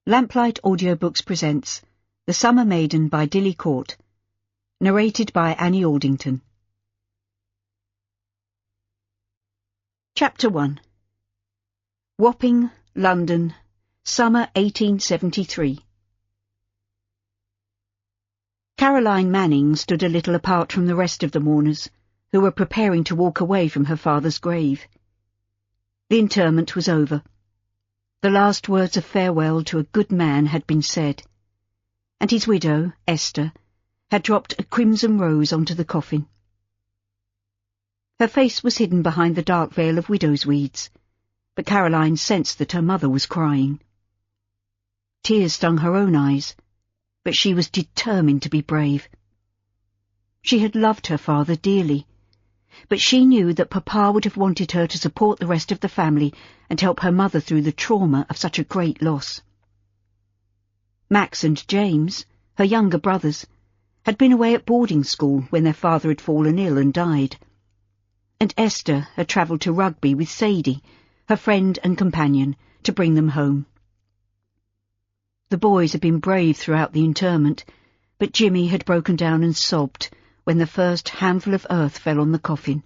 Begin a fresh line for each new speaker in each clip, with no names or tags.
Lamplight Audiobooks presents The Summer Maiden by Dilly Court, narrated by Annie Aldington. Chapter 1. Wapping, London, Summer 1873. Caroline Manning stood a little apart from the rest of the mourners, who were preparing to walk away from her father's grave. The interment was over. The last words of farewell to a good man had been said, and his widow, Esther, had dropped a crimson rose onto the coffin. Her face was hidden behind the dark veil of widow's weeds, but Caroline sensed that her mother was crying. Tears stung her own eyes, but she was determined to be brave. She had loved her father dearly, but she knew that Papa would have wanted her to support the rest of the family and help her mother through the trauma of such a great loss. Max and James, her younger brothers, had been away at boarding school when their father had fallen ill and died, and Esther had travelled to Rugby with Sadie, her friend and companion, to bring them home. The boys had been brave throughout the interment, but Jimmy had broken down and sobbed when the first handful of earth fell on the coffin,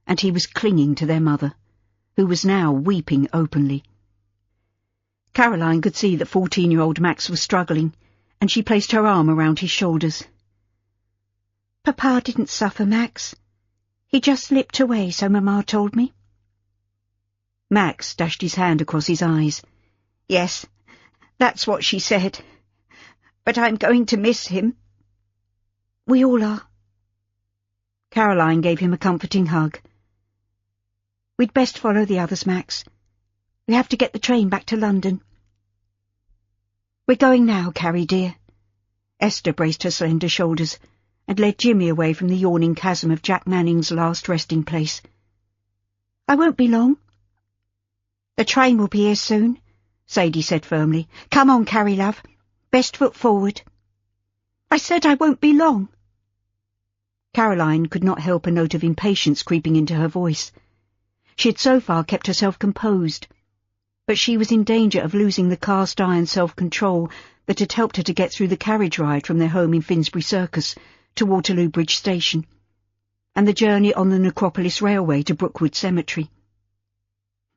and he was clinging to their mother, who was now weeping openly. Caroline could see that 14-year-old Max was struggling, and she placed her arm around his shoulders. "Papa didn't suffer, Max. He just slipped away, so Mama told me." Max dashed his hand across his eyes. "Yes, that's what she said. But I'm going to miss him." "We all are." Caroline gave him a comforting hug. "We'd best follow the others, Max. We have to get the train back to London." "We're going now, Carrie, dear." Esther braced her slender shoulders and led Jimmy away from the yawning chasm of Jack Manning's last resting place. "I won't be long." "The train will be here soon," Sadie said firmly. "Come on, Carrie, love. Best foot forward." "I said I won't be long." Caroline could not help a note of impatience creeping into her voice. She had so far kept herself composed, but she was in danger of losing the cast-iron self-control that had helped her to get through the carriage ride from their home in Finsbury Circus to Waterloo Bridge Station, and the journey on the Necropolis Railway to Brookwood Cemetery.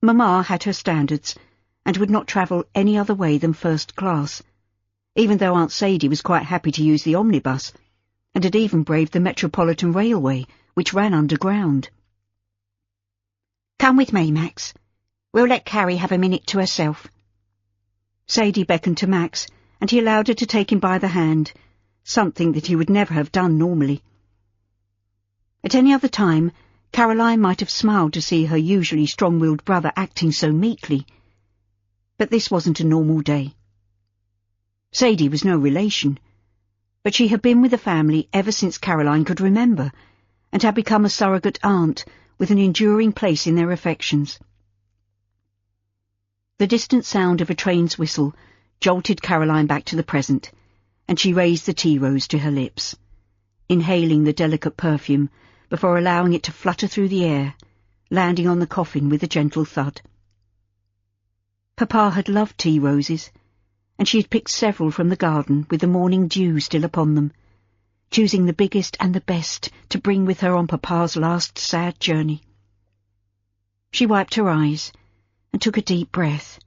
Mama had her standards, and would not travel any other way than first class, even though Aunt Sadie was quite happy to use the omnibus, and had even braved the Metropolitan Railway, which ran underground. "Come with me, Max. We'll let Carrie have a minute to herself." Sadie beckoned to Max, and he allowed her to take him by the hand, something that he would never have done normally. At any other time, Caroline might have smiled to see her usually strong-willed brother acting so meekly, but this wasn't a normal day. Sadie was no relation, but she had been with the family ever since Caroline could remember, and had become a surrogate aunt with an enduring place in their affections. The distant sound of a train's whistle jolted Caroline back to the present, and she raised the tea rose to her lips, inhaling the delicate perfume before allowing it to flutter through the air, landing on the coffin with a gentle thud. Papa had loved tea roses, and she had picked several from the garden with the morning dew still upon them, choosing the biggest and the best to bring with her on Papa's last sad journey. She wiped her eyes and took a deep breath,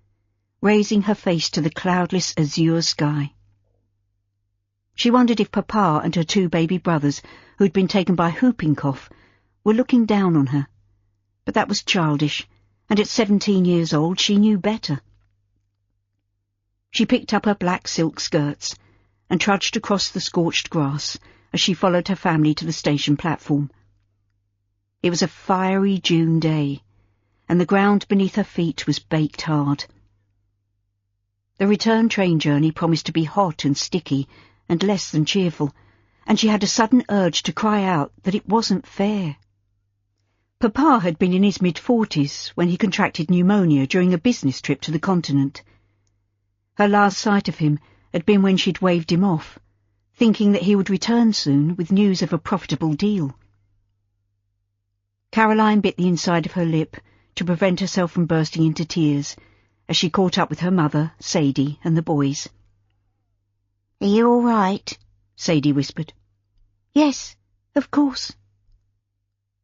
raising her face to the cloudless azure sky. She wondered if Papa and her two baby brothers, who had been taken by whooping cough, were looking down on her, but that was childish, and at 17 years old she knew better. She picked up her black silk skirts and trudged across the scorched grass as she followed her family to the station platform. It was a fiery June day, and the ground beneath her feet was baked hard. The return train journey promised to be hot and sticky and less than cheerful, and she had a sudden urge to cry out that it wasn't fair. Papa had been in his mid-40s when he contracted pneumonia during a business trip to the continent. Her last sight of him had been when she'd waved him off, thinking that he would return soon with news of a profitable deal. Caroline bit the inside of her lip to prevent herself from bursting into tears, as she caught up with her mother, Sadie, and the boys.
"Are you all right?"
Sadie whispered.
"Yes, of course."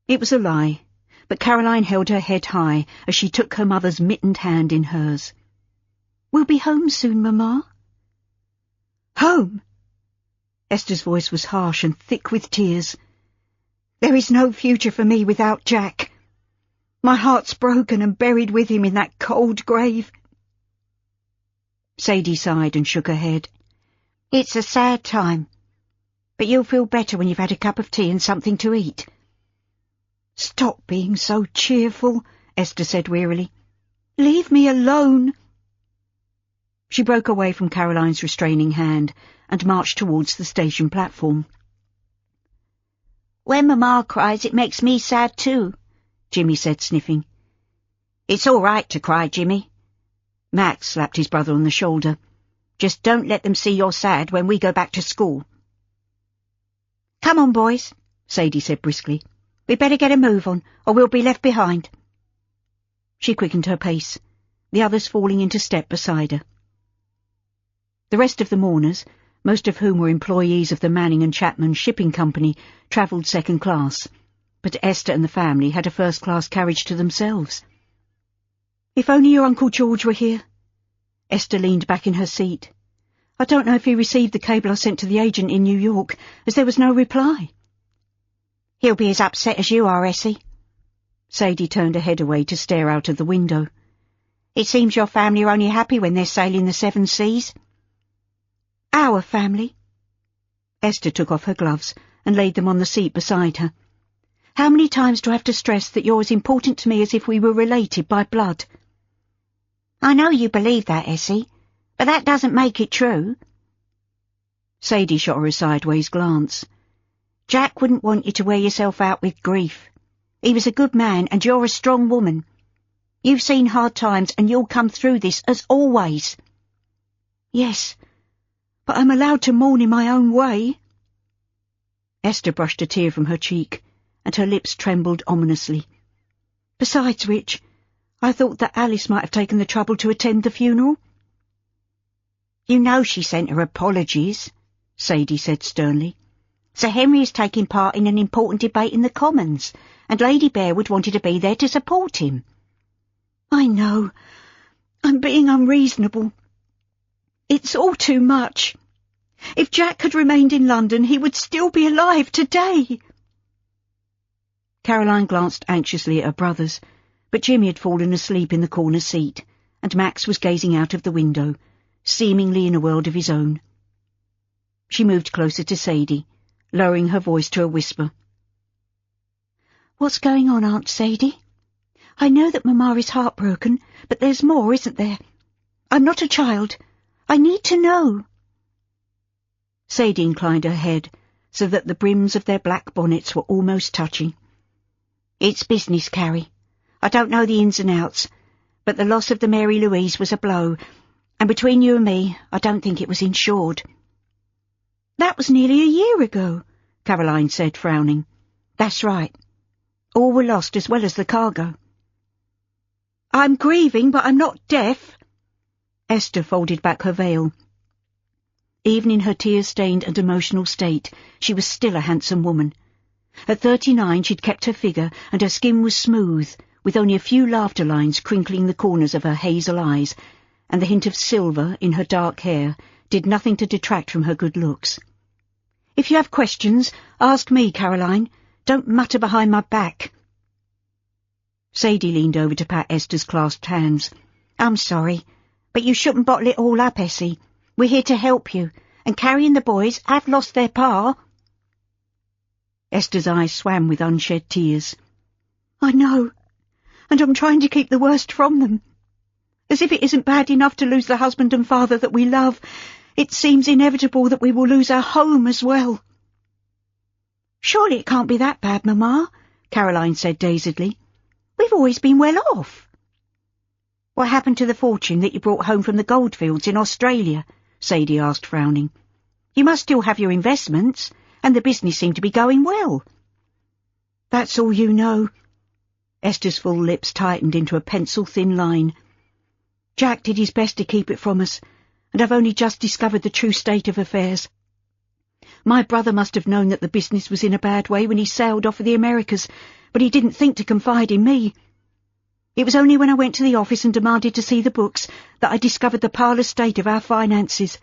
It was a lie, but Caroline held her head high as she took her mother's mittened hand in hers. "We'll be home soon, Mamma." "Home?" Esther's voice was harsh and thick with tears. "There is no future for me without Jack. My heart's broken and buried with him in that cold grave." Sadie sighed and shook her head.
"It's a sad time, but you'll feel better when you've had a cup of tea and something to eat."
"Stop being so cheerful," Esther said wearily. "Leave me alone." She broke away from Caroline's restraining hand and marched towards the station platform.
"When Mamma cries, it makes me sad too," Jimmy said, sniffing. "It's all right to cry, Jimmy." Max slapped his brother on the shoulder. "Just don't let them see you're sad when we go back to school." "Come on, boys," Sadie said briskly. "We'd better get a move on, or we'll be left behind." She quickened her pace, the others falling into step beside her. The rest of the mourners, most of whom were employees of the Manning and Chapman Shipping Company, travelled second class, but Esther and the family had a first-class carriage to themselves. "If only your Uncle George were here." Esther leaned back in her seat. "I don't know if he received the cable I sent to the agent in New York, as there was no reply." "He'll be as upset as you are, Essie." Sadie turned her head away to stare out of the window. "It seems your family are only happy when they're sailing the seven seas." "Our family." Esther took off her gloves and laid them on the seat beside her. "How many times do I have to stress that you're as important to me as if we were related by blood?" "I know you believe that, Essie, but that doesn't make it true." Sadie shot her a sideways glance. "Jack wouldn't want you to wear yourself out with grief. He was a good man, and you're a strong woman. You've seen hard times, and you'll come through this as always." "Yes, but I'm allowed to mourn in my own way." Esther brushed a tear from her cheek, and her lips trembled ominously. "Besides which, I thought that Alice might have taken the trouble to attend the funeral." "You know she sent her apologies," Sadie said sternly. "Sir Henry is taking part in an important debate in the Commons, and Lady Bearwood wanted to be there to support him." "I know. I'm being unreasonable. It's all too much. If Jack had remained in London, he would still be alive today." Caroline glanced anxiously at her brothers, but Jimmy had fallen asleep in the corner seat, and Max was gazing out of the window, seemingly in a world of his own. She moved closer to Sadie, lowering her voice to a whisper. "What's going on, Aunt Sadie? I know that Mamma is heartbroken, but there's more, isn't there? I'm not a child. I need to know." Sadie inclined her head so that the brims of their black bonnets were almost touching. "It's business, Carrie. I don't know the ins and outs, but the loss of the Mary Louise was a blow, and between you and me, I don't think it was insured." "That was nearly a year ago," Caroline said, frowning. "That's right. All were lost as well as the cargo." "I'm grieving, but I'm not deaf." Esther folded back her veil. Even in her tear-stained and emotional state, she was still a handsome woman. At 39 she'd kept her figure, and her skin was smooth, with only a few laughter lines crinkling the corners of her hazel eyes, and the hint of silver in her dark hair did nothing to detract from her good looks. "If you have questions, ask me, Caroline. Don't mutter behind my back." Sadie leaned over to pat Esther's clasped hands. "I'm sorry, but you shouldn't bottle it all up, Essie. We're here to help you, and Carrie and the boys have lost their pa." Esther's eyes swam with unshed tears. "I know, and I'm trying to keep the worst from them. As if it isn't bad enough to lose the husband and father that we love, it seems inevitable that we will lose our home as well." "Surely it can't be that bad, Mamma," Caroline said dazedly. "We've always been well off." "What happened to the fortune that you brought home from the goldfields in Australia?" Sadie asked, frowning. "You must still have your investments, and the business seemed to be going well." "That's all you know." Esther's full lips tightened into a pencil-thin line.
Jack did his best to keep it from us, and I've only just discovered the true state of affairs. My brother must have known that the business was in a bad way when he sailed off for the Americas, but he didn't think to confide in me. It was only when I went to the office and demanded to see the books that I discovered the parlous state of our finances.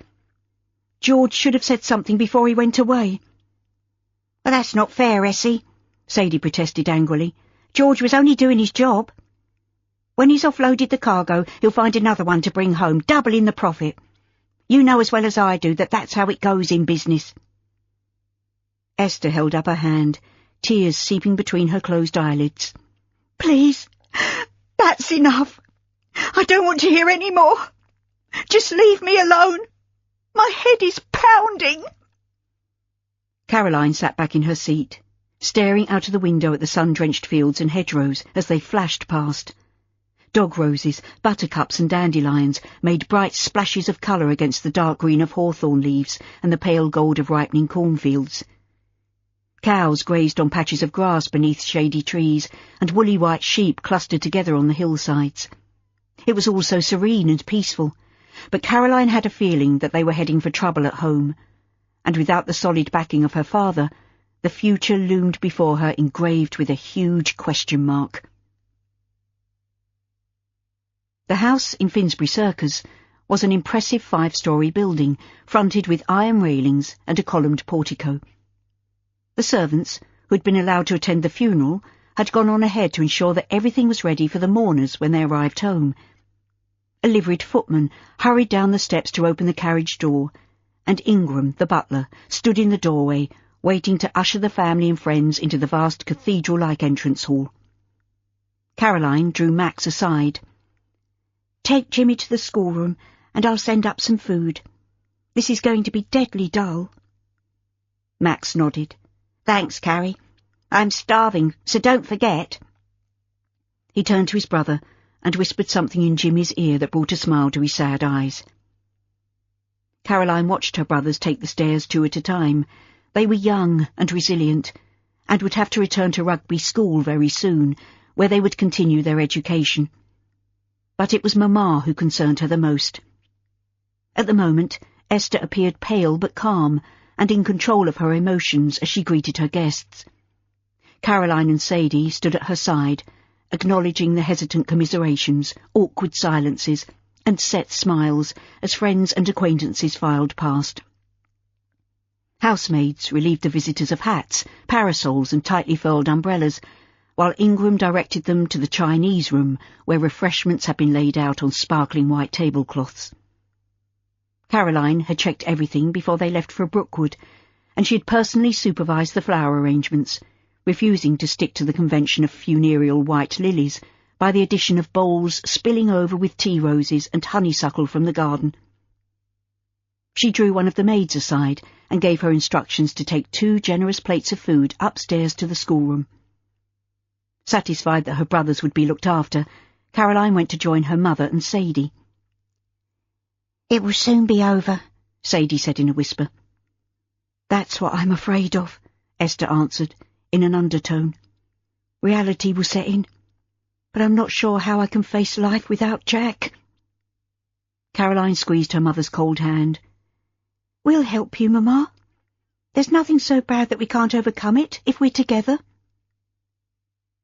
George should have said something before he went away.
Well, that's not fair, Essie, Sadie protested angrily. George was only doing his job. When he's offloaded the cargo, he'll find another one to bring home, doubling the profit. You know as well as I do that that's how it goes in business.
Esther held up her hand, tears seeping between her closed eyelids.
Please, that's enough. I don't want to hear any more. Just leave me alone. My head is pounding.
Caroline sat back in her seat, staring out of the window at the sun-drenched fields and hedgerows as they flashed past. Dog roses, buttercups and dandelions made bright splashes of colour against the dark green of hawthorn leaves and the pale gold of ripening cornfields. Cows grazed on patches of grass beneath shady trees, and woolly white sheep clustered together on the hillsides. It was all so serene and peaceful, but Caroline had a feeling that they were heading for trouble at home, and without the solid backing of her father, the future loomed before her engraved with a huge question mark. The house in Finsbury Circus was an impressive 5-storey building, fronted with iron railings and a columned portico. The servants, who had been allowed to attend the funeral, had gone on ahead to ensure that everything was ready for the mourners when they arrived home. A liveried footman hurried down the steps to open the carriage door, and Ingram, the butler, stood in the doorway, waiting to usher the family and friends into the vast cathedral-like entrance hall. Caroline drew Max aside.
Take Jimmy to the schoolroom, and I'll send up some food. This is going to be deadly dull.
Max nodded.
Thanks, Carrie. I'm starving, so don't forget.
He turned to his brother and whispered something in Jimmy's ear that brought a smile to his sad eyes. Caroline watched her brothers take the stairs 2 at a time. They were young and resilient, and would have to return to Rugby School very soon, where they would continue their education. But it was Mamma who concerned her the most. At the moment, Esther appeared pale but calm, and in control of her emotions as she greeted her guests. Caroline and Sadie stood at her side, acknowledging the hesitant commiserations, awkward silences, and set smiles as friends and acquaintances filed past. Housemaids relieved the visitors of hats, parasols and tightly furled umbrellas, while Ingram directed them to the Chinese room, where refreshments had been laid out on sparkling white tablecloths. Caroline had checked everything before they left for Brookwood, and she had personally supervised the flower arrangements, refusing to stick to the convention of funereal white lilies by the addition of bowls spilling over with tea roses and honeysuckle from the garden. She drew one of the maids aside and gave her instructions to take 2 generous plates of food upstairs to the schoolroom. Satisfied that her brothers would be looked after, Caroline went to join her mother and Sadie.
It will soon be over,
Sadie said in a whisper. That's what I'm afraid of, Esther answered, in an undertone. Reality will set in, but I'm not sure how I can face life without Jack. Caroline squeezed her mother's cold hand.
We'll help you, Mamma. There's nothing so bad that we can't overcome it if we're together.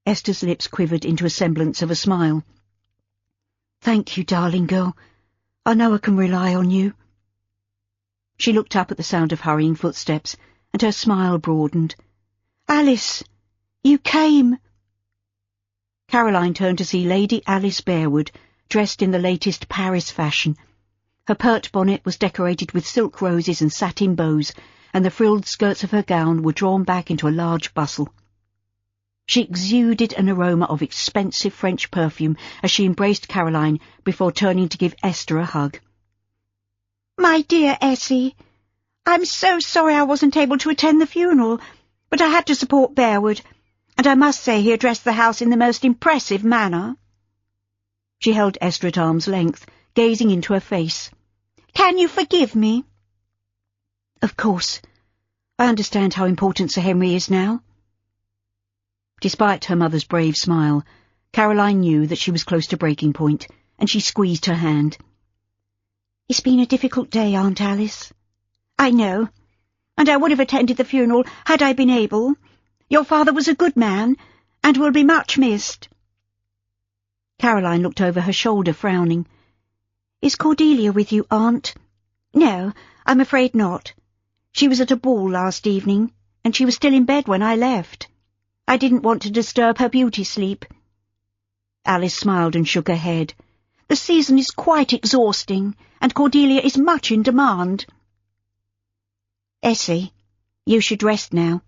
Esther's lips quivered into a semblance of a smile. Thank you, darling girl. I know I can rely on you. She looked up at the sound of hurrying footsteps, and her smile broadened.
Alice, you came.
Caroline turned to see Lady Alice Bearwood, dressed in the latest Paris fashion. Her pert bonnet was decorated with silk roses and satin bows, and the frilled skirts of her gown were drawn back into a large bustle. She exuded an aroma of expensive French perfume as she embraced Caroline before turning to give Esther a hug.
My dear Essie, I'm so sorry I wasn't able to attend the funeral, but I had to support Bearwood, and I must say he addressed the house in the most impressive manner.
She held Esther at arm's length, gazing into her face.
Can you forgive me?
Of course. I understand how important Sir Henry is now. Despite her mother's brave smile, Caroline knew that she was close to breaking point, and she squeezed her hand.
"It's been a difficult day, Aunt Alice." "I know, and I would have attended the funeral had I been able. Your father was a good man, and will be much missed."
Caroline looked over her shoulder, frowning.
"Is Cordelia with you, Aunt?" "No, I'm afraid not. She was at a ball last evening, and she was still in bed when I left. I didn't want to disturb her beauty sleep."
Alice smiled and shook her head.
"The season is quite exhausting, and Cordelia is much in demand." "Essie, you should rest now."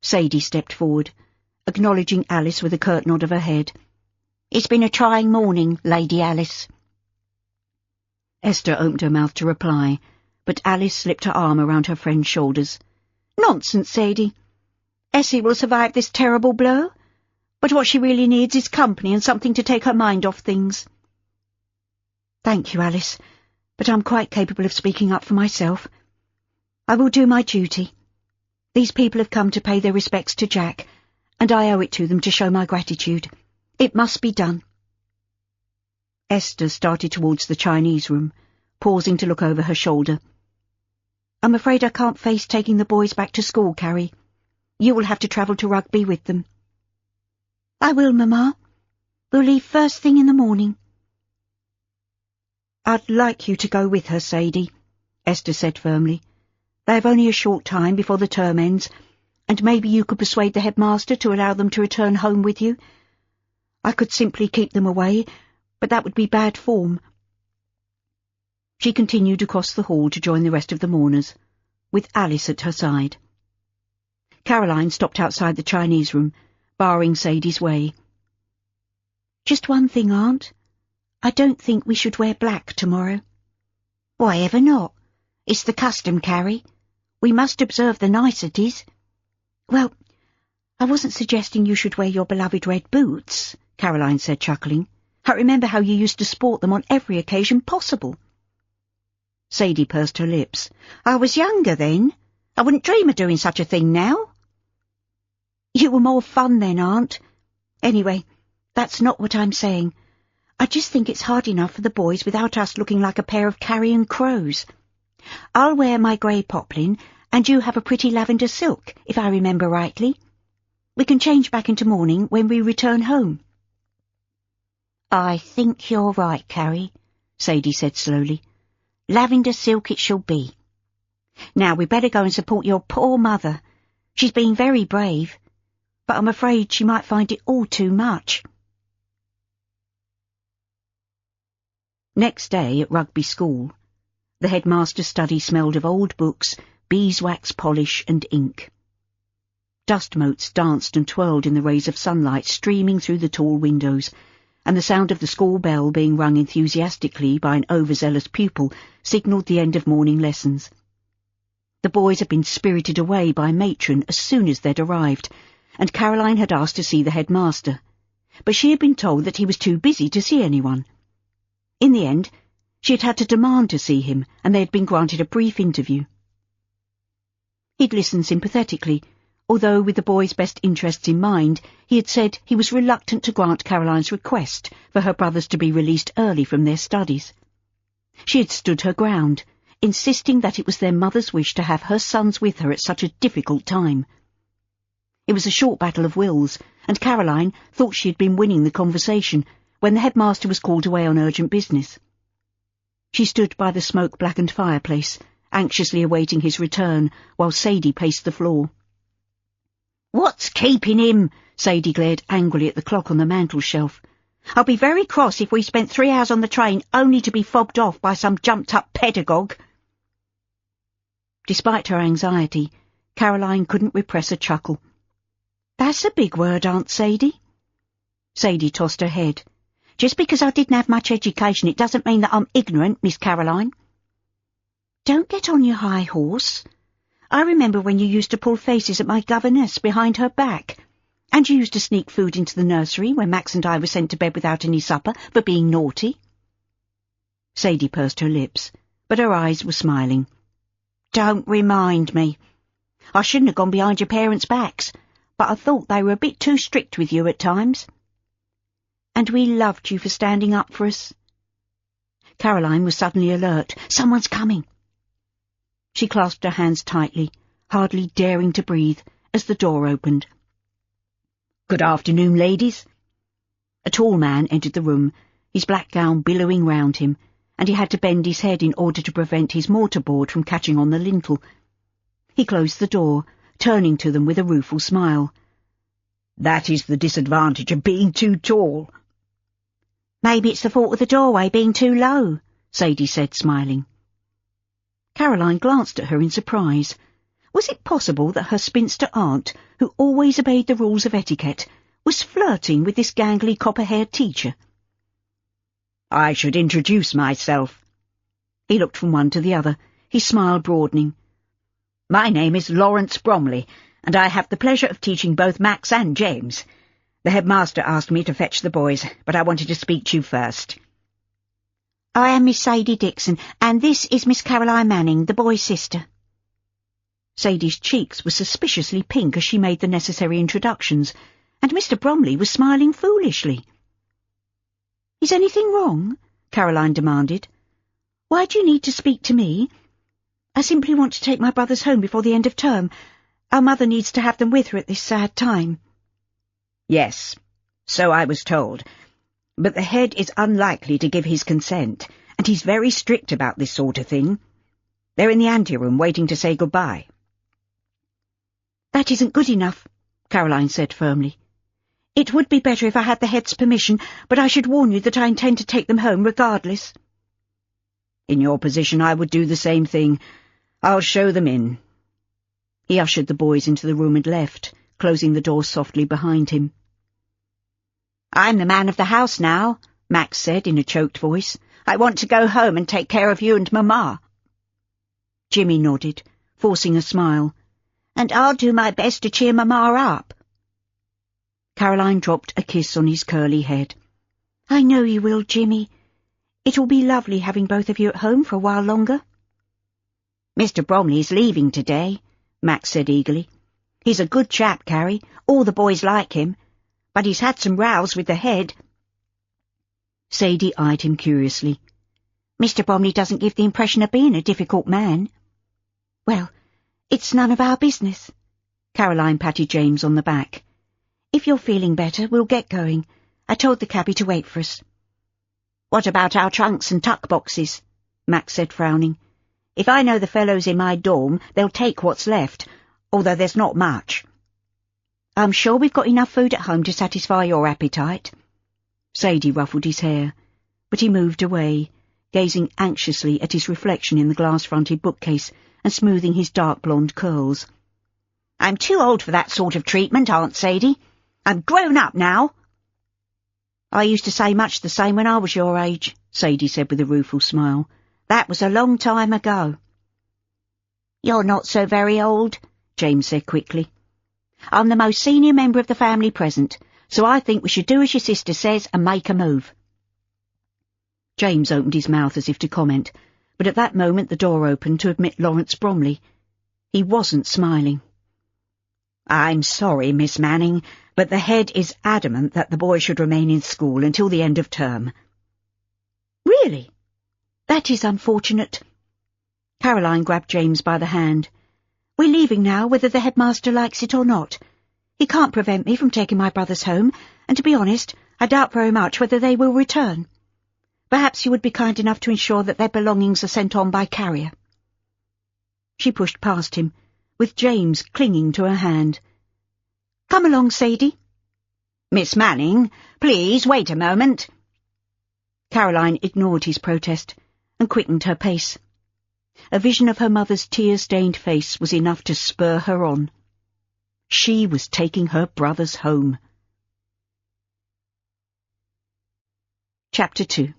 Sadie stepped forward, acknowledging Alice with a curt nod of her head.
"It's been a trying morning, Lady Alice."
Esther opened her mouth to reply, but Alice slipped her arm around her friend's shoulders.
"Nonsense, Sadie. Essie will survive this terrible blow, but what she really needs is company and something to take her mind off things."
"Thank you, Alice, but I'm quite capable of speaking up for myself. I will do my duty. These people have come to pay their respects to Jack, and I owe it to them to show my gratitude. It must be done." Esther started towards the Chinese room, pausing to look over her shoulder. "I'm afraid I can't face taking the boys back to school, Carrie. You will have to travel to Rugby with them."
"I will, Mamma. We'll leave first thing in the morning."
"I'd like you to go with her, Sadie," Esther said firmly. "They have only a short time before the term ends, and maybe you could persuade the headmaster to allow them to return home with you. I could simply keep them away, but that would be bad form." She continued across the hall to join the rest of the mourners, with Alice at her side. Caroline stopped outside the Chinese room, barring Sadie's way.
"Just one thing, Aunt. I don't think we should wear black tomorrow."
"Why ever not? It's the custom, Carrie. We must observe the niceties."
"Well, I wasn't suggesting you should wear your beloved red boots," Caroline said, chuckling. "I remember how you used to sport them on every occasion possible."
Sadie pursed her lips.
"I was younger then. I wouldn't dream of doing such a thing now."
"You were more fun then, Aunt. Anyway, that's not what I'm saying. I just think it's hard enough for the boys without us looking like a pair of carrion crows. I'll wear my grey poplin, and you have a pretty lavender silk, if I remember rightly. We can change back into mourning when we return home."
"I think you're right, Carrie," Sadie said slowly. "Lavender silk it shall be. Now we'd better go and support your poor mother. She's been very brave, but I'm afraid she might find it all too much."
Next day at Rugby School, the headmaster's study smelled of old books, beeswax polish and ink. Dust motes danced and twirled in the rays of sunlight streaming through the tall windows, and the sound of the school bell being rung enthusiastically by an overzealous pupil signalled the end of morning lessons. The boys had been spirited away by matron as soon as they'd arrived, and Caroline had asked to see the headmaster, but she had been told that he was too busy to see anyone. In the end, she had had to demand to see him, and they had been granted a brief interview. He'd listened sympathetically, although with the boys' best interests in mind, he had said he was reluctant to grant Caroline's request for her brothers to be released early from their studies. She had stood her ground, insisting that it was their mother's wish to have her sons with her at such a difficult time. It was a short battle of wills, and Caroline thought she had been winning the conversation when the headmaster was called away on urgent business. She stood by the smoke-blackened fireplace, anxiously awaiting his return, while Sadie paced the floor.
"What's keeping him?"
Sadie glared angrily at the clock on the mantel-shelf.
"I'll be very cross if we spent 3 hours on the train only to be fobbed off by some jumped-up pedagogue."
Despite her anxiety, Caroline couldn't repress a chuckle.
"That's a big word, Aunt Sadie."
Sadie tossed her head.
"Just because I didn't have much education, it doesn't mean that I'm ignorant, Miss Caroline."
"Don't get on your high horse. I remember when you used to pull faces at my governess behind her back, and you used to sneak food into the nursery when Max and I were sent to bed without any supper for being naughty."
Sadie pursed her lips, but her eyes were smiling.
"Don't remind me. I shouldn't have gone behind your parents' backs, but I thought they were a bit too strict with you at times."
"And we loved you for standing up for us,"
Caroline was suddenly alert. Someone's coming. She clasped her hands tightly, hardly daring to breathe, as the door opened. "Good afternoon, ladies." A tall man entered the room, his black gown billowing round him, and he had to bend his head in order to prevent his mortarboard from catching on the lintel. He closed the door, turning to them with a rueful smile. "That is the disadvantage of being too tall."
"Maybe it's the fault of the doorway being too low," Sadie said, smiling.
Caroline glanced at her in surprise. Was it possible that her spinster aunt, who always obeyed the rules of etiquette, was flirting with this gangly copper-haired teacher? "I should introduce myself." He looked from one to the other, his smile broadening. "My name is Lawrence Bromley, and I have the pleasure of teaching both Max and James. The headmaster asked me to fetch the boys, but I wanted to speak to you first."
"I am Miss Sadie Dixon, and this is Miss Caroline Manning, the boy's sister."
Sadie's cheeks were suspiciously pink as she made the necessary introductions, and Mr. Bromley was smiling foolishly. "Is anything wrong?" Caroline demanded. "Why do you need to speak to me? I simply want to take my brothers home before the end of term. Our mother needs to have them with her at this sad time."
"Yes, so I was told. But the head is unlikely to give his consent, and he's very strict about this sort of thing. They're in the anteroom waiting to say goodbye."
"That isn't good enough," Caroline said firmly. "It would be better if I had the head's permission, but I should warn you that I intend to take them home regardless."
"In your position I would do the same thing. I'll show them in."
He ushered the boys into the room and left, closing the door softly behind him.
"I'm the man of the house now," Max said in a choked voice. "I want to go home and take care of you and Mamma."
Jimmy nodded, forcing a smile.
"And I'll do my best to cheer Mamma up."
Caroline dropped a kiss on his curly head. "I know you will, Jimmy. It will be lovely having both of you at home for a while longer."
"Mr. Bromley's leaving today," Max said eagerly. "He's a good chap, Carrie. All the boys like him. But he's had some rows with the head."
Sadie eyed him curiously.
"Mr. Bromley doesn't give the impression of being a difficult man."
"Well, it's none of our business." Caroline patted James on the back. "If you're feeling better, we'll get going. I told the cabbie to wait for us."
"What about our trunks and tuck boxes?" Max said, frowning. "If I know the fellows in my dorm, they'll take what's left, although there's not much."
"I'm sure we've got enough food at home to satisfy your appetite." Sadie ruffled his hair, but he moved away, gazing anxiously at his reflection in the glass-fronted bookcase and smoothing his dark blonde curls.
"I'm too old for that sort of treatment, Aunt Sadie. I'm grown up now."
"I used to say much the same when I was your age," Sadie said with a rueful smile.
"That was a long time ago." "You're not so very old," James said quickly. "I'm the most senior member of the family present, so I think we should do as your sister says and make a move."
James opened his mouth as if to comment, but at that moment the door opened to admit Lawrence Bromley. He wasn't smiling.
"I'm sorry, Miss Manning, but the head is adamant that the boy should remain in school until the end of term."
"Really? That is unfortunate." Caroline grabbed James by the hand. "We're leaving now, whether the headmaster likes it or not. He can't prevent me from taking my brothers home, and to be honest, I doubt very much whether they will return. Perhaps you would be kind enough to ensure that their belongings are sent on by carrier." She pushed past him, with James clinging to her hand. "Come along, Sadie."
"Miss Manning, please wait a moment."
Caroline ignored his protest and quickened her pace. A vision of her mother's tear-stained face was enough to spur her on. She was taking her brothers home. Chapter 2.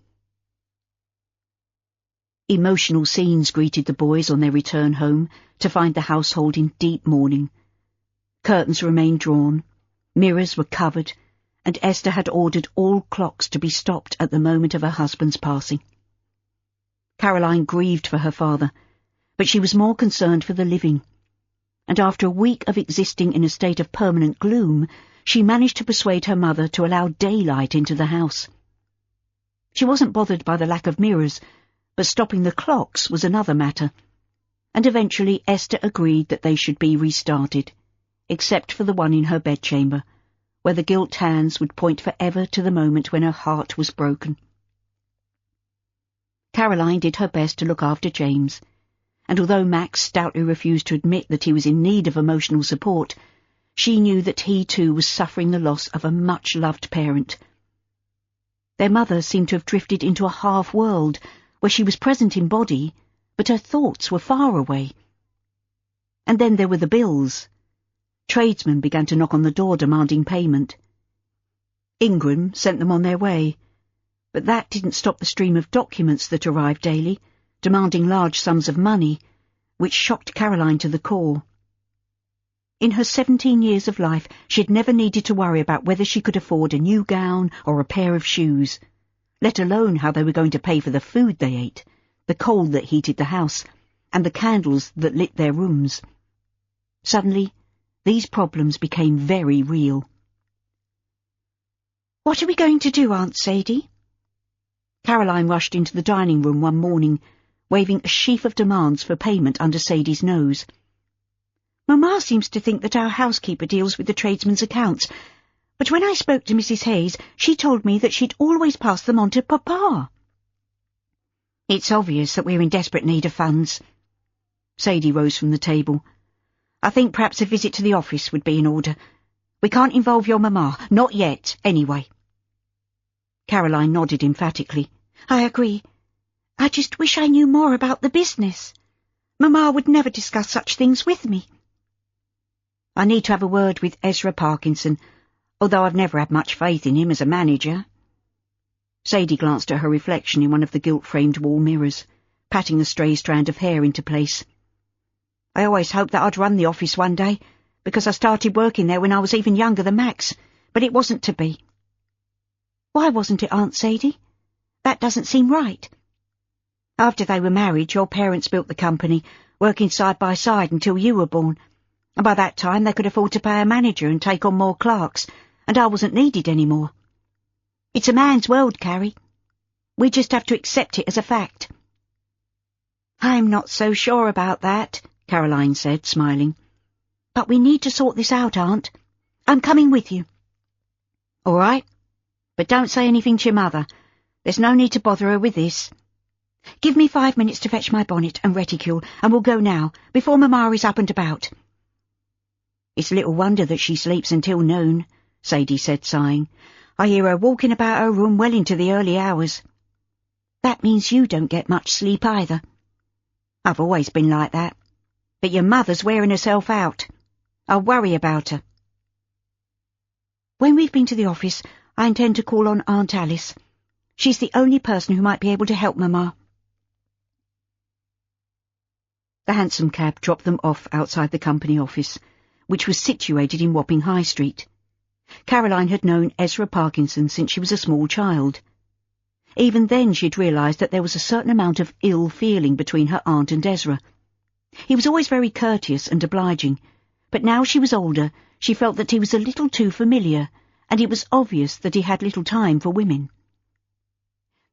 Emotional scenes greeted the boys on their return home to find the household in deep mourning. Curtains remained drawn, mirrors were covered, and Esther had ordered all clocks to be stopped at the moment of her husband's passing. Caroline grieved for her father, but she was more concerned for the living, and after a week of existing in a state of permanent gloom, she managed to persuade her mother to allow daylight into the house. She wasn't bothered by the lack of mirrors, but stopping the clocks was another matter, and eventually Esther agreed that they should be restarted, except for the one in her bedchamber, where the gilt hands would point forever to the moment when her heart was broken. Caroline did her best to look after James, and although Max stoutly refused to admit that he was in need of emotional support, she knew that he too was suffering the loss of a much-loved parent. Their mother seemed to have drifted into a half-world, where she was present in body, but her thoughts were far away. And then there were the bills. Tradesmen began to knock on the door demanding payment. Ingram sent them on their way, but that didn't stop the stream of documents that arrived daily, demanding large sums of money, which shocked Caroline to the core. In her 17 years of life, she had never needed to worry about whether she could afford a new gown or a pair of shoes, let alone how they were going to pay for the food they ate, the coal that heated the house, and the candles that lit their rooms. Suddenly, these problems became very real.
"What are we going to do, Aunt Sadie?"
Caroline rushed into the dining room one morning, waving a sheaf of demands for payment under Sadie's nose.
"Mamma seems to think that our housekeeper deals with the tradesmen's accounts, but when I spoke to Mrs. Hayes, she told me that she'd always pass them on to Papa."
"It's obvious that we're in desperate need of funds."
Sadie rose from the table.
"I think perhaps a visit to the office would be in order. We can't involve your mamma, not yet, anyway."
Caroline nodded emphatically.
"I agree. I just wish I knew more about the business. Mamma would never discuss such things with me."
"I need to have a word with Ezra Parkinson, although I've never had much faith in him as a manager."
Sadie glanced at her reflection in one of the gilt-framed wall mirrors, patting a stray strand of hair into place.
"I always hoped that I'd run the office one day, because I started working there when I was even younger than Max, but it wasn't to be."
"Why wasn't it, Aunt Sadie? That doesn't seem right."
"After they were married, your parents built the company, working side by side until you were born, and by that time they could afford to pay a manager and take on more clerks, and I wasn't needed any more. It's a man's world, Carrie. We just have to accept it as a fact."
"I'm not so sure about that," Caroline said, smiling. "But we need to sort this out, Aunt. I'm coming with you."
"All right, but don't say anything to your mother. There's no need to bother her with this."
"Give me 5 minutes to fetch my bonnet and reticule, and we'll go now, before Mamma is up and about."
"It's little wonder that she sleeps until noon," Sadie said, sighing. "I hear her walking about her room well into the early hours."
"That means you don't get much sleep either."
"I've always been like that. But your mother's wearing herself out. I'll worry about her."
"When we've been to the office, I intend to call on Aunt Alice. She's the only person who might be able to help Mamma."
The hansom cab dropped them off outside the company office, which was situated in Wapping High Street. Caroline had known Ezra Parkinson since she was a small child. Even then she had realised that there was a certain amount of ill feeling between her aunt and Ezra. He was always very courteous and obliging, but now she was older, she felt that he was a little too familiar, and it was obvious that he had little time for women.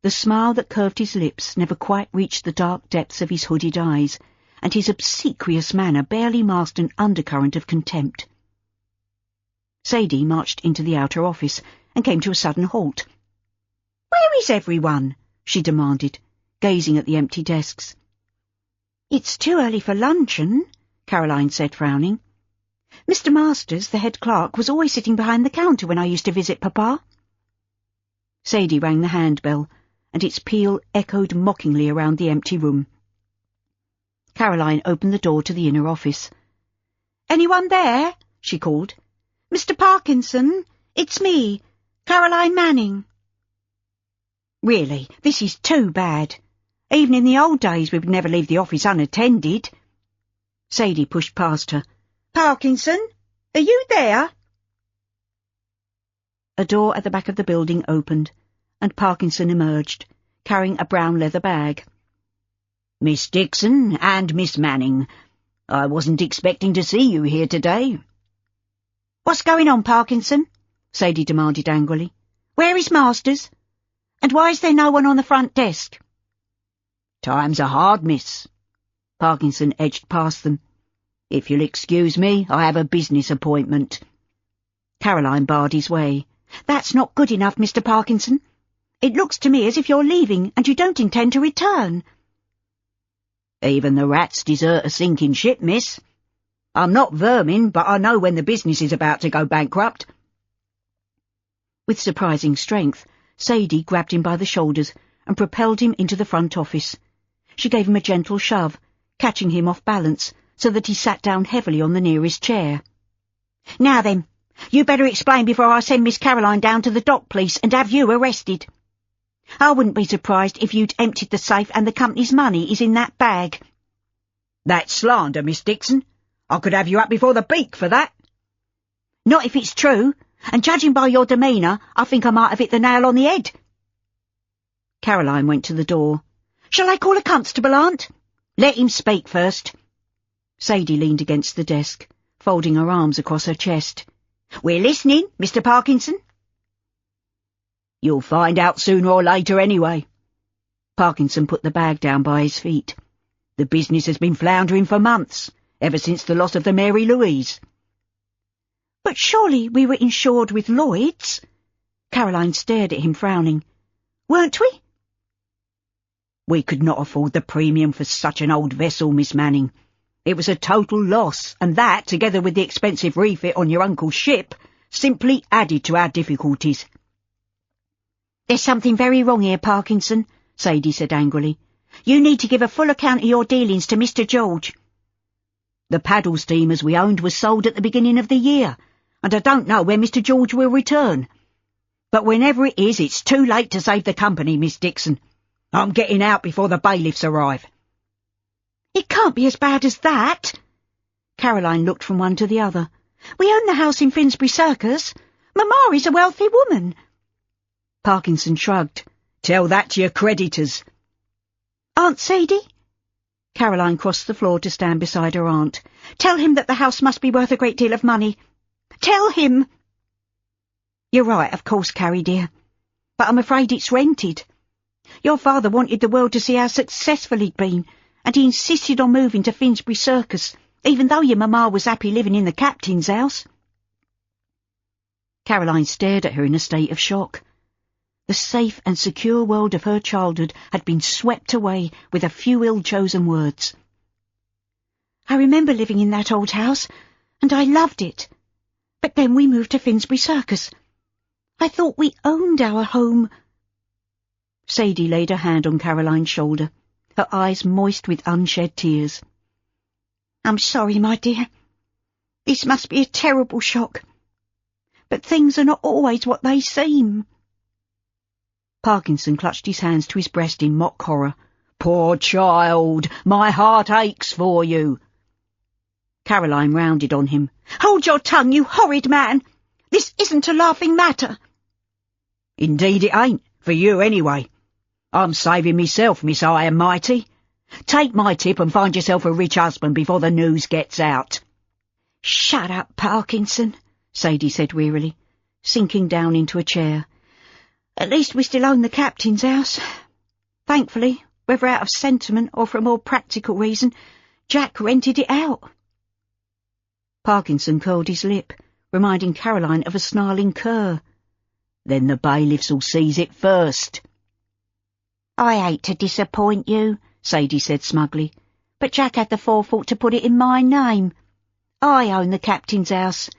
The smile that curved his lips never quite reached the dark depths of his hooded eyes, and his obsequious manner barely masked an undercurrent of contempt. Sadie marched into the outer office and came to a sudden halt.
"Where is everyone?"
she demanded, gazing at the empty desks.
"It's too early for luncheon," Caroline said, frowning. "Mr. Masters, the head clerk, was always sitting behind the counter when I used to visit Papa."
Sadie rang the handbell, and its peal echoed mockingly around the empty room. Caroline opened the door to the inner office.
"Anyone there?" she called. "Mr. Parkinson, it's me, Caroline Manning."
"Really, this is too bad. Even in the old days we would never leave the office unattended."
Sadie pushed past her.
"Parkinson, are you there?"
A door at the back of the building opened, and Parkinson emerged, carrying a brown leather bag.
"Miss Dixon and Miss Manning, I wasn't expecting to see you here today."
"What's going on, Parkinson?"
Sadie demanded angrily.
"Where is Masters?" And why is there no one on the front desk?
Times are hard, miss. Parkinson edged past them. If you'll excuse me, I have a business appointment.
Caroline barred his way. That's not good enough, Mr. Parkinson. It looks to me as if you're leaving and you don't intend to return.
Even the rats desert a sinking ship, miss. I'm not vermin, but I know when the business is about to go bankrupt.
With surprising strength, Sadie grabbed him by the shoulders and propelled him into the front office. She gave him a gentle shove, catching him off balance so that he sat down heavily on the nearest chair.
Now then, you better explain before I send Miss Caroline down to the dock police and have you arrested. I wouldn't be surprised if you'd emptied the safe and the company's money is in that bag.
That's slander, Miss Dixon. I could have you up before the beak for that.
Not if it's true, and judging by your demeanour, I think I might have hit the nail on the head.
Caroline went to the door.
Shall I call a constable, Aunt? Let him speak first.
Sadie leaned against the desk, folding her arms across her chest.
We're listening, Mr. Parkinson.
You'll find out sooner or later anyway.
Parkinson put the bag down by his feet.
The business has been floundering for months, ever since the loss of the Mary Louise.
But surely we were insured with Lloyd's?
Caroline stared at him, frowning.
Weren't we?
We could not afford the premium for such an old vessel, Miss Manning. It was a total loss, and that, together with the expensive refit on your uncle's ship, simply added to our difficulties.
There's something very wrong here, Parkinson, Sadie said angrily. You need to give a full account of your dealings to Mr. George.
The paddle steamers we owned were sold at the beginning of the year, and I don't know when Mr. George will return. But whenever it is, it's too late to save the company, Miss Dixon. I'm getting out before the bailiffs arrive.
It can't be as bad as that.
Caroline looked from one to the other.
We own the house in Finsbury Circus. Mamma is a wealthy woman.
Parkinson shrugged.
Tell that to your creditors.
Aunt Sadie?
Caroline crossed the floor to stand beside her aunt.
Tell him that the house must be worth a great deal of money. Tell him.
You're right, of course, Carrie, dear. But I'm afraid it's rented. Your father wanted the world to see how successful he'd been, and he insisted on moving to Finsbury Circus, even though your mamma was happy living in the captain's house. Caroline stared at her in a state of shock. The safe and secure world of her childhood had been swept away with a few ill-chosen words.
I remember living in that old house, and I loved it. But then we moved to Finsbury Circus. I thought we owned our home.
Sadie laid her hand on Caroline's shoulder, her eyes moist with unshed tears.
I'm sorry, my dear. This must be a terrible shock. But things are not always what they seem.
Parkinson clutched his hands to his breast in mock horror.
Poor child, my heart aches for you.
Caroline rounded on him.
Hold your tongue, you horrid man! This isn't a laughing matter.
Indeed it ain't, for you anyway. I'm saving myself, Miss High and Mighty. Take my tip and find yourself a rich husband before the news gets out.
Shut up, Parkinson,
Sadie said wearily, sinking down into a chair.
At least we still own the captain's house. Thankfully, whether out of sentiment or for a more practical reason, Jack rented it out.
Parkinson curled his lip, reminding Caroline of a snarling cur.
Then the bailiffs'll seize it first.
I hate to disappoint you, Sadie said smugly, but Jack had the forethought to put it in my name. I own the captain's house.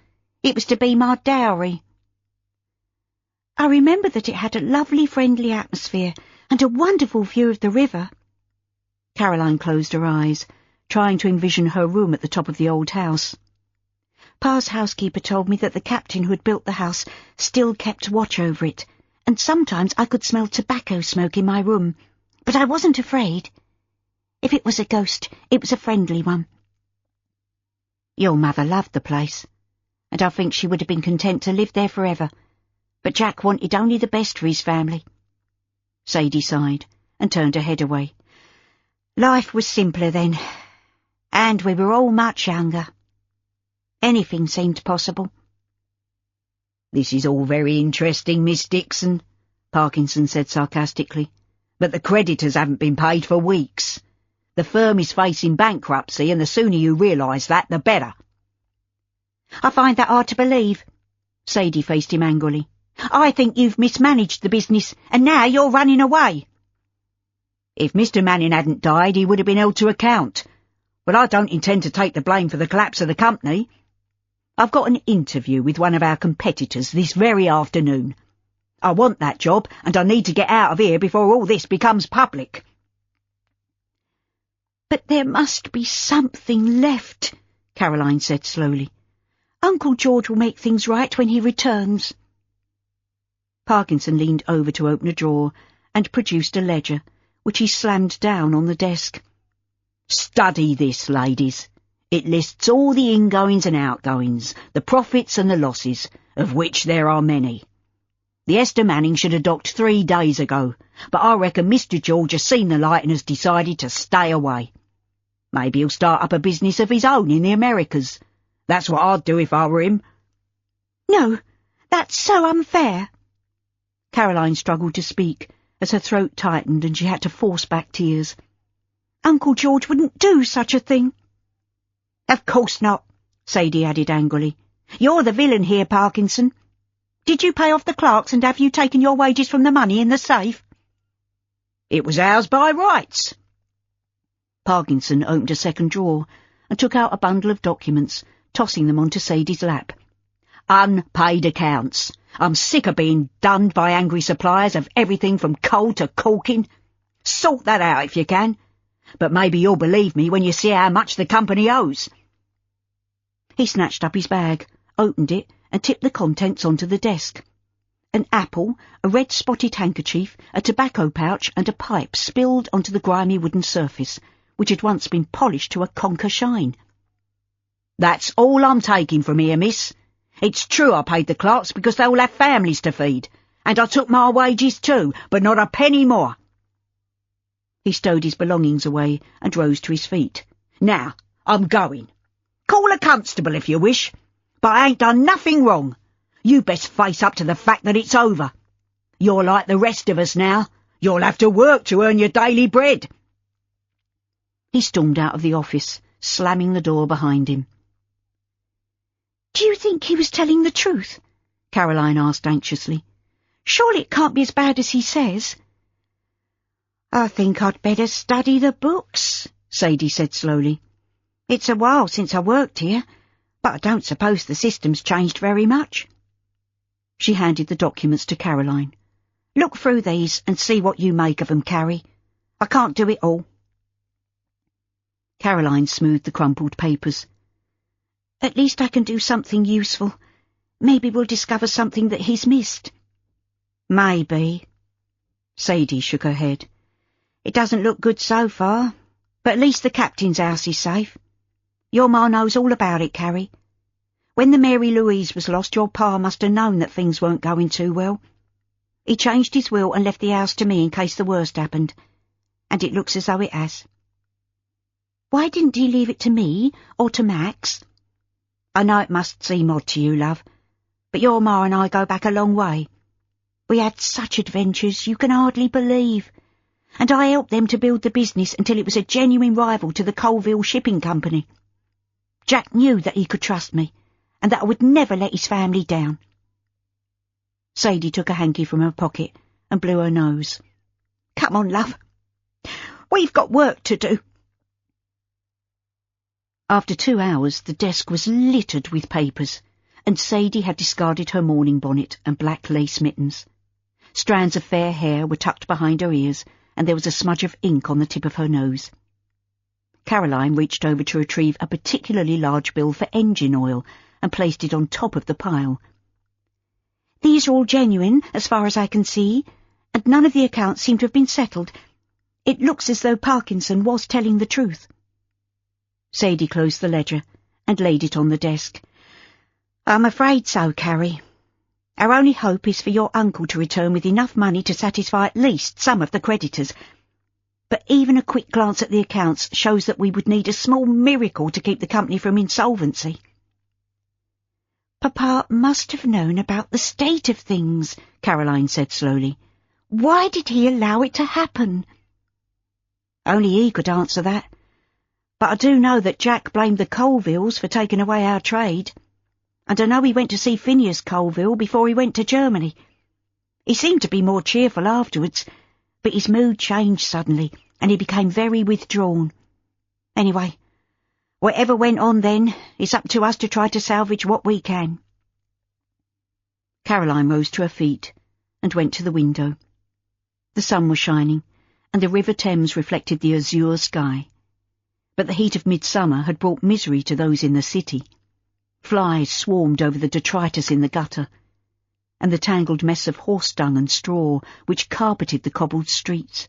It was to be my dowry. I remember that it had a lovely friendly atmosphere and a wonderful view of the river.
Caroline closed her eyes, trying to envision her room at the top of the old house. Pa's housekeeper told me that the captain who had built the house still kept watch over it, and sometimes I could smell tobacco smoke in my room, but I wasn't afraid. If it was a ghost, it was a friendly one. Your mother loved the place, and I think she would have been content to live there forever, but Jack wanted only the best for his family. Sadie sighed and turned her head away. Life was simpler then, and we were all much younger. Anything seemed possible.
This is all very interesting, Miss Dixon, Parkinson said sarcastically, but the creditors haven't been paid for weeks. The firm is facing bankruptcy, and the sooner you realise that, the better.
I find that hard to believe. Sadie faced him angrily. I think you've mismanaged the business, and now you're running away.
If Mr. Manning hadn't died, he would have been held to account. But I don't intend to take the blame for the collapse of the company. I've got an interview with one of our competitors this very afternoon. I want that job, and I need to get out of here before all this becomes public.
But there must be something left, Caroline said slowly. Uncle George will make things right when he returns.
Parkinson leaned over to open a drawer and produced a ledger, which he slammed down on the desk. Study this, ladies. It lists all the ingoings and outgoings, the profits and the losses, of which there are many. The Esther Manning should have docked 3 days ago, but I reckon Mr. George has seen the light and has decided to stay away. Maybe he'll start up a business of his own in the Americas. That's what I'd do if I were him.
No, that's so unfair.
Caroline struggled to speak, as her throat tightened and she had to force back tears.
Uncle George wouldn't do such a thing.
Of course not, Sadie added angrily. You're the villain here, Parkinson.
Did you pay off the clerks, and have you taken your wages from the money in the safe?
It was ours by rights.
Parkinson opened a second drawer and took out a bundle of documents, tossing them onto Sadie's lap.
Unpaid accounts. I'm sick of being dunned by angry suppliers of everything from coal to caulking. Sort that out if you can. But maybe you'll believe me when you see how much the company owes.
He snatched up his bag, opened it, and tipped the contents onto the desk. An apple, a red spotted handkerchief, a tobacco pouch, and a pipe spilled onto the grimy wooden surface, which had once been polished to a conker shine.
That's all I'm taking from here, miss. It's true I paid the clerks because they all have families to feed, and I took my wages too, but not a penny more.
He stowed his belongings away and rose to his feet.
Now, I'm going. Call a constable if you wish, but I ain't done nothing wrong. You best face up to the fact that it's over. You're like the rest of us now. You'll have to work to earn your daily bread.
He stormed out of the office, slamming the door behind him.
Do you think he was telling the truth? Caroline asked anxiously. Surely it can't be as bad as he says.
I think I'd better study the books, Sadie said slowly. It's a while since I worked here, but I don't suppose the system's changed very much.
She handed the documents to Caroline.
Look through these and see what you make of them, Carrie. I can't do it all.
Caroline smoothed the crumpled papers.
At least I can do something useful. Maybe we'll discover something that he's missed.
Maybe.
Sadie shook her head.
It doesn't look good so far, but at least the captain's house is safe. Your ma knows all about it, Carrie. When the Mary Louise was lost, your pa must have known that things weren't going too well. He changed his will and left the house to me in case the worst happened, and it looks as though it has.
Why didn't he leave it to me, or to Max?
I know it must seem odd to you, love, but your ma and I go back a long way. We had such adventures you can hardly believe, and I helped them to build the business until it was a genuine rival to the Colville Shipping Company. Jack knew that he could trust me, and that I would never let his family down.
Sadie took a hanky from her pocket and blew her nose.
Come on, love. We've got work to do.
After 2 hours, the desk was littered with papers, and Sadie had discarded her mourning bonnet and black lace mittens. Strands of fair hair were tucked behind her ears, and there was a smudge of ink on the tip of her nose. Caroline reached over to retrieve a particularly large bill for engine oil and placed it on top of the pile.
These are all genuine, as far as I can see, and none of the accounts seem to have been settled. It looks as though Parkinson was telling the truth.
Sadie closed the ledger and laid it on the desk.
I'm afraid so, Carrie. Our only hope is for your uncle to return with enough money to satisfy at least some of the creditors. But even a quick glance at the accounts shows that we would need a small miracle to keep the company from insolvency.
Papa must have known about the state of things, Caroline said slowly. Why did he allow it to happen?
Only he could answer that. But I do know that Jack blamed the Colvilles for taking away our trade. And I know he went to see Phineas Colville before he went to Germany. He seemed to be more cheerful afterwards, but his mood changed suddenly, and he became very withdrawn. Anyway, whatever went on then, it's up to us to try to salvage what we can.
Caroline rose to her feet and went to the window. The sun was shining, and the River Thames reflected the azure sky. But the heat of midsummer had brought misery to those in the city. Flies swarmed over the detritus in the gutter, and the tangled mess of horse dung and straw which carpeted the cobbled streets.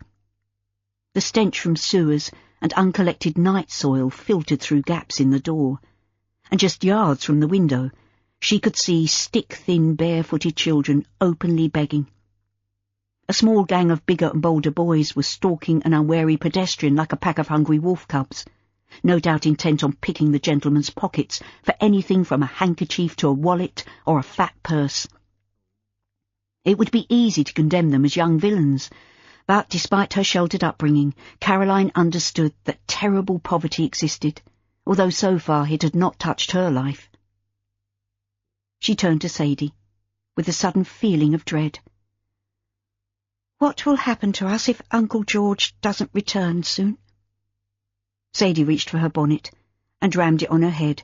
The stench from sewers and uncollected night soil filtered through gaps in the door, and just yards from the window she could see stick-thin barefooted children openly begging. A small gang of bigger and bolder boys was stalking an unwary pedestrian like a pack of hungry wolf cubs, no doubt intent on picking the gentleman's pockets for anything from a handkerchief to a wallet or a fat purse. It would be easy to condemn them as young villains, but despite her sheltered upbringing, Caroline understood that terrible poverty existed, although so far it had not touched her life. She turned to Sadie, with a sudden feeling of dread.
What will happen to us if Uncle George doesn't return soon?
Sadie reached for her bonnet and rammed it on her head,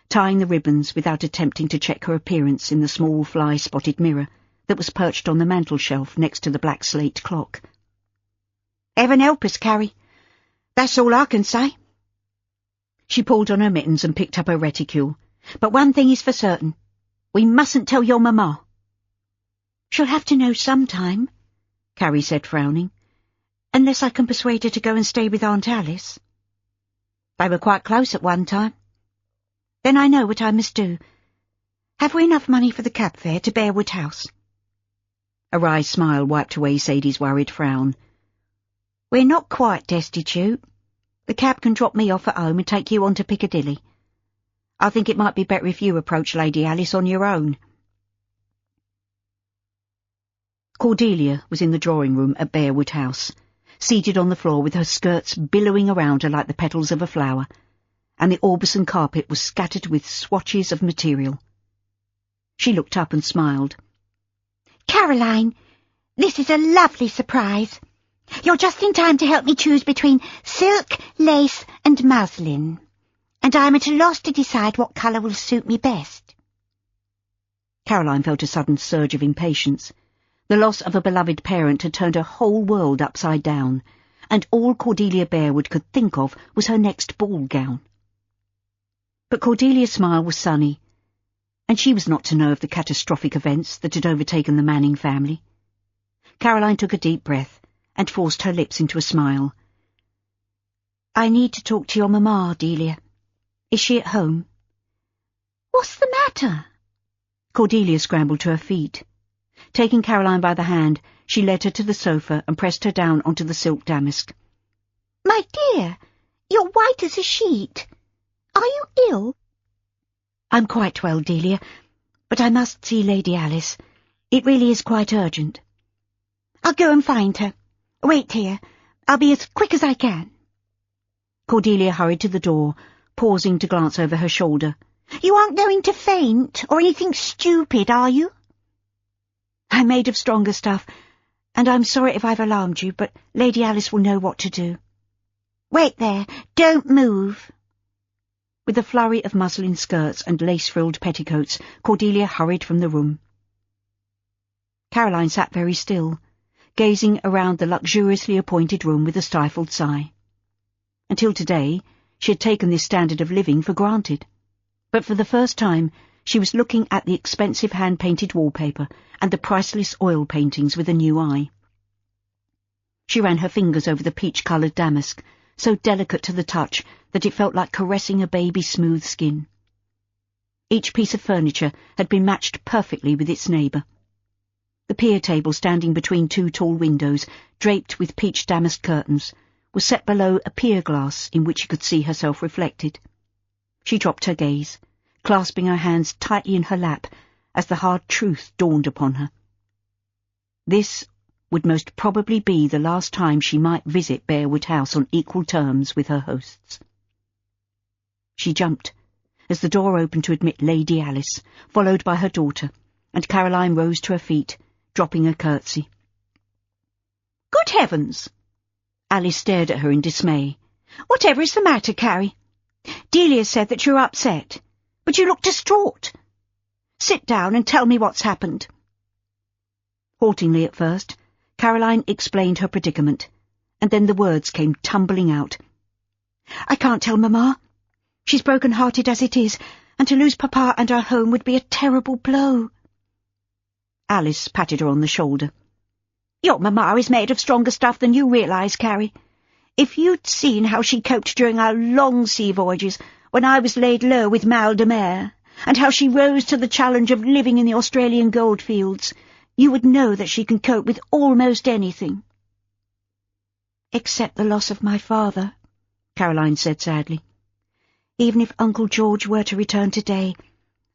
tying the ribbons without attempting to check her appearance in the small fly-spotted mirror that was perched on the mantel-shelf next to the black slate clock.
Heaven help us, Carrie. That's all I can say.
She pulled on her mittens and picked up her reticule.
But one thing is for certain. We mustn't tell your mamma. She'll have to know sometime, Carrie said, frowning, unless I can persuade her to go and stay with Aunt Alice. They were quite close at one time. Then I know what I must do. Have we enough money for the cab fare to Bearwood House?
A wry smile wiped away Sadie's worried frown.
We're not quite destitute. The cab can drop me off at home and take you on to Piccadilly. I think it might be better if you approach Lady Alice on your own.
Cordelia was in the drawing-room at Bearwood House, seated on the floor with her skirts billowing around her like the petals of a flower, and the Aubusson carpet was scattered with swatches of material. She looked up and smiled.
Caroline, this is a lovely surprise. You're just in time to help me choose between silk, lace and muslin, and I'm at a loss to decide what colour will suit me best.
Caroline felt a sudden surge of impatience. The loss of a beloved parent had turned her whole world upside down, and all Cordelia Bearwood could think of was her next ball gown. But Cordelia's smile was sunny, and she was not to know of the catastrophic events that had overtaken the Manning family. Caroline took a deep breath and forced her lips into a smile.
I need to talk to your mamma, Delia. Is she at home? What's the matter?
Cordelia scrambled to her feet. Taking Caroline by the hand, she led her to the sofa and pressed her down onto the silk damask.
My dear, you're white as a sheet. Are you ill?
I'm quite well, Delia, but I must see Lady Alice. It really is quite urgent.
I'll go and find her. Wait here. I'll be as quick as I can.
Cordelia hurried to the door, pausing to glance over her shoulder.
You aren't going to faint or anything stupid, are you?
I'm made of stronger stuff, and I'm sorry if I've alarmed you, but Lady Alice will know what to do.
Wait there. Don't move.
With a flurry of muslin skirts and lace-frilled petticoats, Cordelia hurried from the room. Caroline sat very still, gazing around the luxuriously appointed room with a stifled sigh. Until today, she had taken this standard of living for granted, but for the first time she was looking at the expensive hand-painted wallpaper and the priceless oil paintings with a new eye. She ran her fingers over the peach-coloured damask, so delicate to the touch that it felt like caressing a baby's smooth skin. Each piece of furniture had been matched perfectly with its neighbour. The pier table standing between two tall windows, draped with peach damask curtains, was set below a pier glass in which she could see herself reflected. She dropped her gaze, clasping her hands tightly in her lap as the hard truth dawned upon her. This would most probably be the last time she might visit Bearwood House on equal terms with her hosts. She jumped as the door opened to admit Lady Alice, followed by her daughter, and Caroline rose to her feet, dropping a curtsy.
"Good heavens!"
Alice stared at her in dismay.
"Whatever is the matter, Carrie? Delia said that you're upset, but you look distraught. Sit down and tell me what's happened."
Haltingly at first, Caroline explained her predicament, and then the words came tumbling out.
"I can't tell Mamma. She's broken-hearted as it is, and to lose Papa and our home would be a terrible blow."
Alice patted her on the shoulder.
"Your Mamma is made of stronger stuff than you realise, Carrie. If you'd seen how she coped during our long sea voyages, when I was laid low with mal de mer, and how she rose to the challenge of living in the Australian goldfields, you would know that she can cope with almost anything."
"Except the loss of my father," Caroline said sadly. "Even if Uncle George were to return today,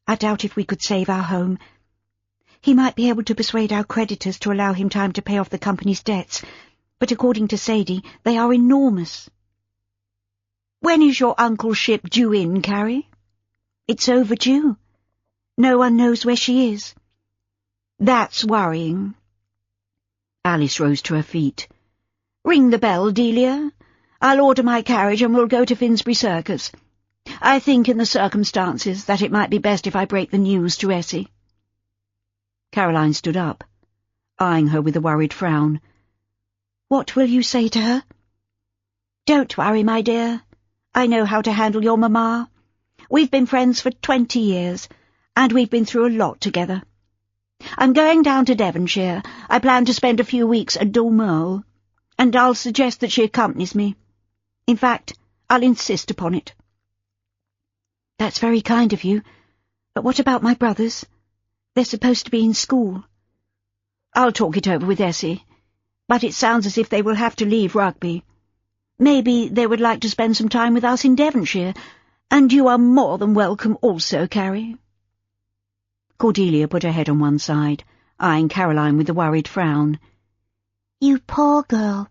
I doubt if we could save our home. He might be able to persuade our creditors to allow him time to pay off the company's debts, but according to Sadie, they are enormous."
"When is your uncle's ship due in, Carrie?"
"It's overdue. No one knows where she is."
"That's worrying."
Alice rose to her feet.
"Ring the bell, Delia. I'll order my carriage and we'll go to Finsbury Circus. I think in the circumstances that it might be best if I break the news to Essie."
Caroline stood up, eyeing her with a worried frown.
"What will you say to her?"
"Don't worry, my dear. I know how to handle your Mamma. We've been friends for 20 years, and we've been through a lot together. I'm going down to Devonshire. I plan to spend a few weeks at Dormeau, and I'll suggest that she accompanies me. In fact, I'll insist upon it."
"That's very kind of you, but what about my brothers? They're supposed to be in school."
"I'll talk it over with Essie, but it sounds as if they will have to leave rugby. Maybe they would like to spend some time with us in Devonshire, and you are more than welcome also, Carrie."
Cordelia put her head on one side, eyeing Caroline with a worried frown.
"You poor girl.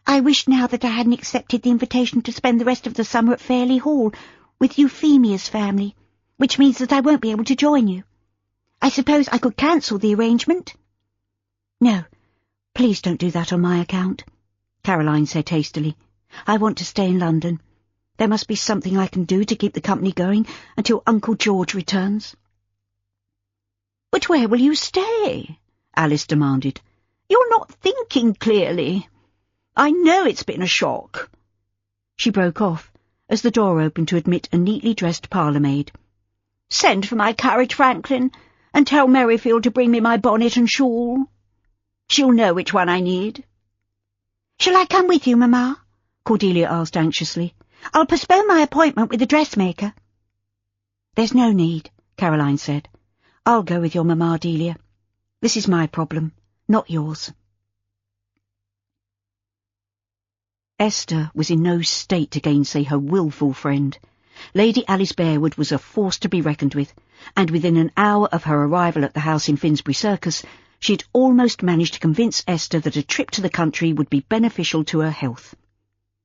I wish now that I hadn't accepted the invitation to spend the rest of the summer at Fairley Hall with Euphemia's family, which means that I won't be able to join you. I suppose I could cancel the arrangement?"
"No, please don't do that on my account," Caroline said hastily. "I want to stay in London. There must be something I can do to keep the company going until Uncle George returns."
"But where will you stay?" Alice demanded. "You're not thinking clearly. I know it's been a shock."
She broke off as the door opened to admit a neatly dressed parlour-maid.
"Send for my carriage, Franklin, and tell Merrifield to bring me my bonnet and shawl. She'll know which one I need."
"Shall I come with you, Mamma?"
Cordelia asked anxiously.
"I'll postpone my appointment with the dressmaker."
"There's no need," Caroline said. "I'll go with your Mamma, Delia. This is my problem, not yours." Esther was in no state to gainsay her wilful friend. Lady Alice Bearwood was a force to be reckoned with, and within an hour of her arrival at the house in Finsbury Circus, she had almost managed to convince Esther that a trip to the country would be beneficial to her health.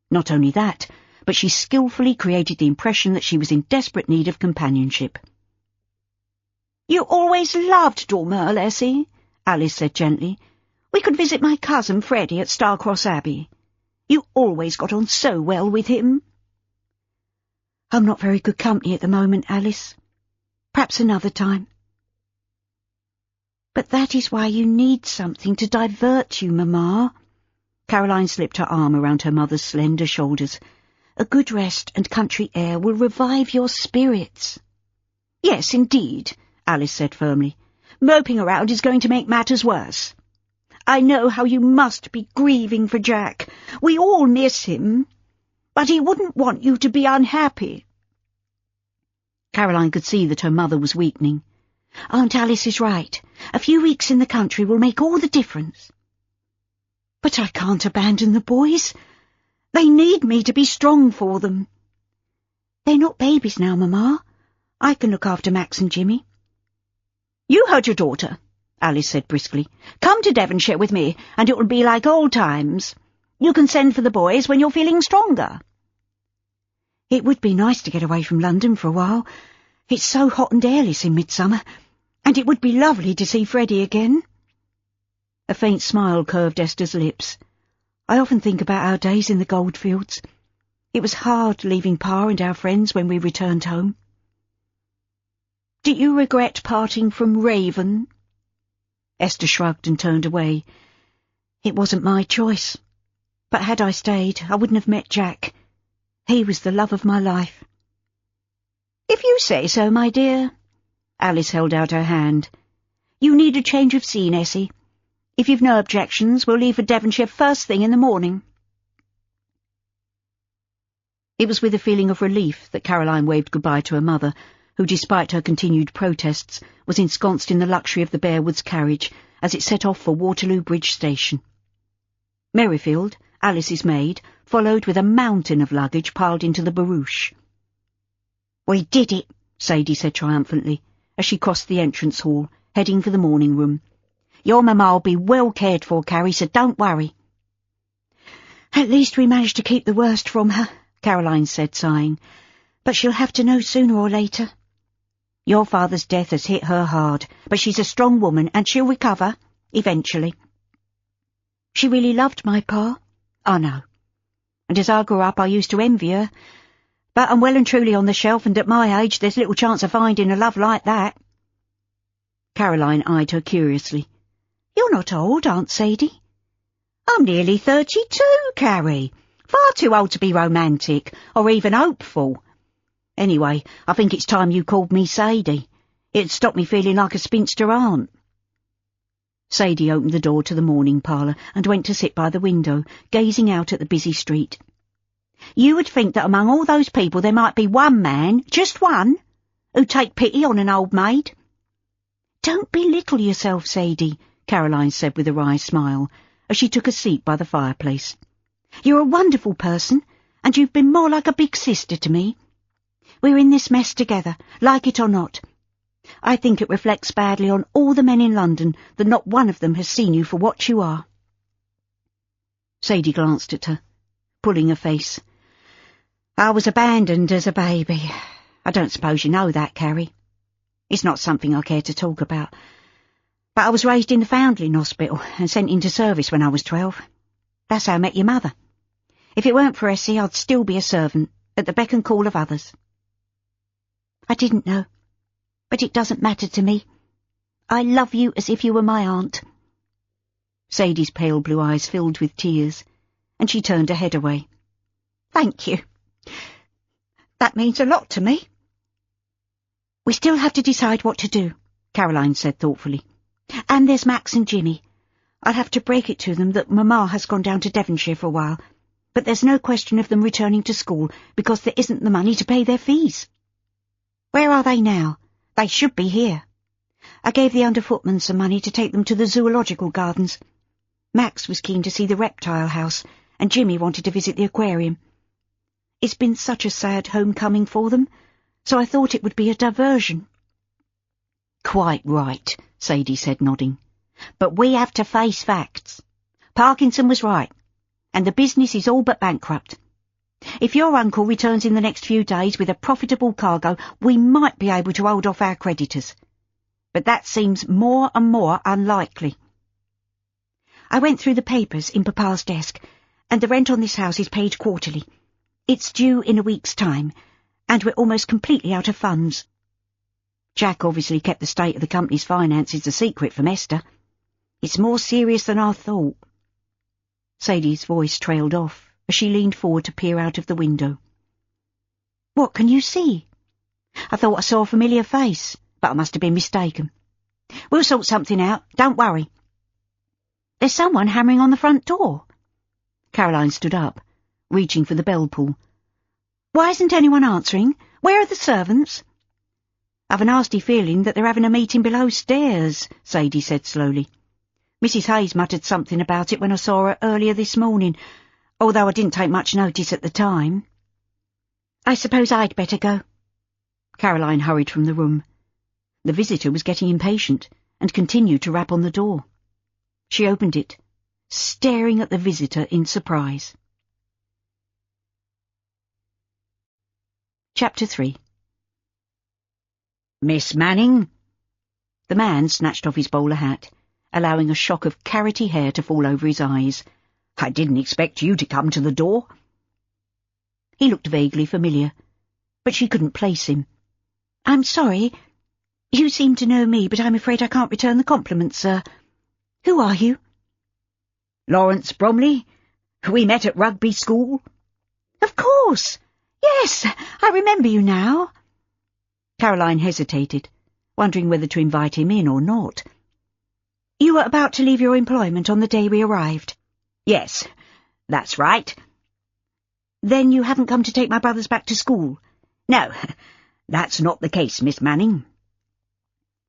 Not only that, but she skillfully created the impression that she was in desperate need of companionship.
"You always loved Dormeau, Essie," Alice said gently. "We could visit my cousin Freddie at Starcross Abbey. You always got on so well with him."
"I'm not very good company at the moment, Alice. Perhaps another time." "But that is why you need something to divert you, Mamma."
Caroline slipped her arm around her mother's slender shoulders.
"A good rest and country air will revive your spirits."
"Yes, indeed," Alice said firmly. "Moping around is going to make matters worse. I know how you must be grieving for Jack. We all miss him. But he wouldn't want you to be unhappy."
Caroline could see that her mother was weakening.
"Aunt Alice is right. A few weeks in the country will make all the difference."
"But I can't abandon the boys. They need me to be strong for them."
"They're not babies now, Mamma. I can look after Max and Jimmy."
"You heard your daughter,"
Alice said briskly. "Come to Devonshire with me, and it will be like old times. You can send for the boys when you're feeling stronger."
It would be nice to get away from London for a while. It's so hot and airless in midsummer, and it would be lovely to see Freddie again. A faint smile curved Esther's lips. I often think about our days in the goldfields. It was hard leaving Pa and our friends when we returned home. "Do you regret parting from Raven?" Esther shrugged and turned away. It wasn't my choice. But had I stayed, I wouldn't have met Jack. He was the love of my life.
"If you say so, my dear." Alice held out her hand. "You need a change of scene, Essie. If you've no objections, we'll leave for Devonshire first thing in the morning." It was with a feeling of relief that Caroline waved goodbye to her mother, who, despite her continued protests, was ensconced in the luxury of the Bearwoods carriage as it set off for Waterloo Bridge Station. Merrifield, Alice's maid, followed with a mountain of luggage piled into the barouche.
"We did it,"
Sadie said triumphantly, as she crossed the entrance hall, heading for the morning room. "Your mamma will be well cared for, Carrie, so don't worry."
"At least we managed to keep the worst from her," Caroline said, sighing. "But she'll have to know sooner or later."
"Your father's death has hit her hard, but she's a strong woman, and she'll recover, eventually."
"She really loved my pa?"
"I know. And as I grew up, I used to envy her. But I'm well and truly on the shelf, and at my age there's little chance of finding a love like that." Caroline eyed her curiously.
"You're not old, Aunt Sadie."
"I'm nearly 32, Carrie. Far too old to be romantic, or even hopeful. Anyway, I think it's time you called me Sadie. It'd stop me feeling like a spinster aunt." Sadie opened the door to the morning parlour and went to sit by the window, gazing out at the busy street. "You would think that among all those people there might be one man, just one, who'd take pity on an old maid."
"Don't belittle yourself, Sadie,"
Caroline said with a wry smile, as she took a seat by the fireplace.
"You're a wonderful person, and you've been more like a big sister to me. We're in this mess together, like it or not. I think it reflects badly on all the men in London that not one of them has seen you for what you are."
Sadie glanced at her, pulling her face. "I was abandoned as a baby. I don't suppose you know that, Carrie. It's not something I care to talk about. But I was raised in the Foundling Hospital and sent into service when I was 12. That's how I met your mother. If it weren't for Essie, I'd still be a servant, at the beck and call of others."
"I didn't know, but it doesn't matter to me. I love you as if you were my aunt."
Sadie's pale blue eyes filled with tears, and she turned her head away. "Thank you. That means a lot to me."
"We still have to decide what to do," Caroline said thoughtfully. "And there's Max and Jimmy. I'll have to break it to them that Mamma has gone down to Devonshire for a while, but there's no question of them returning to school because there isn't the money to pay their fees."
"Where are they now? They should be here."
"I gave the under-footman some money to take them to the zoological gardens. Max was keen to see the reptile house, and Jimmy wanted to visit the aquarium. It's been such a sad homecoming for them, so I thought it would be a diversion."
"Quite right," Sadie said, nodding. "But we have to face facts. Parkinson was right, and the business is all but bankrupt. If your uncle returns in the next few days with a profitable cargo, we might be able to hold off our creditors. But that seems more and more unlikely."
"I went through the papers in Papa's desk, and the rent on this house is paid quarterly. It's due in a week's time, and we're almost completely out of funds."
Jack obviously kept the state of the company's finances a secret from Esther. "It's more serious than I thought." Sadie's voice trailed off as she leaned forward to peer out of the window.
"What can you see?"
"I thought I saw a familiar face, but I must have been mistaken. We'll sort something out, don't worry." "There's someone hammering on the front door." Caroline stood up, reaching for the bell pull. "Why isn't anyone answering? Where are the servants?" "I've a nasty feeling that they're having a meeting below stairs," Sadie said slowly. "Mrs. Hayes muttered something about it when I saw her earlier this morning, although I didn't take much notice at the time."
"I suppose I'd better go."
Caroline hurried from the room. The visitor was getting impatient,
and continued to rap on the door. She opened it, staring at the visitor in surprise. Chapter 3.
Miss Manning?
The man snatched off his bowler hat, allowing a shock of carroty hair to fall over his eyes.
I didn't expect you to come to the door.
He looked vaguely familiar, but she couldn't place him.
I'm sorry. You seem to know me, but I'm afraid I can't return the compliment, sir. Who are you?
Lawrence Bromley? We met at rugby school?
Of course. Yes, I remember you now.
Caroline hesitated, wondering whether to invite him in or not.
You were about to leave your employment on the day we arrived.
Yes, that's right.
Then you haven't come to take my brothers back to school?
No, that's not the case, Miss Manning.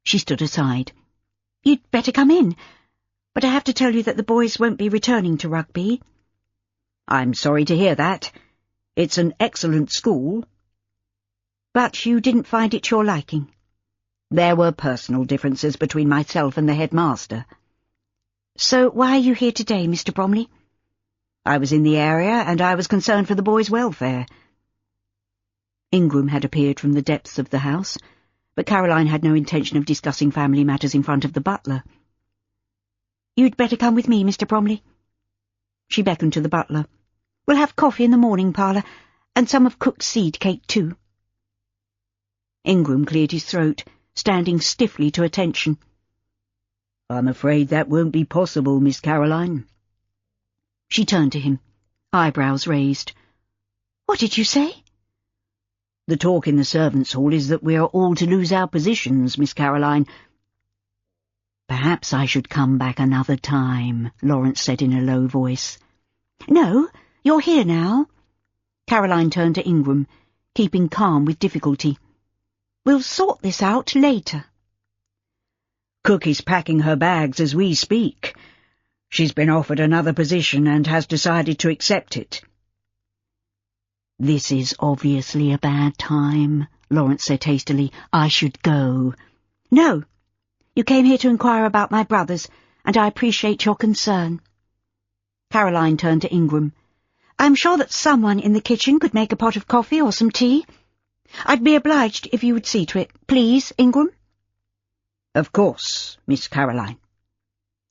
She stood aside.
You'd better come in, but I have to tell you that the boys won't be returning to rugby.
I'm sorry to hear that. It's an excellent school.
But you didn't find it your liking?
There were personal differences between myself and the headmaster.
So why are you here today, Mr. Bromley?
I was in the area, and I was concerned for the boys' welfare.
Ingram had appeared from the depths of the house, but Caroline had no intention of discussing family matters in front of the butler.
You'd better come with me, Mr. Bromley.
She beckoned to the butler.
We'll have coffee in the morning parlour, and some of cooked seed cake too.
Ingram cleared his throat, standing stiffly to attention.
I'm afraid that won't be possible, Miss Caroline.
She turned to him, eyebrows raised.
What did you say?
The talk in the servants' hall is that we are all to lose our positions, Miss Caroline.
Perhaps I should come back another time, Lawrence said in a low voice.
No, you're here now.
Caroline turned to Ingram, keeping calm with difficulty.
We'll sort this out later.
Cook is packing her bags as we speak. She's been offered another position and has decided to accept it.
This is obviously a bad time, Lawrence said hastily. I should go.
No. You came here to inquire about my brothers, and I appreciate your concern.
Caroline turned to Ingram.
I'm sure that someone in the kitchen could make a pot of coffee or some tea. I'd be obliged if you would see to it. Please, Ingram?
Of course, Miss Caroline.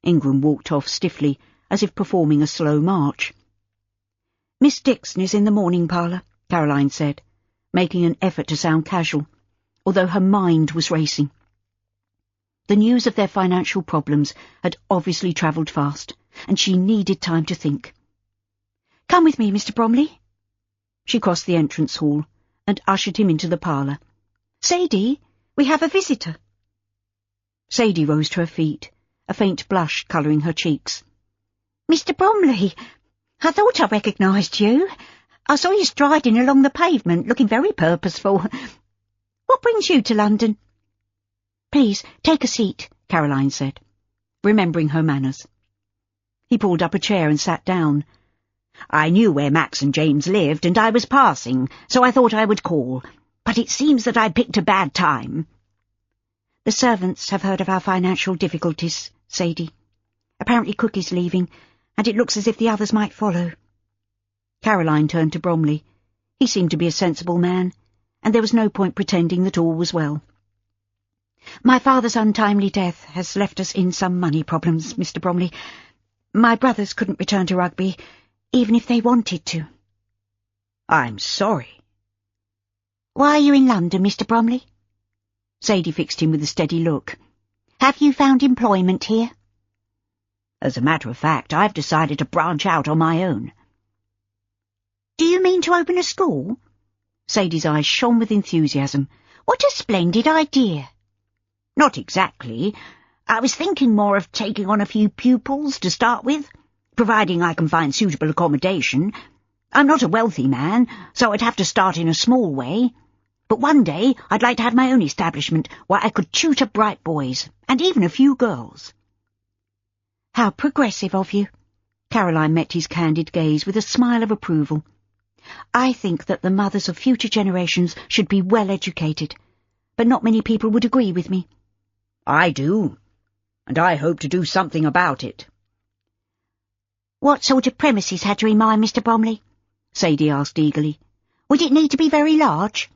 Ingram walked off stiffly, as if performing a slow march.
Miss Dixon is in the morning parlour,
Caroline said, making an effort to sound casual, although her mind was racing. The news of their financial problems had obviously travelled fast, and she needed time to think.
Come with me, Mr. Bromley.
She crossed the entrance hall and ushered him into the parlour.
Sadie, we have a visitor.
Sadie rose to her feet, a faint blush colouring her cheeks.
Mr. Bromley, I thought I recognised you. I saw you striding along the pavement, looking very purposeful. What brings you to London?
Please, take a seat, Caroline said, remembering her manners. He pulled up a chair and sat down.
I knew where Max and James lived, and I was passing, so I thought I would call. But it seems that I picked a bad time.
The servants have heard of our financial difficulties, Sadie. Apparently Cook is leaving, and it looks as if the others might follow.
Caroline turned to Bromley. He seemed to be a sensible man, and there was no point pretending that all was well.
My father's untimely death has left us in some money problems, Mr. Bromley. My brothers couldn't return to rugby, even if they wanted to.
I'm sorry.
Why are you in London, Mr. Bromley?
Sadie fixed him with a steady look.
Have you found employment here?
As a matter of fact, I've decided to branch out on my own.
Do you mean to open a school?
Sadie's eyes shone with enthusiasm.
What a splendid idea.
Not exactly. I was thinking more of taking on a few pupils to start with, providing I can find suitable accommodation. I'm not a wealthy man, so I'd have to start in a small way. But one day I'd like to have my own establishment where I could tutor bright boys, and even a few girls.
How progressive of you.
Caroline met his candid gaze with a smile of approval.
I think that the mothers of future generations should be well educated, but not many people would agree with me.
I do. and I hope to do something about it."
"What sort of premises had you in mind, Mr. Bromley?" Sadie asked eagerly. "Would it need to be very large?"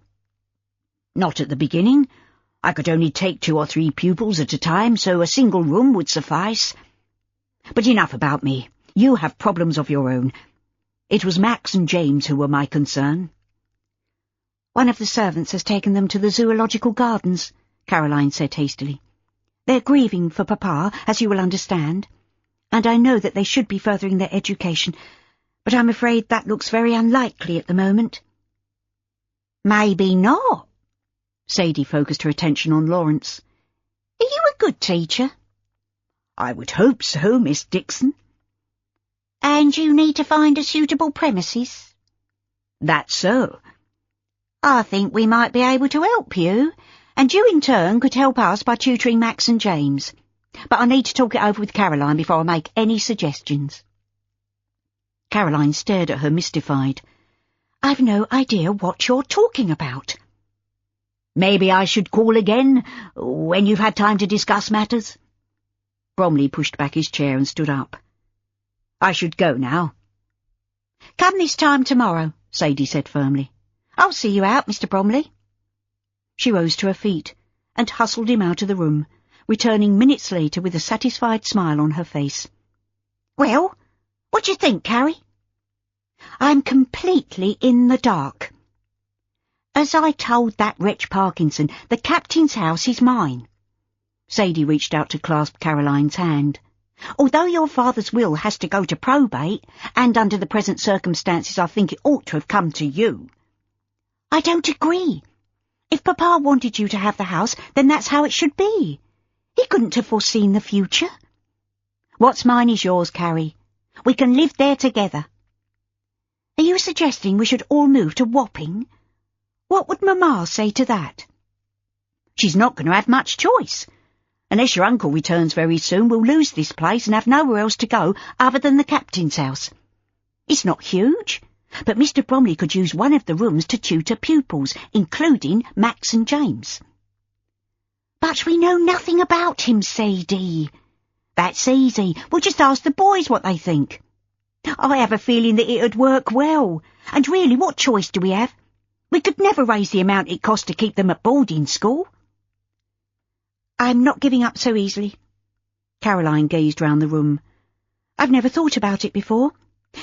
"Not at the beginning. I could only take 2 or 3 pupils at a time, so a single room would suffice. But enough about me. You have problems of your own. It was Max and James who were my concern."
"One of the servants has taken them to the zoological gardens," Caroline said hastily. "They're grieving for Papa, as you will understand, and I know that they should be furthering their education, but I'm afraid that looks very unlikely at the moment."
"Maybe not."
Sadie focused her attention on Lawrence.
"Are you a good teacher?"
"I would hope so, Miss Dixon."
"And you need to find a suitable premises?"
"That's so."
"I think we might be able to help you, and you in turn could help us by tutoring Max and James. But I need to talk it over with Caroline before I make any suggestions."
Caroline stared at her mystified.
"I've no idea what you're talking about."
"Maybe I should call again, when you've had time to discuss matters?"
Bromley pushed back his chair and stood up.
"I should go now."
"Come this time tomorrow," Sadie said firmly. "I'll see you out, Mr. Bromley."
She rose to her feet and hustled him out of the room, returning minutes later with a satisfied smile on her face.
"Well, what do you think, Carrie?"
"I'm completely in the dark.
As I told that wretch Parkinson, the captain's house is mine."
Sadie reached out to clasp Caroline's hand.
"Although your father's will has to go to probate, and under the present circumstances I think it ought to have come to you." "I don't agree. If Papa wanted you to have the house, then that's how it should be. He couldn't have foreseen the future."
"What's mine is yours, Carrie. We can live there together."
"Are you suggesting we should all move to Wapping? What would Mamma say to that?"
"She's not going to have much choice. Unless your uncle returns very soon, we'll lose this place and have nowhere else to go other than the captain's house. It's not huge, but Mr. Bromley could use one of the rooms to tutor pupils, including Max and James."
"But we know nothing about him, Sadie."
"That's easy. We'll just ask the boys what they think. I have a feeling that it'd work well. And really, what choice do we have? We could never raise the amount it costs to keep them at boarding school."
"I'm not giving up so easily."
Caroline gazed round the room.
"I've never thought about it before,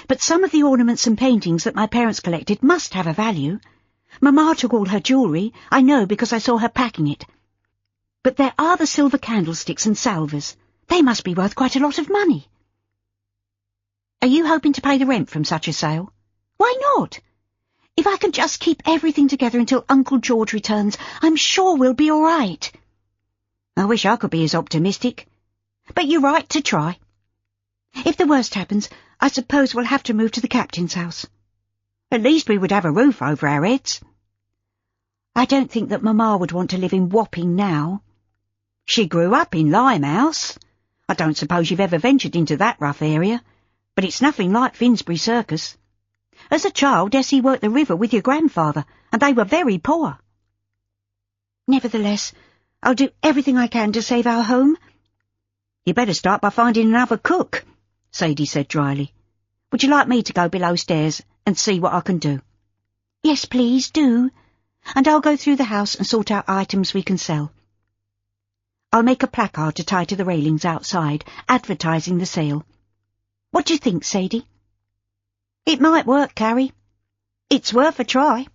but some of the ornaments and paintings that my parents collected must have a value. Mamma took all her jewellery, I know because I saw her packing it. But there are the silver candlesticks and salvers. They must be worth quite a lot of money."
"Are you hoping to pay the rent from such a sale?"
"Why not? If I can just keep everything together until Uncle George returns, I'm sure we'll be all right."
"I wish I could be as optimistic. But you're right to try."
"If the worst happens, I suppose we'll have to move to the captain's house."
"At least we would have a roof over our heads."
"I don't think that Mamma would want to live in Wapping now."
"She grew up in Limehouse. I don't suppose you've ever ventured into that rough area, but it's nothing like Finsbury Circus. As a child, Essie worked the river with your grandfather, and they were very poor."
"Nevertheless, I'll do everything I can to save our home."
"You better start by finding another cook," Sadie said dryly. "Would you like me to go below stairs and see what I can do?"
"Yes, please, do. And I'll go through the house and sort out items we can sell.
I'll make a placard to tie to the railings outside, advertising the sale.
What do you think, Sadie?"
"It might work, Carrie. It's worth a try."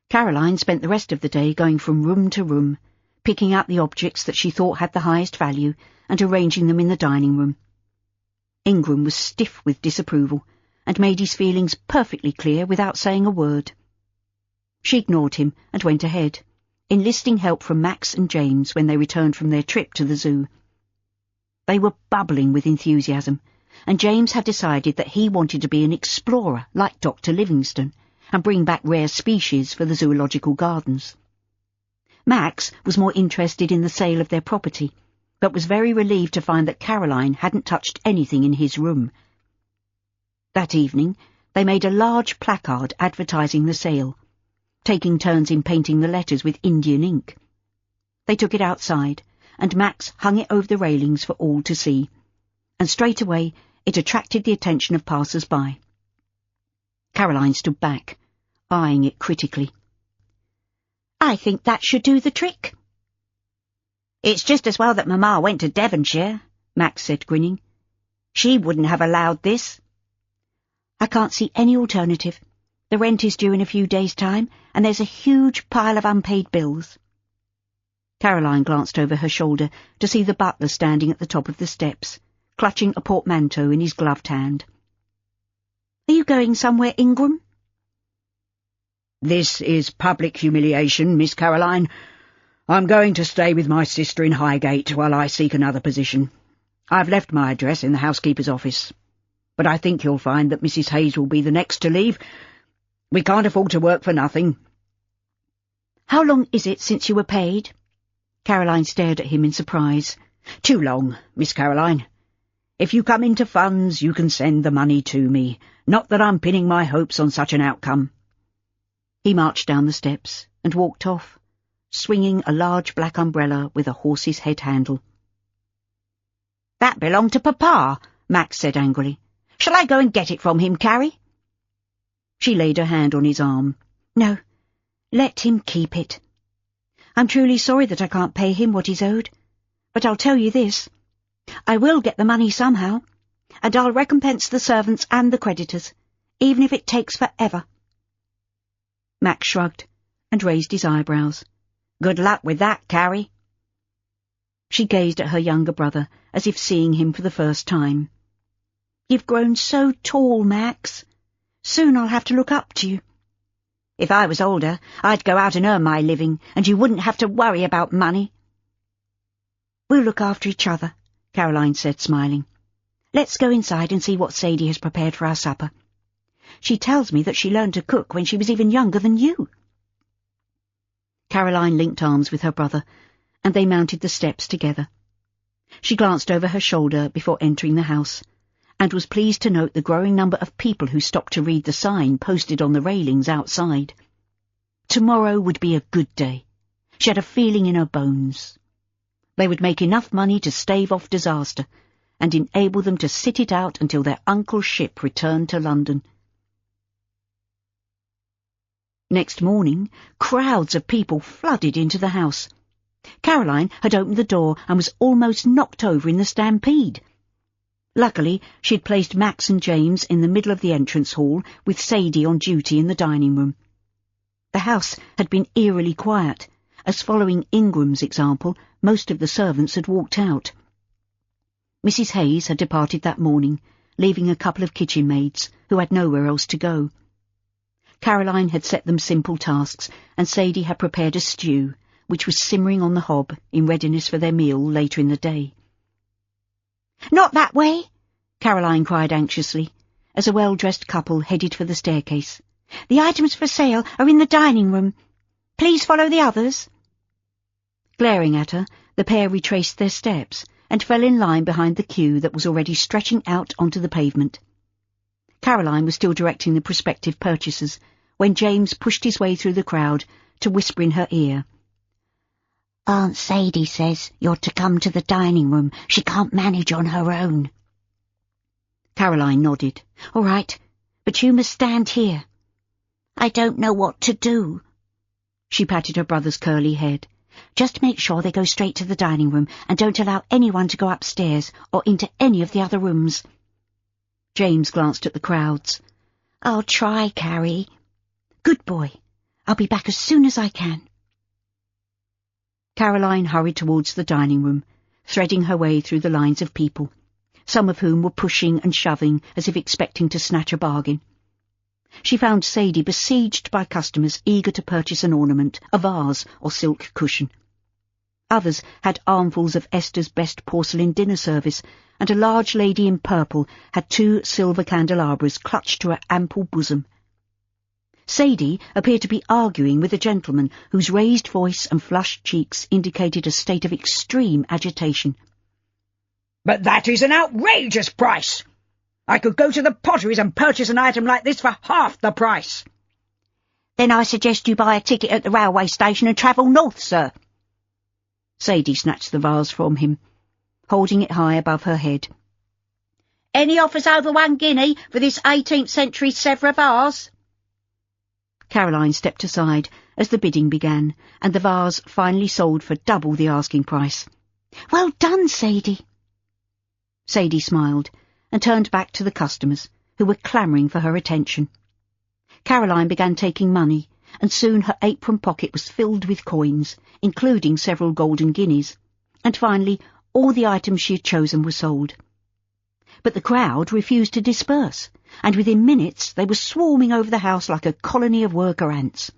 Caroline spent the rest of the day going from room to room, picking out the objects that she thought had the highest value and arranging them in the dining room. Ingram was stiff with disapproval and made his feelings perfectly clear without saying a word. She ignored him and went ahead, enlisting help from Max and James when they returned from their trip to the zoo. They were bubbling with enthusiasm, and James had decided that he wanted to be an explorer like Dr. Livingstone and bring back rare species for the zoological gardens. Max was more interested in the sale of their property, but was very relieved to find that Caroline hadn't touched anything in his room. That evening they made a large placard advertising the sale, taking turns in painting the letters with Indian ink. They took it outside, and Max hung it over the railings for all to see, and straight away it attracted the attention of passers-by. Caroline stood back, eyeing it critically.
I think that should do the trick. It's just as well that Mamma went to Devonshire, Max said, grinning. She wouldn't have allowed this.
I can't see any alternative. The rent is due in a few days' time, and there's a huge pile of unpaid bills. Caroline glanced over her shoulder to see the butler standing at the top of the steps, clutching a portmanteau in his gloved hand. Are you going somewhere, Ingram?
This is public humiliation, Miss Caroline. I'm going to stay with my sister in Highgate while I seek another position. I've left my address in the housekeeper's office, but I think you'll find that Mrs. Hayes will be the next to leave. We can't afford to work for nothing.
How long is it since you were paid? Caroline stared at him in surprise.
Too long, Miss Caroline. If you come into funds, you can send the money to me. Not that I'm pinning my hopes on such an outcome.
He marched down the steps and walked off, swinging a large black umbrella with a horse's head handle.
That belonged to Papa, Max said angrily. Shall I go and get it from him, Carrie?
She laid her hand on his arm. No, let him keep it. I'm truly sorry that I can't pay him what he's owed, but I'll tell you this. I will get the money somehow, and I'll recompense the servants and the creditors, even if it takes forever. Max shrugged and raised his eyebrows.
Good luck with that, Carrie.
She gazed at her younger brother, as if seeing him for the first time. You've grown so tall, Max. Soon I'll have to look up to you.
If I was older, I'd go out and earn my living, and you wouldn't have to worry about money.
We'll look after each other, Caroline said, smiling. Let's go inside and see what Sadie has prepared for our supper. She tells me that she learned to cook when she was even younger than you. Caroline linked arms with her brother, and they mounted the steps together. She glanced over her shoulder before entering the house, and was pleased to note the growing number of people who stopped to read the sign posted on the railings outside. Tomorrow would be a good day. She had a feeling in her bones. They would make enough money to stave off disaster, and enable them to sit it out until their uncle's ship returned to London. Next morning, crowds of people flooded into the house. Caroline had opened the door and was almost knocked over in the stampede. Luckily, she had placed Max and James in the middle of the entrance hall, with Sadie on duty in the dining room. The house had been eerily quiet, as following Ingram's example, most of the servants had walked out. Mrs. Hayes had departed that morning, leaving a couple of kitchen maids, who had nowhere else to go. Caroline had set them simple tasks, and Sadie had prepared a stew, which was simmering on the hob in readiness for their meal later in the day.
Not that way,
Caroline cried anxiously, as a well-dressed couple headed for the staircase.
The items for sale are in the dining room. Please follow the others.
Glaring at her, the pair retraced their steps and fell in line behind the queue that was already stretching out onto the pavement. Caroline was still directing the prospective purchasers when James pushed his way through the crowd to whisper in her ear.
Aunt Sadie says you're to come to the dining room. She can't manage on her own.
Caroline nodded. All right, but you must stand here.
I don't know what to do.
She patted her brother's curly head. Just make sure they go straight to the dining room and don't allow anyone to go upstairs or into any of the other rooms. James glanced at the crowds.
I'll try, Carrie.
Good boy. I'll be back as soon as I can. Caroline hurried towards the dining room, threading her way through the lines of people, some of whom were pushing and shoving as if expecting to snatch a bargain. She found Sadie besieged by customers eager to purchase an ornament, a vase or silk cushion. Others had armfuls of Esther's best porcelain dinner service, and a large lady in purple had 2 silver candelabras clutched to her ample bosom. Sadie appeared to be arguing with a gentleman whose raised voice and flushed cheeks indicated a state of extreme agitation.
"But that is an outrageous price! I could go to the Potteries and purchase an item like this for half the price."
Then I suggest you buy a ticket at the railway station and travel north, sir.
Sadie snatched the vase from him, holding it high above her head.
Any offers over 1 guinea for this 18th century Sèvres vase?
Caroline stepped aside as the bidding began, and the vase finally sold for double the asking price.
Well done, Sadie.
Sadie smiled and turned back to the customers, who were clamouring for her attention. Caroline began taking money, and soon her apron pocket was filled with coins, including several golden guineas, and finally all the items she had chosen were sold. But the crowd refused to disperse, and within minutes they were swarming over the house like a colony of worker ants.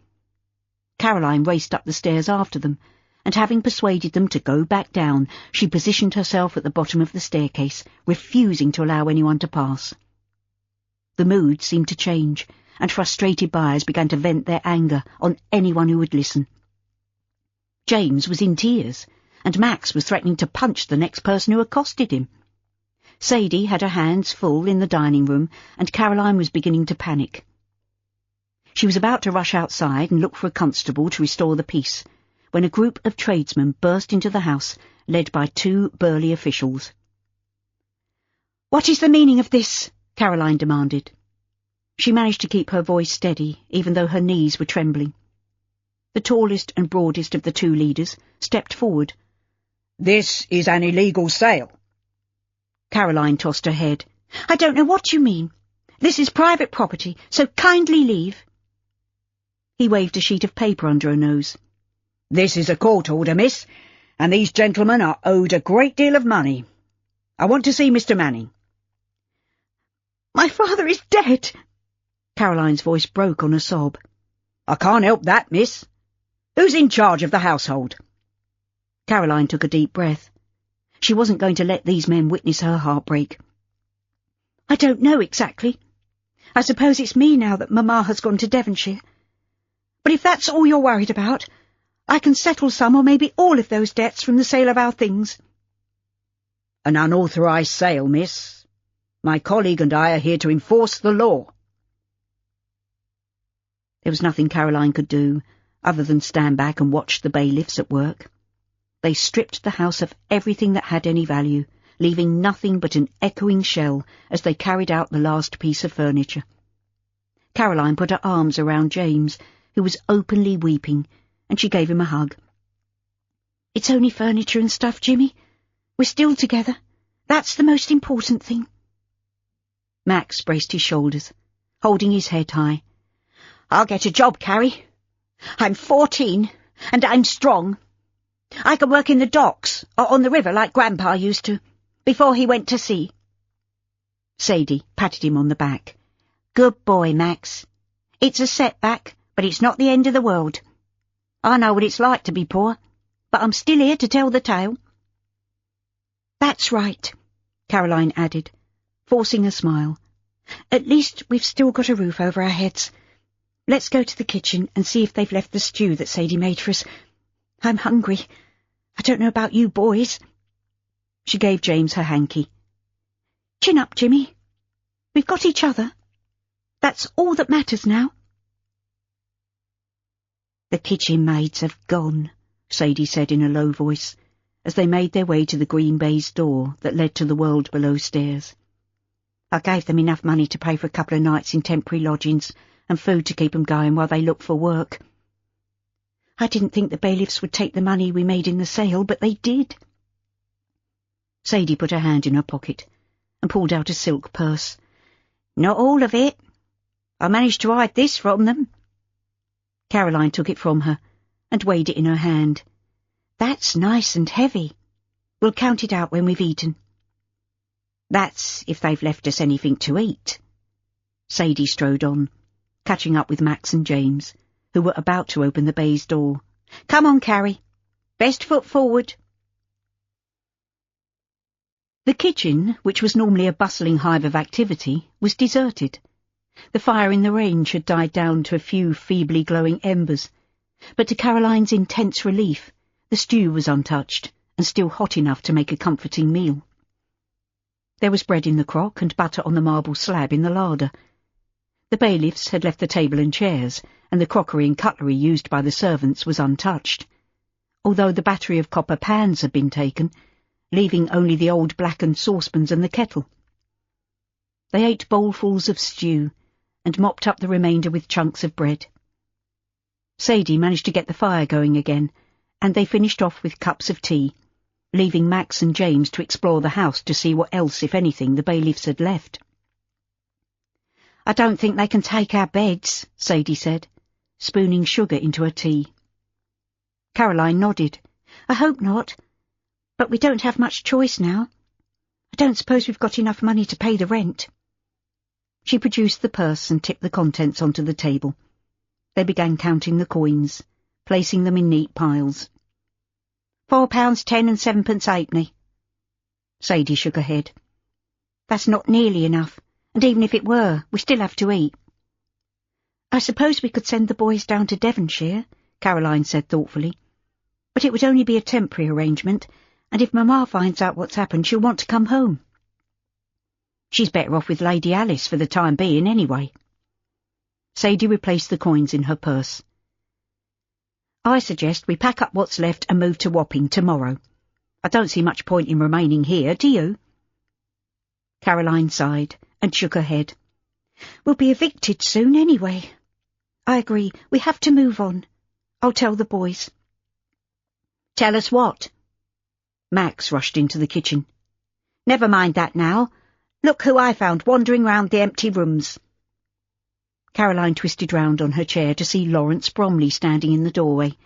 Caroline raced up the stairs after them, and having persuaded them to go back down, she positioned herself at the bottom of the staircase, refusing to allow anyone to pass. The mood seemed to change, and frustrated buyers began to vent their anger on anyone who would listen. James was in tears, and Max was threatening to punch the next person who accosted him. Sadie had her hands full in the dining room, and Caroline was beginning to panic. She was about to rush outside and look for a constable to restore the peace, when a group of tradesmen burst into the house, led by 2 burly officials.
"What is the meaning of this?"
Caroline demanded. She managed to keep her voice steady, even though her knees were trembling. The tallest and broadest of the 2 leaders stepped forward.
"This is an illegal sale."
Caroline tossed her head.
"I don't know what you mean. This is private property, so kindly leave."
He waved a sheet of paper under her nose.
"This is a court order, miss, and these gentlemen are owed a great deal of money. I want to see Mr. Manning."
"My father is dead."
Caroline's voice broke on a sob.
"I can't help that, miss. Who's in charge of the household?"
Caroline took a deep breath. She wasn't going to let these men witness her heartbreak.
"I don't know exactly. I suppose it's me now that Mamma has gone to Devonshire. But if that's all you're worried about, I can settle some or maybe all of those debts from the sale of our things."
"An unauthorised sale, miss. My colleague and I are here to enforce the law."
There was nothing Caroline could do, other than stand back and watch the bailiffs at work. They stripped the house of everything that had any value, leaving nothing but an echoing shell as they carried out the last piece of furniture. Caroline put her arms around James, who was openly weeping, and she gave him a hug.
"It's only furniture and stuff, Jimmy. We're still together. That's the most important thing."
Max braced his shoulders, holding his head high.
"I'll get a job, Carrie. I'm 14, and I'm strong. I can work in the docks, or on the river like Grandpa used to, before he went to sea."
Sadie patted him on the back.
"Good boy, Max. It's a setback, but it's not the end of the world. I know what it's like to be poor, but I'm still here to tell the tale."
"That's right,"
Caroline added, forcing a smile.
"At least we've still got a roof over our heads. Let's go to the kitchen and see if they've left the stew that Sadie made for us. I'm hungry. I don't know about you boys."
She gave James her hanky.
"Chin up, Jimmy. We've got each other. That's all that matters now."
"The kitchen maids have gone," Sadie said in a low voice, as they made their way to the green baize door that led to the world below stairs. "I gave them enough money to pay for a couple of nights in temporary lodgings and food to keep them going while they looked for work.
I didn't think the bailiffs would take the money we made in the sale, but they did."
Sadie put her hand in her pocket and pulled out a silk purse.
"Not all of it. I managed to hide this from them."
Caroline took it from her and weighed it in her hand.
"That's nice and heavy. We'll count it out when we've eaten."
"That's if they've left us anything to eat."
Sadie strode on, catching up with Max and James, who were about to open the baize door.
"Come on, Carrie. Best foot forward."
The kitchen, which was normally a bustling hive of activity, was deserted. The fire in the range had died down to a few feebly glowing embers, but to Caroline's intense relief, the stew was untouched and still hot enough to make a comforting meal. There was bread in the crock and butter on the marble slab in the larder. The bailiffs had left the table and chairs, and the crockery and cutlery used by the servants was untouched. although the battery of copper pans had been taken, leaving only the old blackened saucepans and the kettle. They ate bowlfuls of stew and mopped up the remainder with chunks of bread. Sadie managed to get the fire going again, and they finished off with cups of tea, leaving Max and James to explore the house to see what else, if anything, the bailiffs had left.
"I don't think they can take our beds," Sadie said, spooning sugar into her tea.
Caroline nodded.
"I hope not. But we don't have much choice now. I don't suppose we've got enough money to pay the rent."
She produced the purse and tipped the contents onto the table. They began counting the coins, placing them in neat piles.
£4.10 and 7 halfpenny.
Sadie shook her head.
"That's not nearly enough, and even if it were, we still have to eat." "I suppose we could send the boys down to Devonshire," Caroline said thoughtfully. "But it would only be a temporary arrangement, and if Mamma finds out what's happened, she'll want to come home."
"She's better off with Lady Alice for the time being, anyway." Sadie replaced the coins in her purse. "I suggest we pack up what's left and move to Wapping tomorrow. I don't see much point in remaining here, do you?" Caroline sighed and shook her head.
"We'll be evicted soon anyway. I agree, we have to move on. I'll tell the boys."
"Tell us what?"
Max rushed into the kitchen.
"Never mind that now. Look who I found wandering round the empty rooms."
Caroline twisted round on her chair to see Lawrence Bromley standing in the doorway,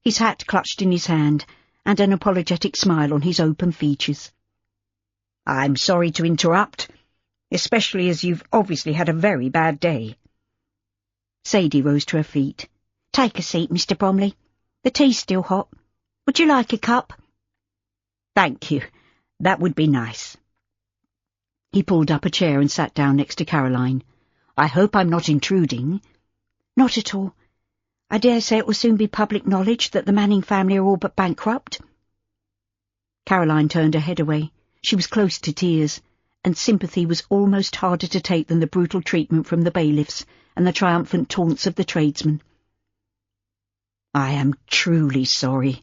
his hat clutched in his hand, and an apologetic smile on his open features.
"I'm sorry to interrupt, especially as you've obviously had a very bad day."
Sadie rose to her feet.
"Take a seat, Mr. Bromley. The tea's still hot. Would you like a cup?"
"Thank you. That would be nice."
He pulled up a chair and sat down next to Caroline. "I hope I'm not intruding."
"Not at all. I dare say it will soon be public knowledge that the Manning family are all but bankrupt."
Caroline turned her head away. She was close to tears, and sympathy was almost harder to take than the brutal treatment from the bailiffs and the triumphant taunts of the tradesmen.
"I am truly sorry.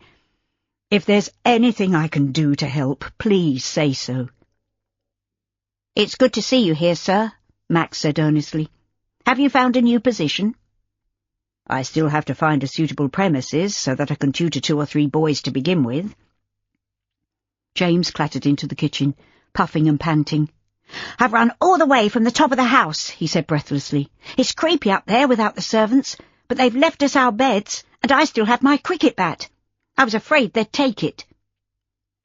If there's anything I can do to help, please say so."
"It's good to see you here, sir," Max said earnestly. "Have you found a new position?"
"I still have to find a suitable premises so that I can tutor 2 or 3 boys to begin with."
James clattered into the kitchen, puffing and panting.
"I've run all the way from the top of the house," he said breathlessly. "It's creepy up there without the servants, but they've left us our beds, and I still have my cricket bat. I was afraid they'd take it."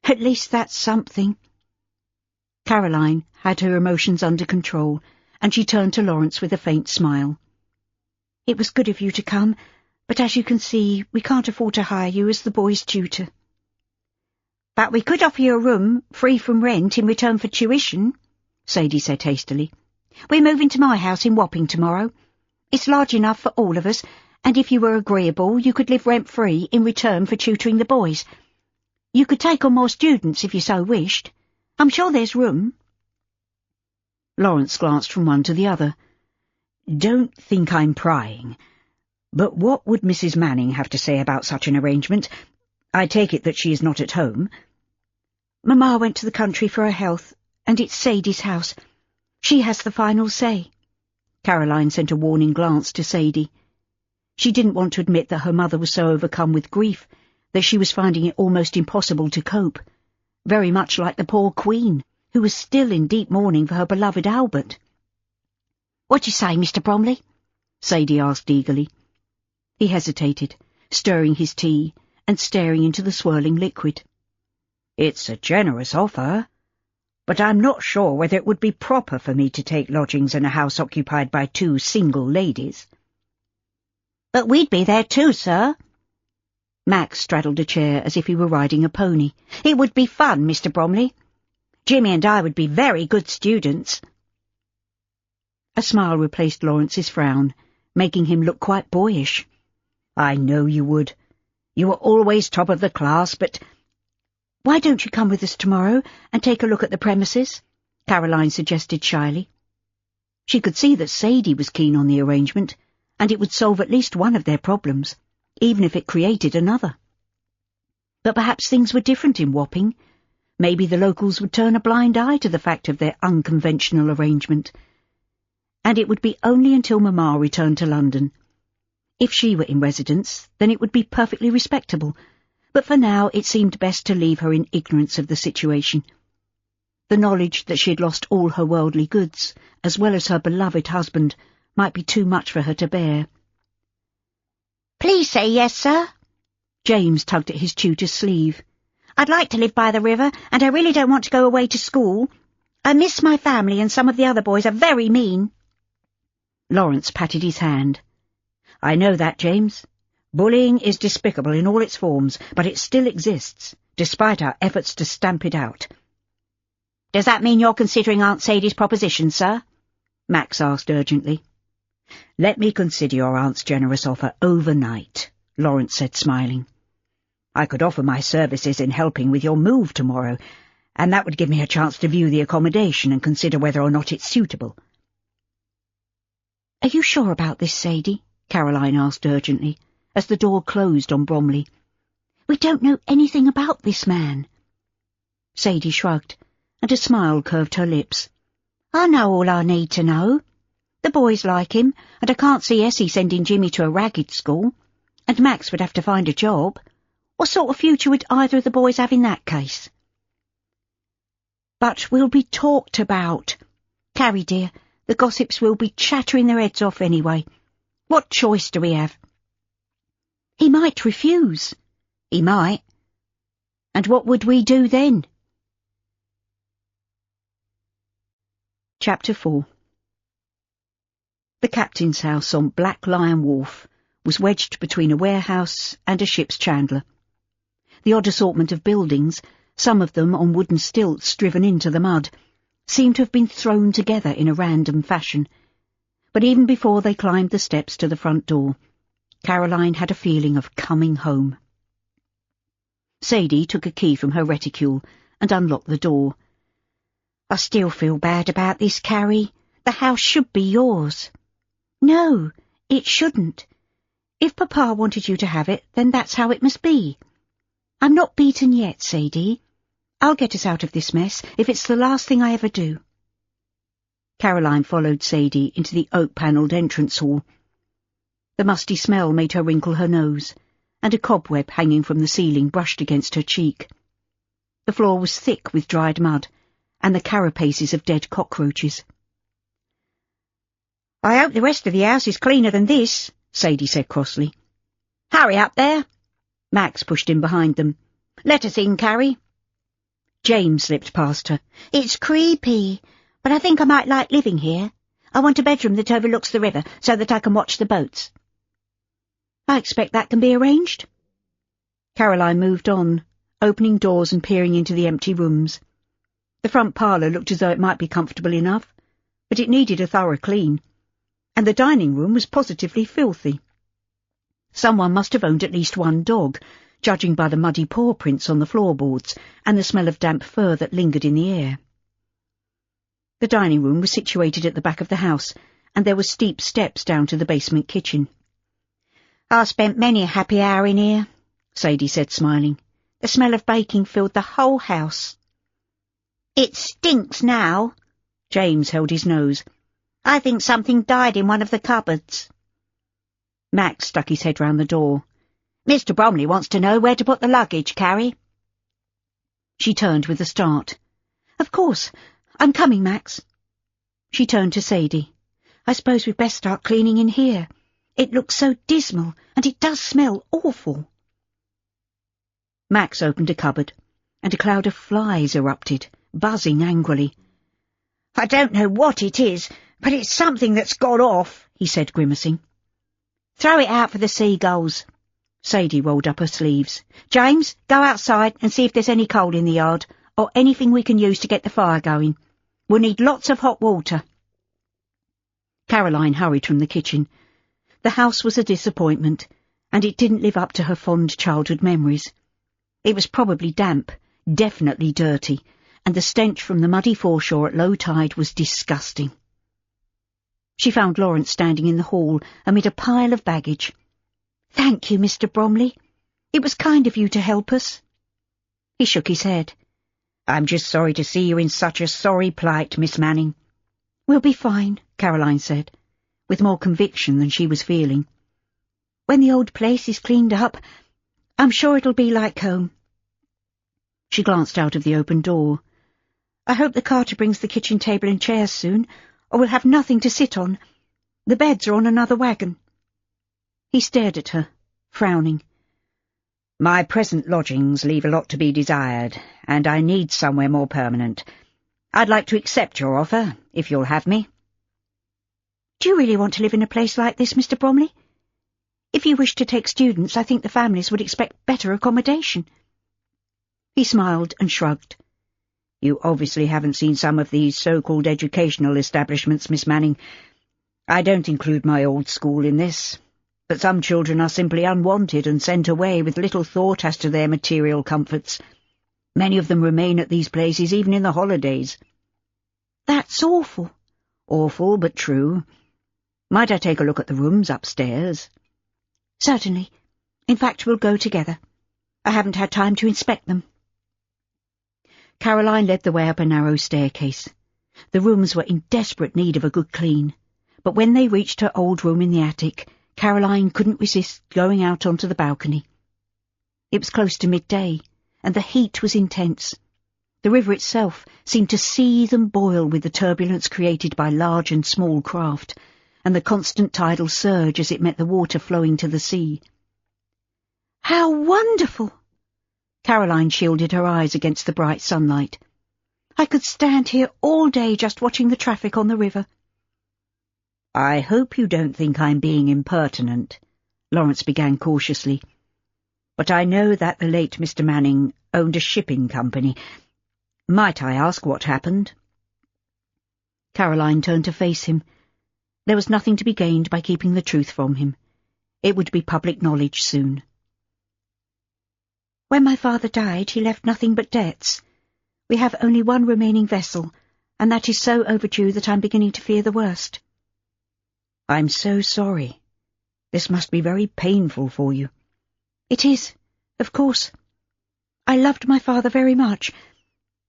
"At least that's something."
Caroline had her emotions under control, and she turned to Lawrence with a faint smile.
"It was good of you to come, but as you can see, we can't afford to hire you as the boys' tutor."
"But we could offer you a room, free from rent, in return for tuition," Sadie said hastily. "We're moving to my house in Wapping tomorrow. It's large enough for all of us, and if you were agreeable, you could live rent-free in return for tutoring the boys. You could take on more students if you so wished. I'm sure there's room."
Lawrence glanced from one to the other.
"Don't think I'm prying, but what would Mrs. Manning have to say about such an arrangement? I take it that she is not at home."
"Mamma went to the country for her health, and it's Sadie's house. She has the final say."
Caroline sent a warning glance to Sadie. She didn't want to admit that her mother was so overcome with grief that she was finding it almost impossible to cope, very much like the poor Queen, who was still in deep mourning for her beloved Albert.
"What do you say, Mr. Bromley?"
Sadie asked eagerly. He hesitated, stirring his tea and staring into the swirling liquid.
"It's a generous offer, but I'm not sure whether it would be proper for me to take lodgings in a house occupied by 2 single ladies."
"But we'd be there too, sir."
Max straddled a chair as if he were riding a pony.
"It would be fun, Mr. Bromley. Jimmy and I would be very good students."
A smile replaced Lawrence's frown, making him look quite boyish.
"I know you would. You were always top of the class, but—"
"Why don't you come with us tomorrow and take a look at the premises?"
Caroline suggested shyly. She could see that Sadie was keen on the arrangement, and it would solve at least one of their problems, even if it created another. But perhaps things were different in Wapping. Maybe the locals would turn a blind eye to the fact of their unconventional arrangement. And it would be only until Mamma returned to London. If she were in residence, then it would be perfectly respectable, but for now it seemed best to leave her in ignorance of the situation. The knowledge that she had lost all her worldly goods, as well as her beloved husband, might be too much for her to bear.
"Please say yes, sir."
James tugged at his tutor's sleeve.
"I'd like to live by the river, and I really don't want to go away to school. I miss my family, and some of the other boys are very mean."
Lawrence patted his hand. "I know that, James. Bullying is despicable in all its forms, but it still exists, despite our efforts to stamp it out."
"Does that mean you're considering Aunt Sadie's proposition, sir?"
Max asked urgently. "Let me consider your aunt's generous offer overnight," Lawrence said, smiling. "I could offer my services in helping with your move tomorrow, and that would give me a chance to view the accommodation and consider whether or not it's suitable."
"Are you sure about this, Sadie?" Caroline asked urgently, as the door closed on Bromley. "We don't know anything about this man." Sadie shrugged, and a smile curved her lips.
"I know all I need to know. The boys like him, and I can't see Essie sending Jimmy to a ragged school, and Max would have to find a job. What sort of future would either of the boys have in that case?"
"But we'll be talked about. Carrie, dear, the gossips will be chattering their heads off anyway. What choice do we have?"
"He might refuse."
"He might. And what would we do then?"
Chapter 4. The captain's house on Black Lion Wharf was wedged between a warehouse and a ship's chandler. The odd assortment of buildings, some of them on wooden stilts driven into the mud, seemed to have been thrown together in a random fashion. But even before they climbed the steps to the front door, Caroline had a feeling of coming home. Sadie took a key from her reticule and unlocked the door.
"I still feel bad about this, Carrie. The house should be yours."
"No, it shouldn't. If Papa wanted you to have it, then that's how it must be. I'm not beaten yet, Sadie. I'll get us out of this mess if it's the last thing I ever do."
Caroline followed Sadie into the oak-panelled entrance hall. The musty smell made her wrinkle her nose, and a cobweb hanging from the ceiling brushed against her cheek. The floor was thick with dried mud, and the carapaces of dead cockroaches.
"I hope the rest of the house is cleaner than this," Sadie said crossly. "Hurry up there." Max pushed in behind them. "Let us in, Carrie."
James slipped past her.
"It's creepy, but I think I might like living here. I want a bedroom that overlooks the river so that I can watch the boats."
"I expect that can be arranged."
Caroline moved on, opening doors and peering into the empty rooms. The front parlour looked as though it might be comfortable enough, but it needed a thorough clean, and the dining room was positively filthy. Someone must have owned at least one dog, judging by the muddy paw prints on the floorboards and the smell of damp fur that lingered in the air. The dining room was situated at the back of the house, and there were steep steps down to the basement kitchen.
"I spent many a happy hour in here," Sadie said, smiling. "The smell of baking filled the whole house." "It stinks now." James held his nose. "I think something died in one of the cupboards."
Max stuck his head round the door.
"Mr. Bromley wants to know where to put the luggage, Carrie."
She turned with a start.
"Of course. I'm coming, Max."
She turned to Sadie.
"I suppose we'd best start cleaning in here. It looks so dismal, and it does smell awful."
Max opened a cupboard, and a cloud of flies erupted, buzzing angrily.
"I don't know what it is, but it's something that's got off," he said, grimacing. "Throw it out for the seagulls." Sadie rolled up her sleeves. "James, go outside and see if there's any coal in the yard, or anything we can use to get the fire going. We'll need lots of hot water."
Caroline hurried from the kitchen. The house was a disappointment, and it didn't live up to her fond childhood memories. It was probably damp, definitely dirty, and the stench from the muddy foreshore at low tide was disgusting. She found Lawrence standing in the hall amid a pile of baggage.
"Thank you, Mr. Bromley. It was kind of you to help us." He shook his head.
I'm just sorry to see you in such a sorry plight, Miss Manning.
We'll be fine, Caroline said, with more conviction than she was feeling. When the old place is cleaned up, I'm sure it'll be like home. She glanced out of the open door. I hope the carter brings the kitchen table and chairs soon, or we'll have nothing to sit on. The beds are on another wagon. He stared at her, frowning.
My present lodgings leave a lot to be desired, and I need somewhere more permanent. I'd like to accept your offer, if you'll have me.
Do you really want to live in a place like this, Mr. Bromley? If you wish to take students, I think the families would expect better accommodation.
He smiled and shrugged. You obviously haven't seen some of these so-called educational establishments, Miss Manning. I don't include my old school in this, but some children are simply unwanted and sent away with little thought as to their material comforts. Many of them remain at these places even in the holidays.
That's awful.
Awful, but true. Might I take a look at the rooms upstairs?
Certainly. In fact, we'll go together. I haven't had time to inspect them.
Caroline led the way up a narrow staircase. The rooms were in desperate need of a good clean, but when they reached her old room in the attic, Caroline couldn't resist going out onto the balcony. It was close to midday, and the heat was intense. The river itself seemed to seethe and boil with the turbulence created by large and small craft, and the constant tidal surge as it met the water flowing to the sea.
How wonderful!
Caroline shielded her eyes against the bright sunlight.
I could stand here all day just watching the traffic on the river.
I hope you don't think I'm being impertinent, Lawrence began cautiously. But I know that the late Mr. Manning owned a shipping company. Might I ask what happened?
Caroline turned to face him. There was nothing to be gained by keeping the truth from him. It would be public knowledge soon.
When my father died, he left nothing but debts. We have only one remaining vessel, and that is so overdue that I'm beginning to fear the worst.
I'm so sorry. This must be very painful for you.
It is, of course. I loved my father very much,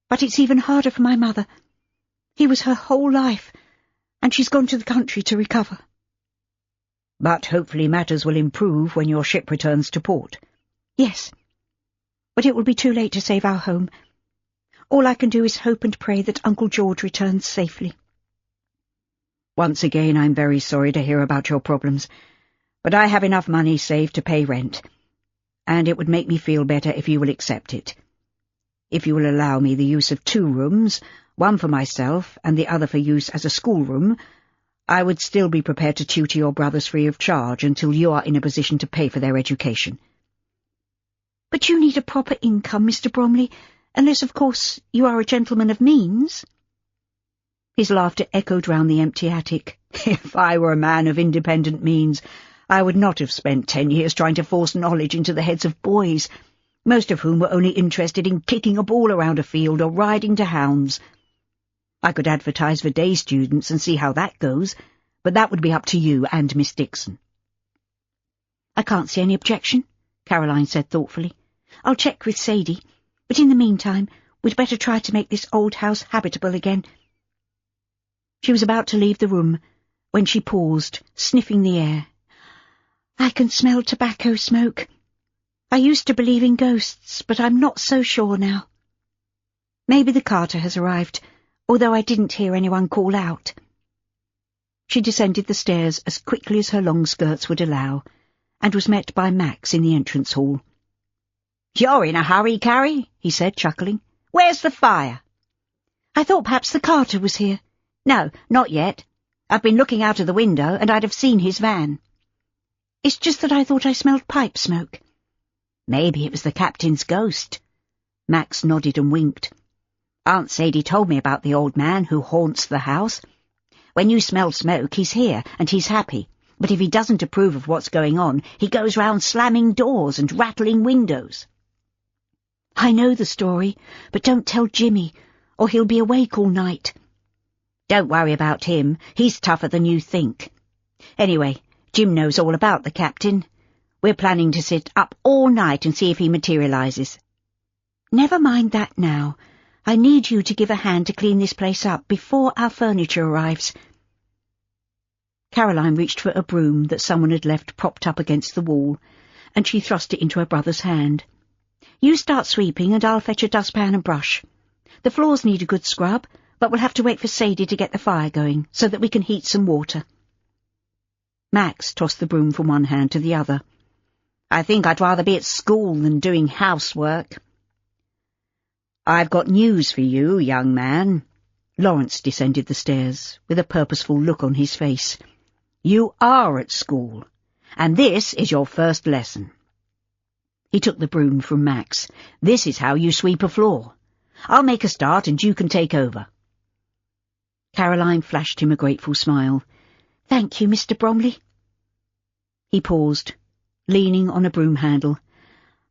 but it's even harder for my mother. He was her whole life, and she's gone to the country to recover.
But hopefully matters will improve when your ship returns to port.
Yes, but it will be too late to save our home. All I can do is hope and pray that Uncle George returns safely.
Once again, I'm very sorry to hear about your problems, but I have enough money saved to pay rent, and it would make me feel better if you will accept it. If you will allow me the use of 2 rooms, one for myself and the other for use as a schoolroom, I would still be prepared to tutor your brothers free of charge until you are in a position to pay for their education.
But you need a proper income, Mr. Bromley, unless, of course, you are a gentleman of means.
His laughter echoed round the empty attic.
If I were a man of independent means, I would not have spent 10 years trying to force knowledge into the heads of boys, most of whom were only interested in kicking a ball around a field or riding to hounds. I could advertise for day students and see how that goes, but that would be up to you and Miss Dixon.
I can't see any objection, Caroline said thoughtfully. I'll check with Sadie, but in the meantime, we'd better try to make this old house habitable again. She was about to leave the room when she paused, sniffing the air.
I can smell tobacco smoke. I used to believe in ghosts, but I'm not so sure now. Maybe the carter has arrived, although I didn't hear anyone call out.
She descended the stairs as quickly as her long skirts would allow, and was met by Max in the entrance hall.
"You're in a hurry, Carrie," he said, chuckling. "Where's the fire?"
I thought perhaps the carter was here.
No, not yet. I've been looking out of the window, and I'd have seen his van.
It's just that I thought I smelled pipe smoke.
Maybe it was the captain's ghost. Max nodded and winked. Aunt Sadie told me about the old man who haunts the house. When you smell smoke, he's here, and he's happy. But if he doesn't approve of what's going on, he goes round slamming doors and rattling windows.
I know the story, but don't tell Jimmy, or he'll be awake all night.
Don't worry about him. He's tougher than you think. Anyway, Jim knows all about the captain. We're planning to sit up all night and see if he materializes.
Never mind that now. I need you to give a hand to clean this place up before our furniture arrives.
Caroline reached for a broom that someone had left propped up against the wall, and she thrust it into her brother's hand.
You start sweeping and I'll fetch a dustpan and brush. The floors need a good scrub, but we'll have to wait for Sadie to get the fire going so that we can heat some water.
Max tossed the broom from one hand to the other.
I think I'd rather be at school than doing housework.
I've got news for you, young man. Lawrence descended the stairs, with a purposeful look on his face. You are at school, and this is your first lesson. He took the broom from Max. This is how you sweep a floor. I'll make a start and you can take over.
Caroline flashed him a grateful smile.
Thank you, Mr. Bromley.
He paused, leaning on a broom handle.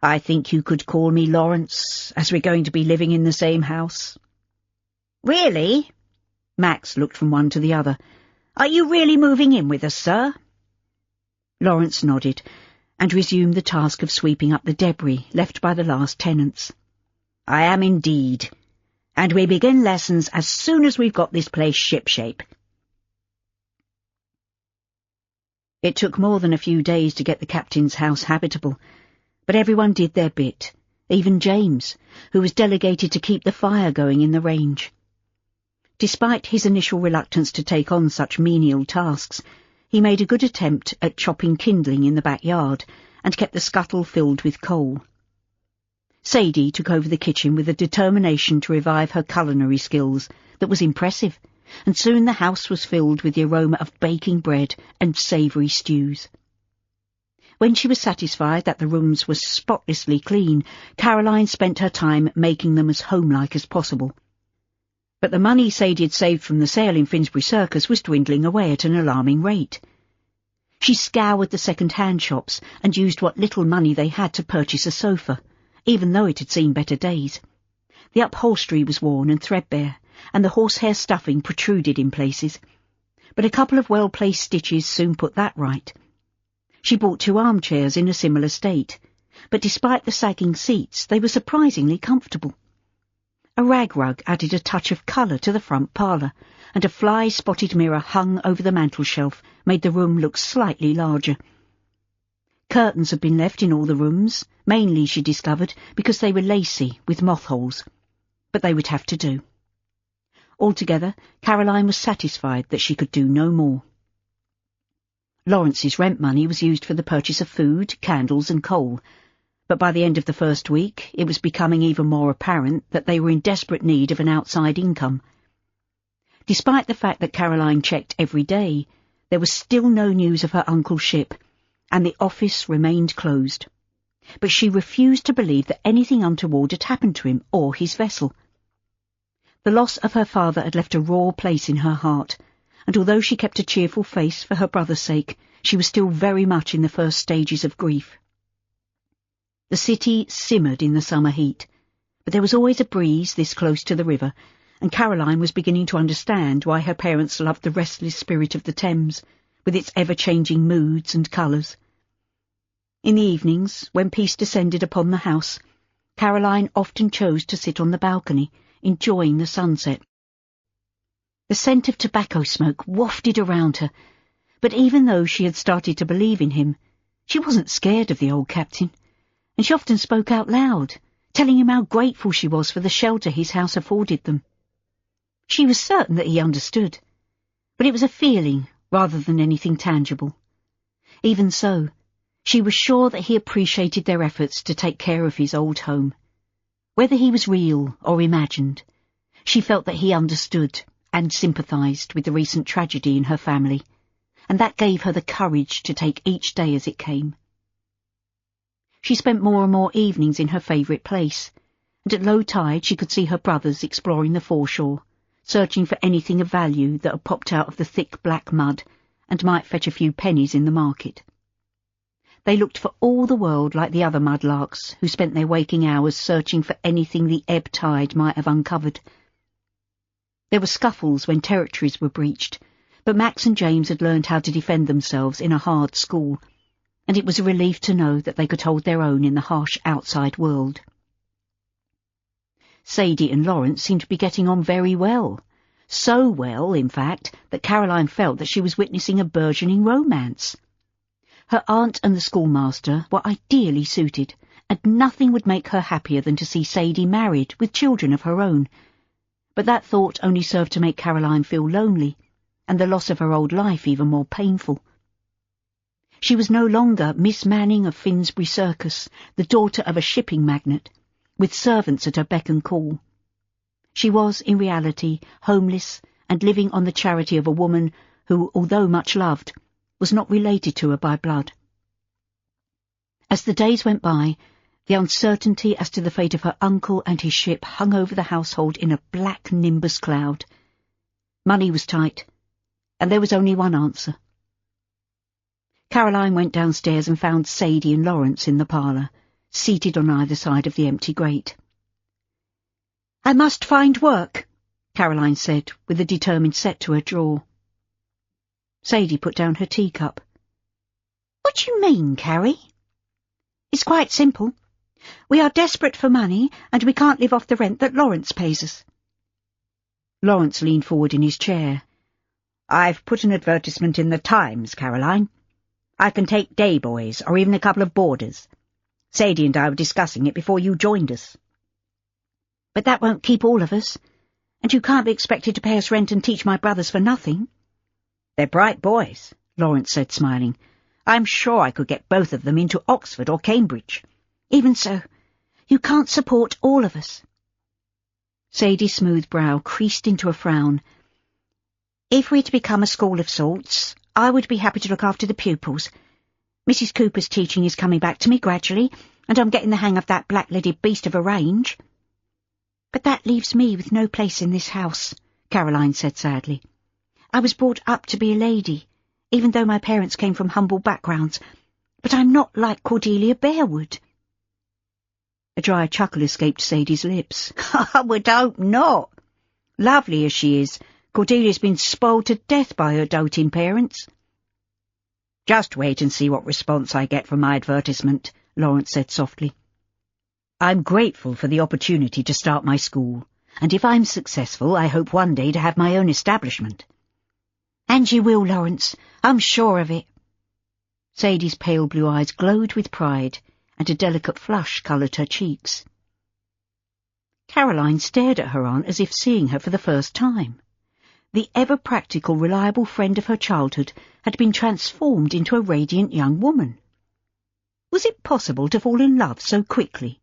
I think you could call me Lawrence, as we're going to be living in the same house.
Really?
Max looked from one to the other.
Are you really moving in with us, sir?
Lawrence nodded, and resumed the task of sweeping up the debris left by the last tenants.
I am indeed, and we begin lessons as soon as we've got this place shipshape.
It took more than a few days to get the captain's house habitable, but everyone did their bit, even James, who was delegated to keep the fire going in the range. Despite his initial reluctance to take on such menial tasks, he made a good attempt at chopping kindling in the backyard and kept the scuttle filled with coal. Sadie took over the kitchen with a determination to revive her culinary skills that was impressive, and soon the house was filled with the aroma of baking bread and savoury stews. When she was satisfied that the rooms were spotlessly clean, Caroline spent her time making them as homelike as possible. But the money Sadie had saved from the sale in Finsbury Circus was dwindling away at an alarming rate. She scoured the second-hand shops and used what little money they had to purchase a sofa, even though it had seen better days. The upholstery was worn and threadbare, and the horsehair stuffing protruded in places. But a couple of well-placed stitches soon put that right. She bought 2 armchairs in a similar state, but despite the sagging seats, they were surprisingly comfortable. A rag rug added a touch of colour to the front parlour, and a fly-spotted mirror hung over the mantelshelf made the room look slightly larger. Curtains had been left in all the rooms, mainly, she discovered, because they were lacy with moth holes, but they would have to do. Altogether, Caroline was satisfied that she could do no more. Lawrence's rent money was used for the purchase of food, candles and coal, but by the end of the first week it was becoming even more apparent that they were in desperate need of an outside income. Despite the fact that Caroline checked every day, there was still no news of her uncle's ship, and the office remained closed. But she refused to believe that anything untoward had happened to him or his vessel. The loss of her father had left a raw place in her heart, and although she kept a cheerful face for her brother's sake, she was still very much in the first stages of grief. The city simmered in the summer heat, but there was always a breeze this close to the river, and Caroline was beginning to understand why her parents loved the restless spirit of the Thames, with its ever-changing moods and colours. In the evenings, when peace descended upon the house, Caroline often chose to sit on the balcony, enjoying the sunset. The scent of tobacco smoke wafted around her, but even though she had started to believe in him, she wasn't scared of the old captain, and she often spoke out loud, telling him how grateful she was for the shelter his house afforded them. She was certain that he understood, but it was a feeling rather than anything tangible. Even so, she was sure that he appreciated their efforts to take care of his old home. Whether he was real or imagined, she felt that he understood and sympathised with the recent tragedy in her family, and that gave her the courage to take each day as it came. She spent more and more evenings in her favourite place, and at low tide she could see her brothers exploring the foreshore, searching for anything of value that had popped out of the thick black mud and might fetch a few pennies in the market. They looked for all the world like the other mudlarks who spent their waking hours searching for anything the ebb tide might have uncovered. There were scuffles when territories were breached, but Max and James had learned how to defend themselves in a hard school, and it was a relief to know that they could hold their own in the harsh outside world. Sadie and Lawrence seemed to be getting on very well. So well, in fact, that Caroline felt that she was witnessing a burgeoning romance. Her aunt and the schoolmaster were ideally suited, and nothing would make her happier than to see Sadie married with children of her own. But that thought only served to make Caroline feel lonely, and the loss of her old life even more painful. She was no longer Miss Manning of Finsbury Circus, the daughter of a shipping magnate, with servants at her beck and call. She was, in reality, homeless and living on the charity of a woman who, although much loved, was not related to her by blood. As the days went by, the uncertainty as to the fate of her uncle and his ship hung over the household in a black nimbus cloud. Money was tight, and there was only one answer. Caroline went downstairs and found Sadie and Lawrence in the parlour, seated on either side of the empty grate. "I must find work," Caroline said, with a determined set to her jaw. Sadie put down her teacup. "What do you mean, Carrie?" "It's quite simple. We are desperate for money, and we can't live off the rent that Lawrence pays us." Lawrence leaned forward in his chair.
"I've put an advertisement in the Times, Caroline. I can take day boys, or even a couple of boarders. Sadie and I were discussing it before you joined us."
"But that won't keep all of us, and you can't be expected to pay us rent and teach my brothers for nothing."
"They're bright boys," Lawrence said, smiling. "I'm sure I could get both of them into Oxford or Cambridge."
"Even so, you can't support all of us."
Sadie's smooth brow creased into a frown.
"If we're to become a school of sorts, I would be happy to look after the pupils. Mrs. Cooper's teaching is coming back to me gradually, and I'm getting the hang of that black-leaded beast of a range." "But that leaves me with no place in this house," Caroline said sadly. "I was brought up to be a lady, even though my parents came from humble backgrounds, but I'm not like Cordelia Bearwood."
A dry chuckle escaped Sadie's lips.
"I would hope not. Lovely as she is, Cordelia's been spoiled to death by her doting parents." "Just wait and see what response I get from my advertisement," Lawrence said softly. "I'm grateful for the opportunity to start my school, and if I'm successful, I hope one day to have my own establishment."
"And you will, Lawrence. I'm sure of it."
Sadie's pale blue eyes glowed with pride, and a delicate flush coloured her cheeks. Caroline stared at her aunt as if seeing her for the first time. The ever-practical, reliable friend of her childhood had been transformed into a radiant young woman. Was it possible to fall in love so quickly?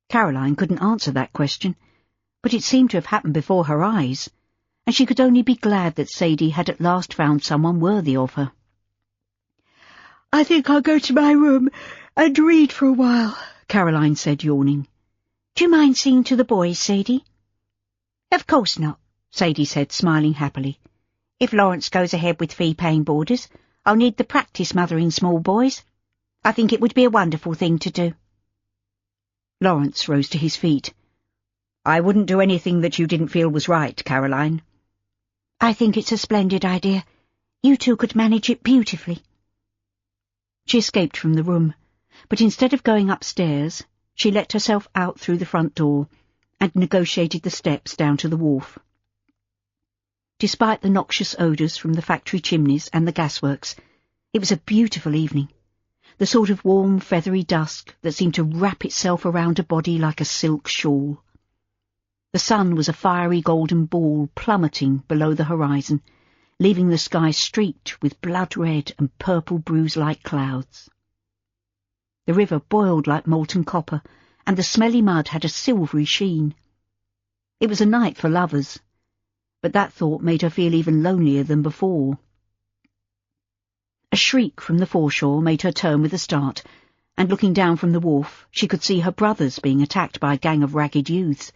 Caroline couldn't answer that question, but it seemed to have happened before her eyes, and she could only be glad that Sadie had at last found someone worthy of her.
"I think I'll go to my room and read for a while," Caroline said, yawning.
"Do you mind seeing to the boys, Sadie?"
"Of course not,"
Sadie said, smiling happily. "If Lawrence goes ahead with fee-paying boarders, I'll need the practice mothering small boys. I think it would be a wonderful thing to do."
Lawrence rose to his feet.
"I wouldn't do anything that you didn't feel was right, Caroline."
"I think it's a splendid idea. You two could manage it beautifully."
She escaped from the room, but instead of going upstairs, she let herself out through the front door and negotiated the steps down to the wharf. Despite the noxious odours from the factory chimneys and the gasworks, it was a beautiful evening, the sort of warm, feathery dusk that seemed to wrap itself around a body like a silk shawl. The sun was a fiery golden ball plummeting below the horizon, leaving the sky streaked with blood-red and purple bruise-like clouds. The river boiled like molten copper, and the smelly mud had a silvery sheen. It was a night for lovers, but that thought made her feel even lonelier than before. A shriek from the foreshore made her turn with a start, and looking down from the wharf, she could see her brothers being attacked by a gang of ragged youths.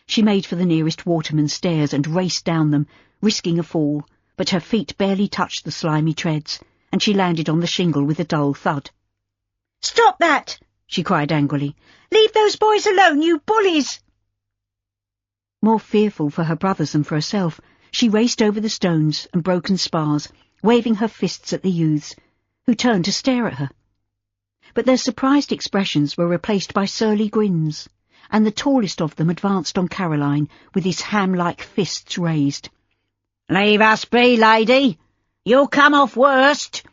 She made for the nearest waterman's stairs and raced down them, risking a fall, but her feet barely touched the slimy treads, and she landed on the shingle with a dull thud.
"Stop that!" she cried angrily. "Leave those boys alone, you bullies!"
More fearful for her brothers than for herself, she raced over the stones and broken spars, waving her fists at the youths, who turned to stare at her. But their surprised expressions were replaced by surly grins, and the tallest of them advanced on Caroline with his ham-like fists raised.
"Leave us be, lady! You'll come off worst!"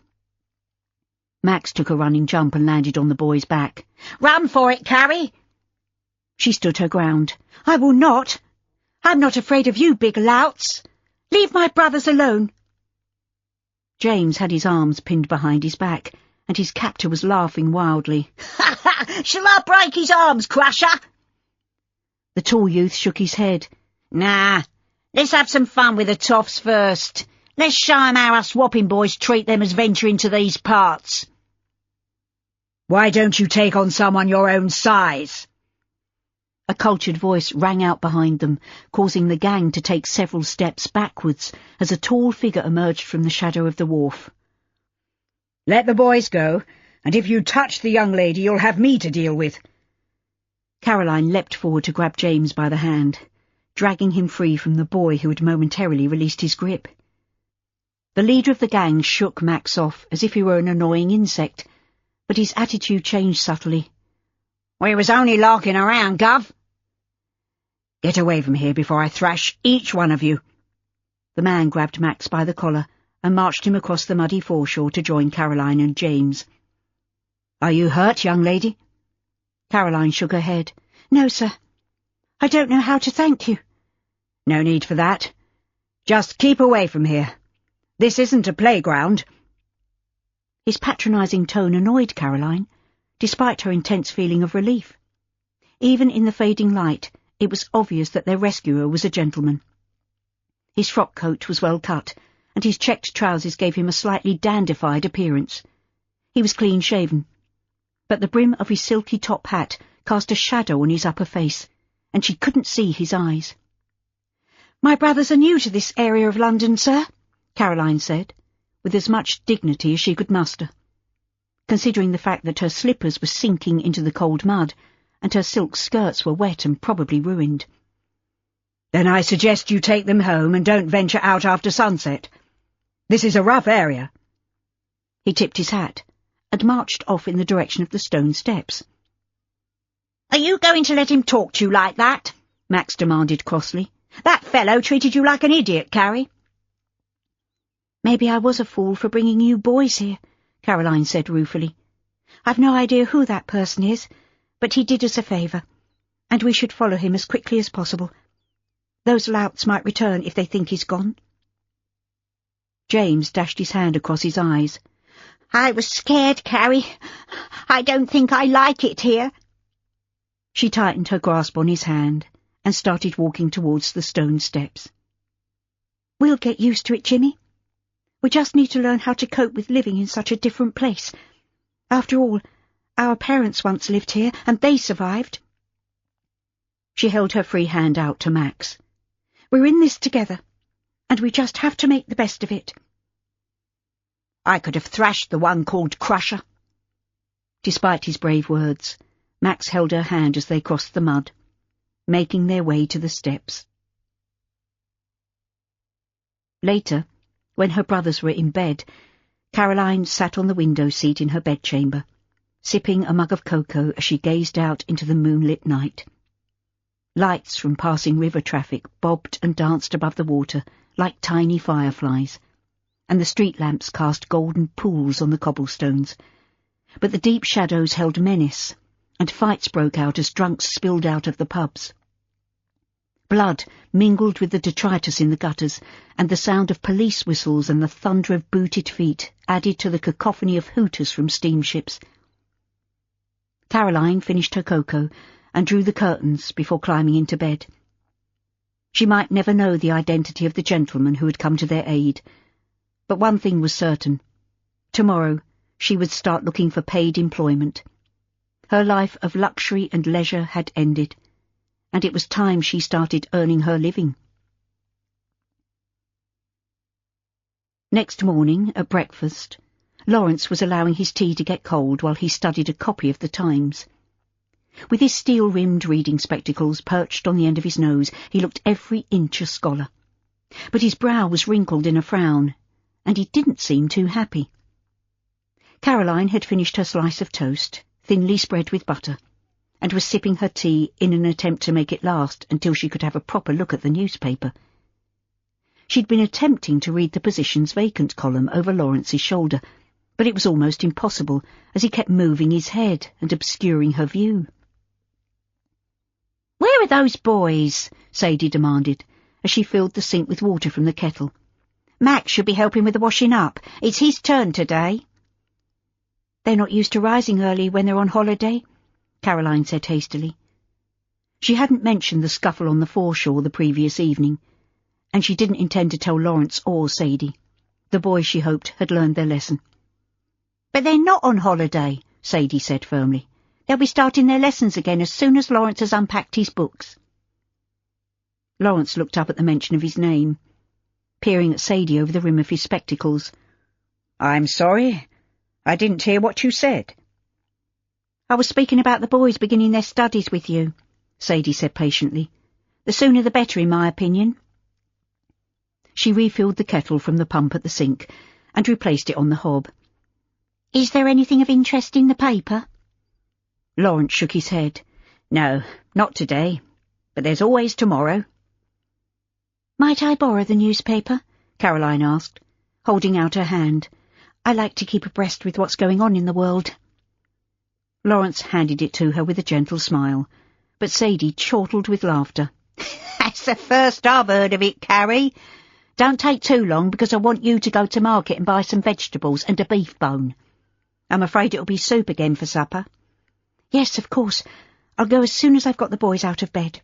Max took a running jump and landed on the boy's back.
"Run for it, Carrie!"
She stood her ground.
"I will not. I'm not afraid of you, big louts. Leave my brothers alone."
James had his arms pinned behind his back, and his captor was laughing wildly.
"Ha ha! Shall I break his arms, Crusher?"
The tall youth shook his head.
"Nah, let's have some fun with the toffs first. Let's show 'em how us Wapping boys treat them as venture into these parts." "Why don't you take on someone your own size?"
A cultured voice rang out behind them, causing the gang to take several steps backwards as a tall figure emerged from the shadow of the wharf.
"Let the boys go, and if you touch the young lady you'll have me to deal with."
Caroline leapt forward to grab James by the hand, dragging him free from the boy who had momentarily released his grip. The leader of the gang shook Max off as if he were an annoying insect, but his attitude changed subtly.
"We was only larking around, Gov." "Get away from here before I thrash each one of you."
The man grabbed Max by the collar and marched him across the muddy foreshore to join Caroline and James.
"Are you hurt, young lady?"
Caroline shook her head.
"No, sir. I don't know how to thank you."
"No need for that. Just keep away from here. This isn't a playground."
His patronising tone annoyed Caroline, despite her intense feeling of relief. Even in the fading light, it was obvious that their rescuer was a gentleman. His frock coat was well cut, and his checked trousers gave him a slightly dandified appearance. He was clean-shaven, but the brim of his silky top hat cast a shadow on his upper face, and she couldn't see his eyes.
"My brothers are new to this area of London, sir,"
Caroline said, with as much dignity as she could muster, considering the fact that her slippers were sinking into the cold mud, and her silk skirts were wet and probably ruined.
"Then I suggest you take them home and don't venture out after sunset. This is a rough area."
He tipped his hat and marched off in the direction of the stone steps.
"Are you going to let him talk to you like that?" Max demanded crossly. "That fellow treated you like an idiot, Carrie."
"Maybe I was a fool for bringing you boys here," Caroline said ruefully. "I've no idea who that person is, but he did us a favour, and we should follow him as quickly as possible. Those louts might return if they think he's gone."
James dashed his hand across his eyes.
"I was scared, Carrie. I don't think I like it here."
She tightened her grasp on his hand and started walking towards the stone steps.
"We'll get used to it, Jimmy. We just need to learn how to cope with living in such a different place. After all, our parents once lived here, and they survived."
She held her free hand out to Max.
"We're in this together, and we just have to make the best of it."
"I could have thrashed the one called Crusher."
Despite his brave words, Max held her hand as they crossed the mud, making their way to the steps. Later, when her brothers were in bed, Caroline sat on the window seat in her bedchamber, sipping a mug of cocoa as she gazed out into the moonlit night. Lights from passing river traffic bobbed and danced above the water like tiny fireflies, and the street lamps cast golden pools on the cobblestones. But the deep shadows held menace, and fights broke out as drunks spilled out of the pubs. Blood mingled with the detritus in the gutters, and the sound of police whistles and the thunder of booted feet added to the cacophony of hooters from steamships. Caroline finished her cocoa and drew the curtains before climbing into bed. She might never know the identity of the gentleman who had come to their aid, but one thing was certain. Tomorrow she would start looking for paid employment. Her life of luxury and leisure had ended, and it was time she started earning her living. Next morning, at breakfast, Lawrence was allowing his tea to get cold while he studied a copy of the Times. With his steel-rimmed reading spectacles perched on the end of his nose, he looked every inch a scholar. But his brow was wrinkled in a frown, and he didn't seem too happy. Caroline had finished her slice of toast, thinly spread with butter, and was sipping her tea in an attempt to make it last until she could have a proper look at the newspaper. She'd been attempting to read the positions vacant column over Lawrence's shoulder, but it was almost impossible, as he kept moving his head and obscuring her view.
"Where are those boys?"
Sadie demanded, as she filled the sink with water from the kettle.
"Max should be helping with the washing up. It's his turn today."
"They're not used to rising early when they're on holiday," Caroline said hastily. She hadn't mentioned the scuffle on the foreshore the previous evening, and she didn't intend to tell Lawrence or Sadie. The boys, she hoped, had learned their lesson.
"But they're not on holiday," Sadie said firmly. "They'll be starting their lessons again as soon as Lawrence has unpacked his books."
Lawrence looked up at the mention of his name, peering at Sadie over the rim of his spectacles.
"I'm sorry. I didn't hear what you said."
"I was speaking about the boys beginning their studies with you," Sadie said patiently. "The sooner the better, in my opinion."
She refilled the kettle from the pump at the sink and replaced it on the hob.
"Is there anything of interest in the paper?"
Lawrence shook his head.
"No, not today, but there's always tomorrow."
"Might I borrow the newspaper?"
Caroline asked, holding out her hand.
"I like to keep abreast with what's going on in the world."
Lawrence handed it to her with a gentle smile, but Sadie chortled with laughter.
"That's the first I've heard of it, Carrie. Don't take too long, because I want you to go to market and buy some vegetables and a beef bone. I'm afraid it'll be soup again for supper."
"Yes, of course. I'll go as soon as I've got the boys out of bed."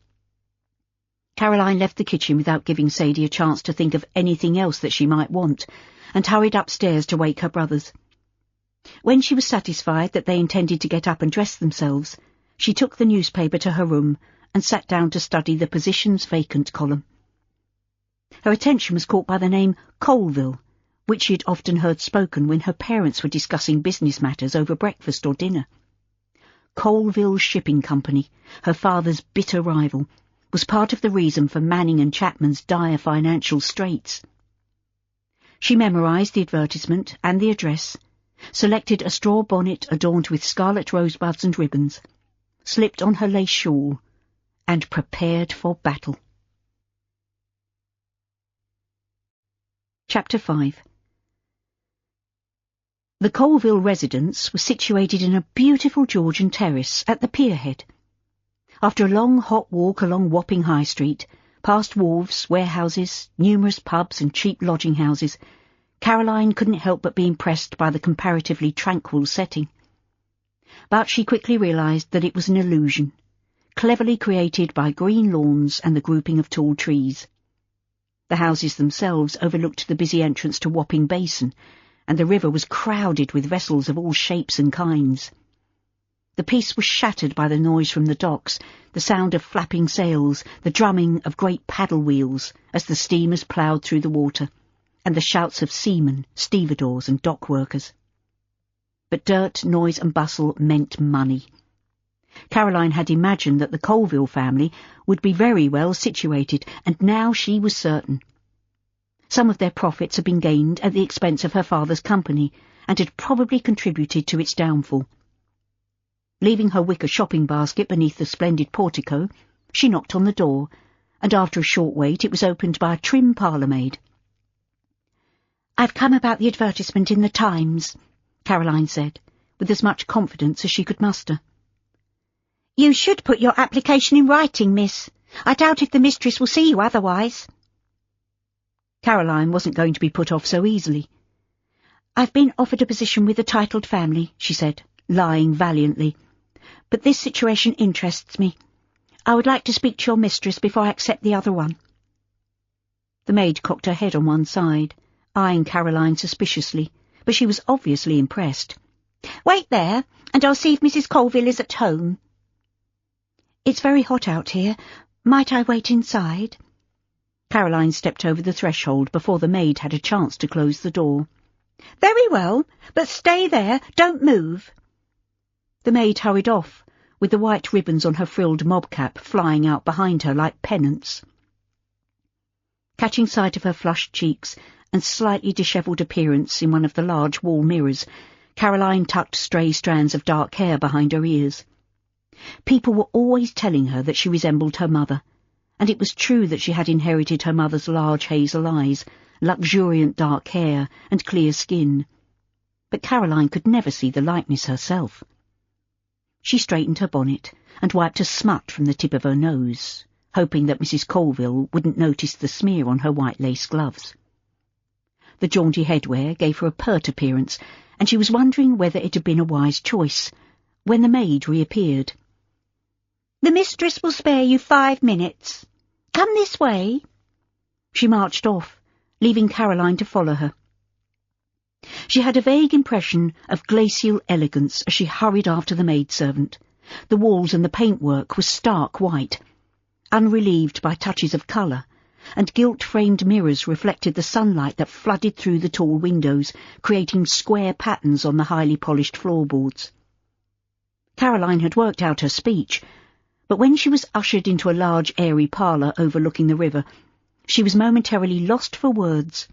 Caroline left the kitchen without giving Sadie a chance to think of anything else that she might want, and hurried upstairs to wake her brothers. When she was satisfied that they intended to get up and dress themselves, she took the newspaper to her room and sat down to study the positions vacant column. Her attention was caught by the name Colville, which she had often heard spoken when her parents were discussing business matters over breakfast or dinner. Colville Shipping Company, her father's bitter rival, was part of the reason for Manning and Chapman's dire financial straits. She memorised the advertisement and the address, selected a straw bonnet adorned with scarlet rosebuds and ribbons, slipped on her lace shawl, and prepared for battle. Chapter 5. The Colville residence was situated in a beautiful Georgian terrace at the pierhead. After a long hot walk along Wapping High Street, past wharves, warehouses, numerous pubs and cheap lodging houses, Caroline couldn't help but be impressed by the comparatively tranquil setting. But she quickly realised that it was an illusion, cleverly created by green lawns and the grouping of tall trees. The houses themselves overlooked the busy entrance to Wapping Basin, and the river was crowded with vessels of all shapes and kinds. The peace was shattered by the noise from the docks, the sound of flapping sails, the drumming of great paddle wheels as the steamers ploughed through the water, and the shouts of seamen, stevedores and dock workers. But dirt, noise and bustle meant money. Caroline had imagined that the Colville family would be very well situated, and now she was certain. Some of their profits had been gained at the expense of her father's company, and had probably contributed to its downfall. Leaving her wicker shopping basket beneath the splendid portico, she knocked on the door, and after a short wait it was opened by a trim parlour-maid. "I've come about the advertisement in the Times," Caroline said, with as much confidence as she could muster.
"You should put your application in writing, miss. I doubt if the mistress will see you otherwise."
Caroline wasn't going to be put off so easily.
"I've been offered a position with a titled family," she said, lying valiantly. "But this situation interests me. I would like to speak to your mistress before I accept the other one."
The maid cocked her head on one side, eyeing Caroline suspiciously, but she was obviously impressed.
"Wait there, and I'll see if Mrs. Colville is at home."
"It's very hot out here. Might I wait inside?" Caroline stepped over the threshold before the maid had a chance to close the door.
"Very well, but stay there. Don't move."
The maid hurried off, with the white ribbons on her frilled mob cap flying out behind her like pennants. Catching sight of her flushed cheeks and slightly dishevelled appearance in one of the large wall mirrors, Caroline tucked stray strands of dark hair behind her ears. People were always telling her that she resembled her mother, and it was true that she had inherited her mother's large hazel eyes, luxuriant dark hair, and clear skin. But Caroline could never see the likeness herself. She straightened her bonnet and wiped a smut from the tip of her nose, hoping that Mrs. Colville wouldn't notice the smear on her white lace gloves. The jaunty headwear gave her a pert appearance, and she was wondering whether it had been a wise choice, when the maid reappeared.
"The mistress will spare you 5 minutes. Come this way."
She marched off, leaving Caroline to follow her. She had a vague impression of glacial elegance as she hurried after the maidservant. The walls and the paintwork were stark white, unrelieved by touches of colour, and gilt-framed mirrors reflected the sunlight that flooded through the tall windows, creating square patterns on the highly polished floorboards. Caroline had worked out her speech, but when she was ushered into a large airy parlour overlooking the river, she was momentarily lost for words.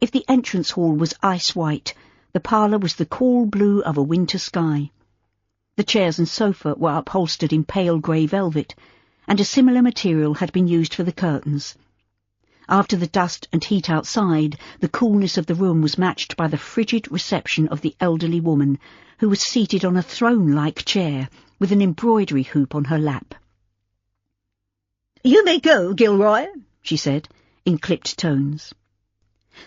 If the entrance hall was ice-white, the parlour was the cool blue of a winter sky. The chairs and sofa were upholstered in pale grey velvet, and a similar material had been used for the curtains. After the dust and heat outside, the coolness of the room was matched by the frigid reception of the elderly woman, who was seated on a throne-like chair, with an embroidery hoop on her lap.
"You may go, Gilroy," she said, in clipped tones.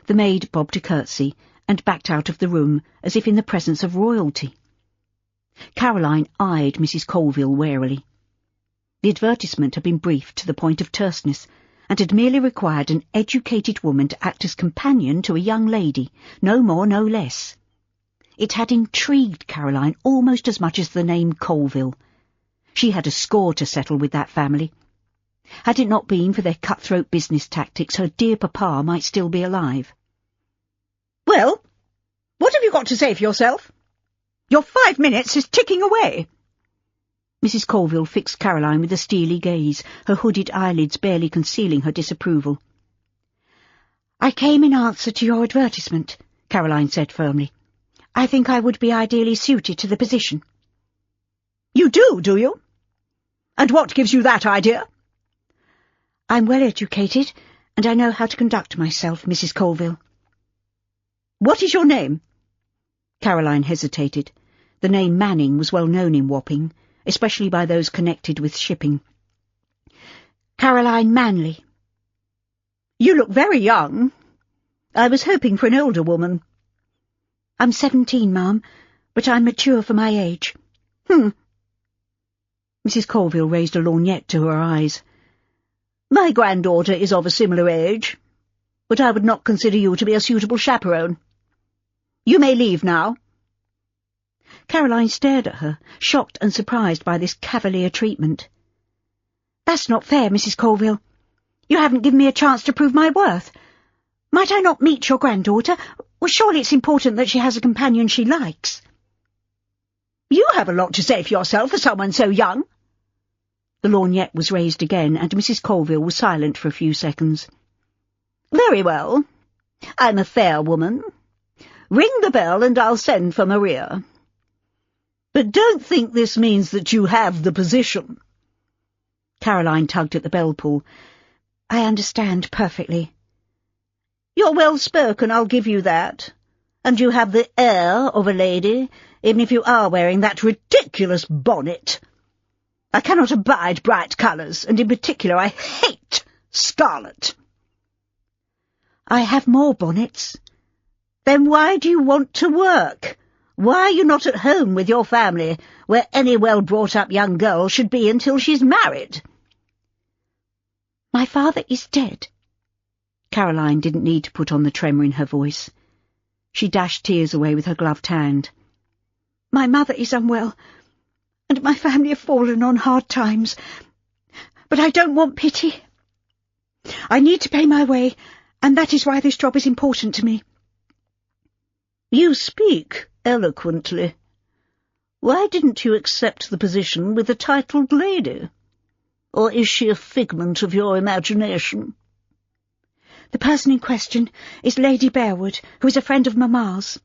The maid bobbed a curtsy and backed out of the room as if in the presence of royalty. Caroline eyed Mrs. Colville warily. The advertisement had been brief to the point of terseness, and had merely required an educated woman to act as companion to a young lady, no more, no less. It had intrigued Caroline almost as much as the name Colville. She had a score to settle with that family. Had it not been for their cutthroat business tactics, her dear papa might still be alive.
"Well, what have you got to say for yourself? Your 5 minutes is ticking away."
Mrs. Colville fixed Caroline with a steely gaze, her hooded eyelids barely concealing her disapproval.
"I came in answer to your advertisement," Caroline said firmly. "I think I would be ideally suited to the position."
"You do you? And what gives you that idea?"
"I'm well educated, and I know how to conduct myself, Mrs. Colville."
"What is your name?"
Caroline hesitated. The name Manning was well known in Wapping, especially by those connected with shipping.
"Caroline Manley."
"You look very young. I was hoping for an older woman."
"I'm 17, ma'am, but I'm mature for my age."
Mrs. Colville raised a lorgnette to her eyes.
"My granddaughter is of a similar age, but I would not consider you to be a suitable chaperone. You may leave now."
Caroline stared at her, shocked and surprised by this cavalier treatment.
"That's not fair, Mrs. Colville. You haven't given me a chance to prove my worth. Might I not meet your granddaughter? Well, surely it's important that she has a companion she likes."
"You have a lot to say for yourself for someone so young."
The lorgnette was raised again, and Mrs. Colville was silent for a few seconds.
"Very well. I'm a fair woman. Ring the bell and I'll send for Maria. But don't think this means that you have the position."
Caroline tugged at the bell-pull.
"I understand perfectly."
"You're well-spoken, I'll give you that. And you have the air of a lady, even if you are wearing that ridiculous bonnet. I cannot abide bright colours, and in particular I hate scarlet."
"I have more bonnets."
"Then why do you want to work? Why are you not at home with your family, where any well-brought-up young girl should be until she's married?"
"My father is dead."
Caroline didn't need to put on the tremor in her voice. She dashed tears away with her gloved hand.
"My mother is unwell, and my family have fallen on hard times. But I don't want pity. I need to pay my way, and that is why this job is important to me."
"You speak eloquently. Why didn't you accept the position with the titled lady? Or is she a figment of your imagination?"
"The person in question is Lady Bearwood, who is a friend of Mamma's."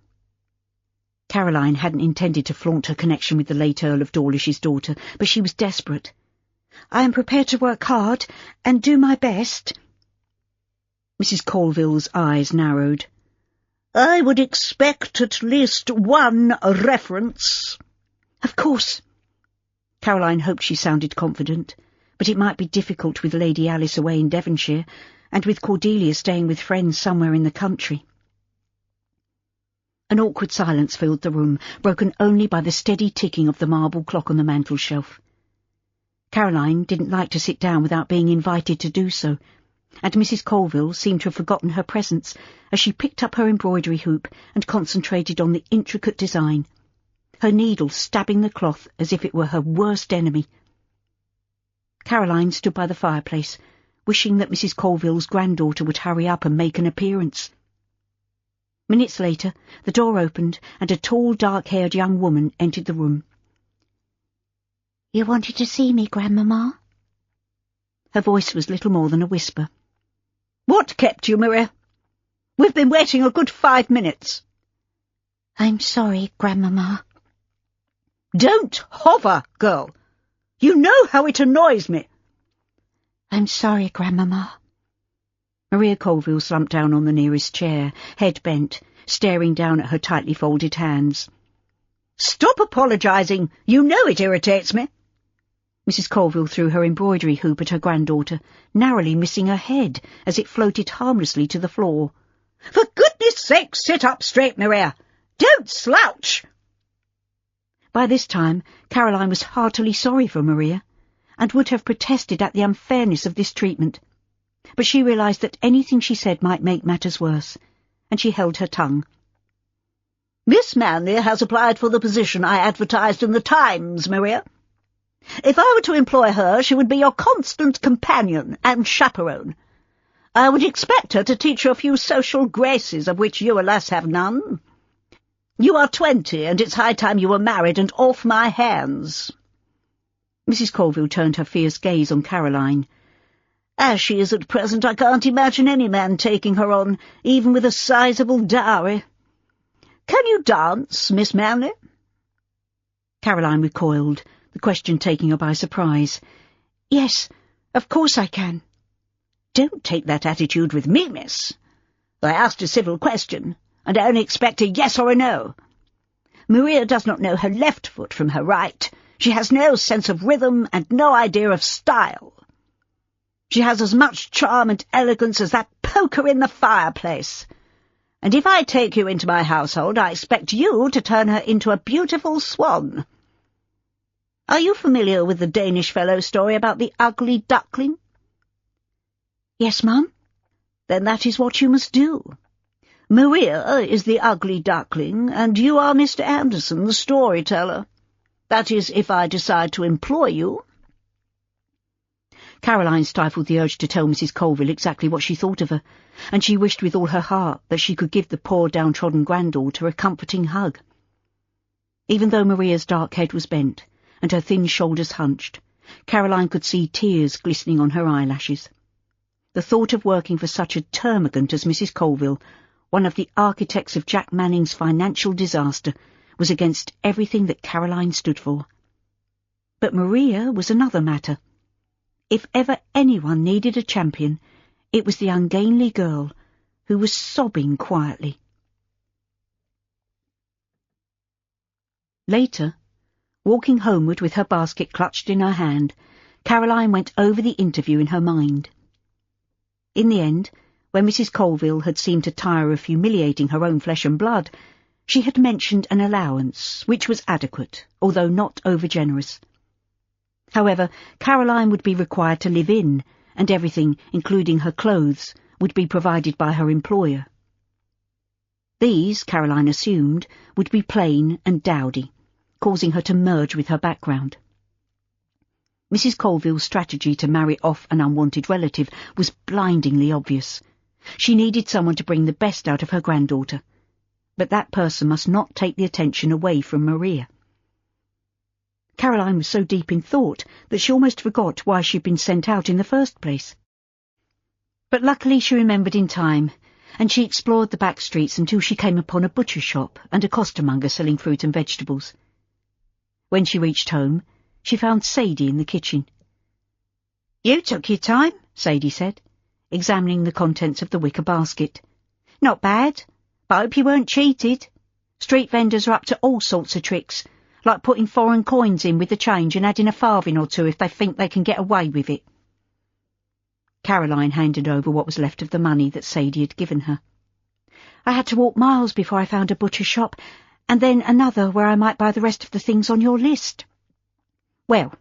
Caroline hadn't intended to flaunt her connection with the late Earl of Dawlish's daughter, but she was desperate. "I am prepared to work hard and do my best." Mrs. Colville's eyes narrowed.
"I would expect at least one reference."
"Of course." Caroline hoped she sounded confident, but it might be difficult with Lady Alice away in Devonshire, and with Cordelia staying with friends somewhere in the country. An awkward silence filled the room, broken only by the steady ticking of the marble clock on the mantelshelf. Caroline didn't like to sit down without being invited to do so, and Mrs. Colville seemed to have forgotten her presence as she picked up her embroidery hoop and concentrated on the intricate design, her needle stabbing the cloth as if it were her worst enemy. Caroline stood by the fireplace, wishing that Mrs. Colville's granddaughter would hurry up and make an appearance. Minutes later, the door opened, and a tall, dark-haired young woman entered the room.
"You wanted to see me, Grandmamma?"
Her voice was little more than a whisper.
"What kept you, Maria? We've been waiting a good 5 minutes."
"I'm sorry, Grandmamma."
"Don't hover, girl. You know how it annoys me."
"I'm sorry, Grandmamma."
Maria Colville slumped down on the nearest chair, head bent, staring down at her tightly folded hands.
"Stop apologising. You know it irritates me."
Mrs. Colville threw her embroidery hoop at her granddaughter, narrowly missing her head as it floated harmlessly to the floor.
"For goodness sake, sit up straight, Maria. Don't slouch."
By this time, Caroline was heartily sorry for Maria, and would have protested at the unfairness of this treatment. But she realised that anything she said might make matters worse, and she held her tongue.
"Miss Manley has applied for the position I advertised in the Times, Maria. If I were to employ her, she would be your constant companion and chaperone. I would expect her to teach you a few social graces of which you, alas, have none. You are 20, and it's high time you were married and off my hands."
Mrs. Colville turned her fierce gaze on Caroline.
"As she is at present, I can't imagine any man taking her on, even with a sizable dowry. Can you dance, Miss Manley?"
Caroline recoiled, the question taking her by surprise.
"Yes, of course I can."
"Don't take that attitude with me, miss. I asked a civil question, and I only expect a yes or a no. Maria does not know her left foot from her right. She has no sense of rhythm and no idea of style. She has as much charm and elegance as that poker in the fireplace. And if I take you into my household, I expect you to turn her into a beautiful swan. Are you familiar with the Danish fellow's story about the ugly duckling?"
"Yes, Mum."
"Then that is what you must do. Maria is the ugly duckling, and you are Mr. Anderson, the storyteller. That is, if I decide to employ you."
Caroline stifled the urge to tell Mrs. Colville exactly what she thought of her, and she wished with all her heart that she could give the poor downtrodden granddaughter a comforting hug. Even though Maria's dark head was bent, and her thin shoulders hunched, Caroline could see tears glistening on her eyelashes. The thought of working for such a termagant as Mrs. Colville, one of the architects of Jack Manning's financial disaster, was against everything that Caroline stood for. But Maria was another matter. If ever anyone needed a champion, it was the ungainly girl who was sobbing quietly. Later, walking homeward with her basket clutched in her hand, Caroline went over the interview in her mind. In the end, when Mrs. Colville had seemed to tire of humiliating her own flesh and blood, she had mentioned an allowance, which was adequate, although not over-generous. However, Caroline would be required to live in, and everything, including her clothes, would be provided by her employer. These, Caroline assumed, would be plain and dowdy, causing her to merge with her background. Mrs. Colville's strategy to marry off an unwanted relative was blindingly obvious. She needed someone to bring the best out of her granddaughter, but that person must not take the attention away from Maria. Caroline was so deep in thought that she almost forgot why she'd been sent out in the first place. But luckily she remembered in time, and she explored the back streets until she came upon a butcher's shop and a costermonger selling fruit and vegetables. When she reached home, she found Sadie in the kitchen.
"You took your time,"
Sadie said, examining the contents of the wicker basket.
"Not bad, but I hope you weren't cheated. Street vendors are up to all sorts of tricks, like putting foreign coins in with the change and adding a farthing or two if they think they can get away with it."
Caroline handed over what was left of the money that Sadie had given her. "I had to walk miles before I found a butcher's shop, and then another where I might buy the rest of the things on your list."
"Well,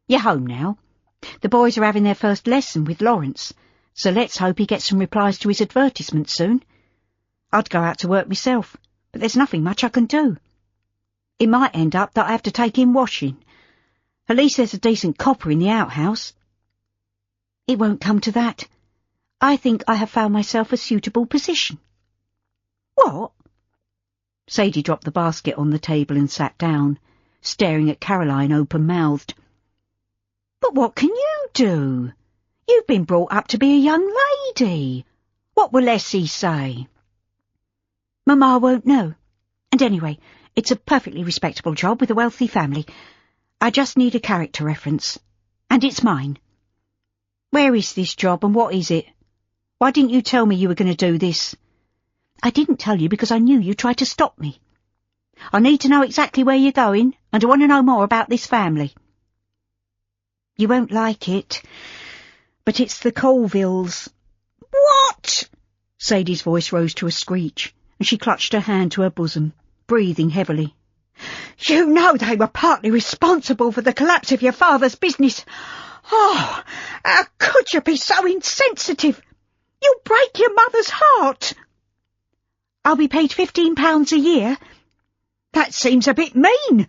you're home now. The boys are having their first lesson with Lawrence, so let's hope he gets some replies to his advertisement soon. I'd go out to work myself, but there's nothing much I can do. It might end up that I have to take in washing. At least there's a decent copper in the outhouse."
"It won't come to that. I think I have found myself a suitable position."
"What?"
Sadie dropped the basket on the table and sat down, staring at Caroline open-mouthed.
"But what can you do? You've been brought up to be a young lady. What will Essie say?"
"Mamma won't know. And anyway, it's a perfectly respectable job with a wealthy family. I just need a character reference. And it's mine."
"Where is this job and what is it? Why didn't you tell me you were going to do this?"
"I didn't tell you because I knew you'd try to stop me."
"I need to know exactly where you're going, and I want to know more about this family."
"You won't like it, but it's the Colvilles."
"What?"
Sadie's voice rose to a screech, and she clutched her hand to her bosom, breathing heavily.
"You know they were partly responsible for the collapse of your father's business. Oh, how could you be so insensitive? You'll break your mother's heart."
"I'll be paid £15 a year."
"That seems a bit mean."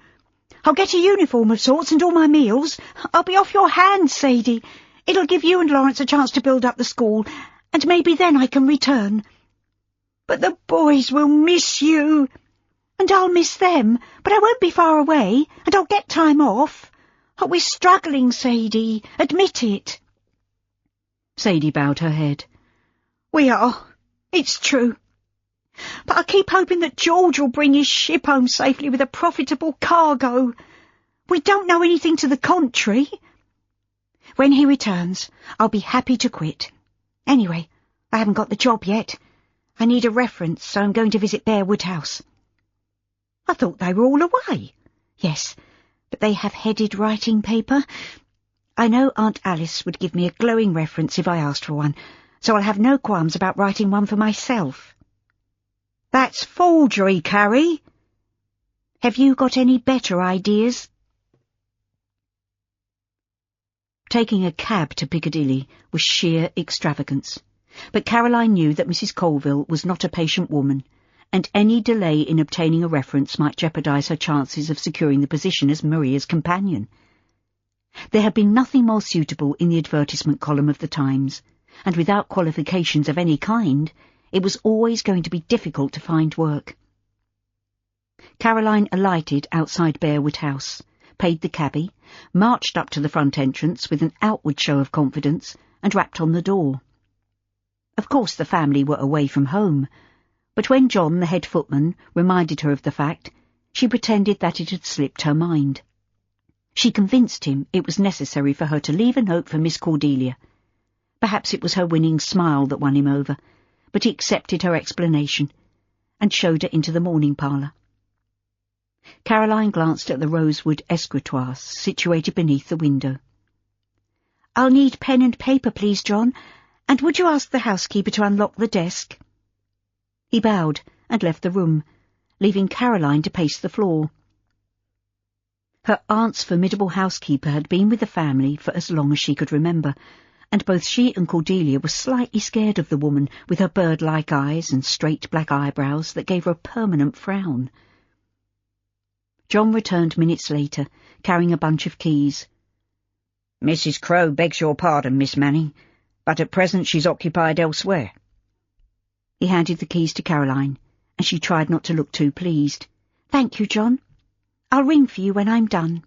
"I'll get a uniform of sorts and all my meals.
I'll be off your hands, Sadie. It'll give you and Lawrence a chance to build up the school,
and maybe then I can return."
"But the boys will miss you."
"And I'll miss them, but I won't be far away, and I'll get time off.
Oh, we're struggling, Sadie. Admit it."
Sadie bowed her head.
"We are. It's true. But I keep hoping that George will bring his ship home safely with a profitable cargo. We don't know anything to the contrary."
"When he returns, I'll be happy to quit. Anyway, I haven't got the job yet. I need a reference, so I'm going to visit Bearwood House."
"I thought they were all away."
"Yes, but they have headed writing paper. I know Aunt Alice would give me a glowing reference if I asked for one, so I'll have no qualms about writing one for myself."
"That's forgery, Carrie."
"Have you got any better ideas?" Taking a cab to Piccadilly was sheer extravagance, but Caroline knew that Mrs. Colville was not a patient woman, and any delay in obtaining a reference might jeopardise her chances of securing the position as Maria's companion. There had been nothing more suitable in the advertisement column of the Times, and without qualifications of any kind, it was always going to be difficult to find work. Caroline alighted outside Bearwood House, paid the cabby, marched up to the front entrance with an outward show of confidence, and rapped on the door. Of course the family were away from home, but when John, the head footman, reminded her of the fact, she pretended that it had slipped her mind. She convinced him it was necessary for her to leave a note for Miss Cordelia. Perhaps it was her winning smile that won him over, but he accepted her explanation, and showed her into the morning parlour. Caroline glanced at the rosewood escritoire situated beneath the window.
"I'll need pen and paper, please, John, and would you ask the housekeeper to unlock the desk?"
He bowed and left the room, leaving Caroline to pace the floor. Her aunt's formidable housekeeper had been with the family for as long as she could remember, and both she and Cordelia were slightly scared of the woman with her bird-like eyes and straight black eyebrows that gave her a permanent frown. John returned minutes later, carrying a bunch of keys.
"Mrs. Crowe begs your pardon, Miss Manning, but at present she's occupied elsewhere."
He handed the keys to Caroline, and she tried not to look too pleased. "Thank you, John. I'll ring for you when I'm done."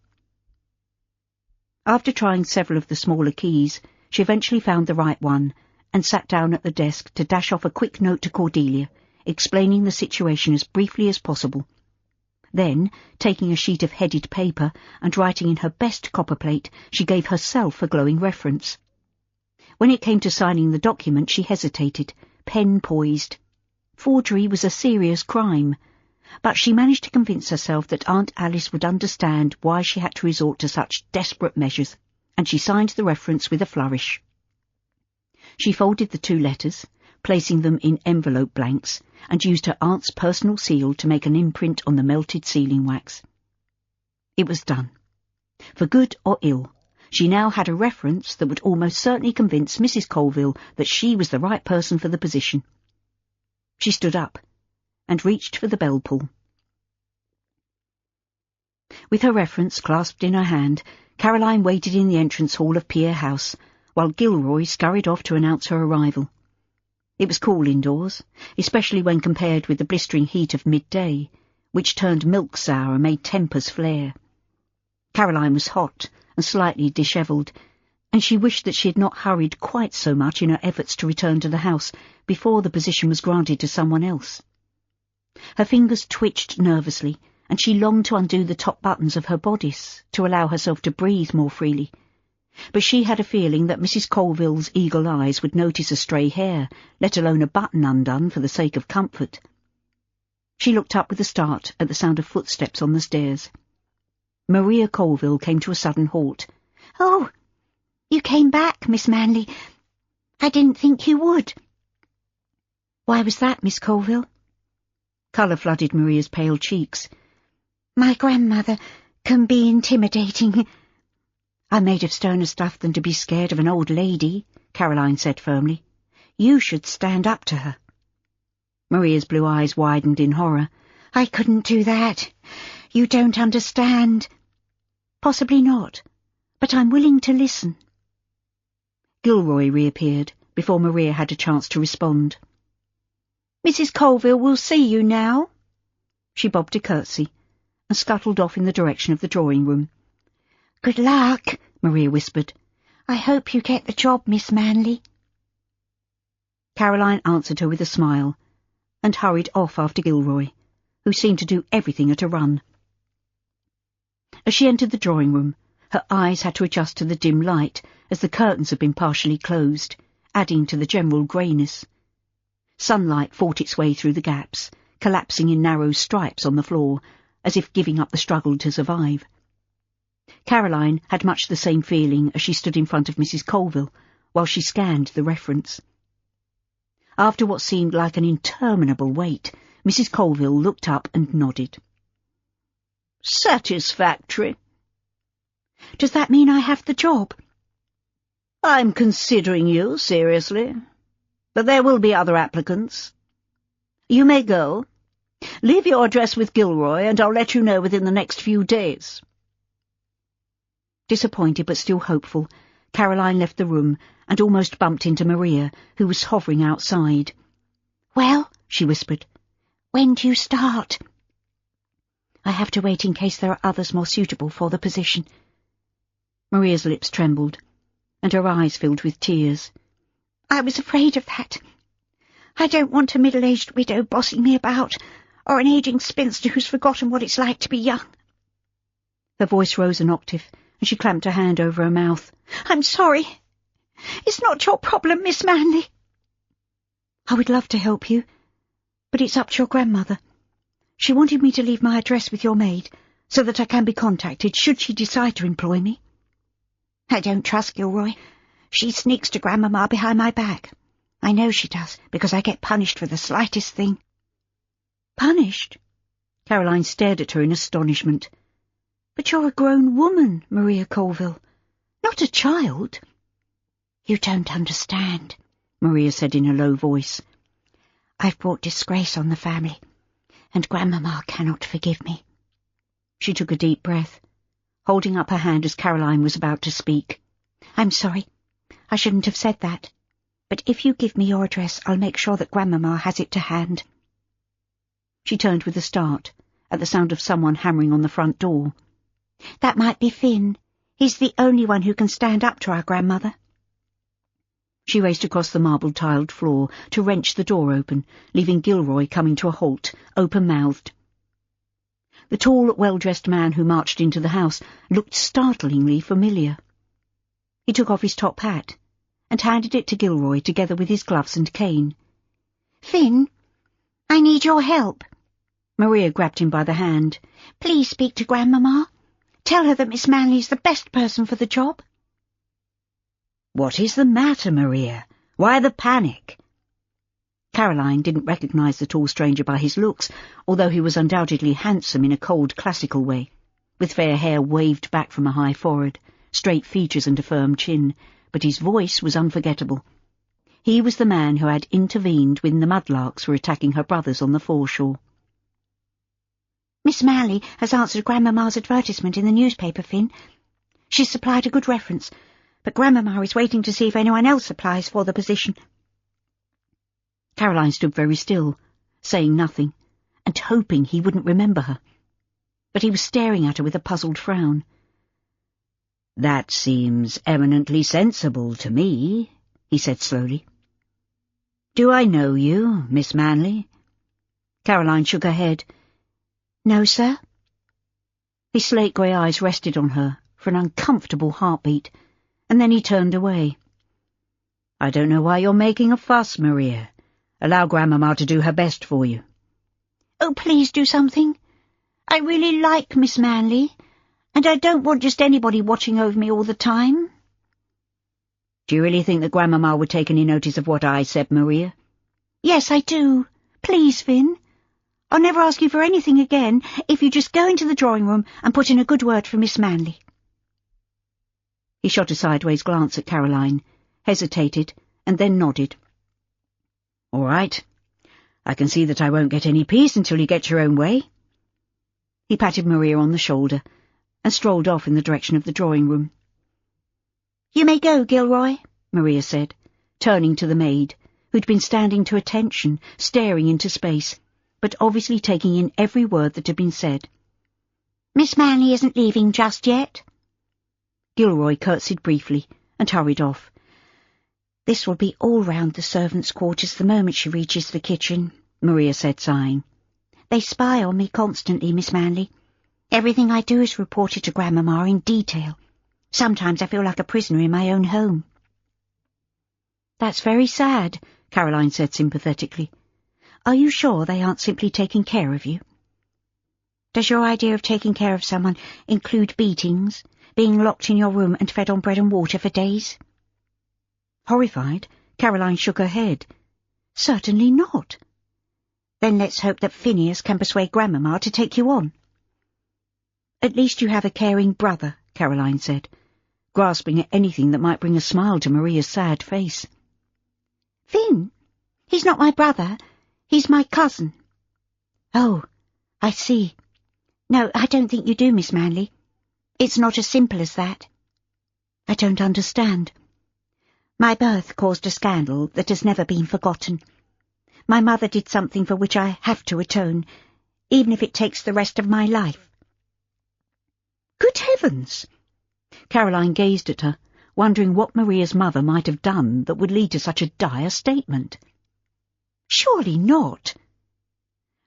After trying several of the smaller keys, she eventually found the right one, and sat down at the desk to dash off a quick note to Cordelia, explaining the situation as briefly as possible. Then, taking a sheet of headed paper and writing in her best copperplate, she gave herself a glowing reference. When it came to signing the document, she hesitated, pen poised. Forgery was a serious crime, but she managed to convince herself that Aunt Alice would understand why she had to resort to such desperate measures, and she signed the reference with a flourish. She folded the 2 letters, placing them in envelope blanks, and used her aunt's personal seal to make an imprint on the melted sealing wax. It was done. For good or ill, she now had a reference that would almost certainly convince Mrs. Colville that she was the right person for the position. She stood up and reached for the bell pull. With her reference clasped in her hand, Caroline waited in the entrance hall of Pier House, while Gilroy scurried off to announce her arrival. It was cool indoors, especially when compared with the blistering heat of midday, which turned milk sour and made tempers flare. Caroline was hot and slightly dishevelled, and she wished that she had not hurried quite so much in her efforts to return to the house before the position was granted to someone else. Her fingers twitched nervously, and she longed to undo the top buttons of her bodice to allow herself to breathe more freely. But she had a feeling that Mrs. Colville's eagle eyes would notice a stray hair, let alone a button undone for the sake of comfort. She looked up with a start at the sound of footsteps on the stairs. Maria Colville came to a sudden halt.
"Oh, you came back, Miss Manley. I didn't think you would."
"Why was that, Miss Colville?" Colour flooded Maria's pale cheeks.
"My grandmother can be intimidating."
"I'm made of sterner stuff than to be scared of an old lady," Caroline said firmly. "You should stand up to her." Maria's blue eyes widened in horror.
"I couldn't do that. You don't understand."
"Possibly not, but I'm willing to listen." Gilroy reappeared before Maria had a chance to respond.
"Mrs. Colville will see you now."
She bobbed a curtsy and scuttled off in the direction of the drawing-room.
"Good luck,"
Maria whispered.
"I hope you get the job, Miss Manley."
Caroline answered her with a smile and hurried off after Gilroy, who seemed to do everything at a run. As she entered the drawing-room, her eyes had to adjust to the dim light, as the curtains had been partially closed, adding to the general greyness. Sunlight fought its way through the gaps, collapsing in narrow stripes on the floor, as if giving up the struggle to survive. Caroline had much the same feeling as she stood in front of Mrs. Colville, while she scanned the reference. After what seemed like an interminable wait, Mrs. Colville looked up and nodded.
"Satisfactory."
"Does that mean I have the job?"
"I'm considering you, seriously. But there will be other applicants. You may go. Leave your address with Gilroy, and I'll let you know within the next few days."
Disappointed but still hopeful, Caroline left the room and almost bumped into Maria, who was hovering outside.
"Well,"
she whispered,
"when do you start?"
"I have to wait in case there are others more suitable for the position." Maria's lips trembled, and her eyes filled with tears.
"I was afraid of that. I don't want a middle-aged widow bossing me about, or an ageing spinster who's forgotten what it's like to be young."
Her voice rose an octave, and she clamped her hand over her mouth.
"I'm sorry. It's not your problem, Miss Manley."
"I would love to help you, but it's up to your grandmother. She wanted me to leave my address with your maid, so that I can be contacted should she decide to employ me."
"I don't trust Gilroy. She sneaks to Grandmama behind my back. I know she does, because I get punished for the slightest thing."
"Punished?" Caroline stared at her in astonishment. "But you're a grown woman, Maria Colville, not a child."
"You don't understand,"
Maria said in a low voice.
"I've brought disgrace on the family, and Grandmama cannot forgive me."
She took a deep breath, holding up her hand as Caroline was about to speak.
"I'm sorry. I shouldn't have said that. But if you give me your address, I'll make sure that Grandmama has it to hand."
She turned with a start at the sound of someone hammering on the front door.
"That might be Finn. He's the only one who can stand up to our grandmother."
She raced across the marble-tiled floor to wrench the door open, leaving Gilroy coming to a halt, open-mouthed. The tall, well-dressed man who marched into the house looked startlingly familiar. He took off his top hat and handed it to Gilroy together with his gloves and cane.
"Finn, I need your help."
Maria grabbed him by the hand.
"Please speak to Grandmama. Tell her that Miss Manley's the best person for the job."
"What is the matter, Maria? Why the panic?"
Caroline didn't recognise the tall stranger by his looks, although he was undoubtedly handsome in a cold, classical way, with fair hair waved back from a high forehead, straight features and a firm chin, but his voice was unforgettable. He was the man who had intervened when the mudlarks were attacking her brothers on the foreshore.
"Miss Manley has answered Grandmama's advertisement in the newspaper, Finn. She's supplied a good reference, but Grandmama is waiting to see if anyone else applies for the position."
Caroline stood very still, saying nothing, and hoping he wouldn't remember her. But he was staring at her with a puzzled frown.
"That seems eminently sensible to me," he said slowly. "Do I know you, Miss Manley?"
Caroline shook her head.
"No, sir."
His slate-grey eyes rested on her for an uncomfortable heartbeat, and then he turned away.
"I don't know why you're making a fuss, Maria. Allow Grandmama to do her best for you."
"Oh, please do something. I really like Miss Manley, and I don't want just anybody watching over me all the time."
"Do you really think that Grandmama would take any notice of what I said, Maria?"
"Yes, I do. Please, Finn. I'll never ask you for anything again if you just go into the drawing-room and put in a good word for Miss Manley."
He shot a sideways glance at Caroline, hesitated, and then nodded.
"All right. I can see that I won't get any peace until you get your own way."
He patted Maria on the shoulder and strolled off in the direction of the drawing-room.
"You may go, Gilroy,"
Maria said, turning to the maid, who'd been standing to attention, staring into space, but obviously taking in every word that had been said.
"Miss Manley isn't leaving just yet."
Gilroy curtsied briefly and hurried off.
"This will be all round the servants' quarters the moment she reaches the kitchen,"
Maria said, sighing.
"They spy on me constantly, Miss Manley. Everything I do is reported to Grandmama in detail. Sometimes I feel like a prisoner in my own home."
"That's very sad," Caroline said sympathetically. "Are you sure they aren't simply taking care of you?"
"Does your idea of taking care of someone include beatings, being locked in your room and fed on bread and water for days?"
Horrified, Caroline shook her head. "Certainly not."
"Then let's hope that Phineas can persuade Grandmama to take you on."
"At least you have a caring brother," Caroline said, grasping at anything that might bring a smile to Maria's sad face.
"Finn, he's not my brother. He's my cousin."
"Oh, I see."
"No, I don't think you do, Miss Manley. It's not as simple as that."
"I don't understand."
"My birth caused a scandal that has never been forgotten. My mother did something for which I have to atone, even if it takes the rest of my life."
"Good heavens!" Caroline gazed at her, wondering what Maria's mother might have done that would lead to such a dire statement. "Surely not."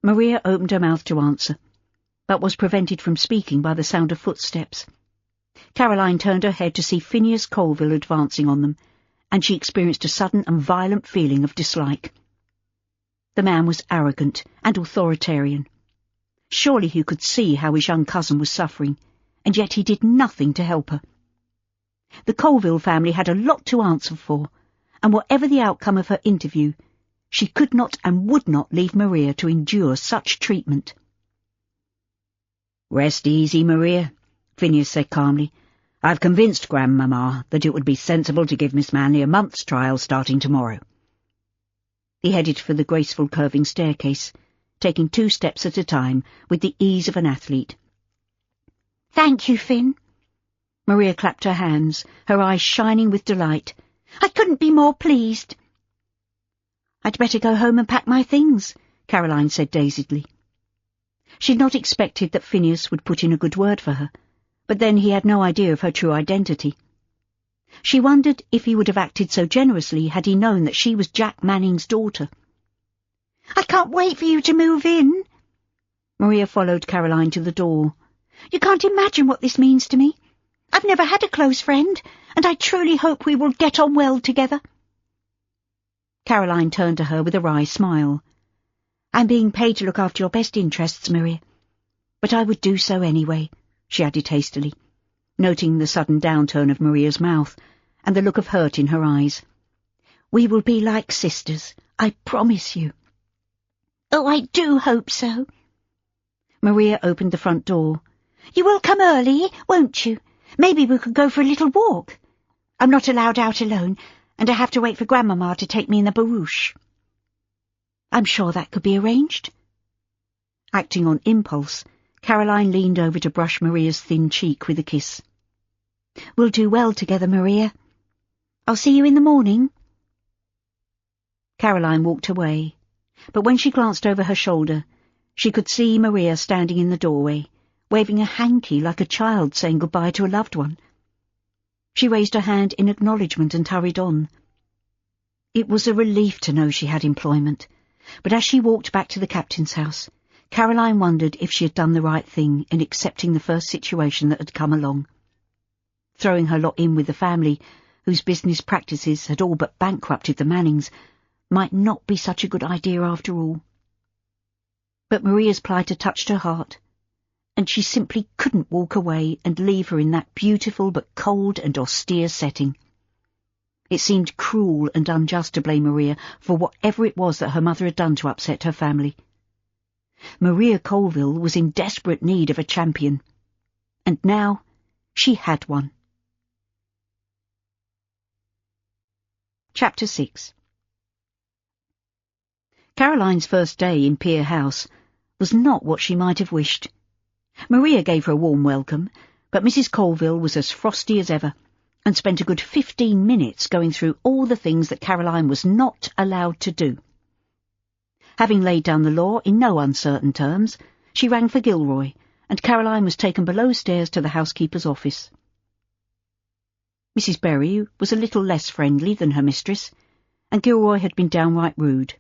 Maria opened her mouth to answer, but was prevented from speaking by the sound of footsteps. Caroline turned her head to see Phineas Colville advancing on them, and she experienced a sudden and violent feeling of dislike. The man was arrogant and authoritarian. Surely he could see how his young cousin was suffering, and yet he did nothing to help her. The Colville family had a lot to answer for, and whatever the outcome of her interview, she could not and would not leave Maria to endure such treatment.
"Rest easy, Maria," Phineas said calmly. "I've convinced Grandmama that it would be sensible to give Miss Manley a month's trial starting tomorrow."
He headed for the graceful curving staircase, taking 2 steps at a time with the ease of an athlete.
"Thank you, Finn."
Maria clapped her hands, her eyes shining with delight.
"I couldn't be more pleased."
"I'd better go home and pack my things," Caroline said dazedly. She'd not expected that Phineas would put in a good word for her, but then he had no idea of her true identity. She wondered if he would have acted so generously had he known that she was Jack Manning's daughter.
"I can't wait for you to move in."
Maria followed Caroline to the door.
"You can't imagine what this means to me. I've never had a close friend, and I truly hope we will get on well together."
Caroline turned to her with a wry smile.
"I'm being paid to look after your best interests, Maria. But I would do so anyway,"
she added hastily, noting the sudden downturn of Maria's mouth and the look of hurt in her eyes.
"We will be like sisters, I promise you." "Oh, I do hope so."
Maria opened the front door.
"You will come early, won't you? Maybe we could go for a little walk. I'm not allowed out alone, and I have to wait for Grandmama to take me in the barouche."
"I'm sure that could be arranged." Acting on impulse, Caroline leaned over to brush Maria's thin cheek with a kiss.
"We'll do well together, Maria. I'll see you in the morning."
Caroline walked away, but when she glanced over her shoulder, she could see Maria standing in the doorway, waving a hanky like a child saying goodbye to a loved one. She raised her hand in acknowledgement and hurried on. It was a relief to know she had employment, but as she walked back to the captain's house, Caroline wondered if she had done the right thing in accepting the first situation that had come along. Throwing her lot in with the family, whose business practices had all but bankrupted the Mannings, might not be such a good idea after all. But Maria's plight had touched her heart, and she simply couldn't walk away and leave her in that beautiful but cold and austere setting. It seemed cruel and unjust to blame Maria for whatever it was that her mother had done to upset her family. Maria Colville was in desperate need of a champion, and now she had one. Chapter 6. Caroline's first day in Pier House was not what she might have wished. Maria gave her a warm welcome, but Mrs. Colville was as frosty as ever, and spent a good 15 minutes going through all the things that Caroline was not allowed to do. Having laid down the law in no uncertain terms, she rang for Gilroy, and Caroline was taken below stairs to the housekeeper's office. Mrs. Berry was a little less friendly than her mistress, and Gilroy had been downright rude.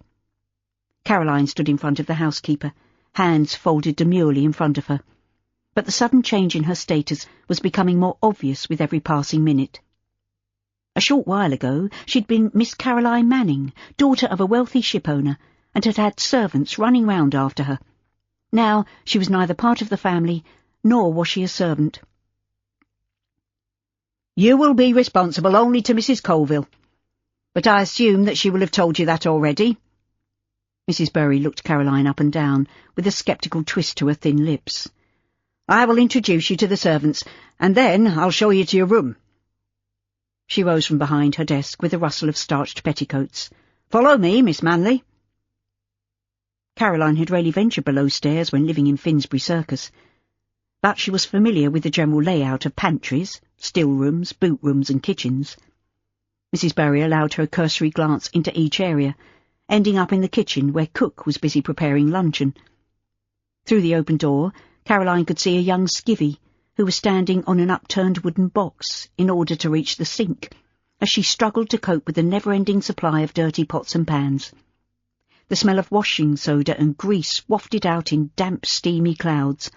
Caroline stood in front of the housekeeper, hands folded demurely in front of her, but the sudden change in her status was becoming more obvious with every passing minute. A short while ago she'd been Miss Caroline Manning, daughter of a wealthy shipowner, and had had servants running round after her. Now she was neither part of the family, nor was she a servant. "You will be responsible only to Mrs. Colville, but I assume that she will have told you that already." Mrs. Berry looked Caroline up and down, with a sceptical twist to her thin lips. "I will introduce you to the servants, and then I'll show you to your room." She rose from behind her desk with a rustle of starched petticoats. "Follow me, Miss Manley." Caroline had rarely ventured below stairs when living in Finsbury Circus, but she was familiar with the general layout of pantries, still rooms, boot rooms and kitchens. Mrs. Berry allowed her a cursory glance into each area, ending up in the kitchen where cook was busy preparing luncheon. Through the open door, Caroline could see a young skivvy, who was standing on an upturned wooden box in order to reach the sink, as she struggled to cope with the never-ending supply of dirty pots and pans. The smell of washing soda and grease wafted out in damp, steamy clouds,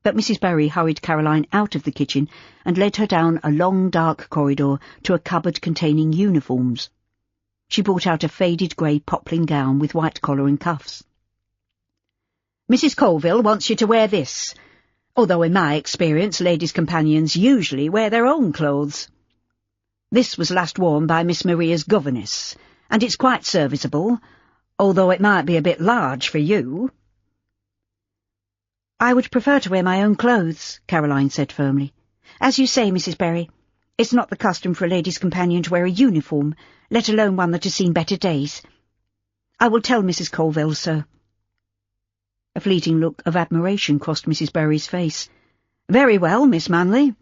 but Mrs. Berry hurried Caroline out of the kitchen and led her down a long, dark corridor to a cupboard containing uniforms. She brought out a faded grey poplin gown with white collar and cuffs. "Mrs. Colville wants you to wear this, although in my experience ladies' companions usually wear their own clothes. This was last worn by Miss Maria's governess, and it's quite serviceable, although it might be a bit large for you."
"I would prefer to wear my own clothes," Caroline said firmly. "As you say, Mrs. Berry, it's not the custom for a lady's companion to wear a uniform, let alone one that has seen better days. I will tell Mrs. Colville so."
A fleeting look of admiration crossed Mrs. Berry's face. "Very well, Miss Manley.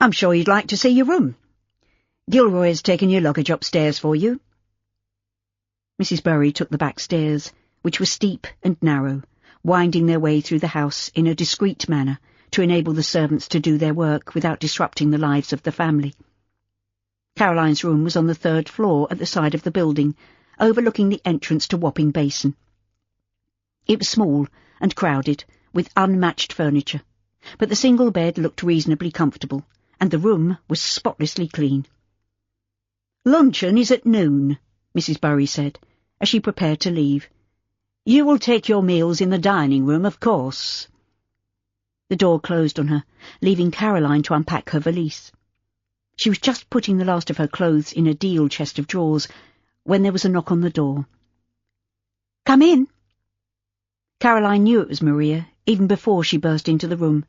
I'm sure you'd like to see your room. Gilroy has taken your luggage upstairs for you." Mrs. Berry took the back stairs, which were steep and narrow, winding their way through the house in a discreet manner to enable the servants to do their work without disrupting the lives of the family. Caroline's room was on the 3rd floor at the side of the building, overlooking the entrance to Wapping Basin. It was small and crowded, with unmatched furniture, but the single bed looked reasonably comfortable, and the room was spotlessly clean. "Luncheon is at noon," Mrs. Bury said, as she prepared to leave. "You will take your meals in the dining room, of course." The door closed on her, leaving Caroline to unpack her valise. She was just putting the last of her clothes in a deal chest of drawers when there was a knock on the door.
"Come in."
Caroline knew it was Maria, even before she burst into the room.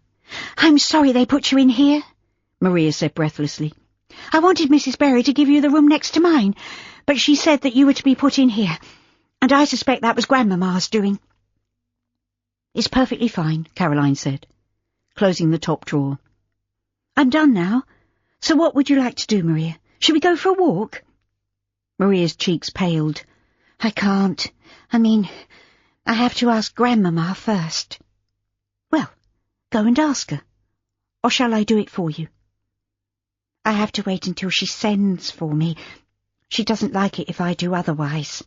"I'm sorry they put you in here,"
Maria said breathlessly.
"I wanted Mrs. Berry to give you the room next to mine, but she said that you were to be put in here, and I suspect that was Grandmama's doing."
"It's perfectly fine," Caroline said, closing the top drawer.
"I'm done now. So what would you like to do, Maria? Shall we go for a walk?"
Maria's cheeks paled.
"I can't. I have to ask Grandmama first."
"Well, go and ask her. Or shall I do it for you?"
"I have to wait until she sends for me. She doesn't like it if I do otherwise."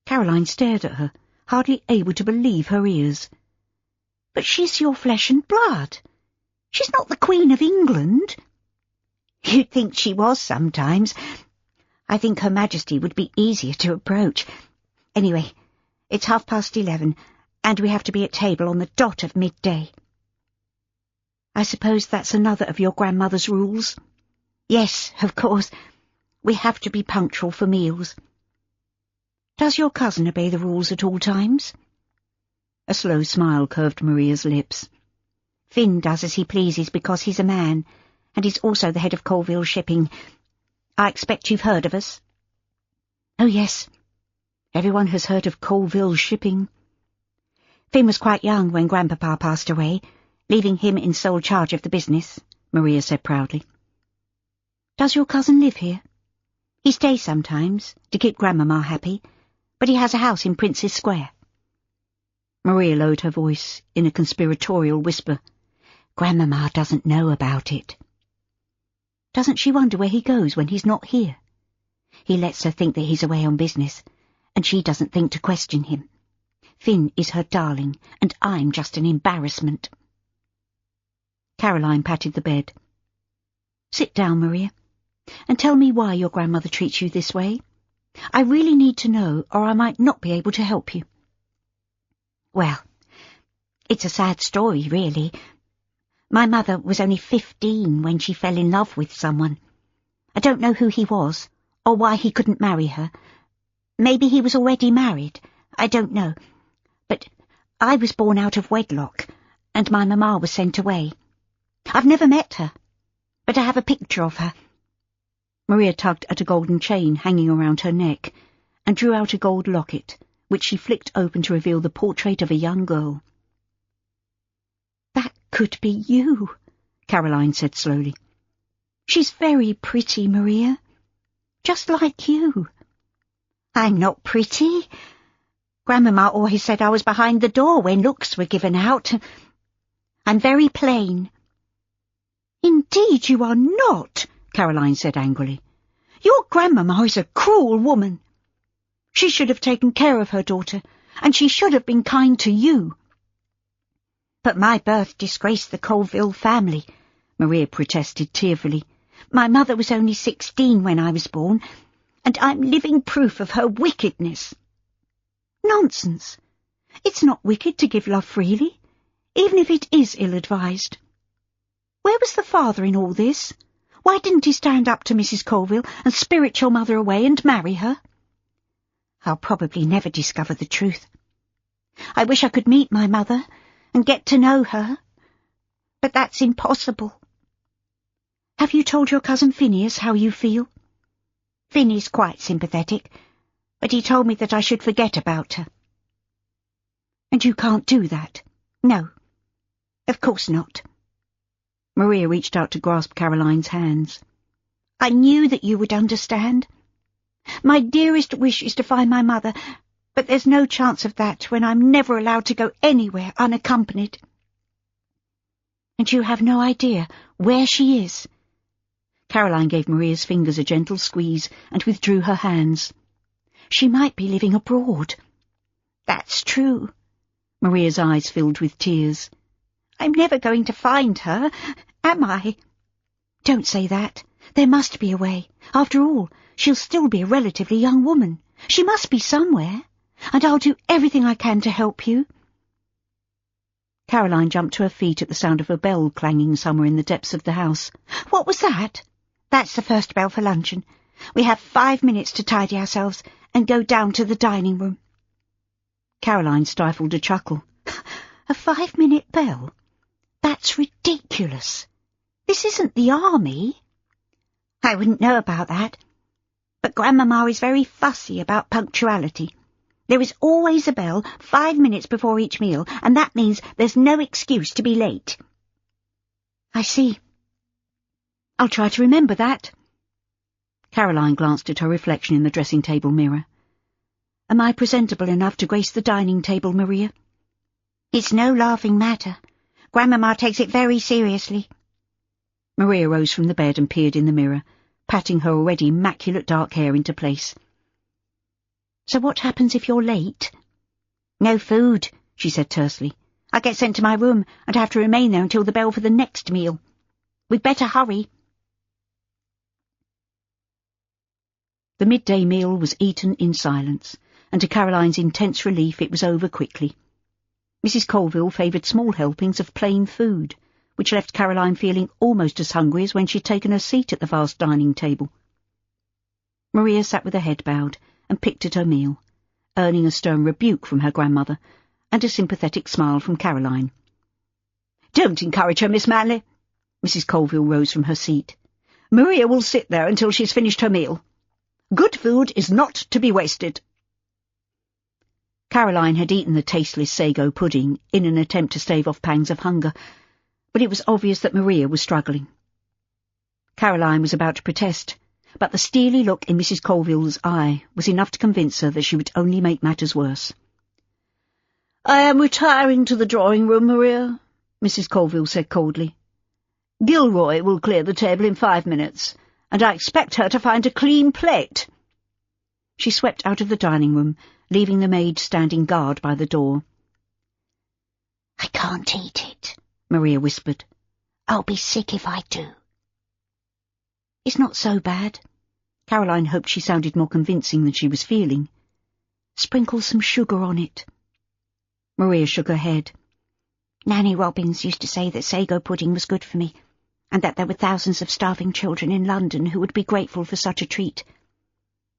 Caroline stared at her, hardly able to believe her ears.
"But she's your flesh and blood. She's not the Queen of England." "You'd think she was sometimes. I think Her Majesty would be easier to approach. Anyway, it's 11:30, and we have to be at table on the dot of midday."
"I suppose that's another of your grandmother's rules?"
"Yes, of course. We have to be punctual for meals."
"Does your cousin obey the rules at all times?" A slow smile curved Maria's lips.
"Finn does as he pleases because he's a man, and he's also the head of Colville Shipping. I expect you've heard of us?"
"Oh, yes. Everyone has heard of Colville Shipping."
"Finn was quite young when Grandpapa passed away, leaving him in sole charge of the business," Maria said proudly.
"Does your cousin live here?"
"He stays sometimes, to keep Grandmama happy, but he has a house in Prince's Square."
Maria lowered her voice in a conspiratorial whisper.
"Grandmama doesn't know about it."
"Doesn't she wonder where he goes when he's not here?"
"He lets her think that he's away on business, and she doesn't think to question him. Finn is her darling, and I'm just an embarrassment."
Caroline patted the bed. "Sit down, Maria, and tell me why your grandmother treats you this way. I really need to know, or I might not be able to help you."
"Well, it's a sad story, really. My mother was only 15 when she fell in love with someone. I don't know who he was, or why he couldn't marry her. Maybe he was already married, I don't know. But I was born out of wedlock, and my mamma was sent away. I've never met her, but I have a picture of her."
Maria tugged at a golden chain hanging around her neck, and drew out a gold locket, which she flicked open to reveal the portrait of a young girl.
"That could be you,"
Caroline said slowly.
"She's very pretty, Maria. Just like you." "I'm not pretty. Grandmama always said I was behind the door when looks were given out. I'm very plain." "Indeed you are not," Caroline said angrily. "Your grandmama is a cruel woman. She should have taken care of her daughter, and she should have been kind to you." "But my birth disgraced the Colville family," Maria protested tearfully. "My mother was only 16 when I was born, and I'm living proof of her wickedness."
"Nonsense. It's not wicked to give love freely, even if it is ill-advised. Where was the father in all this? Why didn't he stand up to Mrs. Colville and spirit your mother away and marry her?"
"I'll probably never discover the truth. I wish I could meet my mother and get to know her, but that's impossible."
"Have you told your cousin Phineas how you feel?"
"Finn is quite sympathetic, but he told me that I should forget about her."
"And you can't do that?"
"No, of course not."
Maria reached out to grasp Caroline's hands.
"I knew that you would understand. My dearest wish is to find my mother, but there's no chance of that when I'm never allowed to go anywhere unaccompanied."
"And you have no idea where she is?" Caroline gave Maria's fingers a gentle squeeze and withdrew her hands. She might be living abroad.
That's true.
Maria's eyes filled with tears.
I'm never going to find her, am I?
Don't say that. There must be a way. After all, she'll still be a relatively young woman. She must be somewhere, and I'll do everything I can to help you. Caroline jumped to her feet at the sound of a bell clanging somewhere in the depths of the house.
What was that? That's the first bell for luncheon. We have 5 minutes to tidy ourselves and go down to the dining room.
Caroline stifled a chuckle. A 5-minute bell? That's ridiculous. This isn't the army.
I wouldn't know about that. But Grandmama is very fussy about punctuality. There is always a bell 5 minutes before each meal, and that means there's no excuse to be late.
I see. I'll try to remember that. Caroline glanced at her reflection in the dressing-table mirror. Am I presentable enough to grace the dining table, Maria?
It's no laughing matter. Grandmama takes it very seriously.
Maria rose from the bed and peered in the mirror, patting her already immaculate dark hair into place. So what happens if you're late?
No food, she said tersely. I get sent to my room and have to remain there until the bell for the next meal. We'd better hurry.
The midday meal was eaten in silence, and to Caroline's intense relief it was over quickly. Mrs. Colville favoured small helpings of plain food, which left Caroline feeling almost as hungry as when she'd taken her seat at the vast dining table. Maria sat with her head bowed and picked at her meal, earning a stern rebuke from her grandmother and a sympathetic smile from Caroline.
Don't encourage her, Miss Manley. Mrs. Colville rose from her seat. Maria will sit there until she's finished her meal. Good food is not to be wasted.
Caroline had eaten the tasteless sago pudding in an attempt to stave off pangs of hunger, but it was obvious that Maria was struggling. Caroline was about to protest, but the steely look in Mrs. Colville's eye was enough to convince her that she would only make matters worse.
I am retiring to the drawing-room, Maria, Mrs. Colville said coldly. Gilroy will clear the table in 5 minutes, and I expect her to find a clean plate.
She swept out of the dining-room, leaving the maid standing guard by the door.
I can't eat it,
Maria whispered.
I'll be sick if I do.
It's not so bad. Caroline hoped she sounded more convincing than she was feeling. Sprinkle some sugar on it. Maria shook her head.
Nanny Robbins used to say that sago pudding was good for me, and that there were thousands of starving children in London who would be grateful for such a treat.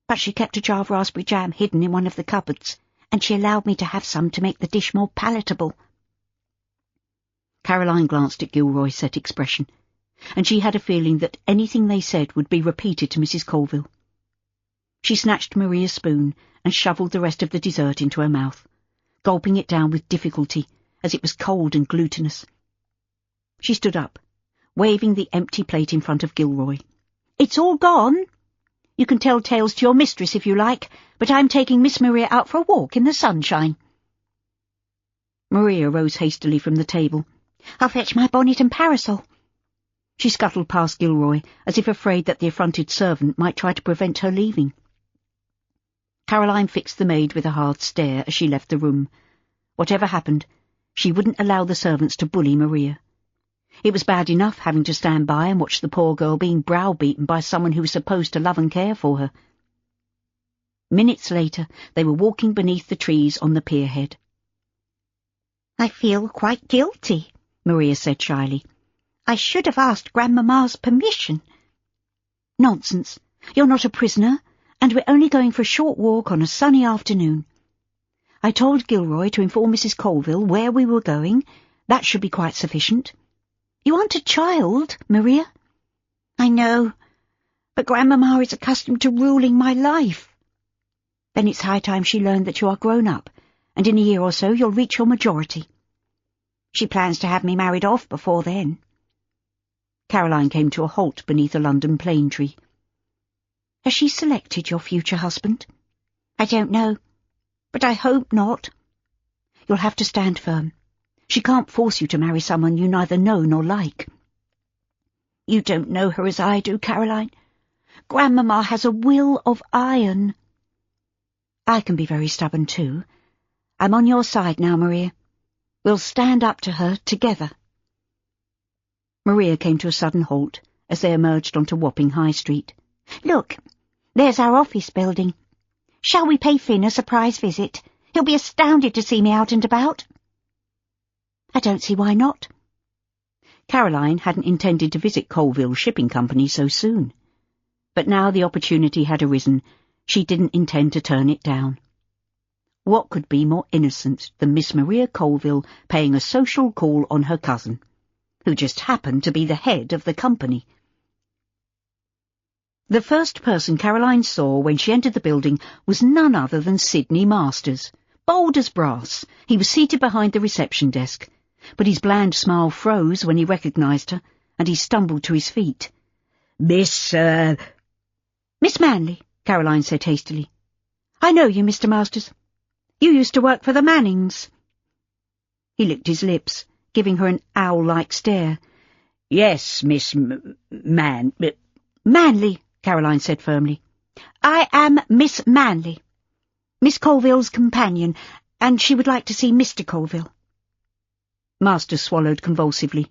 But she kept a jar of raspberry jam hidden in one of the cupboards, and she allowed me to have some to make the dish more palatable.
Caroline glanced at Gilroy's set expression, and she had a feeling that anything they said would be repeated to Mrs. Colville. She snatched Maria's spoon and shovelled the rest of the dessert into her mouth, gulping it down with difficulty, as it was cold and glutinous. She stood up, waving the empty plate in front of Gilroy.
It's all gone. You can tell tales to your mistress if you like, but I'm taking Miss Maria out for a walk in the sunshine.
Maria rose hastily from the table.
I'll fetch my bonnet and parasol.
She scuttled past Gilroy, as if afraid that the affronted servant might try to prevent her leaving. Caroline fixed the maid with a hard stare as she left the room. Whatever happened, she wouldn't allow the servants to bully Maria. It was bad enough having to stand by and watch the poor girl being browbeaten by someone who was supposed to love and care for her. Minutes later, they were walking beneath the trees on the pierhead.
I feel quite guilty,
Maria said shyly.
I should have asked Grandmama's permission.
Nonsense. You're not a prisoner, and we're only going for a short walk on a sunny afternoon. I told Gilroy to inform Mrs. Colville where we were going. That should be quite sufficient. You aren't a child, Maria.
I know, but Grandmama is accustomed to ruling my life.
Then it's high time she learned that you are grown up, and in a year or so you'll reach your majority.
She plans to have me married off before then.
Caroline came to a halt beneath a London plane tree. Has she selected your future husband?
I don't know, but I hope not.
You'll have to stand firm. She can't force you to marry someone you neither know nor like.
You don't know her as I do, Caroline. Grandmama has a will of iron. I can be very stubborn too. I'm on your side now, Maria. We'll stand up to her together.
Maria came to a sudden halt as they emerged onto Wapping High Street.
Look, there's our office building. Shall we pay Finn a surprise visit? He'll be astounded to see me out and about. I don't see why not.
Caroline hadn't intended to visit Colville Shipping Company so soon. But now the opportunity had arisen, she didn't intend to turn it down. What could be more innocent than Miss Maria Colville paying a social call on her cousin, who just happened to be the head of the company? The first person Caroline saw when she entered the building was none other than Sidney Masters. Bold as brass, he was seated behind the reception desk, but his bland smile froze when he recognised her, and he stumbled to his feet.
Miss
Manley, Caroline said hastily. I know you, Mr. Masters. You used to work for the Mannings. He licked his lips, giving her an owl-like stare.
Yes, Miss
Manley, Caroline said firmly. I am Miss Manley, Miss Colville's companion, and she would like to see Mr. Colville. Masters swallowed convulsively.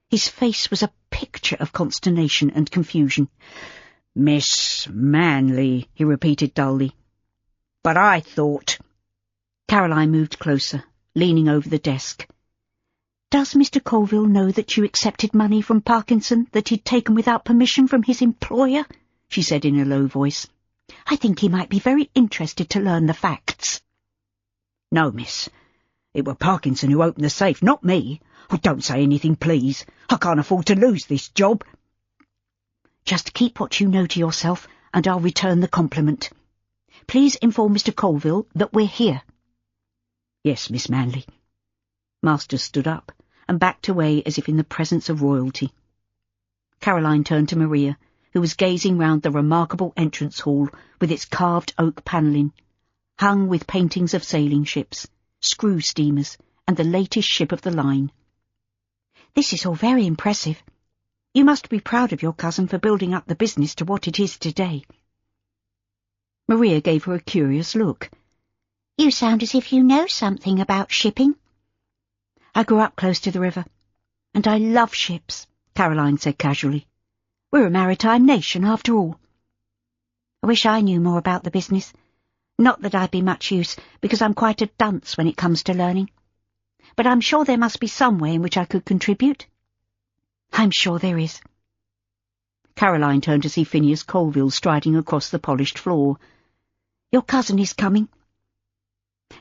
His face was a picture of consternation and confusion.
Miss Manley, he repeated dully. But I thought...
Caroline moved closer, leaning over the desk. Does Mr. Colville know that you accepted money from Parkinson that he'd taken without permission from his employer? She said in a low voice. I think he might be very interested to learn the facts.
No, miss. It were Parkinson who opened the safe, not me. Oh, don't say anything, please. I can't afford to lose this job.
Just keep what you know to yourself, and I'll return the compliment. Please inform Mr. Colville that we're here.
Yes, Miss Manley.
Masters stood up and backed away as if in the presence of royalty. Caroline turned to Maria, who was gazing round the remarkable entrance hall with its carved oak panelling, hung with paintings of sailing ships, screw steamers, and the latest ship of the line. This is all very impressive. You must be proud of your cousin for building up the business to what it is today. Maria gave her a curious look. You sound as if you know something about shipping. I grew up close to the river, and I love ships, Caroline said casually. We're a maritime nation, after all. I wish I knew more about the business. Not that I'd be much use, because I'm quite a dunce when it comes to learning. But I'm sure there must be some way in which I could contribute. I'm sure there is. Caroline turned to see Phineas Colville striding across the polished floor. Your cousin is coming.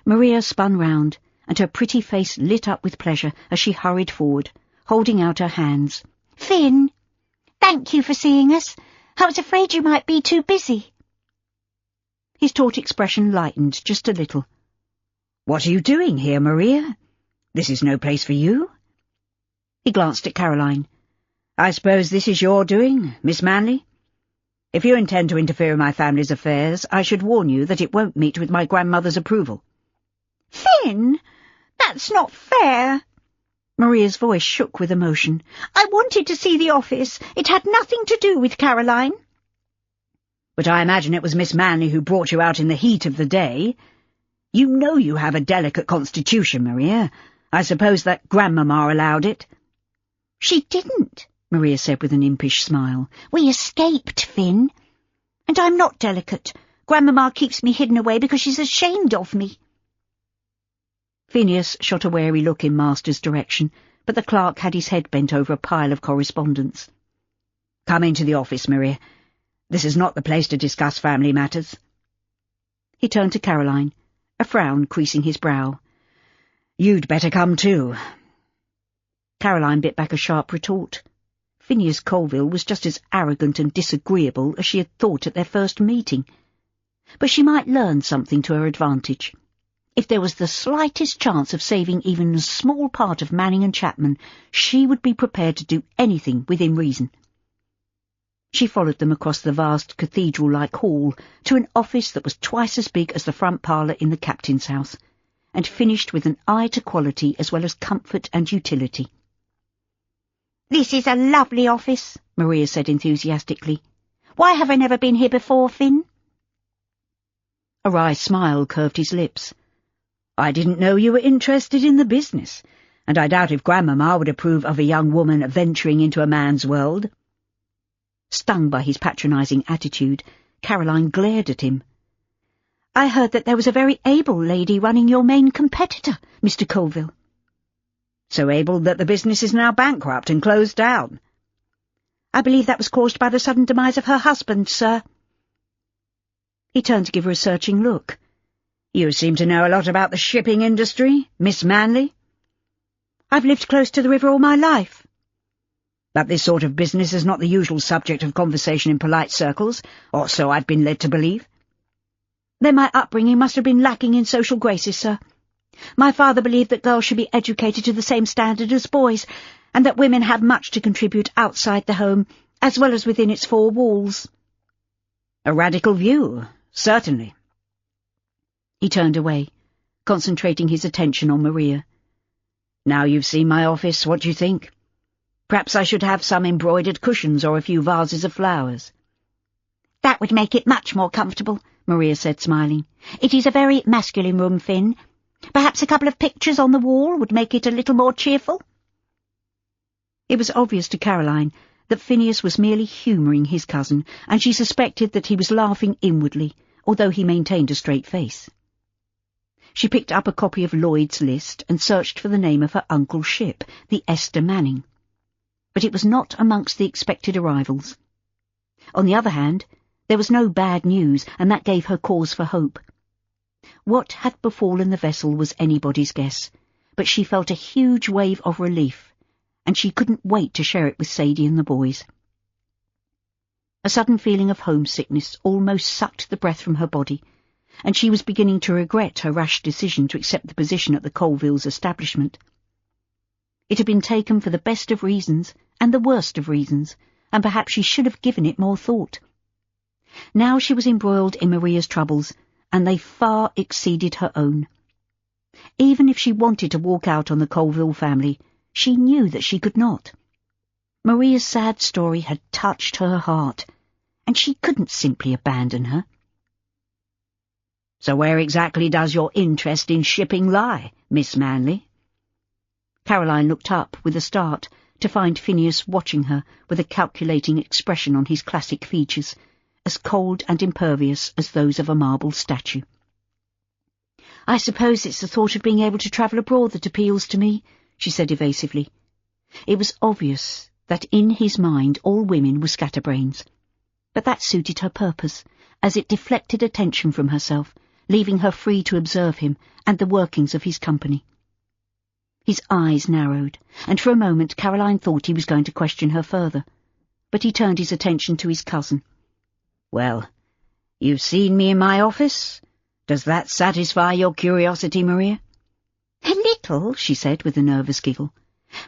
Maria spun round, and her pretty face lit up with pleasure as she hurried forward, holding out her hands. Finn, thank you for seeing us. I was afraid you might be too busy. His taut expression lightened just a little.
What are you doing here, Maria? This is no place for you.
He glanced at Caroline.
I suppose this is your doing, Miss Manley? If you intend to interfere in my family's affairs, I should warn you that it won't meet with my grandmother's approval.
Finn, that's not fair.
Maria's voice shook with emotion.
I wanted to see the office. It had nothing to do with Caroline.
But I imagine it was Miss Manley who brought you out in the heat of the day. You know you have a delicate constitution, Maria. I suppose that Grandmama allowed it.
She didn't,
Maria said with an impish smile.
We escaped, Finn. And I'm not delicate. Grandmama keeps me hidden away because she's ashamed of me.
Phineas shot a wary look in Master's direction, but the clerk had his head bent over a pile of correspondence.
Come into the office, Maria. This is not the place to discuss family matters.
He turned to Caroline, a frown creasing his brow.
You'd better come too.
Caroline bit back a sharp retort. Phineas Colville was just as arrogant and disagreeable as she had thought at their first meeting. But she might learn something to her advantage. If there was the slightest chance of saving even a small part of Manning and Chapman, she would be prepared to do anything within reason. She followed them across the vast cathedral-like hall to an office that was twice as big as the front parlour in the captain's house, and finished with an eye to quality as well as comfort and utility.
This is a lovely office, Maria said enthusiastically. Why have I never been here before, Finn?
A wry smile curved his lips. I didn't know you were interested in the business, and I doubt if Grandmama would approve of a young woman venturing into a man's world. Stung by his patronising attitude, Caroline glared at him.
I heard that there was a very able lady running your main competitor, Mr. Colville.
So able that the business is now bankrupt and closed down.
I believe that was caused by the sudden demise of her husband, sir.
He turned to give her a searching look. You seem to know a lot about the shipping industry, Miss Manley.
I've lived close to the river all my life.
But this sort of business is not the usual subject of conversation in polite circles, or so I've been led to believe.
Then my upbringing must have been lacking in social graces, sir. My father believed that girls should be educated to the same standard as boys, and that women have much to contribute outside the home, as well as within its four walls.
A radical view, certainly. He turned away, concentrating his attention on Maria. Now you've seen my office, what do you think? Perhaps I should have some embroidered cushions or a few vases of flowers.
That would make it much more comfortable, Maria said, smiling. It is a very masculine room, Finn. Perhaps a couple of pictures on the wall would make it a little more cheerful.
It was obvious to Caroline that Phineas was merely humouring his cousin, and she suspected that he was laughing inwardly, although he maintained a straight face. She picked up a copy of Lloyd's list and searched for the name of her uncle's ship, the Esther Manning. But it was not amongst the expected arrivals. On the other hand, there was no bad news, and that gave her cause for hope. What had befallen the vessel was anybody's guess, but she felt a huge wave of relief, and she couldn't wait to share it with Sadie and the boys. A sudden feeling of homesickness almost sucked the breath from her body, and she was beginning to regret her rash decision to accept the position at the Colvilles' establishment. It had been taken for the best of reasons and the worst of reasons, and perhaps she should have given it more thought. Now she was embroiled in Maria's troubles, and they far exceeded her own. Even if she wanted to walk out on the Colville family, she knew that she could not. Maria's sad story had touched her heart, and she couldn't simply abandon her. So where exactly does your interest in shipping lie, Miss Manley? Caroline looked up with a start to find Phineas watching her with a calculating expression on his classic features, as cold and impervious as those of a marble statue. I suppose it's the thought of being able to travel abroad that appeals to me, she said evasively. It was obvious that in his mind all women were scatterbrains, but that suited her purpose, as it deflected attention from herself, leaving her free to observe him and the workings of his company. His eyes narrowed, and for a moment Caroline thought he was going to question her further, but he turned his attention to his cousin. Well, you've seen me in my office? Does that satisfy your curiosity, Maria?
A little, she said with a nervous giggle.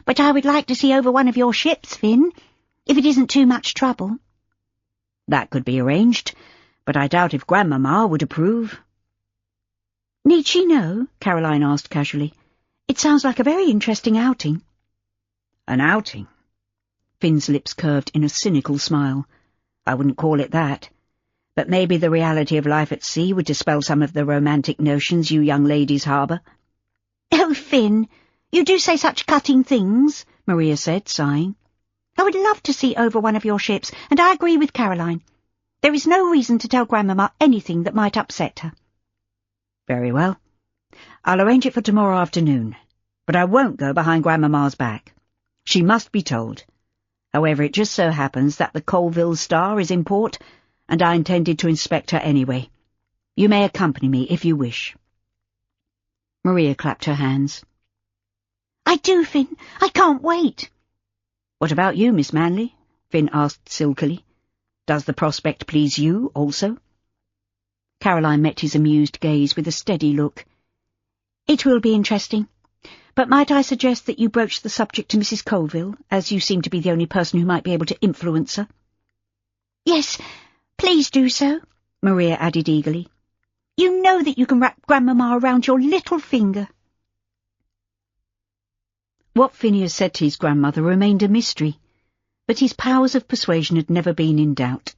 But I would like to see over one of your ships, Finn, if it isn't too much trouble.
That could be arranged, but I doubt if Grandmama would approve.
Need she know? Caroline asked casually. It sounds like a very interesting outing.
An outing? Finn's lips curved in a cynical smile. I wouldn't call it that. But maybe the reality of life at sea would dispel some of the romantic notions you young ladies harbour.
Oh, Finn, you do say such cutting things, Maria said, sighing. I would love to see over one of your ships, and I agree with Caroline. There is no reason to tell Grandmama anything that might upset her.
Very well. I'll arrange it for tomorrow afternoon, but I won't go behind Grandmama's back. She must be told. However, it just so happens that the Colville Star is in port, and I intended to inspect her anyway. You may accompany me if you wish. Maria clapped her hands.
I do, Finn. I can't wait.
What about you, Miss Manley? Finn asked silkily. Does the prospect please you also? Caroline met his amused gaze with a steady look.
It will be interesting. But might I suggest that you broach the subject to Mrs. Colville, as you seem to be the only person who might be able to influence her? Yes, please do so, Maria added eagerly. You know that you can wrap Grandmama around your little finger.
What Phineas said to his grandmother remained a mystery, but his powers of persuasion had never been in doubt.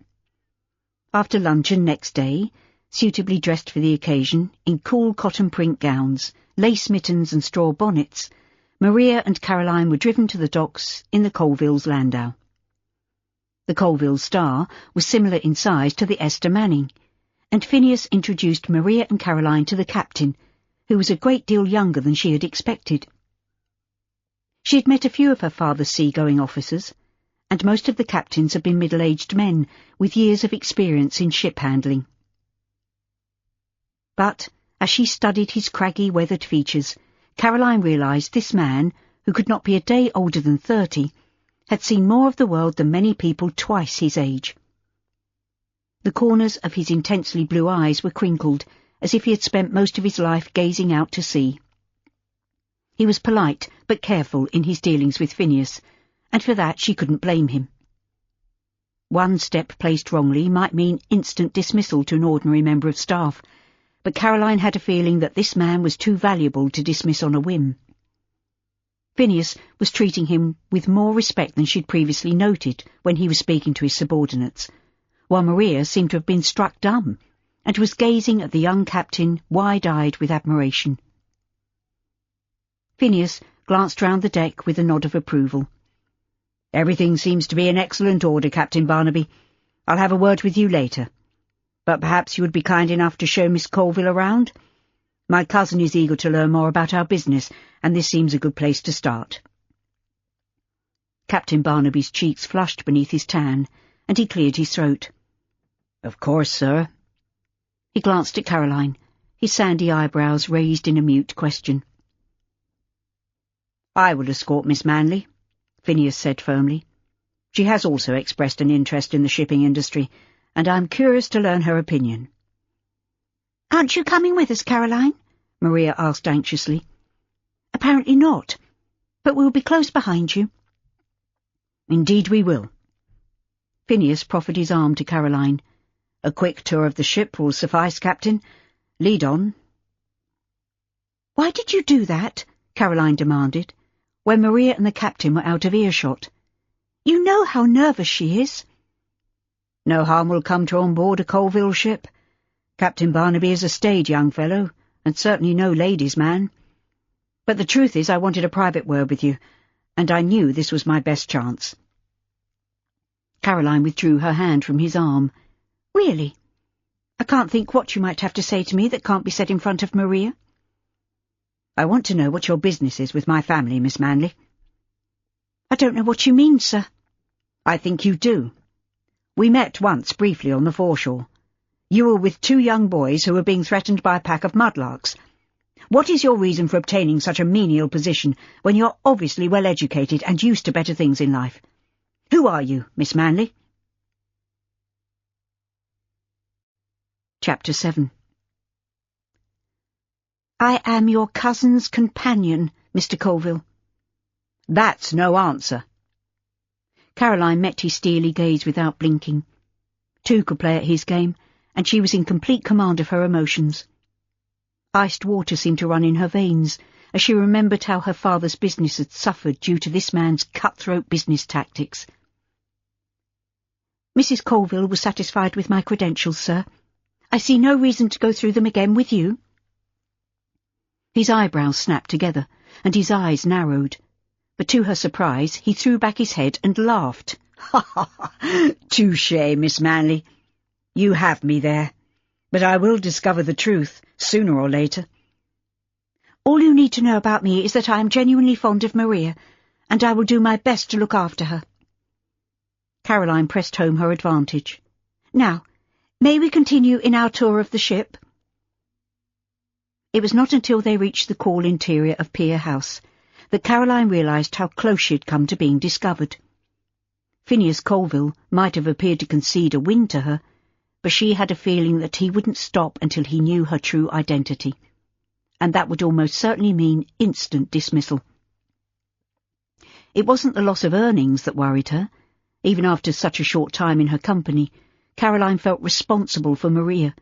After luncheon next day, suitably dressed for the occasion, in cool cotton print gowns, lace mittens and straw bonnets, Maria and Caroline were driven to the docks in the Colville's landau. The Colville Star was similar in size to the Esther Manning, and Phineas introduced Maria and Caroline to the captain, who was a great deal younger than she had expected. She had met a few of her father's sea-going officers, and most of the captains had been middle-aged men with years of experience in ship handling. But, as she studied his craggy, weathered features, Caroline realised this man, who could not be a day older than 30, had seen more of the world than many people twice his age. The corners of his intensely blue eyes were crinkled, as if he had spent most of his life gazing out to sea. He was polite but careful in his dealings with Phineas, and for that she couldn't blame him. One step placed wrongly might mean instant dismissal to an ordinary member of staff, but Caroline had a feeling that this man was too valuable to dismiss on a whim. Phineas was treating him with more respect than she'd previously noted when he was speaking to his subordinates, while Maria seemed to have been struck dumb, and was gazing at the young captain wide-eyed with admiration. Phineas glanced round the deck with a nod of approval. "Everything seems to be in excellent order, Captain Barnaby. I'll have a word with you later. But perhaps you would be kind enough to show Miss Colville around? My cousin is eager to learn more about our business, and this seems a good place to start." Captain Barnaby's cheeks flushed beneath his tan, and he cleared his throat. "Of course, sir." He glanced at Caroline, his sandy eyebrows raised in a mute question. "I will escort Miss Manley," Phineas said firmly. "She has also expressed an interest in the shipping industry, and I'm curious to learn her opinion."
"Aren't you coming with us, Caroline?" Maria asked anxiously. "Apparently not, but we'll be close behind you."
"Indeed we will." Phineas proffered his arm to Caroline. "A quick tour of the ship will suffice, Captain. Lead on."
"Why did you do that?" Caroline demanded, when Maria and the captain were out of earshot. "You know how nervous she is."
"No harm will come to on board a Colville ship. Captain Barnaby is a staid young fellow, and certainly no ladies' man. But the truth is I wanted a private word with you, and I knew this was my best chance." Caroline withdrew her hand from his arm.
"Really? I can't think what you might have to say to me that can't be said in front of Maria."
"I want to know what your business is with my family, Miss Manley."
"I don't know what you mean, sir."
"I think you do. We met once briefly on the foreshore. You were with 2 young boys who were being threatened by a pack of mudlarks. What is your reason for obtaining such a menial position when you're obviously well educated and used to better things in life? Who are you, Miss Manley?"
Chapter 7. "I am your cousin's companion, Mr. Colville."
"That's no answer."
Caroline met his steely gaze without blinking. 2 could play at his game, and she was in complete command of her emotions. Iced water seemed to run in her veins as she remembered how her father's business had suffered due to this man's cutthroat business tactics. "Mrs. Colville was satisfied with my credentials, sir. I see no reason to go through them again with you."
His eyebrows snapped together, and his eyes narrowed. But to her surprise, he threw back his head and laughed. "Ha ha ha! Touché, Miss Manley. You have me there. But I will discover the truth, sooner or later."
"All you need to know about me is that I am genuinely fond of Maria, and I will do my best to look after her."
Caroline pressed home her advantage.
"Now, may we continue in our tour of the ship?"
It was not until they reached the cool interior of Pier House that Caroline realised how close she had come to being discovered. Phineas Colville might have appeared to concede a win to her, but she had a feeling that he wouldn't stop until he knew her true identity, and that would almost certainly mean instant dismissal. It wasn't the loss of earnings that worried her. Even after such a short time in her company, Caroline felt responsible for Maria,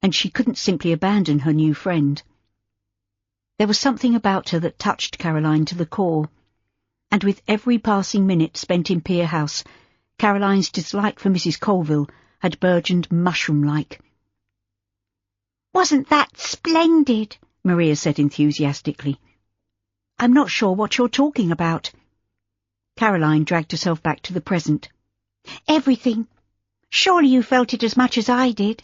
and she couldn't simply abandon her new friend. There was something about her that touched Caroline to the core, and with every passing minute spent in Pier House, Caroline's dislike for Mrs. Colville had burgeoned mushroom-like.
"Wasn't that splendid?"
Maria said enthusiastically. "I'm not sure what you're talking about." Caroline dragged herself back to the present.
"Everything. Surely you felt it as much as I did.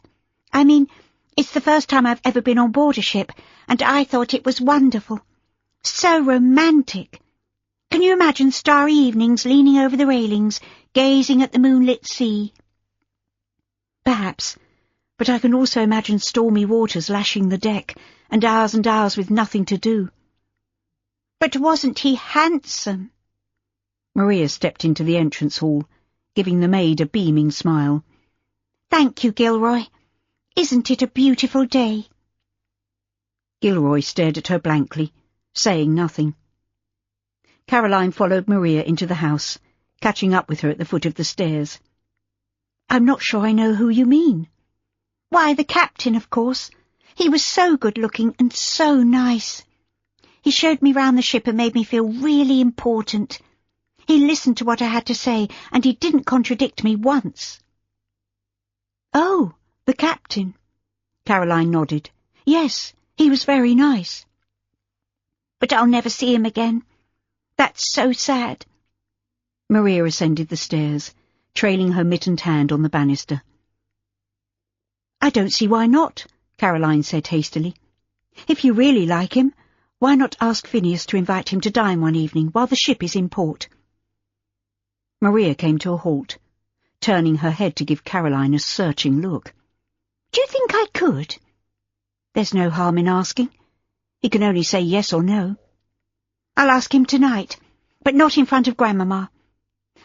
I mean, it's the first time I've ever been on board a ship, and I thought it was wonderful. So romantic. Can you imagine starry evenings leaning over the railings, gazing at the moonlit sea?"
"Perhaps, but I can also imagine stormy waters lashing the deck, and hours with nothing to do."
"But wasn't he handsome?"
Maria stepped into the entrance hall, giving the maid a beaming smile.
"Thank you, Gilroy. Isn't it a beautiful day?"
Gilroy stared at her blankly, saying nothing. Caroline followed Maria into the house, catching up with her at the foot of the stairs. "I'm not sure I know who you mean."
"Why, the captain, of course. He was so good-looking and so nice. He showed me round the ship and made me feel really important. He listened to what I had to say, and he didn't contradict me once."
"Oh, the captain." Caroline nodded. "Yes, he was very nice."
"But I'll never see him again. That's so sad."
Maria ascended the stairs, trailing her mittened hand on the banister. "I don't see why not," Caroline said hastily. "If you really like him, why not ask Phineas to invite him to dine one evening while the ship is in port?" Maria came to a halt, turning her head to give Caroline a searching look.
"Do you think I could?"
"There's no harm in asking. He can only say yes or no."
"I'll ask him tonight, but not in front of Grandmamma.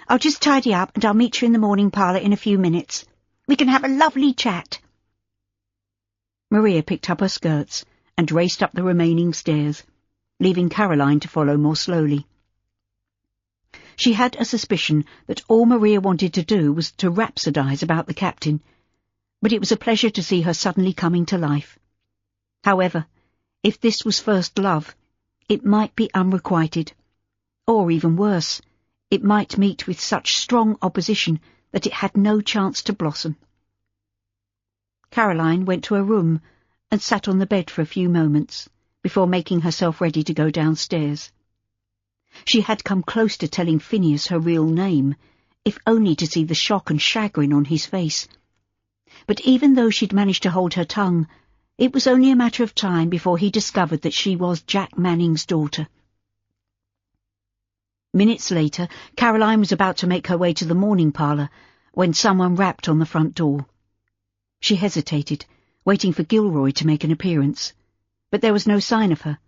I'll just tidy up and I'll meet you in the morning parlour in a few minutes. We can have a lovely chat."
Maria picked up her skirts and raced up the remaining stairs, leaving Caroline to follow more slowly. She had a suspicion that all Maria wanted to do was to rhapsodise about the captain, but it was a pleasure to see her suddenly coming to life. However, if this was first love, it might be unrequited, or even worse, it might meet with such strong opposition that it had no chance to blossom. Caroline went to her room and sat on the bed for a few moments before making herself ready to go downstairs. She had come close to telling Phineas her real name, if only to see the shock and chagrin on his face. But even though she'd managed to hold her tongue, it was only a matter of time before he discovered that she was Jack Manning's daughter. Minutes later, Caroline was about to make her way to the morning parlour when someone rapped on the front door. She hesitated, waiting for Gilroy to make an appearance, but there was no sign of her,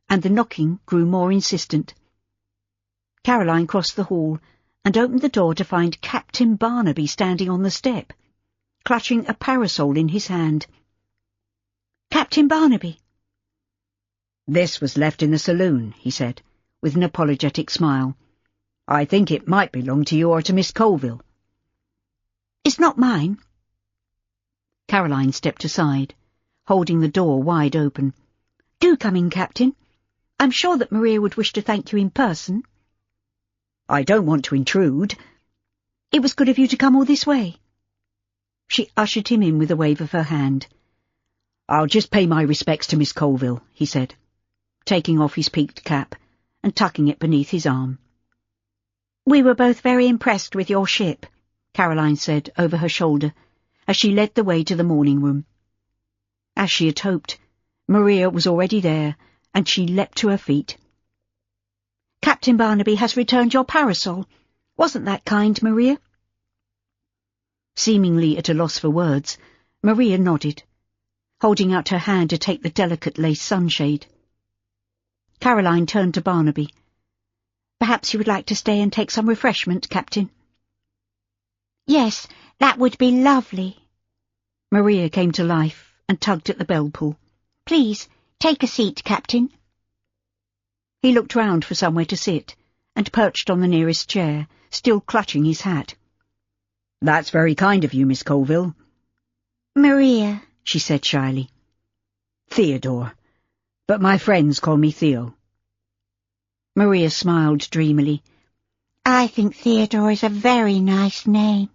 and the knocking grew more insistent. Caroline crossed the hall and opened the door to find Captain Barnaby standing on the step, clutching a parasol in his hand. "Captain Barnaby!"
"This was left in the saloon," he said, with an apologetic smile. "I think it might belong to you or to Miss Colville."
"It's not mine." Caroline stepped aside, holding the door wide open. "Do come in, Captain. I'm sure that Maria would wish to thank you in person."
"I don't want to intrude."
"It was good of you to come all this way." She ushered him in with a wave of her hand.
"I'll just pay my respects to Miss Colville," he said, taking off his peaked cap and tucking it beneath his arm.
"We were both very impressed with your ship," Caroline said over her shoulder, as she led the way to the morning room. As she had hoped, Maria was already there, and she leapt to her feet. "Captain Barnaby has returned your parasol. Wasn't that kind, Maria?" Seemingly at a loss for words, Maria nodded, holding out her hand to take the delicate lace sunshade. Caroline turned to Barnaby. "Perhaps you would like to stay and take some refreshment, Captain?"
"Yes, that would be lovely."
Maria came to life and tugged at the bell pull.
"Please, take a seat, Captain."
He looked round for somewhere to sit, and perched on the nearest chair, still clutching his hat.
"That's very kind of you, Miss Colville."
"Maria,"
she said shyly.
"Theodore, but my friends call me Theo."
Maria smiled dreamily.
I think Theodore is a very nice name.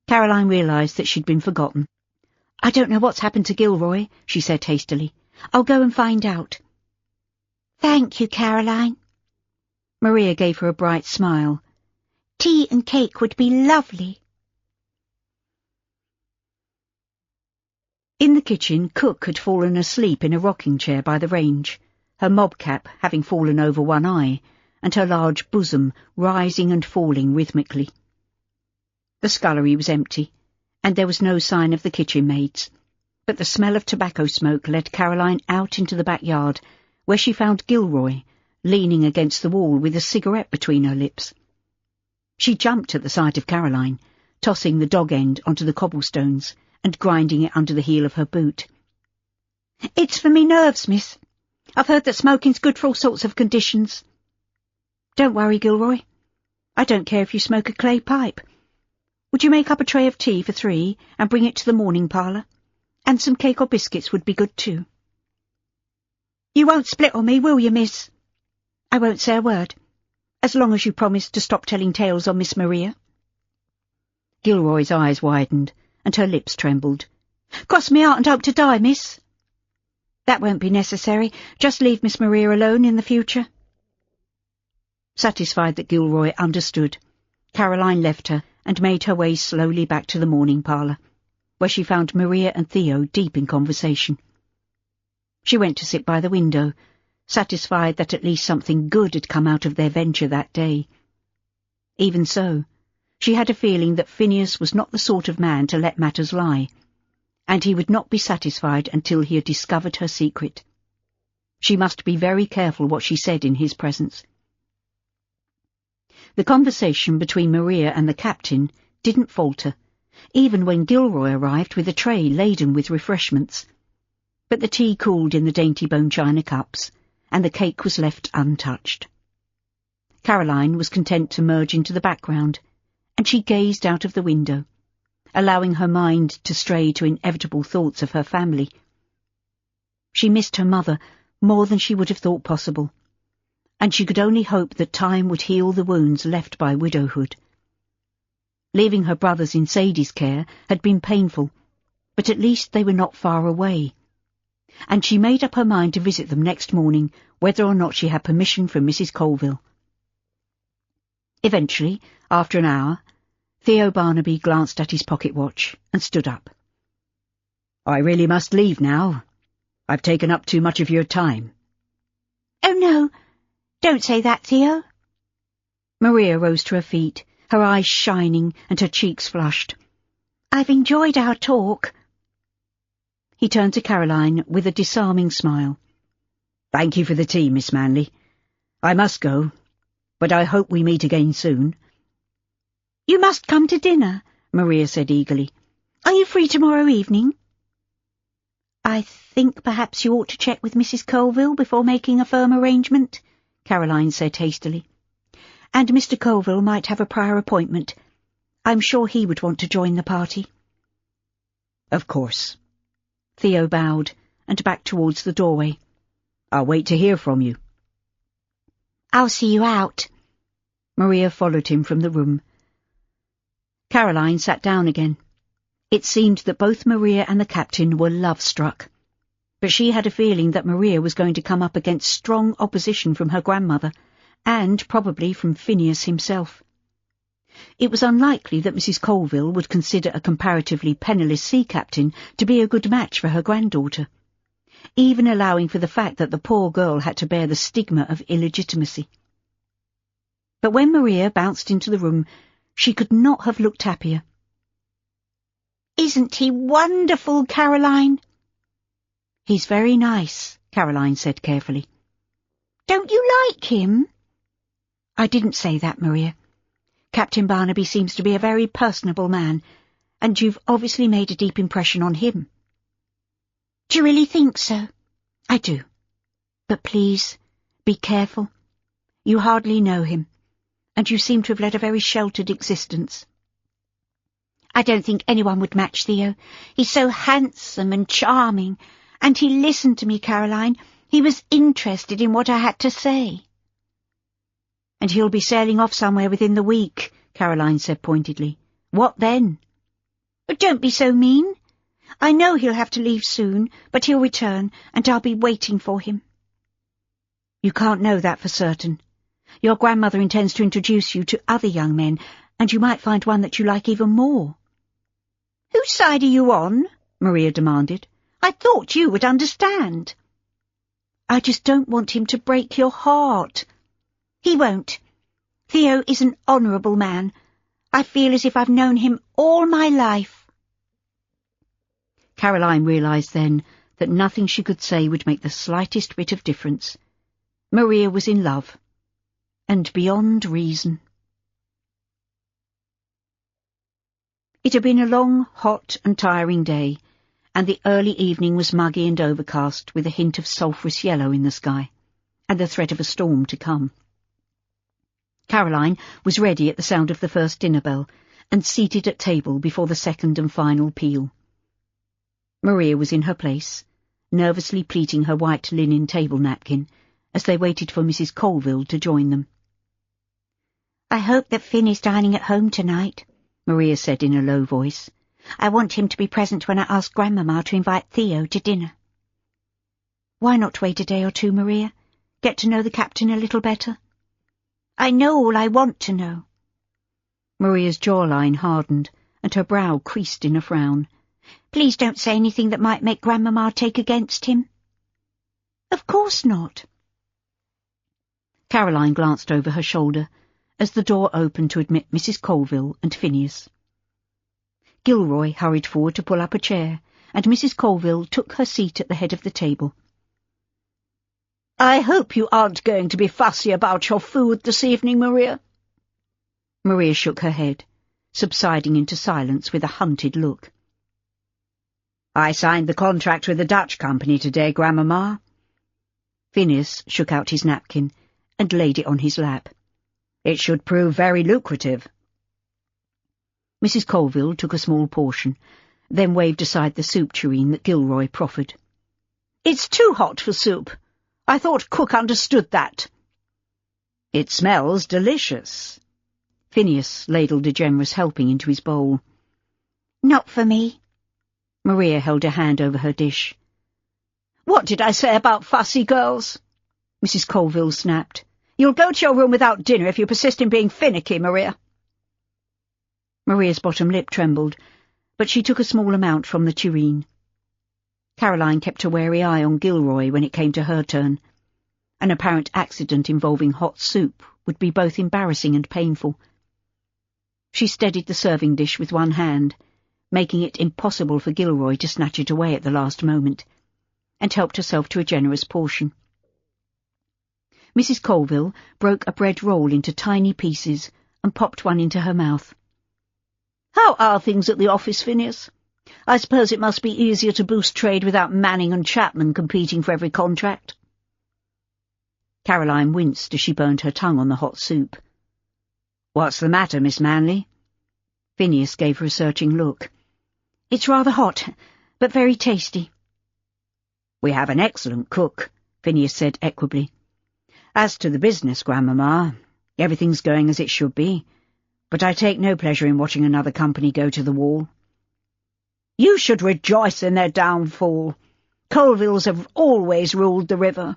Caroline realised that she'd been forgotten. I don't know what's happened to Gilroy, she said hastily. I'll go and find out.
Thank you, Caroline.
Maria gave her a bright smile.
Tea and cake would be lovely.
In the kitchen, Cook had fallen asleep in a rocking chair by the range, her mob cap having fallen over one eye, and her large bosom rising and falling rhythmically. The scullery was empty, and there was no sign of the kitchen maids, but the smell of tobacco smoke led Caroline out into the backyard, where she found Gilroy, leaning against the wall with a cigarette between her lips. She jumped at the sight of Caroline, tossing the dog end onto the cobblestones and grinding it under the heel of her boot.
It's for me nerves, miss. I've heard that smoking's good for all sorts of conditions.
Don't worry, Gilroy. I don't care if you smoke a clay pipe. Would you make up a tray of tea for 3 and bring it to the morning parlour? And some cake or biscuits would be good too.
You won't split on me, will you, miss?
I won't say a word, as long as you promise to stop telling tales on Miss Maria. Gilroy's eyes widened, and her lips trembled.
Cross me heart and hope to die, miss.
That won't be necessary. Just leave Miss Maria alone in the future. Satisfied that Gilroy understood, Caroline left her and made her way slowly back to the morning parlour, where she found Maria and Theo deep in conversation. She went to sit by the window, satisfied that at least something good had come out of their venture that day. Even so, she had a feeling that Phineas was not the sort of man to let matters lie, and he would not be satisfied until he had discovered her secret. She must be very careful what she said in his presence. The conversation between Maria and the captain didn't falter, even when Gilroy arrived with a tray laden with refreshments. But the tea cooled in the dainty bone china cups, and the cake was left untouched. Caroline was content to merge into the background, and she gazed out of the window, allowing her mind to stray to inevitable thoughts of her family. She missed her mother more than she would have thought possible, and she could only hope that time would heal the wounds left by widowhood. Leaving her brothers in Sadie's care had been painful, but at least they were not far away, and she made up her mind to visit them next morning, whether or not she had permission from Mrs. Colville. Eventually, after an hour, Theo Barnaby glanced at his pocket watch and stood up. I really must leave now. I've taken up too much of your time.
Oh, no, don't say that, Theo.
Maria rose to her feet, her eyes shining and her cheeks flushed.
I've enjoyed our talk.
He turned to Caroline with a disarming smile. Thank you for the tea, Miss Manley. I must go, but I hope we meet again soon.
You must come to dinner, Maria said eagerly. Are you free tomorrow evening?
I think perhaps you ought to check with Mrs. Colville before making a firm arrangement, Caroline said hastily. And Mr. Colville might have a prior appointment. I'm sure he would want to join the party. Of course. Theo bowed and backed towards the doorway. I'll wait to hear from you.
I'll see you out.
Maria followed him from the room. Caroline sat down again. It seemed that both Maria and the captain were love-struck, but she had a feeling that Maria was going to come up against strong opposition from her grandmother, and probably from Phineas himself. It was unlikely that Mrs. Colville would consider a comparatively penniless sea captain to be a good match for her granddaughter, even allowing for the fact that the poor girl had to bear the stigma of illegitimacy. But when Maria bounced into the room, she could not have looked happier.
Isn't he wonderful, Caroline?
He's very nice, Caroline said carefully.
Don't you like him?
I didn't say that, Maria. Captain Barnaby seems to be a very personable man, and you've obviously made a deep impression on him.
Do you really think so?
I do. But please, be careful. You hardly know him, and you seem to have led a very sheltered existence.
I don't think anyone would match Theo. He's so handsome and charming, and he listened to me, Caroline. He was interested in what I had to say.
And he'll be sailing off somewhere within the week, Caroline said pointedly. What then?
But don't be so mean. I know he'll have to leave soon, but he'll return, and I'll be waiting for him.
You can't know that for certain. Your grandmother intends to introduce you to other young men, and you might find one that you like even more.
Whose side are you on? Maria demanded. I thought you would understand.
I just don't want him to break your heart.
He won't. Theo is an honourable man. I feel as if I've known him all my life.
Caroline realised then that nothing she could say would make the slightest bit of difference. Maria was in love, and beyond reason. It had been a long, hot and tiring day, and the early evening was muggy and overcast with a hint of sulphurous yellow in the sky, and the threat of a storm to come. Caroline was ready at the sound of the first dinner bell, and seated at table before the second and final peal. Maria was in her place, nervously pleating her white linen table napkin, as they waited for Mrs. Colville to join them.
I hope that Finn is dining at home tonight, Maria said in a low voice. I want him to be present when I ask Grandmama to invite Theo to dinner.
Why not wait a day or two, Maria? Get to know the captain a little better?
I know all I want to know.
Maria's jawline hardened, and her brow creased in a frown.
Please don't say anything that might make Grandmama take against him.
Of course not. Caroline glanced over her shoulder as the door opened to admit Mrs. Colville and Phineas. Gilroy hurried forward to pull up a chair, and Mrs. Colville took her seat at the head of the table.
I hope you aren't going to be fussy about your food this evening, Maria.
Maria shook her head, subsiding into silence with a hunted look.
I signed the contract with the Dutch company today, Grandmama.
Phineas shook out his napkin and laid it on his lap.
It should prove very lucrative.
Mrs. Colville took a small portion, then waved aside the soup tureen that Gilroy proffered.
It's too hot for soup. I thought Cook understood that. It smells delicious.
Phineas ladled a generous helping into his bowl.
Not for me.
Maria held a hand over her dish.
What did I say about fussy girls? Mrs. Colville snapped. You'll go to your room without dinner if you persist in being finicky, Maria.
Maria's bottom lip trembled, but she took a small amount from the tureen. Caroline kept a wary eye on Gilroy when it came to her turn. An apparent accident involving hot soup would be both embarrassing and painful. She steadied the serving dish with one hand, making it impossible for Gilroy to snatch it away at the last moment, and helped herself to a generous portion. Mrs. Colville broke a bread roll into tiny pieces and popped one into her mouth.
How are things at the office, Phineas? I suppose it must be easier to boost trade without Manning and Chapman competing for every contract.
Caroline winced as she burned her tongue on the hot soup.
What's the matter, Miss Manley?
Phineas gave her a searching look. It's rather hot, but very tasty.
We have an excellent cook, Phineas said equably. As to the business, Grandmama, everything's going as it should be, but I take no pleasure in watching another company go to the wall. You should rejoice in their downfall. Colvilles have always ruled the river.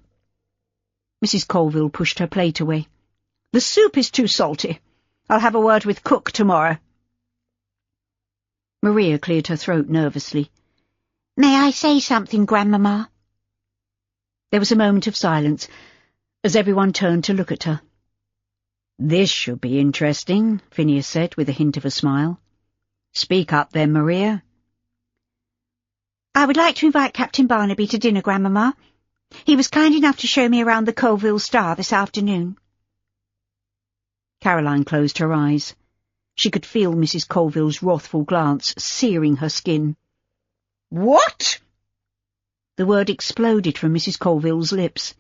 Mrs. Colville pushed her plate away.
The soup is too salty. I'll have a word with Cook tomorrow.
Maria cleared her throat nervously.
May I say something, Grandmama?
There was a moment of silence, as everyone turned to look at her.
This should be interesting, Phineas said with a hint of a smile. Speak up then, Maria.
I would like to invite Captain Barnaby to dinner, Grandmama. He was kind enough to show me around the Colville Star this afternoon.
Caroline closed her eyes. She could feel Mrs. Colville's wrathful glance searing her skin.
What?
The word exploded from Mrs. Colville's lips.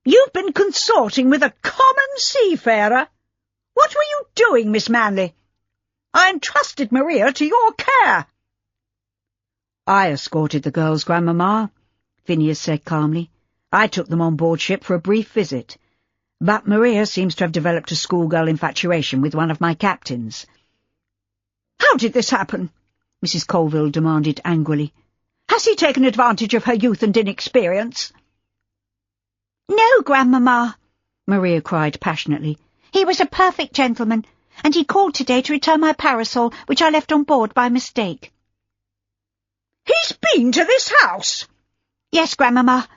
You've been consorting with a common seafarer? What were you doing, Miss Manley? I entrusted Maria to your care.
I escorted the girls, Grandmama, Phineas said calmly.
I took them on board ship for a brief visit, but Maria seems to have developed a schoolgirl infatuation with one of my captains."
"How did this happen?" Mrs. Colville demanded angrily. "Has he taken advantage of her youth and inexperience?"
"No, Grandmamma," Maria cried passionately. "He was a perfect gentleman, and he called today to return my parasol, which I left on board by mistake."
"He's been to this house?"
"Yes, Grandmamma.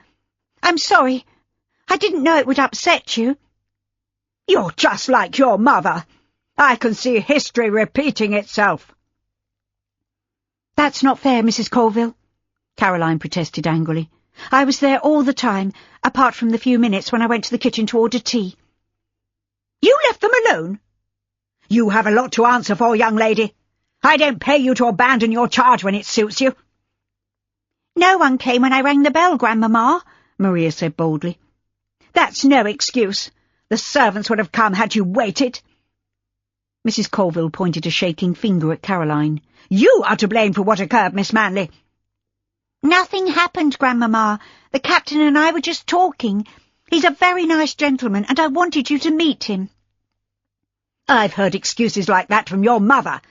I'm sorry. I didn't know it would upset you."
"You're just like your mother. I can see history repeating itself."
"That's not fair, Mrs. Colville," Caroline protested angrily. "I was there all the time, apart from the few minutes when I went to the kitchen to order tea."
"You left them alone? You have a lot to answer for, young lady. I don't pay you to abandon your charge when it suits you."
"No one came when I rang the bell, Grandmamma," Maria said boldly.
"That's no excuse. The servants would have come had you waited."
Mrs. Colville pointed a shaking finger at Caroline.
"You are to blame for what occurred, Miss Manley."
"Nothing happened, Grandmamma. The captain and I were just talking. He's a very nice gentleman, and I wanted you to meet him."
"I've heard excuses like that from your mother,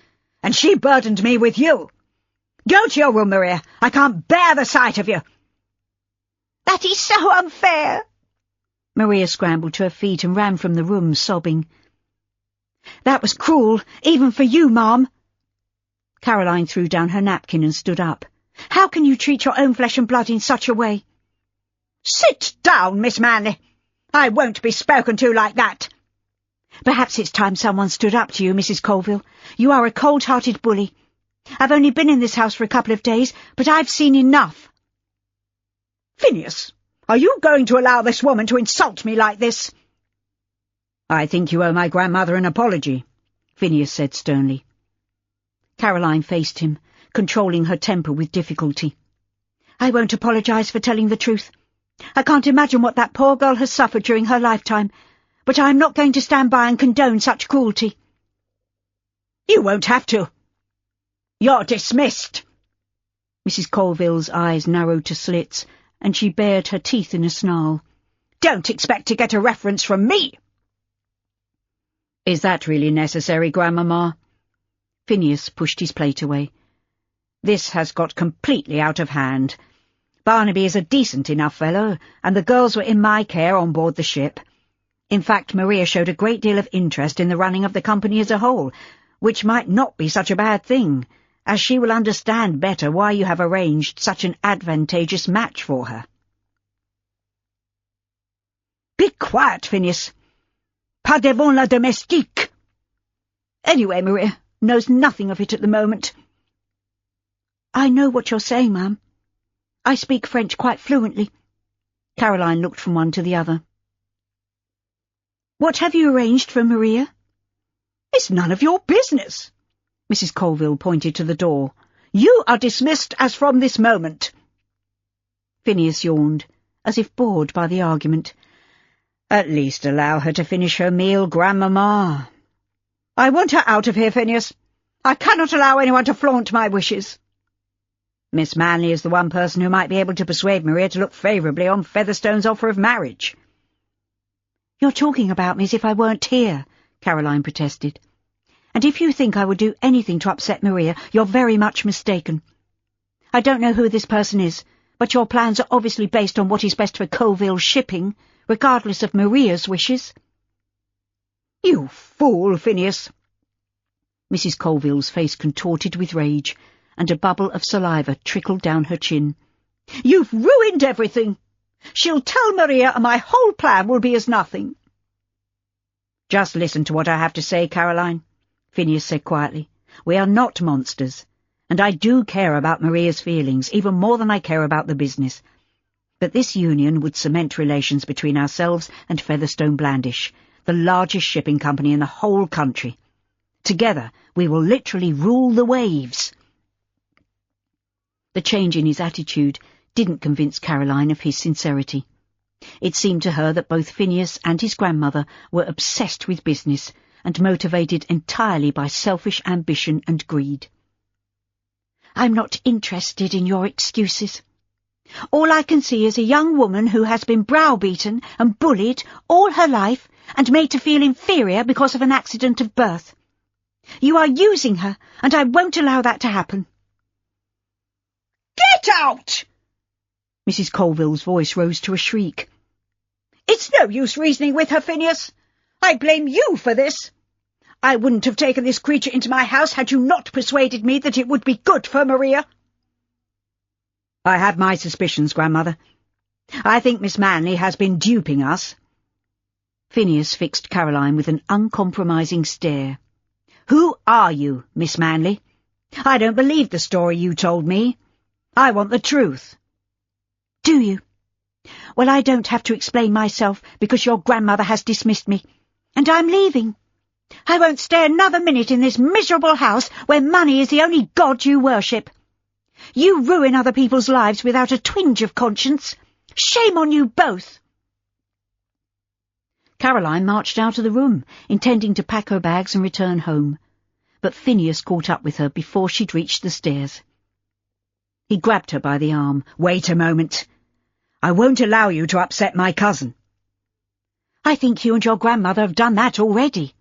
and she burdened me with you. Go to your room, Maria. I can't bear the sight of you."
"That is so unfair."
Maria scrambled to her feet and ran from the room, sobbing. "That was cruel, even for you, Ma'am." Caroline threw down her napkin and stood up. "How can you treat your own flesh and blood in such a way?" "Sit down, Miss Manley. I won't be spoken to like that."
"Perhaps it's time someone stood up to you, Mrs. Colville. You are a cold-hearted bully. I've only been in this house for a couple of days, but I've seen enough."
"Phineas, are you going to allow this woman to insult me like this?"
"I think you owe my grandmother an apology," Phineas said sternly.
Caroline faced him, controlling her temper with difficulty. "I won't apologise for telling the truth. I can't imagine what that poor girl has suffered during her lifetime, but I am not going to stand by and condone such cruelty."
"You won't have to. You're dismissed."
Mrs. Colville's eyes narrowed to slits, and she bared her teeth in a snarl.
"Don't expect to get a reference from me."
"Is that really necessary, Grandmamma?"
Phineas pushed his plate away.
"This has got completely out of hand. Barnaby is a decent enough fellow, and the girls were in my care on board the ship. In fact, Maria showed a great deal of interest in the running of the company as a whole, which might not be such a bad thing, as she will understand better why you have arranged such an advantageous match for her."
"Be quiet, Phineas. Pas devant la domestique."
"Anyway, Maria knows nothing of it at the moment." "I know what you're saying, ma'am. I speak French quite fluently." Caroline looked from one to the other. "What have you arranged for Maria?"
"It's none of your business." Mrs. Colville pointed to the door. "You are dismissed as from this moment."
Phineas yawned, as if bored by the argument.
"At least allow her to finish her meal, Grandmamma."
"I want her out of here, Phineas. I cannot allow anyone to flaunt my wishes."
"Miss Manley is the one person who might be able to persuade Maria to look favourably on Featherstone's offer of marriage."
"You're talking about me as if I weren't here," Caroline protested. "And if you think I would do anything to upset Maria, you're very much mistaken. I don't know who this person is, but your plans are obviously based on what is best for Colville shipping, regardless of Maria's wishes."
"You fool, Phineas!"
Mrs. Colville's face contorted with rage, and a bubble of saliva trickled down her chin.
"You've ruined everything. She'll tell Maria, and my whole plan will be as nothing."
"Just listen to what I have to say, Caroline," Phineas said quietly. "We are not monsters, and I do care about Maria's feelings, even more than I care about the business. But this union would cement relations between ourselves and Featherstone Blandish, the largest shipping company in the whole country. Together we will literally rule the waves."
The change in his attitude didn't convince Caroline of his sincerity. It seemed to her that both Phineas and his grandmother were obsessed with business and motivated entirely by selfish ambition and greed. "I'm not interested in your excuses." All I can see is a young woman who has been browbeaten and bullied all her life and made to feel inferior because of an accident of birth. You are using her, and I won't allow that to happen."
"Get out!"
Mrs. Colville's voice rose to a shriek.
"It's no use reasoning with her, Phineas. I blame you for this. I wouldn't have taken this creature into my house had you not persuaded me that it would be good for Maria."
"I have my suspicions, Grandmother. I think Miss Manley has been duping us." Phineas fixed Caroline with an uncompromising stare. "Who are you, Miss Manley? I don't believe the story you told me. I want the truth."
"Do you? Well, I don't have to explain myself because your grandmother has dismissed me, and I'm leaving. I won't stay another minute in this miserable house where money is the only god you worship. You ruin other people's lives without a twinge of conscience. Shame on you both."
Caroline marched out of the room, intending to pack her bags and return home, but Phineas caught up with her before she'd reached the stairs. He grabbed her by the arm. "Wait a moment. I won't allow you to upset my cousin."
"I think you and your grandmother have done that already."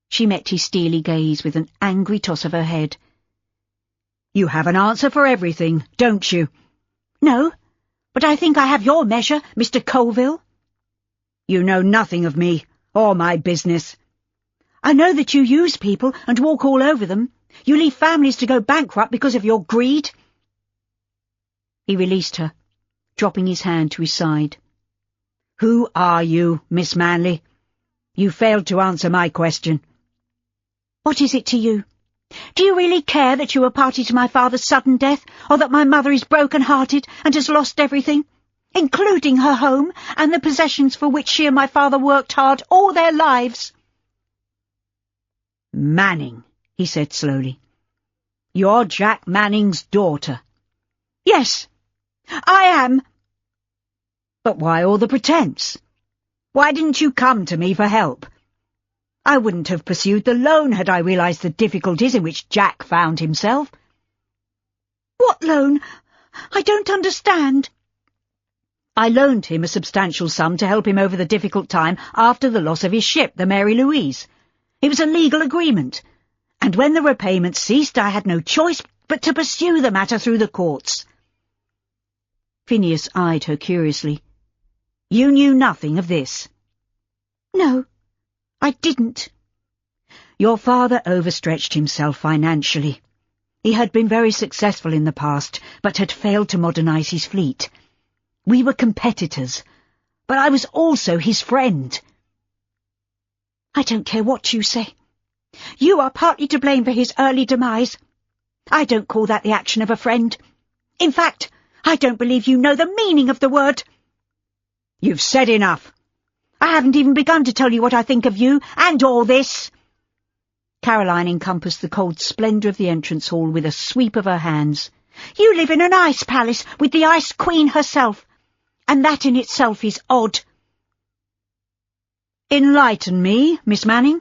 She met his steely gaze with an angry toss of her head. "You have an answer for everything, don't you?"
"No, but I think I have your measure, Mr. Colville."
"You know nothing of me, or my business."
"I know that you use people and walk all over them. You leave families to go bankrupt because of your greed."
He released her, dropping his hand to his side. "Who are you, Miss Manley? You failed to answer my question."
"What is it to you? Do you really care that you were party to my father's sudden death, or that my mother is broken-hearted and has lost everything, including her home and the possessions for which she and my father worked hard all their lives?"
"Manning," he said slowly. "You're Jack Manning's daughter."
"Yes, I am."
"But why all the pretense? Why didn't you come to me for help? I wouldn't have pursued the loan had I realised the difficulties in which Jack found himself."
"What loan? I don't understand."
"I loaned him a substantial sum to help him over the difficult time after the loss of his ship, the Mary Louise. It was a legal agreement, and when the repayments ceased I had no choice but to pursue the matter through the courts." Phineas eyed her curiously. "You knew nothing of this?"
"No, I didn't."
"Your father overstretched himself financially. He had been very successful in the past, but had failed to modernise his fleet. We were competitors, but I was also his friend."
"I don't care what you say. You are partly to blame for his early demise. I don't call that the action of a friend. In fact, I don't believe you know the meaning of the word."
"You've said enough."
"I haven't even begun to tell you what I think of you and all this."
Caroline encompassed the cold splendour of the entrance hall with a sweep of her hands.
"You live in an ice palace with the Ice Queen herself, and that in itself is odd."
"Enlighten me, Miss Manning.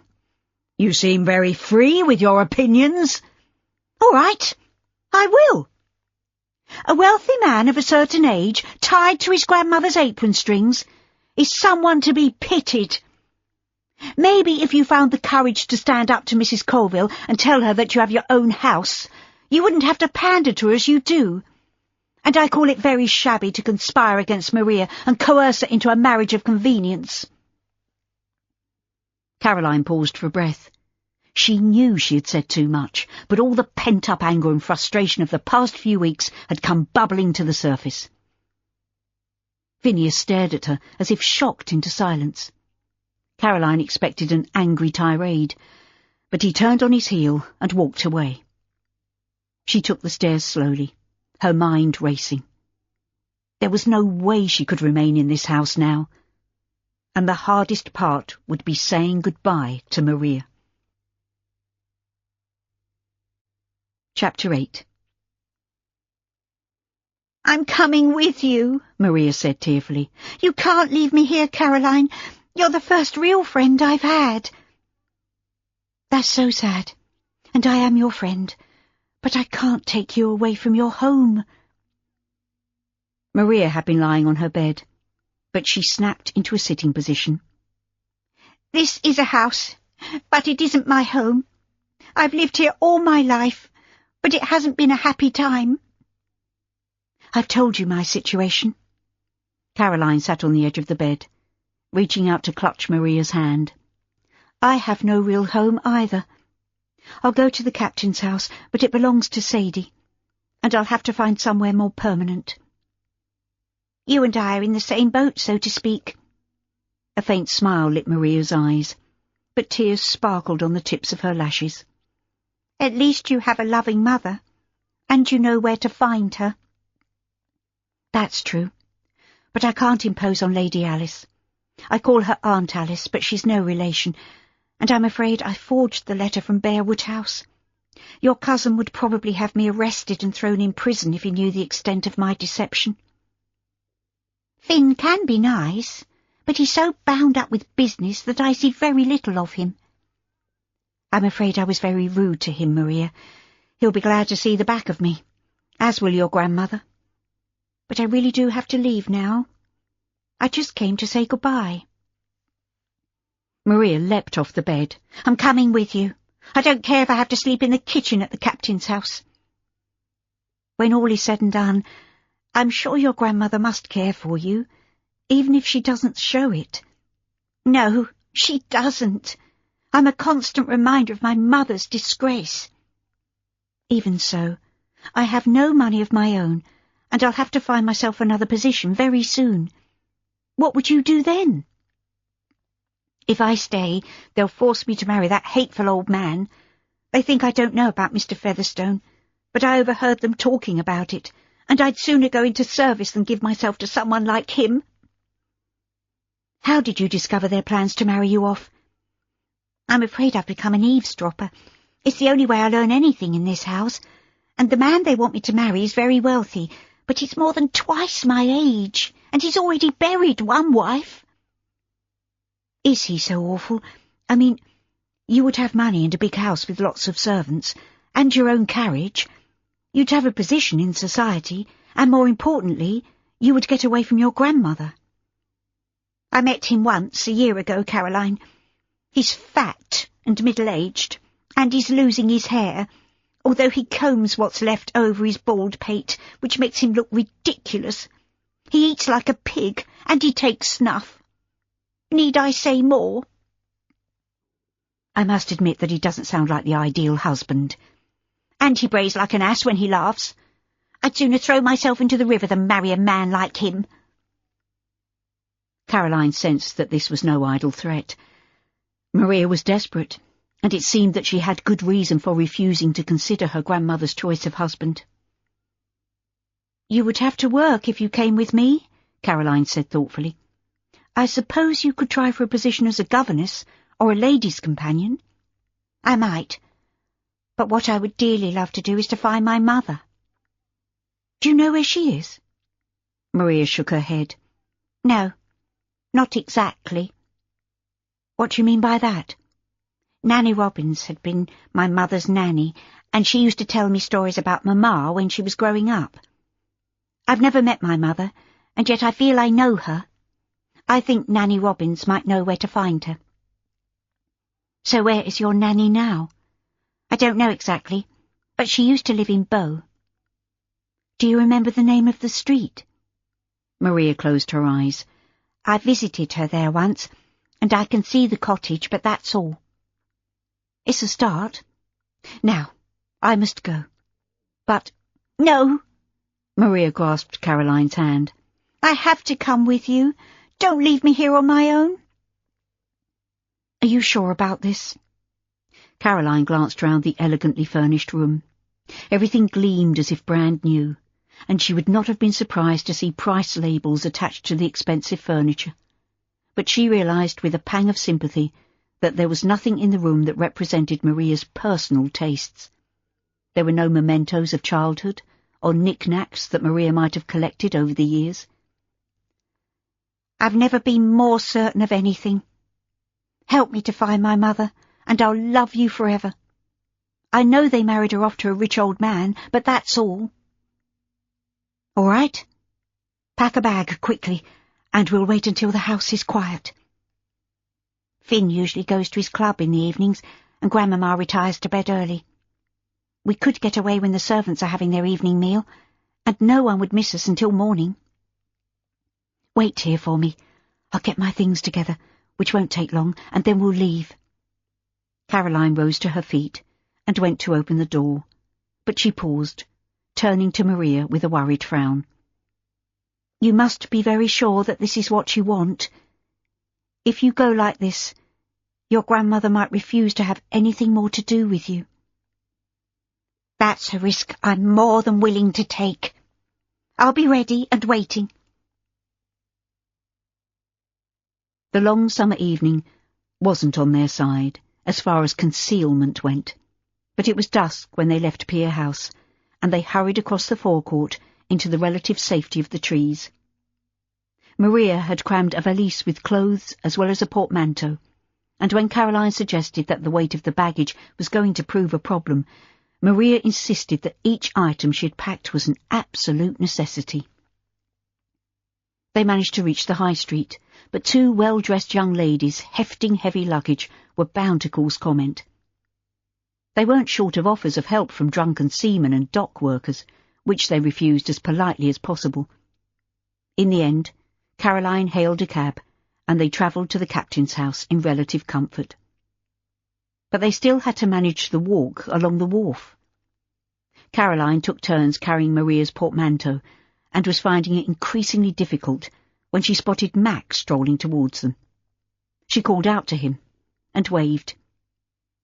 You seem very free with your opinions."
"All right, I will. A wealthy man of a certain age, tied to his grandmother's apron strings, is someone to be pitied. Maybe if you found the courage to stand up to Mrs. Colville and tell her that you have your own house, you wouldn't have to pander to her as you do. And I call it very shabby to conspire against Maria and coerce her into a marriage of convenience."
Caroline paused for breath. She knew she had said too much, but all the pent-up anger and frustration of the past few weeks had come bubbling to the surface. Phineas stared at her as if shocked into silence. Caroline expected an angry tirade, but he turned on his heel and walked away. She took the stairs slowly, her mind racing. There was no way she could remain in this house now, and the hardest part would be saying goodbye to Maria. Chapter 8.
"I'm coming with you," Maria said tearfully. "You can't leave me here, Caroline. You're the first real friend I've had." "That's so sad, and I am your friend, but I can't take you away from your home."
Maria had been lying on her bed, but she snapped into a sitting position.
This is a house, but it isn't my home. I've lived here all my life, but it hasn't been a happy time.
I've told you my situation. Caroline sat on the edge of the bed, reaching out to clutch Maria's hand. I have no real home either. I'll go to the captain's house, but it belongs to Sadie, and I'll have to find somewhere more permanent.
You and I are in the same boat, so to speak.
A faint smile lit Maria's eyes, but tears sparkled on the tips of her lashes.
At least you have a loving mother, and you know where to find her.
That's true, but I can't impose on Lady Alice. I call her Aunt Alice, but she's no relation, and I'm afraid I forged the letter from Bearwood House. Your cousin would probably have me arrested and thrown in prison if he knew the extent of my deception.
Finn can be nice, but he's so bound up with business that I see very little of him.
I'm afraid I was very rude to him, Maria. He'll be glad to see the back of me, as will your grandmother. But I really do have to leave now. I just came to say goodbye. Maria leapt off the bed.
I'm coming with you. I don't care if I have to sleep in the kitchen at the captain's house.
When all is said and done, I'm sure your grandmother must care for you, even if she doesn't show it.
No, she doesn't. I'm a constant reminder of my mother's disgrace.
Even so, I have no money of my own, and I'll have to find myself another position very soon. What would you do then? If I stay, they'll force me to marry that hateful old man. They think I don't know about Mr. Featherstone, but I overheard them talking about it, and I'd sooner go into service than give myself to someone like him. How did you discover their plans to marry you off?
I'm afraid I've become an eavesdropper. It's the only way I learn anything in this house, and the man they want me to marry is very wealthy, but he's more than twice my age, and he's already buried one wife.
Is he so awful? I mean, you would have money and a big house with lots of servants, and your own carriage. You'd have a position in society, and more importantly, you would get away from your grandmother.
I met him once, a year ago, Caroline. He's fat and middle-aged, and he's losing his hair, although he combs what's left over his bald pate, which makes him look ridiculous. He eats like a pig, and he takes snuff. Need I say more?
I must admit that he doesn't sound like the ideal husband.
And he brays like an ass when he laughs. I'd sooner throw myself into the river than marry a man like him.
Caroline sensed that this was no idle threat. Maria was desperate, and it seemed that she had good reason for refusing to consider her grandmother's choice of husband. You would have to work if you came with me, Caroline said thoughtfully. I suppose you could try for a position as a governess or a lady's companion.
I might, but what I would dearly love to do is to find my mother.
Do you know where she is? Maria shook her head.
No, not exactly.
What do you mean by that?
Nanny Robbins had been my mother's nanny, and she used to tell me stories about Mamma when she was growing up. I've never met my mother, and yet I feel I know her. I think Nanny Robbins might know where to find her.
So where is your nanny now?
I don't know exactly, but she used to live in Bow.
Do you remember the name of the street?
Maria closed her eyes. I visited her there once, and I can see the cottage, but that's all.
It's a start. Now, I must go. But—
No!
Maria grasped Caroline's hand.
I have to come with you. Don't leave me here on my own.
Are you sure about this? Caroline glanced round the elegantly furnished room. Everything gleamed as if brand new, and she would not have been surprised to see price labels attached to the expensive furniture. But she realised with a pang of sympathy that there was nothing in the room that represented Maria's personal tastes. There were no mementos of childhood or knick-knacks that Maria might have collected over the years.
I've never been more certain of anything. Help me to find my mother, and I'll love you forever. I know they married her off to a rich old man, but that's all.
All right.
Pack a bag quickly, and we'll wait until the house is quiet. Finn usually goes to his club in the evenings, and Grandmama retires to bed early. We could get away when the servants are having their evening meal, and no one would miss us until morning. Wait here for me. I'll get my things together, which won't take long, and then we'll leave. Caroline rose to her feet and went to open the door, but she paused, turning to Maria with a worried frown. You must be very sure that this is what you want. If you go like this, your grandmother might refuse to have anything more to do with you. That's a risk I'm more than willing to take. I'll be ready and waiting.
The long summer evening wasn't on their side, as far as concealment went, but it was dusk when they left Pier House, and they hurried across the forecourt into the relative safety of the trees. Maria had crammed a valise with clothes as well as a portmanteau, and when Caroline suggested that the weight of the baggage was going to prove a problem, Maria insisted that each item she had packed was an absolute necessity. They managed to reach the high street, but two well-dressed young ladies hefting heavy luggage were bound to cause comment. They weren't short of offers of help from drunken seamen and dock workers, which they refused as politely as possible. In the end, Caroline hailed a cab, and they travelled to the captain's house in relative comfort. But they still had to manage the walk along the wharf. Caroline took turns carrying Maria's portmanteau, and was finding it increasingly difficult when she spotted Max strolling towards them. She called out to him, and waved.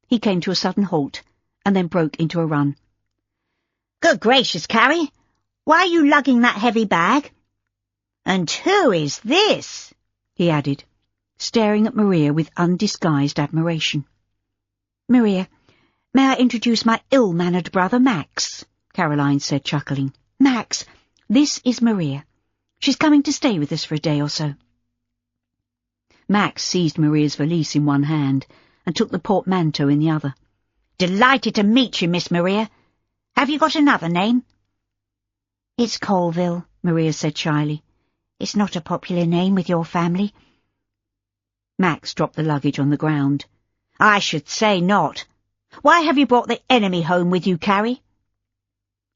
He came to a sudden halt, and then broke into a run.
Good gracious, Carrie! Why are you lugging that heavy bag? And who is this?
He added, staring at Maria with undisguised admiration.
Maria, may I introduce my ill-mannered brother Max? Caroline said, chuckling. Max, this is Maria. She's coming to stay with us for a day or so.
Max seized Maria's valise in one hand and took the portmanteau in the other.
Delighted to meet you, Miss Maria. Have you got another name?
It's Colville, Maria said shyly. It's not a popular name with your family.
Max dropped the luggage on the ground.
I should say not. Why have you brought the enemy home with you, Carrie?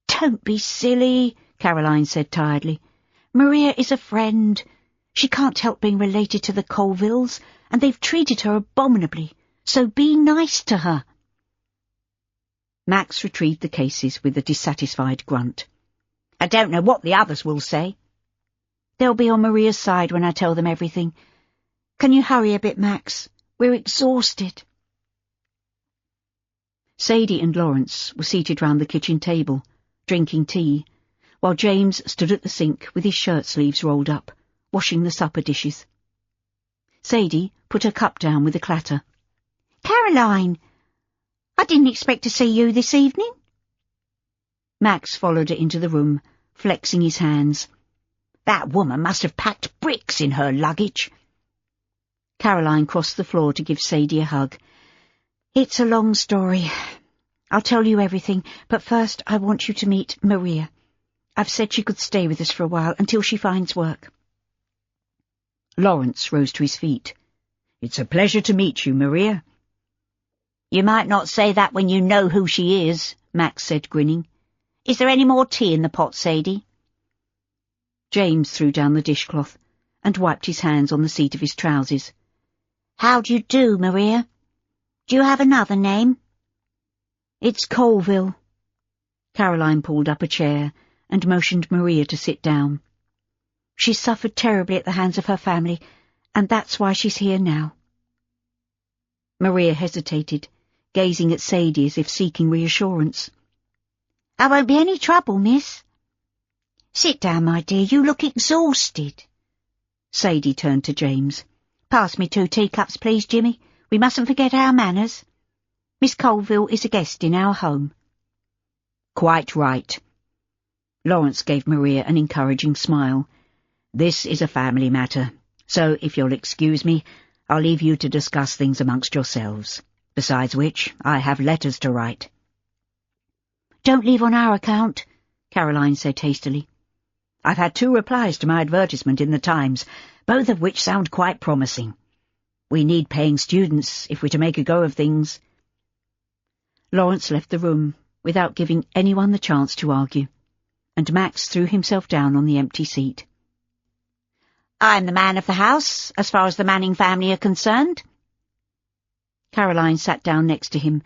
Don't be silly, Caroline said tiredly. Maria is a friend. She can't help being related to the Colvilles, and they've treated her abominably, so be nice to her.
Max retrieved the cases with a dissatisfied grunt.
I don't know what the others will say.
They'll be on Maria's side when I tell them everything. Can you hurry a bit, Max? We're exhausted.
Sadie and Lawrence were seated round the kitchen table, drinking tea, while James stood at the sink with his shirt sleeves rolled up, washing the supper dishes. Sadie put her cup down with a clatter.
Caroline! I didn't expect to see you this evening.
Max followed her into the room, flexing his hands.
That woman must have packed bricks in her luggage.
Caroline crossed the floor to give Sadie a hug.
It's a long story. I'll tell you everything, but first I want you to meet Maria. I've said she could stay with us for a while until she finds work.
Lawrence rose to his feet.
It's a pleasure to meet you, Maria.
You might not say that when you know who she is, Max said, grinning. Is there any more tea in the pot, Sadie?
James threw down the dishcloth and wiped his hands on the seat of his trousers.
How do you do, Maria? Do you have another name?
It's Colville. Caroline pulled up a chair and motioned Maria to sit down.
She suffered terribly at the hands of her family, and that's why she's here now.
Maria hesitated, gazing at Sadie as if seeking reassurance.
I won't be any trouble, miss. Sit down, my dear, you look exhausted.
Sadie turned to James.
Pass me 2 teacups, please, Jimmy. We mustn't forget our manners. Miss Colville is a guest in our home.
Quite right. Lawrence gave Maria an encouraging smile. This is a family matter, so if you'll excuse me, I'll leave you to discuss things amongst yourselves. Besides which, I have letters to write.
Don't leave on our account, Caroline said hastily.
I've had 2 replies to my advertisement in the Times, both of which sound quite promising. We need paying students if we're to make a go of things."
Lawrence left the room without giving anyone the chance to argue, and Max threw himself down on the empty seat.
"I'm the man of the house, as far as the Manning family are concerned."
Caroline sat down next to him.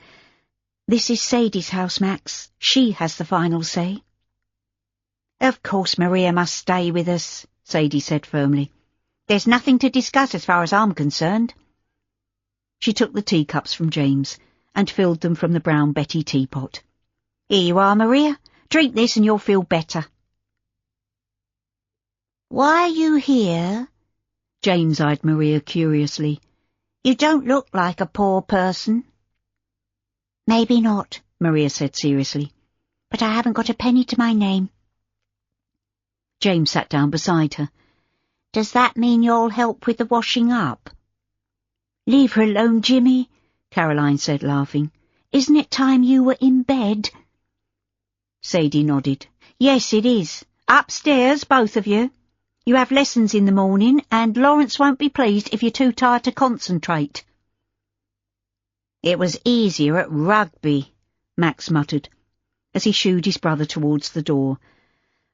"This is Sadie's house, Max. She has the final say."
"Of course Maria must stay with us," Sadie said firmly. "There's nothing to discuss as far as I'm concerned."
She took the teacups from James and filled them from the brown Betty teapot.
"Here you are, Maria. Drink this and you'll feel better." "Why are you here?"
James eyed Maria curiously.
"You don't look like a poor person." "Maybe not," Maria said seriously, "but I haven't got a penny to my name."
James sat down beside her.
"Does that mean you'll help with the washing up?"
"Leave her alone, Jimmy," Caroline said, laughing. "Isn't it time you were in bed?"
Sadie nodded. "Yes, it is. Upstairs, both of you. You have lessons in the morning, and Lawrence won't be pleased if you're too tired to concentrate." "It was easier at rugby," Max muttered, as he shooed his brother towards the door.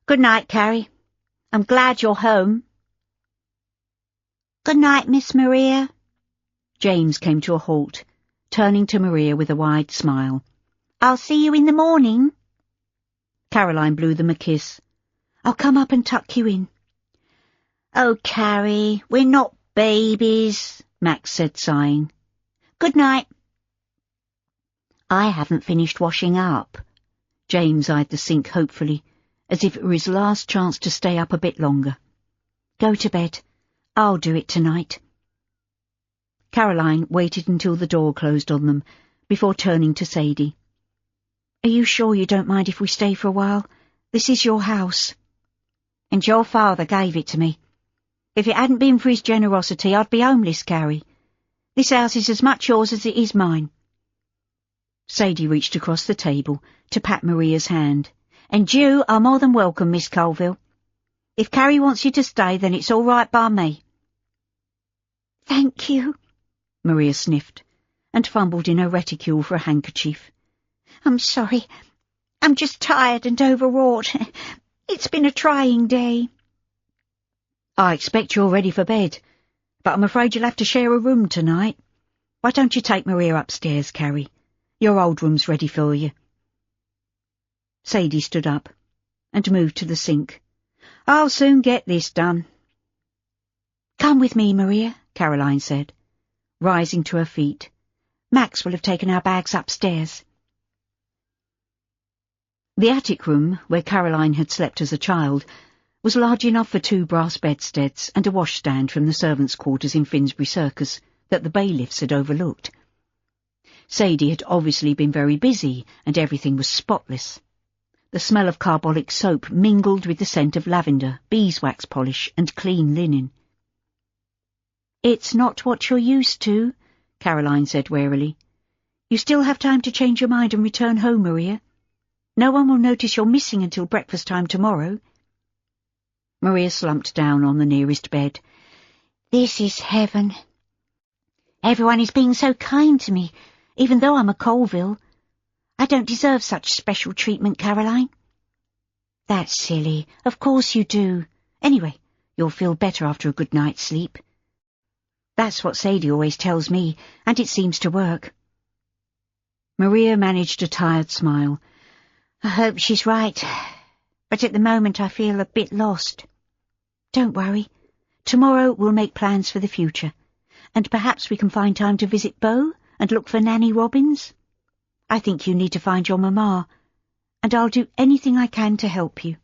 "Good night, Carrie. I'm glad you're home." "Good night, Miss Maria."
James came to a halt, turning to Maria with a wide smile.
"I'll see you in the morning."
Caroline blew them a kiss. "I'll come up and tuck you in."
"Oh, Carrie, we're not babies," Max said, sighing. "Good night."
"I haven't finished washing up." James eyed the sink hopefully, as if it were his last chance to stay up a bit longer. "Go to bed. I'll do it tonight." Caroline waited until the door closed on them, before turning to Sadie. "Are you sure you don't mind if we stay for a while? This is your house."
"And your father gave it to me. If it hadn't been for his generosity, I'd be homeless, Carrie. This house is as much yours as it is mine."
Sadie reached across the table to pat Maria's hand.
"And you are more than welcome, Miss Colville. If Carrie wants you to stay, then it's all right by me."
"Thank you," Maria sniffed, and fumbled in her reticule for a handkerchief.
"I'm sorry. I'm just tired and overwrought. It's been a trying day."
"I expect you're ready for bed, but I'm afraid you'll have to share a room tonight. Why don't you take Maria upstairs, Carrie? Your old room's ready for you." Sadie stood up and moved to the sink.
"I'll soon get this done."
"Come with me, Maria," Caroline said, rising to her feet. "Max will have taken our bags upstairs." The attic room, where Caroline had slept as a child, was large enough for 2 brass bedsteads and a washstand from the servants' quarters in Finsbury Circus that the bailiffs had overlooked. Sadie had obviously been very busy, and everything was spotless. The smell of carbolic soap mingled with the scent of lavender, beeswax polish, and clean linen. "It's not what you're used to," Caroline said warily. "You still have time to change your mind and return home, Maria. No one will notice you're missing until breakfast time tomorrow." Maria slumped down on the nearest bed.
"This is heaven. Everyone is being so kind to me, even though I'm a Colville. I don't deserve such special treatment, Caroline."
"That's silly. Of course you do. Anyway, you'll feel better after a good night's sleep. That's what Sadie always tells me, and it seems to work." Maria managed a tired smile.
"I hope she's right, but at the moment I feel a bit lost."
"Don't worry. Tomorrow we'll make plans for the future, and perhaps we can find time to visit Beau and look for Nanny Robbins. I think you need to find your mamma, and I'll do anything I can to help you."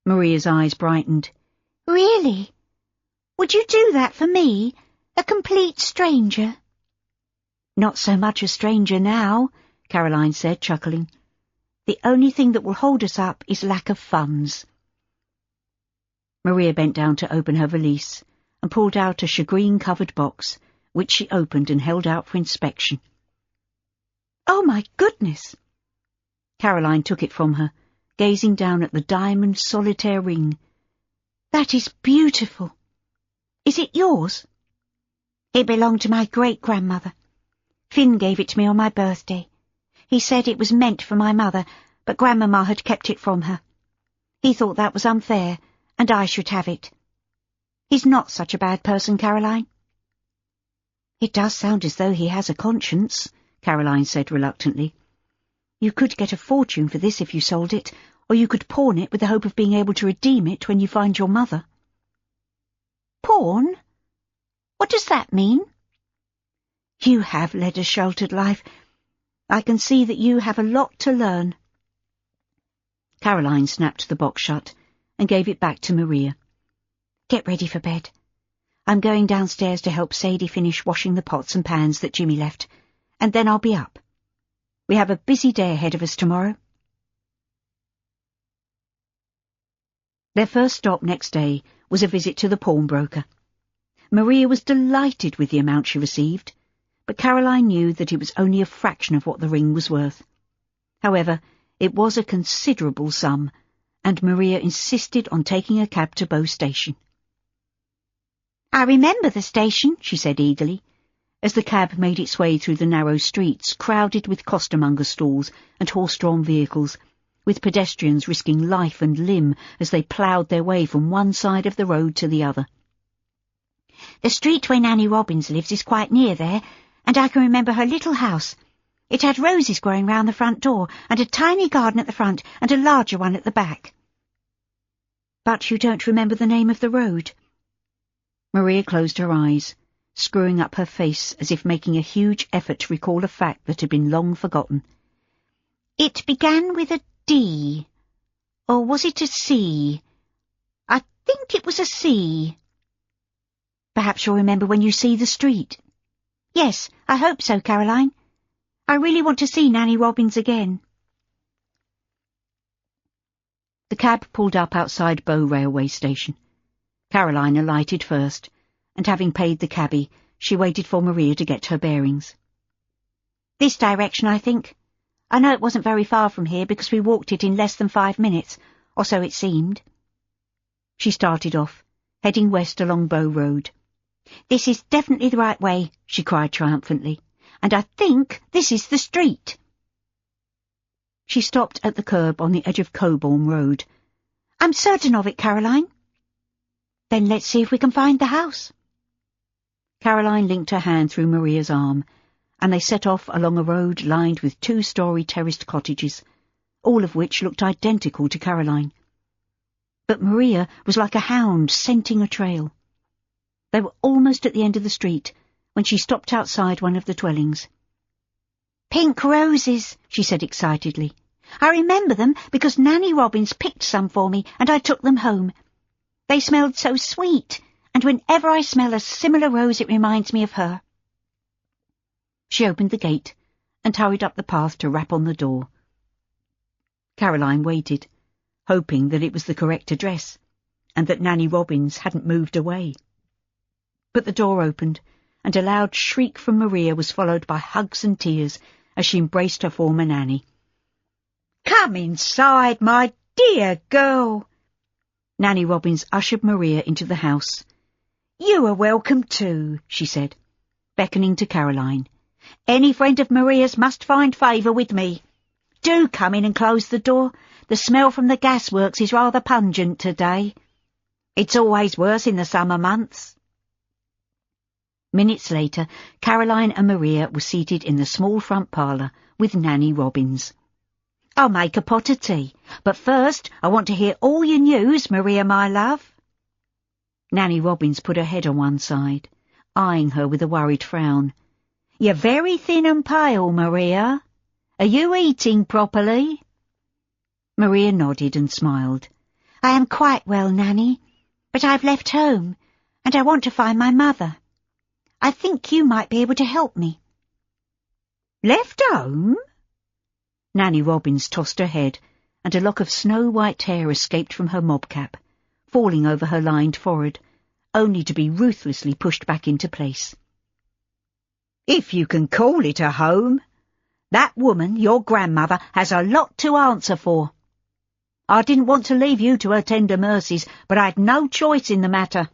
Maria's eyes brightened.
"Really? Would you do that for me, a complete stranger?"
"Not so much a stranger now," Caroline said, chuckling. "The only thing that will hold us up is lack of funds." Maria bent down to open her valise and pulled out a shagreen-covered box, which she opened and held out for inspection. "Oh, my goodness!" Caroline took it from her, gazing down at the diamond solitaire ring. "That is beautiful. Is it yours?"
"It belonged to my great-grandmother. Finn gave it to me on my birthday. He said it was meant for my mother, but Grandmama had kept it from her. He thought that was unfair, and I should have it. He's not such a bad person, Caroline."
"It does sound as though he has a conscience," Caroline said reluctantly. "You could get a fortune for this if you sold it, or you could pawn it with the hope of being able to redeem it when you find your mother."
"Pawn? What does that mean?"
"You have led a sheltered life. I can see that you have a lot to learn." Caroline snapped the box shut and gave it back to Maria. "Get ready for bed. I'm going downstairs to help Sadie finish washing the pots and pans that Jimmy left, and then I'll be up. We have a busy day ahead of us tomorrow." Their first stop next day was a visit to the pawnbroker. Maria was delighted with the amount she received, but Caroline knew that it was only a fraction of what the ring was worth. However, it was a considerable sum, and Maria insisted on taking a cab to Bow Station.
"I remember the station," she said eagerly,
as the cab made its way through the narrow streets crowded with costermonger stalls and horse-drawn vehicles, with pedestrians risking life and limb as they ploughed their way from one side of the road to the other.
"The street where Nanny Robbins lives is quite near there, and I can remember her little house. It had roses growing round the front door, and a tiny garden at the front, and a larger one at the back."
"But you don't remember the name of the road?" Maria closed her eyes, screwing up her face as if making a huge effort to recall a fact that had been long forgotten.
"It began with a D. Or was it a C? I think it was a C."
"Perhaps you'll remember when you see the street."
"Yes, I hope so, Caroline. I really want to see Nanny Robbins again."
The cab pulled up outside Bow railway station. Caroline alighted first, and having paid the cabby, she waited for Maria to get her bearings.
"This direction, I think. I know it wasn't very far from here because we walked it in less than 5 minutes, or so it seemed."
She started off, heading west along Bow Road.
"This is definitely the right way," she cried triumphantly, "and I think this is the street."
She stopped at the curb on the edge of Coburn Road.
"I'm certain of it, Caroline." "Then let's see if we can find the house."
Caroline linked her hand through Maria's arm, and they set off along a road lined with 2-story terraced cottages, all of which looked identical to Caroline. But Maria was like a hound scenting a trail. They were almost at the end of the street when she stopped outside one of the dwellings.
"Pink roses," she said excitedly. "I remember them because Nanny Robbins picked some for me and I took them home. They smelled so sweet, and whenever I smell a similar rose it reminds me of her."
She opened the gate and hurried up the path to rap on the door. Caroline waited, hoping that it was the correct address, and that Nanny Robbins hadn't moved away. But the door opened, and a loud shriek from Maria was followed by hugs and tears as she embraced her former nanny.
"Come inside, my dear girl."
Nanny Robbins ushered Maria into the house.
"You are welcome too," she said,
beckoning to Caroline.
"Any friend of Maria's must find favour with me. Do come in and close the door. The smell from the gasworks is rather pungent today. It's always worse in the summer months."
Minutes later, Caroline and Maria were seated in the small front parlour with Nanny Robbins.
"I'll make a pot of tea, but first I want to hear all your news, Maria, my love."
Nanny Robbins put her head on one side, eyeing her with a worried frown.
"You're very thin and pale, Maria. Are you eating properly?"
Maria nodded and smiled.
"I am quite well, Nanny, but I've left home, and I want to find my mother. I think you might be able to help me."
"Left home?"
Nanny Robbins tossed her head, and a lock of snow-white hair escaped from her mob cap, falling over her lined forehead, only to be ruthlessly pushed back into place.
"If you can call it a home. That woman, your grandmother, has a lot to answer for." I didn't want to leave you to her tender mercies, but I had no choice in the matter.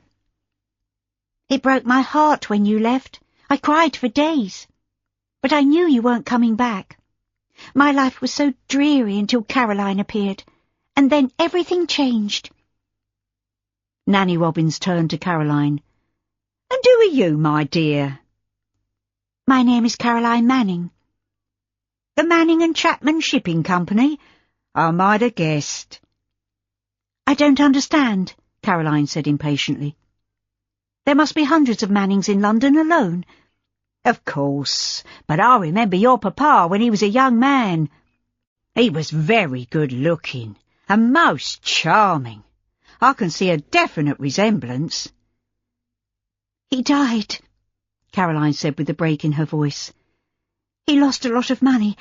It broke my heart when you left. I cried for days. But I knew you weren't coming back. My life was so dreary until Caroline appeared, and then everything changed.
Nanny Robbins turned to Caroline. And who are you, my dear?
My name is Caroline Manning.
The Manning and Chapman Shipping Company? I might have guessed.
I don't understand, Caroline said impatiently. There must be hundreds of Mannings in London alone.
Of course, but I remember your papa when he was a young man. He was very good-looking and most charming. I can see a definite resemblance.
He died, Caroline said with a break in her voice. He lost a lot of money,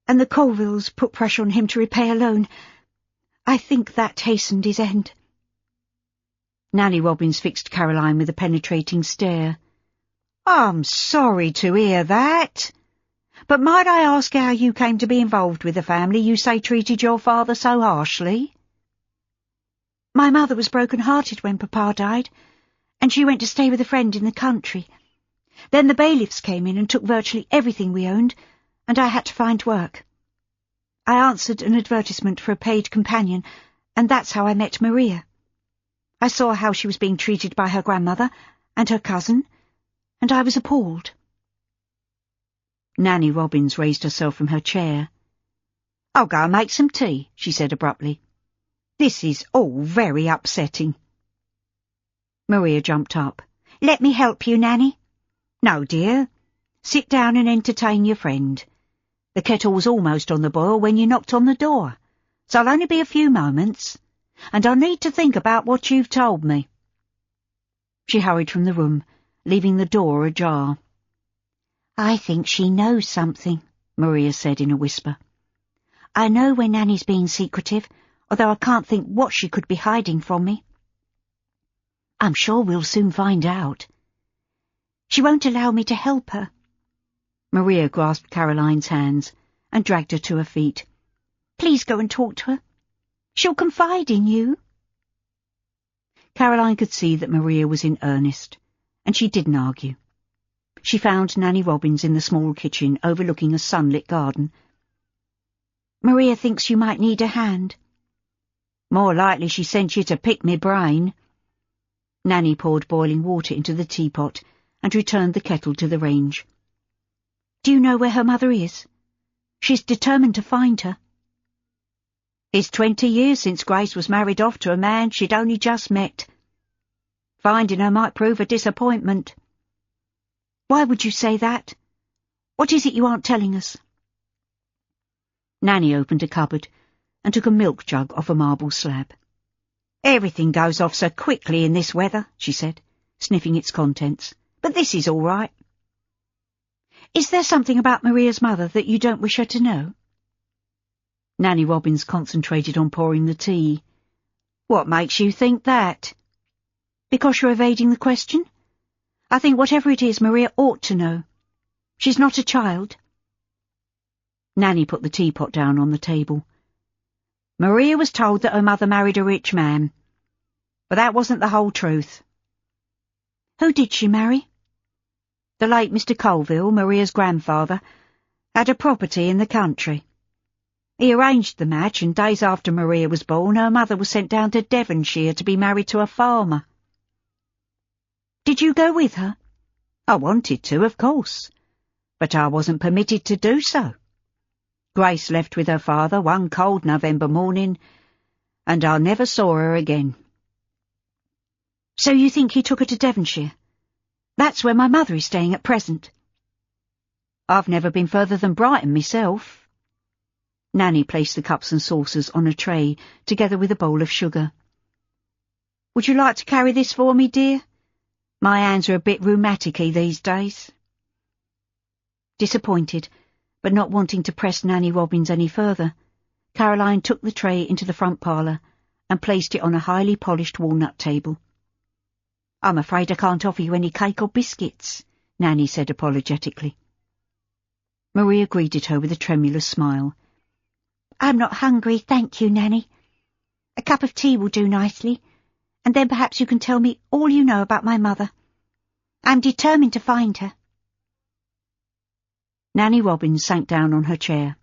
and the Colvilles put pressure on him to repay a loan. I think that hastened his end.
Nanny Robbins fixed Caroline with a penetrating stare. I'm sorry to hear that. But might I ask how you came to be involved with the family you say treated your father so harshly?
My mother was broken-hearted when Papa died, and she went to stay with a friend in the country. Then the bailiffs came in and took virtually everything we owned, and I had to find work. I answered an advertisement for a paid companion, and that's how I met Maria. I saw how she was being treated by her grandmother and her cousin, and I was appalled.
Nanny Robbins raised herself from her chair. I'll go and make some tea, she said abruptly. This is all very upsetting. Maria jumped up.
Let me help you, Nanny.
No, dear. Sit down and entertain your friend. The kettle was almost on the boil when you knocked on the door, so I'll only be a few moments, and I need to think about what you've told me. She hurried from the room, leaving the door ajar.
I think she knows something, Maria said in a whisper. I know when Nanny's being secretive, although I can't think what she could be hiding from me.
I'm sure we'll soon find out.
She won't allow me to help her.
Maria grasped Caroline's hands and dragged her to her feet.
Please go and talk to her. She'll confide in you.
Caroline could see that Maria was in earnest, and she didn't argue. She found Nanny Robbins in the small kitchen overlooking a sunlit garden.
Maria thinks you might need a hand.
More likely she sent you to pick me brain. Nanny poured boiling water into the teapot and returned the kettle to the range.
Do you know where her mother is? She's determined to find her.
It's 20 years since Grace was married off to a man she'd only just met. Finding her might prove a disappointment.
Why would you say that? What is it you aren't telling us?
Nanny opened a cupboard and took a milk jug off a marble slab. Everything goes off so quickly in this weather, she said, sniffing its contents. But this is all right.
Is there something about Maria's mother that you don't wish her to know?
Nanny Robbins concentrated on pouring the tea. What makes you think that?
Because you're evading the question? I think whatever it is, Maria ought to know. She's not a child.
Nanny put the teapot down on the table. Maria was told that her mother married a rich man, but that wasn't the whole truth.
Who did she marry?
The late Mr. Colville, Maria's grandfather, had a property in the country. He arranged the match, and days after Maria was born, her mother was sent down to Devonshire to be married to a farmer.
Did you go with her?
I wanted to, of course, but I wasn't permitted to do so. Grace left with her father one cold November morning, and I never saw her again.
So you think he took her to Devonshire? That's where my mother is staying at present.
I've never been further than Brighton myself. Nanny placed the cups and saucers on a tray, together with a bowl of sugar. Would you like to carry this for me, dear? My hands are a bit rheumaticy these days. Disappointed, but not wanting to press Nanny Robbins any further, Caroline took the tray into the front parlour and placed it on a highly polished walnut table. I'm afraid I can't offer you any cake or biscuits, Nanny said apologetically. Maria greeted her with a tremulous smile.
I'm not hungry, thank you, Nanny. A cup of tea will do nicely, and then perhaps you can tell me all you know about my mother. I'm determined to find her.
Nanny Robin sank down on her chair.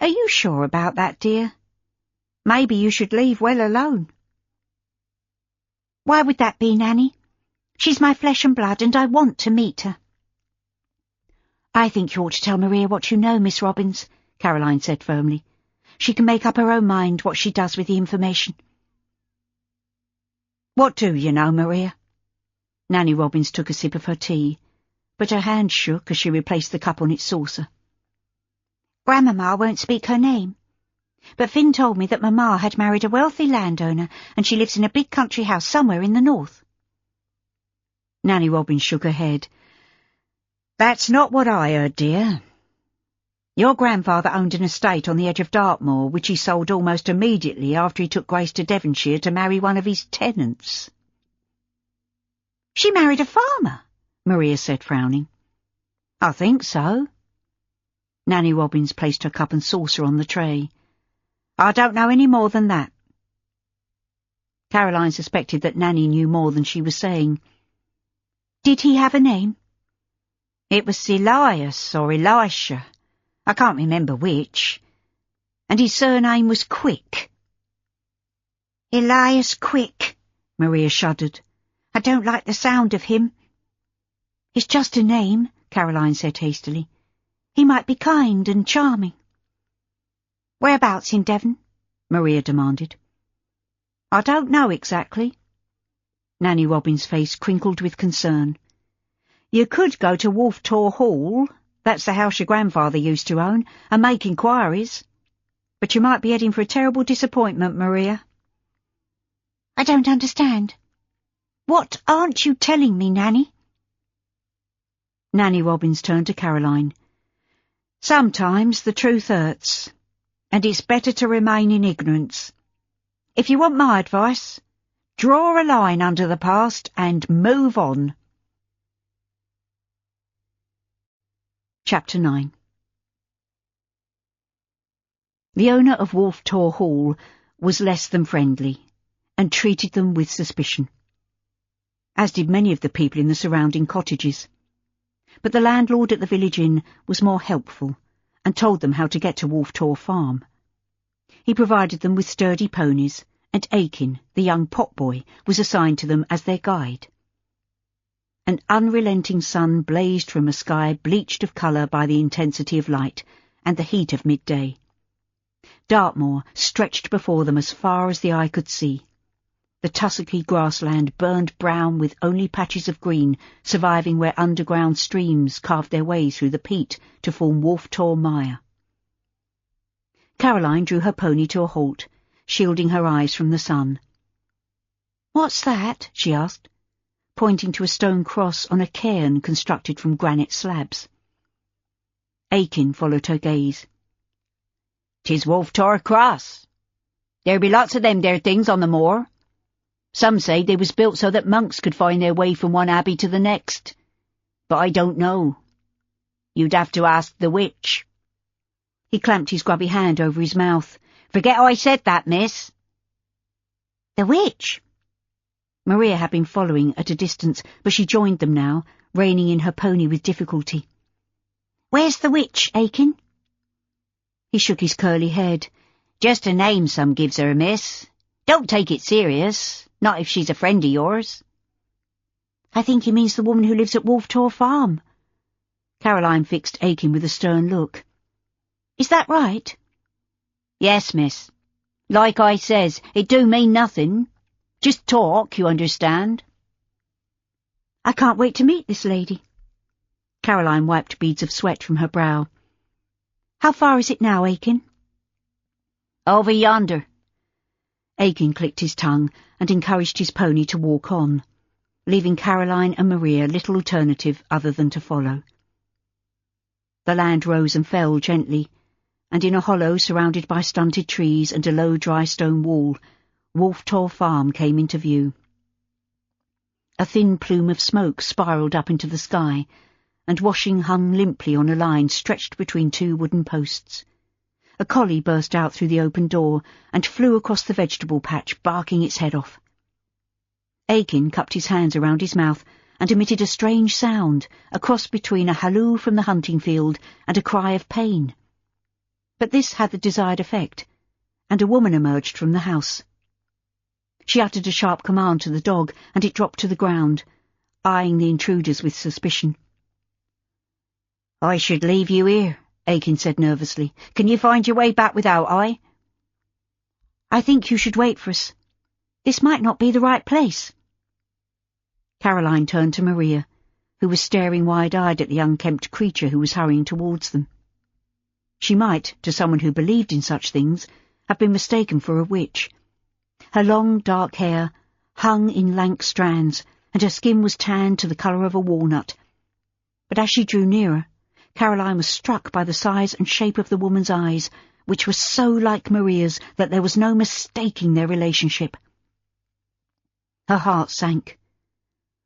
Are you sure about that, dear? Maybe you should leave well alone.
Why would that be, Nanny? She's my flesh and blood, and I want to meet her. I think you ought to tell Maria what you know, Miss Robbins, Caroline said firmly. She can make up her own mind what she does with the information.
What do you know, Maria? Nanny Robbins took a sip of her tea, but her hand shook as she replaced the cup on its saucer.
Grandmama won't speak her name, but Finn told me that Mama had married a wealthy landowner and she lives in a big country house somewhere in the north.
Nanny Robbins shook her head. That's not what I heard, dear. Your grandfather owned an estate on the edge of Dartmoor, which he sold almost immediately after he took Grace to Devonshire to marry one of his tenants.
She married a farmer,
Maria said, frowning. I think so. Nanny Robbins placed her cup and saucer on the tray. I don't know any more than that. Caroline suspected that Nanny knew more than she was saying.
Did he have a name?
It was Elias or Elisha. I can't remember which. And his surname was Quick.
Elias Quick,
Maria shuddered.
I don't like the sound of him. It's just a name,
Caroline said hastily.
He might be kind and charming. Whereabouts in Devon?
Maria demanded. I don't know exactly. Nanny Robbins' face crinkled with concern. You could go to Wolf Tor Hall, that's the house your grandfather used to own, and make inquiries. But you might be heading for a terrible disappointment, Maria.
I don't understand. What aren't you telling me, Nanny?
Nanny Robbins turned to Caroline. Sometimes the truth hurts, and it's better to remain in ignorance. If you want my advice, draw a line under the past and move on. Chapter 9. The owner of Wolf Tor Hall was less than friendly, and treated them with suspicion, as did many of the people in the surrounding cottages. But the landlord at the village inn was more helpful, and told them how to get to Wolf Tor Farm. He provided them with sturdy ponies, and Aiken, the young potboy, was assigned to them as their guide. An unrelenting sun blazed from a sky bleached of colour by the intensity of light and the heat of midday. Dartmoor stretched before them as far as the eye could see. The tussocky grassland burned brown with only patches of green surviving where underground streams carved their way through the peat to form Wolf Tor Mire. Caroline drew her pony to a halt, shielding her eyes from the sun.
"What's that?" she asked, pointing to a stone cross on a cairn constructed from granite slabs.
Aiken followed her gaze. "'Tis Wolf Tor Cross. There be lots of them there things on the moor. Some say they was built so that monks could find their way from one abbey to the next, but I don't know. You'd have to ask the witch." He clamped his grubby hand over his mouth. "Forget I said that, miss."
"The witch?"
Maria had been following at a distance, but she joined them now, reining in her pony with difficulty.
"Where's the witch, Aiken?"
He shook his curly head. "Just a name some gives her, miss. Don't take it serious, not if she's a friend of yours."
"I think he means the woman who lives at Wolf Tor Farm."
Caroline fixed Aiken with a stern look.
"Is that right?"
"Yes, miss. Like I says, it do mean nothing. Just talk, you understand."
"I can't wait to meet this lady."
Caroline wiped beads of sweat from her brow.
"How far is it now, Aiken?"
"Over yonder." Aiken clicked his tongue and encouraged his pony to walk on, leaving Caroline and Maria little alternative other than to follow. The land rose and fell gently, and in a hollow surrounded by stunted trees and a low dry stone wall, Wolf Tor Farm came into view. A thin plume of smoke spiralled up into the sky, and washing hung limply on a line stretched between two wooden posts. a collie burst out through the open door and flew across the vegetable patch, barking its head off. Aiken cupped his hands around his mouth and emitted a strange sound, a cross between a halloo from the hunting field and a cry of pain. But this had the desired effect, and a woman emerged from the house. She uttered a sharp command to the dog, and it dropped to the ground, eyeing the intruders with suspicion. "I should leave you here," Aiken said nervously. "Can you find your way back without I?" "I think you should wait for us. This might not be the right place." Caroline turned to Maria, who was staring wide-eyed at the unkempt creature who was hurrying towards them. She might, to someone who believed in such things, have been mistaken for a witch. Her long, dark hair hung in lank strands, and her skin was tanned to the colour of a walnut. But as she drew nearer, Caroline was struck by the size and shape of the woman's eyes, which were so like Maria's that there was no mistaking their relationship. Her heart sank.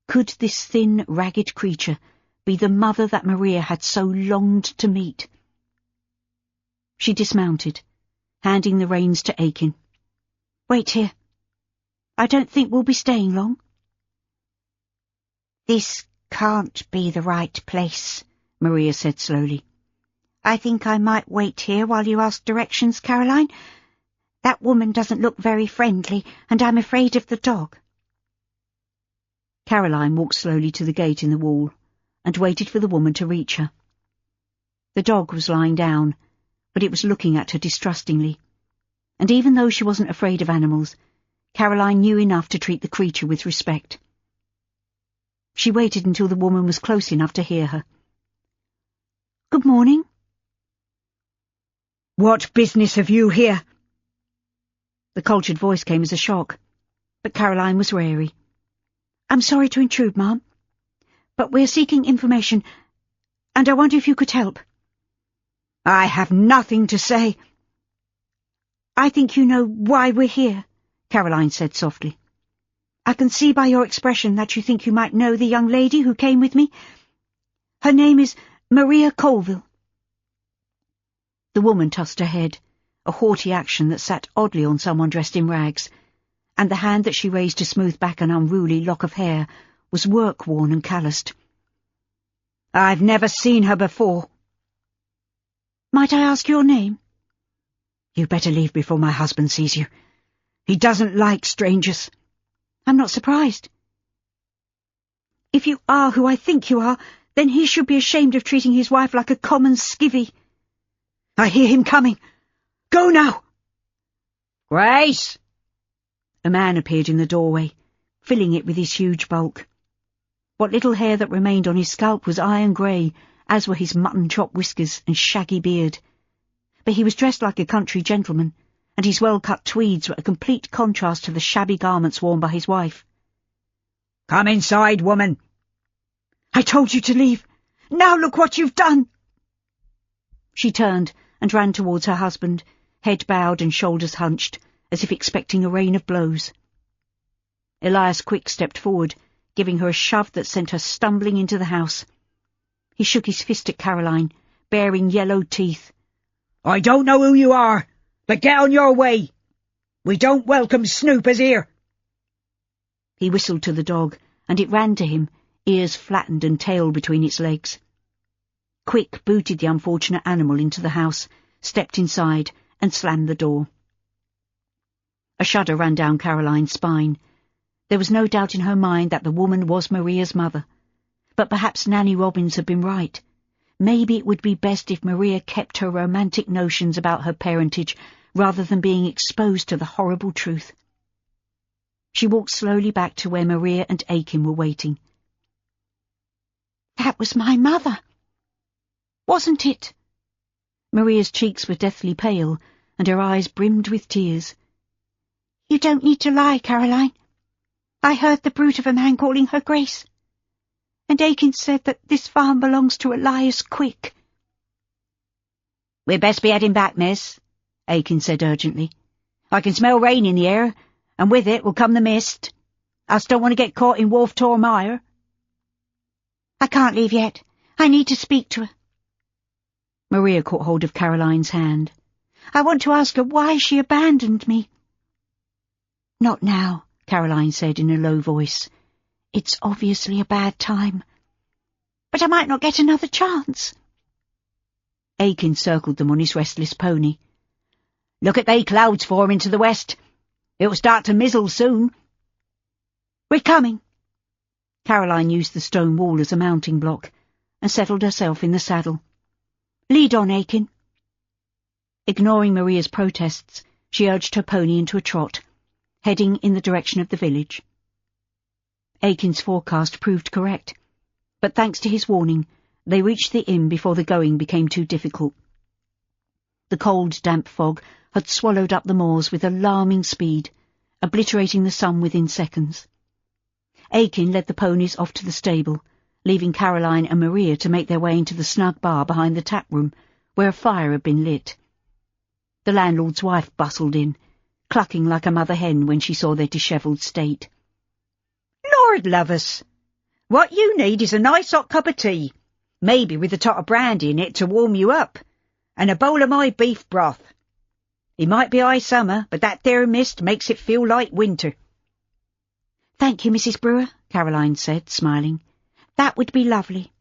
Could this thin, ragged creature be the mother that Maria had so longed to meet? She dismounted, handing the reins to Aiken. "Wait here. I don't think we'll be staying long."
"This can't be the right place," Maria said slowly. "I think I might wait here while you ask directions, Caroline. That woman doesn't look very friendly, and I'm afraid of the dog."
Caroline walked slowly to the gate in the wall and waited for the woman to reach her. The dog was lying down, but it was looking at her distrustingly, and even though she wasn't afraid of animals, Caroline knew enough to treat the creature with respect. She waited until the woman was close enough to hear her. "Good morning."
"What business have you here?"
The cultured voice came as a shock, but Caroline was wary. "I'm sorry to intrude, ma'am, but we're seeking information, and I wonder if you could help."
"I have nothing to say."
"I think you know why we're here," Caroline said softly. "I can see by your expression that you think you might know the young lady who came with me. Her name is Maria Colville." The woman tossed her head, a haughty action that sat oddly on someone dressed in rags, and the hand that she raised to smooth back an unruly lock of hair was work-worn and calloused.
"I've never seen her before."
"Might I ask your name?"
"You'd better leave before my husband sees you. He doesn't like strangers."
"I'm not surprised. If you are who I think you are, then he should be ashamed of treating his wife like a common skivvy."
"I hear him coming. Go now."
"Grace!"
A man appeared in the doorway, filling it with his huge bulk. What little hair that remained on his scalp was iron grey, as were his mutton-chop whiskers and shaggy beard. But he was dressed like a country gentleman, and his well-cut tweeds were a complete contrast to the shabby garments worn by his wife.
"Come inside, woman."
"I told you to leave. Now look what you've done." She turned and ran towards her husband, head bowed and shoulders hunched, as if expecting a rain of blows. Elias Quick stepped forward, giving her a shove that sent her stumbling into the house. He shook his fist at Caroline, baring yellow teeth.
"I don't know who you are, but get on your way. We don't welcome snoopers here."
He whistled to the dog, and it ran to him, ears flattened and tail between its legs. Quick booted the unfortunate animal into the house, stepped inside, and slammed the door. A shudder ran down Caroline's spine. There was no doubt in her mind that the woman was Maria's mother. But perhaps Nanny Robbins had been right. Maybe it would be best if Maria kept her romantic notions about her parentage rather than being exposed to the horrible truth. She walked slowly back to where Maria and Aiken were waiting. "That was my mother, wasn't it?" Maria's cheeks were deathly pale, and her eyes brimmed with tears. "You don't need to lie, Caroline. I heard the brute of a man calling her Grace. And Aiken said that this farm belongs to Elias Quick."
"We'd best be heading back, miss," Aiken said urgently. "I can smell rain in the air, and with it will come the mist. Us don't want to get caught in Wolf Tor Mire."
"I can't leave yet. I need to speak to her."
Maria caught hold of Caroline's hand.
I want to ask her why she abandoned me." "Not now," Caroline said in a low voice. "It's obviously a bad time." "But I might not get another chance."
Aiken circled them on his restless pony. "Look at they clouds forming to the west. It'll start to mizzle soon."
"We're coming."
Caroline used the stone wall as a mounting block and settled herself in the saddle.
"Lead on, Aiken."
Ignoring Maria's protests, she urged her pony into a trot, heading in the direction of the village. Aiken's forecast proved correct, but thanks to his warning, they reached the inn before the going became too difficult. The cold, damp fog had swallowed up the moors with alarming speed, obliterating the sun within seconds. Aiken led the ponies off to the stable, leaving Caroline and Maria to make their way into the snug bar behind the tap room, where a fire had been lit. The landlord's wife bustled in, clucking like a mother hen when she saw their dishevelled state.
"Lord love us! What you need is a nice hot cup of tea, maybe with a tot of brandy in it to warm you up, and a bowl of my beef broth. It might be high summer, but that there mist makes it feel like winter."
"Thank you, Mrs. Brewer," Caroline said, smiling. "That would be lovely."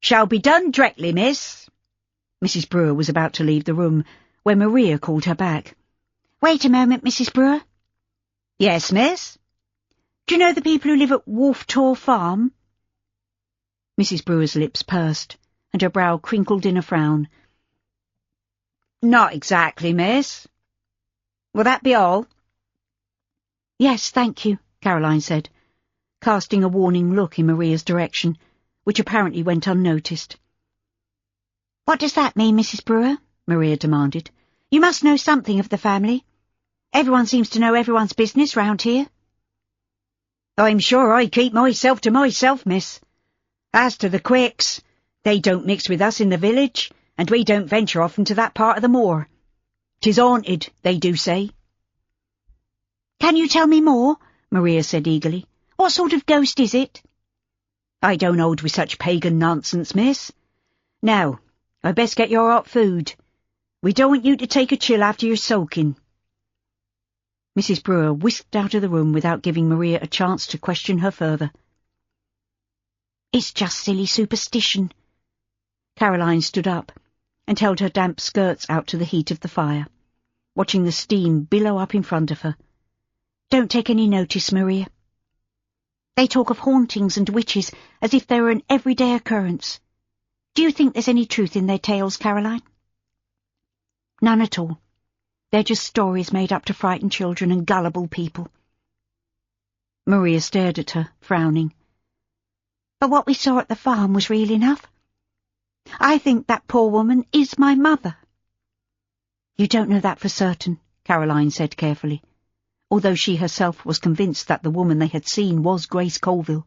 "Shall be done directly, miss."
Mrs. Brewer was about to leave the room, when Maria called her back.
"Wait a moment, Mrs. Brewer."
"Yes, miss."
"Do you know the people who live at Wolf Tor Farm?"
Mrs. Brewer's lips pursed, and her brow crinkled in a frown.
"Not exactly, miss. Will that be all?"
"Yes, thank you,"
Caroline said, casting a warning look in Maria's direction, which apparently went unnoticed.
"What does that mean, Mrs. Brewer?" Maria demanded. "You must know something of the family. Everyone seems to know everyone's business round here."
"I'm sure I keep myself to myself, miss. As to the Quicks, they don't mix with us in the village, and we don't venture off into that part of the moor. 'Tis haunted, they do say."
"Can you tell me more?" Maria said eagerly. "What sort of ghost is it?"
"I don't hold with such pagan nonsense, miss. Now, I'd best get your hot food. We don't want you to take a chill after your soaking."
Mrs. Brewer whisked out of the room without giving Maria a chance to question her further.
"It's just silly superstition."
Caroline stood up and held her damp skirts out to the heat of the fire, watching the steam billow up in front of her.
"Don't take any notice, Maria. They talk of hauntings and witches as if they were an everyday occurrence. Do you think there's any truth in their tales, Caroline?"
"None at all. They're just stories made up to frighten children and gullible people." Maria stared at her, frowning.
"But what we saw at the farm was real enough. I think that poor woman is my mother."
"You don't know that for certain," Caroline said carefully, although she herself was convinced that the woman they had seen was Grace Colville.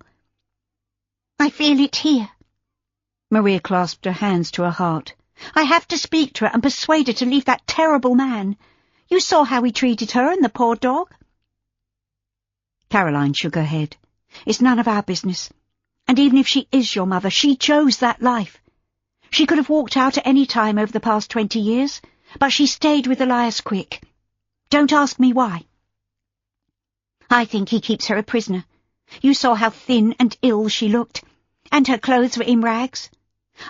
"I feel it here."
Maria clasped her hands to her heart.
"I have to speak to her and persuade her to leave that terrible man. You saw how he treated her and the poor dog."
Caroline shook her head. "It's none of our business. And even if she is your mother, she chose that life. She could have walked out at any time over the past 20 years, but she stayed with Elias Quick. Don't ask me why."
"I think he keeps her a prisoner. You saw how thin and ill she looked, and her clothes were in rags.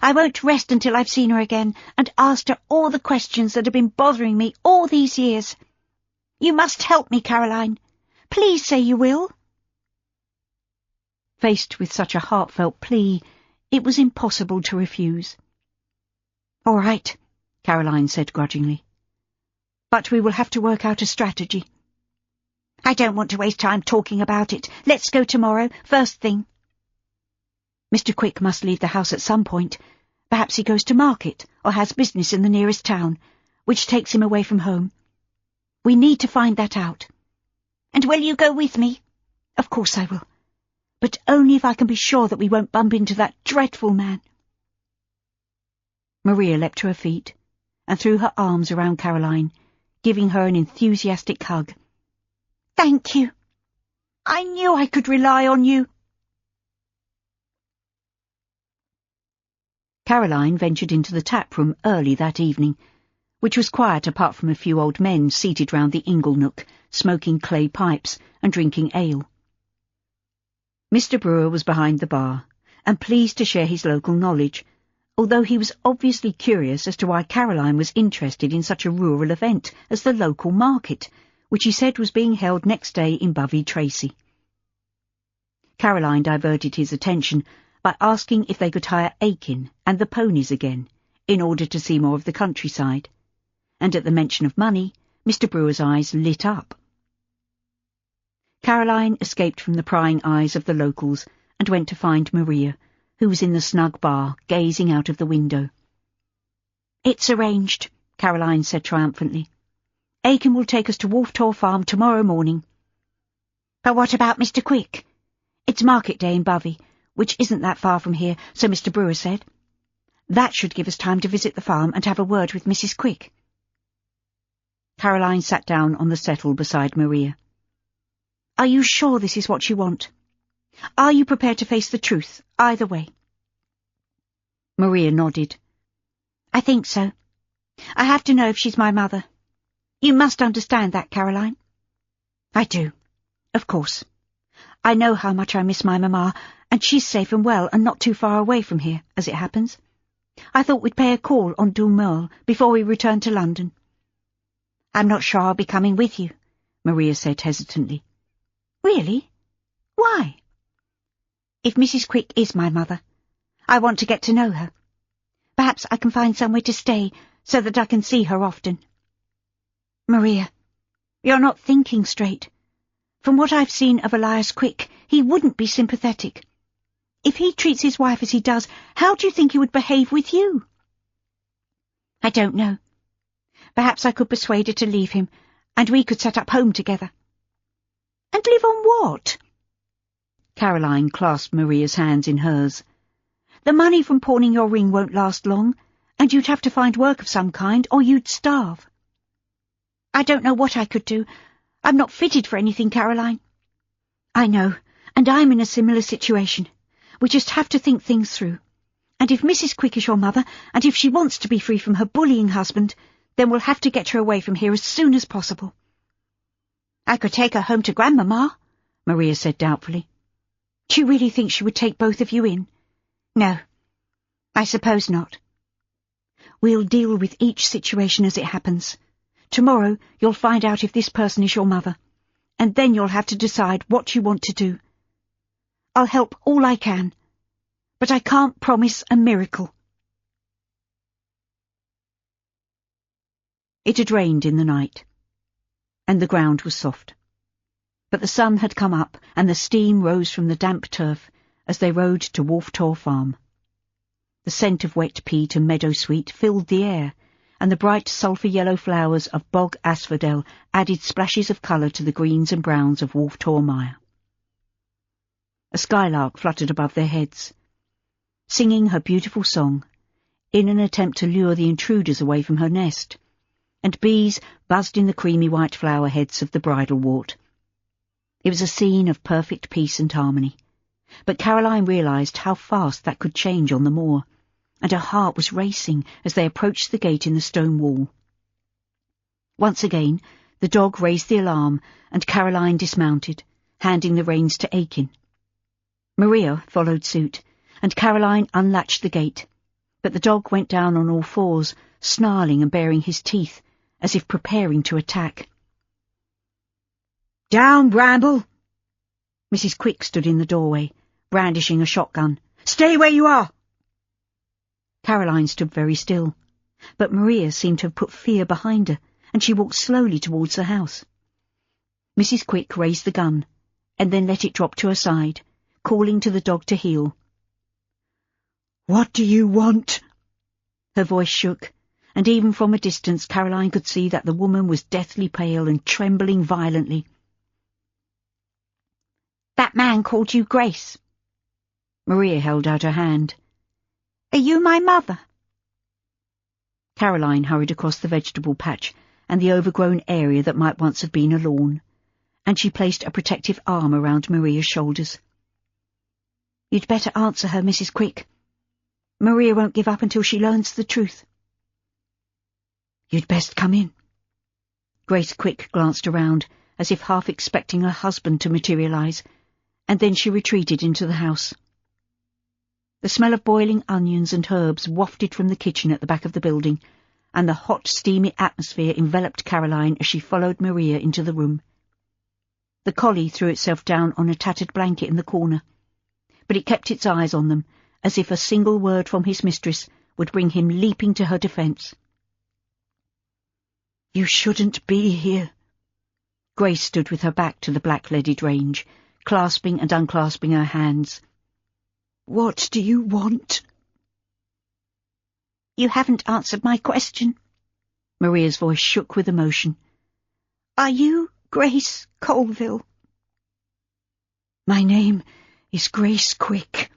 I won't rest until I've seen her again and asked her all the questions that have been bothering me all these years. You must help me, Caroline. Please say you will."
Faced with such a heartfelt plea, it was impossible to refuse. "All right," Caroline said grudgingly. "But we will have to work out a strategy."
"I don't want to waste time talking about it. Let's go tomorrow, first thing."
"Mr. Quick must leave the house at some point. Perhaps he goes to market or has business in the nearest town, which takes him away from home. We need to find that out."
"And will you go with me?"
"Of course I will. But only if I can be sure that we won't bump into that dreadful man." Maria leapt to her feet and threw her arms around Caroline, giving her an enthusiastic hug.
"Thank you. I knew I could rely on you."
Caroline ventured into the tap room early that evening,
which was quiet apart from a few old men seated round the ingle nook, smoking clay pipes and drinking ale. Mr. Brewer was behind the bar, and pleased to share his local knowledge, although he was obviously curious as to why Caroline was interested in such a rural event as the local market, which he said was being held next day in Bovey Tracy. Caroline diverted his attention by asking if they could hire Aiken and the ponies again, in order to see more of the countryside, and at the mention of money, Mr. Brewer's eyes lit up. Caroline escaped from the prying eyes of the locals and went to find Maria, who was in the snug bar, gazing out of the window. "It's arranged," Caroline said triumphantly. "Aiken will take us to Wolf Tor Farm tomorrow morning." "But what about Mr. Quick?" "It's market day in Bovey, which isn't that far from here, so Mr. Brewer said. That should give us time to visit the farm and have a word with Mrs. Quick." Caroline sat down on the settle beside Maria. "Are you sure this is what you want? Are you prepared to face the truth, either way?" Maria nodded. "I think so. I have to know if she's my mother. You must understand that, Caroline." "I do, of course. I know how much I miss my mamma, and she's safe and well and not too far away from here, as it happens. I thought we'd pay a call on Dulmerle before we return to London." "I'm not sure I'll be coming with you," Maria said hesitantly. "Really? Why?" "If Mrs. Quick is my mother, I want to get to know her. Perhaps I can find somewhere to stay so that I can see her often." "Maria, you're not thinking straight. From what I've seen of Elias Quick, he wouldn't be sympathetic. If he treats his wife as he does, how do you think he would behave with you?" "I don't know. Perhaps I could persuade her to leave him, and we could set up home together." "And live on what?" Caroline clasped Maria's hands in hers. "The money from pawning your ring won't last long, and you'd have to find work of some kind, or you'd starve." "I don't know what I could do. I'm not fitted for anything, Caroline." "I know, and I'm in a similar situation. We just have to think things through. And if Mrs. Quick is your mother, and if she wants to be free from her bullying husband, then we'll have to get her away from here as soon as possible." "I could take her home to Grandmamma," Maria said doubtfully. "Do you really think she would take both of you in?" "No, I suppose not." "We'll deal with each situation as it happens. Tomorrow you'll find out if this person is your mother, and then you'll have to decide what you want to do. I'll help all I can, but I can't promise a miracle." It had rained in the night, and the ground was soft. But the sun had come up, and the steam rose from the damp turf as they rode to Wolf Tor Farm. The scent of wet peat and meadowsweet filled the air, and the bright sulphur-yellow flowers of bog asphodel added splashes of colour to the greens and browns of Wolf Tor Mire. A skylark fluttered above their heads, singing her beautiful song, in an attempt to lure the intruders away from her nest, and bees buzzed in the creamy white flower heads of the bridlewort. It was a scene of perfect peace and harmony, but Caroline realised how fast that could change on the moor, and her heart was racing as they approached the gate in the stone wall. Once again the dog raised the alarm, and Caroline dismounted, handing the reins to Aiken. Maria followed suit, and Caroline unlatched the gate, but the dog went down on all fours, snarling and baring his teeth, as if preparing to attack. "Down, Bramble!" Mrs. Quick stood in the doorway, brandishing a shotgun. "Stay where you are!" Caroline stood very still, but Maria seemed to have put fear behind her, and she walked slowly towards the house. Mrs. Quick raised the gun, and then let it drop to her side, calling to the dog to heel. "What do you want?" Her voice shook, and even from a distance Caroline could see that the woman was deathly pale and trembling violently. "That man called you Grace." Maria held out her hand. "Are you my mother?" Caroline hurried across the vegetable patch and the overgrown area that might once have been a lawn, and she placed a protective arm around Maria's shoulders. "You'd better answer her, Mrs. Quick. Maria won't give up until she learns the truth."
You'd best come in.
Grace Quick glanced around, as if half expecting her husband to materialise, and then she retreated into the house. The smell of boiling onions and herbs wafted from the kitchen at the back of the building, and the hot, steamy atmosphere enveloped Caroline as she followed Maria into the room. The collie threw itself down on a tattered blanket in the corner, but it kept its eyes on them, as if a single word from his mistress would bring him leaping to her defence.
You shouldn't be here.
Grace stood with her back to the black-leaded range, clasping and unclasping her hands.
What do you want?
You haven't answered my question.
Maria's voice shook with emotion.
Are you Grace Colville?
My name is Grace Quick.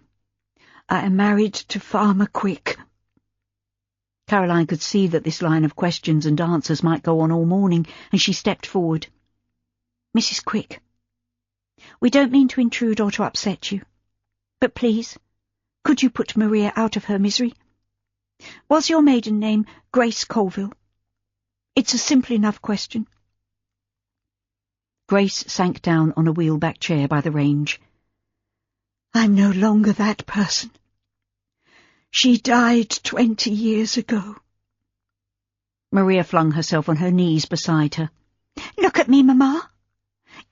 I am married to Farmer Quick.
Caroline could see that this line of questions and answers might go on all morning, and she stepped forward.
Mrs. Quick, we don't mean to intrude or to upset you, but please, could you put Maria out of her misery? Was your maiden name Grace Colville? It's a simple enough question.
Grace sank down on a wheel-back chair by the range.
I'm no longer that person. She died 20 years ago.
Maria flung herself on her knees beside her.
Look at me, Mamma.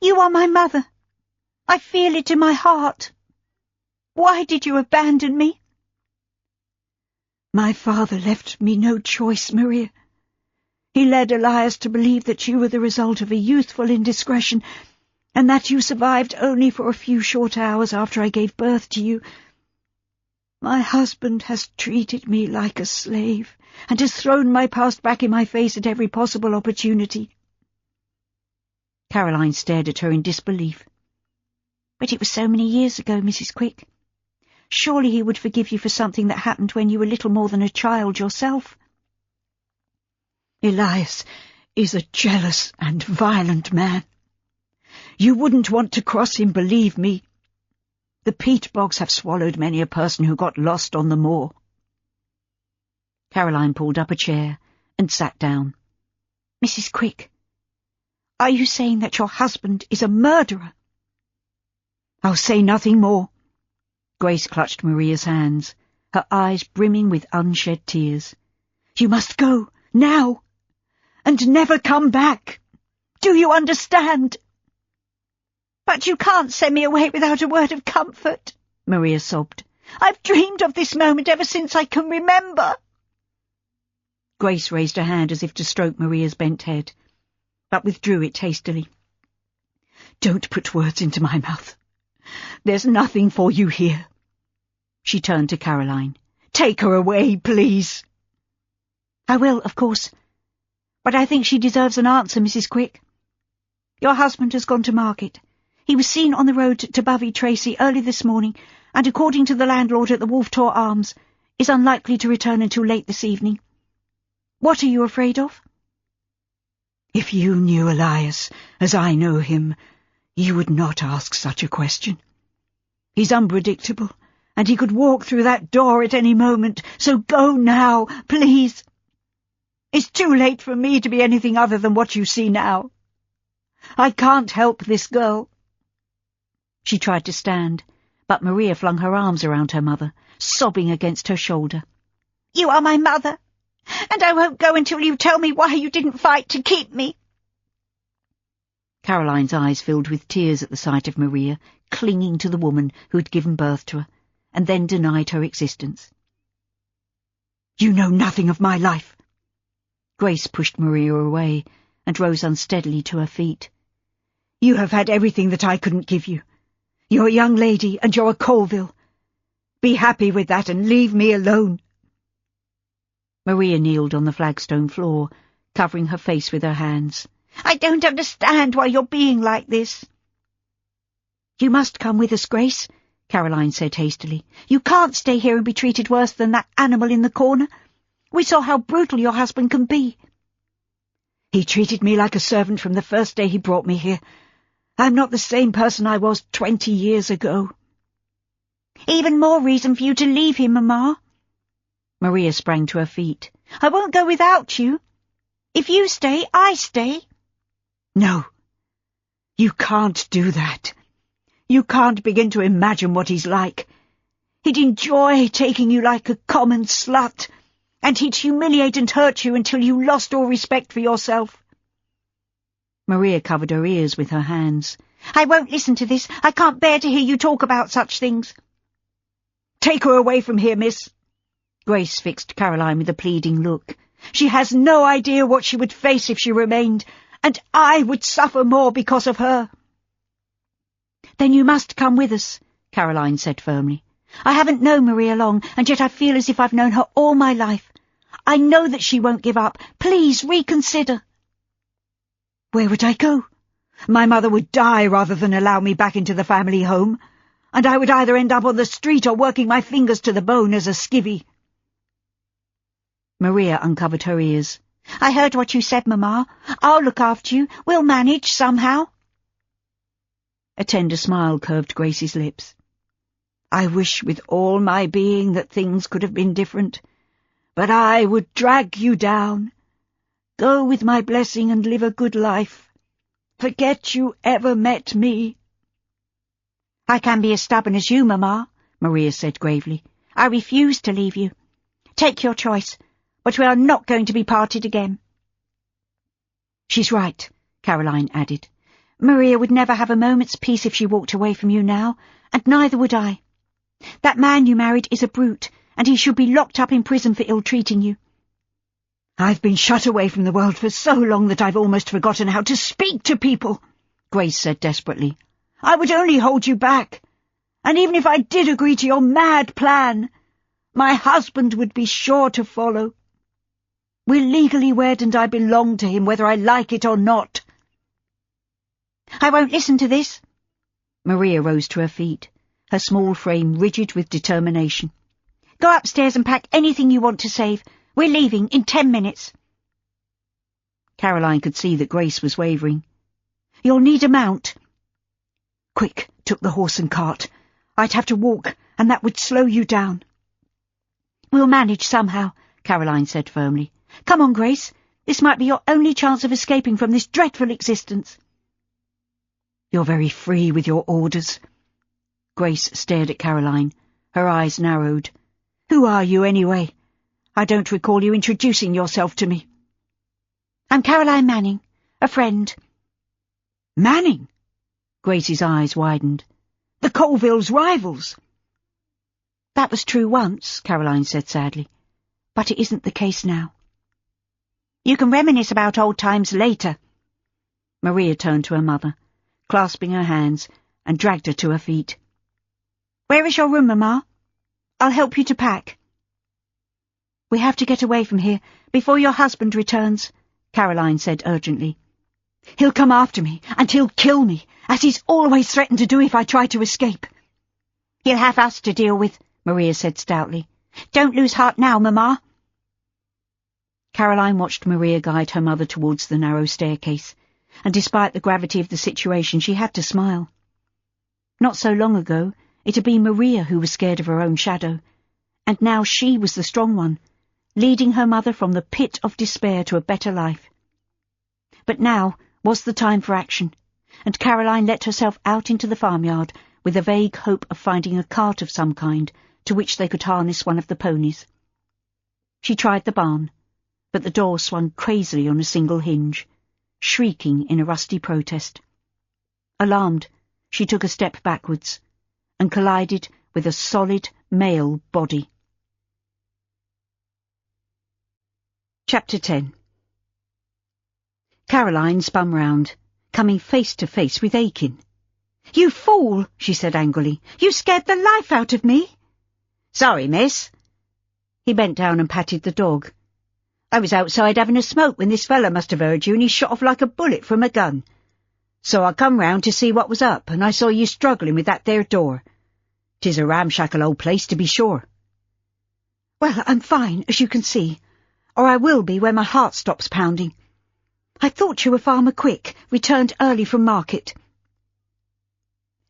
You are my mother. I feel it in my heart. Why did you abandon me?
My father left me no choice, Maria. He led Elias to believe that you were the result of a youthful indiscretion, and that you survived only for a few short hours after I gave birth to you. My husband has treated me like a slave, and has thrown my past back in my face at every possible opportunity.
Caroline stared at her in disbelief.
But it was so many years ago, Mrs. Quick. Surely he would forgive you for something that happened when you were little more than a child yourself.
Elias is a jealous and violent man. You wouldn't want to cross him, believe me. The peat bogs have swallowed many a person who got lost on the moor.
Caroline pulled up a chair and sat down.
Mrs. Quick, are you saying that your husband is a murderer?
I'll say nothing more.
Grace clutched Maria's hands, her eyes brimming with unshed tears.
You must go, now, and never come back. Do you understand?
But you can't send me away without a word of comfort,
Maria sobbed.
I've dreamed of this moment ever since I can remember.
Grace raised her hand as if to stroke Maria's bent head, but withdrew it hastily.
Don't put words into my mouth. There's nothing for you here.
She turned to Caroline.
Take her away, please.
I will, of course. But I think she deserves an answer, Mrs. Quick. Your husband has gone to market. He was seen on the road to Bovey Tracy early this morning, and according to the landlord at the Wolf Tor Arms, is unlikely to return until late this evening. What are you afraid of?
If you knew Elias as I know him, you would not ask such a question. He's unpredictable, and he could walk through that door at any moment, so go now, please. It's too late for me to be anything other than what you see now. I can't help this girl.
She tried to stand, but Maria flung her arms around her mother, sobbing against her shoulder.
You are my mother, and I won't go until you tell me why you didn't fight to keep me.
Caroline's eyes filled with tears at the sight of Maria clinging to the woman who had given birth to her, and then denied her existence.
You know nothing of my life.
Grace pushed Maria away and rose unsteadily to her feet.
You have had everything that I couldn't give you. You're a young lady, and you're a Colville. Be happy with that and leave me alone.
Maria kneeled on the flagstone floor, covering her face with her hands.
I don't understand why you're being like this.
You must come with us, Grace, Caroline said hastily. You can't stay here and be treated worse than that animal in the corner. We saw how brutal your husband can be.
He treated me like a servant from the first day he brought me here. I'm not the same person I was 20 years ago.
Even more reason for you to leave him, Mamma.
Maria sprang to her feet.
I won't go without you. If you stay, I stay.
No, you can't do that. You can't begin to imagine what he's like. He'd enjoy taking you like a common slut, and he'd humiliate and hurt you until you lost all respect for yourself.
Maria covered her ears with her hands.
I won't listen to this. I can't bear to hear you talk about such things.
Take her away from here, miss.
Grace fixed Caroline with a pleading look.
She has no idea what she would face if she remained, and I would suffer more because of her.
Then you must come with us, Caroline said firmly.
I haven't known Maria long, and yet I feel as if I've known her all my life. I know that she won't give up. Please reconsider.
Where would I go? My mother would die rather than allow me back into the family home, and I would either end up on the street or working my fingers to the bone as a skivvy.
Maria uncovered her ears.
I heard what you said, Mamma. I'll look after you. We'll manage somehow.
A tender smile curved Grace's lips.
I wish with all my being that things could have been different, but I would drag you down. Go with my blessing and live a good life. Forget you ever met me.
I can be as stubborn as you, Mamma, Maria said gravely. I refuse to leave you. Take your choice, but we are not going to be parted again.
She's right, Caroline added.
Maria would never have a moment's peace if she walked away from you now, and neither would I. That man you married is a brute, and he should be locked up in prison for ill-treating you.
I've been shut away from the world for so long that I've almost forgotten how to speak to people,
Grace said desperately.
I would only hold you back, and even if I did agree to your mad plan, my husband would be sure to follow. We're legally wed and I belong to him whether I like it or not.
I won't listen to this.
Maria rose to her feet, her small frame rigid with determination.
Go upstairs and pack anything you want to save. We're leaving in 10 minutes.
Caroline could see that Grace was wavering. You'll need a mount.
Quick, took the horse and cart. I'd have to walk, and that would slow you down.
We'll manage somehow, Caroline said firmly. Come on, Grace. This might be your only chance of escaping from this dreadful existence.
You're very free with your orders.
Grace stared at Caroline, her eyes narrowed.
Who are you, anyway? I don't recall you introducing yourself to me.
I'm Caroline Manning, a friend.
Manning?
Grace's eyes widened.
The Colvilles' rivals.
That was true once, Caroline said sadly, but it isn't the case now. You can reminisce about old times later.
Maria turned to her mother, clasping her hands, and dragged her to her feet.
Where is your room, Mamma? I'll help you to pack. We have to get away from here before your husband returns, Caroline said urgently.
He'll come after me, and he'll kill me, as he's always threatened to do if I try to escape.
He'll have us to deal with, Maria said stoutly. Don't lose heart now, Mamma.
Caroline watched Maria guide her mother towards the narrow staircase, and despite the gravity of the situation, she had to smile. Not so long ago, it had been Maria who was scared of her own shadow, and now she was the strong one, leading her mother from the pit of despair to a better life. But now was the time for action, and Caroline let herself out into the farmyard with a vague hope of finding a cart of some kind to which they could harness one of the ponies. She tried the barn, but the door swung crazily on a single hinge, shrieking in a rusty protest. Alarmed, she took a step backwards and collided with a solid male body. Chapter 10. Caroline spun round, coming face to face with Aiken.
You fool, she said angrily. You scared the life out of me.
Sorry, miss.
He bent down and patted the dog.
I was outside having a smoke when this fella must have heard you, and he shot off like a bullet from a gun. So I come round to see what was up, and I saw you struggling with that there door. 'Tis a ramshackle old place, to be sure.
Well, I'm fine, as you can see, or I will be when my heart stops pounding. I thought you were Farmer Quick, returned early from market.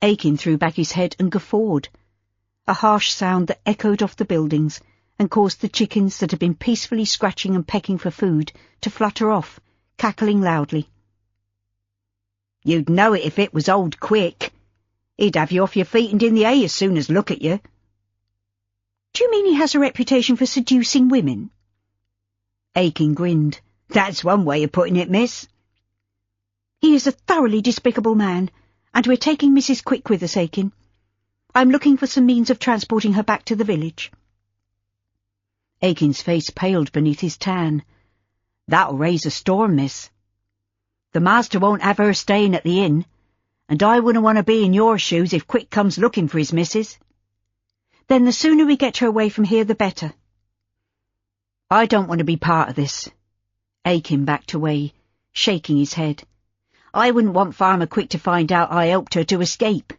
Aiken threw back his head and guffawed, a harsh sound that echoed off the buildings and caused the chickens that had been peacefully scratching and pecking for food to flutter off, cackling loudly.
"You'd know it if it was old Quick. He'd have you off your feet and in the hay as soon as look at you."
"Do you mean he has a reputation for seducing women?"
Aiken grinned. "That's one way of putting it, miss."
"He is a thoroughly despicable man, and we're taking Mrs. Quick with us, Aiken. I'm looking for some means of transporting her back to the village."
Aiken's face paled beneath his tan. "That'll raise a storm, miss. The master won't have her staying at the inn, and I wouldn't want to be in your shoes if Quick comes looking for his missus."
"Then the sooner we get her away from here, the better."
"I don't want to be part of this." Aiken backed away, shaking his head. "I wouldn't want Farmer Quick to find out I helped her to escape.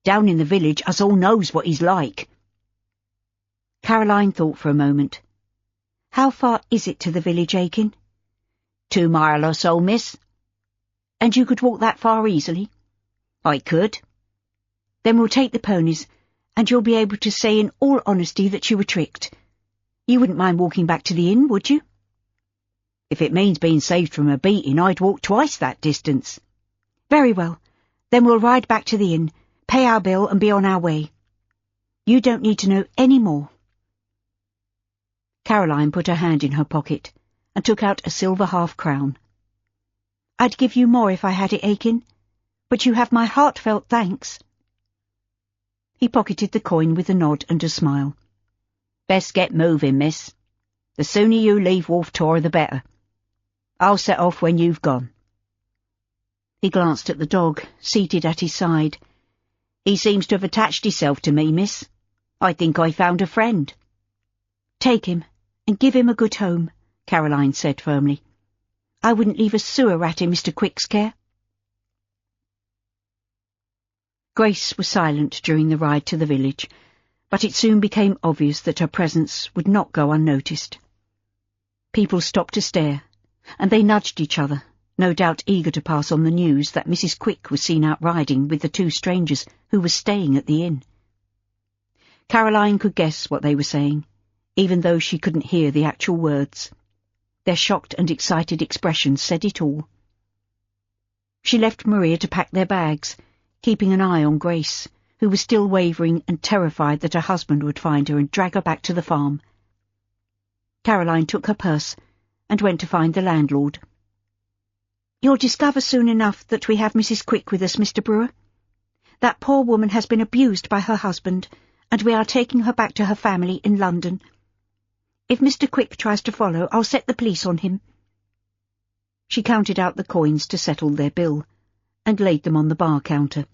Down in the village us all knows what he's like."
Caroline thought for a moment. "How far is it to the village, Aiken?"
2 mile or so, miss."
"And you could walk that far easily?"
"I could."
"Then we'll take the ponies, and you'll be able to say in all honesty that you were tricked. You wouldn't mind walking back to the inn, would you?"
"If it means being saved from a beating, I'd walk twice that distance."
"Very well. Then we'll ride back to the inn, pay our bill and be on our way. You don't need to know any more." Caroline put her hand in her pocket and took out a silver half-crown. "I'd give you more if I had it, Aiken, but you have my heartfelt thanks." He pocketed the coin with a nod and a smile.
"Best get moving, miss. The sooner you leave Wolf Tor, the better. I'll set off when you've gone."
He glanced at the dog, seated at his side.
"He seems to have attached himself to me, miss. I think I found a friend."
"Take him, and give him a good home," Caroline said firmly. "I wouldn't leave a sewer rat in Mr. Quick's care." Grace was silent during the ride to the village, but it soon became obvious that her presence would not go unnoticed. People stopped to stare, and they nudged each other, no doubt eager to pass on the news that Mrs. Quick was seen out riding with the 2 strangers who were staying at the inn. Caroline could guess what they were saying, even though she couldn't hear the actual words. Their shocked and excited expressions said it all. She left Maria to pack their bags, keeping an eye on Grace, who was still wavering and terrified that her husband would find her and drag her back to the farm. Caroline took her purse and went to find the landlord. "You'll discover soon enough that we have Mrs. Quick with us, Mr. Brewer. That poor woman has been abused by her husband, and we are taking her back to her family in London. If Mr. Quick tries to follow, I'll set the police on him." She counted out the coins to settle their bill, and laid them on the bar counter.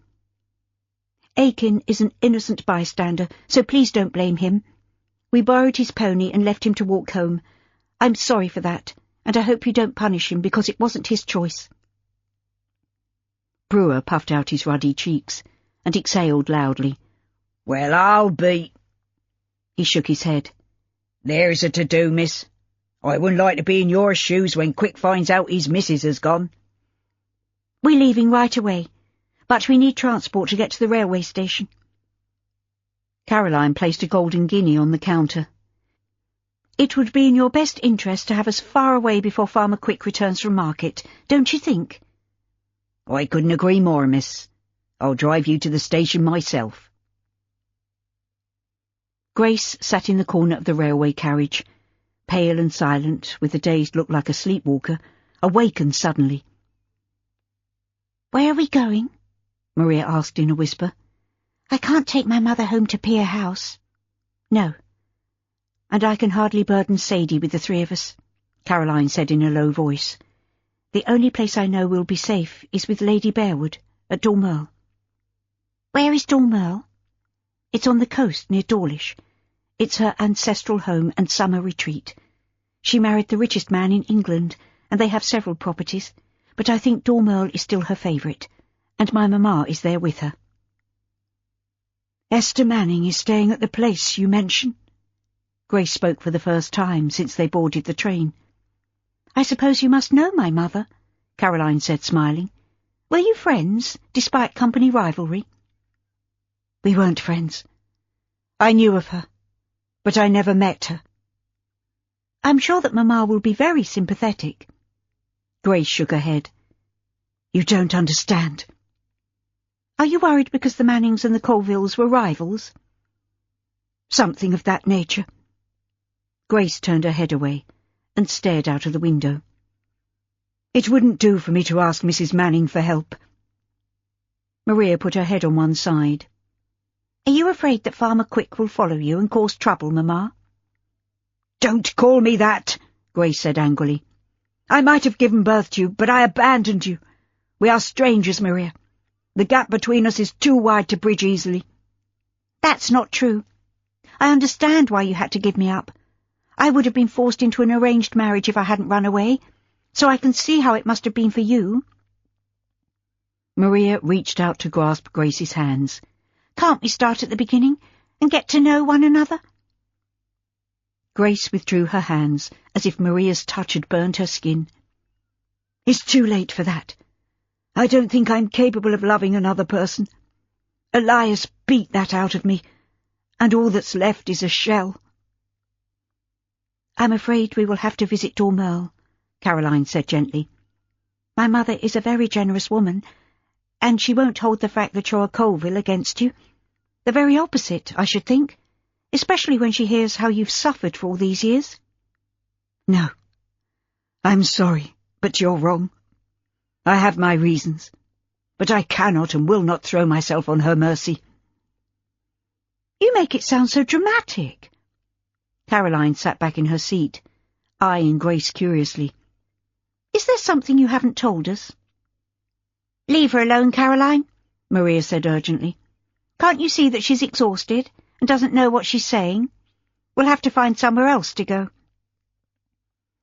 "Aiken is an innocent bystander, so please don't blame him. We borrowed his pony and left him to walk home. I'm sorry for that, and I hope you don't punish him because it wasn't his choice." Brewer puffed out his ruddy cheeks and exhaled loudly.
"Well, I'll be—"
He shook his head.
"There's a to-do, miss. I wouldn't like to be in your shoes when Quick finds out his missus has gone."
"We're leaving right away, but we need transport to get to the railway station." Caroline placed a golden guinea on the counter. "It would be in your best interest to have us far away before Farmer Quick returns from market, don't you think?"
"I couldn't agree more, miss. I'll drive you to the station myself."
Grace sat in the corner of the railway carriage, pale and silent, with a dazed look like a sleepwalker, awakened suddenly. "Where are we going?" Maria asked in a whisper. "I can't take my mother home to Pier House." "No. And I can hardly burden Sadie with the 3 of us," Caroline said in a low voice. "The only place I know we'll be safe is with Lady Bearwood, at Dormerle." "Where is Dormerle?" "It's on the coast near Dawlish. It's her ancestral home and summer retreat. She married the richest man in England, and they have several properties, but I think Dormerle is still her favourite, and my mamma is there with her." "Esther Manning is staying at the place you mention?" Grace spoke for the first time since they boarded the train. "I suppose you must know my mother," Caroline said, smiling. "Were you friends, despite company rivalry?" "We weren't friends. I knew of her.
but I never met her.
I'm sure that Mamma will be very sympathetic.
Grace shook her head. You don't understand.
Are you worried because the Mannings and the Colvilles were rivals?
Something of that nature.
Grace turned her head away and stared out of the window.
It wouldn't do for me to ask Mrs. Manning for help.
Maria put her head on one side.
Are you afraid that Farmer Quick will follow you and cause trouble, Mamma?
Don't call me that, Grace said angrily. I might have given birth to you, but I abandoned you. We are strangers, Maria. The gap between us is too wide to bridge easily.
That's not true. I understand why you had to give me up. I would have been forced into an arranged marriage if I hadn't run away, so I can see how it must have been for you.
Maria reached out to grasp Grace's hands.
Can't we start at the beginning and get to know one another?
Grace withdrew her hands as if Maria's touch had burnt her skin.
It's too late for that. I don't think I'm capable of loving another person. Elias beat that out of me, and all that's left is a shell.
I'm afraid we will have to visit Dormerle, Caroline said gently. My mother is a very generous woman, and she won't hold the fact that you're a Colville against you. The very opposite, I should think, especially when she hears how you've suffered for all these years.
No, I'm sorry, but you're wrong. I have my reasons, but I cannot and will not throw myself on her mercy.
You make it sound so dramatic.
Caroline sat back in her seat, eyeing Grace curiously.
Is there something you haven't told us? Leave her alone, Caroline, Maria said urgently. Can't you see that she's exhausted and doesn't know what she's saying? We'll have to find somewhere else to go.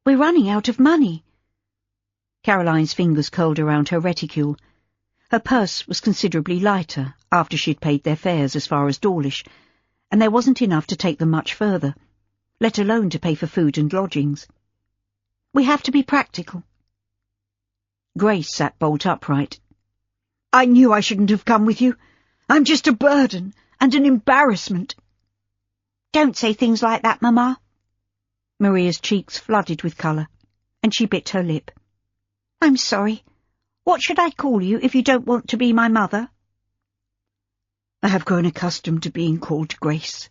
We're running out of money.
Caroline's fingers curled around her reticule. Her purse was considerably lighter after she'd paid their fares as far as Dawlish, and there wasn't enough to take them much further, let alone to pay for food and lodgings.
We have to be practical.
Grace sat bolt upright.
I knew I shouldn't have come with you. I'm just a burden and an embarrassment.
Don't say things like that, Mamma.
Maria's cheeks flooded with colour, and she bit her lip.
I'm sorry. What should I call you if you don't want to be my mother?
I have grown accustomed to being called Grace,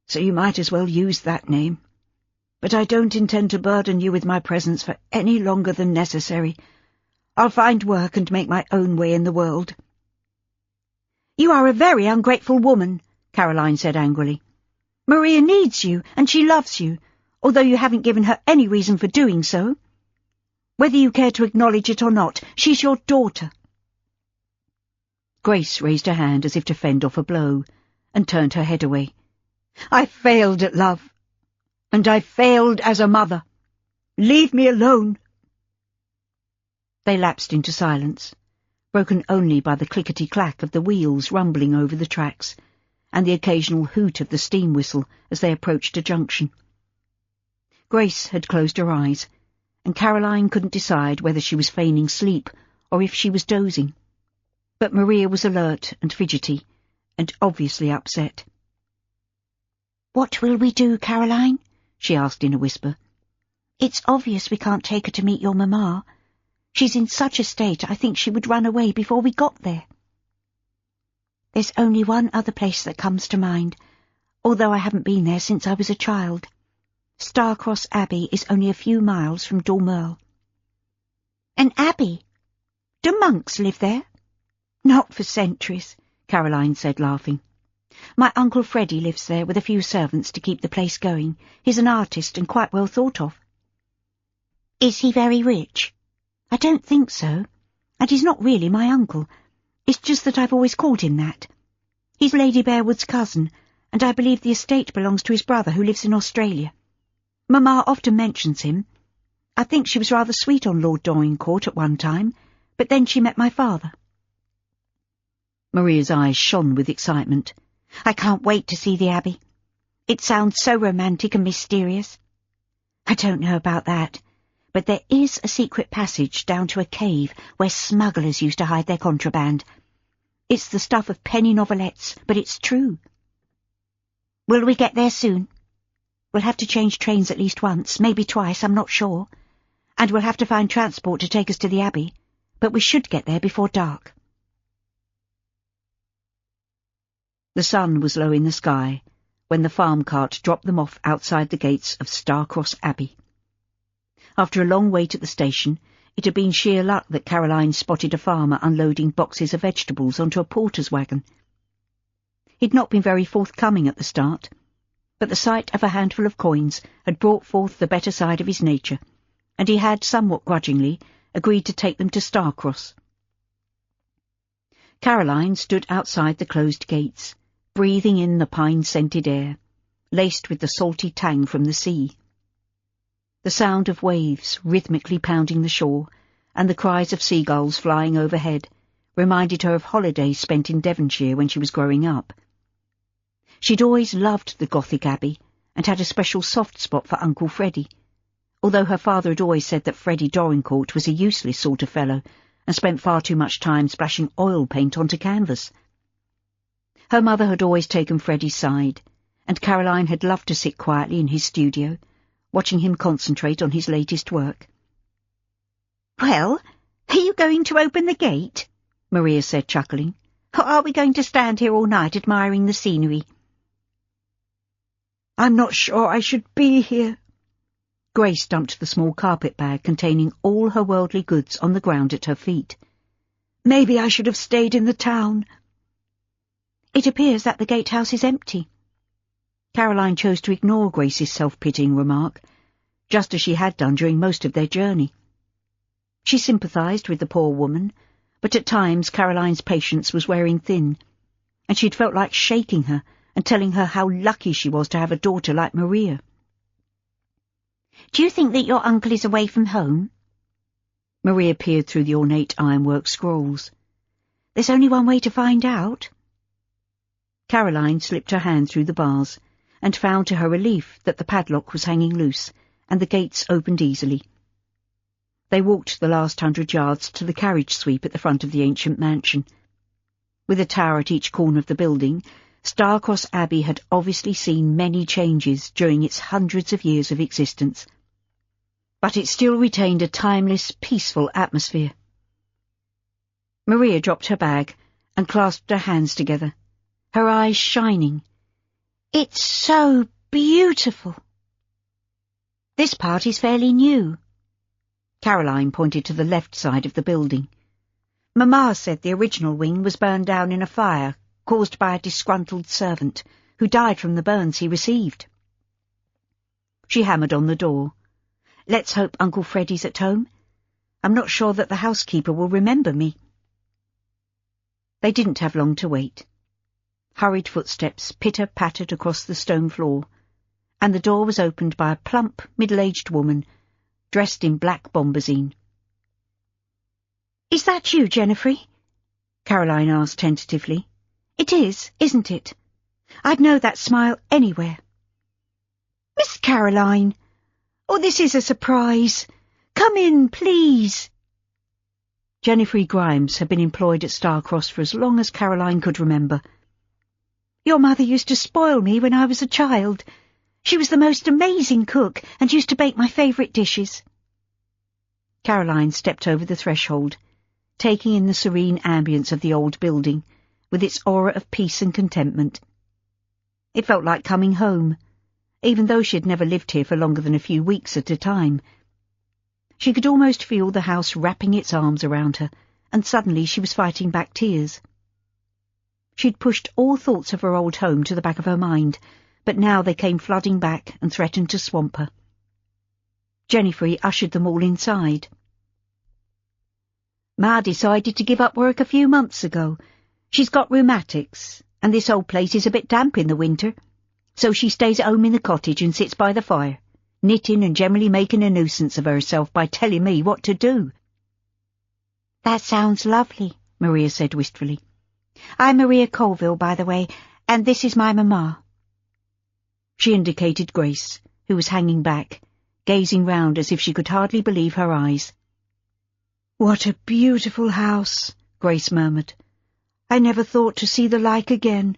so you might as well use that name. But I don't intend to burden you with my presence for any longer than necessary. I'll find work and make my own way in the world.
You are a very ungrateful woman, Caroline said angrily. Maria needs you, and she loves you, although you haven't given her any reason for doing so. Whether you care to acknowledge it or not, she's your daughter.
Grace raised her hand as if to fend off a blow, and turned her head away.
I failed at love, and I failed as a mother. Leave me alone.
They lapsed into silence, broken only by the clickety-clack of the wheels rumbling over the tracks, and the occasional hoot of the steam whistle as they approached a junction. Grace had closed her eyes, and Caroline couldn't decide whether she was feigning sleep or if she was dozing. But Maria was alert and fidgety, and obviously upset.
"What will we do, Caroline?" she asked in a whisper. "It's obvious we can't take her to meet your mamma. She's in such a state I think she would run away before we got there. There's only one other place that comes to mind, although I haven't been there since I was a child. Starcross Abbey is only a few miles from Dormerle." "An abbey? Do monks live there?" "Not for centuries," Caroline said, laughing. "My Uncle Freddie lives there with a few servants to keep the place going. He's an artist and quite well thought of." "Is he very rich?" "I don't think so. And he's not really my uncle. It's just that I've always called him that. He's Lady Bearwood's cousin, and I believe the estate belongs to his brother who lives in Australia. Mamma often mentions him. I think she was rather sweet on Lord Dorincourt at one time, but then she met my father."
Maria's eyes shone with excitement.
"I can't wait to see the Abbey. It sounds so romantic and mysterious." "I don't know about that, but there is a secret passage down to a cave where smugglers used to hide their contraband. It's the stuff of penny novelettes, but it's true." "Will we get there soon?" We'll have to change trains at least once, maybe twice, I'm not sure. And we'll have to find transport to take us to the Abbey, but we should get there before dark.
The sun was low in the sky when the farm cart dropped them off outside the gates of Starcross Abbey. After a long wait at the station, it had been sheer luck that Caroline spotted a farmer unloading boxes of vegetables onto a porter's wagon. He'd not been very forthcoming at the start, but the sight of a handful of coins had brought forth the better side of his nature, and he had, somewhat grudgingly, agreed to take them to Starcross. Caroline stood outside the closed gates, breathing in the pine-scented air, laced with the salty tang from the sea. The sound of waves rhythmically pounding the shore, and the cries of seagulls flying overhead, reminded her of holidays spent in Devonshire when she was growing up. She'd always loved the Gothic Abbey, and had a special soft spot for Uncle Freddie, although her father had always said that Freddie Dorincourt was a useless sort of fellow, and spent far too much time splashing oil paint onto canvas. Her mother had always taken Freddie's side, and Caroline had loved to sit quietly in his studio, watching him concentrate on his latest work.
"Well, are you going to open the gate?" Maria said, chuckling. "Or are we going to stand here all night admiring the scenery?"
"I'm not sure I should be here."
Grace dumped the small carpet bag containing all her worldly goods on the ground at her feet.
"Maybe I should have stayed in the town."
"It appears that the gatehouse is empty."
Caroline chose to ignore Grace's self-pitying remark, just as she had done during most of their journey. She sympathised with the poor woman, but at times Caroline's patience was wearing thin, and she'd felt like shaking her and telling her how lucky she was to have a daughter like Maria.
"Do you think that your uncle is away from home?"
Maria peered through the ornate ironwork scrolls.
"There's only one way to find out."
Caroline slipped her hand through the bars, and found to her relief that the padlock was hanging loose, and the gates opened easily. They walked the last 100 yards to the carriage sweep at the front of the ancient mansion. With a tower at each corner of the building, Starcross Abbey had obviously seen many changes during its hundreds of years of existence, but it still retained a timeless, peaceful atmosphere. Maria dropped her bag and clasped her hands together, her eyes shining.
"It's so beautiful." "This part is fairly new."
Caroline pointed to the left side of the building.
"Mamma said the original wing was burned down in a fire caused by a disgruntled servant who died from the burns he received."
She hammered on the door.
"Let's hope Uncle Freddie's at home. I'm not sure that the housekeeper will remember me."
They didn't have long to wait. Hurried footsteps pitter-pattered across the stone floor, and the door was opened by a plump, middle-aged woman, dressed in black bombazine.
"Is that you, Jennifer?"
Caroline asked tentatively.
"It is, isn't it? I'd know that smile anywhere." "Miss Caroline! Oh, this is a surprise. Come in, please."
Jennifer Grimes had been employed at Starcross for as long as Caroline could remember.
"Your mother used to spoil me when I was a child. She was the most amazing cook and used to bake my favourite dishes."
Caroline stepped over the threshold, taking in the serene ambience of the old building, with its aura of peace and contentment. It felt like coming home, even though she had never lived here for longer than a few weeks at a time. She could almost feel the house wrapping its arms around her, and suddenly she was fighting back tears. She'd pushed all thoughts of her old home to the back of her mind, but now they came flooding back and threatened to swamp her. Jennifer ushered them all inside.
"Ma decided to give up work a few months ago. She's got rheumatics, and this old place is a bit damp in the winter, so she stays at home in the cottage and sits by the fire, knitting and generally making a nuisance of herself by telling me what to do." "That sounds lovely," Maria said wistfully. "I'm Maria Colville, by the way, and this is my mamma."
She indicated Grace, who was hanging back, gazing round as if she could hardly believe her eyes.
"What a beautiful house," Grace murmured. "I never thought to see the like again."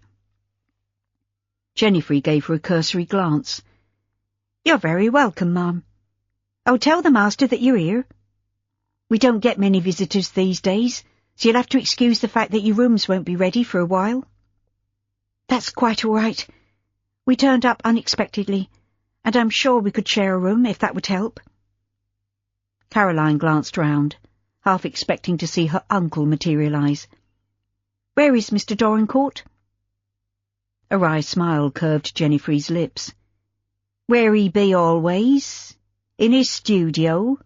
Jennifer gave her a cursory glance.
You're very welcome, Ma'am. Oh, tell the master that you're here. We don't get many visitors these days, so you'll have to excuse the fact that your rooms won't be ready for a while. That's quite all right. We turned up unexpectedly, and I'm sure we could share a room if that would help.
Caroline glanced round, half expecting to see her uncle materialise.
Where is Mr. Dorincourt?
A wry smile curved Jennyfrey's lips.
Where he be always? In his studio?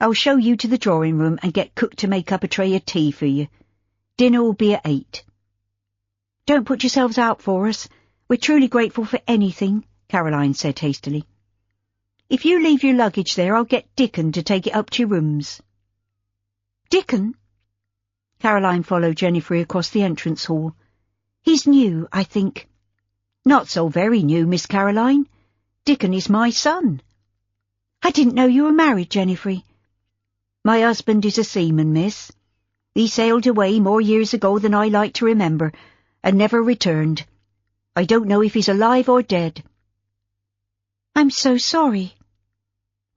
I'll show you to the drawing-room and get cook to make up a tray of tea for you. Dinner'll be at 8. Don't put yourselves out for us. We're truly grateful for anything, Caroline said hastily. If you leave your luggage there, I'll get Dickon to take it up to your rooms. Dickon?
Caroline followed Jennyfrey across the entrance hall.
He's new, I think.
Not so very new, Miss Caroline. Dickon is my son.
I didn't know you were married, Jennyfrey.
My husband is a seaman, miss. He sailed away more years ago than I like to remember, and never returned. I don't know if he's alive or dead.
I'm so sorry.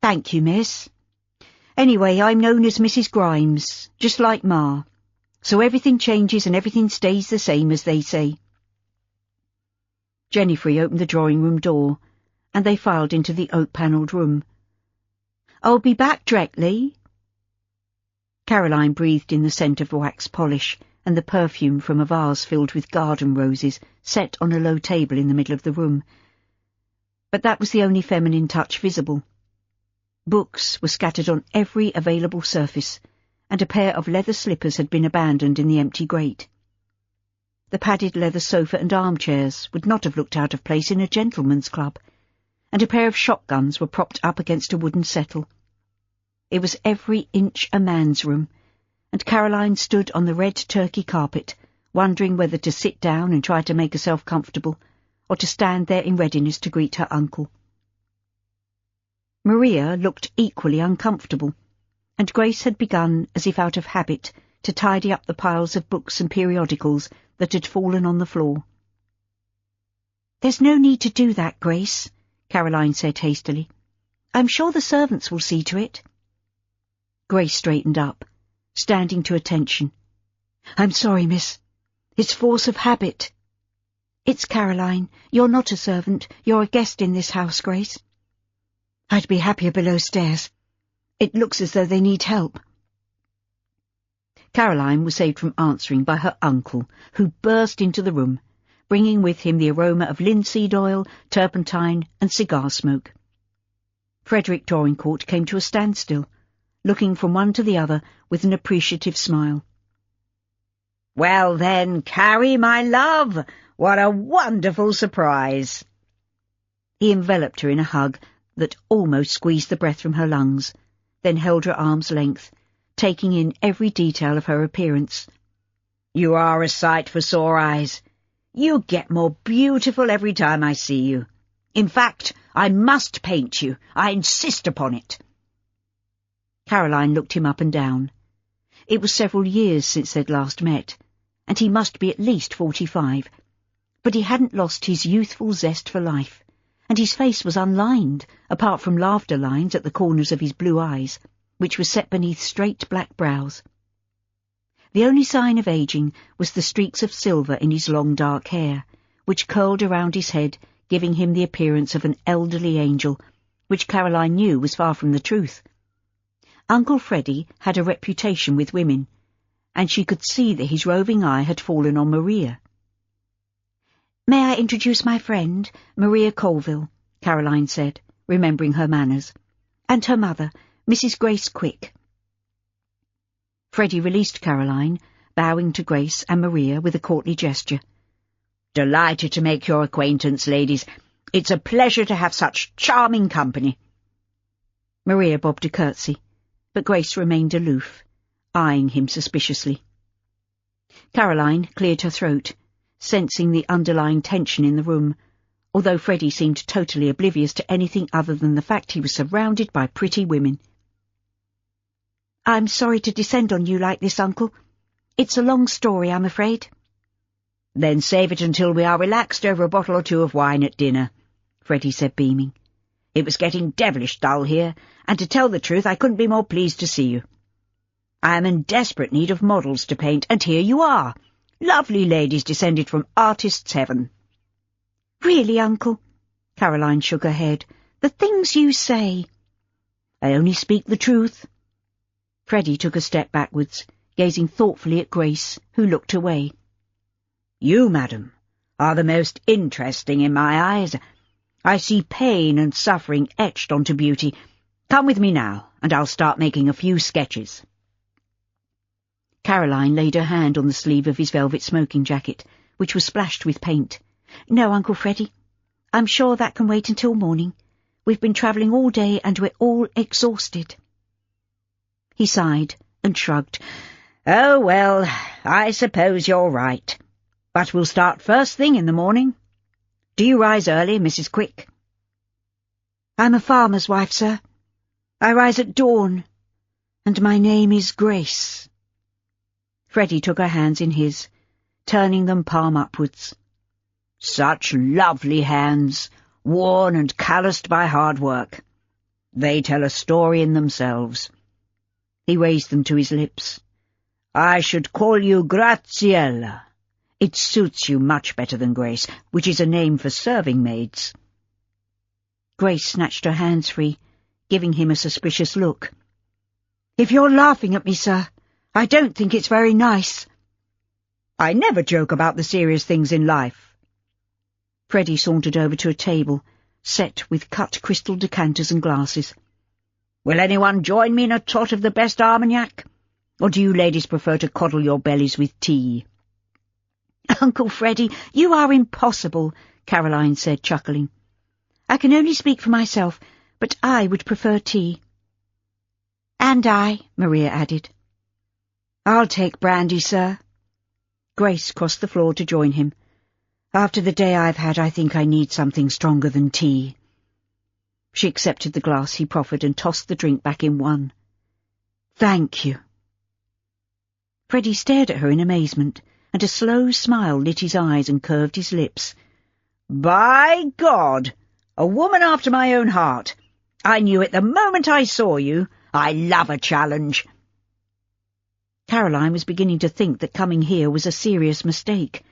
Thank you, miss. Anyway, I'm known as Mrs. Grimes, just like Ma. So everything changes and everything stays the same, as they say. Jennyfrey opened the drawing-room door, and they filed into the oak-panelled room. I'll be back directly. Caroline breathed in the scent of wax polish and the perfume from a vase filled with garden roses set on a low table in the middle of the room. But that was the only feminine touch visible. Books were scattered on every available surface, and a pair of leather slippers had been abandoned in the empty grate. The padded leather sofa and armchairs would not have looked out of place in a gentleman's club, and a pair of shotguns were propped up against a wooden settle. It was every inch a man's room, and Caroline stood on the red turkey carpet, wondering whether to sit down and try to make herself comfortable, or to stand there in readiness to greet her uncle. Maria looked equally uncomfortable, and Grace had begun, as if out of habit, to tidy up the piles of books and periodicals that had fallen on the floor.
There's no need to do that, Grace, Caroline said hastily. I'm sure the servants will see to it.
Grace straightened up, standing to attention. I'm sorry, miss. It's force of habit.
It's Caroline. You're not a servant. You're a guest in this house, Grace.
I'd be happier below stairs. It looks as though they need help. Caroline was saved from answering by her uncle, who burst into the room, bringing with him the aroma of linseed oil, turpentine, and cigar smoke. Frederick Dorincourt came to a standstill, looking from one to the other with an appreciative smile.
Well then, Carrie, my love, what a wonderful surprise!
He enveloped her in a hug that almost squeezed the breath from her lungs, then held her arm's length, taking in every detail of her appearance.
You are a sight for sore eyes. You get more beautiful every time I see you. In fact, I must paint you. I insist upon it.
Caroline looked him up and down. It was several years since they'd last met, and he must be at least 45. But he hadn't lost his youthful zest for life, and his face was unlined, apart from laughter lines at the corners of his blue eyes, which were set beneath straight black brows. The only sign of ageing was the streaks of silver in his long dark hair, which curled around his head, giving him the appearance of an elderly angel, which Caroline knew was far from the truth. Uncle Freddie had a reputation with women, and she could see that his roving eye had fallen on Maria.
May I introduce my friend, Maria Colville,
Caroline said, remembering her manners,
and her mother, Mrs. Grace Quick.
Freddie released Caroline, bowing to Grace and Maria with a courtly gesture.
Delighted to make your acquaintance, ladies. It's a pleasure to have such charming company.
Maria bobbed a curtsy, but Grace remained aloof, eyeing him suspiciously. Caroline cleared her throat, sensing the underlying tension in the room, although Freddie seemed totally oblivious to anything other than the fact he was surrounded by pretty women.
I'm sorry to descend on you like this, Uncle. It's a long story, I'm afraid.
Then save it until we are relaxed over a bottle or two of wine at dinner, Freddie said, beaming.
It was getting devilish dull here, and to tell the truth I couldn't be more pleased to see you. I am in desperate need of models to paint, and here you are, lovely ladies descended from artists' heaven."
"Really, Uncle?" Caroline shook her head. "The things you say."
"I only speak the truth."
Freddie took a step backwards, gazing thoughtfully at Grace, who looked away.
"You, madam, are the most interesting in my eyes. I see pain and suffering etched onto beauty. Come with me now, and I'll start making a few sketches."
Caroline laid her hand on the sleeve of his velvet smoking jacket, which was splashed with paint.
"No, Uncle Freddie. I'm sure that can wait until morning. We've been travelling all day and we're all exhausted."
He sighed and shrugged.
"Oh, well, I suppose you're right. But we'll start first thing in the morning. Do you rise early, Mrs. Quick?"
"I'm a farmer's wife, sir. I rise at dawn, and my name is Grace."
Freddie took her hands in his, turning them palm upwards.
"Such lovely hands, worn and calloused by hard work. They tell a story in themselves." He raised them to his lips. "I should call you Graziella. It suits you much better than Grace, which is a name for serving maids."
Grace snatched her hands free, giving him a suspicious look.
"If you're laughing at me, sir, I don't think it's very nice."
"I never joke about the serious things in life."
Freddie sauntered over to a table, set with cut crystal decanters and glasses.
"Will anyone join me in a tot of the best Armagnac? Or do you ladies prefer to coddle your bellies with tea?"
"Uncle Freddie, you are impossible," Caroline said, chuckling. "I can only speak for myself, but I would prefer tea."
"And I," Maria added.
"I'll take brandy, sir."
Grace crossed the floor to join him.
"After the day I've had, I think I need something stronger than tea."
She accepted the glass he proffered and tossed the drink back in one.
"Thank you."
Freddie stared at her in amazement, and a slow smile lit his eyes and curved his lips.
"By God! A woman after my own heart. I knew it the moment I saw you. I love a challenge."
Caroline was beginning to think that coming here was a serious mistake,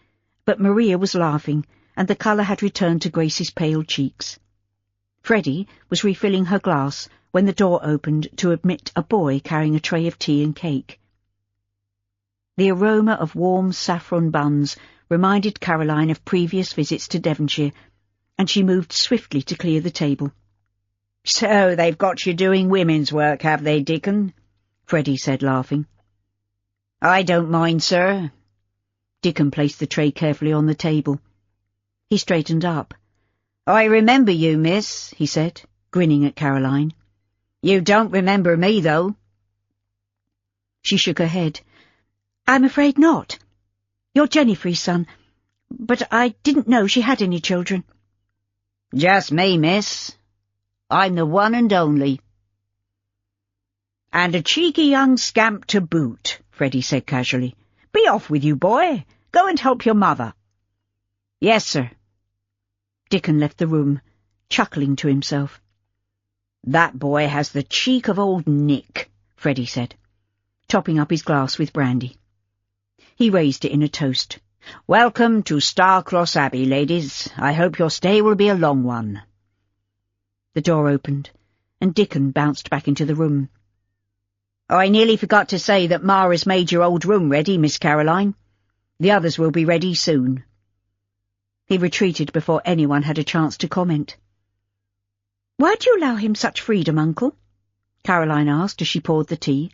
but Maria was laughing, and the colour had returned to Grace's pale cheeks. Freddie was refilling her glass when the door opened to admit a boy carrying a tray of tea and cake. The aroma of warm saffron buns reminded Caroline of previous visits to Devonshire, and she moved swiftly to clear the table.
"So they've got you doing women's work, have they, Dickon?" Freddie said, laughing. "I don't mind, sir."
Dickon placed the tray carefully on the table. He straightened up.
"I remember you, miss," he said, grinning at Caroline. "You don't remember me, though."
She shook her head.
"I'm afraid not. You're Jennifer's son, but I didn't know she had any children."
"Just me, miss. I'm the one and only." "And a cheeky young scamp to boot," Freddie said casually. "Be off with you, boy. Go and help your mother." "Yes, sir."
Dickon left the room, chuckling to himself.
"That boy has the cheek of old Nick," Freddie said,
topping up his glass with brandy. He raised it in a toast.
"Welcome to Starcross Abbey, ladies. I hope your stay will be a long one."
The door opened, and Dickon bounced back into the room.
"I nearly forgot to say that Ma has made your old room ready, Miss Caroline. The others will be ready soon."
He retreated before anyone had a chance to comment.
"Why do you allow him such freedom, Uncle?"
Caroline asked as she poured the tea.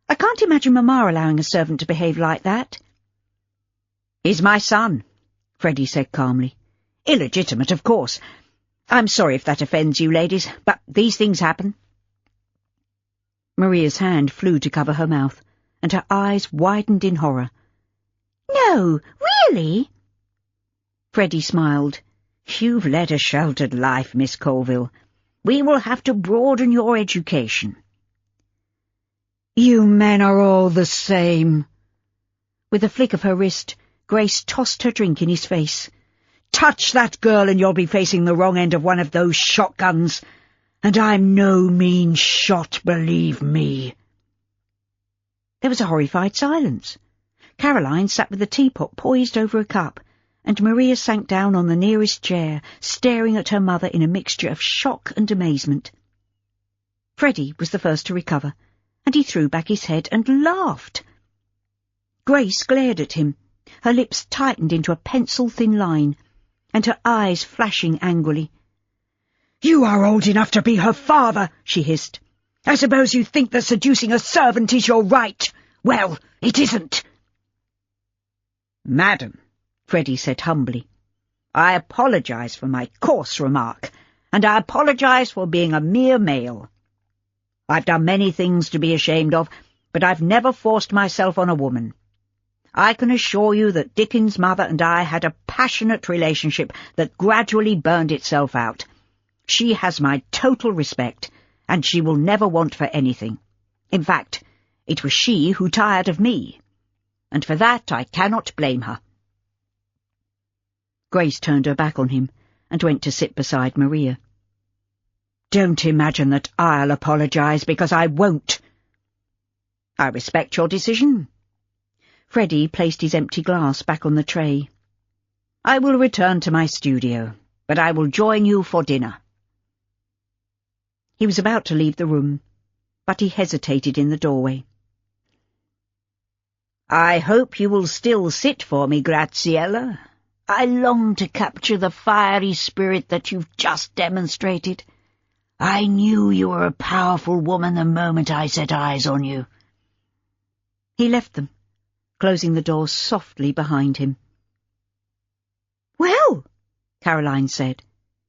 "I can't imagine Mamma allowing a servant to behave like that."
"He's my son," Freddie said calmly. "Illegitimate, of course. I'm sorry if that offends you, ladies, but these things happen."
Maria's hand flew to cover her mouth, and her eyes widened in horror.
"No, really?"
Freddie smiled.
"You've led a sheltered life, Miss Colville. We will have to broaden your education."
"You men are all the same."
With a flick of her wrist, Grace tossed her drink in his face.
Touch that girl and you'll be facing the wrong end of one of those shotguns. And I'm no mean shot, believe me.
There was a horrified silence. Caroline sat with the teapot poised over a cup, and Maria sank down on the nearest chair, staring at her mother in a mixture of shock and amazement. Freddie was the first to recover, and he threw back his head and laughed. Grace glared at him, her lips tightened into a pencil-thin line, and her eyes flashing angrily.
"You are old enough to be her father," she hissed. "I suppose you think that seducing a servant is your right. Well, it isn't."
"Madam," Freddie said humbly, "I apologize for my coarse remark, and I apologize for being a mere male. I've done many things to be ashamed of, but I've never forced myself on a woman. I can assure you that Dickens's mother and I had a passionate relationship that gradually burned itself out. She has my total respect, and she will never want for anything. In fact, it was she who tired of me, and for that I cannot blame her." Grace turned her back on him and went to sit beside Maria.
"Don't imagine that I'll apologize, because I won't."
"I respect your decision." Freddie placed his empty glass back on the tray. "I will return to my studio, but I will join you for dinner." He was about to leave the room, but he hesitated in the doorway. "I hope you will still sit for me, Graziella. I long to capture the fiery spirit that you've just demonstrated. I knew you were a powerful woman the moment I set eyes on you." He left them, closing the door softly behind him.
"Well,"
Caroline said,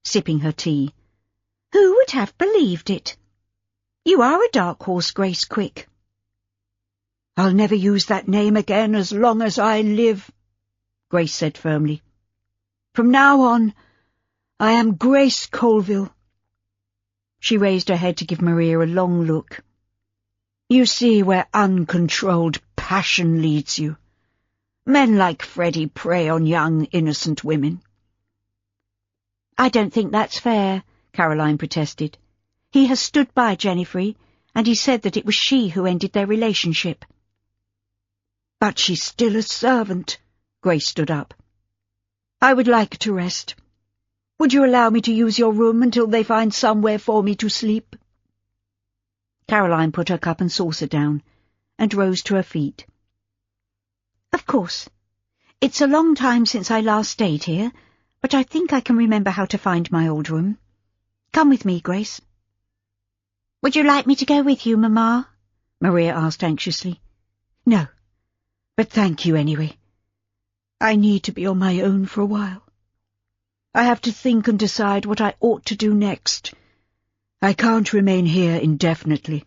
sipping her tea,
"who would have believed it? You are a dark horse, Grace Quick."
"I'll never use that name again as long as I live," Grace said firmly. "From now on, I am Grace Colville."
She raised her head to give Maria a long look.
"You see where uncontrolled passion leads you. Men like Freddie prey on young, innocent women."
"I don't think that's fair," Caroline protested. "He has stood by Jennifer, and he said that it was she who ended their relationship."
"But she's still a servant." Grace stood up. "I would like to rest. Would you allow me to use your room until they find somewhere for me to sleep?"
Caroline put her cup and saucer down and rose to her feet.
"Of course. It's a long time since I last stayed here, but I think I can remember how to find my old room. Come with me, Grace." "Would you like me to go with you, Mamma?"
Maria asked anxiously.
"No, but thank you anyway. I need to be on my own for a while. I have to think and decide what I ought to do next. I can't remain here indefinitely."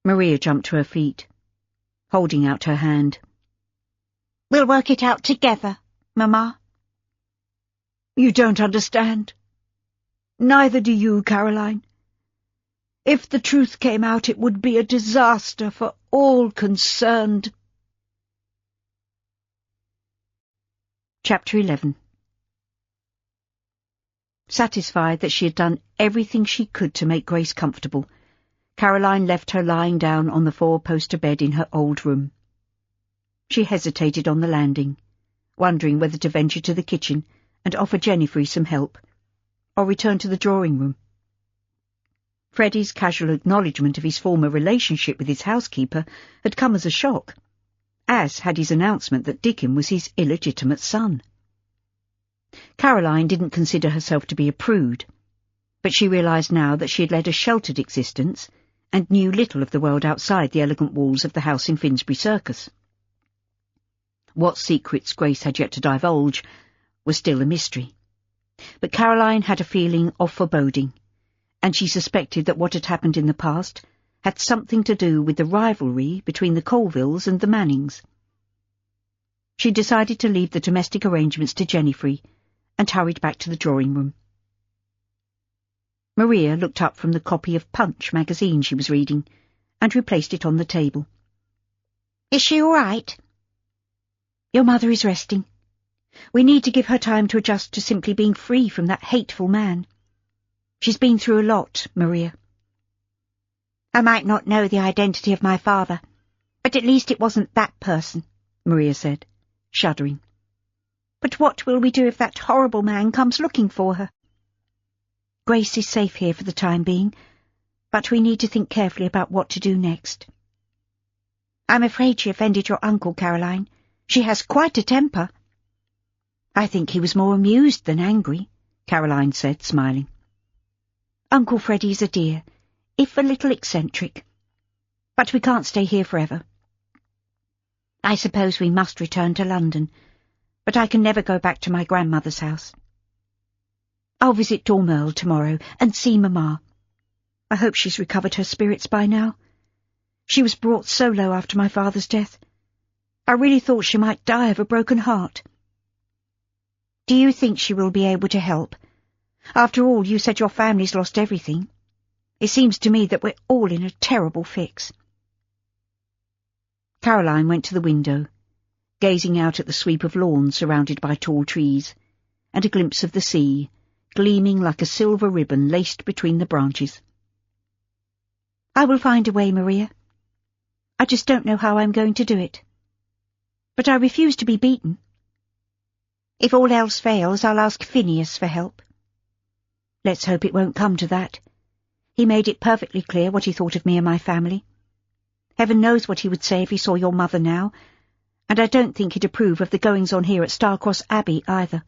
Maria jumped to her feet, holding out her hand.
"We'll work it out together, Mamma."
"You don't understand. Neither do you, Caroline. If the truth came out, it would be a disaster for all concerned."
Chapter 11. Satisfied that she had done everything she could to make Grace comfortable, Caroline left her lying down on the four-poster bed in her old room. She hesitated on the landing, wondering whether to venture to the kitchen and offer Jennifer some help, or return to the drawing-room. Freddie's casual acknowledgement of his former relationship with his housekeeper had come as a shock, as had his announcement that Dickon was his illegitimate son. Caroline didn't consider herself to be a prude, but she realised now that she had led a sheltered existence and knew little of the world outside the elegant walls of the house in Finsbury Circus. What secrets Grace had yet to divulge was still a mystery, but Caroline had a feeling of foreboding, and she suspected that what had happened in the past had something to do with the rivalry between the Colvilles and the Mannings. She decided to leave the domestic arrangements to Jennifer and hurried back to the drawing-room. Maria looked up from the copy of Punch magazine she was reading and replaced it on the table.
"Is she all right?"
"Your mother is resting.
We need to give her time to adjust to simply being free from that hateful man. She's been through a lot, Maria. I might not know the identity of my father, but at least it wasn't that person, Maria said, shuddering. But what will we do if that horrible man comes looking for her? Grace is safe here for the time being, but we need to think carefully about what to do next. I'm afraid she offended your uncle, Caroline. She has quite a temper. I think he was more amused than angry, Caroline said, smiling. Uncle Freddie's a dear, if a little eccentric. But we can't stay here forever. I suppose we must return to London, but I can never go back to my grandmother's house. I'll visit Dormerle tomorrow and see Mamma. I hope she's recovered her spirits by now. She was brought so low after my father's death. I really thought she might die of a broken heart. Do you think she will be able to help? After all, you said your family's lost everything. It seems to me that we're all in a terrible fix. Caroline went to the window, gazing out at the sweep of lawn surrounded by tall trees, and a glimpse of the sea, gleaming like a silver ribbon laced between the branches. I will find a way, Maria. I just don't know how I'm going to do it. But I refuse to be beaten. If all else fails, I'll ask Phineas for help. Let's hope it won't come to that. He made it perfectly clear what he thought of me and my family. Heaven knows what he would say if he saw your mother now, and I don't think he'd approve of the goings-on here at Starcross Abbey either.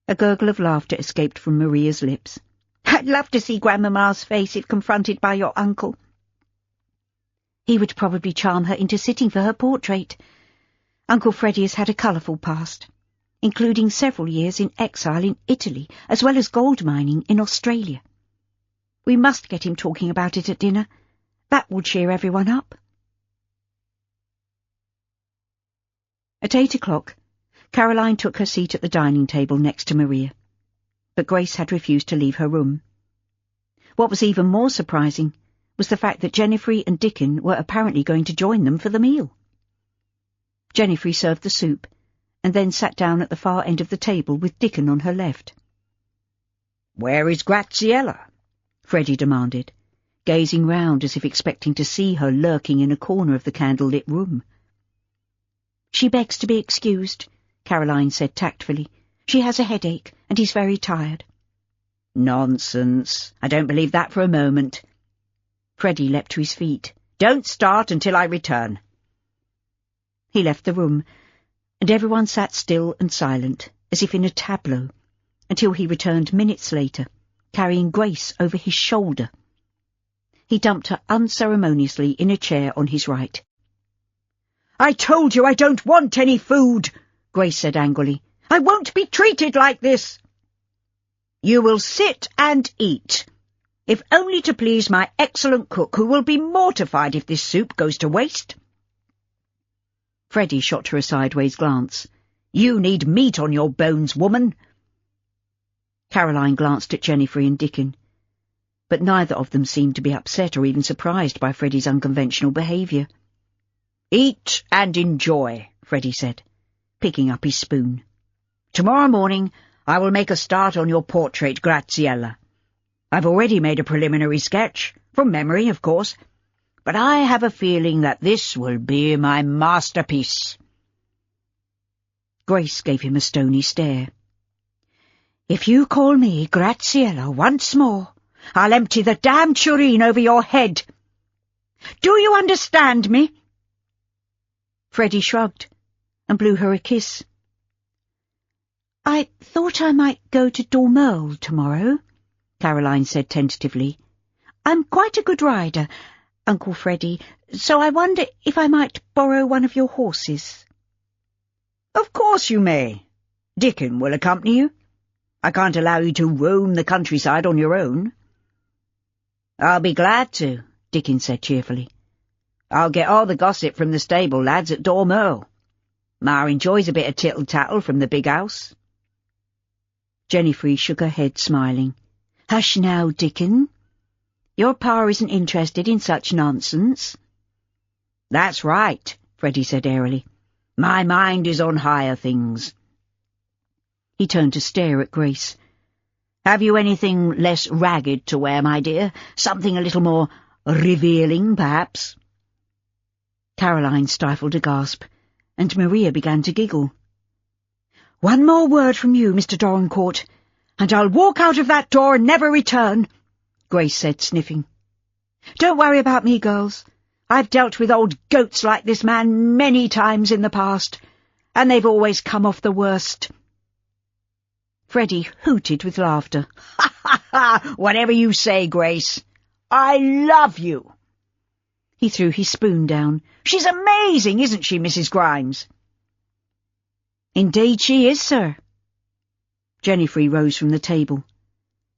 A gurgle of laughter escaped from Maria's lips. I'd love to see Grandmamma's face if confronted by your uncle. He would probably charm her into sitting for her portrait. Uncle Freddie has had a colourful past, including several years in exile in Italy, as well as gold mining in Australia. We must get him talking about it at dinner. That will cheer everyone up. At 8 o'clock, Caroline took her seat at the dining table next to Maria, but Grace had refused to leave her room. What was even more surprising was the fact that Jennifer and Dickon were apparently going to join them for the meal. Jennifer served the soup, and then sat down at the far end of the table with Dickon on her left.
"Where is Graziella?" Freddie demanded, gazing round as if expecting to see her lurking in a corner of the candle-lit room.
She begs to be excused, Caroline said tactfully. She has a headache, and is very tired.
Nonsense. I don't believe that for a moment. Freddie leapt to his feet. Don't start until I return.
He left the room, and everyone sat still and silent, as if in a tableau, until he returned minutes later, carrying Grace over his shoulder. He dumped her unceremoniously in a chair on his right.
"I told you I don't want any food," Grace said angrily. "I won't be treated like this." "You will sit and eat, if only to please my excellent cook, who will be mortified if this soup goes to waste."
Freddie shot her a sideways glance.
"You need meat on your bones, woman."
Caroline glanced at Jennifer and Dickon, but neither of them seemed to be upset or even surprised by Freddie's unconventional behaviour.
"Eat and enjoy," Freddie said, picking up his spoon. "Tomorrow morning I will make a start on your portrait, Graziella. I've already made a preliminary sketch, from memory, of course, but I have a feeling that this will be my masterpiece."
Grace gave him a stony stare.
"If you call me Graziella once more, I'll empty the damn tureen over your head. Do you understand me?"
Freddie shrugged and blew her a kiss. "I thought I might go to Dormerle tomorrow," Caroline said tentatively. "I'm quite a good rider, Uncle Freddie, so I wonder if I might borrow one of your horses."
"Of course you may. Dickon will accompany you. I can't allow you to roam the countryside on your own." "I'll be glad to," Dickon said cheerfully. "I'll get all the gossip from the stable lads at Dormerle. Ma enjoys a bit of tittle-tattle from the big house."
Jennifer shook her head, smiling. "Hush now, Dickon. Your pa isn't interested in such nonsense."
"That's right," Freddie said airily. My mind is on higher things." He turned to stare at Grace. "Have you anything less ragged to wear, my dear? Something a little more revealing, perhaps?" Caroline stifled a gasp, and Maria began to giggle. "One more word from you, Mr. Dorincourt, and I'll walk out of that door and never return," Grace said, sniffing. "Don't worry about me, girls. I've dealt with old goats like this man many times in the past, and they've always come off the worst." Freddie hooted with laughter. "Ha, ha, ha! Whatever you say, Grace. I love you." He threw his spoon down. "She's amazing, isn't she, Mrs. Grimes?" "Indeed she is, sir." Jennifer rose from the table.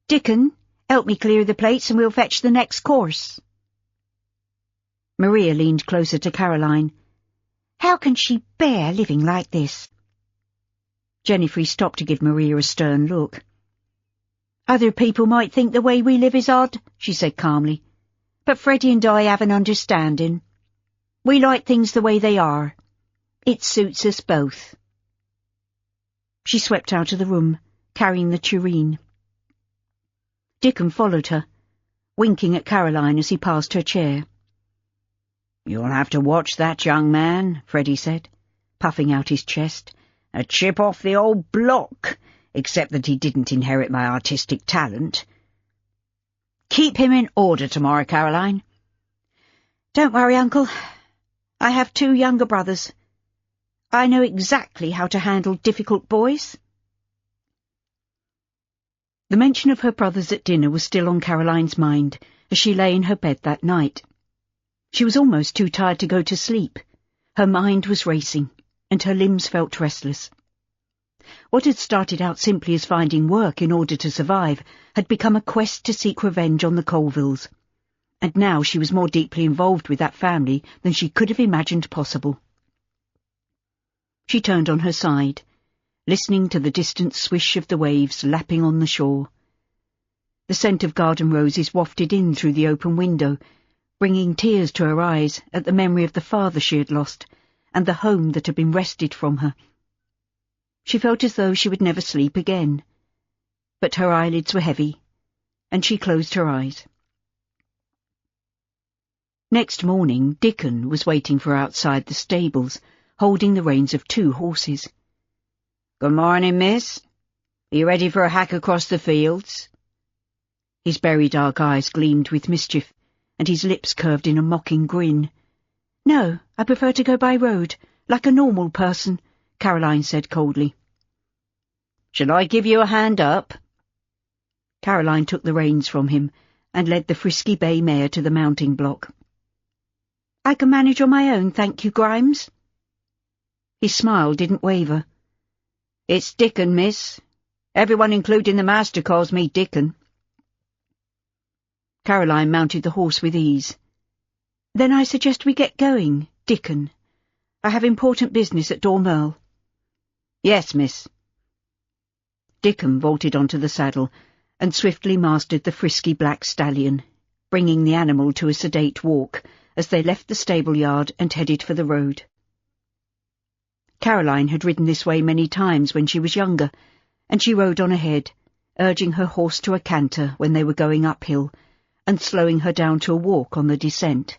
"Dickon, help me clear the plates and we'll fetch the next course." Maria leaned closer to Caroline. "How can she bear living like this?" Jennifer stopped to give Maria a stern look. "Other people might think the way we live is odd," she said calmly, "but Freddie and I have an understanding. We like things the way they are. It suits us both." She swept out of the room, carrying the tureen. Dickon followed her, winking at Caroline as he passed her chair. "You'll have to watch that young man," Freddie said, puffing out his chest. "A chip off the old block, except that he didn't inherit my artistic talent. Keep him in order tomorrow, Caroline." "Don't worry, Uncle. I have 2 younger brothers. I know exactly how to handle difficult boys." The mention of her brothers at dinner was still on Caroline's mind as she lay in her bed that night. She was almost too tired to go to sleep. Her mind was racing, and her limbs felt restless. What had started out simply as finding work in order to survive had become a quest to seek revenge on the Colvilles, and now she was more deeply involved with that family than she could have imagined possible. She turned on her side, listening to the distant swish of the waves lapping on the shore. The scent of garden roses wafted in through the open window, bringing tears to her eyes at the memory of the father she had lost and the home that had been wrested from her. She felt as though she would never sleep again, but her eyelids were heavy, and she closed her eyes. Next morning, Dickon was waiting for her outside the stables, holding the reins of 2 horses. "Good morning, miss. Are you ready for a hack across the fields?" His berry dark eyes gleamed with mischief, and his lips curved in a mocking grin. "No, I prefer to go by road, like a normal person," Caroline said coldly. "Shall I give you a hand up?" Caroline took the reins from him and led the frisky bay mare to the mounting block. "I can manage on my own, thank you, Grimes." His smile didn't waver. "It's Dickon, miss. Everyone, including the master, calls me Dickon." Caroline mounted the horse with ease. "Then I suggest we get going, Dickon. I have important business at Dormerle." "Yes, miss." Dickon vaulted onto the saddle and swiftly mastered the frisky black stallion, bringing the animal to a sedate walk as they left the stable yard and headed for the road. Caroline had ridden this way many times when she was younger, and she rode on ahead, urging her horse to a canter when they were going uphill, and slowing her down to a walk on the descent.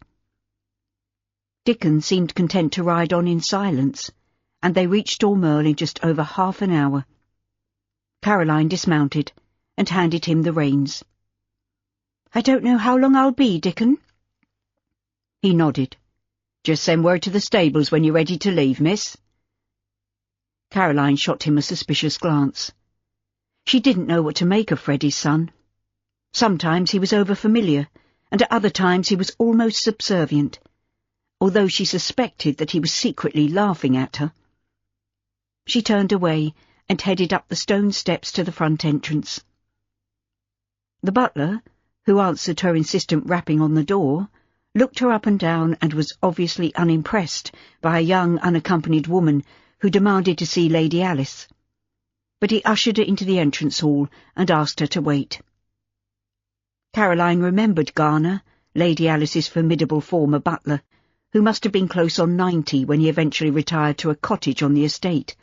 Dickon seemed content to ride on in silence, and they reached Dormerle in just over half an hour. Caroline dismounted and handed him the reins. "I don't know how long I'll be, Dickon." He nodded. "Just send word to the stables when you're ready to leave, miss." Caroline shot him a suspicious glance. She didn't know what to make of Freddie's son. Sometimes he was over-familiar, and at other times he was almost subservient, although she suspected that he was secretly laughing at her. She turned away and headed up the stone steps to the front entrance. The butler, who answered her insistent rapping on the door, looked her up and down and was obviously unimpressed by a young, unaccompanied woman who demanded to see Lady Alice. But he ushered her into the entrance hall and asked her to wait. Caroline remembered Garner, Lady Alice's formidable former butler,
who must have been close on 90 when he eventually retired to a cottage on the estate.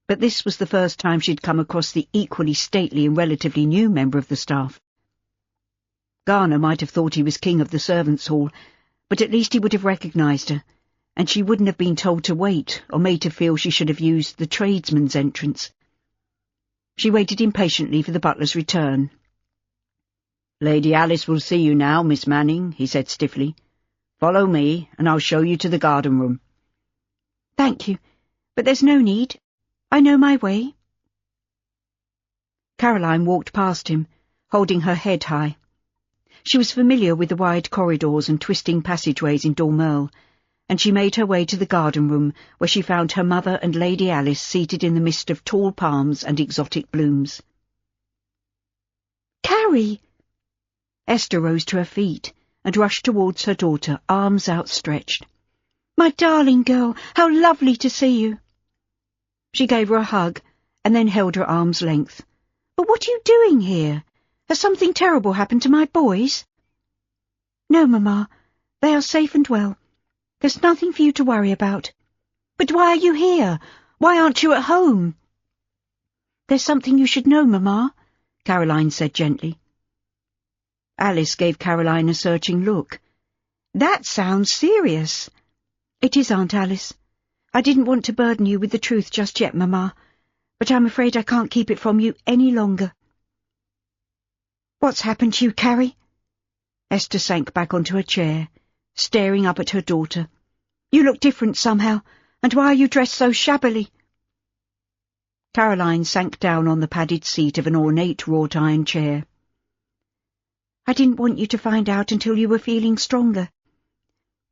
But this was the first time she'd come across the equally stately and relatively new member of the staff. Garner might have thought he was king of the servants' hall, but at least he would have recognised her, and she wouldn't have been told to wait or made to feel she should have used the tradesman's entrance. She waited impatiently for the butler's return. "Lady Alice will see you now, Miss Manning," he said stiffly. "Follow me, and I'll show you to the garden room."
"Thank you, but there's no need. I know my way."
Caroline walked past him, holding her head high. She was familiar with the wide corridors and twisting passageways in Dormeul, and she made her way to the garden room, where she found her mother and Lady Alice seated in the midst of tall palms and exotic blooms.
"Carrie!"
Esther rose to her feet and rushed towards her daughter, arms outstretched.
"My darling girl, how lovely to see you!"
She gave her a hug and then held her arm's length.
"But what are you doing here? Has something terrible happened to my boys?" "No, Mamma. They are safe and well. There's nothing for you to worry about." "But why are you here? Why aren't you at home?"
"There's something you should know, Mamma," Caroline said gently. Alice gave Caroline a searching look.
"That sounds serious."
"It is, Aunt Alice. I didn't want to burden you with the truth just yet, Mamma, but I'm afraid I can't keep it from you any longer."
"What's happened to you, Carrie?"
Esther sank back onto her chair, staring up at her daughter.
"You look different somehow, and why are you dressed so shabbily?"
Caroline sank down on the padded seat of an ornate wrought-iron chair. "I didn't want you to find out until you were feeling stronger.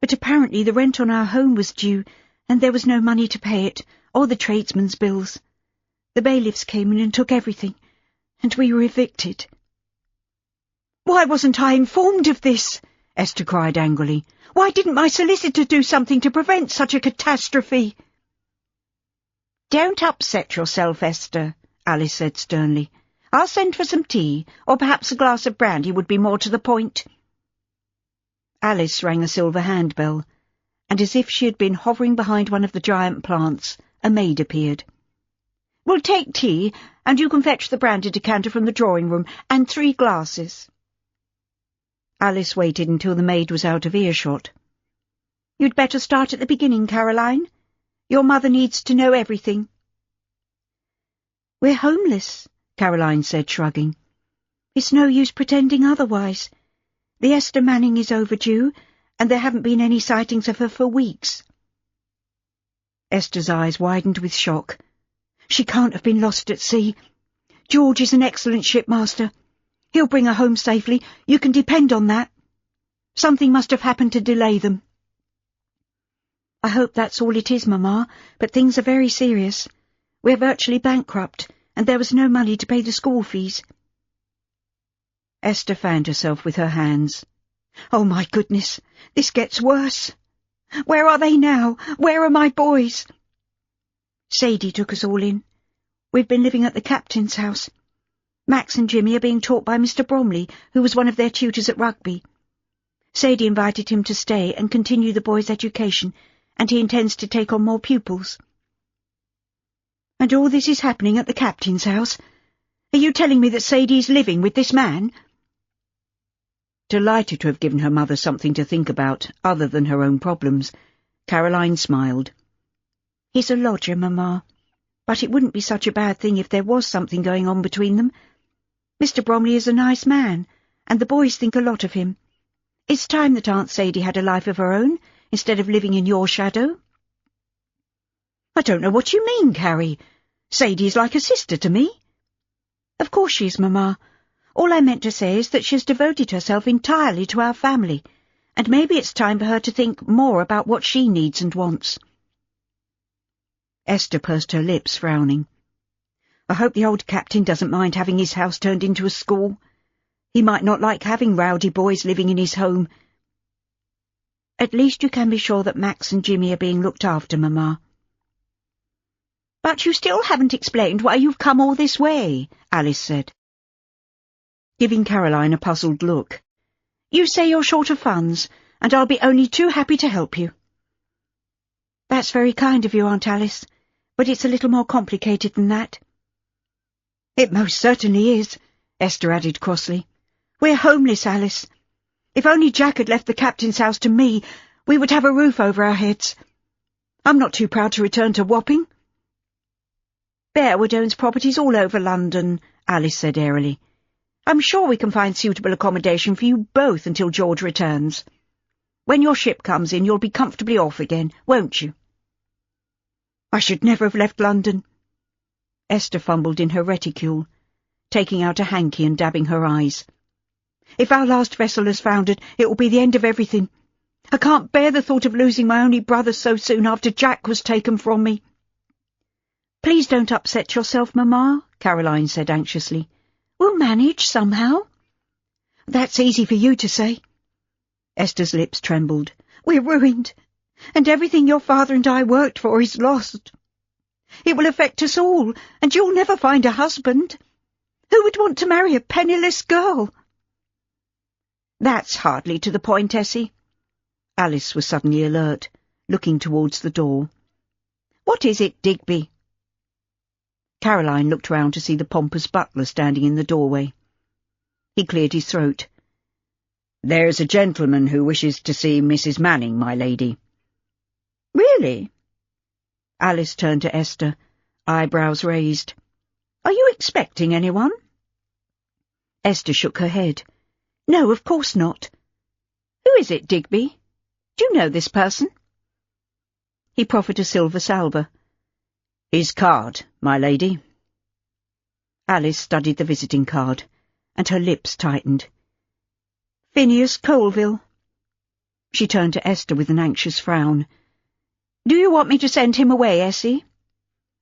But apparently the rent on our home was due, and there was no money to pay it, or the tradesmen's bills. The bailiffs came in and took everything, and we were evicted."
"Why wasn't I informed of this?" Esther cried angrily. "Why didn't my solicitor do something to prevent such a catastrophe?"
"Don't upset yourself, Esther," Alice said sternly. "I'll send for some tea, or perhaps a glass of brandy would be more to the point."
Alice rang a silver handbell, and as if she had been hovering behind one of the giant plants, a maid appeared.
"We'll take tea, and you can fetch the brandy decanter from the drawing-room, and 3 glasses."
Alice waited until the maid was out of earshot.
"You'd better start at the beginning, Caroline. Your mother needs to know everything."
"We're homeless," Caroline said, shrugging. "It's no use pretending otherwise. The Esther Manning is overdue, and there haven't been any sightings of her for weeks."
Esther's eyes widened with shock.
"She can't have been lost at sea. George is an excellent shipmaster. He'll bring her home safely, you can depend on that. Something must have happened to delay them."
"I hope that's all it is, Mamma, but things are very serious. We're virtually bankrupt, and there was no money to pay the school fees." Esther fanned herself with her hands.
"Oh, my goodness, this gets worse. Where are they now? Where are my boys?"
"Sadie took us all in. We've been living at the captain's house. Max and Jimmy are being taught by Mr. Bromley, who was one of their tutors at rugby. Sadie invited him to stay and continue the boys' education, and he intends to take on more pupils."
"And all this is happening at the captain's house? Are you telling me that Sadie's living with this man?"
Delighted to have given her mother something to think about other than her own problems, Caroline smiled. "He's a lodger, Mamma, but it wouldn't be such a bad thing if there was something going on between them. Mr. Bromley is a nice man, and the boys think a lot of him. It's time that Aunt Sadie had a life of her own, instead of living in your shadow."
"I don't know what you mean, Carrie. Sadie's like a sister to me."
"Of course she is, Mamma. All I meant to say is that she has devoted herself entirely to our family, and maybe it's time for her to think more about what she needs and wants." Esther pursed her lips, frowning. "I hope the old captain doesn't mind having his house turned into a school. He might not like having rowdy boys living in his home." "At least you can be sure that Max and Jimmy are being looked after, Mamma."
"But you still haven't explained why you've come all this way," Alice said,
giving Caroline a puzzled look.
"You say you're short of funds,
and I'll be only too happy to help you."
"That's very kind of you, Aunt Alice, but it's a little more complicated than that."
"It most certainly is," Esther added crossly. "We're homeless, Alice. If only Jack had left the captain's house to me, we would have a roof over our heads. I'm not too proud to return to Wapping."
"Bearwood owns properties all over London," Alice said airily. "I'm sure we can find suitable accommodation for you both until George returns. When your ship comes in, you'll be comfortably off again, won't you?"
"I should never have left London."
Esther fumbled in her reticule, taking out a hanky and dabbing her eyes.
"If our last vessel has foundered, it will be the end of everything. I can't bear the thought of losing my only brother so soon after Jack was taken from me."
"Please don't upset yourself, Mamma," Caroline said anxiously. "We'll manage somehow."
"That's easy for you to say."
Esther's lips trembled.
"We're ruined, and everything your father and I worked for is lost. It will affect us all, and you'll never find a husband. Who would want to marry a penniless girl?"
"That's hardly to the point, Essie." Alice was suddenly alert, looking towards the door. "What is it, Digby?" Caroline looked round to see the pompous butler standing in the doorway. He cleared his throat.
"There's a gentleman who wishes to see Mrs. Manning, my lady."
"Really?"
Alice turned to Esther, eyebrows raised.
"Are you expecting anyone?"
Esther shook her head.
"No, of course not. Who is it, Digby? Do you know this person?"
He proffered a silver salver.
"His card, my lady."
Alice studied the visiting card, and her lips tightened.
"Phineas Colville."
She turned to Esther with an anxious frown.
"Do you want me to send him away, Essie?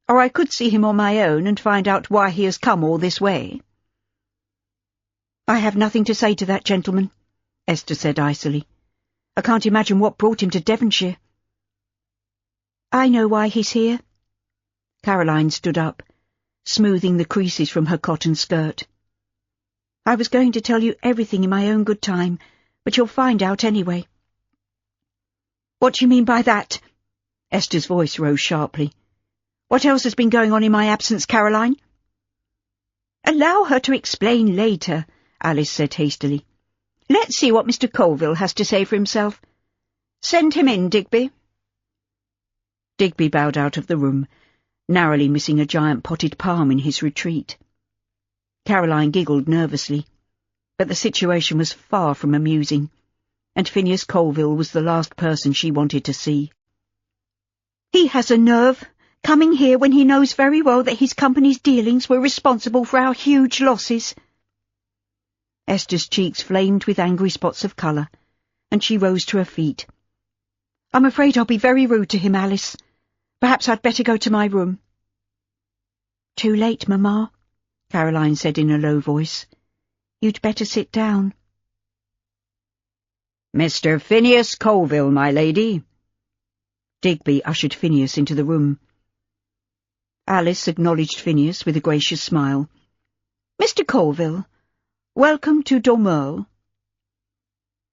Or I could see him on my own and find out why he has come all this way."
"I have nothing to say to that gentleman," Esther said icily. "I can't imagine what brought him to Devonshire."
"I know why he's here."
Caroline stood up, smoothing the creases from her cotton skirt.
"I was going to tell you everything in my own good time, but you'll find out anyway."
"What do you mean by that?" Esther's voice rose sharply. "What else has been going on in my absence, Caroline?"
"Allow her to explain later," Alice said hastily. "Let's see what Mr. Colville has to say for himself. Send him in, Digby."
Digby bowed out of the room, narrowly missing a giant potted palm in his retreat. Caroline giggled nervously, but the situation was far from amusing, and Phineas Colville was the last person she wanted to see.
"He has a nerve, coming here when he knows very well that his company's dealings were responsible for our huge losses."
Esther's cheeks flamed with angry spots of colour, and she rose to her feet. "I'm afraid I'll be very rude to him, Alice. Perhaps I'd better go to my room."
"Too late, Mamma," Caroline said in a low voice. "You'd better sit down."
"Mr. Phineas Colville, my lady."
Digby ushered Phineas into the room. Alice acknowledged Phineas with a gracious smile.
"Mr. Colville, welcome to Dormeur."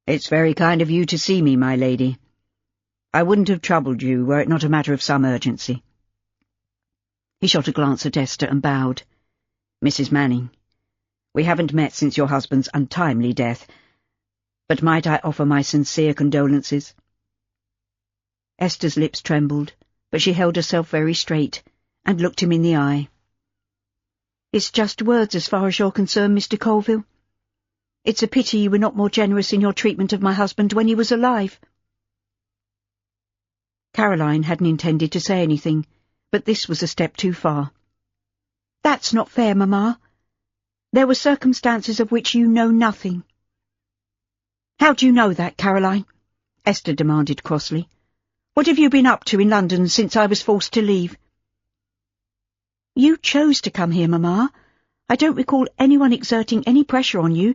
"It's very kind of you to see me, my lady. I wouldn't have troubled you were it not a matter of some urgency."
He shot a glance at Esther and bowed.
"Mrs. Manning, we haven't met since your husband's untimely death, but might I offer my sincere condolences?"
Esther's lips trembled, but she held herself very straight and looked him in the eye. "It's just words as far as you're concerned, Mr. Colville. It's a pity you were not more generous in your treatment of my husband when he was alive." Caroline hadn't intended to say anything, but this was a step too far.
"That's not fair, Mamma. There were circumstances of which you know nothing."
"How do you know that, Caroline?" Esther demanded crossly. "What have you been up to in London since I was forced to leave?"
"You chose to come here, Mamma. I don't recall anyone exerting any pressure on you,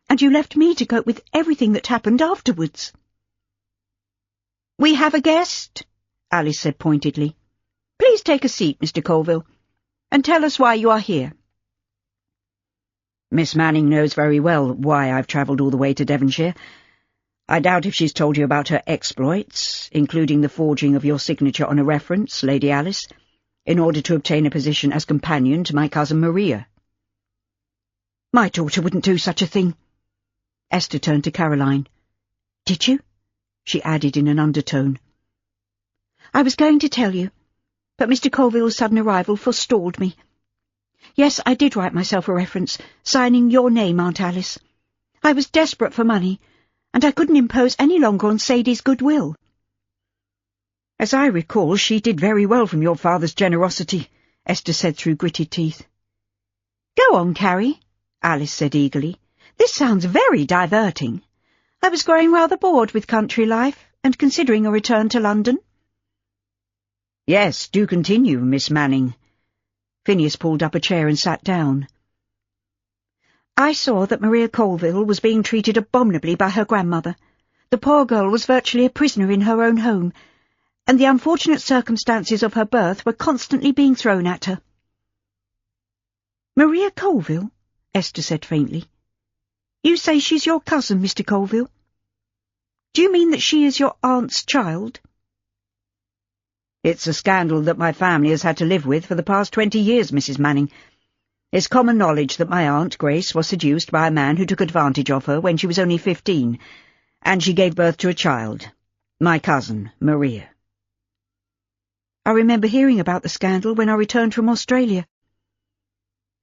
and you left me to cope with everything that happened afterwards."
"We have a guest," Alice said pointedly. "Please take a seat, Mr. Colville, and tell us why you are here."
"Miss Manning knows very well why I've travelled all the way to Devonshire. I doubt if she's told you about her exploits, including the forging of your signature on a reference, Lady Alice, in order to obtain a position as companion to my cousin Maria.
My daughter wouldn't do such a thing. Esther turned to Caroline. Did you? She added in an undertone. I was going to tell you, but Mr. Colville's sudden arrival forestalled me. Yes, I did write myself a reference, signing your name, Aunt Alice. I was desperate for money, and I couldn't impose any longer on Sadie's goodwill.
As I recall, she did very well from your father's generosity, Esther said through gritted teeth.
Go on, Carrie, Alice said eagerly. This sounds very diverting. I was growing rather bored with country life, and considering a return to London.
Yes, do continue, Miss Manning. Phineas pulled up a chair and sat down.
I saw that Maria Colville was being treated abominably by her grandmother. The poor girl was virtually a prisoner in her own home, and the unfortunate circumstances of her birth were constantly being thrown at her. Maria Colville? Esther said faintly. You say she's your cousin, Mr. Colville? Do you mean that she is your aunt's child?
It's a scandal that my family has had to live with for the past 20 years, Mrs. Manning. It's common knowledge that my aunt, Grace, was seduced by a man who took advantage of her when she was only 15, and she gave birth to a child, my cousin, Maria.
I remember hearing about the scandal when I returned from Australia.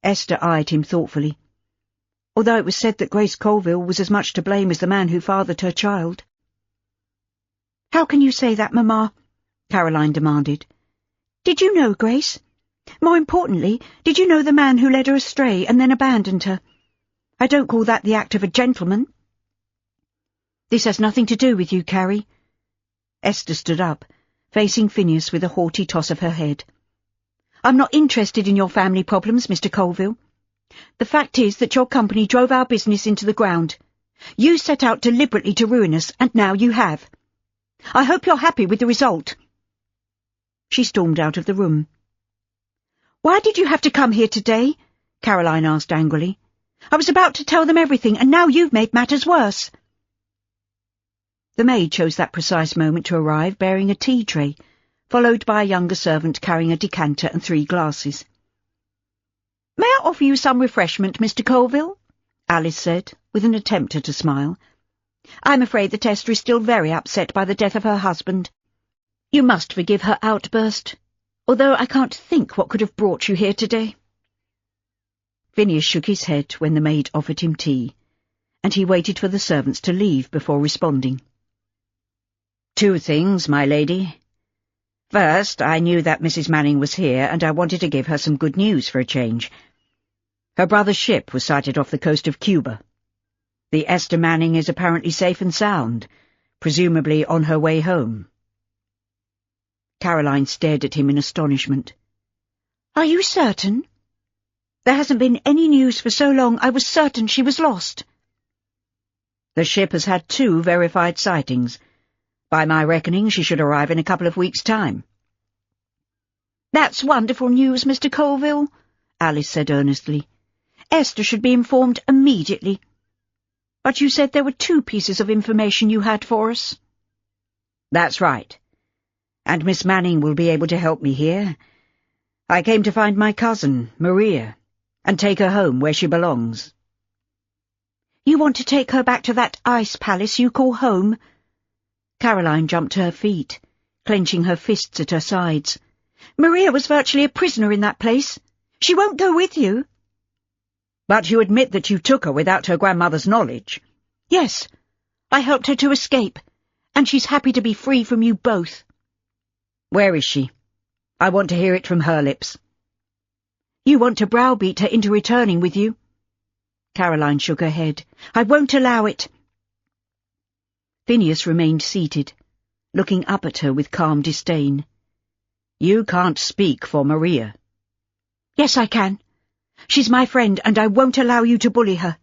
Esther eyed him thoughtfully.
Although it was said that Grace Colville was as much to blame as the man who fathered her child. How can you say that, Mamma? Caroline demanded. Did you know Grace? More importantly, did you know the man who led her astray and then abandoned her? I don't call that the act of a gentleman. This has nothing to do with you, Carrie. Esther stood up, facing Phineas with a haughty toss of her head. I'm not interested in your family problems, Mr. Colville. The fact is that your company drove our business into the ground. You set out deliberately to ruin us, and now you have. I hope you're happy with the result. She stormed out of the room. Why did you have to come here today? Caroline asked angrily. I was about to tell them everything, and now you've made matters worse. The maid chose that precise moment to arrive bearing a tea tray, followed by a younger servant carrying a decanter and 3 glasses. May I offer you some refreshment, Mr. Colville? Alice said, with an attempt at a smile. I'm afraid that Esther is still very upset by the death of her husband. You must forgive her outburst, although I can't think what could have brought you here today.
Phineas shook his head when the maid offered him tea, and he waited for the servants to leave before responding. 2 things, my lady. First, I knew that Mrs. Manning was here, and I wanted to give her some good news for a change. Her brother's ship was sighted off the coast of Cuba. The Esther Manning is apparently safe and sound, presumably on her way home.
Caroline stared at him in astonishment. Are you certain? There hasn't been any news for so long I was certain she was lost.
The ship has had 2 verified sightings. By my reckoning, she should arrive in a couple of weeks' time.
That's wonderful news, Mr. Colville, Alice said earnestly. Esther should be informed immediately. But you said there were 2 pieces of information you had for us.
That's right. And Miss Manning will be able to help me here. I came to find my cousin, Maria, and take her home where she belongs.
You want to take her back to that ice palace you call home? Caroline jumped to her feet, clenching her fists at her sides. Maria was virtually a prisoner in that place. She won't go with you.
But you admit that you took her without her grandmother's knowledge?
Yes, I helped her to escape, and she's happy to be free from you both.
Where is she? I want to hear it from her lips.
You want to browbeat her into returning with you? Caroline shook her head. I won't allow it.
Phineas remained seated, looking up at her with calm disdain. You can't speak for Maria.
Yes, I can. She's my friend, and I won't allow you to bully her.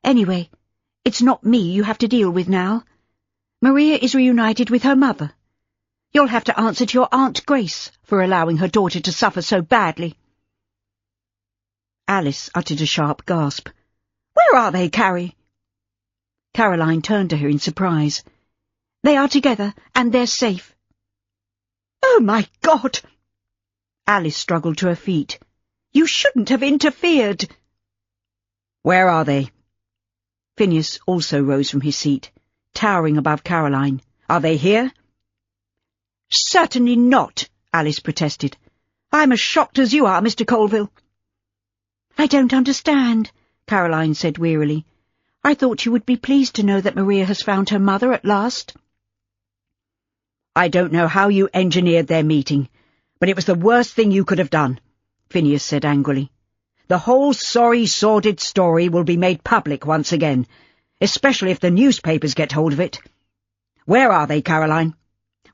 Anyway, it's not me you have to deal with now. Maria is reunited with her mother. You'll have to answer to your Aunt Grace for allowing her daughter to suffer so badly. Alice uttered a sharp gasp. Where are they, Carrie? Caroline turned to her in surprise. "They are together, and they're safe." "Oh, my God!" Alice struggled to her feet. "You shouldn't have interfered."
"Where are they?"
Phineas also rose from his seat, towering above Caroline.
"Are they here?"
"Certainly not," Alice protested. "I'm as shocked as you are, Mr. Colville." "I don't understand," Caroline said wearily. "I thought you would be pleased to know that Maria has found her mother at last."
"I don't know how you engineered their meeting, but it was the worst thing you could have done," Phineas said angrily. "The whole sorry, sordid story will be made public once again, especially if the newspapers get hold of it. Where are they, Caroline?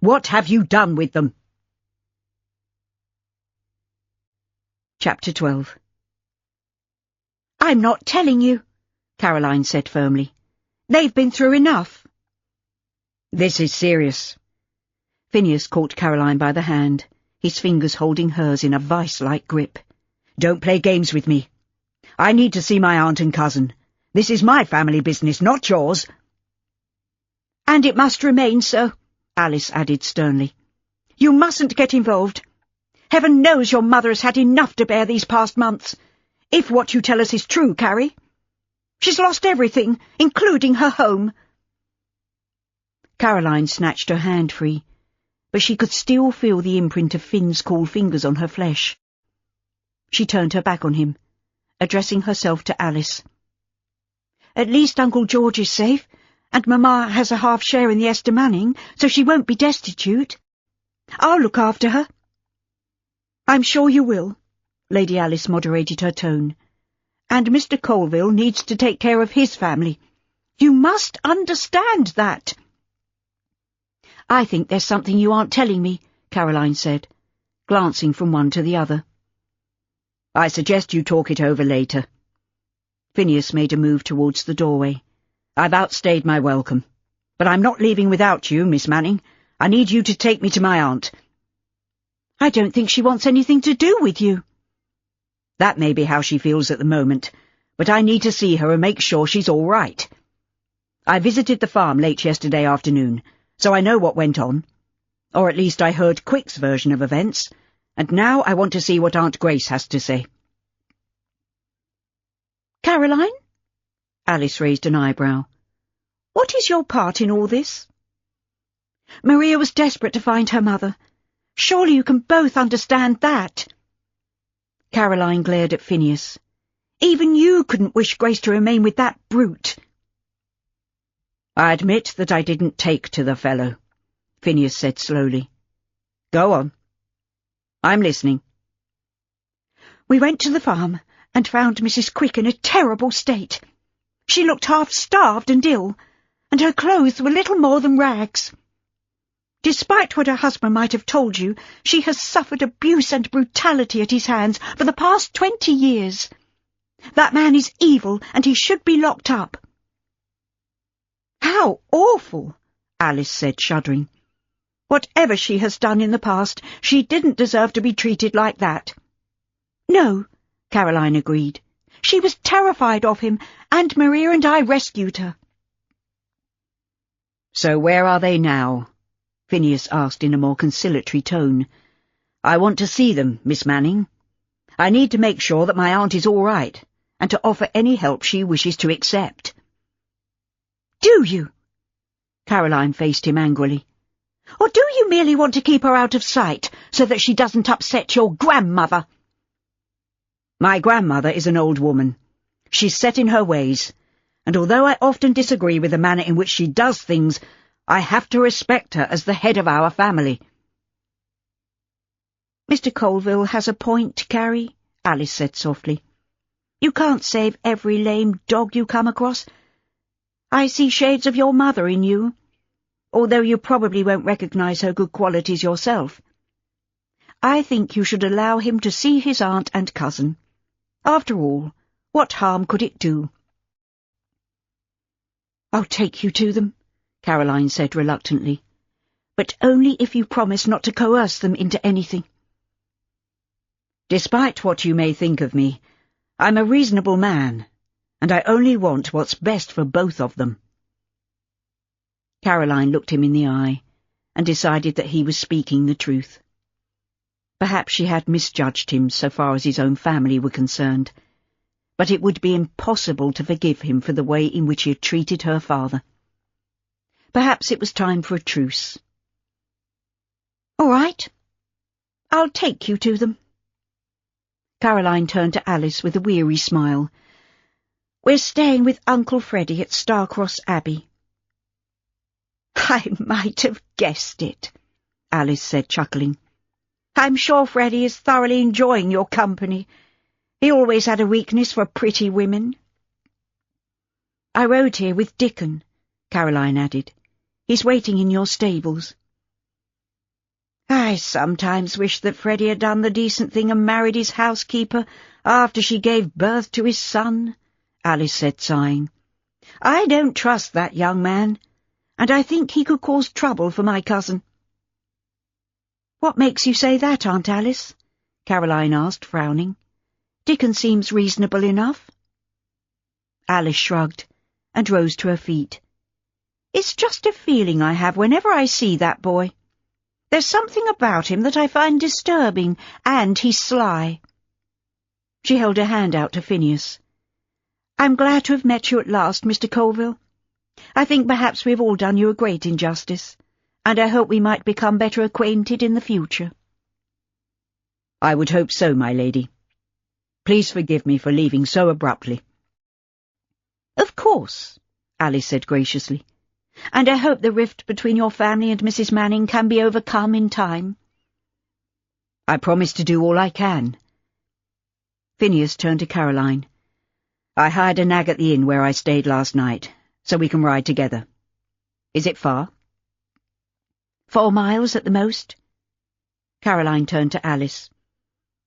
What have you done with them?"
Chapter 12. "I'm not telling you," Caroline said firmly. "They've been through enough."
"This is serious."
Phineas caught Caroline by the hand, his fingers holding hers in a vice-like grip.
"Don't play games with me. I need to see my aunt and cousin. This is my family business, not yours."
"And it must remain so," Alice added sternly. "You mustn't get involved. Heaven knows your mother has had enough to bear these past months, if what you tell us is true, Carrie. She's lost everything, including her home." Caroline snatched her hand free, but she could still feel the imprint of Finn's cool fingers on her flesh. She turned her back on him, addressing herself to Alice. "At least Uncle George is safe, and Mamma has a half share in the Esther Manning, so she won't be destitute. I'll look after her." "I'm sure you will," Lady Alice moderated her tone. "And Mr. Colville needs to take care of his family. You must understand that." "I think there's something you aren't telling me," Caroline said, glancing from one to the other.
"I suggest you talk it over later."
Phineas made a move towards the doorway.
"I've outstayed my welcome. But I'm not leaving without you, Miss Manning. I need you to take me to my aunt."
"I don't think she wants anything to do with you."
"That may be how she feels at the moment, but I need to see her and make sure she's all right. I visited the farm late yesterday afternoon, so I know what went on. Or at least I heard Quick's version of events, and now I want to see what Aunt Grace has to say."
"Caroline?" Alice raised an eyebrow. "What is your part in all this?" "Maria was desperate to find her mother. Surely you can both understand that." Caroline glared at Phineas. "Even you couldn't wish Grace to remain with that brute."
"I admit that I didn't take to the fellow," Phineas said slowly. "Go on. I'm listening."
"We went to the farm and found Mrs. Quick in a terrible state. She looked half-starved and ill, and her clothes were little more than rags. Despite what her husband might have told you, she has suffered abuse and brutality at his hands for the past 20 years. That man is evil, and he should be locked up." "How awful," Alice said, shuddering. "Whatever she has done in the past, she didn't deserve to be treated like that." "No," Caroline agreed. "She was terrified of him, and Maria and I rescued her."
"So where are they now?" Phineas asked in a more conciliatory tone. "I want to see them, Miss Manning. I need to make sure that my aunt is all right, and to offer any help she wishes to accept."
"Do you?" Caroline faced him angrily. "Or do you merely want to keep her out of sight, so that she doesn't upset your grandmother?"
"My grandmother is an old woman. She's set in her ways, and although I often disagree with the manner in which she does things, I have to respect her as the head of our family."
"Mr. Colville has a point, Carrie," Alice said softly. "You can't save every lame dog you come across. I see shades of your mother in you, although you probably won't recognize her good qualities yourself. I think you should allow him to see his aunt and cousin. After all, what harm could it do?" "I'll take you to them," Caroline said reluctantly, "but only if you promise not to coerce them into anything."
"Despite what you may think of me, I'm a reasonable man, and I only want what's best for both of them,"
Caroline looked him in the eye and decided that he was speaking the truth. Perhaps she had misjudged him so far as his own family were concerned, but it would be impossible to forgive him for the way in which he had treated her father. Perhaps it was time for a truce. "All right, I'll take you to them." Caroline turned to Alice with a weary smile. "We're staying with Uncle Freddie at Starcross Abbey." "I might have guessed it," Alice said, chuckling. "I'm sure Freddie is thoroughly enjoying your company. He always had a weakness for pretty women." "I rode here with Dickon," Caroline added. "He's waiting in your stables." "I sometimes wish that Freddie had done the decent thing and married his housekeeper after she gave birth to his son," Alice said, sighing. "I don't trust that young man, and I think he could cause trouble for my cousin." "What makes you say that, Aunt Alice?" Caroline asked, frowning. "Dickon seems reasonable enough." Alice shrugged and rose to her feet. "It's just a feeling I have whenever I see that boy. There's something about him that I find disturbing, and he's sly." She held her hand out to Phineas. "I'm glad to have met you at last, Mr. Colville. I think perhaps we have all done you a great injustice, and I hope we might become better acquainted in the future."
"I would hope so, my lady. Please forgive me for leaving so abruptly."
"Of course," Alice said graciously. "And I hope the rift between your family and Mrs. Manning can be overcome in time."
"I promise to do all I can."
Phineas turned to Caroline.
"I hired a nag at the inn where I stayed last night, so we can ride together. Is it far?"
4 miles at the most." Caroline turned to Alice.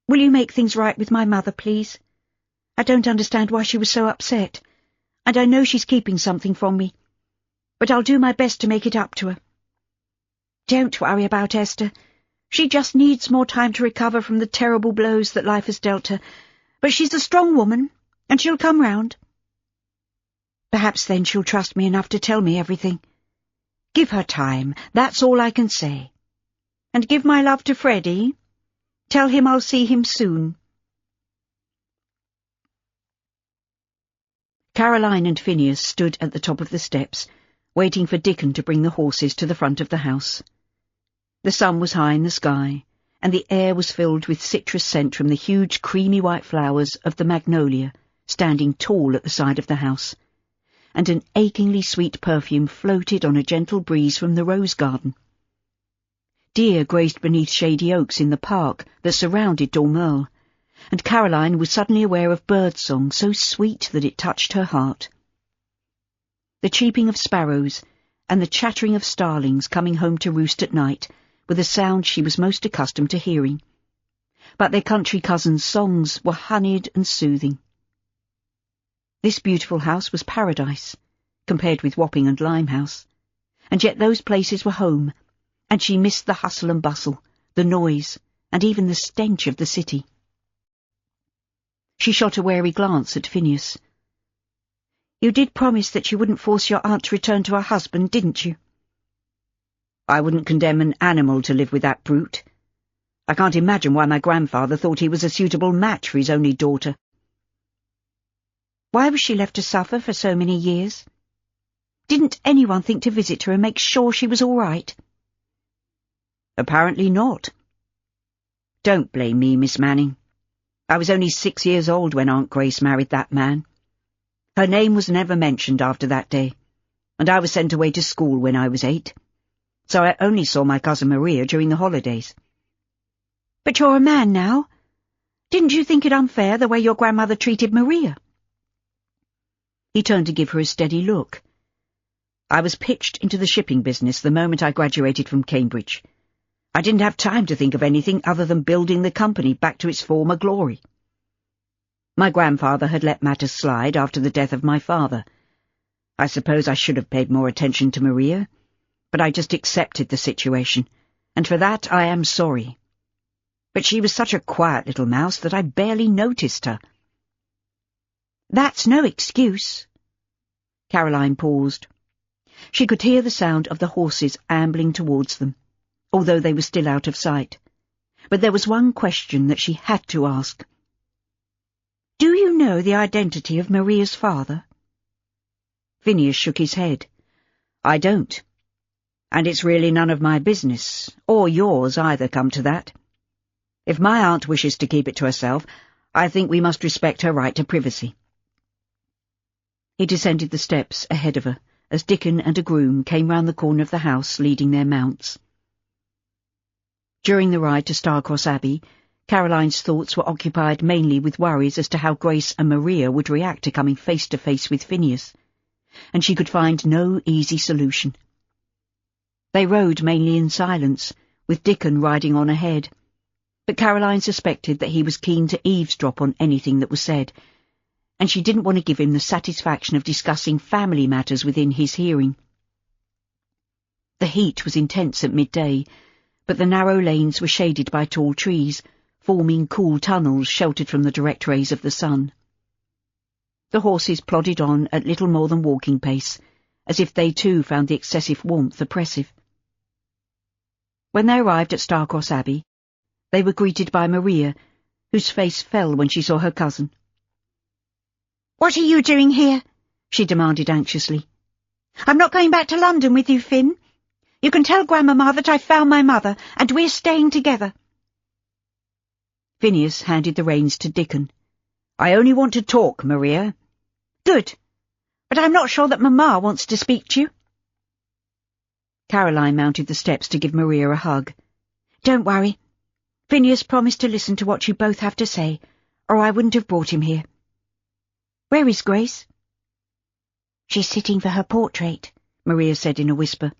"Will you make things right with my mother, please? I don't understand why she was so upset, and I know she's keeping something from me, but I'll do my best to make it up to her. Don't worry about Esther. She just needs more time to recover from the terrible blows that life has dealt her, but she's a strong woman, and she'll come round. Perhaps then she'll trust me enough to tell me everything. Give her time, that's all I can say. And give my love to Freddie. Tell him I'll see him soon." Caroline and Phineas stood at the top of the steps, waiting for Dickon to bring the horses to the front of the house. The sun was high in the sky, and the air was filled with citrus scent from the huge creamy white flowers of the magnolia standing tall at the side of the house, and an achingly sweet perfume floated on a gentle breeze from the rose garden. Deer grazed beneath shady oaks in the park that surrounded Dormeul, and Caroline was suddenly aware of birdsong so sweet that it touched her heart. The cheeping of sparrows and the chattering of starlings coming home to roost at night were the sounds she was most accustomed to hearing, but their country cousins' songs were honeyed and soothing. This beautiful house was paradise, compared with Wapping and Limehouse, and yet those places were home, and she missed the hustle and bustle, the noise, and even the stench of the city. She shot a wary glance at Phineas. "You did promise that you wouldn't force your aunt to return to her husband, didn't you?"
"I wouldn't condemn an animal to live with that brute. I can't imagine why my grandfather thought he was a suitable match for his only daughter."
"Why was she left to suffer for so many years? Didn't anyone think to visit her and make sure she was all right?"
"Apparently not. Don't blame me, Miss Manning. I was only 6 years old when Aunt Grace married that man. Her name was never mentioned after that day, and I was sent away to school when I was 8, so I only saw my cousin Maria during the holidays."
"But you're a man now. Didn't you think it unfair the way your grandmother treated Maria?" He turned to give her a steady look.
"I was pitched into the shipping business the moment I graduated from Cambridge. I didn't have time to think of anything other than building the company back to its former glory. My grandfather had let matters slide after the death of my father. I suppose I should have paid more attention to Maria, but I just accepted the situation, and for that I am sorry. But she was such a quiet little mouse that I barely noticed her."
"That's no excuse." Caroline paused. She could hear the sound of the horses ambling towards them, although they were still out of sight. But there was one question that she had to ask. "Do you know the identity of Maria's father?" Phineas shook his head. "I don't. And it's really none of my business, or yours either, come to that. If my aunt wishes to keep it to herself, I think we must respect her right to privacy." He descended the steps ahead of her, as Dickon and a groom came round the corner of the house leading their mounts. During the ride to Starcross Abbey, Caroline's thoughts were occupied mainly with worries as to how Grace and Maria would react to coming face to face with Phineas, and she could find no easy solution. They rode mainly in silence, with Dickon riding on ahead, but Caroline suspected that he was keen to eavesdrop on anything that was said, and she didn't want to give him the satisfaction of discussing family matters within his hearing. The heat was intense at midday, but the narrow lanes were shaded by tall trees, forming cool tunnels sheltered from the direct rays of the sun. The horses plodded on at little more than walking pace, as if they too found the excessive warmth oppressive. When they arrived at Starcross Abbey, they were greeted by Maria, whose face fell when she saw her cousin.
"What are you doing here?" she demanded anxiously. "I'm not going back to London with you, Finn. You can tell Grandmama that I've found my mother, and we're staying together."
Phineas handed the reins to Dickon. "I only want to talk, Maria."
"Good, but I'm not sure that Mama wants to speak to you."
Caroline mounted the steps to give Maria a hug.
"Don't worry. Phineas promised to listen to what you both have to say, or I wouldn't have brought him here. Where is Grace?" "She's sitting for her portrait," Maria said in a whisper.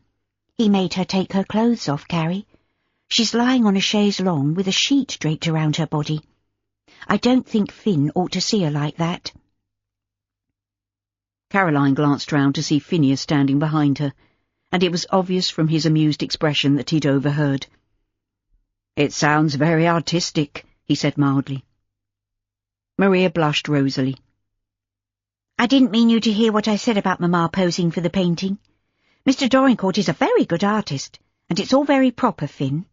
"He made her take her clothes off, Carrie. She's lying on a chaise longue with a sheet draped around her body. I don't think Finn ought to see her like that."
Caroline glanced round to see Phineas standing behind her, and it was obvious from his amused expression that he'd overheard. "It sounds very artistic," he said mildly. Maria blushed rosily.
"I didn't mean you to hear what I said about Mama posing for the painting. Mr. Dorincourt is a very good artist, and it's all very proper, Finn."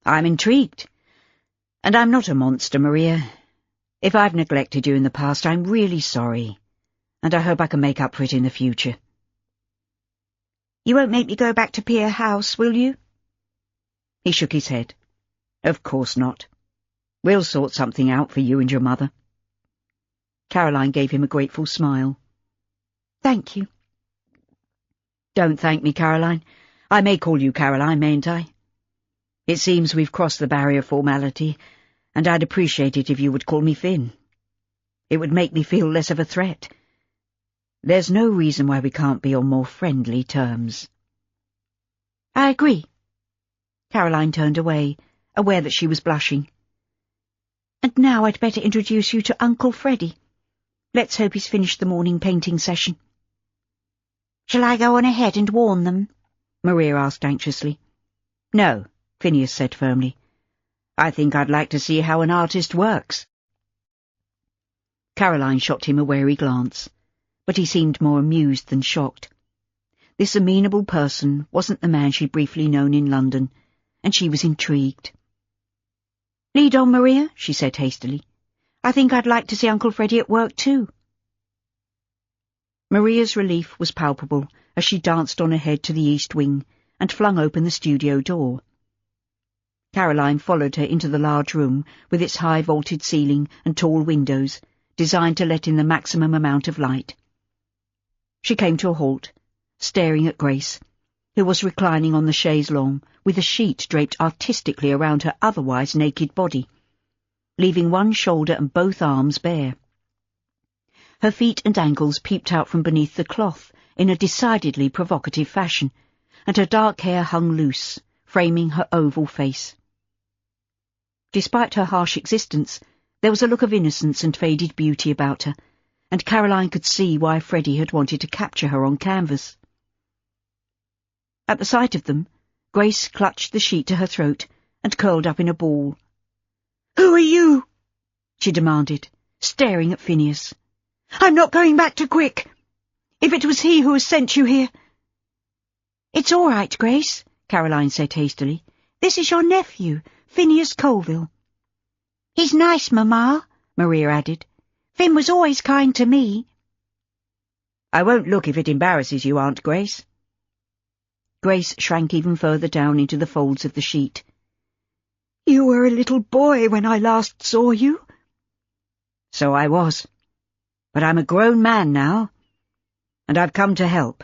"I'm intrigued. And I'm not a monster, Maria. If I've neglected you in the past, I'm really sorry, and I hope I can make up for it in the future."
"You won't make me go back to Pier House, will you?"
He shook his head. "Of course not. We'll sort something out for you and your mother." Caroline gave him a grateful smile.
"Thank you."
"Don't thank me, Caroline. I may call you Caroline, mayn't I? It seems we've crossed the barrier of formality, and I'd appreciate it if you would call me Finn. It would make me feel less of a threat. There's no reason why we can't be on more friendly terms."
"I agree."
Caroline turned away, aware that she was blushing.
"And now I'd better introduce you to Uncle Freddy. Let's hope he's finished the morning painting session." "Shall I go on ahead and warn them?"
Maria asked anxiously. "No," Phineas said firmly. "I think I'd like to see how an artist works." Caroline shot him a wary glance, but he seemed more amused than shocked. This amenable person wasn't the man she'd briefly known in London, and she was intrigued.
"Lead on, Maria," she said hastily. "I think I'd like to see Uncle Freddy at work too."
Maria's relief was palpable as she danced on ahead to the east wing and flung open the studio door. Caroline followed her into the large room with its high-vaulted ceiling and tall windows, designed to let in the maximum amount of light. She came to a halt, staring at Grace, who was reclining on the chaise longue with a sheet draped artistically around her otherwise naked body, leaving one shoulder and both arms bare. Her feet and ankles peeped out from beneath the cloth in a decidedly provocative fashion, and her dark hair hung loose, framing her oval face. Despite her harsh existence, there was a look of innocence and faded beauty about her, and Caroline could see why Freddy had wanted to capture her on canvas. At the sight of them, Grace clutched the sheet to her throat and curled up in a ball.
"Who are you?"
she demanded, staring at Phineas.
"I'm not going back to Quick."
If it was he who has sent you here—"
"It's all right, Grace," Caroline said hastily. "This is your nephew, Phineas Colville." "He's nice, Mamma," Maria added. "Finn was always kind to me."
"I won't look if it embarrasses you, Aunt Grace." Grace shrank even further down into the folds of the sheet.
"You were a little boy when I last saw you."
"So I was. But I'm a grown man now, and I've come to help."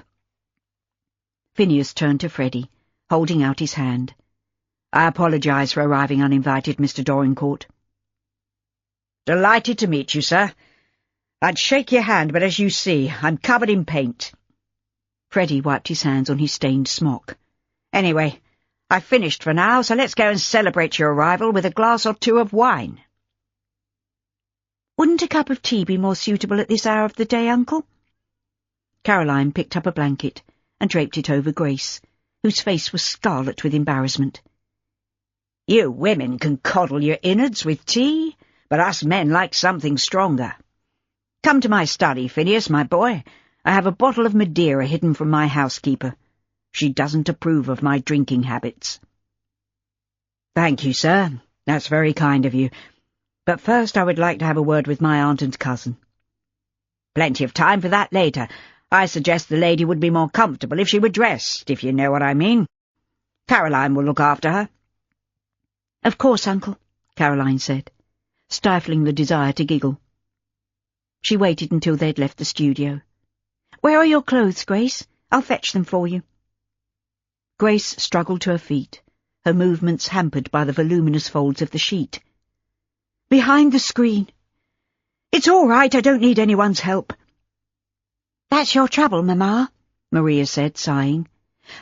Phineas turned to Freddie, holding out his hand. "I apologise for arriving uninvited, Mr. Dorincourt." "Delighted to meet you, sir. I'd shake your hand, but as you see, I'm covered in paint." Freddie wiped his hands on his stained smock. "Anyway, I've finished for now, so let's go and celebrate your arrival with a glass or two of wine."
"Wouldn't a cup of tea be more suitable at this hour of the day, Uncle?"
Caroline picked up a blanket and draped it over Grace, whose face was scarlet with embarrassment. "You women can coddle your innards with tea, but us men like something stronger. Come to my study, Phineas, my boy. I have a bottle of Madeira hidden from my housekeeper. She doesn't approve of my drinking habits." "Thank you, sir. That's very kind of you. But first I would like to have a word with my aunt and cousin." "Plenty of time for that later. I suggest the lady would be more comfortable if she were dressed, if you know what I mean. Caroline will look after her."
"Of course, Uncle," Caroline said, stifling the desire to giggle. She waited until they'd left the studio. "Where are your clothes, Grace? I'll fetch them for you." Grace struggled to her feet, her movements hampered by the voluminous folds of the sheet.
"Behind the screen. It's all right, I don't need anyone's help."
"That's your trouble, Mamma," Maria said, sighing.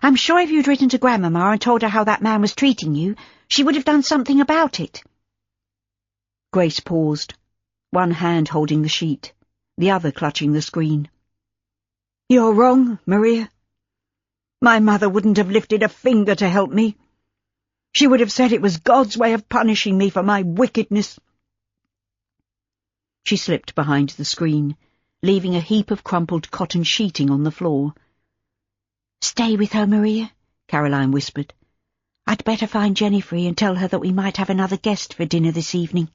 "I'm sure if you'd written to Grandmamma and told her how that man was treating you, she would have done something about it."
Grace paused, one hand holding the sheet, the other clutching the screen.
"You're wrong, Maria. My mother wouldn't have lifted a finger to help me. She would have said it was God's way of punishing me for my wickedness."
She slipped behind the screen, leaving a heap of crumpled cotton sheeting on the floor.
"Stay with her, Maria," Caroline whispered. "I'd better find Jennifer and tell her that we might have another guest for dinner this evening."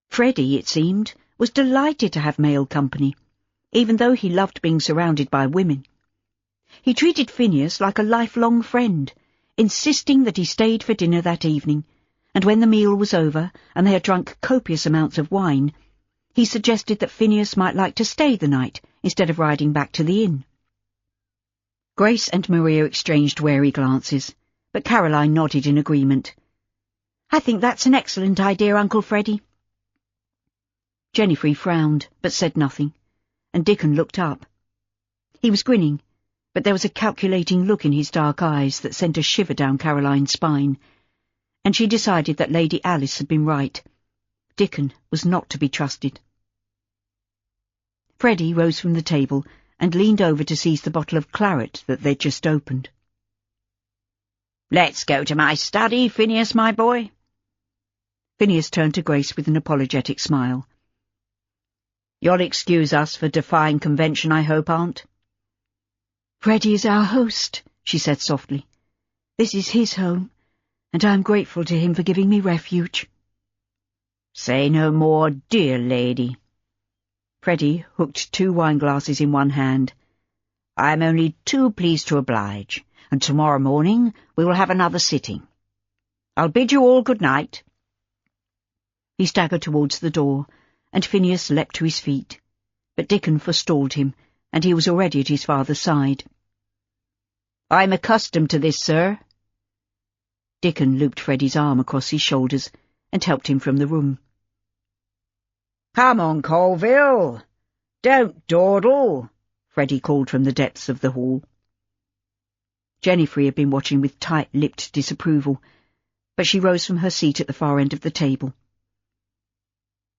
Freddie, it seemed, was delighted to have male company, even though he loved being surrounded by women. He treated Phineas like a lifelong friend, insisting that he stayed for dinner that evening, and when the meal was over and they had drunk copious amounts of wine, he suggested that Phineas might like to stay the night instead of riding back to the inn. Grace and Maria exchanged wary glances, but Caroline nodded in agreement.
"I think that's an excellent idea, Uncle Freddie."
Jennifer frowned, but said nothing, and Dickon looked up. He was grinning, but there was a calculating look in his dark eyes that sent a shiver down Caroline's spine, and she decided that Lady Alice had been right. Dickon was not to be trusted. Freddie rose from the table and leaned over to seize the bottle of claret that they'd just opened. "Let's go to my study, Phineas, my boy." Phineas turned to Grace with an apologetic smile. "You'll excuse us for defying convention, I hope, Aunt?"
"Freddie is our host," she said softly. "This is his home, and I'm grateful to him for giving me refuge."
"Say no more, dear lady." Freddie hooked 2 wineglasses in one hand. "I'm only too pleased to oblige, and tomorrow morning we will have another sitting. I'll bid you all good night." He staggered towards the door, and Phineas leapt to his feet, but Dickon forestalled him, and he was already at his father's side. "I'm accustomed to this, sir." Dickon looped Freddie's arm across his shoulders and helped him from the room. "Come on, Colville. Don't dawdle," Freddie called from the depths of the hall. Jennifer had been watching with tight-lipped disapproval, but she rose from her seat at the far end of the table.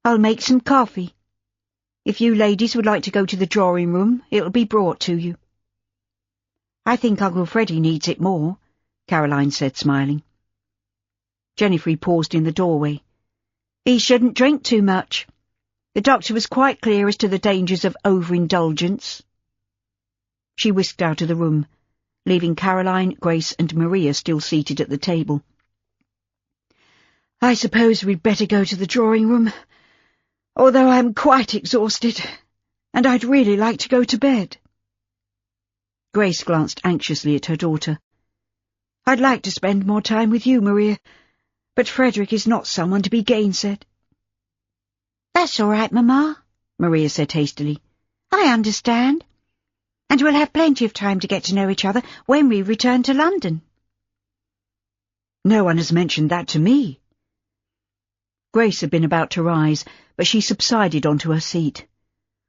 "I'll make some coffee. If you ladies would like to go to the drawing-room, it'll be brought to you."
"I think Uncle Freddie needs it more," Caroline said, smiling.
Jennifer paused in the doorway.
"He shouldn't drink too much." The doctor was quite clear as to the dangers of overindulgence. She whisked out of the room, leaving Caroline, Grace and Maria still seated at the table. I suppose we'd better go to the drawing-room, although I'm quite exhausted, and I'd really like to go to bed. Grace glanced anxiously at her daughter. I'd like to spend more time with you, Maria, but Frederick is not someone to be gainsaid.
That's all right, Mamma, Maria said hastily. I understand. And we'll have plenty of time to get to know each other when we return to London.
No one has mentioned that to me. Grace had been about to rise, but she subsided onto her seat.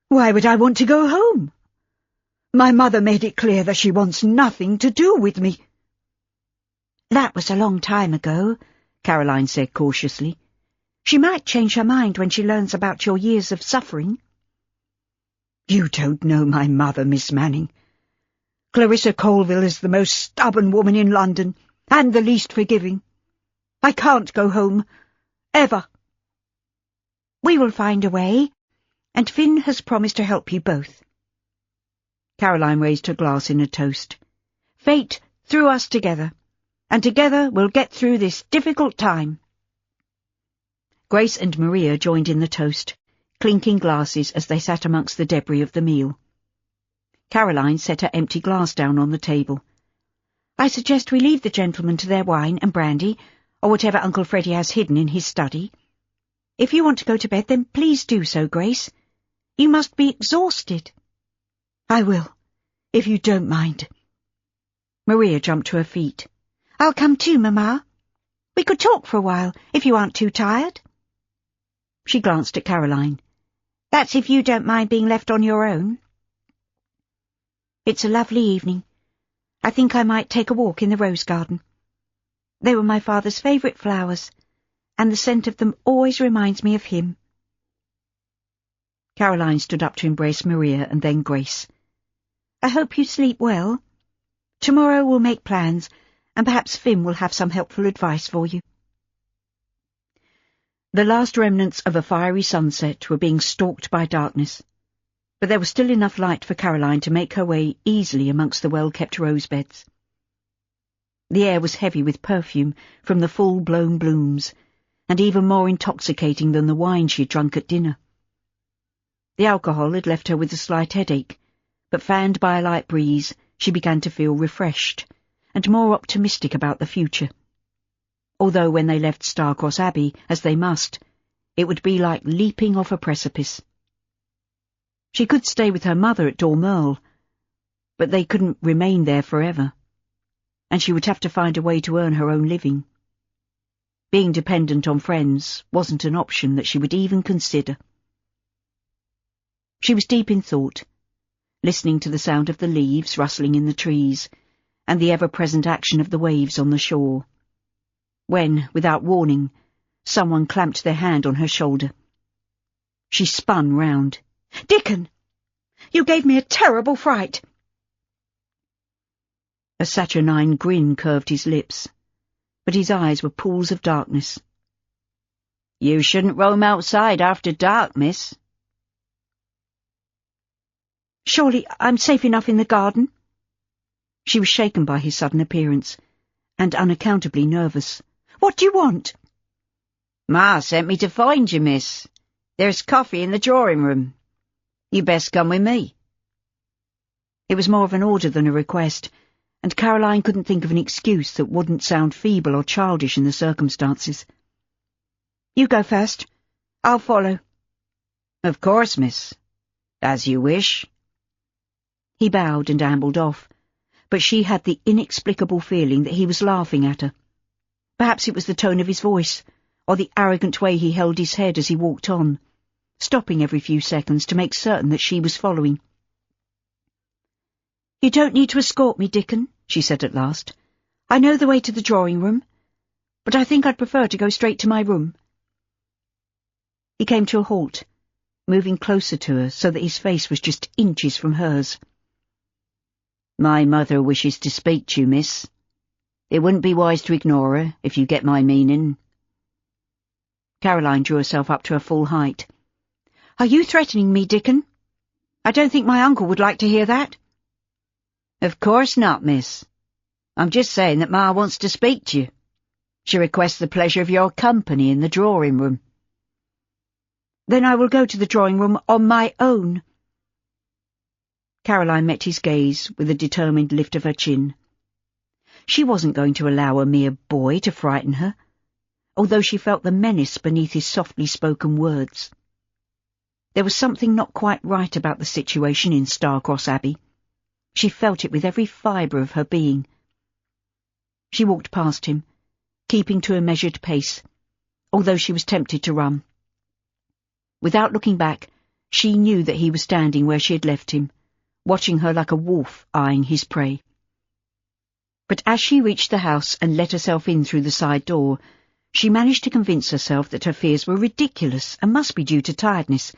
Why would I want to go home? My mother made it clear that she wants nothing to do with me.
That was a long time ago, Caroline said cautiously. She might change her mind when she learns about your years of suffering.
You don't know my mother, Miss Manning. Clarissa Colville is the most stubborn woman in London, and the least forgiving. I can't go home. Ever.
We will find a way, and Finn has promised to help you both.
Caroline raised her glass in a toast. Fate threw us together, and together we'll get through this difficult time. Grace and Maria joined in the toast, clinking glasses as they sat amongst the debris of the meal. Caroline set her empty glass down on the table. I suggest we leave the gentlemen to their wine and brandy, or whatever Uncle Freddie has hidden in his study. If you want to go to bed, then please do so, Grace. You must be exhausted. I will, if you don't mind. Maria jumped to her feet.
I'll come too, Mamma. We could talk for a while, if you aren't too tired.
She glanced at Caroline.
That's if you don't mind being left on your own. It's a lovely evening. I think I might take a walk in the rose garden. They were my father's favourite flowers, and the scent of them always reminds me of him.
Caroline stood up to embrace Maria and then Grace.
I hope you sleep well. Tomorrow we'll make plans, and perhaps Finn will have some helpful advice for you.
The last remnants of a fiery sunset were being stalked by darkness, but there was still enough light for Caroline to make her way easily amongst the well-kept rose beds. The air was heavy with perfume from the full-blown blooms, and even more intoxicating than the wine she had drunk at dinner. The alcohol had left her with a slight headache, but fanned by a light breeze, she began to feel refreshed, and more optimistic about the future. Although when they left Starcross Abbey, as they must, it would be like leaping off a precipice. She could stay with her mother at Dormerle, but they couldn't remain there forever, and she would have to find a way to earn her own living. Being dependent on friends wasn't an option that she would even consider. She was deep in thought, listening to the sound of the leaves rustling in the trees and the ever-present action of the waves on the shore, when, without warning, someone clamped their hand on her shoulder. She spun round. "Dickon! You gave me a terrible fright!" A saturnine grin curved his lips, but his eyes were pools of darkness. "You shouldn't roam outside after dark, miss." "Surely I'm safe enough in the garden?" She was shaken by his sudden appearance, and unaccountably nervous. "What do you want?"
"Ma sent me to find you, miss. There's coffee in the drawing-room. You best come with me."
It was more of an order than a request, and Caroline couldn't think of an excuse that wouldn't sound feeble or childish in the circumstances. "You go first. I'll follow."
"Of course, miss. As you wish."
He bowed and ambled off, but she had the inexplicable feeling that he was laughing at her. Perhaps it was the tone of his voice, or the arrogant way he held his head as he walked on, stopping every few seconds to make certain that she was following. "You don't need to escort me, Dickon," she said at last. "I know the way to the drawing-room, but I think I'd prefer to go straight to my room." He came to a halt, moving closer to her so that his face was just inches from hers.
"My mother wishes to speak to you, miss. It wouldn't be wise to ignore her, if you get my meaning."
Caroline drew herself up to her full height.
Are you threatening me, Dickon? I don't think my uncle would like to hear that.
Of course not, miss. I'm just saying that Ma wants to speak to you. She requests the pleasure of your company in the drawing room.
Then I will go to the drawing room on my own.
Caroline met his gaze with a determined lift of her chin. She wasn't going to allow a mere boy to frighten her, although she felt the menace beneath his softly spoken words. There was something not quite right about the situation in Starcross Abbey. She felt it with every fibre of her being. She walked past him, keeping to a measured pace, although she was tempted to run. Without looking back, she knew that he was standing where she had left him, watching her like a wolf eyeing his prey. But as she reached the house and let herself in through the side door, she managed to convince herself that her fears were ridiculous and must be due to tiredness,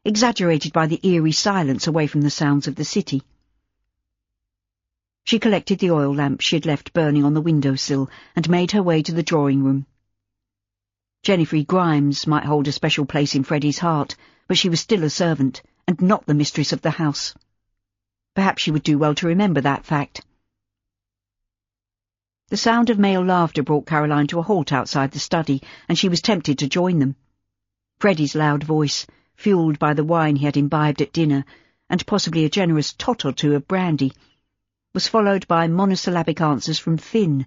exaggerated by the eerie silence away from the sounds of the city. She collected the oil lamp she had left burning on the window-sill and made her way to the drawing-room. Jennifer Grimes might hold a special place in Freddie's heart, but she was still a servant, and not the mistress of the house. Perhaps she would do well to remember that fact. The sound of male laughter brought Caroline to a halt outside the study, and she was tempted to join them. Freddie's loud voice, fuelled by the wine he had imbibed at dinner, and possibly a generous tot or two of brandy, was followed by monosyllabic answers from Finn,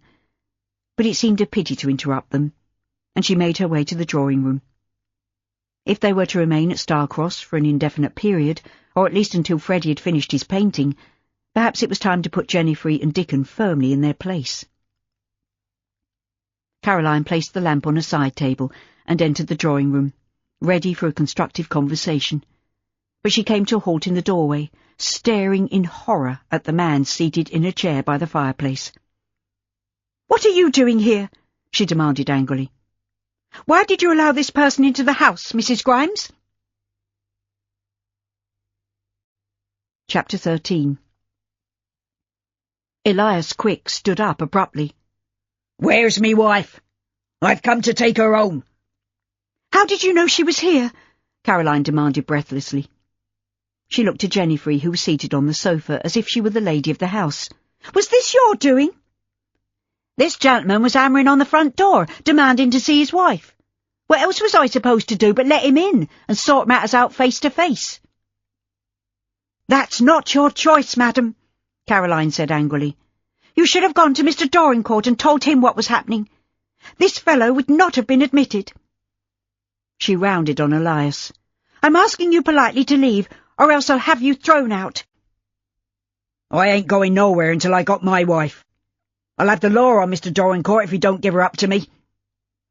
but it seemed a pity to interrupt them, and she made her way to the drawing-room. If they were to remain at Starcross for an indefinite period, or at least until Freddie had finished his painting, perhaps it was time to put Jennifer and Dickon firmly in their place. Caroline placed the lamp on a side table and entered the drawing-room, ready for a constructive conversation. But she came to a halt in the doorway, staring in horror at the man seated in a chair by the fireplace.
"What are you doing here?" she demanded angrily. "Why did you allow this person into the house, Mrs. Grimes?"
Chapter 13. Elias Quick stood up abruptly.
"Where's me wife? I've come to take her home."
"How did you know she was here?"
Caroline demanded breathlessly. She looked to Jennifer, who was seated on the sofa, as if she were the lady of the house.
"Was this your doing?"
"This gentleman was hammering on the front door, demanding to see his wife. What else was I supposed to do but let him in and sort matters out face to face?"
"That's not your choice, madam," Caroline said angrily. "You should have gone to Mr. Dilly and told him what was happening. This fellow would not have been admitted."
She rounded on Elias.
"I'm asking you politely to leave, or else I'll have you thrown out."
"I ain't going nowhere until I got my wife. I'll have the law on Mr. Dilly if he don't give her up to me.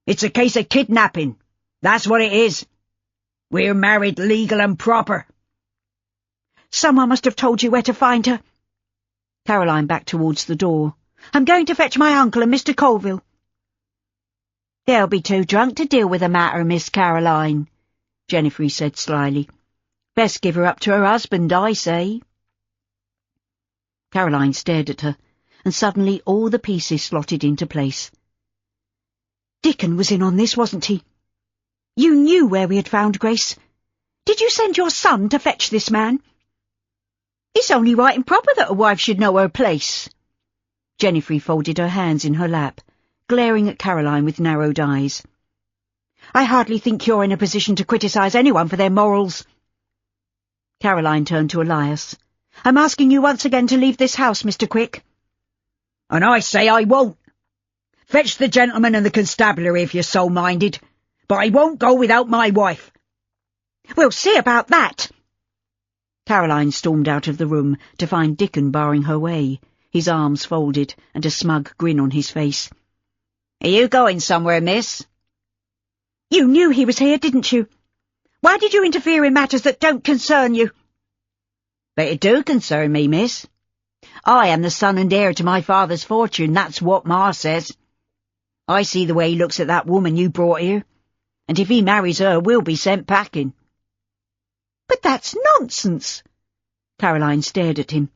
It's a case of kidnapping. That's what it is. We're married legal and proper."
"Someone must have told you where to find her."
Caroline backed towards the door.
"I'm going to fetch my uncle and Mr. Colville."
"They'll be too drunk to deal with the matter, Miss Caroline,"
Jennifer said slyly. "Best give her up to her husband, I say." Caroline stared at her, and suddenly all the pieces slotted into place.
"Dickon was in on this, wasn't he? You knew where we had found Grace. Did you send your son to fetch this man?"
"It's only right and proper that a wife should know her place."
Jennifer folded her hands in her lap, glaring at Caroline with narrowed eyes.
"I hardly think you're in a position to criticise anyone for their morals."
Caroline turned to Elias.
"I'm asking you once again to leave this house, Mr. Quick."
"And I say I won't. Fetch the gentleman and the constabulary if you're so minded, but I won't go without my wife."
"We'll see about that."
Caroline stormed out of the room to find Dickon barring her way, his arms folded and a smug grin on his face.
"Are you going somewhere, miss?"
"You knew he was here, didn't you? Why did you interfere in matters that don't concern you?"
"But it do concern me, miss. I am the son and heir to my father's fortune, that's what Ma says. I see the way he looks at that woman you brought here, and if he marries her, we'll be sent packing."
"But that's nonsense."
Caroline stared at him,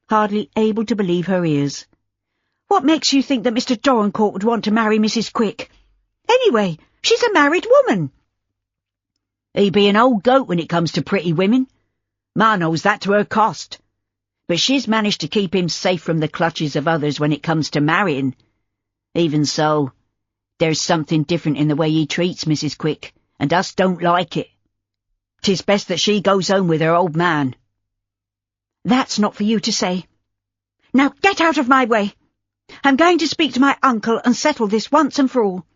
hardly able to believe her ears.
"What makes you think that Mr. Dorincourt would want to marry Mrs. Quick? Anyway, she's a married woman."
He be an old goat when it comes to pretty women. Ma knows that to her cost. But she's managed to keep him safe from the clutches of others when it comes to marrying. Even so, there's something different in the way he treats Mrs. Quick, and us don't like it. 'Tis best that she goes home with her old man.
That's not for you to say. Now get out of my way. I'm going to speak to my uncle and settle this once and for all.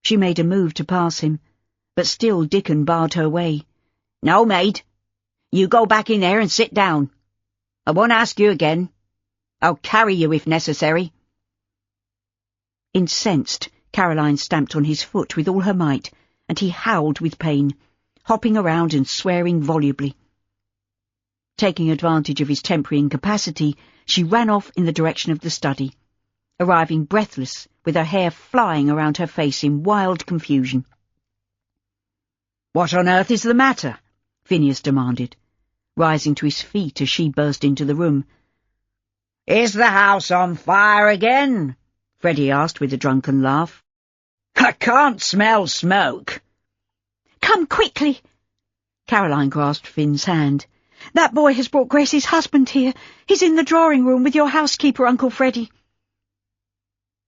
She made a move to pass him, but still Dickon barred her way.
No, maid. You go back in there and sit down. I won't ask you again. I'll carry you if necessary.
Incensed, Caroline stamped on his foot with all her might, and he howled with pain, hopping around and swearing volubly. Taking advantage of his temporary incapacity, she ran off in the direction of the study, arriving breathless, with her hair flying around her face in wild confusion.
"What on earth is the matter?"
Phineas demanded, rising to his feet as she burst into the room.
"Is the house on fire again?" Freddie asked with a drunken laugh. "I can't smell smoke."
"Come quickly!"
Caroline grasped Finn's hand.
"That boy has brought Grace's husband here. He's in the drawing room with your housekeeper, Uncle Freddie."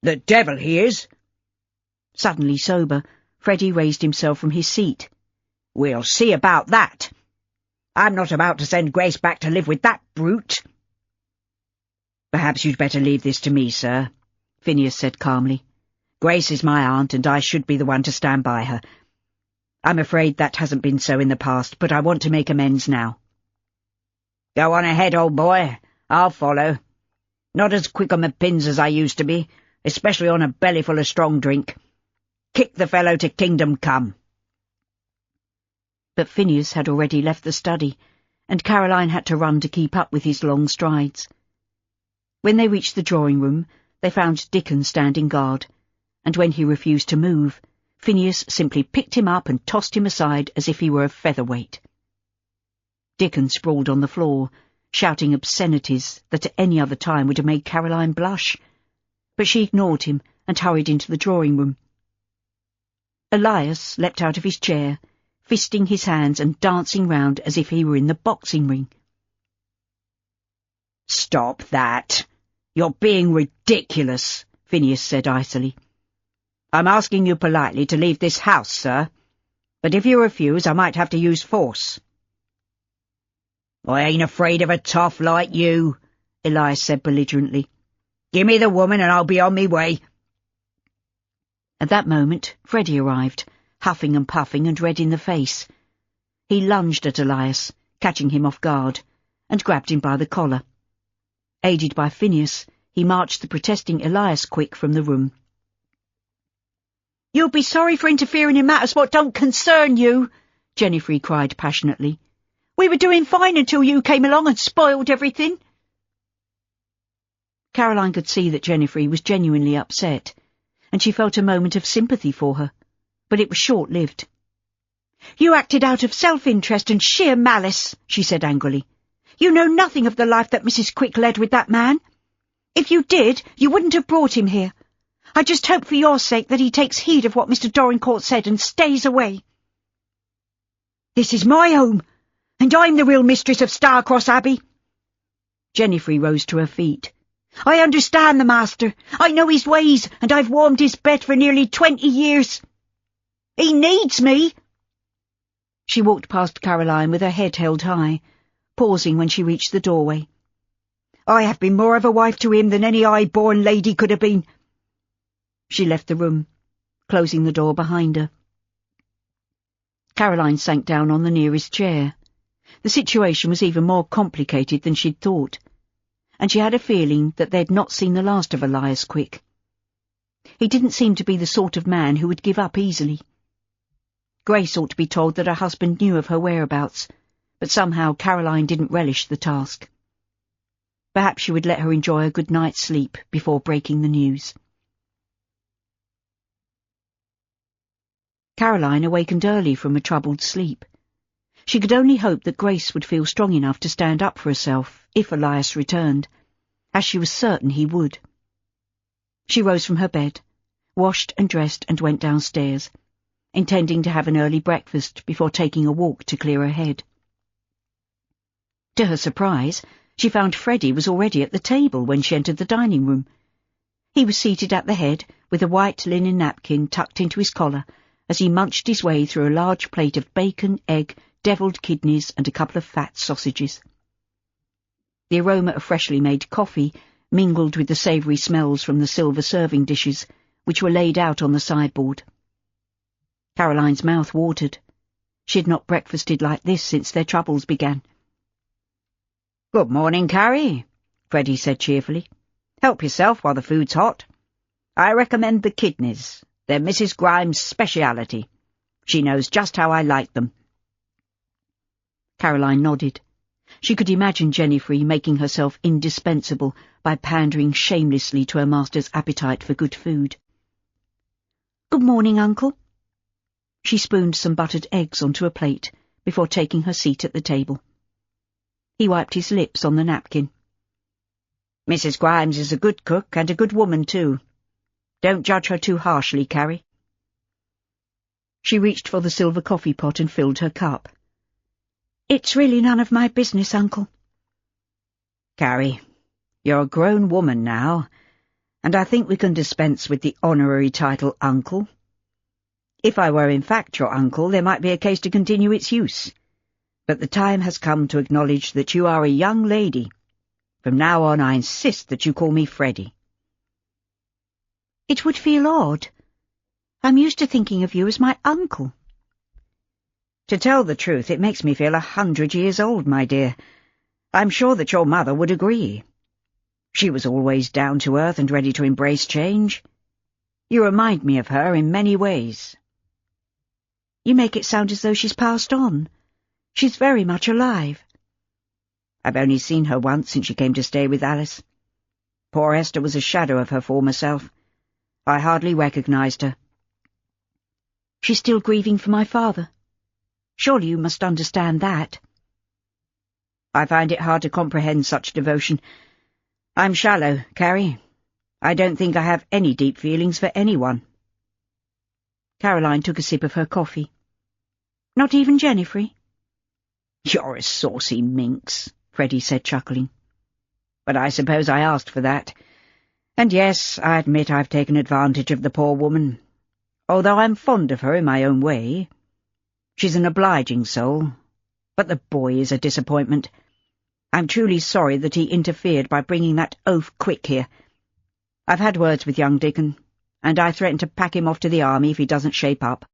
"The devil he is!"
Suddenly sober, Freddie raised himself from his seat.
"We'll see about that. I'm not about to send Grace back to live with that brute." "Perhaps you'd better leave this to me, sir," Phineas said calmly. "Grace is my aunt, and I should be the one to stand by her. I'm afraid that hasn't been so in the past, but I want to make amends now." "Go on ahead, old boy. I'll follow. Not as quick on the pins as I used to be, especially on a belly full of strong drink. Kick the fellow to kingdom come."
But Phineas had already left the study, and Caroline had to run to keep up with his long strides. When they reached the drawing-room, they found Dickon standing guard, and when he refused to move, Phineas simply picked him up and tossed him aside as if he were a featherweight. Dickon sprawled on the floor, shouting obscenities that at any other time would have made Caroline blush, but she ignored him and hurried into the drawing-room. Elias leapt out of his chair, fisting his hands and dancing round as if he were in the boxing ring.
"Stop that! You're being ridiculous," Phineas said icily. "I'm asking you politely to leave this house, sir, but if you refuse I might have to use force." "I ain't afraid of a toff like you," Elias said belligerently. "Give me the woman and I'll be on me way."
At that moment Freddie arrived, huffing and puffing and red in the face. He lunged at Elias, catching him off guard, and grabbed him by the collar. Aided by Phineas, he marched the protesting Elias Quick from the room.
"You'll be sorry for interfering in matters what don't concern you," Jennifer cried passionately. "We were doing fine until you came along and spoiled everything."
Caroline could see that Jennifer was genuinely upset, and she felt a moment of sympathy for her, but it was short-lived.
"You acted out of self-interest and sheer malice," she said angrily. "You know nothing of the life that Mrs. Quick led with that man. If you did, you wouldn't have brought him here. I just hope for your sake that he takes heed of what Mr. Dorincourt said and stays away." "This is my home, and I'm the real mistress of Starcross Abbey."
Jennifer rose to her feet.
"I understand the master. I know his ways, and I've warmed his bed for nearly 20 years. He needs me."
She walked past Caroline with her head held high, pausing when she reached the doorway.
"I have been more of a wife to him than any high-born lady could have been."
She left the room, closing the door behind her. Caroline sank down on the nearest chair. The situation was even more complicated than she'd thought, and she had a feeling that they'd not seen the last of Elias Quick. He didn't seem to be the sort of man who would give up easily. Grace ought to be told that her husband knew of her whereabouts, but somehow Caroline didn't relish the task. Perhaps she would let her enjoy a good night's sleep before breaking the news. Caroline awakened early from a troubled sleep. She could only hope that Grace would feel strong enough to stand up for herself if Elias returned, as she was certain he would. She rose from her bed, washed and dressed and went downstairs, intending to have an early breakfast before taking a walk to clear her head. To her surprise, she found Freddie was already at the table when she entered the dining room. He was seated at the head, with a white linen napkin tucked into his collar, as he munched his way through a large plate of bacon, egg, devilled kidneys, and a couple of fat sausages. The aroma of freshly made coffee mingled with the savoury smells from the silver serving dishes, which were laid out on the sideboard. Caroline's mouth watered. She had not breakfasted like this since their troubles began. "Good morning, Carrie," Freddie said cheerfully. "Help yourself while the food's hot. I recommend the kidneys. They're Mrs. Grimes' speciality. She knows just how I like them." Caroline nodded. She could imagine Jennifer making herself indispensable by pandering shamelessly to her master's appetite for good food. "Good morning, Uncle." She spooned some buttered eggs onto a plate before taking her seat at the table. He wiped his lips on the napkin. "Mrs. Grimes is a good cook and a good woman, too. Don't judge her too harshly, Carrie." She reached for the silver coffee pot and filled her cup. "It's really none of my business, Uncle." "Carrie, you're a grown woman now, and I think we can dispense with the honorary title Uncle. If I were in fact your uncle, there might be a case to continue its use. But the time has come to acknowledge that you are a young lady. From now on I insist that you call me Freddie." "It would feel odd. I'm used to thinking of you as my uncle." "To tell the truth, it makes me feel 100 years old, my dear. I'm sure that your mother would agree. She was always down to earth and ready to embrace change. You remind me of her in many ways." "You make it sound as though she's passed on. She's very much alive." "I've only seen her once since she came to stay with Alice. Poor Esther was a shadow of her former self. I hardly recognized her." "She's still grieving for my father. Surely you must understand that." "I find it hard to comprehend such devotion. I'm shallow, Carrie. I don't think I have any deep feelings for anyone." Caroline took a sip of her coffee. "Not even Jennifer?" "You're a saucy minx," Freddie said, chuckling. "But I suppose I asked for that. And yes, I admit I've taken advantage of the poor woman, although I'm fond of her in my own way. She's an obliging soul, but the boy is a disappointment. I'm truly sorry that he interfered by bringing that oaf Quick here. I've had words with young Dickon, and I threaten to pack him off to the army if he doesn't shape up."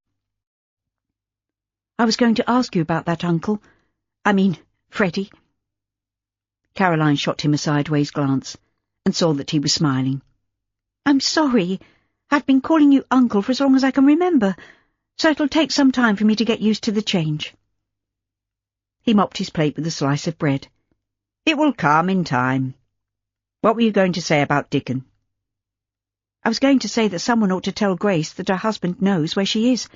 "I was going to ask you about that, Uncle. Freddie." Caroline shot him a sideways glance, and saw that he was smiling. "I'm sorry. I've been calling you Uncle for as long as I can remember, so it'll take some time for me to get used to the change." He mopped his plate with a slice of bread. "It will come in time. What were you going to say about Dickon?" "I was going to say that someone ought to tell Grace that her husband knows where she is.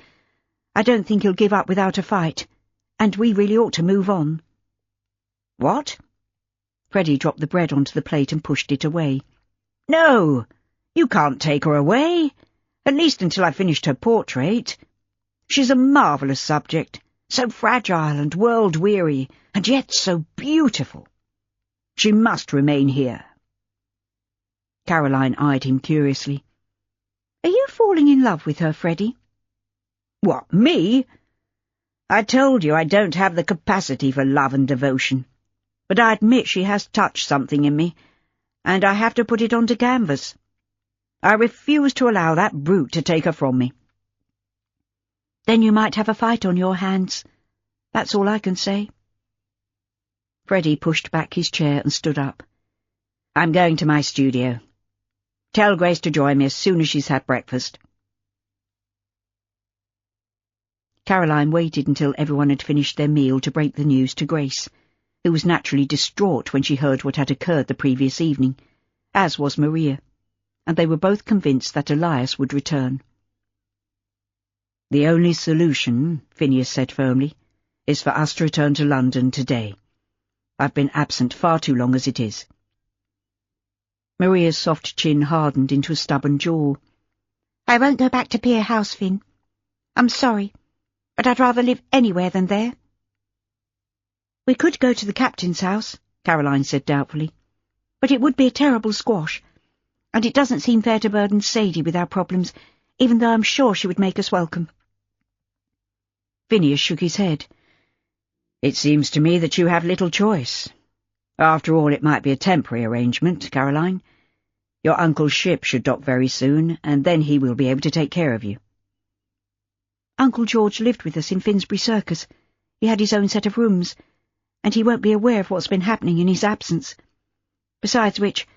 I don't think he'll give up without a fight, and we really ought to move on." "What?" Freddie dropped the bread onto the plate and pushed it away. "No, you can't take her away, at least until I've finished her portrait. She's a marvellous subject, so fragile and world-weary, and yet so beautiful. She must remain here." Caroline eyed him curiously. "Are you falling in love with her, Freddie?" "What, me? I told you I don't have the capacity for love and devotion, but I admit she has touched something in me, and I have to put it onto canvas. I refuse to allow that brute to take her from me." "Then you might have a fight on your hands. That's all I can say." Freddie pushed back his chair and stood up. "I'm going to my studio. Tell Grace to join me as soon as she's had breakfast." Caroline waited until everyone had finished their meal to break the news to Grace, who was naturally distraught when she heard what had occurred the previous evening, as was Maria, and they were both convinced that Elias would return. "The only solution," Phineas said firmly, "is for us to return to London today. I've been absent far too long as it is." Maria's soft chin hardened into a stubborn jaw. "I won't go back to Pier House, Finn.
I'm sorry, but I'd rather live anywhere than there.
We could go to the captain's house, Caroline said doubtfully, but it would be a terrible squash, and it doesn't seem fair to burden Sadie with our problems, even though I'm sure she would make us welcome. Phineas shook his head. It seems to me that you have little choice. After all, it might be a temporary arrangement, Caroline. Your uncle's ship should dock very soon, and then he will be able to take care of you. Uncle George lived with us in Finsbury Circus. He had his own set of rooms, and he won't be aware of what's been happening in his absence. Besides which,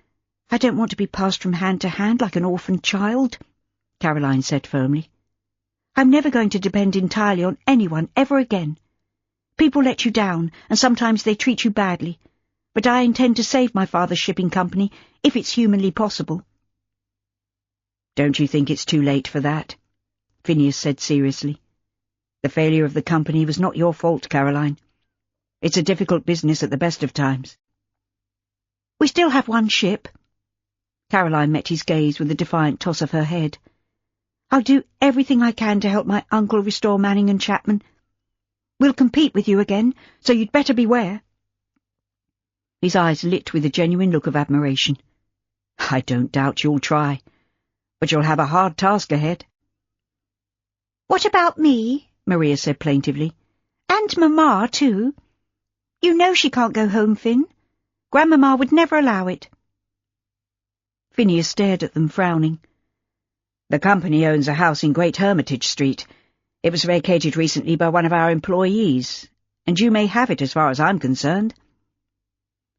I don't want to be passed from hand to hand like an orphaned child, Caroline said firmly. I'm never going to depend entirely on anyone ever again. People let you down, and sometimes they treat you badly, but I intend to save my father's shipping company if it's humanly possible. Don't you think it's too late for that? Phineas said seriously. The failure of the company was not your fault, Caroline. It's a difficult business at the best of times. We still have one ship. Caroline met his gaze with a defiant toss of her head. I'll do everything I can to help my uncle restore Manning and Chapman. We'll compete with you again, so you'd better beware. His eyes lit with a genuine look of admiration. I don't doubt you'll try, but you'll have a hard task ahead.
What about me? Maria said plaintively. And Mamma, too. You know she can't go home, Finn. Grandmamma would never allow it.
Phineas stared at them, frowning. The company owns a house in Great Hermitage Street. It was vacated recently by one of our employees, and you may have it as far as I'm concerned.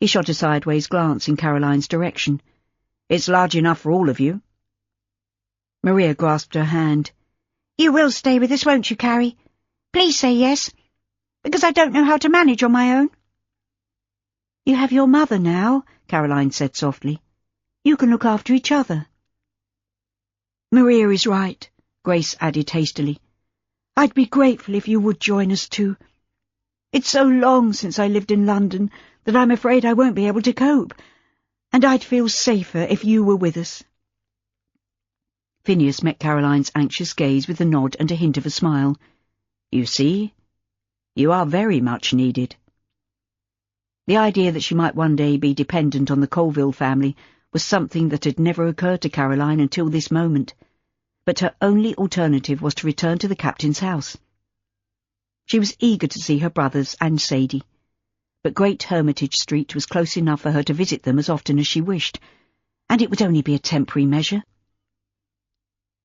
He shot a sideways glance in Caroline's direction. It's large enough for all of you. Maria grasped her hand. You will stay with us, won't you, Carrie? Please say yes, because I don't know how to manage on my own. You have your mother now, Caroline said softly. You can look after each other. Maria is right, Grace added hastily. I'd be grateful if you would join us too. It's so long since I lived in London that I'm afraid I won't be able to cope, and I'd feel safer if you were with us. Phineas met Caroline's anxious gaze with a nod and a hint of a smile. You see, you are very much needed. The idea that she might one day be dependent on the Colville family was something that had never occurred to Caroline until this moment, but her only alternative was to return to the captain's house. She was eager to see her brothers and Sadie, but Great Hermitage Street was close enough for her to visit them as often as she wished, and it would only be a temporary measure.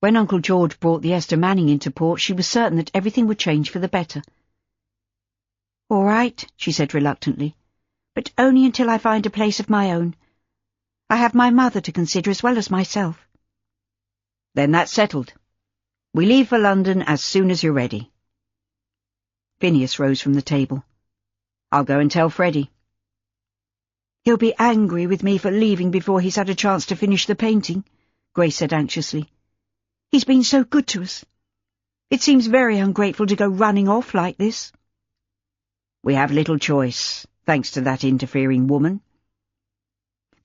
When Uncle George brought the Esther Manning into port, she was certain that everything would change for the better. All right, she said reluctantly, but only until I find a place of my own. I have my mother to consider as well as myself. Then that's settled. We leave for London as soon as you're ready. Phineas rose from the table. I'll go and tell Freddie. He'll be angry with me for leaving before he's had a chance to finish the painting, Grace said anxiously. He's been so good to us. It seems very ungrateful to go running off like this. We have little choice, thanks to that interfering woman.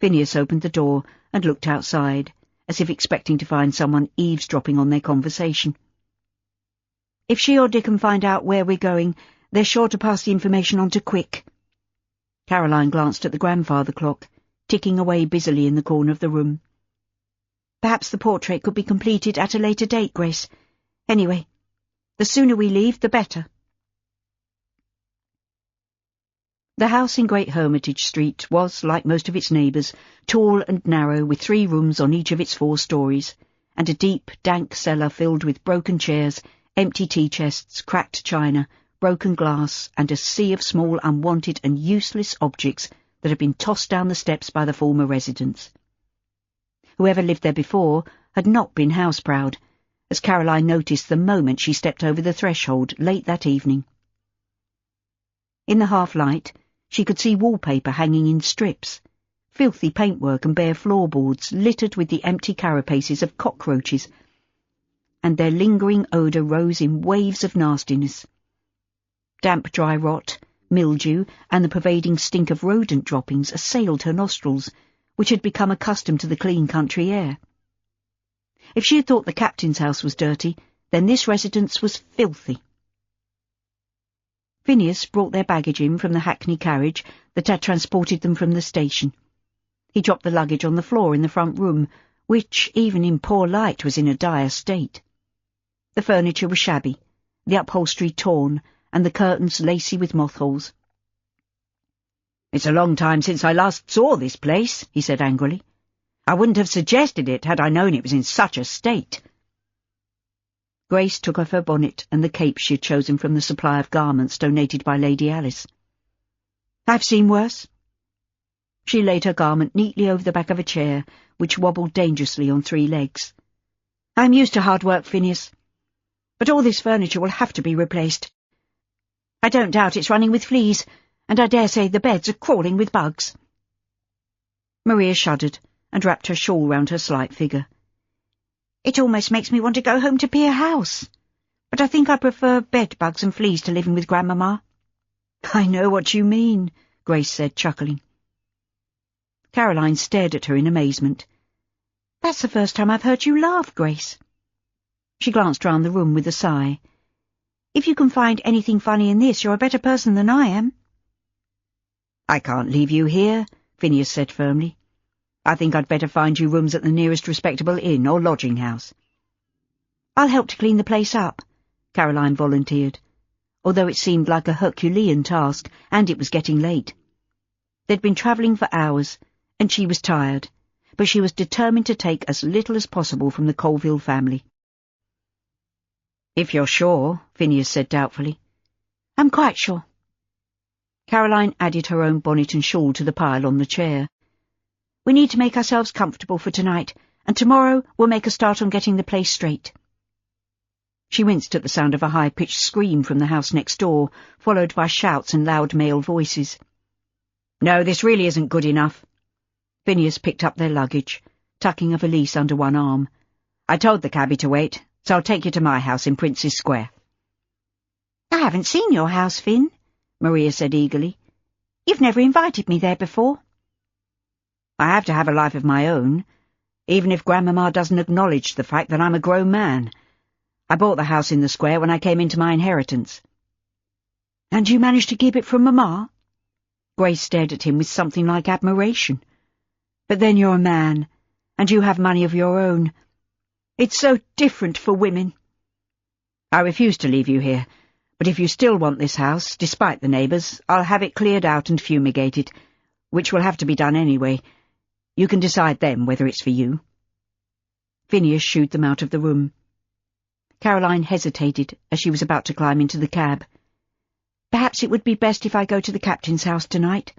Phineas opened the door and looked outside, as if expecting to find someone eavesdropping on their conversation. If she or Dickon find out where we're going, they're sure to pass the information on to Quick. Caroline glanced at the grandfather clock, ticking away busily in the corner of the room. Perhaps the portrait could be completed at a later date, Grace. Anyway, the sooner we leave, the better. The house in Great Hermitage Street was, like most of its neighbours, tall and narrow, with 3 rooms on each of its 4 stories, and a deep, dank cellar filled with broken chairs, empty tea-chests, cracked china, broken glass, and a sea of small, unwanted and useless objects that had been tossed down the steps by the former residents. Whoever lived there before had not been house-proud, as Caroline noticed the moment she stepped over the threshold late that evening. In the half-light, she could see wallpaper hanging in strips, filthy paintwork and bare floorboards littered with the empty carapaces of cockroaches, and their lingering odour rose in waves of nastiness. Damp dry rot, mildew, and the pervading stink of rodent droppings assailed her nostrils, which had become accustomed to the clean country air. If she had thought the captain's house was dirty,
then this residence was filthy. Phineas brought their baggage in from the hackney carriage that had transported them from the station. He dropped the luggage on the floor in the front room, which, even in poor light, was in a dire state. The furniture was shabby, the upholstery torn, and the curtains lacy with moth-holes. "It's a long time since I last saw this place," he said angrily. "I wouldn't have suggested it had I known it was in such a state." Grace took off her bonnet and the cape she had chosen from the supply of garments donated by Lady Alice. "I've seen worse." She laid her garment neatly over the back of a chair, which wobbled dangerously on 3 legs. "I'm used to hard work, Phineas, but all this furniture will have to be replaced. I don't doubt it's running with fleas, and I dare say the beds are crawling with bugs." Maria shuddered and wrapped her shawl round her slight figure. "It almost makes me want to go home to Pier House, but I think I prefer bed-bugs and fleas to living with Grandmamma." "I know what you mean," Grace said, chuckling. Caroline stared at her in amazement. "That's the first time I've heard you laugh, Grace." She glanced round the room with a sigh. "If you can find anything funny in this, you're a better person than I am." "I can't leave you here," Phineas said firmly. "I think I'd better find you rooms at the nearest respectable inn or lodging-house." "I'll help to clean the place up," Caroline volunteered, although it seemed like a Herculean task, and it was getting late. They'd been travelling for hours, and she was tired, but she was determined to take as little as possible from the Colville family. "If you're sure," Phineas said doubtfully. "I'm quite sure." Caroline added her own bonnet and shawl to the pile on the chair. "We need to make ourselves comfortable for tonight, and tomorrow we'll make a start on getting the place straight." She winced at the sound of a high-pitched scream from the house next door, followed by shouts and loud male voices. "No, this really isn't good enough." Phineas picked up their luggage, tucking a valise under one arm. "I told the cabbie to wait, so I'll take you to my house in Prince's Square." "I haven't seen your house, Finn," Maria said eagerly. "You've never invited me there before." "I have to have a life of my own, even if Grandmamma doesn't acknowledge the fact that I'm a grown man. I bought the house in the square when I came into my inheritance." "And you managed to keep it from Mamma?" Grace stared at him with something like admiration. "But then you're a man, and you have money of your own. It's so different for women." "I refuse to leave you here, but if you still want this house, despite the neighbours, I'll have it cleared out and fumigated, which will have to be done anyway. You can decide then whether it's for you." Phineas shooed them out of the room. Caroline hesitated as she was about to climb into the cab. "Perhaps it would be best if I go to the captain's house tonight."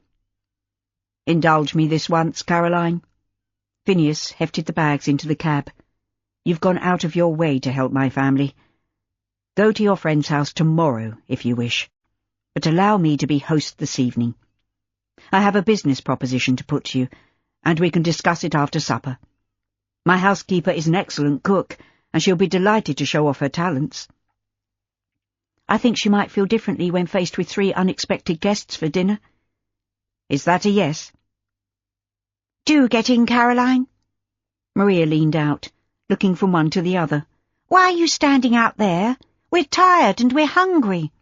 "Indulge me this once, Caroline." Phineas hefted the bags into the cab. "You've gone out of your way to help my family. Go to your friend's house tomorrow, if you wish, but allow me to be host this evening. I have a business proposition to put to you, and we can discuss it after supper. My housekeeper is an excellent cook, and she'll be delighted to show off her talents." "I think she might feel differently when faced with 3 unexpected guests for dinner." "Is that a yes?" "Do get in, Caroline." Maria leaned out, looking from one to the other. "Why are you standing out there? We're tired and we're hungry."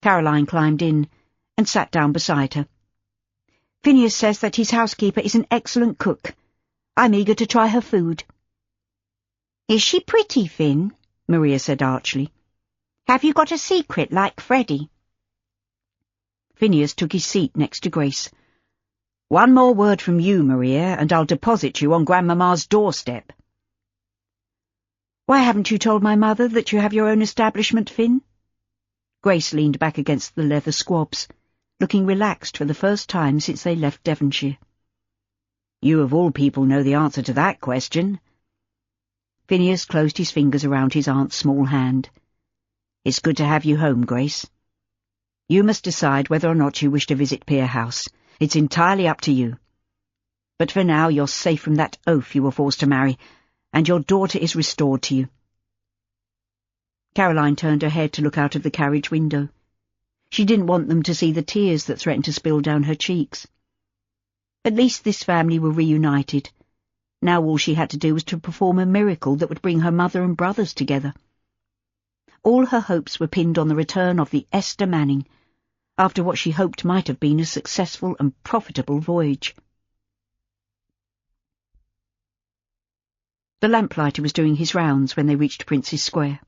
Caroline climbed in and sat down beside her. "Phineas says that his housekeeper is an excellent cook. I'm eager to try her food." "Is she pretty, Finn?" Maria said archly. "Have you got a secret like Freddie?" Phineas took his seat next to Grace. "One more word from you, Maria, and I'll deposit you on Grandmamma's doorstep." "Why haven't you told my mother that you have your own establishment, Finn?" Grace leaned back against the leather squabs, looking relaxed for the first time since they left Devonshire. "You of all people know the answer to that question." Phineas closed his fingers around his aunt's small hand. "It's good to have you home, Grace. You must decide whether or not you wish to visit Pier House. It's entirely up to you. But for now you're safe from that oaf you were forced to marry, and your daughter is restored to you." Caroline turned her head to look out of the carriage window. She didn't want them to see the tears that threatened to spill down her cheeks. At least this family were reunited, Now all she had to do was to perform a miracle that would bring her mother and brothers together. All her hopes were pinned on the return of the Esther Manning, after what she hoped might have been a successful and profitable voyage. The lamplighter was doing his rounds when they reached Prince's Square.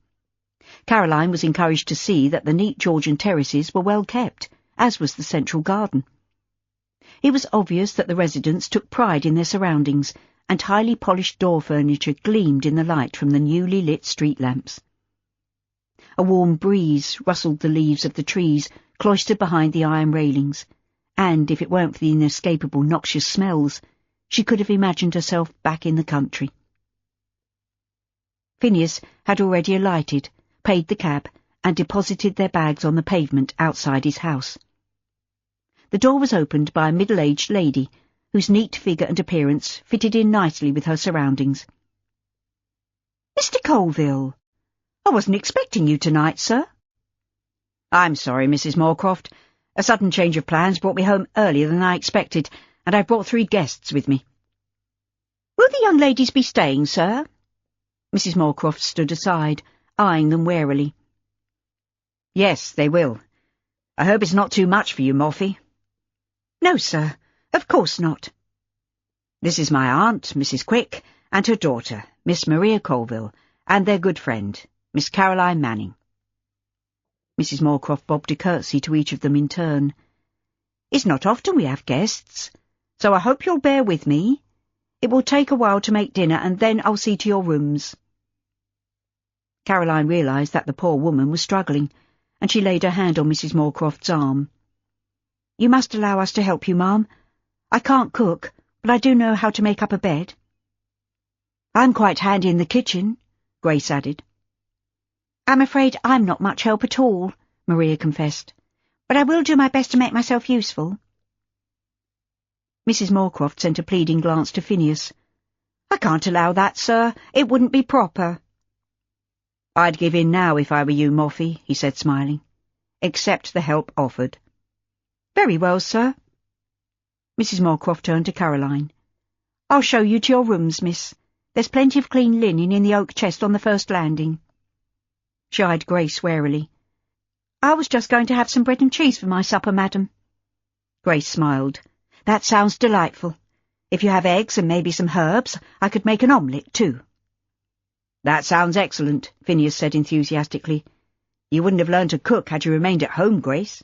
Caroline was encouraged to see that the neat Georgian terraces were well kept, as was the central garden. It was obvious that the residents took pride in their surroundings, and highly polished door furniture gleamed in the light from the newly lit street lamps. A warm breeze rustled the leaves of the trees cloistered behind the iron railings, and if it weren't for the inescapable noxious smells, she could have imagined herself back in the country. Phineas had already alighted, paid the cab, and deposited their bags on the pavement outside his house. The door was opened by a middle-aged lady, whose neat figure and appearance fitted in nicely with her surroundings. "Mr. Colville, I wasn't expecting you tonight, sir." "I'm sorry, Mrs. Moorcroft. A sudden change of plans brought me home earlier than I expected, and I've brought 3 guests with me." "Will the young ladies be staying, sir?" Mrs. Moorcroft stood aside, eyeing them warily. "Yes, they will. I hope it's not too much for you, Morphy." "No, sir, of course not." "This is my aunt, Mrs. Quick, and her daughter, Miss Maria Colville, and their good friend, Miss Caroline Manning." Mrs. Moorcroft bobbed a curtsy to each of them in turn. "It's not often we have guests, so I hope you'll bear with me. It will take a while to make dinner, and then I'll see to your rooms." Caroline realised that the poor woman was struggling, and she laid her hand on Mrs. Moorcroft's arm. "You must allow us to help you, ma'am. I can't cook, but I do know how to make up a bed." "I'm quite handy in the kitchen," Grace added. "I'm afraid I'm not much help at all," Maria confessed, "but I will do my best to make myself useful." Mrs. Moorcroft sent a pleading glance to Phineas. "I can't allow that, sir. It wouldn't be proper." "I'd give in now if I were you, Morphy," he said, smiling. "Accept the help offered." "Very well, sir." Mrs. Moorcroft turned to Caroline. "I'll show you to your rooms, miss. There's plenty of clean linen in the oak chest on the first landing." She eyed Grace warily. "I was just going to have some bread and cheese for my supper, madam." Grace smiled. "That sounds delightful. If you have eggs and maybe some herbs, I could make an omelette, too." "That sounds excellent," Phineas said enthusiastically. "You wouldn't have learned to cook had you remained at home, Grace."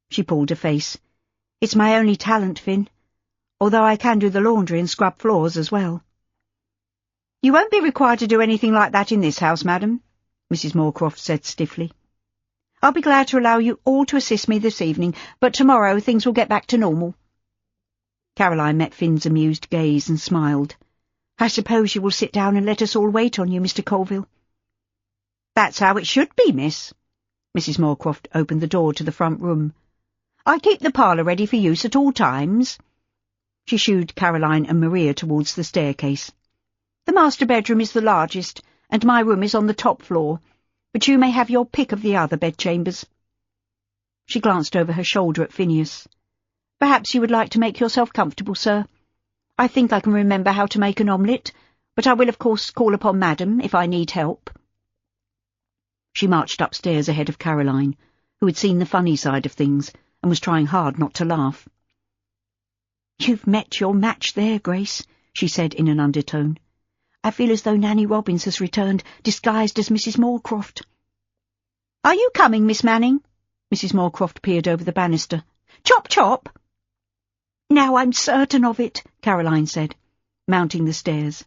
She pulled a face. "It's my only talent, Finn, although I can do the laundry and scrub floors as well." "You won't be required to do anything like that in this house, madam," Mrs. Moorcroft said stiffly. "I'll be glad to allow you all to assist me this evening, but tomorrow things will get back to normal." Caroline met Finn's amused gaze and smiled. "I suppose you will sit down and let us all wait on you, Mr. Colville." "That's how it should be, miss." Mrs. Moorcroft opened the door to the front room. "I keep the parlour ready for use at all times." She shooed Caroline and Maria towards the staircase. "The master bedroom is the largest, and my room is on the top floor, but you may have your pick of the other bedchambers." She glanced over her shoulder at Phineas. "Perhaps you would like to make yourself comfortable, sir. I think I can remember how to make an omelette, but I will of course call upon madam if I need help." She marched upstairs ahead of Caroline, who had seen the funny side of things and was trying hard not to laugh. "You've met your match there, Grace," she said in an undertone. "I feel as though Nanny Robbins has returned, disguised as Mrs. Moorcroft." "Are you coming, Miss Manning?" Mrs. Moorcroft peered over the banister. "Chop, chop!" "Now I'm certain of it," Caroline said, mounting the stairs.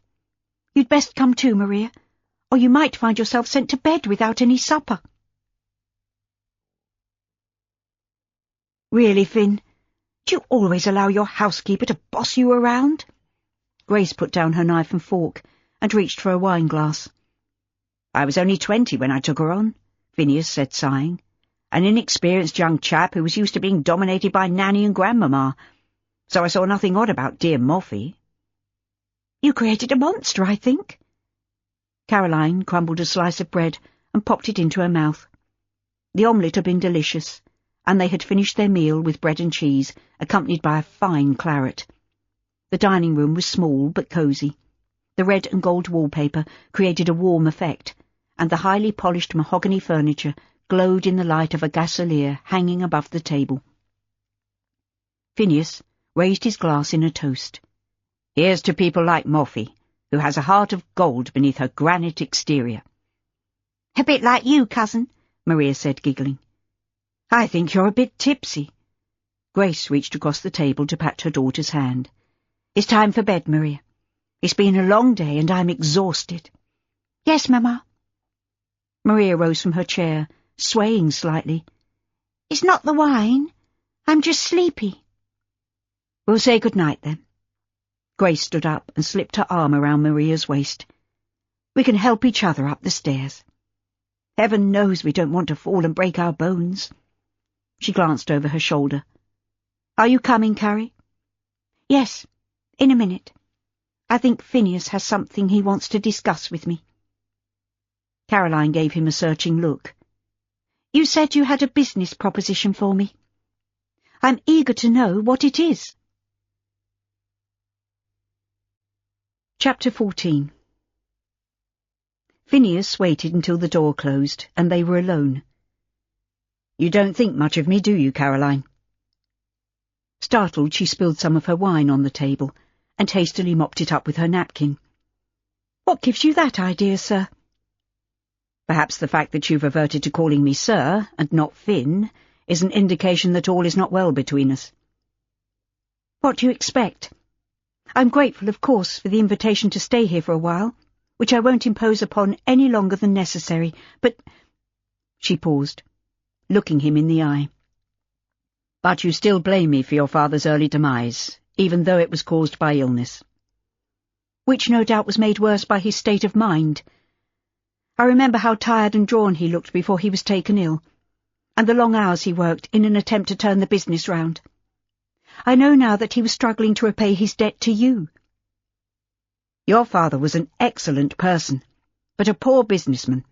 "You'd best come too, Maria, or you might find yourself sent to bed without any supper." "Really, Finn, do you always allow your housekeeper to boss you around?" Grace put down her knife and fork and reached for a wine-glass. "I was only 20 when I took her on," Phineas said, sighing. "An inexperienced young chap who was used to being dominated by Nanny and Grandmamma. So I saw nothing odd about dear Morphy." "You created a monster, I think." Caroline crumbled a slice of bread and popped it into her mouth. The omelette had been delicious, and they had finished their meal with bread and cheese, accompanied by a fine claret. The dining room was small but cosy. The red and gold wallpaper created a warm effect, and the highly polished mahogany furniture glowed in the light of a gasolier hanging above the table. Phineas raised his glass in a toast. "Here's to people like Moffy, who has a heart of gold beneath her granite exterior."
"A bit like you, cousin," Maria said, giggling.
"I think you're a bit tipsy." Grace reached across the table to pat her daughter's hand. "It's time for bed, Maria. It's been a long day and I'm exhausted."
"Yes, Mamma."
Maria rose from her chair, swaying slightly.
"It's not the wine. I'm just sleepy."
"We'll say good night, then." Grace stood up and slipped her arm around Maria's waist. "We can help each other up the stairs. Heaven knows we don't want to fall and break our bones." She glanced over her shoulder. "Are you coming, Carrie?"
"Yes, in a minute. I think Phineas has something he wants to discuss with me."
Caroline gave him a searching look.
"You said you had a business proposition for me. I'm eager to know what it is."
Chapter 14. Phineas waited until the door closed, and they were alone. "You don't think much of me, do you, Caroline?" Startled, she spilled some of her wine on the table, and hastily mopped it up with her napkin. "What gives you that idea, sir?" "Perhaps the fact that you've reverted to calling me sir, and not Finn, is an indication that all is not well between us."
"What do you expect? I'm grateful, of course, for the invitation to stay here for a while, which I won't impose upon any longer than necessary, but—"
She paused, looking him in the eye. "But you still blame me for your father's early demise, even though it was caused by illness."
"Which no doubt was made worse by his state of mind. I remember how tired and drawn he looked before he was taken ill, and the long hours he worked in an attempt to turn the business round. I know now that he was struggling to repay his debt to you."
"Your father was an excellent person, but a poor businessman.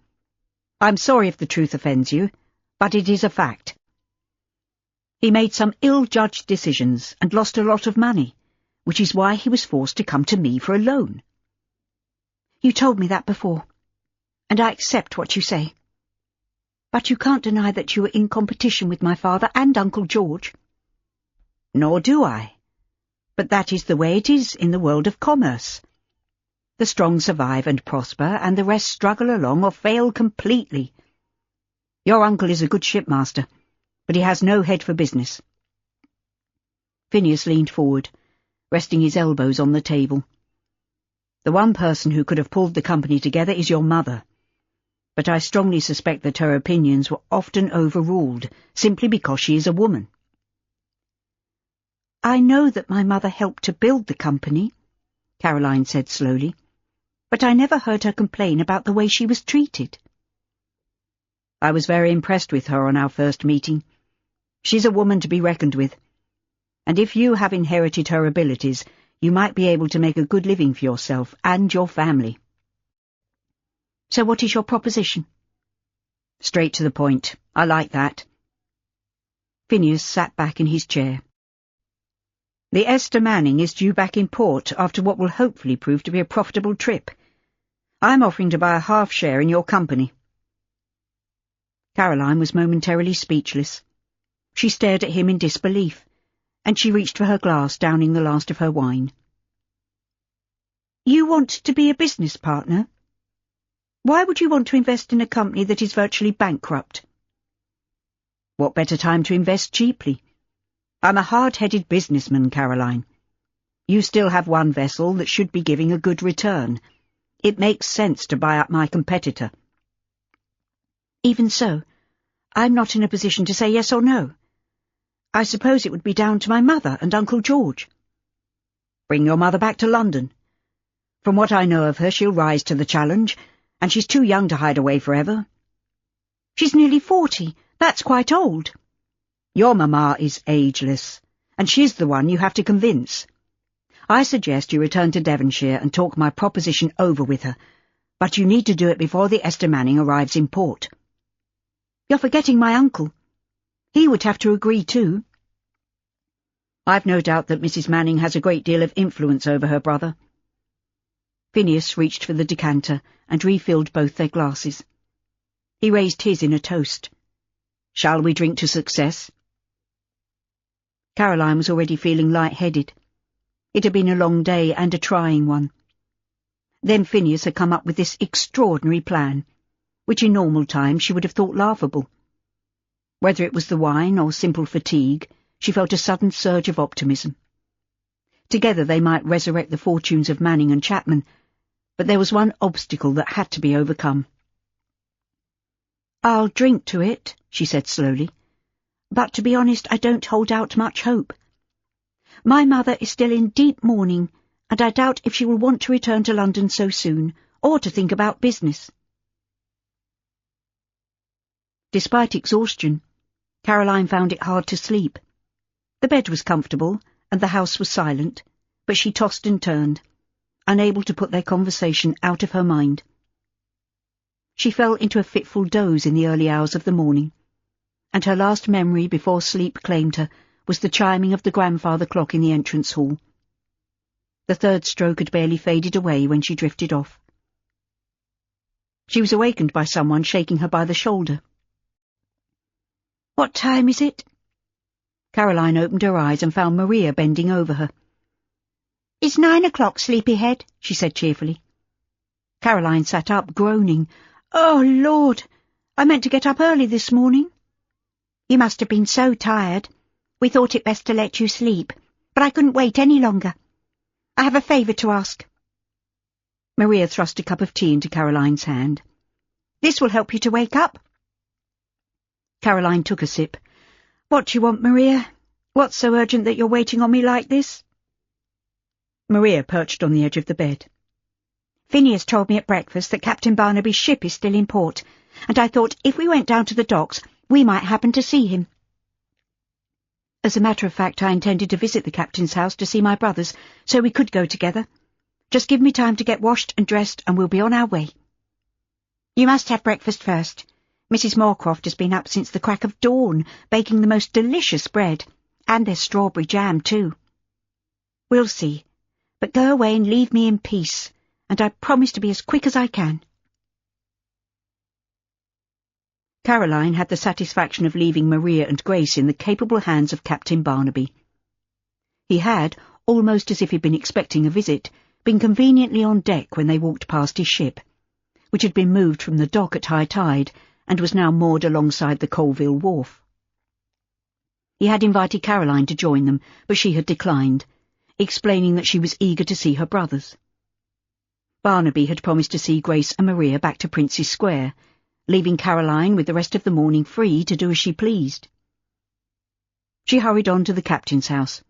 I'm sorry if the truth offends you, but it is a fact. He made some ill-judged decisions and lost a lot of money, which is why he was forced to come to me for a loan."
"You told me that before, and I accept what you say. But you can't deny that you were in competition with my father and Uncle George."
"Nor do I. But that is the way it is in the world of commerce. The strong survive and prosper, and the rest struggle along or fail completely. Your uncle is a good shipmaster, but he has no head for business." Phineas leaned forward, resting his elbows on the table. "The one person who could have pulled the company together is your mother, but I strongly suspect that her opinions were often overruled, simply because she is a woman."
"I know that my mother helped to build the company," Caroline said slowly, "but I never heard her complain about the way she was treated."
"I was very impressed with her on our first meeting. She's a woman to be reckoned with, and if you have inherited her abilities, you might be able to make a good living for yourself and your family."
"So what is your proposition?"
"Straight to the point. I like that." Phineas sat back in his chair. "The Esther Manning is due back in port after what will hopefully prove to be a profitable trip. I'm offering to buy a half share in your company." Caroline was momentarily speechless. She stared at him in disbelief, and she reached for her glass, downing the last of her wine.
"You want to be a business partner? Why would you want to invest in a company that is virtually bankrupt?"
"What better time to invest cheaply? I'm a hard-headed businessman, Caroline. You still have one vessel that should be giving a good return. It makes sense to buy up my competitor."
"Even so, I'm not in a position to say yes or no. I suppose it would be down to my mother and Uncle George."
"Bring your mother back to London. From what I know of her, she'll rise to the challenge, and she's too young to hide away forever."
"She's nearly 40. That's quite old."
"Your mamma is ageless, and she's the one you have to convince. I suggest you return to Devonshire and talk my proposition over with her, but you need to do it before the Esther Manning arrives in port."
"You're forgetting my uncle. He would have to agree too."
I've no doubt that Mrs. Manning has a great deal of influence over her brother. Phineas reached for the decanter and refilled both their glasses. He raised his in a toast. Shall we drink to success? Caroline was already feeling light-headed. It had been a long day and a trying one. Then Phineas had come up with this extraordinary plan, which in normal times she would have thought laughable. Whether it was the wine or simple fatigue, she felt a sudden surge of optimism. Together they might resurrect the fortunes of Manning and Chapman, but there was one obstacle that had to be overcome. "I'll drink to it," she said slowly, "but to be honest, I don't hold out much hope. My mother is still in deep mourning, and I doubt if she will want to return to London so soon, or to think about business." Despite exhaustion, Caroline found it hard to sleep. The bed was comfortable, and the house was silent, but she tossed and turned, unable to put their conversation out of her mind. She fell into a fitful doze in the early hours of the morning, and her last memory before sleep claimed her was the chiming of the grandfather clock in the entrance hall. The third stroke had barely faded away when she drifted off. She was awakened by someone shaking her by the shoulder. "What time is it?" Caroline opened her eyes and found Maria bending over her. "It's 9 o'clock, sleepyhead," she said cheerfully. Caroline sat up, groaning. "Oh, Lord! I meant to get up early this morning." "You must have been so tired. We thought it best to let you sleep, but I couldn't wait any longer. I have a favour to ask." Maria thrust a cup of tea into Caroline's hand. "This will help you to wake up." Caroline took a sip. "What do you want, Maria? What's so urgent that you're waiting on me like this?" Maria perched on the edge of the bed. "Phineas told me at breakfast that Captain Barnaby's ship is still in port, and I thought if we went down to the docks we might happen to see him." "As a matter of fact, I intended to visit the captain's house to see my brothers, so we could go together. Just give me time to get washed and dressed, and we'll be on our way." "You must have breakfast first. Mrs. Moorcroft has been up since the crack of dawn, baking the most delicious bread, and there's strawberry jam, too." "We'll see. But go away and leave me in peace, and I promise to be as quick as I can." Caroline had the satisfaction of leaving Maria and Grace in the capable hands of Captain Barnaby. He had, almost as if he'd been expecting a visit, been conveniently on deck when they walked past his ship, which had been moved from the dock at high tide and was now moored alongside the Colville wharf. He had invited Caroline to join them, but she had declined, explaining that she was eager to see her brothers. Barnaby had promised to see Grace and Maria back to Prince's Square, leaving Caroline with the rest of the morning free to do as she pleased. She hurried on to the captain's house,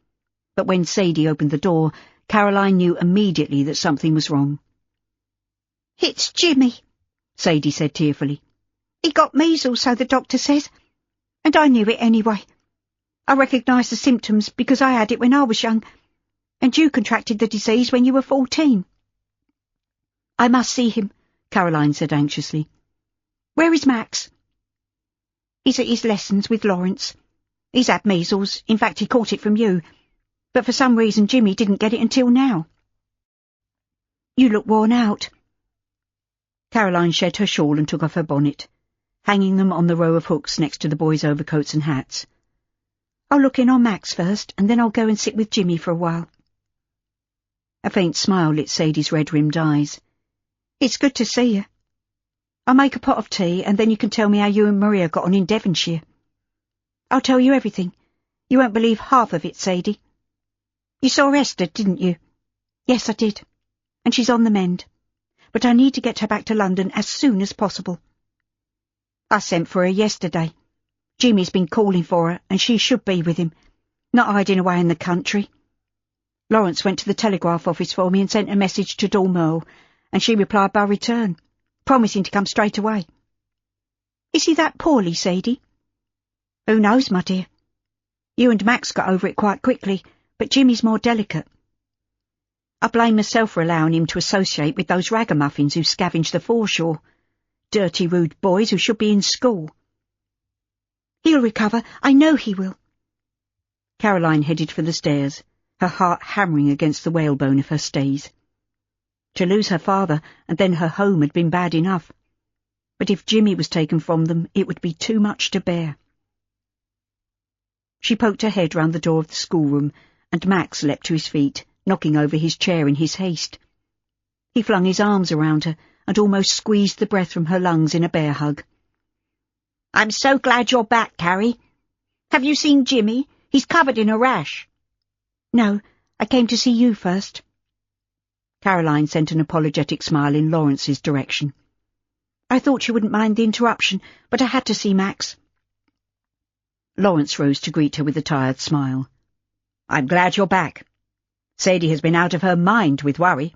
but when Sadie opened the door, Caroline knew immediately that something was wrong. "It's Jimmy," Sadie said tearfully. "He got measles, so the doctor says, and I knew it anyway. I recognised the symptoms because I had it when I was young, and you contracted the disease when you were 14. "I must see him," Caroline said anxiously. "Where is Max?" "He's at his lessons with Lawrence. He's had measles. In fact, he caught it from you, but for some reason Jimmy didn't get it until now." "You look worn out." Caroline shed her shawl and took off her bonnet, hanging them on the row of hooks next to the boys' overcoats and hats. "I'll look in on Max first, and then I'll go and sit with Jimmy for a while." A faint smile lit Sadie's red-rimmed eyes. "It's good to see you. I'll make a pot of tea, and then you can tell me how you and Maria got on in Devonshire. I'll tell you everything. You won't believe half of it, Sadie. You saw Esther, didn't you?" "Yes, I did, and she's on the mend. But I need to get her back to London as soon as possible. I sent for her yesterday. Jimmy's been calling for her, and she should be with him, not hiding away in the country. Lawrence went to the telegraph office for me and sent a message to Dormeuil, and she replied by return, promising to come straight away." "Is he that poorly, Sadie?" "Who knows, my dear. You and Max got over it quite quickly, but Jimmy's more delicate. I blame myself for allowing him to associate with those ragamuffins who scavenge the foreshore. Dirty, rude boys who should be in school. He'll recover, I know he will." Caroline headed for the stairs, her heart hammering against the whalebone of her stays. To lose her father and then her home had been bad enough, but if Jimmy was taken from them, it would be too much to bear. She poked her head round the door of the schoolroom, and Max leapt to his feet, knocking over his chair in his haste. He flung his arms around her and almost squeezed the breath from her lungs in a bear hug.
"I'm so glad you're back, Carrie. Have you seen Jimmy? He's covered in a rash."
"No, I came to see you first." Caroline sent an apologetic smile in Lawrence's direction. "I thought you wouldn't mind the interruption, but I had to see Max." Lawrence rose to greet her with a tired smile.
"I'm glad you're back. Sadie has been out of her mind with worry."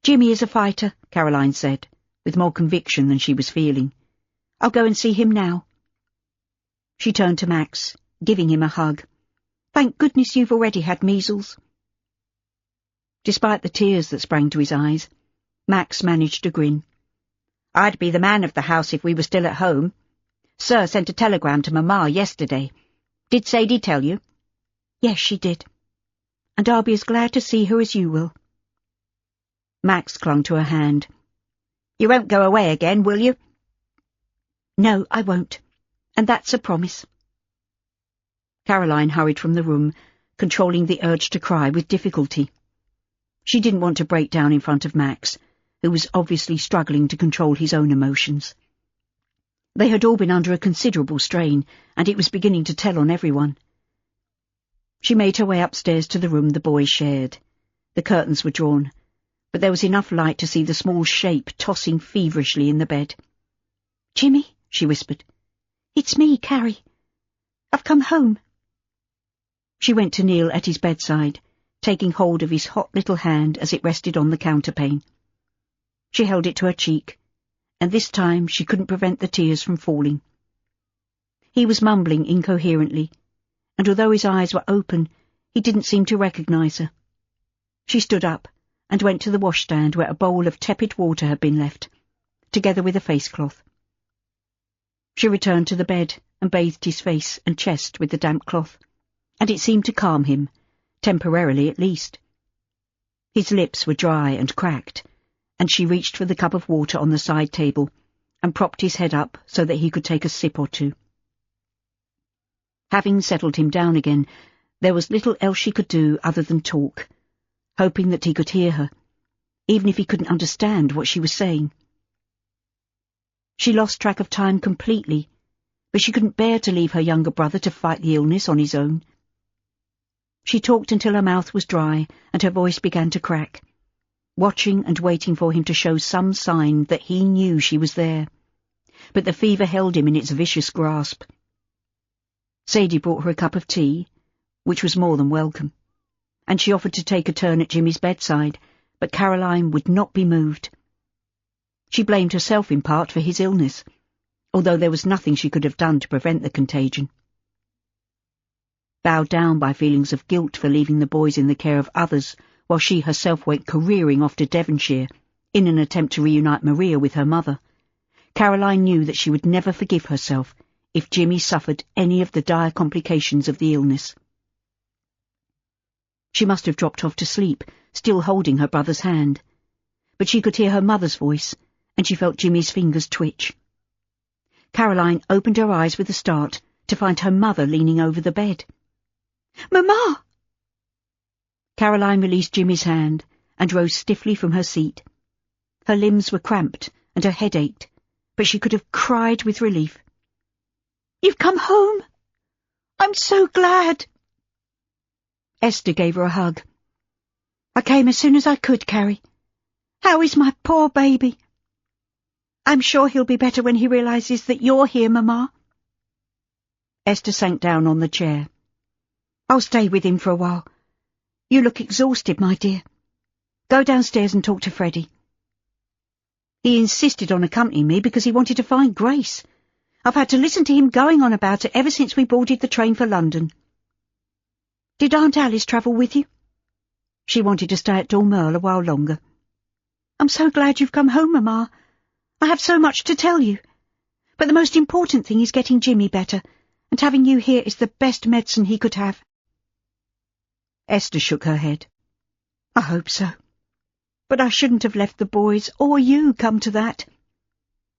"Jimmy is a fighter," Caroline said, with more conviction than she was feeling. "I'll go and see him now." She turned to Max, giving him a hug. "Thank goodness you've already had measles." Despite the tears that sprang to his eyes, Max managed a grin.
"I'd be the man of the house if we were still at home. Sir sent a telegram to Mamma yesterday. Did Sadie tell you?"
"Yes, she did. And I'll be as glad to see her as you will."
Max clung to her hand. "You won't go away again, will you?"
"No, I won't. And that's a promise." Caroline hurried from the room, controlling the urge to cry with difficulty. She didn't want to break down in front of Max, who was obviously struggling to control his own emotions. They had all been under a considerable strain, and it was beginning to tell on everyone. She made her way upstairs to the room the boys shared. The curtains were drawn, but there was enough light to see the small shape tossing feverishly in the bed.
"Jimmy," she whispered. "It's me, Carrie. I've come home."
She went to kneel at his bedside, taking hold of his hot little hand as it rested on the counterpane. She held it to her cheek, and this time she couldn't prevent the tears from falling. He was mumbling incoherently, and although his eyes were open, he didn't seem to recognize her. She stood up and went to the washstand where a bowl of tepid water had been left, together with a face-cloth. She returned to the bed and bathed his face and chest with the damp cloth, and it seemed to calm him, temporarily at least. His lips were dry and cracked, and she reached for the cup of water on the side table and propped his head up so that he could take a sip or two. Having settled him down again, there was little else she could do other than talk, hoping that he could hear her, even if he couldn't understand what she was saying. She lost track of time completely, but she couldn't bear to leave her younger brother to fight the illness on his own. She talked until her mouth was dry and her voice began to crack, watching and waiting for him to show some sign that he knew she was there, but the fever held him in its vicious grasp. Sadie brought her a cup of tea, which was more than welcome, and she offered to take a turn at Jimmy's bedside, but Caroline would not be moved. She blamed herself in part for his illness, although there was nothing she could have done to prevent the contagion. Bowed down by feelings of guilt for leaving the boys in the care of others, while she herself went careering off to Devonshire in an attempt to reunite Maria with her mother, Caroline knew that she would never forgive herself if Jimmy suffered any of the dire complications of the illness. She must have dropped off to sleep, still holding her brother's hand, but she could hear her mother's voice, and she felt Jimmy's fingers twitch. Caroline opened her eyes with a start to find her mother leaning over the bed.
"Mamma!"
Caroline released Jimmy's hand and rose stiffly from her seat. Her limbs were cramped and her head ached, but she could have cried with relief.
"You've come home! I'm so glad!"
Esther gave her a hug.
"I came as soon as I could, Carrie. How is my poor baby? I'm sure he'll be better when he realizes that you're here, Mamma."
Esther sank down on the chair.
"I'll stay with him for a while. You look exhausted, my dear. Go downstairs and talk to Freddie."
"He insisted on accompanying me because he wanted to find Grace. I've had to listen to him going on about it ever since we boarded the train for London."
"Did Aunt Alice travel with you?"
"She wanted to stay at Dormerle a while longer."
"I'm so glad you've come home, Mamma. I have so much to tell you. But the most important thing is getting Jimmy better, and having you here is the best medicine he could have."
Esther shook her head.
"I hope so. But I shouldn't have left the boys, or you, come to that.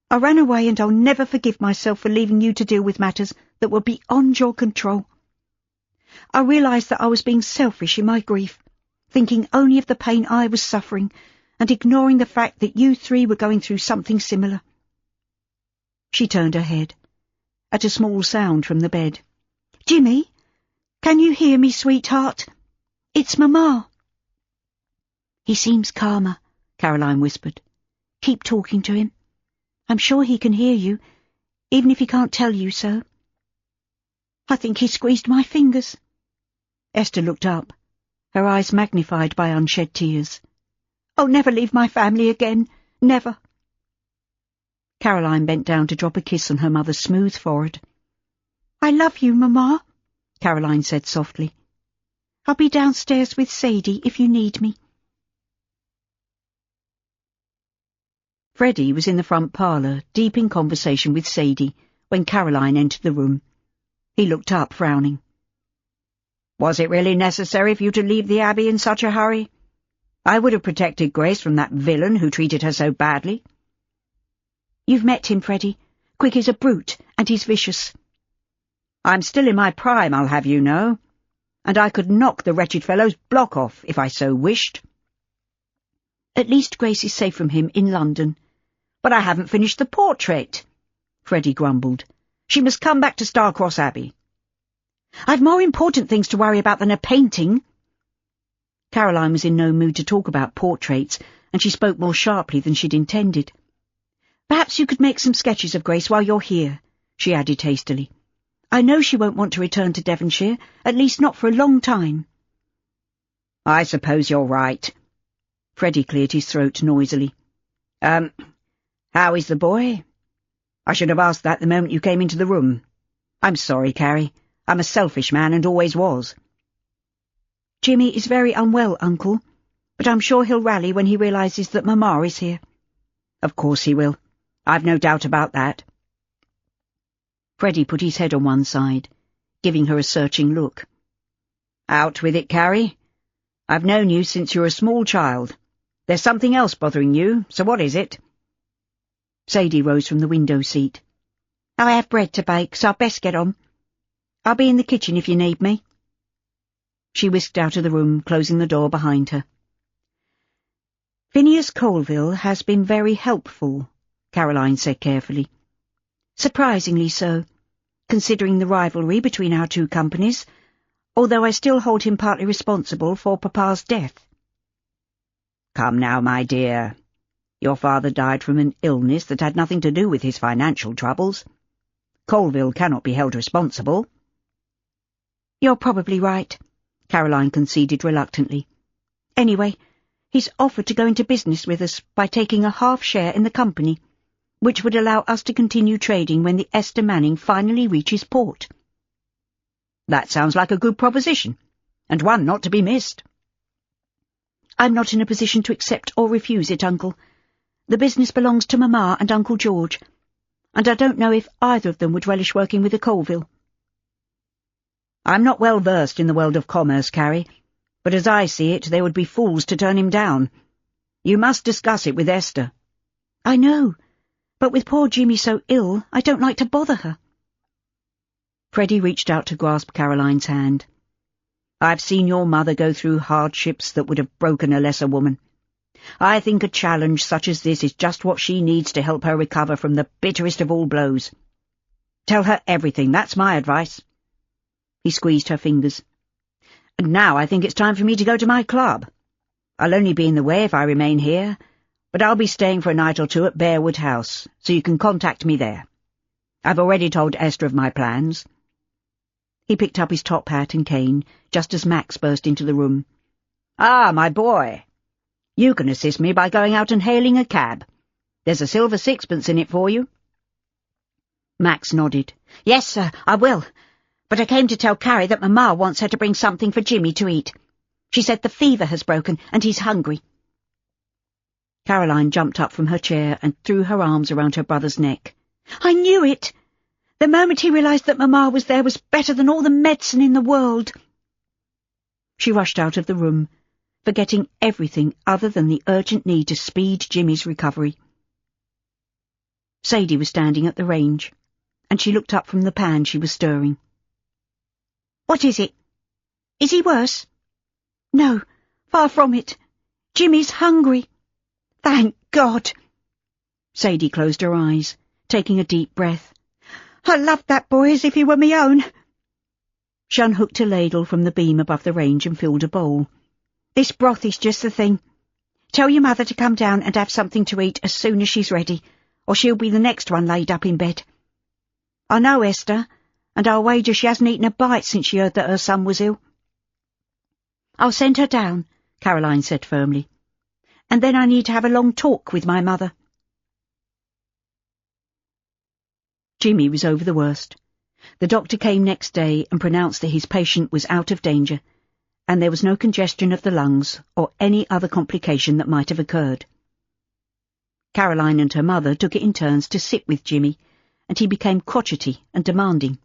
I ran away, and I'll never forgive myself for leaving you to deal with matters that were beyond your control. I realised that I was being selfish in my grief, thinking only of the pain I was suffering, and ignoring the fact that you three were going through something similar."
She turned her head, at a small sound from the bed.
"Jimmy, can you hear me, sweetheart? It's Mama."
"He seems calmer," Caroline whispered. "Keep talking to him. I'm sure he can hear you, even if he can't tell you so."
"I think he squeezed my fingers."
Esther looked up, her eyes magnified by unshed tears.
"I'll never leave my family again. Never."
Caroline bent down to drop a kiss on her mother's smooth forehead.
"I love you, Mama,"
Caroline said softly.
"I'll be downstairs with Sadie if you need me."
Freddie was in the front parlour, deep in conversation with Sadie, when Caroline entered the room. He looked up, frowning. "Was it really necessary for you to leave the Abbey in such a hurry? I would have protected Grace from that villain who treated her so badly."
"You've met him, Freddie. Quick is a brute, and he's vicious."
"I'm still in my prime, I'll have you know, and I could knock the wretched fellow's block off if I so wished."
"At least Grace is safe from him in London."
"But I haven't finished the portrait," Freddie grumbled. "She must come back to Starcross Abbey."
"I've more important things to worry about than a painting."
Caroline was in no mood to talk about portraits, and she spoke more sharply than she'd intended.
"Perhaps you could make some sketches of Grace while you're here," she added hastily. "I know she won't want to return to Devonshire, at least not for a long time."
"I suppose you're right." Freddie cleared his throat noisily. How is the boy? I should have asked that the moment you came into the room. I'm sorry, Carrie. I'm a selfish man and always was."
"Jimmy is very unwell, Uncle, but I'm sure he'll rally when he realises that Mama is here."
"Of course he will. I've no doubt about that."
Freddie put his head on one side, giving her a searching look.
"Out with it, Carrie. I've known you since you were a small child. There's something else bothering you, so what is it?"
Sadie rose from the window seat.
"I have bread to bake, so I'd best get on. I'll be in the kitchen if you need me."
She whisked out of the room, closing the door behind her.
"Phineas Colville has been very helpful," Caroline said carefully. "Surprisingly so, considering the rivalry between our two companies, although I still hold him partly responsible for Papa's death."
"Come now, my dear. Your father died from an illness that had nothing to do with his financial troubles. Colville cannot be held responsible."
"You're probably right," Caroline conceded reluctantly. "Anyway, he's offered to go into business with us by taking a half share in the company, which would allow us to continue trading when the Esther Manning finally reaches port."
"That sounds like a good proposition, and one not to be missed."
"I'm not in a position to accept or refuse it, Uncle. The business belongs to Mama and Uncle George, and I don't know if either of them would relish working with a Colville."
"I'm not well versed in the world of commerce, Carrie, but as I see it, they would be fools to turn him down. You must discuss it with Esther."
"I know, but with poor Jimmy so ill, I don't like to bother her."
Freddie reached out to grasp Caroline's hand.
"I've seen your mother go through hardships that would have broken a lesser woman. I think a challenge such as this is just what she needs to help her recover from the bitterest of all blows. Tell her everything, that's my advice."
He squeezed her fingers.
"And now I think it's time for me to go to my club. I'll only be in the way if I remain here, but I'll be staying for a night or two at Bearwood House, so you can contact me there. I've already told Esther of my plans."
He picked up his top hat and cane, just as Max burst into the room.
"Ah, my boy. You can assist me by going out and hailing a cab. There's a silver sixpence in it for you."
Max nodded.
"Yes, sir, I will. But I came to tell Carrie that Mama wants her to bring something for Jimmy to eat. She said the fever has broken and he's hungry."
Caroline jumped up from her chair and threw her arms around her brother's neck.
"I knew it! The moment he realised that Mamma was there was better than all the medicine in the world.
She rushed out of the room, forgetting everything other than the urgent need to speed Jimmy's recovery. Sadie was standing at the range, and she looked up from the pan she was stirring.
"What is it? Is he worse?"
"No, far from it. Jimmy's hungry."
"Thank God!"
Sadie closed her eyes, taking a deep breath.
"I loved that boy as if he were me own."
She unhooked a ladle from the beam above the range and filled a bowl.
"This broth is just the thing. Tell your mother to come down and have something to eat as soon as she's ready, or she'll be the next one laid up in bed. I know Esther, and I'll wager she hasn't eaten a bite since she heard that her son was ill."
"I'll send her down," Caroline said firmly. "And then I need to have a long talk with my mother." Jimmy was over the worst. The doctor came next day and pronounced that his patient was out of danger, and there was no congestion of the lungs or any other complication that might have occurred. Caroline and her mother took it in turns to sit with Jimmy, and he became crotchety and demanding,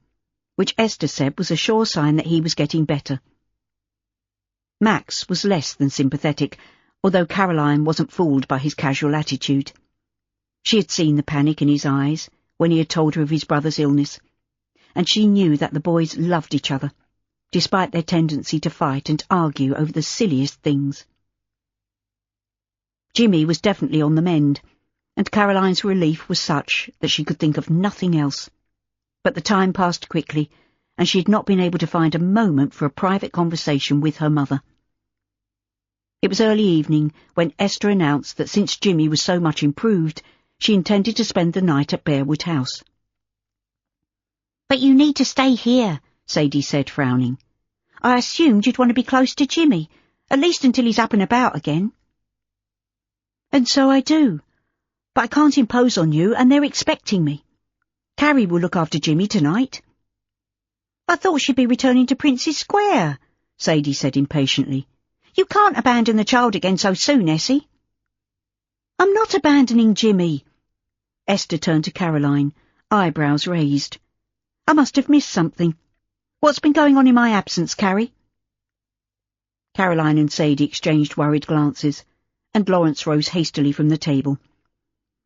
which Esther said was a sure sign that he was getting better. Max was less than sympathetic, although Caroline wasn't fooled by his casual attitude. She had seen the panic in his eyes when he had told her of his brother's illness, and she knew that the boys loved each other, despite their tendency to fight and argue over the silliest things. Jimmy was definitely on the mend, and Caroline's relief was such that she could think of nothing else. But the time passed quickly, and she had not been able to find a moment for a private conversation with her mother. It was early evening when Esther announced that since Jimmy was so much improved, she intended to spend the night at Bearwood House.
"But you need to stay here,"
Sadie said, frowning.
"I assumed you'd want to be close to Jimmy, at least until he's up and about again."
"And so I do, but I can't impose on you, and they're expecting me. Carrie will look after Jimmy tonight."
"I thought she'd be returning to Prince's Square,"
Sadie said impatiently.
"You can't abandon the child again so soon, Essie."
"I'm not abandoning Jimmy." Esther turned to Caroline, eyebrows raised. "I must have missed something. What's been going on in my absence, Carrie?" Caroline and Sadie exchanged worried glances, and Lawrence rose hastily from the table.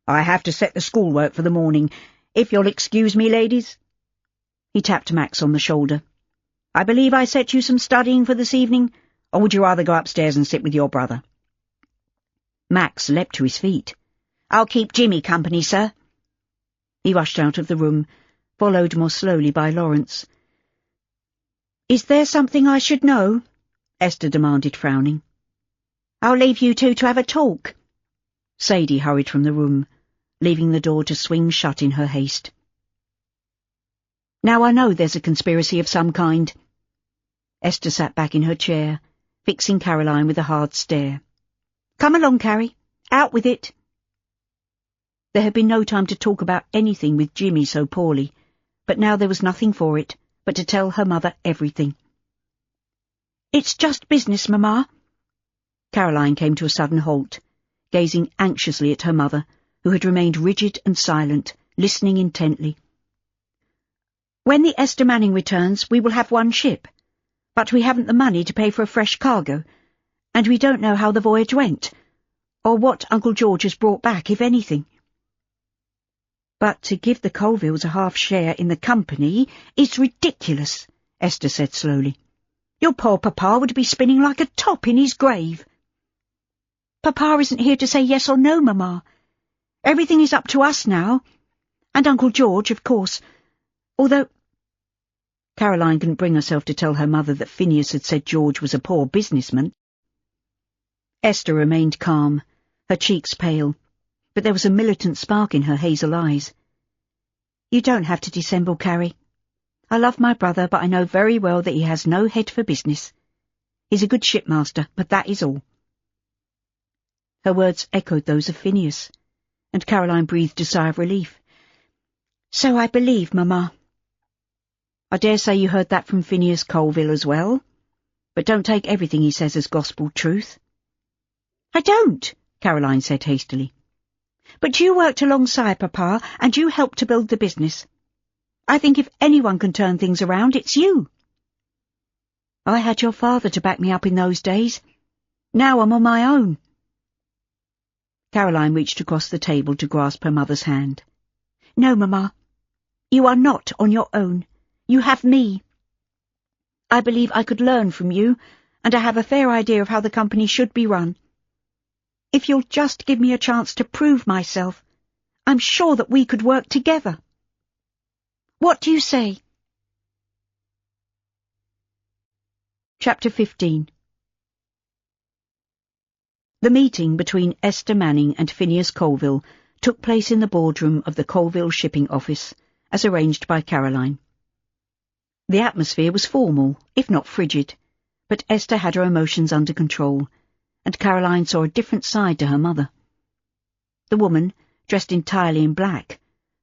"I have to set the schoolwork for the morning. If you'll excuse me, ladies."
He tapped Max on the shoulder.
"I believe I set you some studying for this evening, or would you rather go upstairs and sit with your brother?"
Max leapt to his feet.
"I'll keep Jimmy company, sir."
He rushed out of the room, followed more slowly by Lawrence.
"Is there something I should know?"
Esther demanded, frowning.
"I'll leave you two to have a talk."
Sadie hurried from the room, leaving the door to swing shut in her haste. "Now I know there's a conspiracy of some kind." Esther sat back in her chair, fixing Caroline with a hard stare.
"Come along, Carrie. Out with it."
There had been no time to talk about anything with Jimmy so poorly, but now there was nothing for it but to tell her mother everything.
"It's just business, Mamma."
Caroline came to a sudden halt, gazing anxiously at her mother, who had remained rigid and silent, listening intently.
"When the Esther Manning returns, we will have one ship, but we haven't the money to pay for a fresh cargo, and we don't know how the voyage went, or what Uncle George has brought back, if anything."
"But to give the Colvilles a half share in the company is ridiculous," Esther said slowly.
"Your poor Papa would be spinning like a top in his grave." "Papa isn't here to say yes or no, Mamma. Everything is up to us now, and Uncle George, of course, although—"
Caroline couldn't bring herself to tell her mother that Phineas had said George was a poor businessman. Esther remained calm, her cheeks pale, but there was a militant spark in her hazel eyes. "You don't have to dissemble, Carrie. I love my brother, but I know very well that he has no head for business. He's a good shipmaster, but that is all." Her words echoed those of Phineas, and Caroline breathed a sigh of relief.
"So I believe, Mamma."
"I dare say you heard that from Phineas Colville as well, but don't take everything he says as gospel truth."
"I don't,"
Caroline said hastily.
"But you worked alongside Papa, and you helped to build the business. I think if anyone can turn things around, it's you. I had your father to back me up in those days. Now I'm on my own.
Caroline reached across the table to grasp her mother's hand.
No, Mamma. You are not on your own. You have me. I believe I could learn from you, and I have a fair idea of how the company should be run. If you'll just give me a chance to prove myself, I'm sure that we could work together. What do you say?
Chapter 15. The meeting between Esther Manning and Phineas Colville took place in the boardroom of the Colville Shipping Office, as arranged by Caroline. The atmosphere was formal, if not frigid, but Esther had her emotions under control, and Caroline saw a different side to her mother. The woman, dressed entirely in black,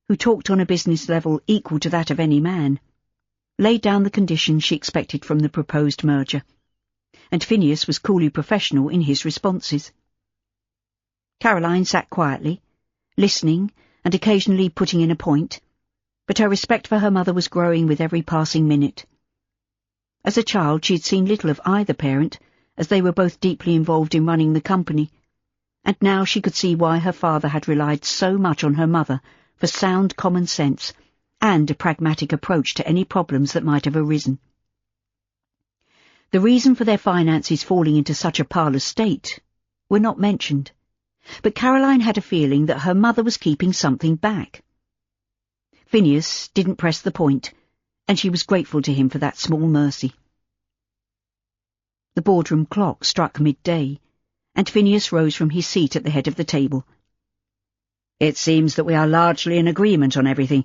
who talked on a business level equal to that of any man, laid down the conditions she expected from the proposed merger, and Phineas was coolly professional in his responses. Caroline sat quietly, listening and occasionally putting in a point, but her respect for her mother was growing with every passing minute. As a child she had seen little of either parent, as they were both deeply involved in running the company, and now she could see why her father had relied so much on her mother for sound common sense and a pragmatic approach to any problems that might have arisen. The reason for their finances falling into such a parlous state were not mentioned, but Caroline had a feeling that her mother was keeping something back. Phineas didn't press the point, and she was grateful to him for that small mercy. The boardroom clock struck midday, and Phineas rose from his seat at the head of the table. "It seems that we are largely in agreement on everything,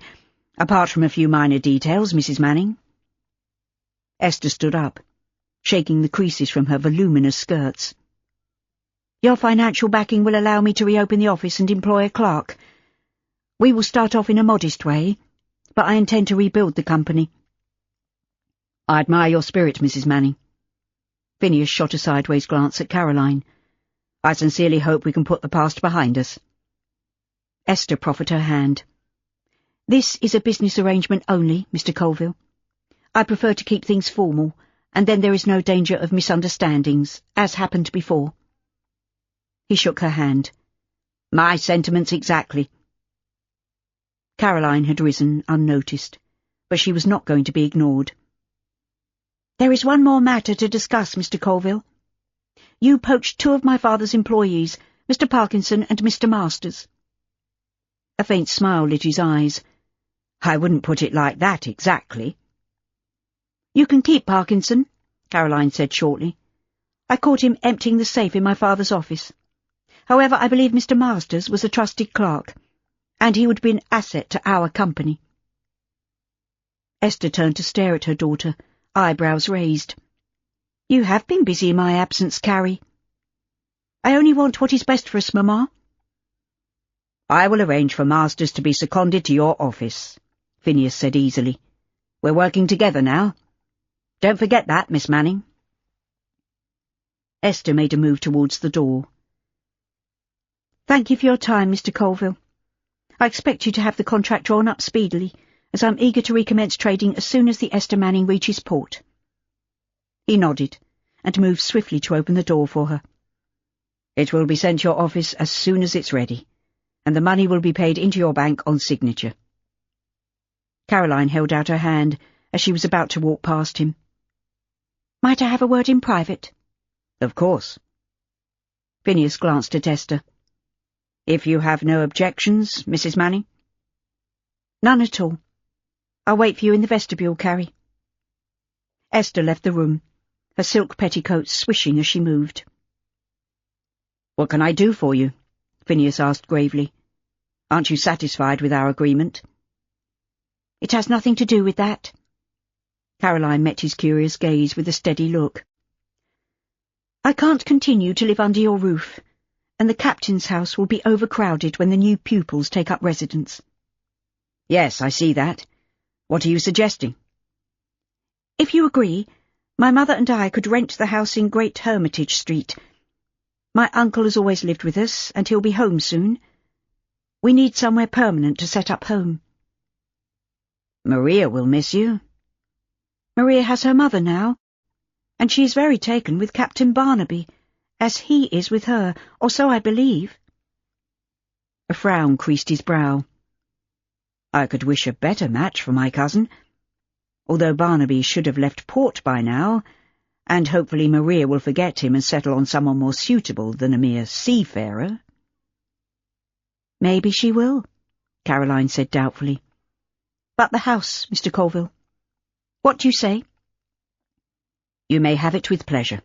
apart from a few minor details, Mrs. Manning." Esther stood up, shaking the creases from her voluminous skirts. "Your financial backing will allow me to reopen the office and employ a clerk. We will start off in a modest way, but I intend to rebuild the company." "I admire your spirit, Mrs. Manning." Phineas shot a sideways glance at Caroline. "I sincerely hope we can put the past behind us." Esther proffered her hand. "This is a business arrangement only, Mr. Colville. I prefer to keep things formal, and then there is no danger of misunderstandings, as happened before." He shook her hand. "My sentiments exactly." Caroline had risen unnoticed, but she was not going to be ignored. "There is one more matter to discuss, Mr. Colville. You poached two of my father's employees, Mr. Parkinson and Mr. Masters." A faint smile lit his eyes. "I wouldn't put it like that exactly." "You can keep Parkinson," Caroline said shortly. "I caught him emptying the safe in my father's office. However, I believe Mr. Masters was a trusted clerk, and he would be an asset to our company." Esther turned to stare at her daughter, eyebrows raised. "You have been busy in my absence, Carrie." "I only want what is best for us, Mamma." "I will arrange for Masters to be seconded to your office," Phineas said easily. "We're working together now. Don't forget that, Miss Manning." Esther made a move towards the door. "Thank you for your time, Mr. Colville. I expect you to have the contract drawn up speedily, as I'm eager to recommence trading as soon as the Esther Manning reaches port." He nodded, and moved swiftly to open the door for her. "It will be sent to your office as soon as it's ready, and the money will be paid into your bank on signature." Caroline held out her hand as she was about to walk past him. "Might I have a word in private?" "Of course." Phineas glanced at Esther. "If you have no objections, Mrs. Manning?" "None at all. I'll wait for you in the vestibule, Carrie." Esther left the room, her silk petticoats swishing as she moved. "What can I do for you?" Phineas asked gravely. "Aren't you satisfied with our agreement?" "It has nothing to do with that." Caroline met his curious gaze with a steady look. "I can't continue to live under your roof, and the captain's house will be overcrowded when the new pupils take up residence." "Yes, I see that. What are you suggesting?" "If you agree, my mother and I could rent the house in Great Hermitage Street. My uncle has always lived with us, and he'll be home soon. We need somewhere permanent to set up home."
Maria will miss you.
Maria has her mother now, and she is very taken with Captain Barnaby, as he is with her, or so I believe.
A frown creased his brow. I could wish a better match for my cousin, although Barnaby should have left port by now, and hopefully Maria will forget him and settle on someone more suitable than a mere seafarer.
Maybe she will, Caroline said doubtfully. But the house, Mr. Colville. What do you say?
You may have it with pleasure.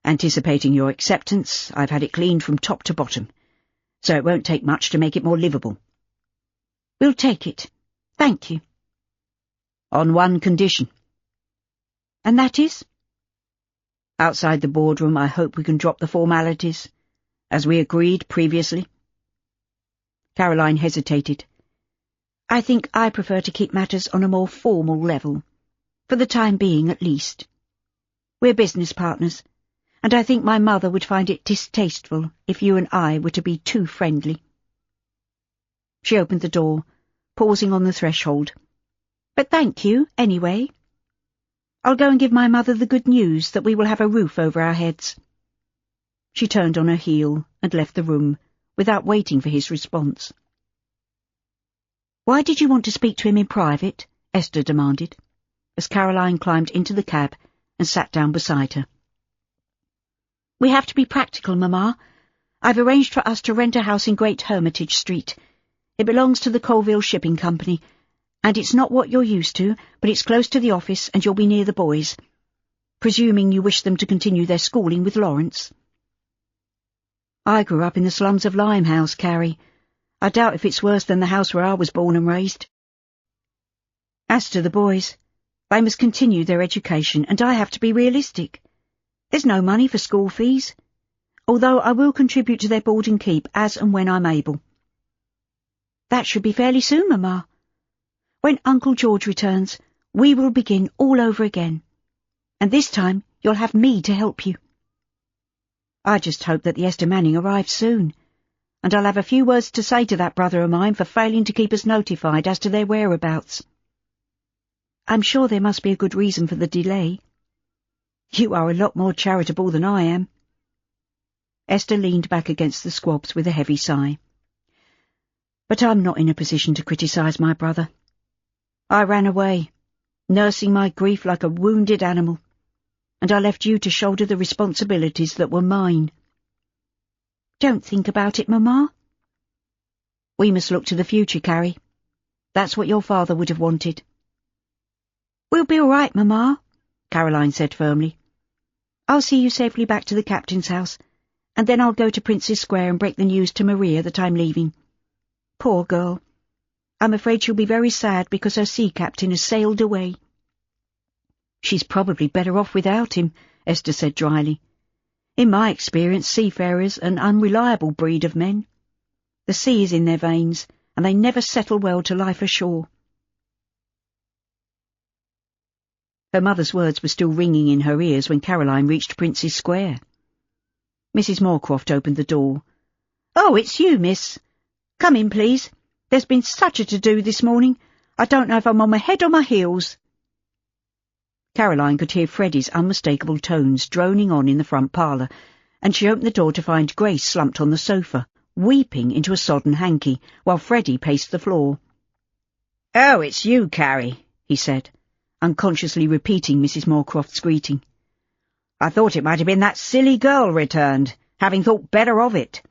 Anticipating your acceptance, I've had it cleaned from top to bottom, so it won't take much to make it more livable.
We'll take it. Thank you.
On one condition.
And that is?
Outside the boardroom, I hope we can drop the formalities, as we agreed previously.
Caroline hesitated. I think I prefer to keep matters on a more formal level, for the time being at least. We're business partners, and I think my mother would find it distasteful if you and I were to be too friendly. She opened the door, pausing on the threshold. But thank you, anyway. I'll go and give my mother the good news that we will have a roof over our heads. She turned on her heel and left the room, without waiting for his response. Why did you want to speak to him in private? Esther demanded, as Caroline climbed into the cab and sat down beside her. We have to be practical, Mamma. I've arranged for us to rent a house in Great Hermitage Street. It belongs to the Colville Shipping Company, and it's not what you're used to, but it's close to the office and you'll be near the boys, presuming you wish them to continue their schooling with Lawrence. I grew up in the slums of Limehouse, Carrie. I doubt if it's worse than the house where I was born and raised. As to the boys, they must continue their education, and I have to be realistic. There's no money for school fees, although I will contribute to their board and keep as and when I'm able. That should be fairly soon, Mamma. When Uncle George returns, we will begin all over again, and this time you'll have me to help you. I just hope that the Esther Manning arrives soon, and I'll have a few words to say to that brother of mine for failing to keep us notified as to their whereabouts. I'm sure there must be a good reason for the delay. You are a lot more charitable than I am. Esther leaned back against the squabs with a heavy sigh. But I'm not in a position to criticise my brother. I ran away, nursing my grief like a wounded animal, and I left you to shoulder the responsibilities that were mine. Don't think about it, Mamma. We must look to the future, Carrie. That's what your father would have wanted. We'll be all right, Mamma, Caroline said firmly. I'll see you safely back to the captain's house, and then I'll go to Princess Square and break the news to Maria that I'm leaving. Poor girl. I'm afraid she'll be very sad because her sea captain has sailed away. She's probably better off without him, Esther said dryly. In my experience, seafarers are an unreliable breed of men. The sea is in their veins, and they never settle well to life ashore. Her mother's words were still ringing in her ears when Caroline reached Princess Square. Mrs. Moorcroft opened the door. "Oh, it's you, miss. Come in, please. There's been such a to-do this morning. I don't know if I'm on my head or my heels." Caroline could hear Freddie's unmistakable tones droning on in the front parlour, and she opened the door to find Grace slumped on the sofa, weeping into a sodden hanky, while Freddie paced the floor. "Oh, it's you, Carrie," he said, unconsciously repeating Mrs. Moorcroft's greeting. "I thought it might have been that silly girl returned, having thought better of it."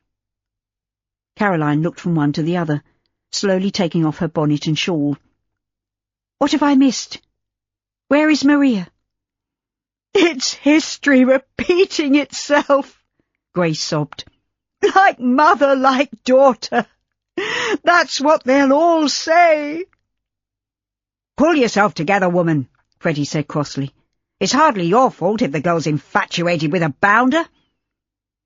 Caroline looked from one to the other, slowly taking off her bonnet and shawl. "What have I missed? Where is Maria?" "It's history repeating itself," Grace sobbed. "Like mother, like daughter. That's what they'll all say." "Pull yourself together, woman," Freddie said crossly. "It's hardly your fault if the girl's infatuated with a bounder.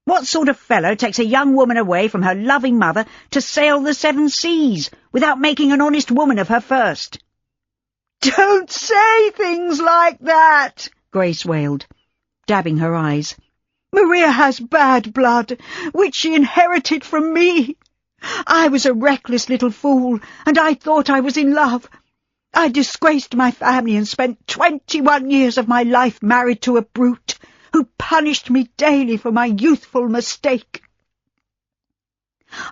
What sort of fellow takes a young woman away from her loving mother to sail the 7 seas without making an honest woman of her first?" "Don't say things like that," Grace wailed, dabbing her eyes. "Maria has bad blood, which she inherited from me. I was a reckless little fool, and I thought I was in love.
I disgraced my family and spent 21 years of my life married to a brute who punished me daily for my youthful mistake."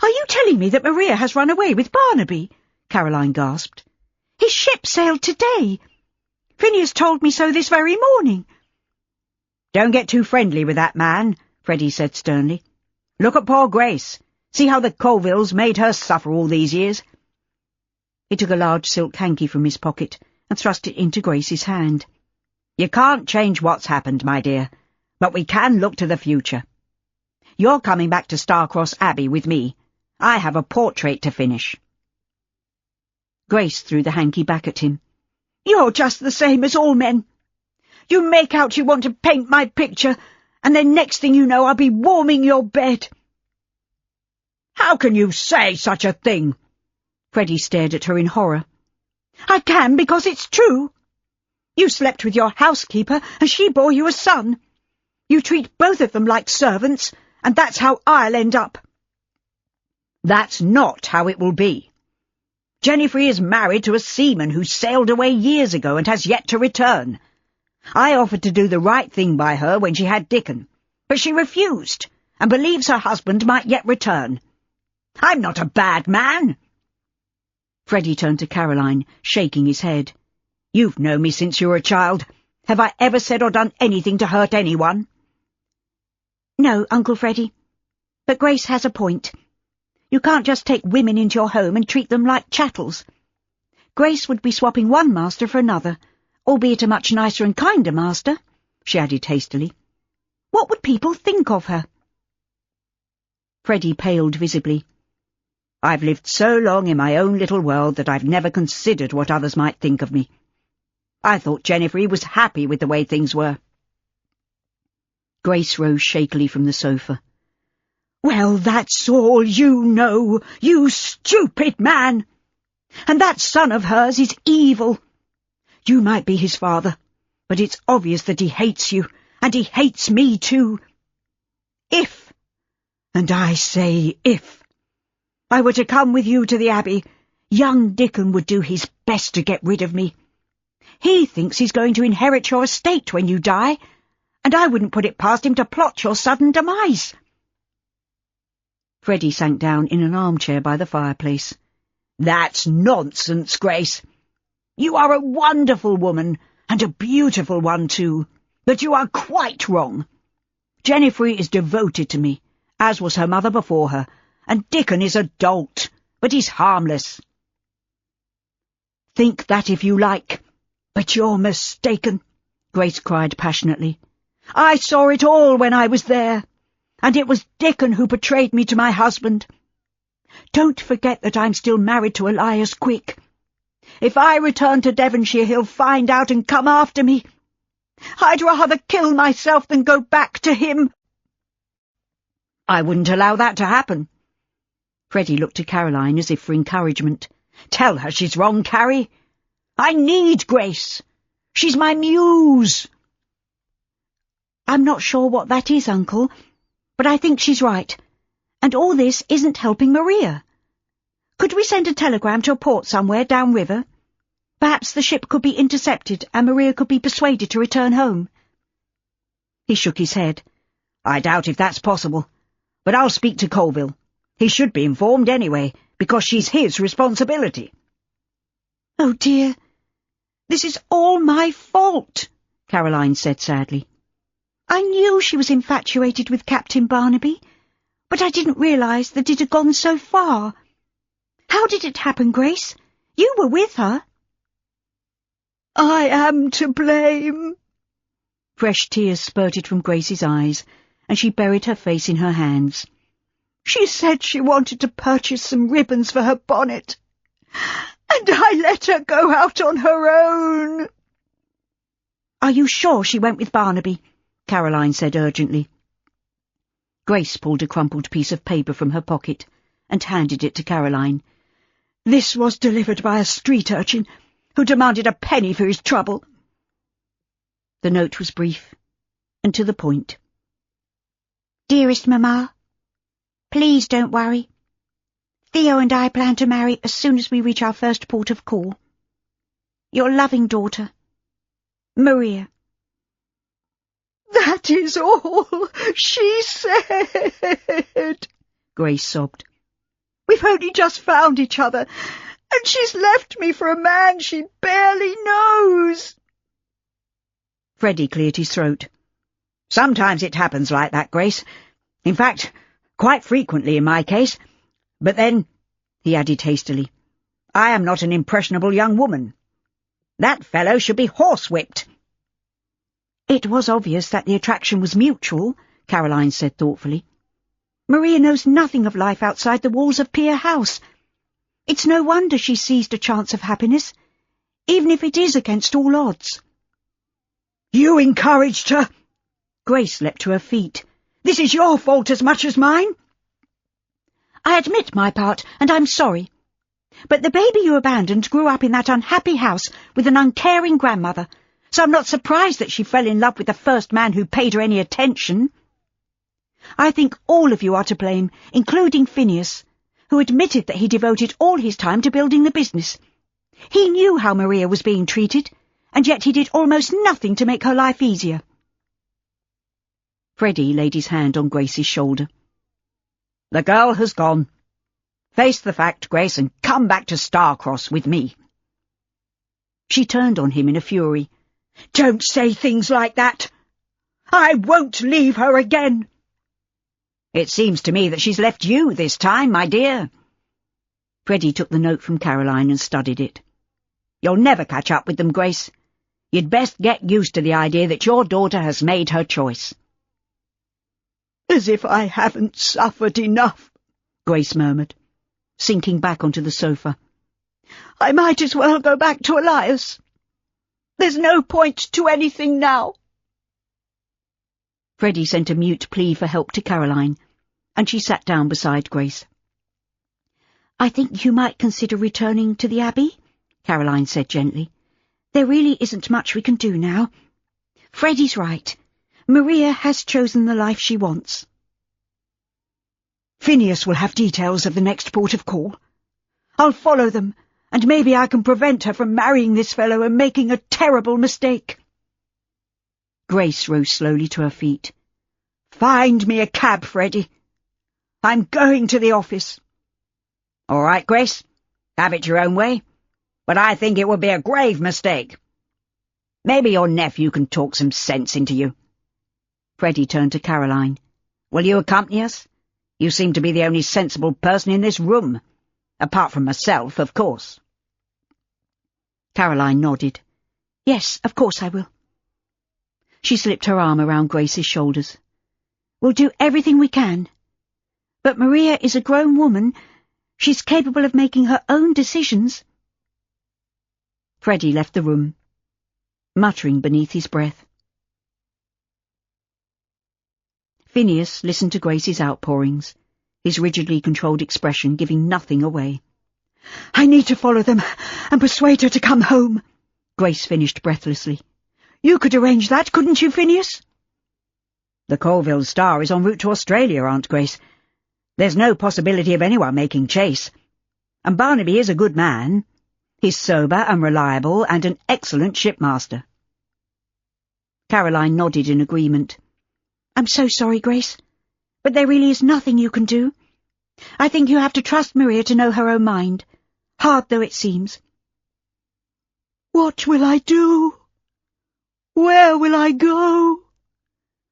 "Are you telling me that Maria has run away with Barnaby?" Caroline gasped. "His ship sailed today. Phineas told me so this very morning."
"Don't get too friendly with that man," Freddie said sternly. "Look at poor Grace. See how the Colvilles made her suffer all these years."
He took a large silk hanky from his pocket and thrust it into Grace's hand.
"You can't change what's happened, my dear, but we can look to the future. You're coming back to Starcross Abbey with me. I have a portrait to finish."
Grace threw the hanky back at him.
"You're just the same as all men. You make out you want to paint my picture, and then next thing you know I'll be warming your bed." "How can you say such a thing?"
Freddie stared at her in horror.
"I can because it's true. You slept with your housekeeper and she bore you a son. You treat both of them like servants, and that's how I'll end up." "That's not how it will be. Jennifer is married to a seaman who sailed away years ago and has yet to return. I offered to do the right thing by her when she had Dickon, but she refused and believes her husband might yet return. I'm not a bad man."
Freddie turned to Caroline, shaking his head.
"You've known me since you were a child. Have I ever said or done anything to hurt anyone?"
"No, Uncle Freddie. But Grace has a point. You can't just take women into your home and treat them like chattels. Grace would be swapping one master for another, albeit a much nicer and kinder master," she added hastily. "What would people think of her?"
Freddie paled visibly. "I've lived so long in my own little world that I've never considered what others might think of me. I thought Jennifer was happy with the way things were."
Grace rose shakily from the sofa.
"Well, that's all you know, you stupid man! And that son of hers is evil. You might be his father, but it's obvious that he hates you, and he hates me too. If, and I say if, I were to come with you to the Abbey, young Dickon would do his best to get rid of me. He thinks he's going to inherit your estate when you die, and I wouldn't put it past him to plot your sudden demise."
Freddie sank down in an armchair by the fireplace.
"That's nonsense, Grace. You are a wonderful woman, and a beautiful one too, but you are quite wrong. Jennifer is devoted to me, as was her mother before her, and Dickon is a dolt, but he's harmless. Think that if you like, but you're mistaken," Grace cried passionately. "I saw it all when I was there, and it was Dickon who betrayed me to my husband. Don't forget that I'm still married to Elias Quick. If I return to Devonshire, he'll find out and come after me. I'd rather kill myself than go back to him." "I wouldn't allow that to happen."
Freddie looked to Caroline as if for encouragement.
"Tell her she's wrong, Carrie. I need Grace. She's my muse."
"I'm not sure what that is, Uncle, but I think she's right, and all this isn't helping Maria. Could we send a telegram to a port somewhere downriver? Perhaps the ship could be intercepted and Maria could be persuaded to return home."
He shook his head. "I doubt if that's possible, but I'll speak to Colville. He should be informed anyway, because she's his responsibility."
"Oh dear, this is all my fault," Caroline said sadly. "I knew she was infatuated with Captain Barnaby, but I didn't realise that it had gone so far. How did it happen, Grace? You were with her."
"I am to blame."
Fresh tears spurted from Grace's eyes, and she buried her face in her hands.
"She said she wanted to purchase some ribbons for her bonnet, and I let her go out on her own."
"Are you sure she went with Barnaby?" Caroline said urgently. Grace pulled a crumpled piece of paper from her pocket and handed it to Caroline.
"This was delivered by a street urchin who demanded a penny for his trouble."
The note was brief and to the point.
"Dearest Mamma, please don't worry. Theo and I plan to marry as soon as we reach our first port of call. Your loving daughter, Maria.
That is all she said, Grace sobbed. We've only just found each other, and she's left me for a man she barely knows.
Freddie cleared his throat. Sometimes it happens like that, Grace. In fact, quite frequently in my case. But then, he added hastily, I am not an impressionable young woman. That fellow should be horsewhipped.
It was obvious that the attraction was mutual, Caroline said thoughtfully. Maria knows nothing of life outside the walls of Pier House. It's no wonder she seized a chance of happiness, even if it is against all odds.
You encouraged her.
Grace leapt to her feet. This is your fault as much as mine.
I admit my part, and I'm sorry. But the baby you abandoned grew up in that unhappy house with an uncaring grandmother, so I'm not surprised that she fell in love with the first man who paid her any attention. I think all of you are to blame, including Phineas, who admitted that he devoted all his time to building the business. He knew how Maria was being treated, and yet he did almost nothing to make her life easier.
Freddie laid his hand on Grace's shoulder. The girl has gone. Face the fact, Grace, and come back to Starcross with me. She turned on him in a fury.
Don't say things like that. I won't leave her again.
It seems to me that she's left you this time, my dear. Freddie took the note from Caroline and studied it. You'll never catch up with them, Grace. You'd best get used to the idea that your daughter has made her choice.
As if I haven't suffered enough, Grace murmured,
sinking back onto the sofa.
I might as well go back to Elias. There's no point to anything now.
Freddie sent a mute plea for help to Caroline, and she sat down beside Grace.
I think you might consider returning to the Abbey, Caroline said gently. There really isn't much we can do now. Freddie's right. Maria has chosen the life she wants.
Phineas will have details of the next port of call. I'll follow them, and maybe I can prevent her from marrying this fellow and making a terrible mistake.
Grace rose slowly to her feet.
Find me a cab, Freddie. I'm going to the office.
All right, Grace. Have it your own way. But I think it would be a grave mistake. Maybe your nephew can talk some sense into you. Freddie turned to Caroline. Will you accompany us? You seem to be the only sensible person in this room. Apart from myself, of course.
Caroline nodded. Yes, of course I will. She slipped her arm around Grace's shoulders. We'll do everything we can. But Maria is a grown woman. She's capable of making her own decisions.
Freddie left the room, muttering beneath his breath. Phineas listened to Grace's outpourings, his rigidly controlled expression giving nothing away.
I need to follow them and persuade her to come home,
Grace finished breathlessly.
You could arrange that, couldn't you, Phineas?
The Colville Star is en route to Australia, Aunt Grace. There's no possibility of anyone making chase. And Barnaby is a good man. He's sober and reliable and an excellent shipmaster.
Caroline nodded in agreement. I'm so sorry, Grace, but there really is nothing you can do. I think you have to trust Maria to know her own mind, hard though it seems.
What will I do? Where will I go?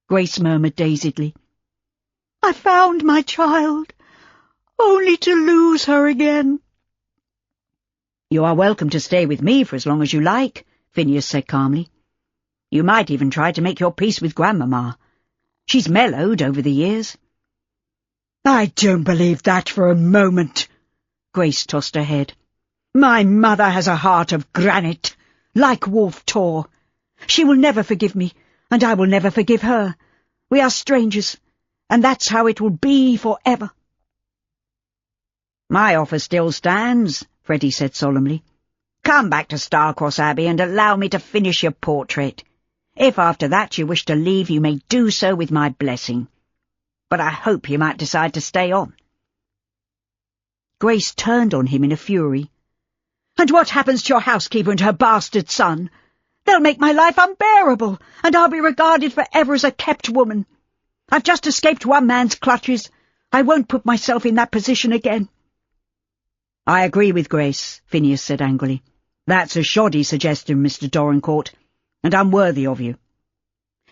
Grace murmured dazedly.
I found my child, only to lose her again.
You are welcome to stay with me for as long as you like, Phineas said calmly. You might even try to make your peace with Grandmamma. She's mellowed over the years.
I don't believe that for a moment.
Grace tossed her head.
My mother has a heart of granite, like Wolf Tor. She will never forgive me, and I will never forgive her. We are strangers, and that's how it will be forever.
My offer still stands, Freddie said solemnly. Come back to Starcross Abbey and allow me to finish your portrait. If after that you wish to leave, you may do so with my blessing. But I hope you might decide to stay on. Grace turned on him in a fury.
And what happens to your housekeeper and her bastard son? They'll make my life unbearable, and I'll be regarded forever as a kept woman. I've just escaped one man's clutches. I won't put myself in that position again."
"I agree with Grace," Phineas said angrily. "That's a shoddy suggestion, Mr. Dorincourt, and unworthy of you.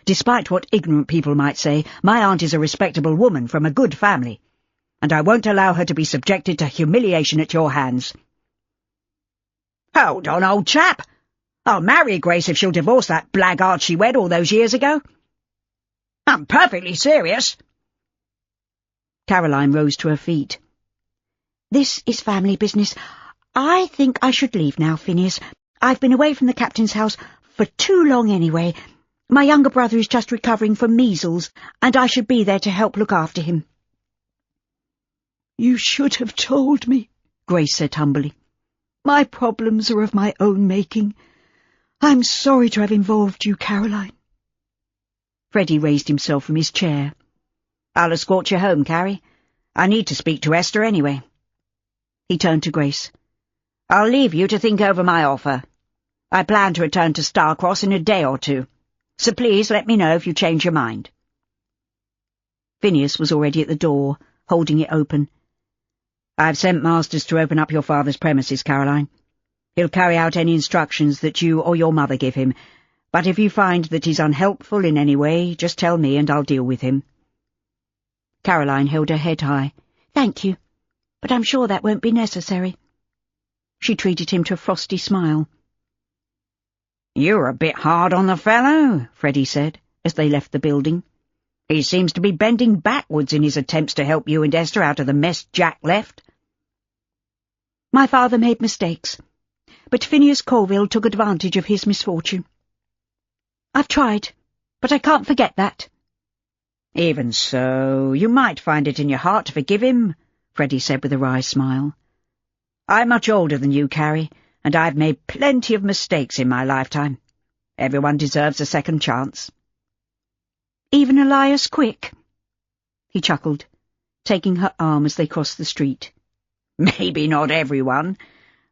Despite what ignorant people might say, my aunt is a respectable woman from a good family, and I won't allow her to be subjected to humiliation at your hands." "Hold on, old chap. I'll marry Grace if she'll divorce that blackguard she wed all those years ago. I'm perfectly serious." Caroline rose to her feet.
"This is family business. I think I should leave now, Phineas. I've been away from the captain's house for too long anyway. My younger brother is just recovering from measles, and I should be there to help look after him."
"You should have told me," Grace said humbly. "My problems are of my own making. I'm sorry to have involved you, Caroline."
Freddie raised himself from his chair. "I'll escort you home, Carrie. I need to speak to Esther anyway." He turned to Grace. "I'll leave you to think over my offer. I plan to return to Starcross in a day or two, so please let me know if you change your mind." Phineas was already at the door, holding it open. "I've sent Masters to open up your father's premises, Caroline. He'll carry out any instructions that you or your mother give him, but if you find that he's unhelpful in any way, just tell me and I'll deal with him." Caroline held her head high.
"Thank you, but I'm sure that won't be necessary."
She treated him to a frosty smile.
"You're a bit hard on the fellow," Freddie said, as they left the building. "He seems to be bending backwards in his attempts to help you and Esther out of the mess Jack left."
"My father made mistakes, but Phineas Colville took advantage of his misfortune. I've tried, but I can't forget that."
"Even so, you might find it in your heart to forgive him," Freddie said with a wry smile. "I'm much older than you, Carrie, and I've made plenty of mistakes in my lifetime. Everyone deserves a second chance."
"Even Elias Quick?"
He chuckled, taking her arm as they crossed the street.
"Maybe not everyone,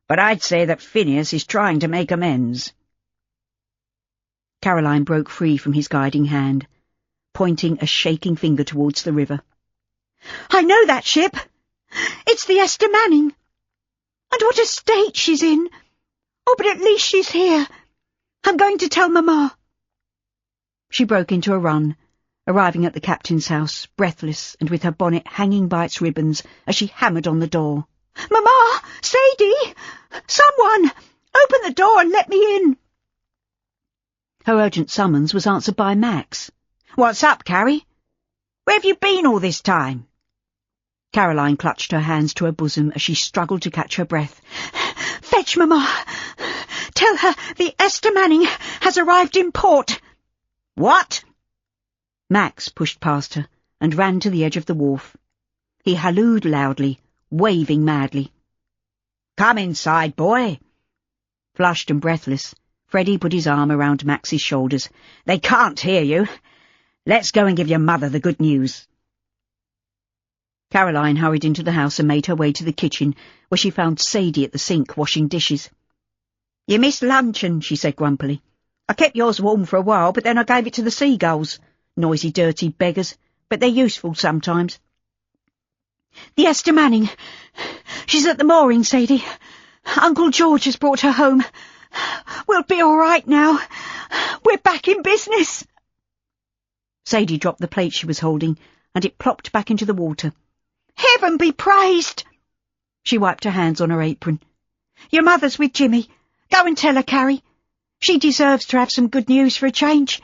but I'd say that Phineas is trying to make amends."
Caroline broke free from his guiding hand, pointing a shaking finger towards the river.
"I know that ship! It's the Esther Manning! And what a state she's in! Oh, but at least she's here! I'm going to tell Mamma."
She broke into a run, arriving at the captain's house, breathless and with her bonnet hanging by its ribbons as she hammered on the door.
"Mamma! Sadie! Someone! Open the door and let me in!"
Her urgent summons was answered by Max.
"What's up, Carrie? Where have you been all this time?"
Caroline clutched her hands to her bosom as she struggled to catch her breath.
"Fetch Mamma! Tell her the Esther Manning has arrived in port."
"What?"
Max pushed past her and ran to the edge of the wharf. He hallooed loudly, waving madly.
"Come inside, boy."
Flushed and breathless, Freddie put his arm around Max's shoulders.
"They can't hear you. Let's go and give your mother the good news."
Caroline hurried into the house and made her way to the kitchen, where she found Sadie at the sink washing dishes.
"You missed luncheon," she said grumpily. "I kept yours warm for a while, but then I gave it to the seagulls. Noisy, dirty beggars, but they're useful sometimes."
"The Esther Manning. She's at the mooring, Sadie. Uncle George has brought her home. We'll be all right now. We're back in business."
Sadie dropped the plate she was holding, and it plopped back into the water.
"Heaven be praised!"
She wiped her hands on her apron.
"Your mother's with Jimmy. Go and tell her, Carrie. She deserves to have some good news for a change."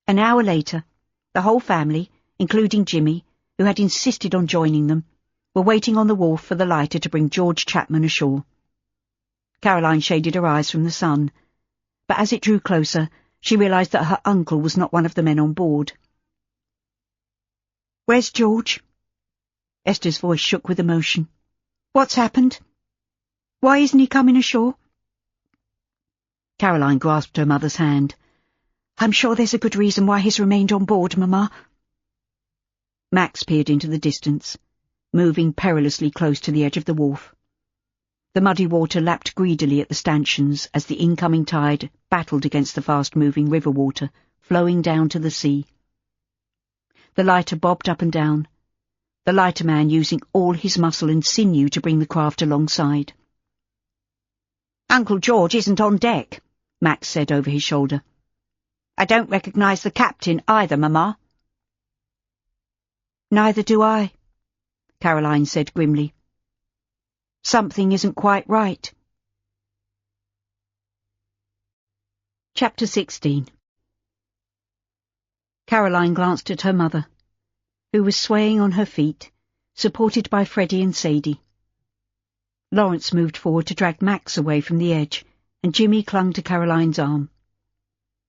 An hour later, the whole family, including Jimmy, who had insisted on joining them, were waiting on the wharf for the lighter to bring George Chapman ashore. Caroline shaded her eyes from the sun, but as it drew closer, she realised that her uncle was not one of the men on board.
"Where's George?"
Esther's voice shook with emotion.
"What's happened? Why isn't he coming ashore?"
Caroline grasped her mother's hand.
"I'm sure there's a good reason why he's remained on board, Mamma."
Max peered into the distance. moving perilously close to the edge of the wharf. The muddy water lapped greedily at the stanchions as the incoming tide battled against the fast-moving river water, flowing down to the sea. The lighter bobbed up and down, the lighterman using all his muscle and sinew to bring the craft alongside.
"Uncle George isn't on deck," Max said over his shoulder. "I don't recognise the captain either, Mamma."
"Neither do I," Caroline said grimly. "Something isn't quite right." Chapter 16. Caroline glanced at her mother, who was swaying on her feet, supported by Freddie and Sadie. Lawrence moved forward to drag Max away from the edge, and Jimmy clung to Caroline's arm.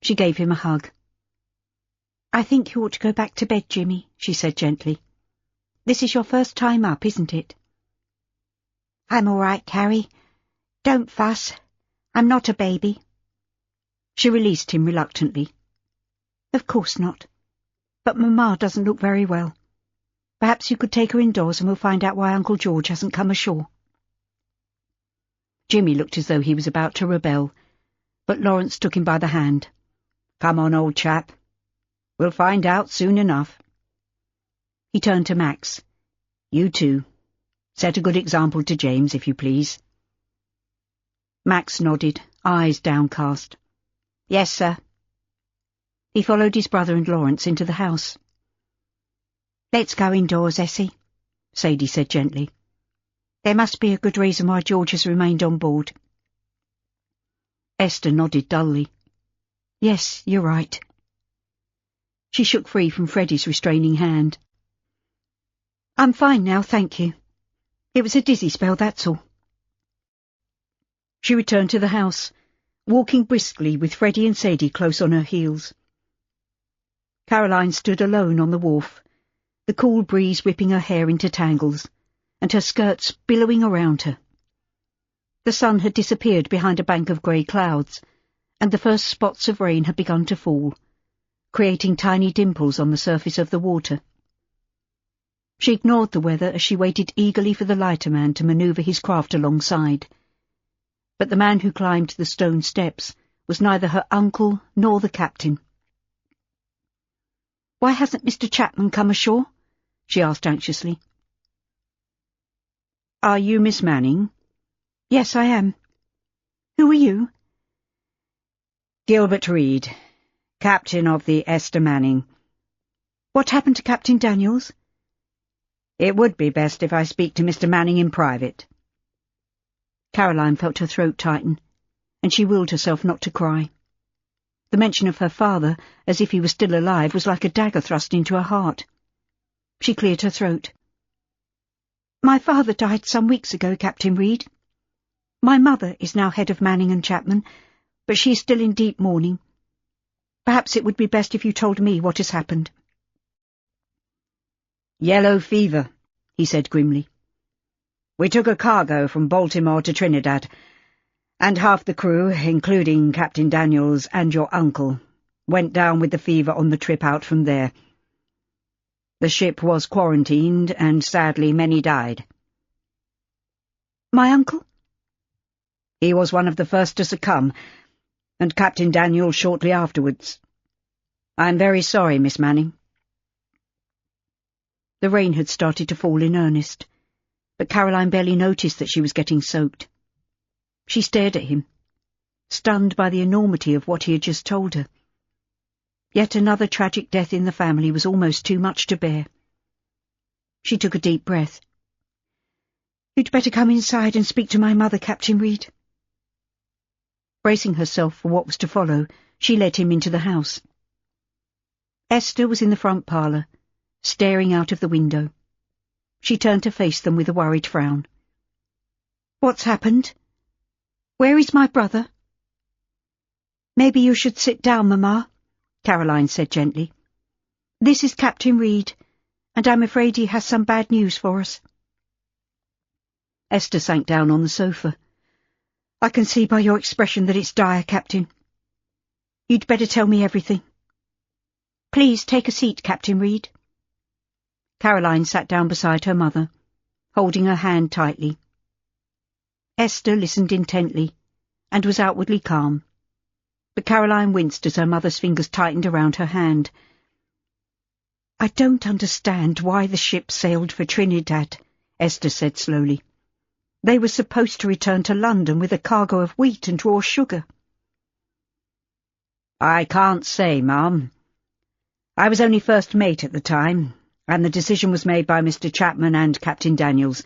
She gave him a hug. "I think you ought to go back to bed, Jimmy," she said gently. "This is your first time up, isn't it?"
"I'm all right, Carrie. Don't fuss. I'm not a baby."
She released him reluctantly. "Of course not. But Mamma doesn't look very well. Perhaps you could take her indoors and we'll find out why Uncle George hasn't come ashore." Jimmy looked as though he was about to rebel, but Lawrence took him by the hand. "Come on, old chap. We'll find out soon enough." He turned to Max. "You too. Set a good example to James, if you please." Max nodded, eyes downcast.
"Yes, sir."
He followed his brother and Lawrence into the house.
"Let's go indoors, Essie,"
Sadie said gently.
"There must be a good reason why George has remained on board."
Esther nodded dully. "Yes, you're right." She shook free from Freddie's restraining hand. "I'm fine now, thank you. It was a dizzy spell, that's all." She returned to the house, walking briskly with Freddie and Sadie close on her heels. Caroline stood alone on the wharf, the cool breeze whipping her hair into tangles, and her skirts billowing around her. The sun had disappeared behind a bank of grey clouds, and the first spots of rain had begun to fall, creating tiny dimples on the surface of the water. She ignored the weather as she waited eagerly for the lighterman to manoeuvre his craft alongside. But the man who climbed the stone steps was neither her uncle nor the captain. "Why hasn't Mr. Chapman come ashore?" she asked anxiously. "Are you Miss Manning?" "Yes, I am. Who are you?"
"Gilbert Reed, captain of the Esther Manning."
"What happened to Captain Daniels?"
"It would be best if I speak to Mr. Manning in private."
Caroline felt her throat tighten, and she willed herself not to cry. The mention of her father, as if he was still alive, was like a dagger thrust into her heart. She cleared her throat. "My father died some weeks ago, Captain Reed. My mother is now head of Manning and Chapman, but she is still in deep mourning. Perhaps it would be best if you told me what has happened."
"Yellow fever," he said grimly. "We took a cargo from Baltimore to Trinidad, and half the crew, including Captain Daniels and your uncle, went down with the fever on the trip out from there. The ship was quarantined, and sadly many died."
"My uncle?"
"He was one of the first to succumb, and Captain Daniels shortly afterwards. I'm very sorry, Miss Manning."
The rain had started to fall in earnest, but Caroline barely noticed that she was getting soaked. She stared at him, stunned by the enormity of what he had just told her. Yet another tragic death in the family was almost too much to bear. She took a deep breath. "You'd better come inside and speak to my mother, Captain Reed." Bracing herself for what was to follow, she led him into the house. Esther was in the front parlour, staring out of the window. She turned to face them with a worried frown. "What's happened? Where is my brother?" "Maybe you should sit down, Mamma," Caroline said gently. "This is Captain Reed, and I'm afraid he has some bad news for us." Esther sank down on the sofa. "I can see by your expression that it's dire, Captain. You'd better tell me everything." "Please take a seat, Captain Reed." Caroline sat down beside her mother, holding her hand tightly. Esther listened intently, and was outwardly calm, but Caroline winced as her mother's fingers tightened around her hand. "I don't understand why the ship sailed for Trinidad," Esther said slowly. "They were supposed to return to London with a cargo of wheat and raw sugar." "I can't say, Ma'am. I was only first mate at the time, and the decision was made by Mr. Chapman and Captain Daniels.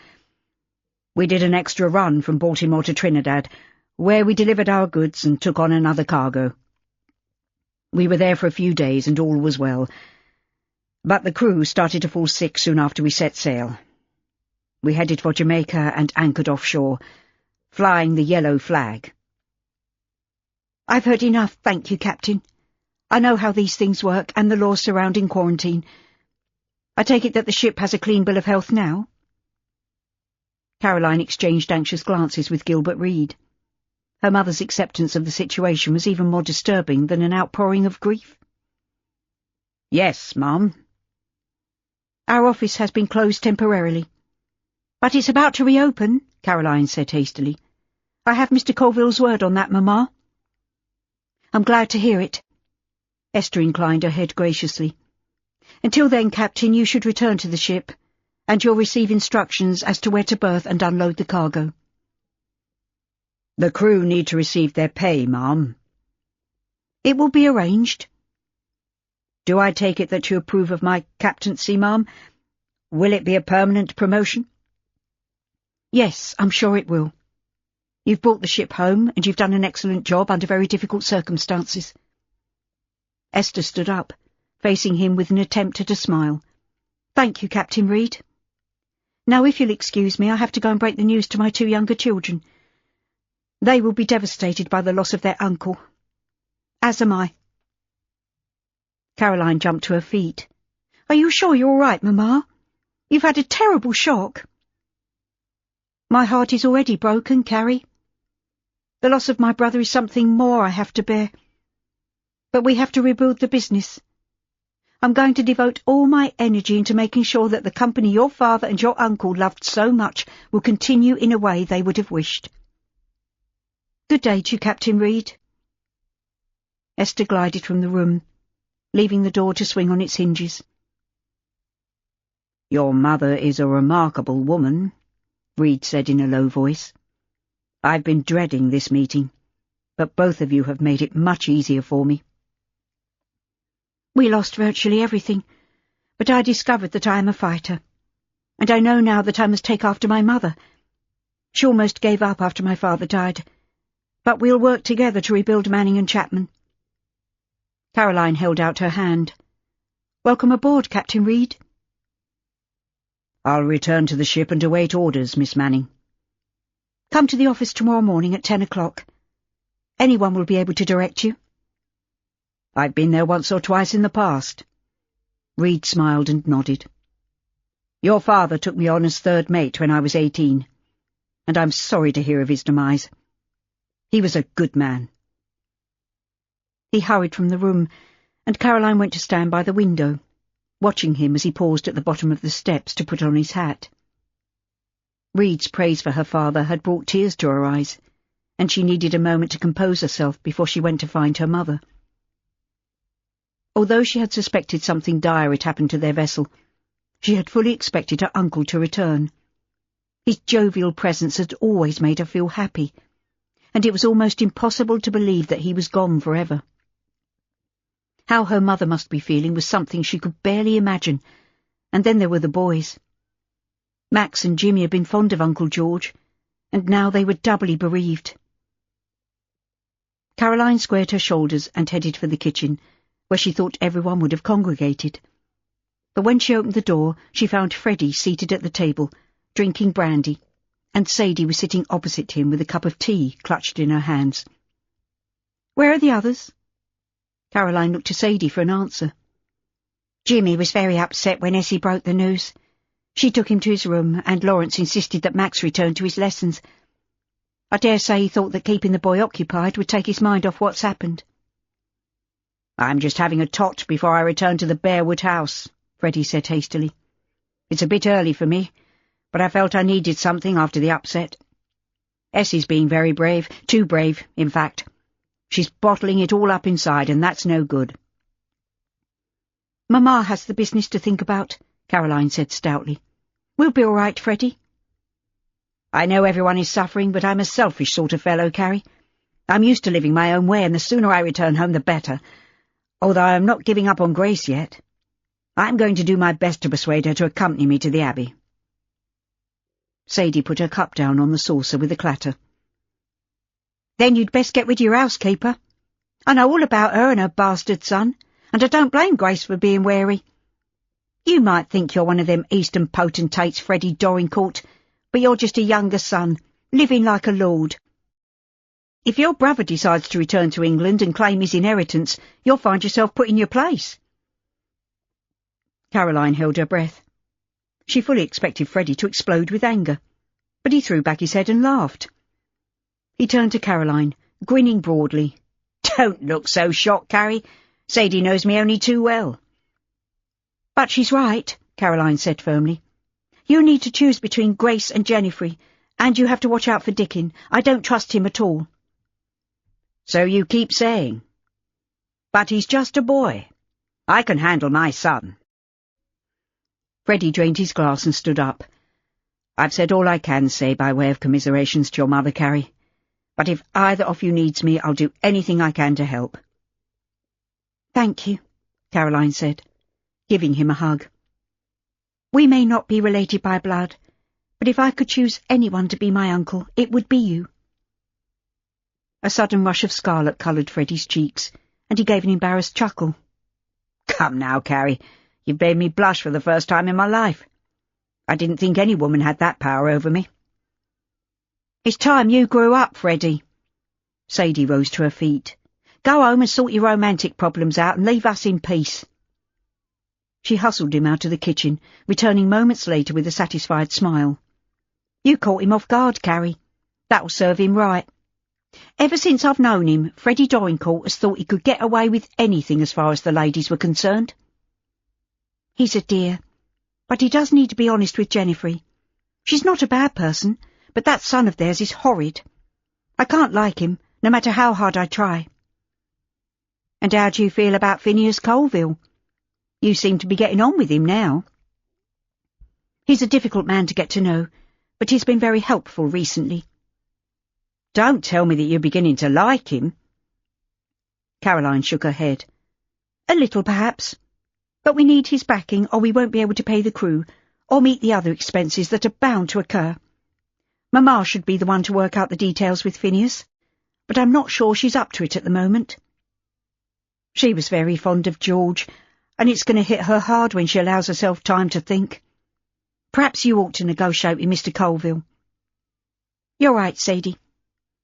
We did an extra run from Baltimore to Trinidad, where we delivered our goods and took on another cargo. We were there for a few days and all was well, but the crew started to fall sick soon after we set sail. We headed for Jamaica and anchored offshore, flying the yellow flag." "I've heard enough, thank you, Captain. I know how these things work and the laws surrounding quarantine. I take it that the ship has a clean bill of health now?" Caroline exchanged anxious glances with Gilbert Reed. Her mother's acceptance of the situation was even more disturbing than an outpouring of grief. "Yes, Ma'am." "Our office has been closed temporarily. But it's about to reopen," Caroline said hastily. "I have Mr. Colville's word on that, Mamma." "I'm glad to hear it." Esther inclined her head graciously. "Until then, Captain, you should return to the ship, and you'll receive instructions as to where to berth and unload the cargo." "The crew need to receive their pay, Ma'am." "It will be arranged." "Do I take it that you approve of my captaincy, Ma'am? Will it be a permanent promotion?" "Yes, I'm sure it will. You've brought the ship home, and you've done an excellent job under very difficult circumstances." Esther stood up, facing him with an attempt at a smile. "Thank you, Captain Reed. Now, if you'll excuse me, I have to go and break the news to my two younger children. They will be devastated by the loss of their uncle. As am I." Caroline jumped to her feet. "Are you sure you're all right, Mamma? You've had a terrible shock." "My heart is already broken, Carrie. The loss of my brother is something more I have to bear. But we have to rebuild the business. I'm going to devote all my energy into making sure that the company your father and your uncle loved so much will continue in a way they would have wished. Good day to you, Captain Reed." Esther glided from the room, leaving the door to swing on its hinges. "Your mother is a remarkable woman," Reed said in a low voice. "I've been dreading this meeting, but both of you have made it much easier for me." "We lost virtually everything, but I discovered that I am a fighter, and I know now that I must take after my mother. She almost gave up after my father died, but we'll work together to rebuild Manning and Chapman." Caroline held out her hand. "Welcome aboard, Captain Reed." "I'll return to the ship and await orders, Miss Manning." "Come to the office tomorrow morning at 10 o'clock. Anyone will be able to direct you." "I've been there once or twice in the past." Reed smiled and nodded. "Your father took me on as third mate when I was 18, and I'm sorry to hear of his demise. He was a good man." He hurried from the room, and Caroline went to stand by the window, watching him as he paused at the bottom of the steps to put on his hat. Reed's praise for her father had brought tears to her eyes, and she needed a moment to compose herself before she went to find her mother. Although she had suspected something dire had happened to their vessel, she had fully expected her uncle to return. His jovial presence had always made her feel happy, and it was almost impossible to believe that he was gone forever. How her mother must be feeling was something she could barely imagine, and then there were the boys. Max and Jimmy had been fond of Uncle George, and now they were doubly bereaved. Caroline squared her shoulders and headed for the kitchen, where she thought everyone would have congregated. But when she opened the door, she found Freddie seated at the table, drinking brandy, and Sadie was sitting opposite him with a cup of tea clutched in her hands. "Where are the others?" Caroline looked to Sadie for an answer. "Jimmy was very upset when Essie broke the news. She took him to his room, and Lawrence insisted that Max return to his lessons. I dare say he thought that keeping the boy occupied would take his mind off what's happened." "I'm just having a tot before I return to the Bearwood house," Freddie said hastily. "It's a bit early for me,
but I felt I needed something after the upset. Essie's being very brave, too brave, in fact. She's bottling it all up inside, and that's no good.
Mamma has the business to think about, Caroline said stoutly. We'll be all right, Freddie.
I know everyone is suffering, but I'm a selfish sort of fellow, Carrie. I'm used to living my own way, and the sooner I return home, the better, although I am not giving up on Grace yet. I'm going to do my best to persuade her to accompany me to the Abbey.
Sadie put her cup down on the saucer with a clatter.
Then you'd best get with your housekeeper. I know all about her and her bastard son, and I don't blame Grace for being wary. You might think you're one of them Eastern potentates, Freddie Dorincourt, but you're just a younger son, living like a lord. If your brother decides to return to England and claim his inheritance, you'll find yourself put in your place.
Caroline held her breath. She fully expected Freddie to explode with anger, but he threw back his head and laughed. He turned to Caroline, grinning broadly.
Don't look so shocked, Carrie. Sadie knows me only too well.
But she's right, Caroline said firmly. You need to choose between Grace and Jennifer, and you have to watch out for Dickin. I don't trust him at all.
So you keep saying. But he's just a boy. I can handle my son.
Freddie drained his glass and stood up.
I've said all I can say by way of commiserations to your mother, Carrie. But if either of you needs me, I'll do anything I can to help.
Thank you, Caroline said, giving him a hug.
We may not be related by blood, but if I could choose anyone to be my uncle, it would be you.
A sudden rush of scarlet coloured Freddie's cheeks, and he gave an embarrassed chuckle.
Come now, Carrie, you've made me blush for the first time in my life. I didn't think any woman had that power over me.
It's time you grew up, Freddie.
Sadie rose to her feet.
Go home and sort your romantic problems out and leave us in peace.
She hustled him out of the kitchen, returning moments later with a satisfied smile.
You caught him off guard, Carrie. That'll serve him right. Ever since I've known him, Freddie Dorincourt has thought he could get away with anything as far as the ladies were concerned. He's a dear, but he does need to be honest with Jennifer. She's not a bad person, but that son of theirs is horrid. I can't like him, no matter how hard I try.
And how do you feel about Phineas Colville? You seem to be getting on with him now.
He's a difficult man to get to know, but he's been very helpful recently.
Don't tell me that you're beginning to like him.
Caroline shook her head.
A little, perhaps. But we need his backing, or we won't be able to pay the crew, or meet the other expenses that are bound to occur. Mamma should be the one to work out the details with Phineas, but I'm not sure she's up to it at the moment. She was very fond of George, and it's going to hit her hard when she allows herself time to think. Perhaps you ought to negotiate with Mr. Colville. You're right, Sadie.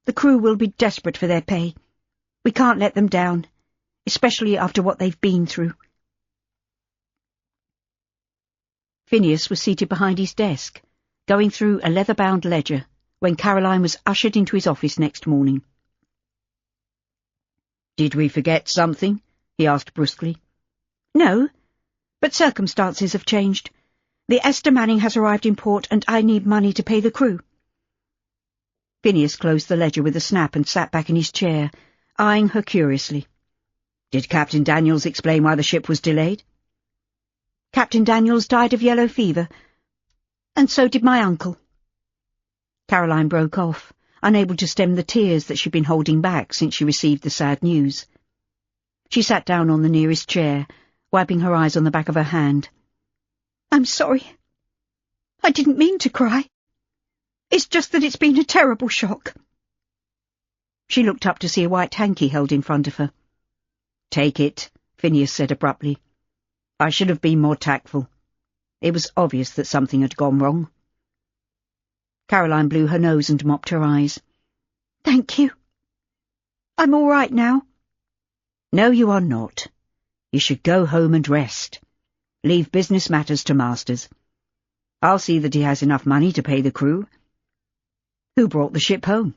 The crew will be desperate for their pay. We can't let them down, especially after what they've been through.
Phineas was seated behind his desk, going through a leather-bound ledger, when Caroline was ushered into his office next morning.
"Did we forget something?" he asked brusquely.
"No, but circumstances have changed. The Esther Manning has arrived in port, and I need money to pay the crew."
Phineas closed the ledger with a snap and sat back in his chair, eyeing her curiously.
"Did Captain Daniels explain why the ship was delayed?"
"Captain Daniels died of yellow fever, and so did my uncle."
Caroline broke off, unable to stem the tears that she'd been holding back since she received the sad news. She sat down on the nearest chair, wiping her eyes on the back of her hand.
"I'm sorry. I didn't mean to cry. It's just that it's been a terrible shock."
She looked up to see a white hanky held in front of her.
"Take it," Phineas said abruptly. "I should have been more tactful. It was obvious that something had gone wrong."
Caroline blew her nose and mopped her eyes.
"Thank you. I'm all right now."
"No, you are not. You should go home and rest. Leave business matters to masters. I'll see that he has enough money to pay the crew." "Who brought the ship home?"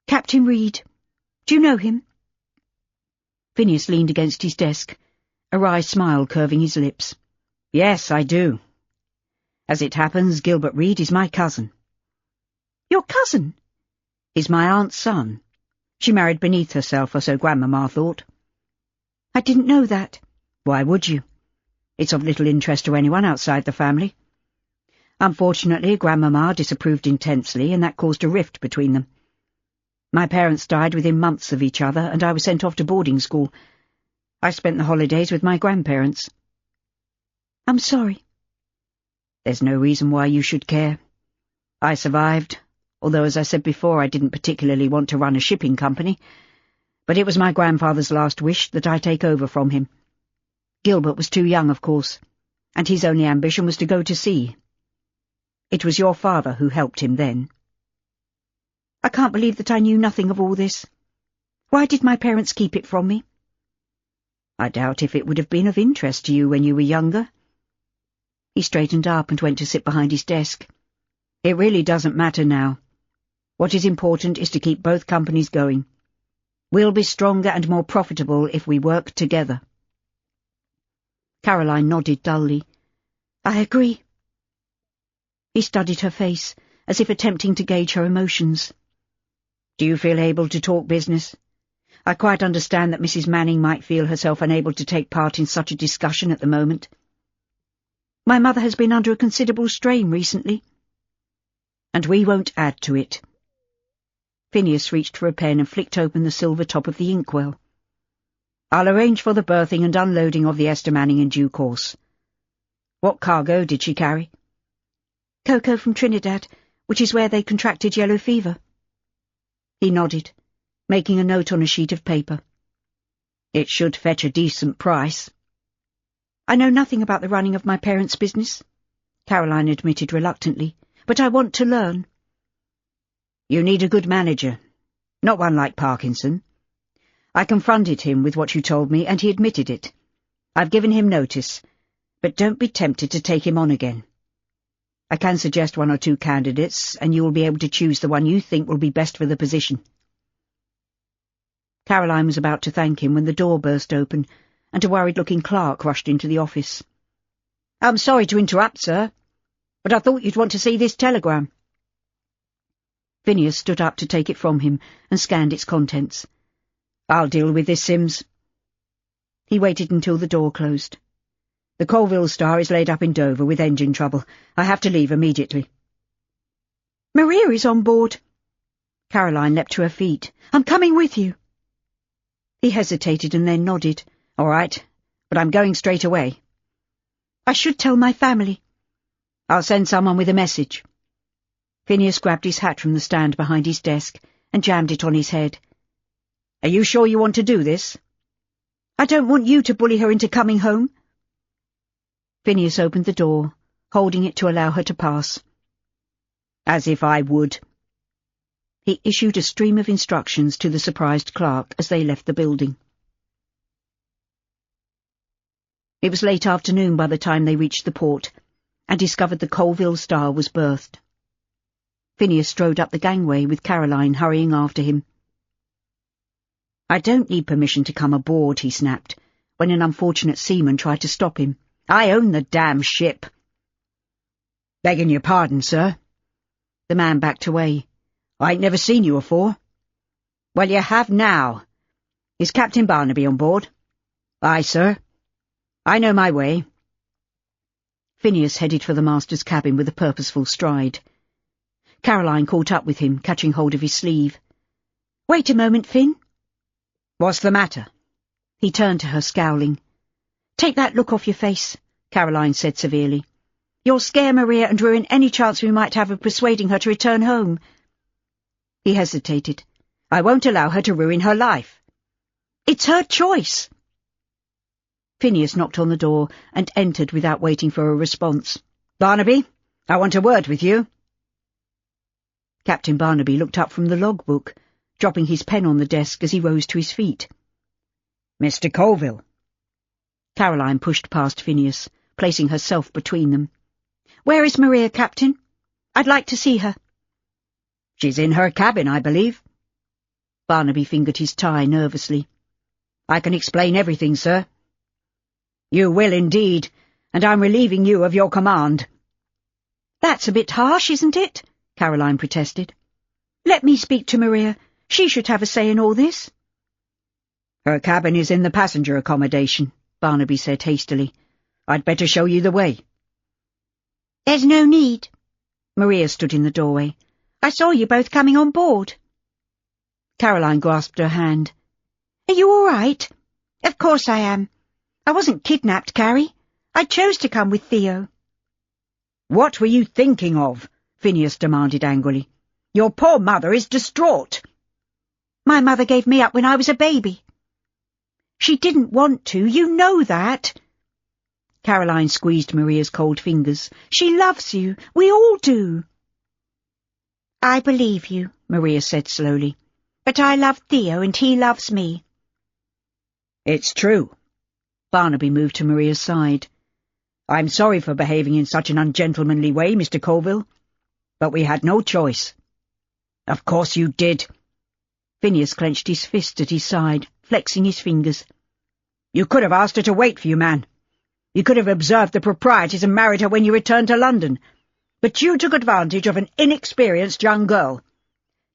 "Captain Reed. Do you know him?"
Phineas leaned against his desk, a wry smile curving his lips.
"Yes, I do." As it happens, Gilbert Reed is my cousin.
Your cousin?
He's my aunt's son. She married beneath herself, or so Grandmama thought.
I didn't know that.
Why would you? It's of little interest to anyone outside the family. Unfortunately, Grandmama disapproved intensely, and that caused a rift between them. My parents died within months of each other, and I was sent off to boarding school. I spent the holidays with my grandparents.
I'm sorry.
There's no reason why you should care. I survived, although, as I said before, I didn't particularly want to run a shipping company. But it was my grandfather's last wish that I take over from him. Gilbert was too young, of course, and his only ambition was to go to sea. It was your father who helped him then.
I can't believe that I knew nothing of all this. Why did my parents keep it from me?
I doubt if it would have been of interest to you when you were younger. He straightened up and went to sit behind his desk. It really doesn't matter now. What is important is to keep both companies going. We'll be stronger and more profitable if we work together.
Caroline nodded dully. I agree.
He studied her face, as if attempting to gauge her emotions.
Do you feel able to talk business? I quite understand that Mrs. Manning might feel herself unable to take part in such a discussion at the moment.
My mother has been under a considerable strain recently.
And we won't add to it.
Phineas reached for a pen and flicked open the silver top of the inkwell.
I'll arrange for the berthing and unloading of the Esther Manning in due course. What cargo did she carry?
Cocoa from Trinidad, which is where they contracted yellow fever.
He nodded, making a note on a sheet of paper. It should fetch a decent price.
I know nothing about the running of my parents' business, Caroline admitted reluctantly, but I want to learn.
You need a good manager, not one like Parkinson. I confronted him with what you told me, and he admitted it. I've given him notice, but don't be tempted to take him on again. I can suggest 1 or 2 candidates, and you will be able to choose the one you think will be best for the position.
Caroline was about to thank him when the door burst open, and a worried-looking clerk rushed into the office.
I'm sorry to interrupt, sir, but I thought you'd want to see this telegram.
Phineas stood up to take it from him and scanned its contents.
I'll deal with this, Sims.
He waited until the door closed.
The Colville Star is laid up in Dover with engine trouble. I have to leave immediately.
Maria is on board. Caroline leapt to her feet. I'm coming with you. He hesitated and then nodded.
All right, but I'm going straight away.
I should tell my family.
I'll send someone with a message.
Phineas grabbed his hat from the stand behind his desk and jammed it on his head.
Are you sure you want to do this?
I don't want you to bully her into coming home. Phineas opened the door, holding it to allow her to pass.
As if I would.
He issued a stream of instructions to the surprised clerk as they left the building. It was late afternoon by the time they reached the port, and discovered the Colville Star was berthed. Phineas strode up the gangway with Caroline hurrying after him.
I don't need permission to come aboard, he snapped, when an unfortunate seaman tried to stop him. I own the damn ship. Begging your pardon, sir.
The man backed away.
I ain't never seen you afore. Well, you have now. Is Captain Barnaby on board? Aye, sir. I know my way.
Phineas headed for the master's cabin with a purposeful stride. Caroline caught up with him, catching hold of his sleeve. Wait a moment, Finn.
What's the matter?
He turned to her, scowling. Take that look off your face, Caroline said severely. You'll scare Maria and ruin any chance we might have of persuading her to return home. He hesitated.
I won't allow her to ruin her life.
It's her choice. Phineas knocked on the door and entered without waiting for a response.
Barnaby, I want a word with you.
Captain Barnaby looked up from the logbook, dropping his pen on the desk as he rose to his feet.
Mr. Colville.
Caroline pushed past Phineas, placing herself between them. Where is Maria, Captain? I'd like to see her.
She's in her cabin, I believe.
Barnaby fingered his tie nervously.
I can explain everything, sir. You will indeed, and I'm relieving you of your command.
That's a bit harsh, isn't it? Caroline protested. Let me speak to Maria. She should have a say in all this.
Her cabin is in the passenger accommodation, Barnaby said hastily. I'd better show you the way.
There's no need.
Maria stood in the doorway.
I saw you both coming on board.
Caroline grasped her hand.
Are you all right? Of course I am. I wasn't kidnapped, Carrie. I chose to come with Theo.
What were you thinking of? Phineas demanded angrily. Your poor mother is distraught.
My mother gave me up when I was a baby. She didn't want to, you know that.
Caroline squeezed Maria's cold fingers.
She loves you. We all do. I believe you, Maria said slowly. But I love Theo and he loves me.
It's true. Barnaby moved to Maria's side. I'm sorry for behaving in such an ungentlemanly way, Mr. Colville, but we had no choice. Of course you did.
Phineas clenched his fist at his side, flexing his fingers.
You could have asked her to wait for you, man. You could have observed the proprieties and married her when you returned to London. But you took advantage of an inexperienced young girl.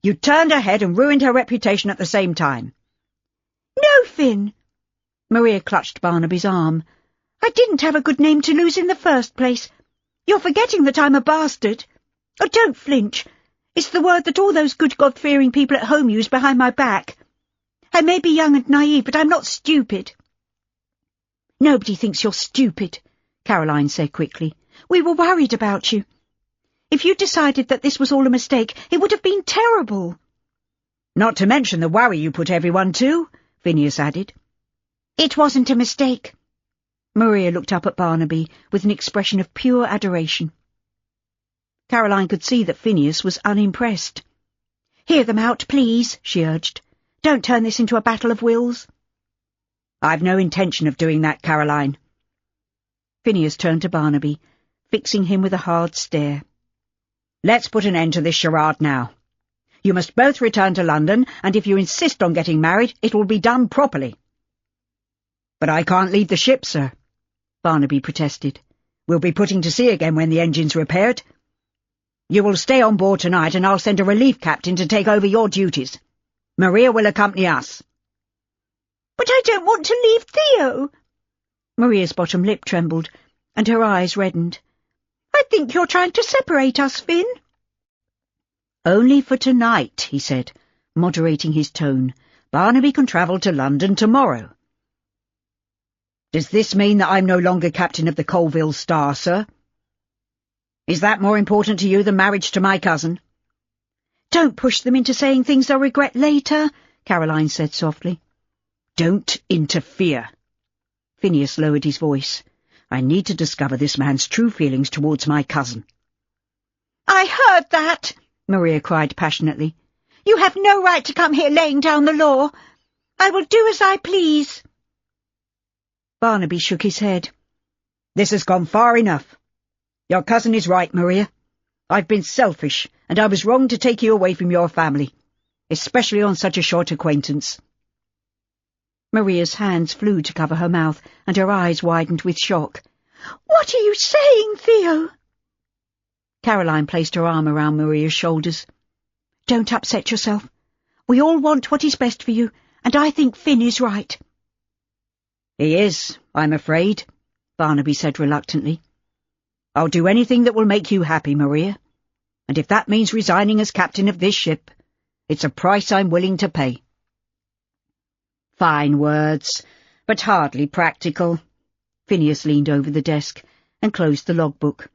You turned her head and ruined her reputation at the same time.
No, Finn.
Maria clutched Barnaby's arm.
I didn't have a good name to lose in the first place. You're forgetting that I'm a bastard. Oh, don't flinch. It's the word that all those good God-fearing people at home use behind my back. I may be young and naive, but I'm not stupid.
Nobody thinks you're stupid, Caroline said quickly.
We were worried about you. If you decided that this was all a mistake, it would have been terrible.
Not to mention the worry you put everyone to, Phineas added.
It wasn't a mistake.
Maria looked up at Barnaby with an expression of pure adoration. Caroline could see that Phineas was unimpressed.
Hear them out, please, she urged. Don't turn this into a battle of wills.
I've no intention of doing that, Caroline.
Phineas turned to Barnaby, fixing him with a hard stare.
Let's put an end to this charade now. You must both return to London, and if you insist on getting married, it will be done properly. But I can't leave the ship, sir, Barnaby protested. We'll be putting to sea again when the engine's repaired. You will stay on board tonight, and I'll send a relief captain to take over your duties. Maria will accompany us.
But I don't want to leave Theo.
Maria's bottom lip trembled, and her eyes reddened.
I think you're trying to separate us, Finn.
Only for tonight, he said, moderating his tone. Barnaby can travel to London tomorrow. Does this mean that I'm no longer captain of the Colville Star, sir? Is that more important to you than marriage to my cousin?
Don't push them into saying things they'll regret later, Caroline said softly.
Don't interfere. Phineas lowered his voice. I need to discover this man's true feelings towards my cousin.
I heard that, Maria cried passionately. You have no right to come here laying down the law. I will do as I please.
Barnaby shook his head.
This has gone far enough. Your cousin is right, Maria. I've been selfish, and I was wrong to take you away from your family, especially on such a short acquaintance.
Maria's hands flew to cover her mouth, and her eyes widened with shock.
What are you saying, Theo?
Caroline placed her arm around Maria's shoulders. Don't upset yourself. We all want what is best for you, and I think Finn is right.
He is, I'm afraid, Barnaby said reluctantly. I'll do anything that will make you happy, Maria, and if that means resigning as captain of this ship, it's a price I'm willing to pay. Fine words, but hardly practical. Phineas leaned over the desk and closed the logbook.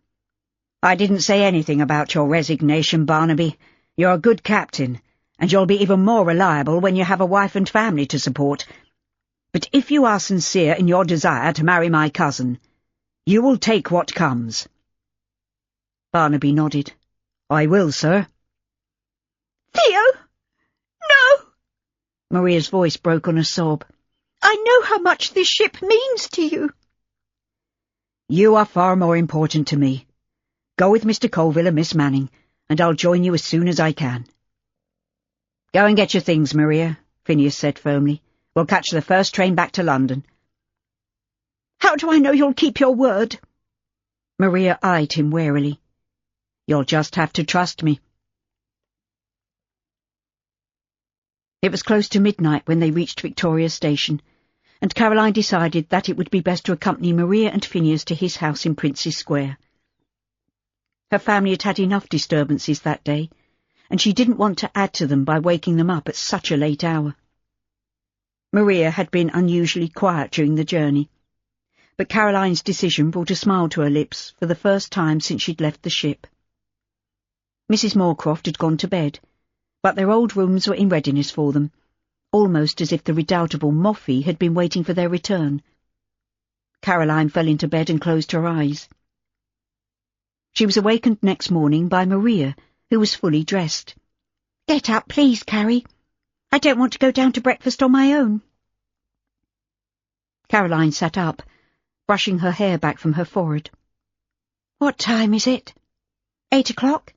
I didn't say anything about your resignation, Barnaby. You're a good captain, and you'll be even more reliable when you have a wife and family to support. But if you are sincere in your desire to marry my cousin, you will take what comes. Barnaby nodded. I will, sir.
Theo! No!
Maria's voice broke on a sob.
I know how much this ship means to you.
You are far more important to me. Go with Mr. Colville and Miss Manning, and I'll join you as soon as I can. Go and get your things, Maria, Phineas said firmly. We'll catch the first train back to London.
How do I know you'll keep your word?
Maria eyed him warily.
You'll just have to trust me. It was close to midnight when they reached Victoria Station, and Caroline decided that it would be best to accompany Maria and Phineas to his house in Prince's Square. Her family had had enough disturbances that day, and she didn't want to add to them by waking them up at such a late hour. Maria had been unusually quiet during the journey, but Caroline's decision brought a smile to her lips for the first time since she'd left the ship. Mrs. Moorcroft had gone to bed, but their old rooms were in readiness for them, almost as if the redoubtable Moffy had been waiting for their return. Caroline fell into bed and closed her eyes. She was awakened next morning by Maria, who was fully dressed.
"Get up, please, Carrie. I don't want to go down to breakfast on my own."
Caroline sat up, brushing her hair back from her forehead.
"What time is it?" 8 o'clock,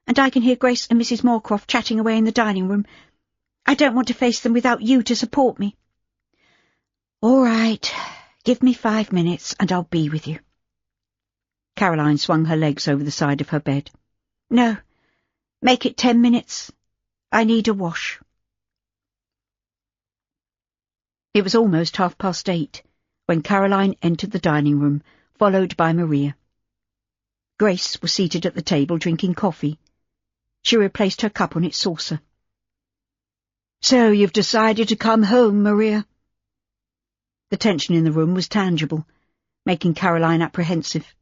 and I can hear Grace and Mrs. Moorcroft chatting away in the dining room. I don't want to face them without you to support me." "All right. Give me 5 minutes and I'll be with you."
Caroline swung her legs over the side of her bed.
"No, make it 10 minutes. I need a wash."
It was almost 8:30 when Caroline entered the dining room, followed by Maria. Grace was seated at the table drinking coffee. She replaced her cup on its saucer.
"So you've decided to come home, Maria?"
The tension in the room was tangible, making Caroline apprehensive.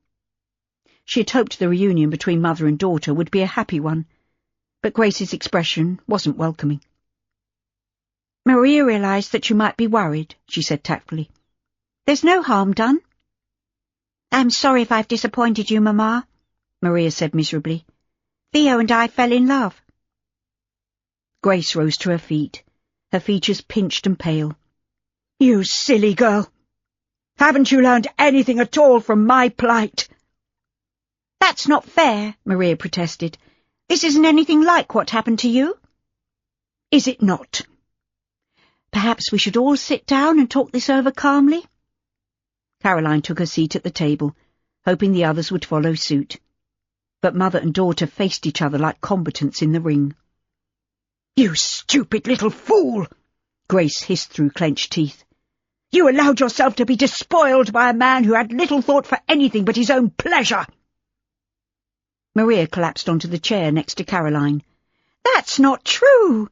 She had hoped the reunion between mother and daughter would be a happy one, but Grace's expression wasn't welcoming.
"Maria realised that you might be worried," she said tactfully. "There's no harm done." "I'm sorry if I've disappointed you, Mamma," Maria said miserably. "Theo and I fell in love."
Grace rose to her feet, her features pinched and pale.
"You silly girl! Haven't you learned anything at all from my plight?"
"That's not fair," Maria protested. "This isn't anything like what happened to you."
"Is it not?"
"Perhaps we should all sit down and talk this over calmly."
Caroline took her seat at the table, hoping the others would follow suit. But mother and daughter faced each other like combatants in the ring.
"You stupid little fool!"
Grace hissed through clenched teeth.
"You allowed yourself to be despoiled by a man who had little thought for anything but his own pleasure."
Maria collapsed onto the chair next to Caroline.
"That's not true."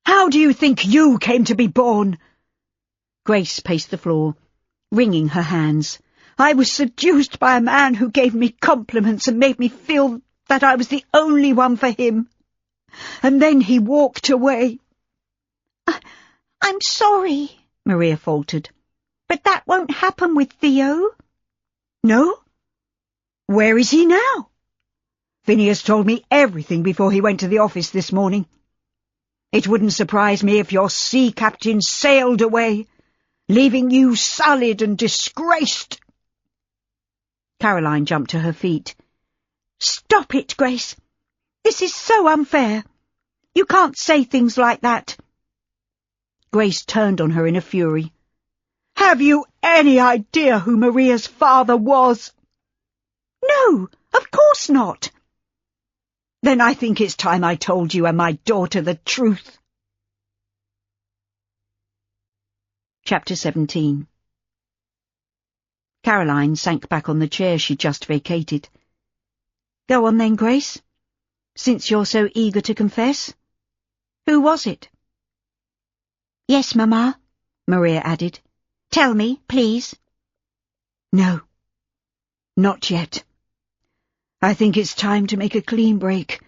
"How do you think you came to be born?"
Grace paced the floor, wringing her hands.
"I was seduced by a man who gave me compliments and made me feel that I was the only one for him. And then he walked away."
"I'm sorry," Maria faltered, "but that won't happen with Theo."
"No? Where is he now?" "Phineas told me everything before he went to the office this morning. It wouldn't surprise me if your sea captain sailed away, leaving you sullied and disgraced."
Caroline jumped to her feet.
"Stop it, Grace. This is so unfair. You can't say things like that."
Grace turned on her in a fury.
"Have you any idea who Maria's father was?"
"No, of course not."
"Then I think it's time I told you and my daughter the truth."
Chapter 17. Caroline sank back on the chair she'd just vacated.
"Go on then, Grace, since you're so eager to confess. Who was it?" "Yes, Mamma," Maria added. "Tell me, please."
"No, not yet. I think it's time to make a clean break,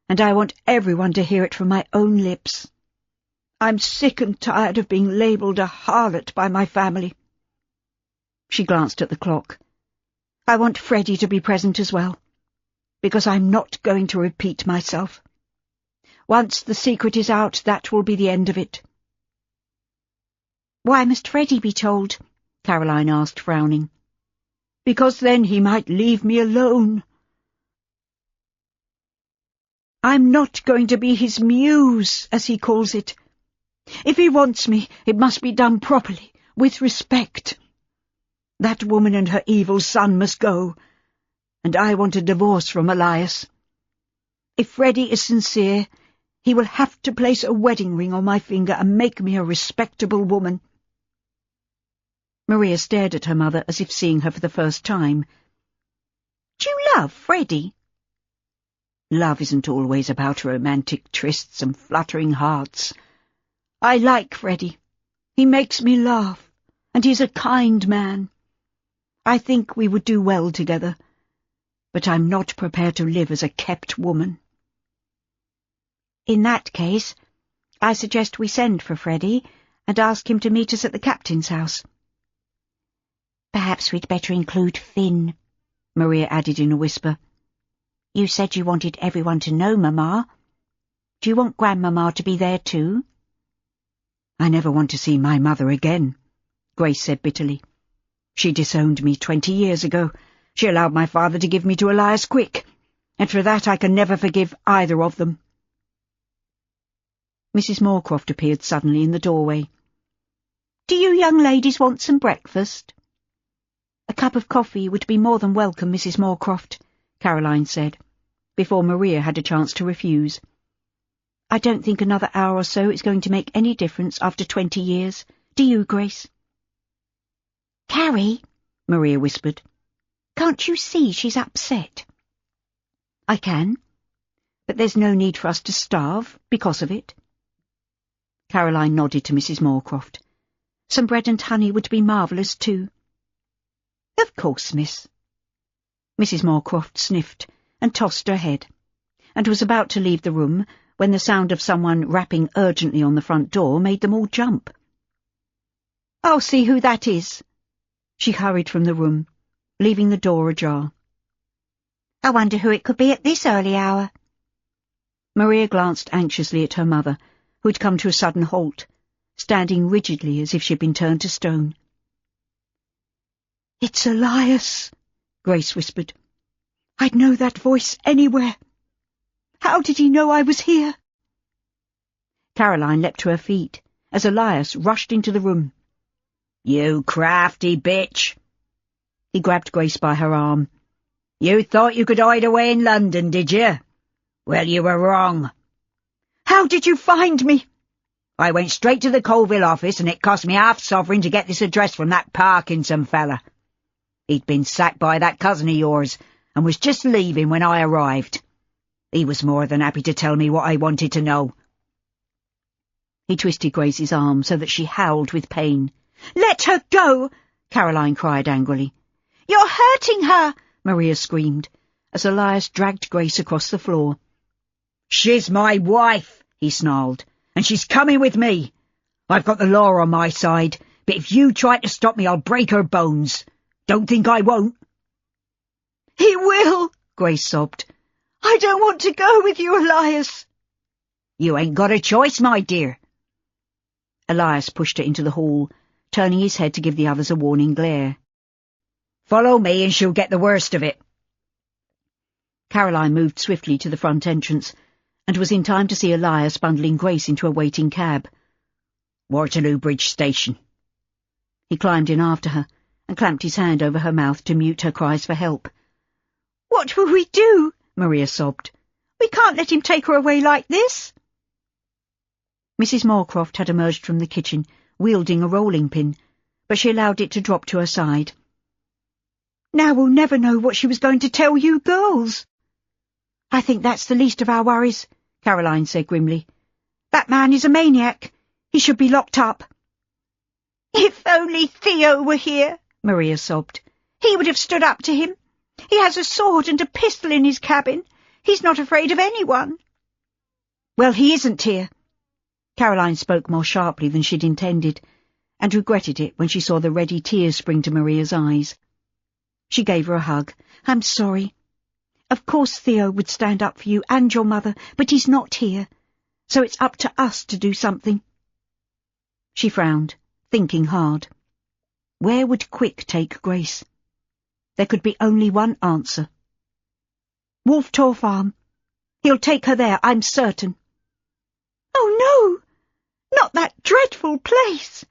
and I want everyone to hear it from my own lips. I'm sick and tired of being labelled a harlot by my family."
She glanced at the clock.
"I want Freddie to be present as well, because I'm not going to repeat myself. Once the secret is out, that will be the end of it."
"Why must Freddie be told?" Caroline asked, frowning.
"Because then he might leave me alone. I'm not going to be his muse, as he calls it. If he wants me, it must be done properly, with respect. That woman and her evil son must go,
and I want a divorce from Elias. If Freddie is sincere, he will have to place a wedding ring on my finger and make me a respectable woman."
Maria stared at her mother as if seeing her for the first time.
"Do you love Freddie?"
"Love isn't always about romantic trysts and fluttering hearts. I like Freddie. He makes me laugh, and he's a kind man. I think we would do well together, but I'm not prepared to live as a kept woman."
"In that case, I suggest we send for Freddie and ask him to meet us at the captain's house. Perhaps we'd better include Finn," Maria added in a whisper. "You said you wanted everyone to know Mamma. Do you want Grandmamma to be there too?"
"I never want to see my mother again," Grace said bitterly. "She disowned me 20 years ago. She allowed my father to give me to Elias Quick, and for that I can never forgive either of them."
Mrs. Moorcroft appeared suddenly in the doorway.
"Do you young ladies want some breakfast?"
"A cup of coffee would be more than welcome, Mrs. Moorcroft," Caroline said, before Maria had a chance to refuse. "I don't think another hour or so is going to make any difference after 20 years. Do you, Grace?"
"Carrie,"
Maria whispered.
"can't you see she's upset?"
"I can, but there's no need for us to starve because of it." Caroline nodded to Mrs. Moorcroft. "Some bread and honey would be marvellous too."
"Of course, miss."
Mrs. Moorcroft sniffed and tossed her head, and was about to leave the room when the sound of someone rapping urgently on the front door made them all jump.
"I'll see who that is."
She hurried from the room, leaving the door ajar.
"I wonder who it could be at this early hour."
Maria glanced anxiously at her mother, who had come to a sudden halt, standing rigidly as if she had been turned to stone.
"It's Elias," Grace whispered. "I'd know that voice anywhere. How did he know I was here?"
Caroline leapt to her feet as Elias rushed into the room.
"You crafty bitch!"
He grabbed Grace by her arm.
"You thought you could hide away in London, did you? Well, you were wrong." "How did you find me?" "I went straight to the Colville office, and it cost me half-sovereign to get this address from that Parkinson fella. He'd been sacked by that cousin of yours, and was just leaving when I arrived. He was more than happy to tell me what I wanted to know."
He twisted Grace's arm so that she howled with pain.
"Let her go!"
Caroline cried angrily.
"You're hurting her!"
Maria screamed, as Elias dragged Grace across the floor.
"She's my wife," he snarled, "and she's coming with me. I've got the law on my side, but if you try to stop me, I'll break her bones. Don't think I won't."
"He will,"
Grace sobbed.
"I don't want to go with you, Elias."
"You ain't got a choice, my dear."
Elias pushed her into the hall, turning his head to give the others a warning glare.
"Follow me and she'll get the worst of it."
Caroline moved swiftly to the front entrance, and was in time to see Elias bundling Grace into a waiting cab.
"Waterloo Bridge Station."
He climbed in after her, and clamped his hand over her mouth to mute her cries for help.
"What will we do?"
Maria sobbed.
"We can't let him take her away like this."
Mrs. Moorcroft had emerged from the kitchen, wielding a rolling pin, but she allowed it to drop to her side.
"Now we'll never know what she was going to tell you girls."
"I think that's the least of our worries," Caroline said grimly.
"That man is a maniac.
He should be locked up."
"If only Theo were here,"
Maria sobbed.
"He would have stood up to him. He has a sword and a pistol in his cabin. He's not afraid of anyone."
"Well, he isn't here." Caroline spoke more sharply than she'd intended, and regretted it when she saw the ready tears spring to Maria's eyes. She gave her a hug. "I'm sorry. Of course Theo would stand up for you and your mother, but he's not here, so it's up to us to do something." She frowned, thinking hard. Where would Quick take Grace? There could be only one answer. Wolf Tor Farm. He'll take her there, I'm certain.
"Oh, no! Not that dreadful place!"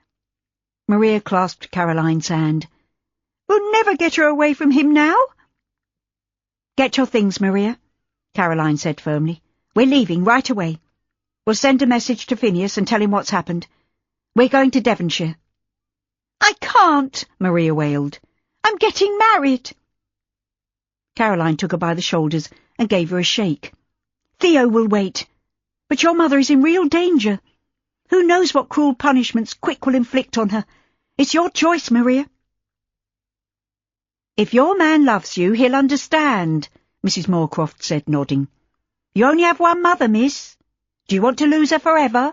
Maria clasped Caroline's hand.
"We'll never get her away from him now."
Get your things, Maria, Caroline said firmly. We're leaving right away. We'll send a message to Phineas and tell him what's happened. We're going to Devonshire. I can't, Maria wailed. I'm getting married. Caroline took her by the shoulders and gave her a shake. Theo will wait. But your mother is in real danger. Who knows what cruel punishments Quick will inflict on her? It's your choice, Maria. If your man loves you, he'll understand, Mrs. Moorcroft said, nodding. You only have one mother, miss. Do you want to lose her forever?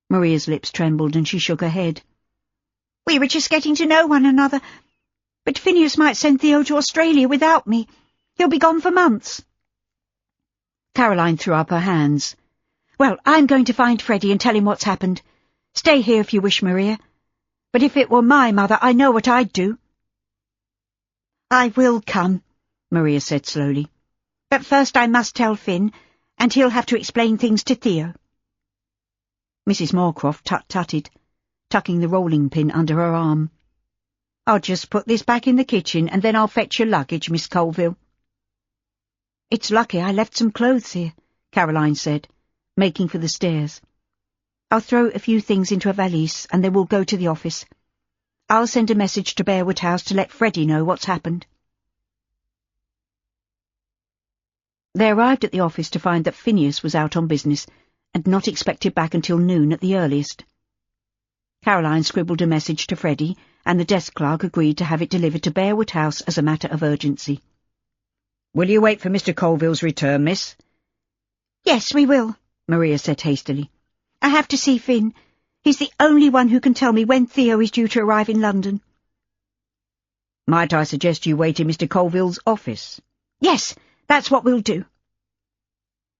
Maria's lips trembled and she shook her head. We were just getting to know one another, but Phineas might send Theo to Australia without me. He'll be gone for months. Caroline threw up her hands. Well, I'm going to find Freddie and tell him what's happened. Stay here if you wish, Maria. But if it were my mother, I know what I'd do. I will come, Maria said slowly. But first I must tell Finn, and he'll have to explain things to Theo. Mrs. Moorcroft tut-tutted, tucking the rolling pin under her arm. I'll just put this back in the kitchen, and then I'll fetch your luggage, Miss Colville. It's lucky I left some clothes here, Caroline said, making for the stairs. I'll throw a few things into a valise, and then we'll go to the office. I'll send a message to Bearwood House to let Freddie know what's happened. They arrived at the office to find that Phineas was out on business and not expected back until noon at the earliest. Caroline scribbled a message to Freddie, and the desk clerk agreed to have it delivered to Bearwood House as a matter of urgency. Will you wait for Mr. Colville's return, miss? Yes, we will, Maria said hastily. I have to see Finn. He's the only one who can tell me when Theo is due to arrive in London. Might I suggest you wait in Mr. Colville's office? Yes, that's what we'll do.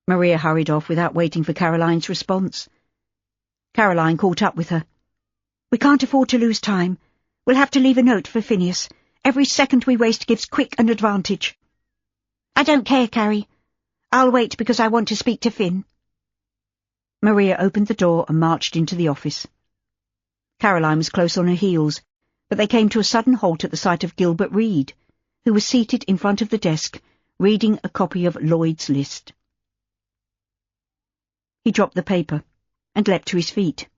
Maria hurried off without waiting for Caroline's response. Caroline caught up with her. We can't afford to lose time. We'll have to leave a note for Phineas. Every second we waste gives Quick an advantage. I don't care, Carrie. I'll wait because I want to speak to Finn. Maria opened the door and marched into the office. Caroline was close on her heels, but they came to a sudden halt at the sight of Gilbert Reed, who was seated in front of the desk, reading a copy of Lloyd's List. He dropped the paper and leapt to his feet.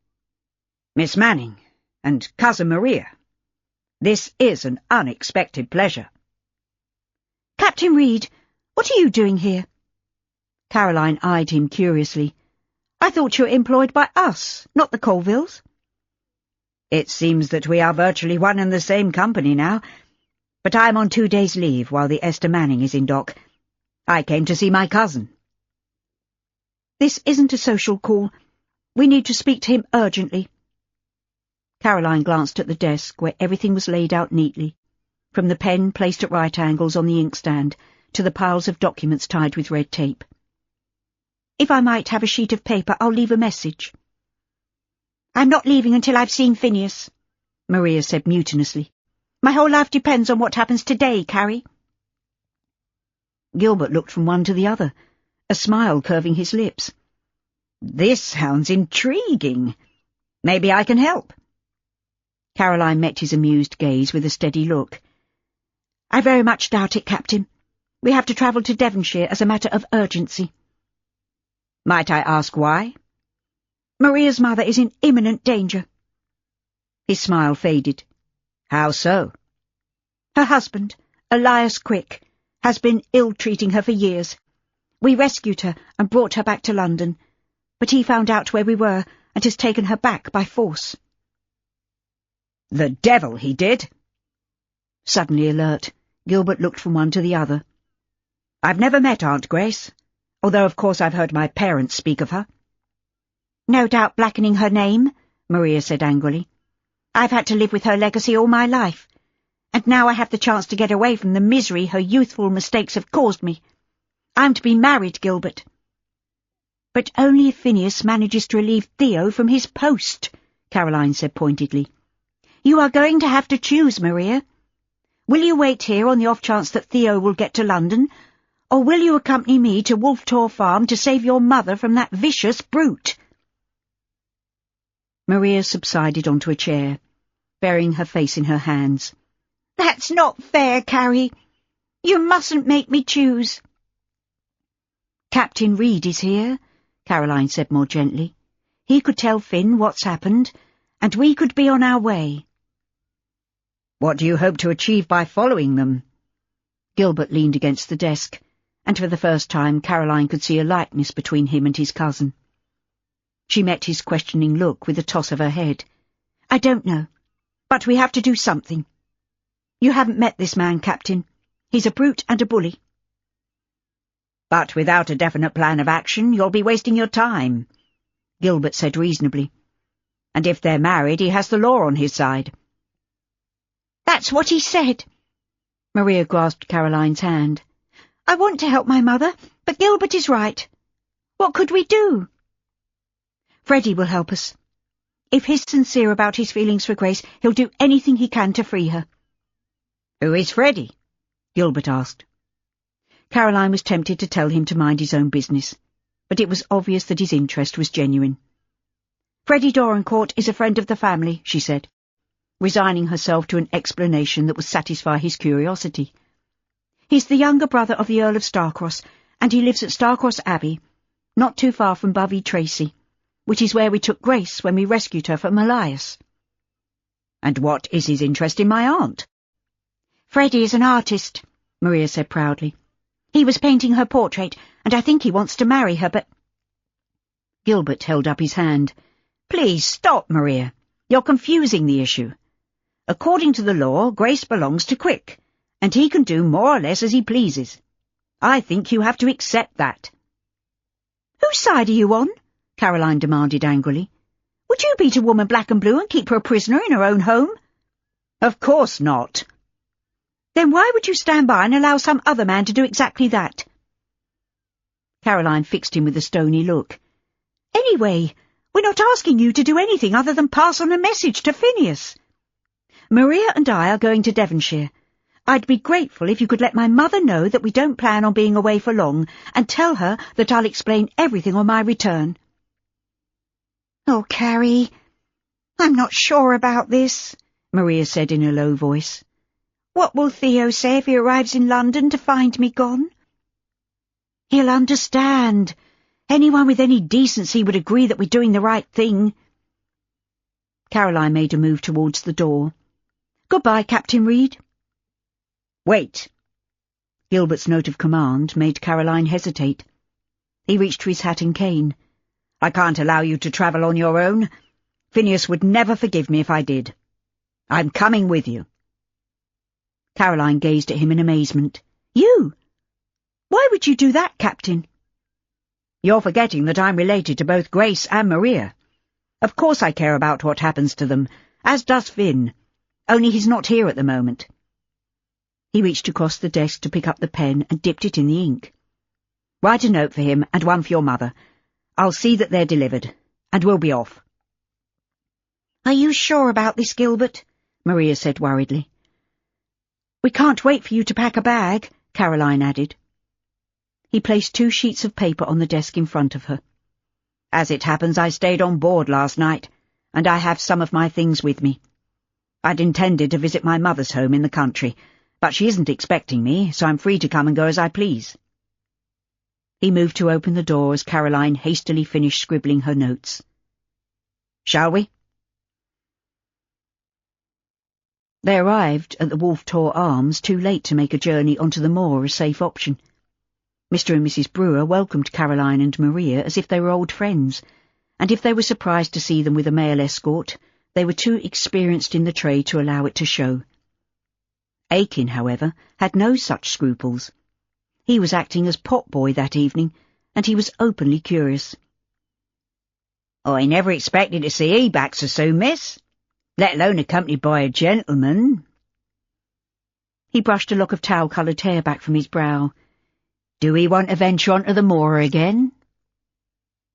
Miss Manning and Cousin Maria, this is an unexpected pleasure. Captain Reed, what are you doing here? Caroline eyed him curiously. I thought you were employed by us, not the Colvilles. It seems that we are virtually one and the same company now, but I am on 2 days' leave while the Esther Manning is in dock. I came to see my cousin. This isn't a social call. We need to speak to him urgently. Caroline glanced at the desk where everything was laid out neatly, from the pen placed at right angles on the inkstand to the piles of documents tied with red tape. If I might have a sheet of paper, I'll leave a message. I'm not leaving until I've seen Phineas, Maria said mutinously. My whole life depends on what happens today, Carrie. Gilbert looked from one to the other, a smile curving his lips. This sounds intriguing. Maybe I can help. Caroline met his amused gaze with a steady look. I very much doubt it, Captain. We have to travel to Devonshire as a matter of urgency. Might I ask why? Maria's mother is in imminent danger. His smile faded. How so? Her husband, Elias Quick, has been ill-treating her for years. We rescued her and brought her back to London, but he found out where we were and has taken her back by force. The devil he did! Suddenly alert, Gilbert looked from one to the other. I've never met Aunt Grace, although of course I've heard my parents speak of her. No doubt blackening her name, Maria said angrily. I've had to live with her legacy all my life, and now I have the chance to get away from the misery her youthful mistakes have caused me. I'm to be married, Gilbert. But only if Phineas manages to relieve Theo from his post, Caroline said pointedly. You are going to have to choose, Maria. Will you wait here on the off chance that Theo will get to London, or will you accompany me to Wolf Tor Farm to save your mother from that vicious brute? Maria subsided onto a chair, burying her face in her hands. That's not fair, Carrie. You mustn't make me choose.
Captain Reed is here, Caroline said more gently. He could tell Finn what's happened, and we could be on our way.
What do you hope to achieve by following them?
Gilbert leaned against the desk, and for the first time Caroline could see a likeness between him and his cousin. She met his questioning look with a toss of her head. I don't know, but we have to do something. You haven't met this man, Captain. He's a brute and a bully.
But without a definite plan of action, you'll be wasting your time, Gilbert said reasonably. And if they're married, he has the law on his side.
That's what he said.
Maria grasped Caroline's hand.
I want to help my mother, but Gilbert is right. What could we do?
Freddie will help us. If he's sincere about his feelings for Grace, he'll do anything he can to free her.
Who is Freddie? Gilbert asked.
Caroline was tempted to tell him to mind his own business, but it was obvious that his interest was genuine. Freddie Dorincourt is a friend of the family, she said, resigning herself to an explanation that would satisfy his curiosity. He's the younger brother of the Earl of Starcross, and he lives at Starcross Abbey, not too far from Bovey Tracy, which is where we took Grace when we rescued her from Elias.
And what is his interest in my aunt?
Freddie is an artist, Maria said proudly. He was painting her portrait, and I think he wants to marry her, but...
Gilbert held up his hand.
Please stop, Maria. You're confusing the issue. According to the law, Grace belongs to Quick, and he can do more or less as he pleases. I think you have to accept that.
Whose side are you on? Caroline demanded angrily. Would you beat a woman black and blue and keep her a prisoner in her own home?
Of course not.
Then why would you stand by and allow some other man to do exactly that?
Caroline fixed him with a stony look.
Anyway, we're not asking you to do anything other than pass on a message to Phineas. Maria and I are going to Devonshire. I'd be grateful if you could let my mother know that we don't plan on being away for long, and tell her that I'll explain everything on my return.
Oh, Carrie, I'm not sure about this, Maria said in a low voice. What will Theo say if he arrives in London to find me gone?
He'll understand. Anyone with any decency would agree that we're doing the right thing.
Caroline made a move towards the door.
Goodbye, Captain Reed.
Wait.
Gilbert's note of command made Caroline hesitate. He reached for his hat and cane.
I can't allow you to travel on your own. Phineas would never forgive me if I did. I'm coming with you.
Caroline gazed at him in amazement.
You? Why would you do that, Captain?
You're forgetting that I'm related to both Grace and Maria. Of course I care about what happens to them, as does Finn. Only he's not here at the moment.
He reached across the desk to pick up the pen and dipped it in the ink.
Write a note for him and one for your mother. I'll see that they're delivered, and we'll be off.
Are you sure about this, Gilbert?
Maria said worriedly.
We can't wait for you to pack a bag, Caroline added.
He placed 2 sheets of paper on the desk in front of her.
As it happens, I stayed on board last night, and I have some of my things with me. I'd intended to visit my mother's home in the country, but she isn't expecting me, so I'm free to come and go as I please.
He moved to open the door as Caroline hastily finished scribbling her notes.
Shall we?
They arrived at the Wolf Tor Arms too late to make a journey onto the moor a safe option. Mr. and Mrs. Brewer welcomed Caroline and Maria as if they were old friends, and if they were surprised to see them with a male escort, they were too experienced in the trade to allow it to show. Aiken, however, had no such scruples. He was acting as potboy that evening, and he was openly curious.
I never expected to see 'ee back so soon, miss, let alone accompanied by a gentleman.
He brushed a lock of towel-coloured hair back from his brow.
Do we want to venture onto the moor again?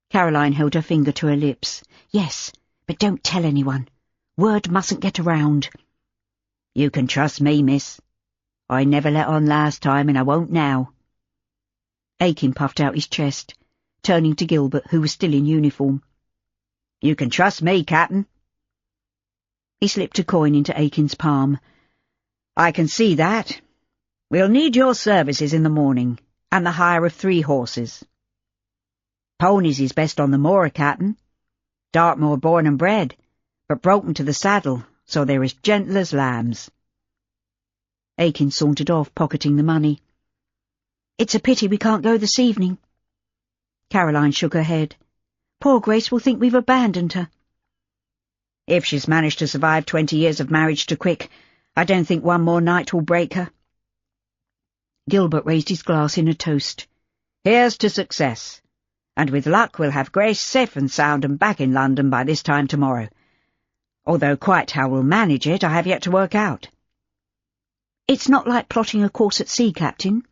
Caroline held her finger to her lips.
Yes, but don't tell anyone. Word mustn't get around.
You can trust me, miss. I never let on last time, and I won't now.
Aiken puffed out his chest, turning to Gilbert, who was still in uniform.
You can trust me, Captain.
He slipped a coin into Aiken's palm.
I can see that. We'll need your services in the morning, and the hire of 3 horses. Ponies is best on the moor, Captain. Dartmoor born and bred, but broken to the saddle, so they're as gentle as lambs.
Aiken sauntered off, pocketing the money. It's a pity we can't go this evening. Caroline shook her head. Poor Grace will think we've abandoned her.
If she's managed to survive 20 years of marriage to Quick, I don't think one more night will break her.
Gilbert raised his glass in a toast.
Here's to success. And with luck we'll have Grace safe and sound and back in London by this time tomorrow. Although quite how we'll manage it I have yet to work out.
It's not like plotting a course at sea, Captain.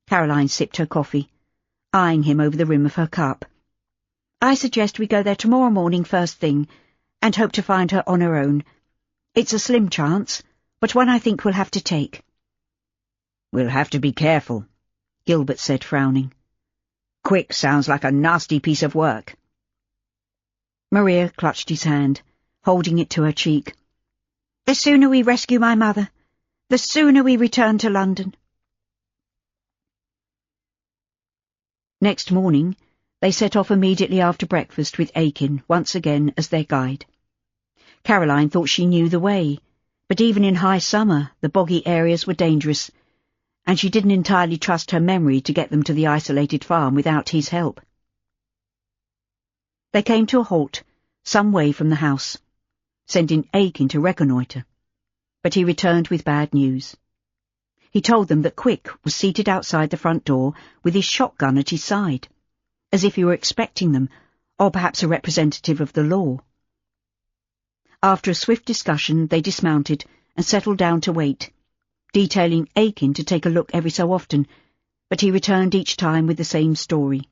Caroline sipped her coffee, eyeing him over the rim of her cup. I suggest we go there tomorrow morning first thing, and hope to find her on her own. It's a slim chance, but one I think we'll have to take.
We'll have to be careful, Gilbert said, frowning. Quick sounds like a nasty piece of work.
Maria clutched his hand, holding it to her cheek. The sooner we rescue my mother, the sooner we return to London. Next morning, they set off immediately after breakfast with Aiken once again as their guide. Caroline thought she knew the way, but even in high summer the boggy areas were dangerous, and she didn't entirely trust her memory to get them to the isolated farm without his help. They came to a halt, some way from the house, sending Aiken to reconnoitre, but he returned with bad news. He told them that Quick was seated outside the front door with his shotgun at his side, as if he were expecting them, or perhaps a representative of the law. After a swift discussion, they dismounted and settled down to wait, detailing Aiken to take a look every so often, but he returned each time with the same story.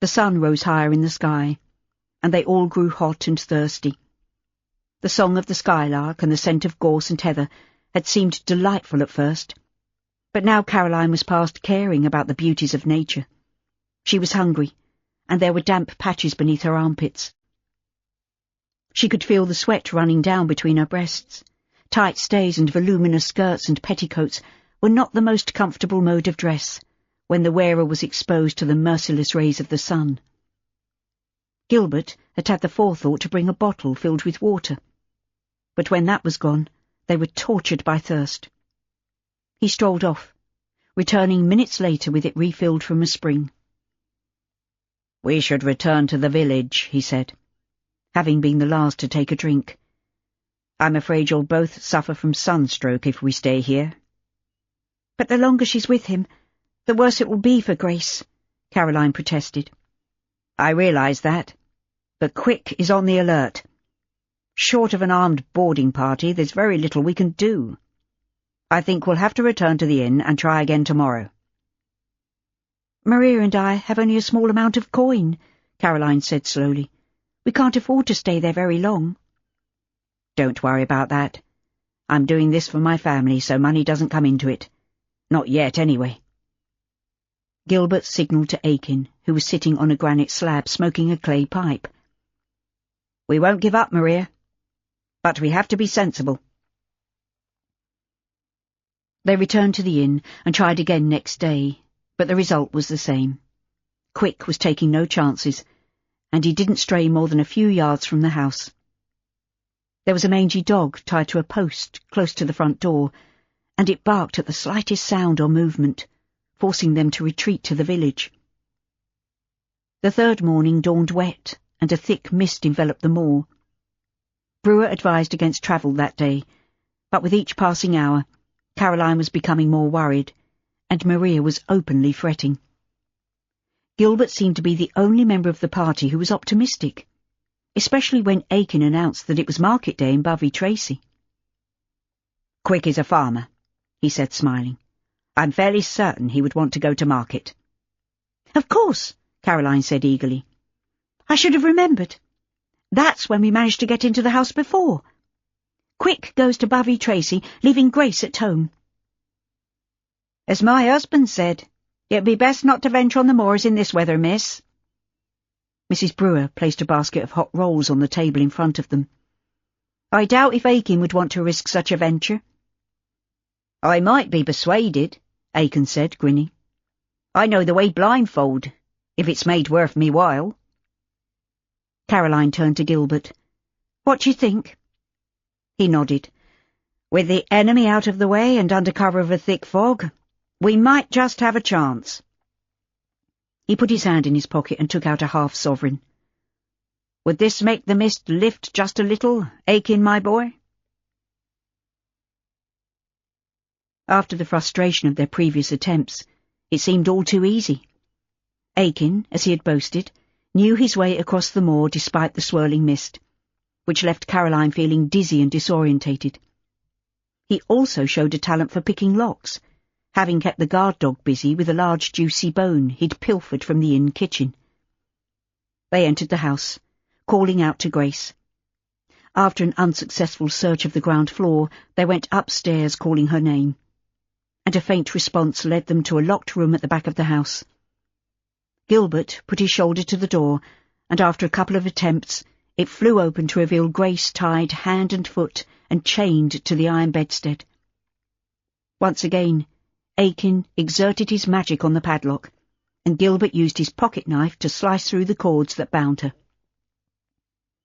The sun rose higher in the sky, and they all grew hot and thirsty. The song of the skylark and the scent of gorse and heather had seemed delightful at first, but now Caroline was past caring about the beauties of nature. She was hungry, and there were damp patches beneath her armpits. She could feel the sweat running down between her breasts. Tight stays and voluminous skirts and petticoats were not the most comfortable mode of dress when the wearer was exposed to the merciless rays of the sun. Gilbert had had the forethought to bring a bottle filled with water, but when that was gone, they were tortured by thirst. He strolled off, returning minutes later with it refilled from a spring.
We should return to the village, he said, having been the last to take a drink. I'm afraid you'll both suffer from sunstroke if we stay here.
But the longer she's with him, the worse it will be for Grace, Caroline protested.
I realise that, but Quick is on the alert. Short of an armed boarding party, there's very little we can do. I think we'll have to return to the inn and try again tomorrow.
Maria and I have only a small amount of coin, Caroline said slowly. We can't afford to stay there very long.
Don't worry about that. I'm doing this for my family, so money doesn't come into it. Not yet, anyway.
Gilbert signalled to Aiken, who was sitting on a granite slab smoking a clay pipe.
We won't give up, Maria. But we have to be sensible.
They returned to the inn and tried again next day, but the result was the same. Quick was taking no chances, and he didn't stray more than a few yards from the house. There was a mangy dog tied to a post close to the front door, and it barked at the slightest sound or movement, forcing them to retreat to the village. The third morning dawned wet, and a thick mist enveloped the moor. Brewer advised against travel that day, but with each passing hour, Caroline was becoming more worried, and Maria was openly fretting. Gilbert seemed to be the only member of the party who was optimistic, especially when Aiken announced that it was market day in Bovey Tracy.
Quick is a farmer, he said, smiling. I'm fairly certain he would want to go to market.
Of course, Caroline said eagerly. I should have remembered. That's when we managed to get into the house before. Quick goes to Bovey Tracy, leaving Grace at home.
As my husband said, it'd be best not to venture on the moors in this weather, miss.
Mrs. Brewer placed a basket of hot rolls on the table in front of them.
I doubt if Aiken would want to risk such a venture. I might be persuaded, Aiken said, grinning. I know the way blindfold, if it's made worth me while.
Caroline turned to Gilbert. What do you think?
He nodded. With the enemy out of the way and under cover of a thick fog, we might just have a chance.
He put his hand in his pocket and took out a half-sovereign.
Would this make the mist lift just a little, Aiken, my boy?
After the frustration of their previous attempts, it seemed all too easy. Aiken, as he had boasted, knew his way across the moor despite the swirling mist, which left Caroline feeling dizzy and disorientated. He also showed a talent for picking locks, having kept the guard dog busy with a large juicy bone he'd pilfered from the inn kitchen. They entered the house, calling out to Grace. After an unsuccessful search of the ground floor, they went upstairs calling her name, and a faint response led them to a locked room at the back of the house. Gilbert put his shoulder to the door, and after a couple of attempts, it flew open to reveal Grace tied hand and foot and chained to the iron bedstead. Once again, Aiken exerted his magic on the padlock, and Gilbert used his pocket-knife to slice through the cords that bound her.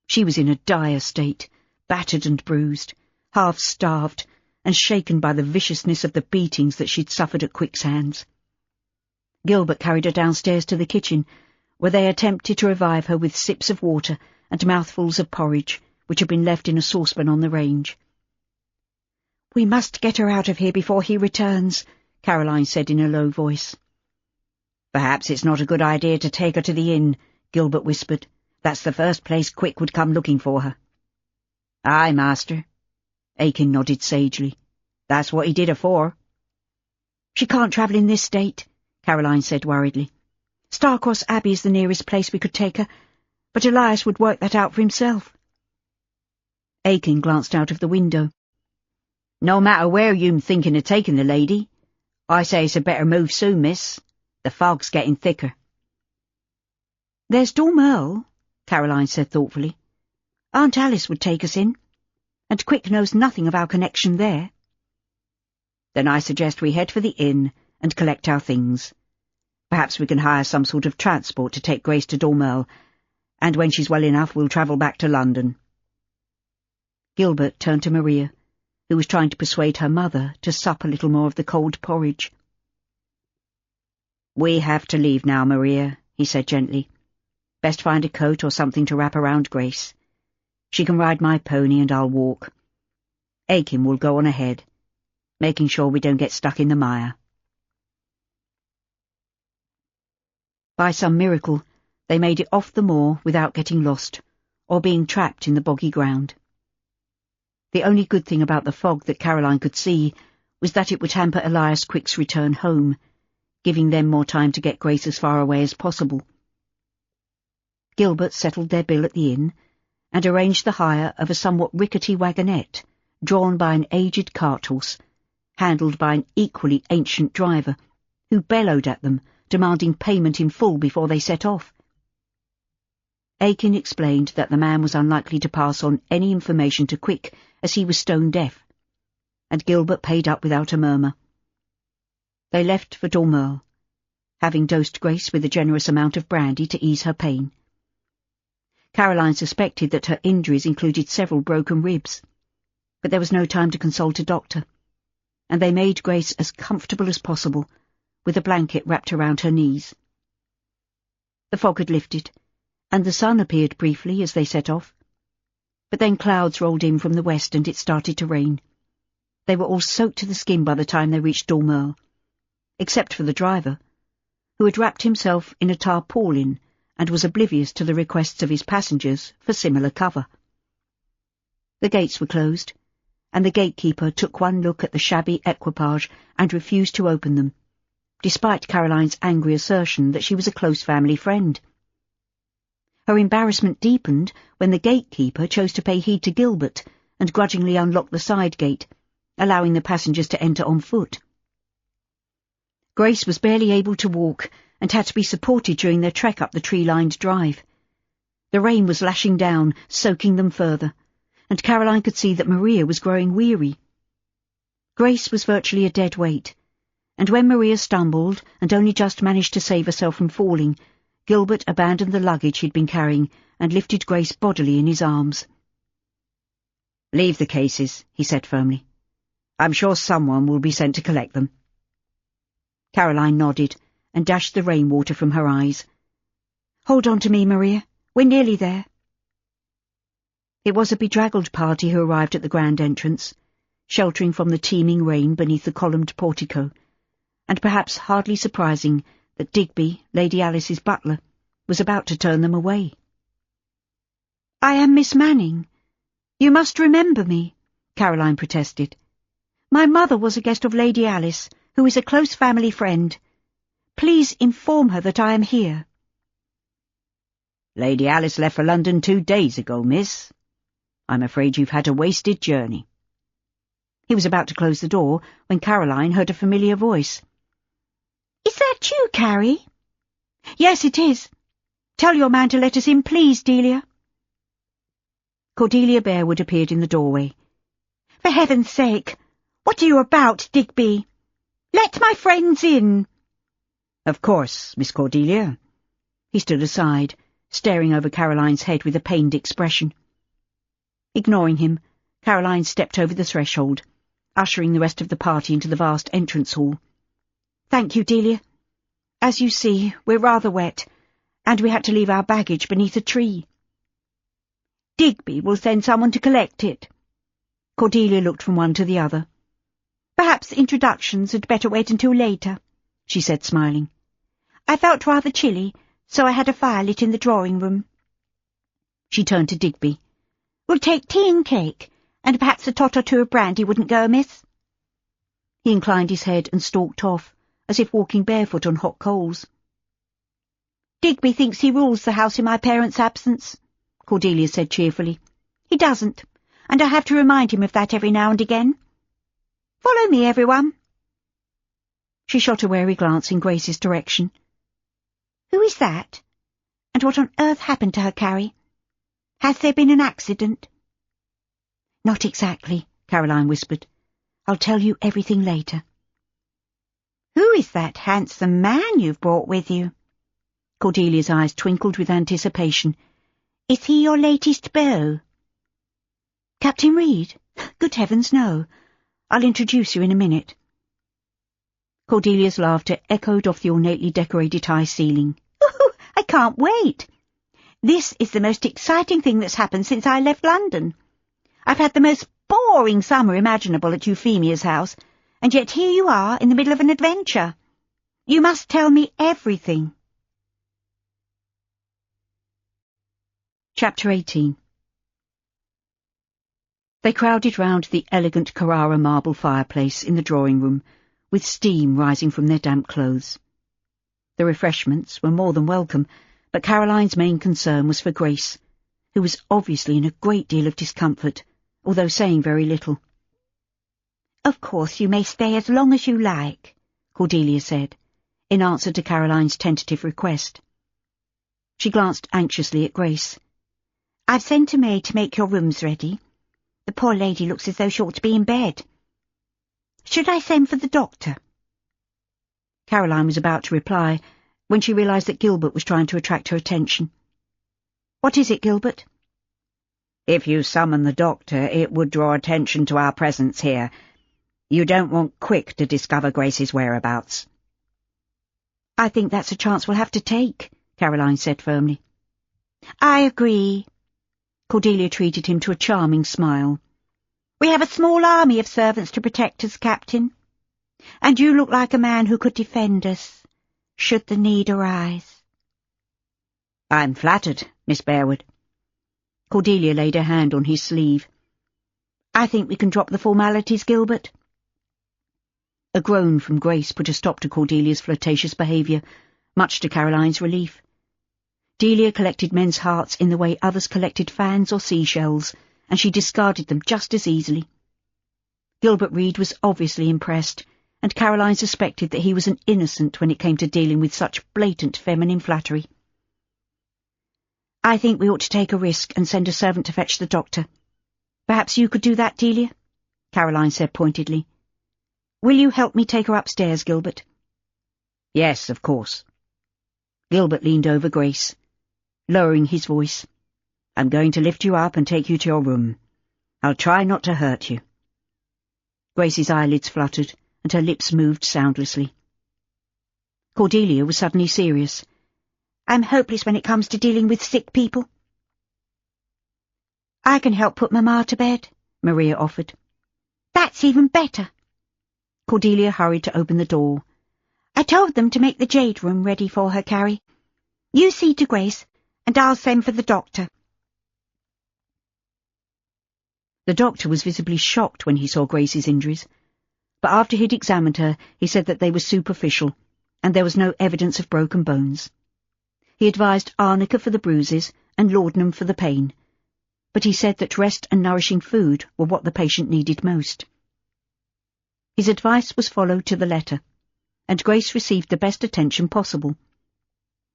She was in a dire state, battered and bruised, half-starved, and shaken by the viciousness of the beatings that she'd suffered at Quick's hands. Gilbert carried her downstairs to the kitchen, where they attempted to revive her with sips of water and mouthfuls of porridge, which had been left in a saucepan on the range.
"We must get her out of here before he returns," Caroline said in a low voice.
"Perhaps it's not a good idea to take her to the inn," Gilbert whispered. "That's the first place Quick would come looking for her." "Aye, master." Aiken nodded sagely. "That's what he did her for."
"She can't travel in this state," Caroline said worriedly. "Starcross Abbey is the nearest place we could take her, but Elias would work that out for himself."
Aiken glanced out of the window.
"No matter where you'm thinking of taking the lady, I say it's a better move soon, miss. The fog's getting thicker."
"There's Dormerle," Caroline said thoughtfully. "Aunt Alice would take us in, and Quick knows nothing of our connection there."
"Then I suggest we head for the inn and collect our things. Perhaps we can hire some sort of transport to take Grace to Dormerle, and when she's well enough we'll travel back to London."
Gilbert turned to Maria, who was trying to persuade her mother to sup a little more of the cold porridge.
"We have to leave now, Maria," he said gently. "Best find a coat or something to wrap around Grace. She can ride my pony and I'll walk. Aiken will go on ahead, making sure we don't get stuck in the mire."
By some miracle, they made it off the moor without getting lost, or being trapped in the boggy ground. The only good thing about the fog that Caroline could see was that it would hamper Elias Quick's return home, giving them more time to get Grace as far away as possible. Gilbert settled their bill at the inn, and arranged the hire of a somewhat rickety wagonette, drawn by an aged cart-horse, handled by an equally ancient driver, who bellowed at them, demanding payment in full before they set off. Aiken explained that the man was unlikely to pass on any information to Quick, as he was stone-deaf, and Gilbert paid up without a murmur. They left for Dormerle, having dosed Grace with a generous amount of brandy to ease her pain. Caroline suspected that her injuries included several broken ribs, but there was no time to consult a doctor, and they made Grace as comfortable as possible, with a blanket wrapped around her knees. The fog had lifted, and the sun appeared briefly as they set off, but then clouds rolled in from the west and it started to rain. They were all soaked to the skin by the time they reached Dormerle, except for the driver, who had wrapped himself in a tarpaulin and was oblivious to the requests of his passengers for similar cover. The gates were closed, and the gatekeeper took one look at the shabby equipage and refused to open them, despite Caroline's angry assertion that she was a close family friend. Her embarrassment deepened when the gatekeeper chose to pay heed to Gilbert and grudgingly unlocked the side gate, allowing the passengers to enter on foot. Grace was barely able to walk and had to be supported during their trek up the tree-lined drive. The rain was lashing down, soaking them further, and Caroline could see that Maria was growing weary. Grace was virtually a dead weight, and when Maria stumbled and only just managed to save herself from falling, Gilbert abandoned the luggage he'd been carrying and lifted Grace bodily in his arms. "Leave the cases," he said firmly. "I'm sure someone will be sent to collect them." Caroline nodded and dashed the rainwater from her eyes. "Hold on to me, Maria. We're nearly there." It was a bedraggled party who arrived at the grand entrance, sheltering from the teeming rain beneath the columned portico, and perhaps hardly surprising that Digby, Lady Alice's butler, was about to turn them away. "I am Miss Manning. You must remember me," Caroline protested. "My mother was a guest of Lady Alice, who is a close family friend. Please inform her that I am here." "Lady Alice left for London 2 days ago, miss. I'm afraid you've had a wasted journey." He was about to close the door when Caroline heard a familiar voice. "Is that you, Carrie?" "Yes, it is. Tell your man to let us in, please, Delia." Cordelia Bearwood appeared in the doorway. "For heaven's sake, what are you about, Digby? Let my friends in." "Of course, Miss Cordelia." He stood aside, staring over Caroline's head with a pained expression. Ignoring him, Caroline stepped over the threshold, ushering the rest of the party into the vast entrance hall. "Thank you, Delia. As you see, we're rather wet, and we had to leave our baggage beneath a tree." "Digby will send someone to collect it." Cordelia looked from one to the other. "Perhaps introductions had better wait until later," she said, smiling. "I felt rather chilly, so I had a fire lit in the drawing-room." She turned to Digby. "We'll take tea and cake, and perhaps a tot or two of brandy wouldn't go amiss." He inclined his head and stalked off, as if walking barefoot on hot coals. "Digby thinks he rules the house in my parents' absence," Cordelia said cheerfully. "He doesn't, and I have to remind him of that every now and again. Follow me, everyone." She shot a wary glance in Grace's direction. "Who is that? And what on earth happened to her, Carrie? Has there been an accident?" "Not exactly," Caroline whispered. "I'll tell you everything later." "Who is that handsome man you've brought with you?" Cordelia's eyes twinkled with anticipation. "Is he your latest beau?" "Captain Reed? Good heavens, no. I'll introduce you in a minute." Cordelia's laughter echoed off the ornately decorated high ceiling. "Oh, I can't wait. This is the most exciting thing that's happened since I left London. I've had the most boring summer imaginable at Euphemia's house, and yet here you are in the middle of an adventure. You must tell me everything." Chapter 18. They crowded round the elegant Carrara marble fireplace in the drawing-room, with steam rising from their damp clothes. The refreshments were more than welcome, but Caroline's main concern was for Grace, who was obviously in a great deal of discomfort, although saying very little. "Of course you may stay as long as you like," Cordelia said, in answer to Caroline's tentative request. She glanced anxiously at Grace. "I've sent a maid to make your rooms ready. The poor lady looks as though she ought to be in bed. Should I send for the doctor?" Caroline was about to reply when she realised that Gilbert was trying to attract her attention. "What is it, Gilbert?"
"If you summon the doctor, it would draw attention to our presence here. You don't want Quick to discover Grace's whereabouts."
"I think that's a chance we'll have to take," Caroline said firmly.
"I agree."
Cordelia treated him to a charming smile.
"We have a small army of servants to protect us, Captain. And you look like a man who could defend us, should the need arise."
"I'm flattered, Miss Bearwood."
Cordelia laid her hand on his sleeve. "I think we can drop the formalities, Gilbert." A groan from Grace put a stop to Cordelia's flirtatious behaviour, much to Caroline's relief. Delia collected men's hearts in the way others collected fans or seashells, and she discarded them just as easily. Gilbert Reed was obviously impressed, and Caroline suspected that he was an innocent when it came to dealing with such blatant feminine flattery. "I think we ought to take a risk and send a servant to fetch the doctor. Perhaps you could do that, Delia?" Caroline said pointedly.
Will you help me take her upstairs, Gilbert?
Yes, of course.
Gilbert leaned over Grace, lowering his voice.
I'm going to lift you up and take you to your room. I'll try not to hurt you.
Grace's eyelids fluttered, and her lips moved soundlessly. Cordelia was suddenly serious. I'm hopeless when it comes to dealing with sick people. I can help put Mama to bed, Maria offered. That's even better. Cordelia hurried to open the door. I told them to make the jade room ready for her, Carrie. You see to Grace, and I'll send for the doctor.
The doctor was visibly shocked when he saw Grace's injuries, but after he'd examined her, he said that they were superficial, and there was no evidence of broken bones. He advised arnica for the bruises and laudanum for the pain, but he said that rest and nourishing food were what the patient needed most. His advice was followed to the letter, and Grace received the best attention possible.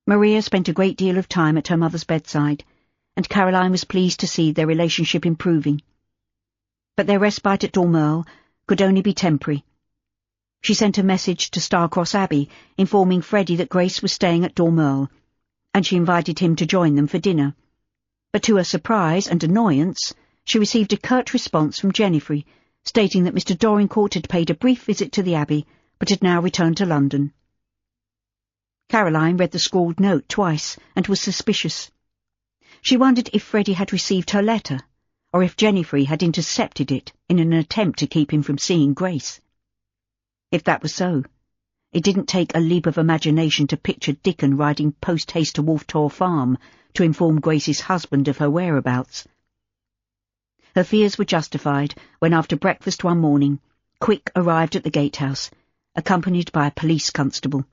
Maria spent a great deal of time at her mother's bedside, and Caroline was pleased to see their relationship improving. But their respite at Dormerle could only be temporary. She sent a message to Starcross Abbey informing Freddie that Grace was staying at Dormerle, and she invited him to join them for dinner. But to her surprise and annoyance, she received a curt response from Jennifer, stating that Mr. Dorincourt had paid a brief visit to the Abbey, but had now returned to London. Caroline read the scrawled note twice, and was suspicious. She wondered if Freddie had received her letter, or if Jennifer had intercepted it in an attempt to keep him from seeing Grace. If that was so, it didn't take a leap of imagination to picture Dickon riding post-haste to Wolf Tor Farm to inform Grace's husband of her whereabouts. Her fears were justified when, after breakfast one morning, Quick arrived at the gatehouse, accompanied by a police constable.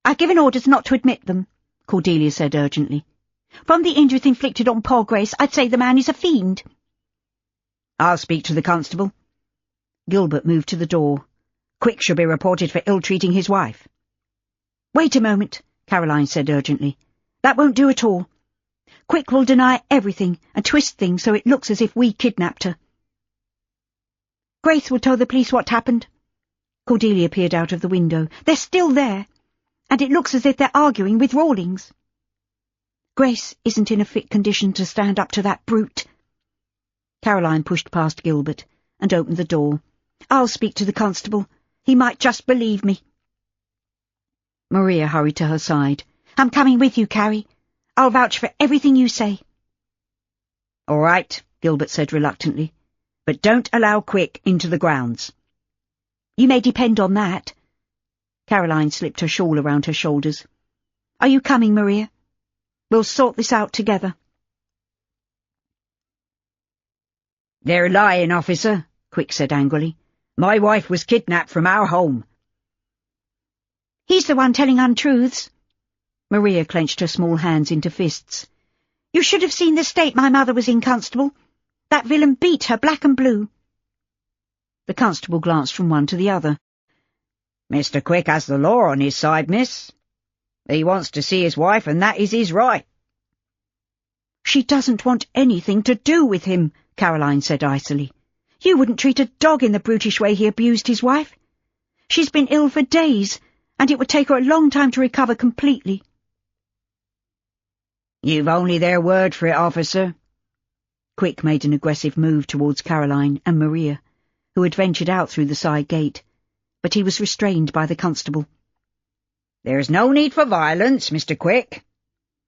I've given orders not to admit them, Cordelia said urgently. From the injuries inflicted on poor Grace, I'd say the man is a fiend.
I'll speak to the constable. Gilbert moved to the door. Quick shall be reported for ill-treating his wife.
Wait a moment, Caroline said urgently. That won't do at all. Quick will deny everything and twist things so it looks as if we kidnapped her. Grace will tell the police what happened. Cordelia peered out of the window. They're still there, and it looks as if they're arguing with Rawlings. Grace isn't in a fit condition to stand up to that brute.
Caroline pushed past Gilbert and opened the door.
I'll speak to the constable. He might just believe me.
Maria hurried to her side.
I'm coming with you, Carrie. I'll vouch for everything you say.
All right, Gilbert said reluctantly, but don't allow Quick into the grounds.
You may depend on that.
Caroline slipped her shawl around her shoulders.
Are you coming, Maria? We'll sort this out together.
They're lying, officer, Quick said angrily. My wife was kidnapped from our home.
He's the one telling untruths.
Maria clenched her small hands into fists.
You should have seen the state my mother was in, Constable. That villain beat her black and blue.
The constable glanced from one to the other.
Mr. Quick has the law on his side, miss. He wants to see his wife, and that is his right.
She doesn't want anything to do with him, Caroline said icily. You wouldn't treat a dog in the brutish way he abused his wife. She's been ill for days, and it would take her a long time to recover completely.
You've only their word for it, officer.
Quick made an aggressive move towards Caroline and Maria, who had ventured out through the side gate, but he was restrained by the constable.
There's no need for violence, Mr. Quick.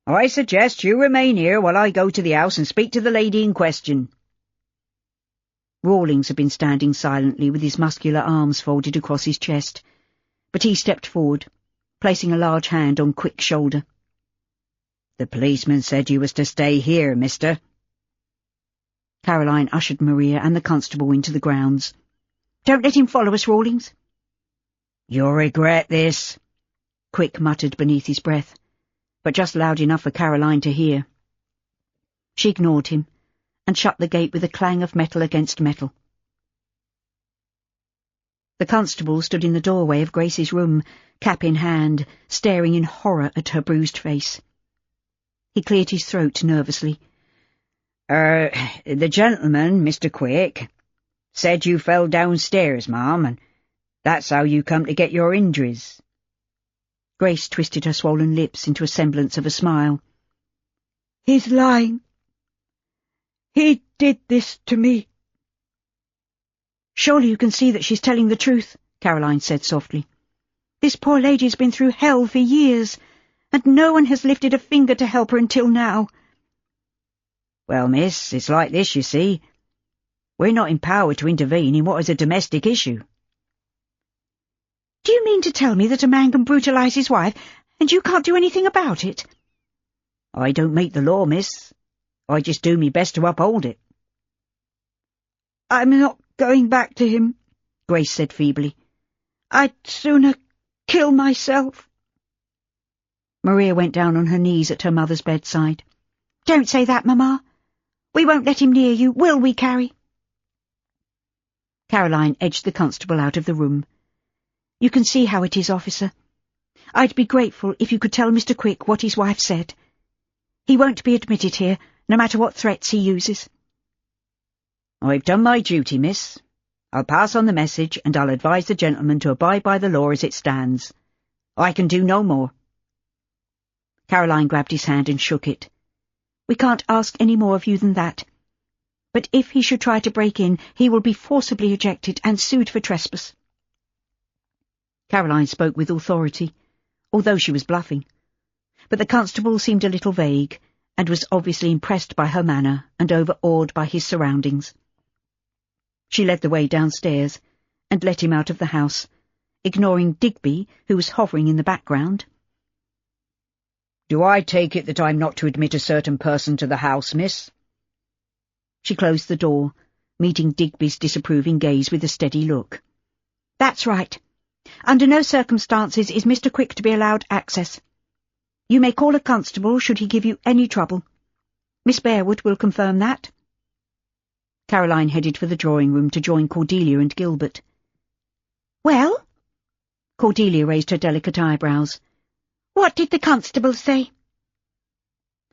I suggest you remain here while I go to the house and speak to the lady in question.
Rawlings had been standing silently with his muscular arms folded across his chest, but he stepped forward, placing a large hand on Quick's shoulder.
The policeman said you was to stay here, mister.
Caroline ushered Maria and the constable into the grounds.
Don't let him follow us, Rawlings.
You'll regret this,
Quick muttered beneath his breath, but just loud enough for Caroline to hear. She ignored him and shut the gate with a clang of metal against metal. The constable stood in the doorway of Grace's room, cap in hand, staring in horror at her bruised face. He cleared his throat nervously.
The gentleman, Mr. Quick. Said you fell downstairs, ma'am, and that's how you come to get your injuries.
Grace twisted her swollen lips into a semblance of a smile.
He's lying. He did this to me.
Surely you can see that she's telling the truth, Caroline said softly. This poor lady's been through hell for years, and no one has lifted a finger to help her until now.
Well, miss, it's like this, you see. We're not empowered to intervene in what is a domestic issue.
Do you mean to tell me that a man can brutalise his wife, and you can't do anything about it?
I don't make the law, miss. I just do me best to uphold it.
I'm not going back to him,
Grace said feebly.
I'd sooner kill myself.
Maria went down on her knees at her mother's bedside. Don't say that, Mamma. We won't let him near you, will we, Carrie? Caroline edged the constable out of the room. You can see how it is, officer. I'd be grateful if you could tell Mr. Quick what his wife said. He won't be admitted here, no matter what threats he uses.
I've done my duty, miss. I'll pass on the message, and I'll advise the gentleman to abide by the law as it stands. I can do no more.
Caroline grabbed his hand and shook it. We can't ask any more of you than that. But if he should try to break in, he will be forcibly ejected and sued for trespass. Caroline spoke with authority, although she was bluffing. But the constable seemed a little vague, and was obviously impressed by her manner and overawed by his surroundings. She led the way downstairs, and let him out of the house, ignoring Digby, who was hovering in the background.
Do I take it that I'm not to admit a certain person to the house, miss?
She closed the door, meeting Digby's disapproving gaze with a steady look. That's right. Under no circumstances is Mr. Quick to be allowed access. You may call a constable should he give you any trouble. Miss Bearwood will confirm that. Caroline headed for the drawing-room to join Cordelia and Gilbert. Well? Cordelia raised her delicate eyebrows. What did the constable say?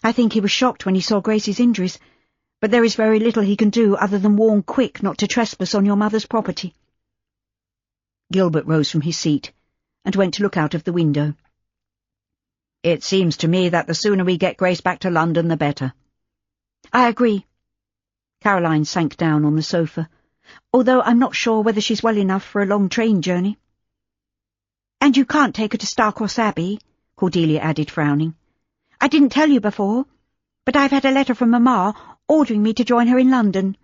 I think he was shocked when he saw Grace's injuries, but there is very little he can do other than warn Quick not to trespass on your mother's property. Gilbert rose from his seat and went to look out of the window.
It seems to me that the sooner we get Grace back to London, the better.
I agree. Caroline sank down on the sofa, although I'm not sure whether she's well enough for a long train journey. And you can't take her to Starcross Abbey, Cordelia added, frowning. I didn't tell you before, but I've had a letter from Mamma ordering me to join her in London.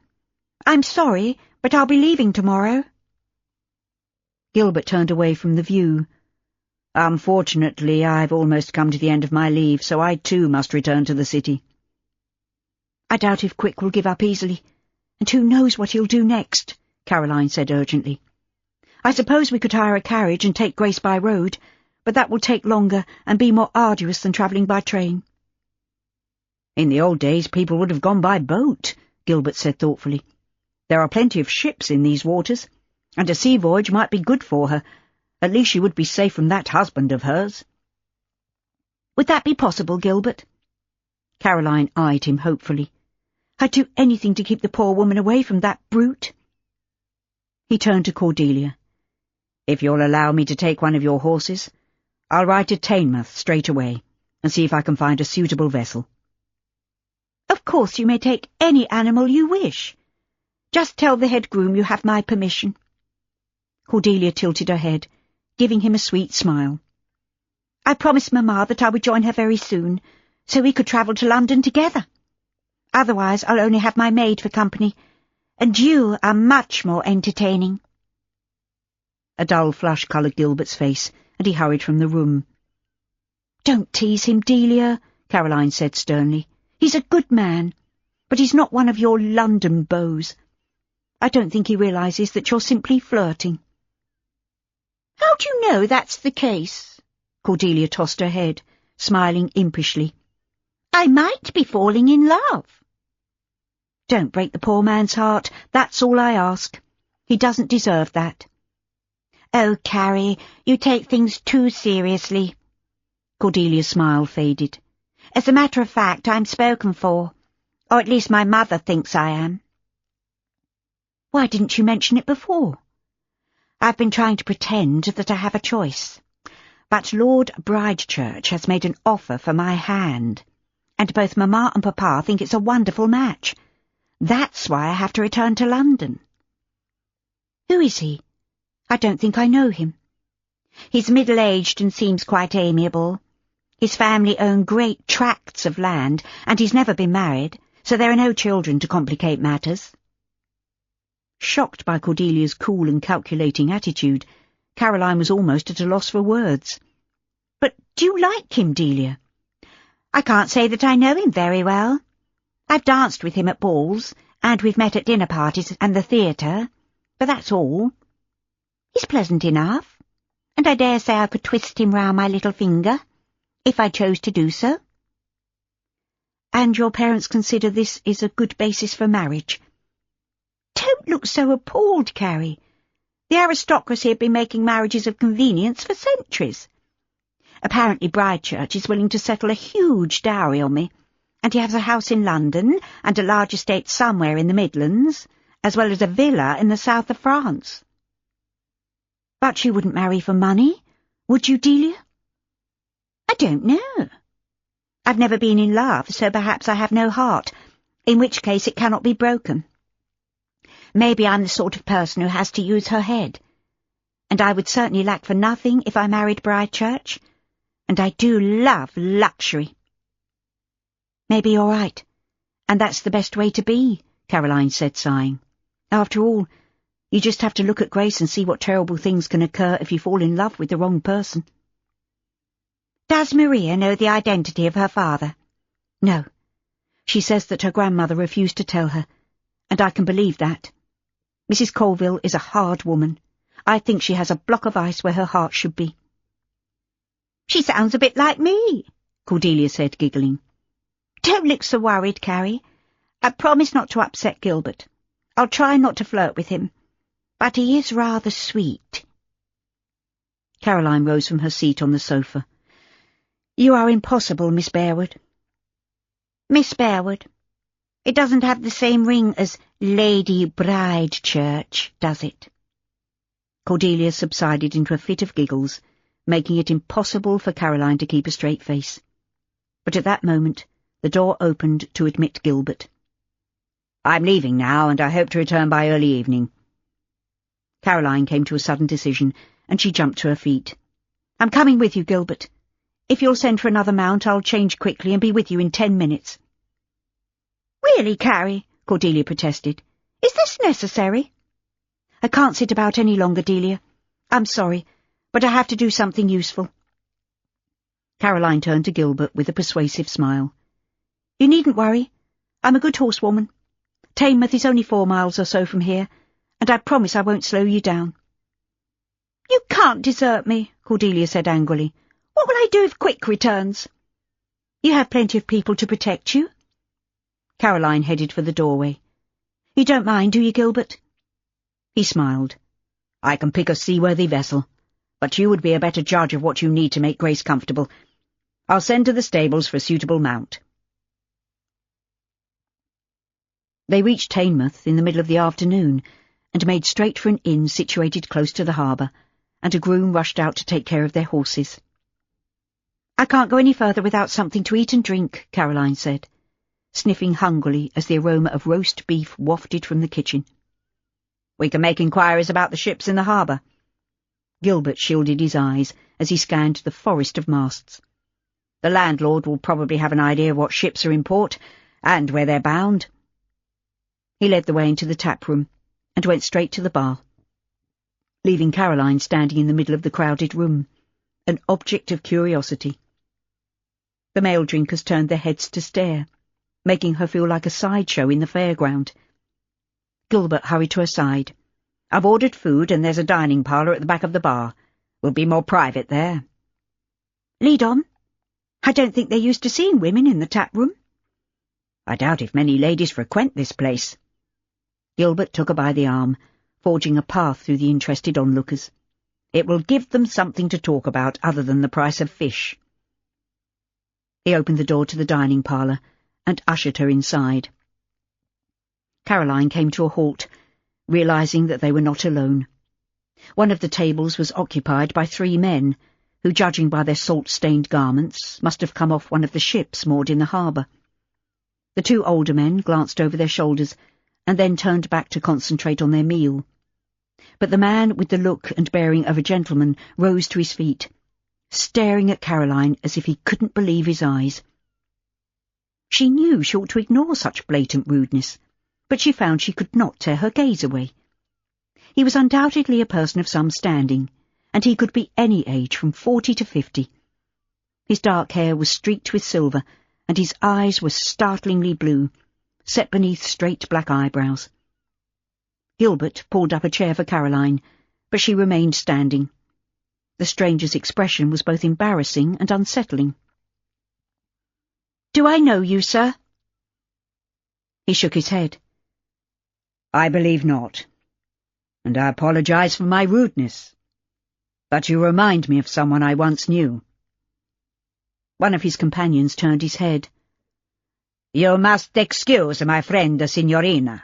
I'm sorry, but I'll be leaving tomorrow. Gilbert turned away from the view.
Unfortunately, I've almost come to the end of my leave, so I too must return to the city.
I doubt if Quick will give up easily, and who knows what he'll do next, Caroline said urgently. I suppose we could hire a carriage and take Grace by road, but that will take longer and be more arduous than travelling by train.
In the old days, people would have gone by boat, Gilbert said thoughtfully. There are plenty of ships in these waters, and a sea voyage might be good for her. At least she would be safe from that husband of hers.
Would that be possible, Gilbert? Caroline eyed him hopefully. I'd do anything to keep the poor woman away from that brute. He turned to Cordelia.
If you'll allow me to take one of your horses, I'll ride to Teignmouth straight away and see if I can find a suitable vessel.
Of course you may take any animal you wish. Just tell the head groom you have my permission. Cordelia tilted her head, giving him a sweet smile. I promised Mamma that I would join her very soon, so we could travel to London together. Otherwise I'll only have my maid for company, and you are much more entertaining.
A dull flush coloured Gilbert's face, and he hurried from the room.
Don't tease him, Delia, Caroline said sternly. He's a good man, but he's not one of your London beaux. I don't think he realises that you're simply flirting. How do you know that's the case? Cordelia tossed her head, smiling impishly. I might be falling in love. Don't break the poor man's heart, that's all I ask. He doesn't deserve that. Oh, Carrie, you take things too seriously. Cordelia's smile faded. As a matter of fact, I'm spoken for. Or at least my mother thinks I am.
Why didn't you mention it before? I've been trying to pretend that I have a choice. But Lord Bridechurch has made an offer for my hand, and both Mamma and Papa think it's a wonderful match. That's why I have to return to London. Who is he? I don't think I know him. He's middle-aged and seems quite amiable. His family own great tracts of land, and he's never been married, so there are no children to complicate matters. Shocked by Cordelia's cool and calculating attitude, Caroline was almost at a loss for words. But do you like him, Delia? I can't say that I know him very well. I've danced with him at balls, and we've met at dinner parties and the theatre, but that's all. He's pleasant enough, and I dare say I could twist him round my little finger, if I chose to do so. And your parents consider this is a good basis for marriage? Don't look so appalled, Carrie. The aristocracy have been making marriages of convenience for centuries. Apparently Bridechurch is willing to settle a huge dowry on me, and he has a house in London and a large estate somewhere in the Midlands, as well as a villa in the south of France. But you wouldn't marry for money, would you, Delia? I don't know. I've never been in love, so perhaps I have no heart, in which case it cannot be broken. Maybe I'm the sort of person who has to use her head, and I would certainly lack for nothing if I married Bridechurch, and I do love luxury. Maybe you're right, and that's the best way to be, Caroline said, sighing. After all, you just have to look at Grace and see what terrible things can occur if you fall in love with the wrong person. Does Maria know the identity of her father? No. She says that her grandmother refused to tell her, and I can believe that. Mrs. Colville is a hard woman. I think she has a block of ice where her heart should be. She sounds a bit like me, Cordelia said, giggling. Don't look so worried, Carrie. I promise not to upset Gilbert. I'll try not to flirt with him, but he is rather sweet. Caroline rose from her seat on the sofa. You are impossible, Miss Bearwood. Miss Bearwood. It doesn't have the same ring as Lady Bridechurch, does it? Cordelia subsided into a fit of giggles, making it impossible for Caroline to keep a straight face. But at that moment the door opened to admit Gilbert. I'm leaving now, and I hope to return by early evening. Caroline came to a sudden decision, and she jumped to her feet. I'm coming with you, Gilbert. If you'll send for another mount, I'll change quickly and be with you in 10 minutes. Really, Carrie, Cordelia protested. Is this necessary? I can't sit about any longer, Delia. I'm sorry, but I have to do something useful. Caroline turned to Gilbert with a persuasive smile. You needn't worry. I'm a good horsewoman. Teignmouth is only 4 miles or so from here, and I promise I won't slow you down. You can't desert me, Cordelia said angrily. What will I do if Quick returns? You have plenty of people to protect you. Caroline headed for the doorway. You don't mind, do you, Gilbert? He smiled. I can pick a seaworthy vessel, but you would be a better judge of what you need to make Grace comfortable. I'll send to the stables for a suitable mount. They reached Teignmouth in the middle of the afternoon, and made straight for an inn situated close to the harbour, and a groom rushed out to take care of their horses. I can't go any further without something to eat and drink, Caroline said, sniffing hungrily as the aroma of roast beef wafted from the kitchen. We can make inquiries about the ships in the harbour. Gilbert shielded his eyes as he scanned the forest of masts. The landlord will probably have an idea of what ships are in port, and where they're bound. He led the way into the tap-room, and went straight to the bar, leaving Caroline standing in the middle of the crowded room, an object of curiosity. The male drinkers turned their heads to stare, making her feel like a sideshow in the fairground. Gilbert hurried to her side. I've ordered food, and there's a dining parlour at the back of the bar. We'll be more private there. Lead on. I don't think they're used to seeing women in the tap-room. I doubt if many ladies frequent this place. Gilbert took her by the arm, forging a path through the interested onlookers. It will give them something to talk about other than the price of fish. He opened the door to the dining parlour and ushered her inside. Caroline came to a halt,
realising that they were not alone. One of the tables was occupied by 3 men, who, judging by their salt-stained garments, must have come off one of the ships moored in the harbour. The 2 older men glanced over their shoulders and then turned back to concentrate on their meal. But the man with the look and bearing of a gentleman rose to his feet, staring at Caroline as if he couldn't believe his eyes. She knew she ought to ignore such blatant rudeness, but she found she could not tear her gaze away. He was undoubtedly a person of some standing, and he could be any age from 40 to 50. His dark hair was streaked with silver, and his eyes were startlingly blue, set beneath straight black eyebrows. Gilbert pulled up a chair for Caroline, but she remained standing. The stranger's expression was both embarrassing and unsettling.
"Do I know you, sir?"
He shook his head. "I believe not, and I apologise for my rudeness. But you remind me of someone I once knew." One of his companions turned his head. "You must excuse my friend, the Signorina.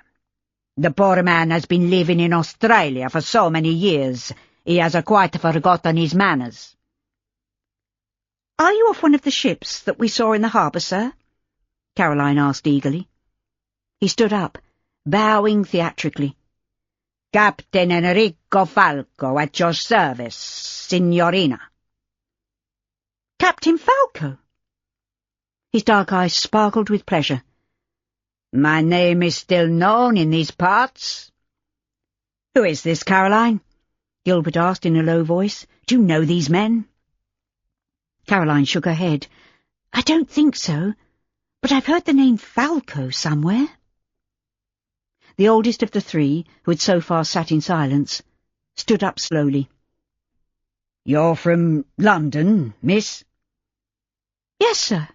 The poor man has been living in Australia for so many years, he has quite forgotten his manners."
"Are you off one of the ships that we saw in the harbour, sir?"
Caroline asked eagerly. He stood up, bowing theatrically. "Captain Enrico Falco, at your service, Signorina."
"Captain Falco?"
His dark eyes sparkled with pleasure.
"My name is still known in these parts."
"Who is this, Caroline?" Gilbert asked in a low voice. "Do you know these men?" Caroline shook her head.
"I don't think so, but I've heard the name Falco somewhere."
The oldest of the 3, who had so far sat in silence, stood up slowly. "You're from London, miss?"
"Yes, sir."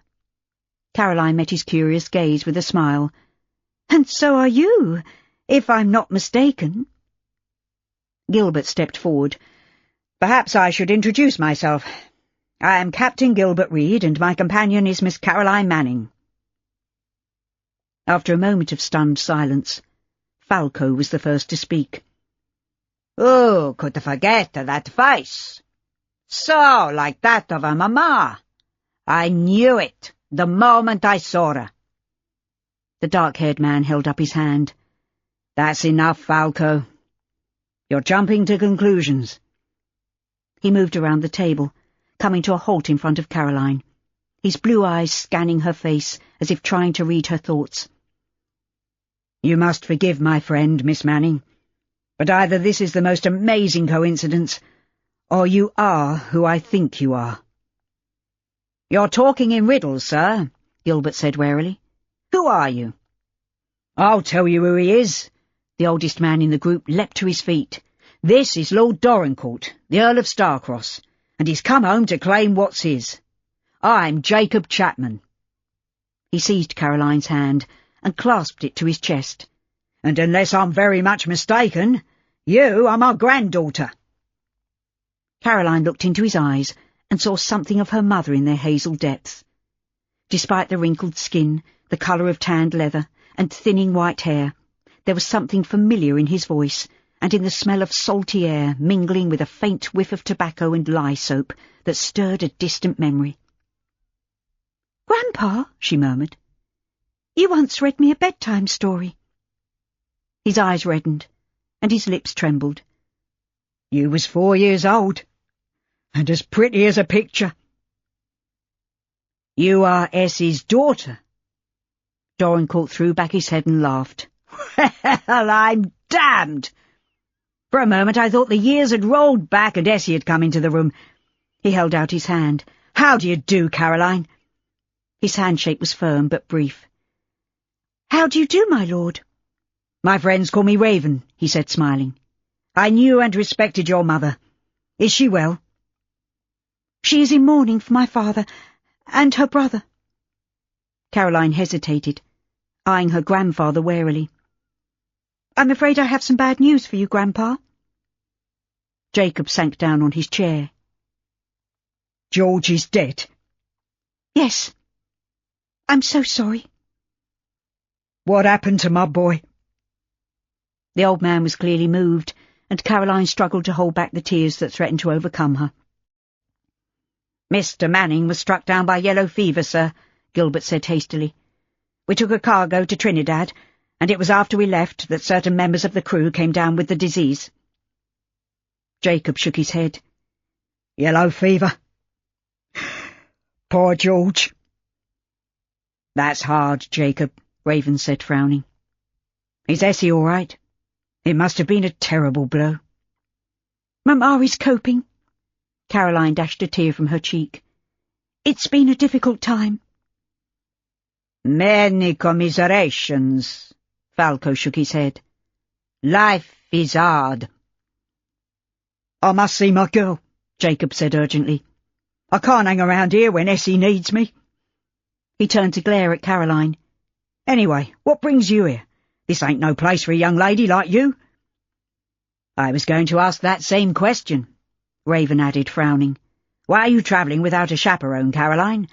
Caroline met his curious gaze with a smile.
"And so are you, if I'm not mistaken."
Gilbert stepped forward. "Perhaps I should introduce myself. I am Captain Gilbert Reed, and my companion is Miss Caroline Manning." After a moment of stunned silence, Falco was the first to speak.
"Who could forget that face? So like that of a mamma. I knew it the moment I saw her."
The dark-haired man held up his hand. "That's enough, Falco. You're jumping to conclusions." He moved around the table, coming to a halt in front of Caroline, his blue eyes scanning her face as if trying to read her thoughts. "You must forgive my friend, Miss Manning, but either this is the most amazing coincidence, or you are who I think you are." "You're talking in riddles, sir," Gilbert said warily. "Who are you?" "I'll tell you who he is." The oldest man in the group leapt to his feet. "This is Lord Dorincourt, the Earl of Starcross, and he's come home to claim what's his. I'm Jacob Chapman." He seized Caroline's hand and clasped it to his chest. "And unless I'm very much mistaken, you are my granddaughter." Caroline looked into his eyes and saw something of her mother in their hazel depths. Despite the wrinkled skin, the colour of tanned leather, and thinning white hair, there was something familiar in his voice, and in the smell of salty air mingling with a faint whiff of tobacco and lye soap that stirred a distant memory.
"Grandpa," she murmured, "you once read me a bedtime story."
His eyes reddened, and his lips trembled.
"You was 4 years old, and as pretty as a picture."
"You are Essie's daughter." Dorincourt threw back his head and laughed. "Well, I'm damned! For a moment I thought the years had rolled back and Essie had come into the room." He held out his hand. "How do you do, Caroline?" His handshake was firm but brief.
"How do you do, my lord?"
"My friends call me Raven," he said, smiling. "I knew and respected your mother. Is she well?"
"She is in mourning for my father and her brother."
Caroline hesitated, eyeing her grandfather warily.
"I'm afraid I have some bad news for you, Grandpa."
Jacob sank down on his chair.
"George is dead?"
"Yes. I'm so sorry."
"What happened to my boy?"
The old man was clearly moved, and Caroline struggled to hold back the tears that threatened to overcome her.
"Mr. Manning was struck down by yellow fever, sir," Gilbert said hastily. "We took a cargo to Trinidad, and it was after we left that certain members of the crew came down with the disease."
Jacob shook his head.
"Yellow fever? Poor George."
"That's hard, Jacob," Raven said, frowning.
"Is Essie all right? It must have been a terrible blow."
"Mamma is coping." Caroline dashed a tear from her cheek. "It's been a difficult time."
"Many commiserations." Falco shook his head. "Life is hard." "I must see my girl," Jacob said urgently. "I can't hang around here when Essie needs me."
He turned to glare at Caroline.
"Anyway, what brings you here? This ain't no place for a young lady like you."
"I was going to ask that same question," Raven added, frowning.
"Why are you travelling without a chaperone, Caroline?"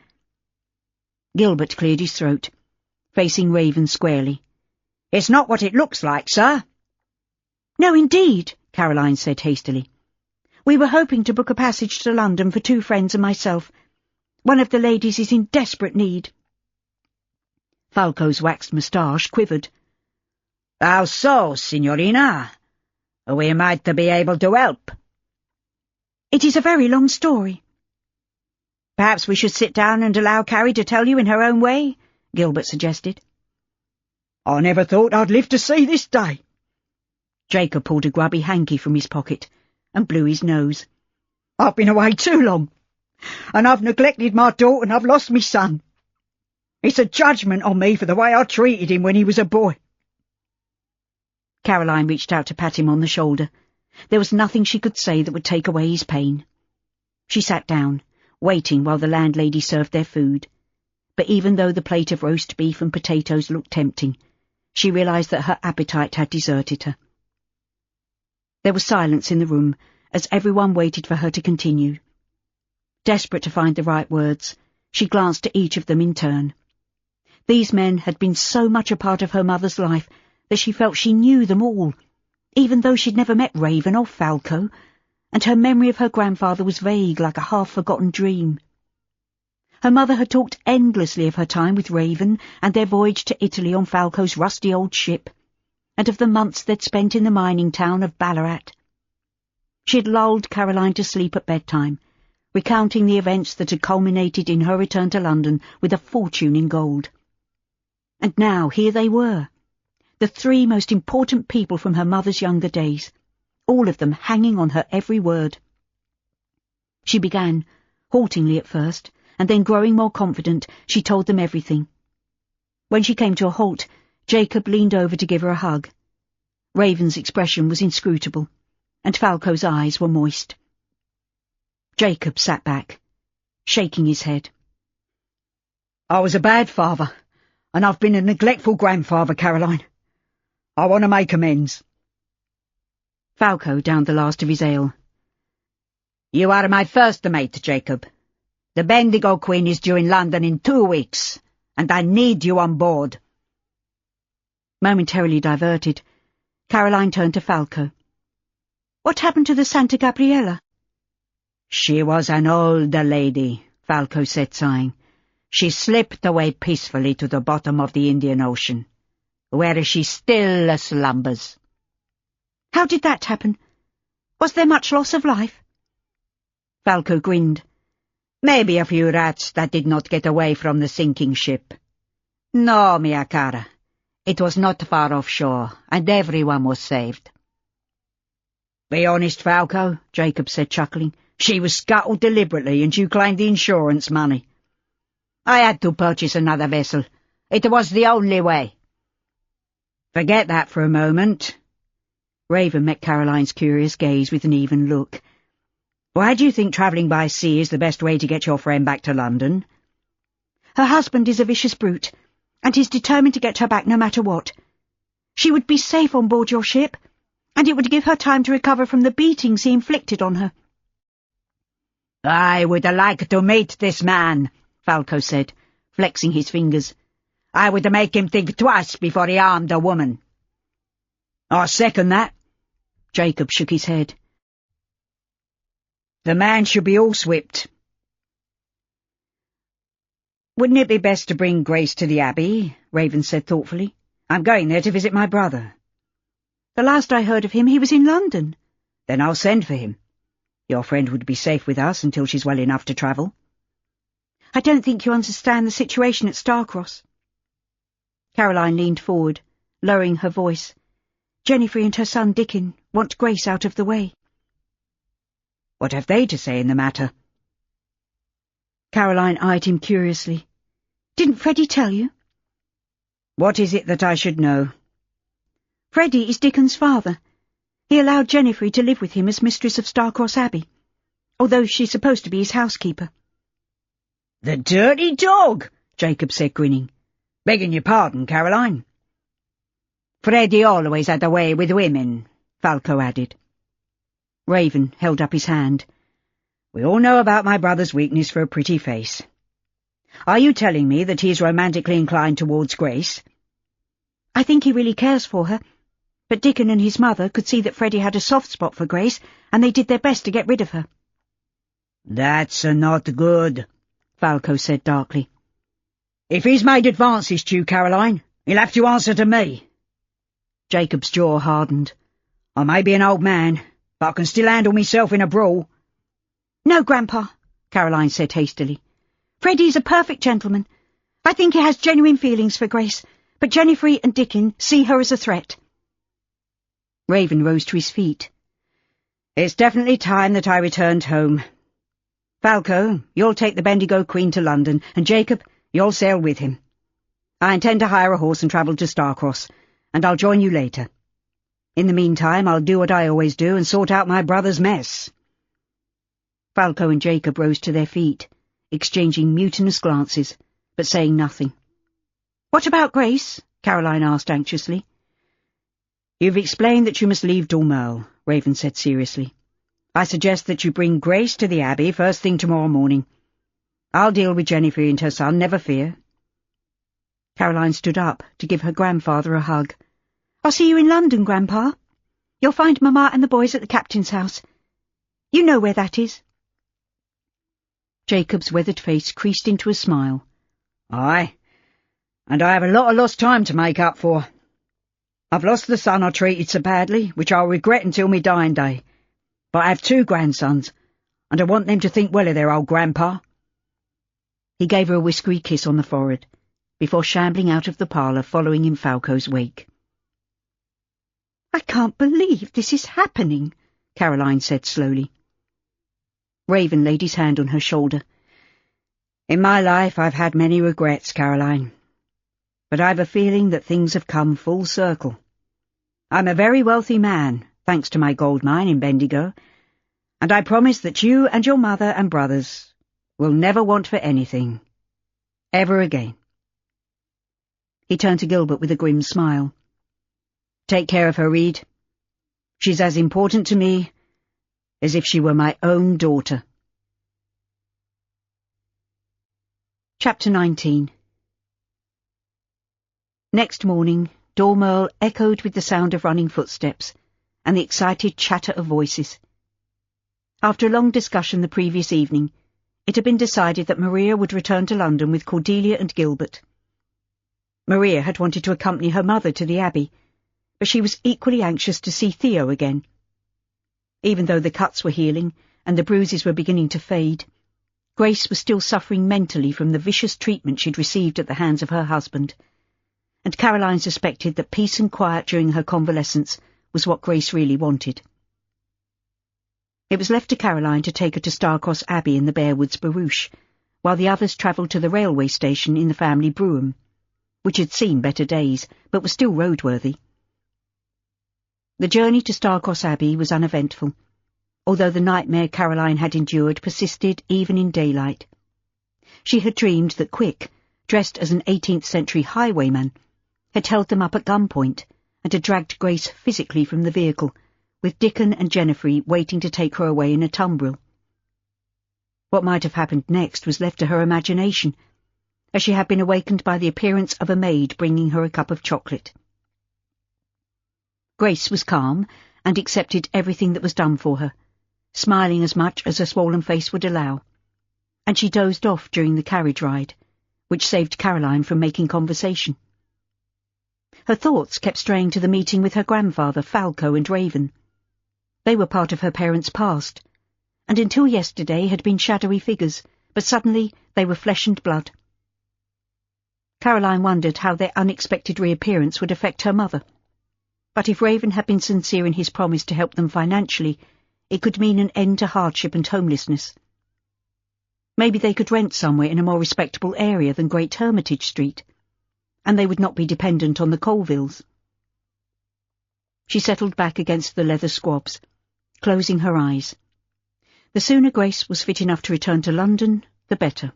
Gilbert cleared his throat, facing Raven squarely.
"It's not what it looks like, sir."
"No, indeed," Caroline said hastily. "We were hoping to book a passage to London for 2 friends and myself. One of the ladies is in desperate need." Falco's waxed moustache quivered.
"How so, signorina? We might be able to help."
"It is a very long story."
"Perhaps we should sit down and allow Carrie to tell you in her own way," Gilbert suggested. "I never thought I'd live to see this day."
Jacob pulled a grubby hanky from his pocket and blew his nose.
"I've been away too long, and I've neglected my daughter and I've lost me son. It's a judgment on me for the way I treated him when he was a boy."
Caroline reached out to pat him on the shoulder. There was nothing she could say that would take away his pain. She sat down, waiting while the landlady served their food. But even though the plate of roast beef and potatoes looked tempting, she realized that her appetite had deserted her. There was silence in the room as everyone waited for her to continue. Desperate to find the right words, she glanced at each of them in turn. These men had been so much a part of her mother's life that she felt she knew them all, even though she'd never met Raven or Falco, and her memory of her grandfather was vague, like a half-forgotten dream. Her mother had talked endlessly of her time with Raven and their voyage to Italy on Falco's rusty old ship, and of the months they'd spent in the mining town of Ballarat. She had lulled Caroline to sleep at bedtime, recounting the events that had culminated in her return to London with a fortune in gold. And now here they were, the 3 most important people from her mother's younger days, all of them hanging on her every word. She began, haltingly at first, and then growing more confident, she told them everything. When she came to a halt, Jacob leaned over to give her a hug. Raven's expression was inscrutable, and Falco's eyes were moist. Jacob sat back, shaking his head.
"I was a bad father, and I've been a neglectful grandfather, Caroline. I want to make amends."
Falco downed the last of his ale.
"You are my first mate, Jacob. The Bendigo Queen is due in London in 2 weeks, and I need you on board."
Momentarily diverted, Caroline turned to Falco. "What happened to the Santa Gabriella?"
"She was an old lady," Falco said, sighing. "She slipped away peacefully to the bottom of the Indian Ocean, where she still slumbers."
"How did that happen? Was there much loss of life?"
Falco grinned. "Maybe a few rats that did not get away from the sinking ship. No, mia cara, it was not far offshore, and everyone was saved." "Be honest, Falco," Jacob said, chuckling. "She was scuttled deliberately, and you claimed the insurance money." "I had to purchase another vessel. It was the only way."
"Forget that for a moment." Raven met Caroline's curious gaze with an even look. "Why do you think travelling by sea is the best way to get your friend back to London?" "Her husband is a vicious brute, and he's determined to get her back no matter what. She would be safe on board your ship, and it would give her time to recover from the beatings he inflicted on her."
"I would like to meet this man," Falco said, flexing his fingers. "I would make him think twice before he harmed a woman." I second that. Jacob shook his head. The man should be horsewhipped. Wouldn't it be best to bring Grace to the Abbey? Raven said thoughtfully. I'm going there to visit my brother.
The last I heard of him, he was in London.
Then I'll send for him. Your friend would be safe with us until she's well enough to travel.
I don't think you understand the situation at Starcross. Caroline leaned forward, lowering her voice. Jennifer and her son Dickon want Grace out of the way.
What have they to say in the matter?
Caroline eyed him curiously. Didn't Freddie tell you?
What is it that I should know?
Freddie is Dickon's father. He allowed Jennifer to live with him as mistress of Starcross Abbey, although she's supposed to be his housekeeper.
The dirty dog, Jacob said, grinning. Begging your pardon, Caroline. Freddie always had a way with women, Falco added.
Raven held up his hand.
We all know about my brother's weakness for a pretty face. Are you telling me that he is romantically inclined towards Grace?
I think he really cares for her, but Dickon and his mother could see that Freddie had a soft spot for Grace, and they did their best to get rid of her.
That's not good, Falco said darkly. If he's made advances to you, Caroline, he'll have to answer to me. Jacob's jaw hardened. I may be an old man, but I can still handle myself in a brawl.
No, Grandpa, Caroline said hastily. Freddie's a perfect gentleman. I think he has genuine feelings for Grace, but Jennifer and Dickon see her as a threat.
Raven rose to his feet. It's definitely time that I returned home. Falco, you'll take the Bendigo Queen to London, and Jacob, you'll sail with him. I intend to hire a horse and travel to Starcross, and I'll join you later. In the meantime, I'll do what I always do and sort out my brother's mess.
Falco and Jacob rose to their feet, exchanging mutinous glances, but saying nothing. What about Grace? Caroline asked anxiously.
You've explained that you must leave Dormeuil, Raven said seriously. I suggest that you bring Grace to the Abbey first thing tomorrow morning. I'll deal with Jennifer and her son, never fear.
Caroline stood up to give her grandfather a hug. I'll see you in London, Grandpa. You'll find Mamma and the boys at the captain's house. You know where that is.
Jacob's weathered face creased into a smile.
Aye, and I have a lot of lost time to make up for. I've lost the son I treated so badly, which I'll regret until me dying day. But I have 2 grandsons, and I want them to think well of their old grandpa.
He gave her a whiskery kiss on the forehead, before shambling out of the parlour, following in Falco's wake.
I can't believe this is happening, Caroline said slowly.
Raven laid his hand on her shoulder.
In my life I've had many regrets, Caroline, but I've a feeling that things have come full circle. I'm a very wealthy man, thanks to my gold mine in Bendigo, and I promise that you and your mother and brothers will never want for anything, ever again.
He turned to Gilbert with a grim smile.
Take care of her, Reed. She's as important to me as if she were my own daughter.
Chapter 19. Next morning, Dormeuil echoed with the sound of running footsteps and the excited chatter of voices. After a long discussion the previous evening, it had been decided that Maria would return to London with Cordelia and Gilbert. Maria had wanted to accompany her mother to the Abbey, but she was equally anxious to see Theo again. Even though the cuts were healing and the bruises were beginning to fade, Grace was still suffering mentally from the vicious treatment she'd received at the hands of her husband, and Caroline suspected that peace and quiet during her convalescence was what Grace really wanted. It was left to Caroline to take her to Starcross Abbey in the Bearwoods barouche, while the others travelled to the railway station in the family brougham, which had seen better days, but was still roadworthy. The journey to Starcross Abbey was uneventful, although the nightmare Caroline had endured persisted even in daylight. She had dreamed that Quick, dressed as an 18th-century highwayman, had held them up at gunpoint and had dragged Grace physically from the vehicle, with Dickon and Jennifer waiting to take her away in a tumbril. What might have happened next was left to her imagination, as she had been awakened by the appearance of a maid bringing her a cup of chocolate.
Grace was calm and accepted everything that was done for her, smiling as much as her swollen face would allow, and she dozed off during the carriage ride, which saved Caroline from making conversation. Her thoughts kept straying to the meeting with her grandfather, Falco, and Raven. They were part of her parents' past, and until yesterday had been shadowy figures, but suddenly they were flesh and blood. Caroline wondered how their unexpected reappearance would affect her mother. But if Raven had been sincere in his promise to help them financially, it could mean an end to hardship and homelessness. Maybe they could rent somewhere in a more respectable area than Great Hermitage Street, and they would not be dependent on the Colvilles. She settled back against the leather squabs, closing her eyes. The sooner Grace was fit enough to return to London, the better.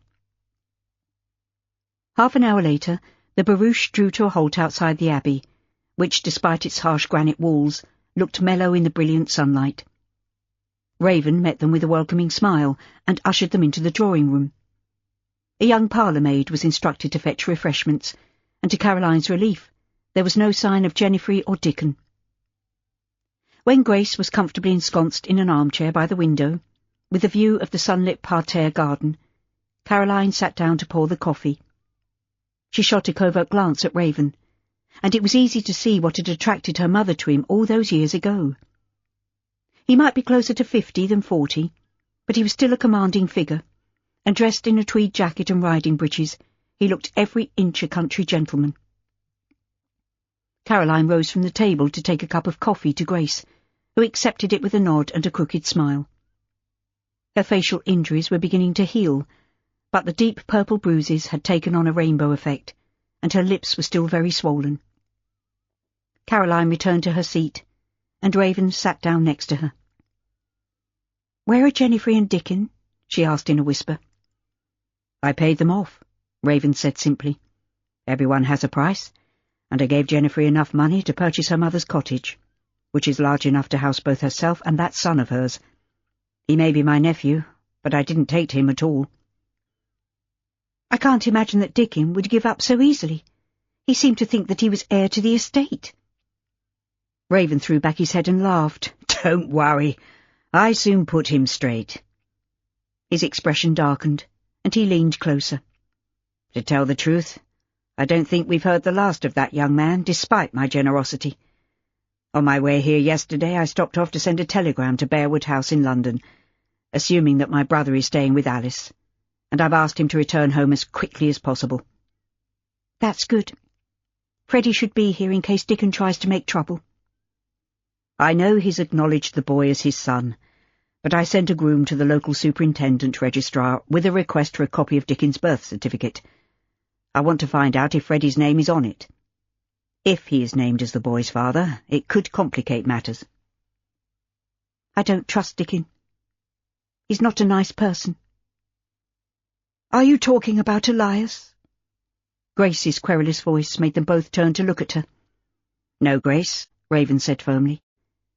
Half an hour later, the barouche drew to a halt outside the Abbey, which, despite its harsh granite walls, looked mellow in the brilliant sunlight. Raven met them with a welcoming smile and ushered them into the drawing-room. A young parlour-maid was instructed to fetch refreshments, and to Caroline's relief, there was no sign of Jennifer or Dickon. When Grace was comfortably ensconced in an armchair by the window, with a view of the sunlit parterre garden, Caroline sat down to pour the coffee. She shot a covert glance at Raven, and it was easy to see what had attracted her mother to him all those years ago. He might be closer to 50 than 40, but he was still a commanding figure, and dressed in a tweed jacket and riding breeches, he looked every inch a country gentleman. Caroline rose from the table to take a cup of coffee to Grace, who accepted it with a nod and a crooked smile. Her facial injuries were beginning to heal, but the deep purple bruises had taken on a rainbow effect, and her lips were still very swollen. Caroline returned to her seat, and Raven sat down next to her. "Where are Jennifer and Dickon?" she asked in a whisper. "I paid them off," Raven said simply. "Everyone has a price, and I gave Jennifer enough money to purchase her mother's cottage, which is large enough to house both herself and that son of hers. He may be my nephew, but I didn't take to him at all." "I can't imagine that Dickon would give up so easily. He seemed to think that he was heir to the estate." Raven threw back his head and laughed. "Don't worry, I soon put him straight." His expression darkened, and he leaned closer. "To tell the truth, I don't think we've heard the last of that young man, despite my generosity. On my way here yesterday I stopped off to send a telegram to Bearwood House in London, assuming that my brother is staying with Alice, and I've asked him to return home as quickly as possible." "That's good. Freddie should be here in case Dickon tries to make trouble." "I know he's acknowledged the boy as his son, but I sent a groom to the local superintendent registrar with a request for a copy of Dickon's birth certificate. I want to find out if Freddie's name is on it. If he is named as the boy's father, it could complicate matters." "I don't trust Dickon. He's not a nice person." "Are you talking about Elias?" Grace's querulous voice made them both turn to look at her. "No, Grace," Raven said firmly.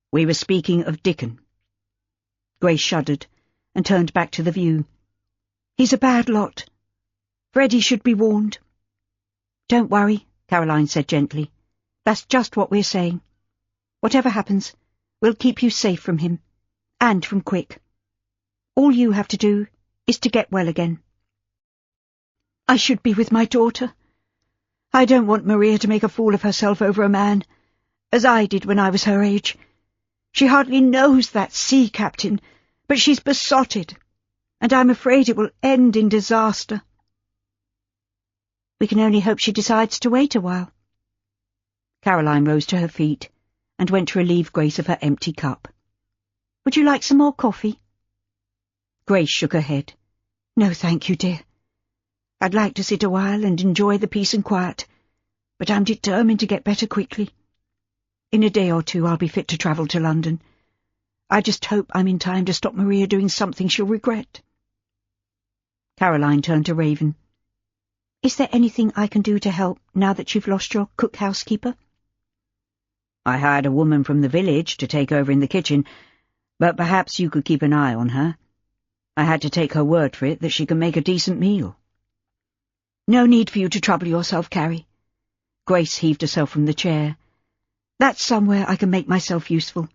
"We were speaking of Dickon." Grace shuddered and turned back to the view. "He's a bad lot. Freddie should be warned." "Don't worry," Caroline said gently. "That's just what we're saying. Whatever happens, we'll keep you safe from him, and from Quick. All you have to do is to get well again." "I should be with my daughter. I don't want Maria to make a fool of herself over a man, as I did when I was her age. She hardly knows that sea captain, but she's besotted, and I'm afraid it will end in disaster." "We can only hope she decides to wait a while." Caroline rose to her feet and went to relieve Grace of her empty cup. "Would you like some more coffee?" Grace shook her head. "No, thank you, dear. I'd like to sit a while and enjoy the peace and quiet, but I'm determined to get better quickly. In a day or two I'll be fit to travel to London. I just hope I'm in time to stop Maria doing something she'll regret." Caroline turned to Raven. "Is there anything I can do to help now that you've lost your cook-housekeeper?" "I hired a woman from the village to take over in the kitchen, but perhaps you could keep an eye on her. I had to take her word for it that she can make a decent meal." "No need for you to trouble yourself, Carrie." Grace heaved herself from the chair. That's somewhere I can make myself useful.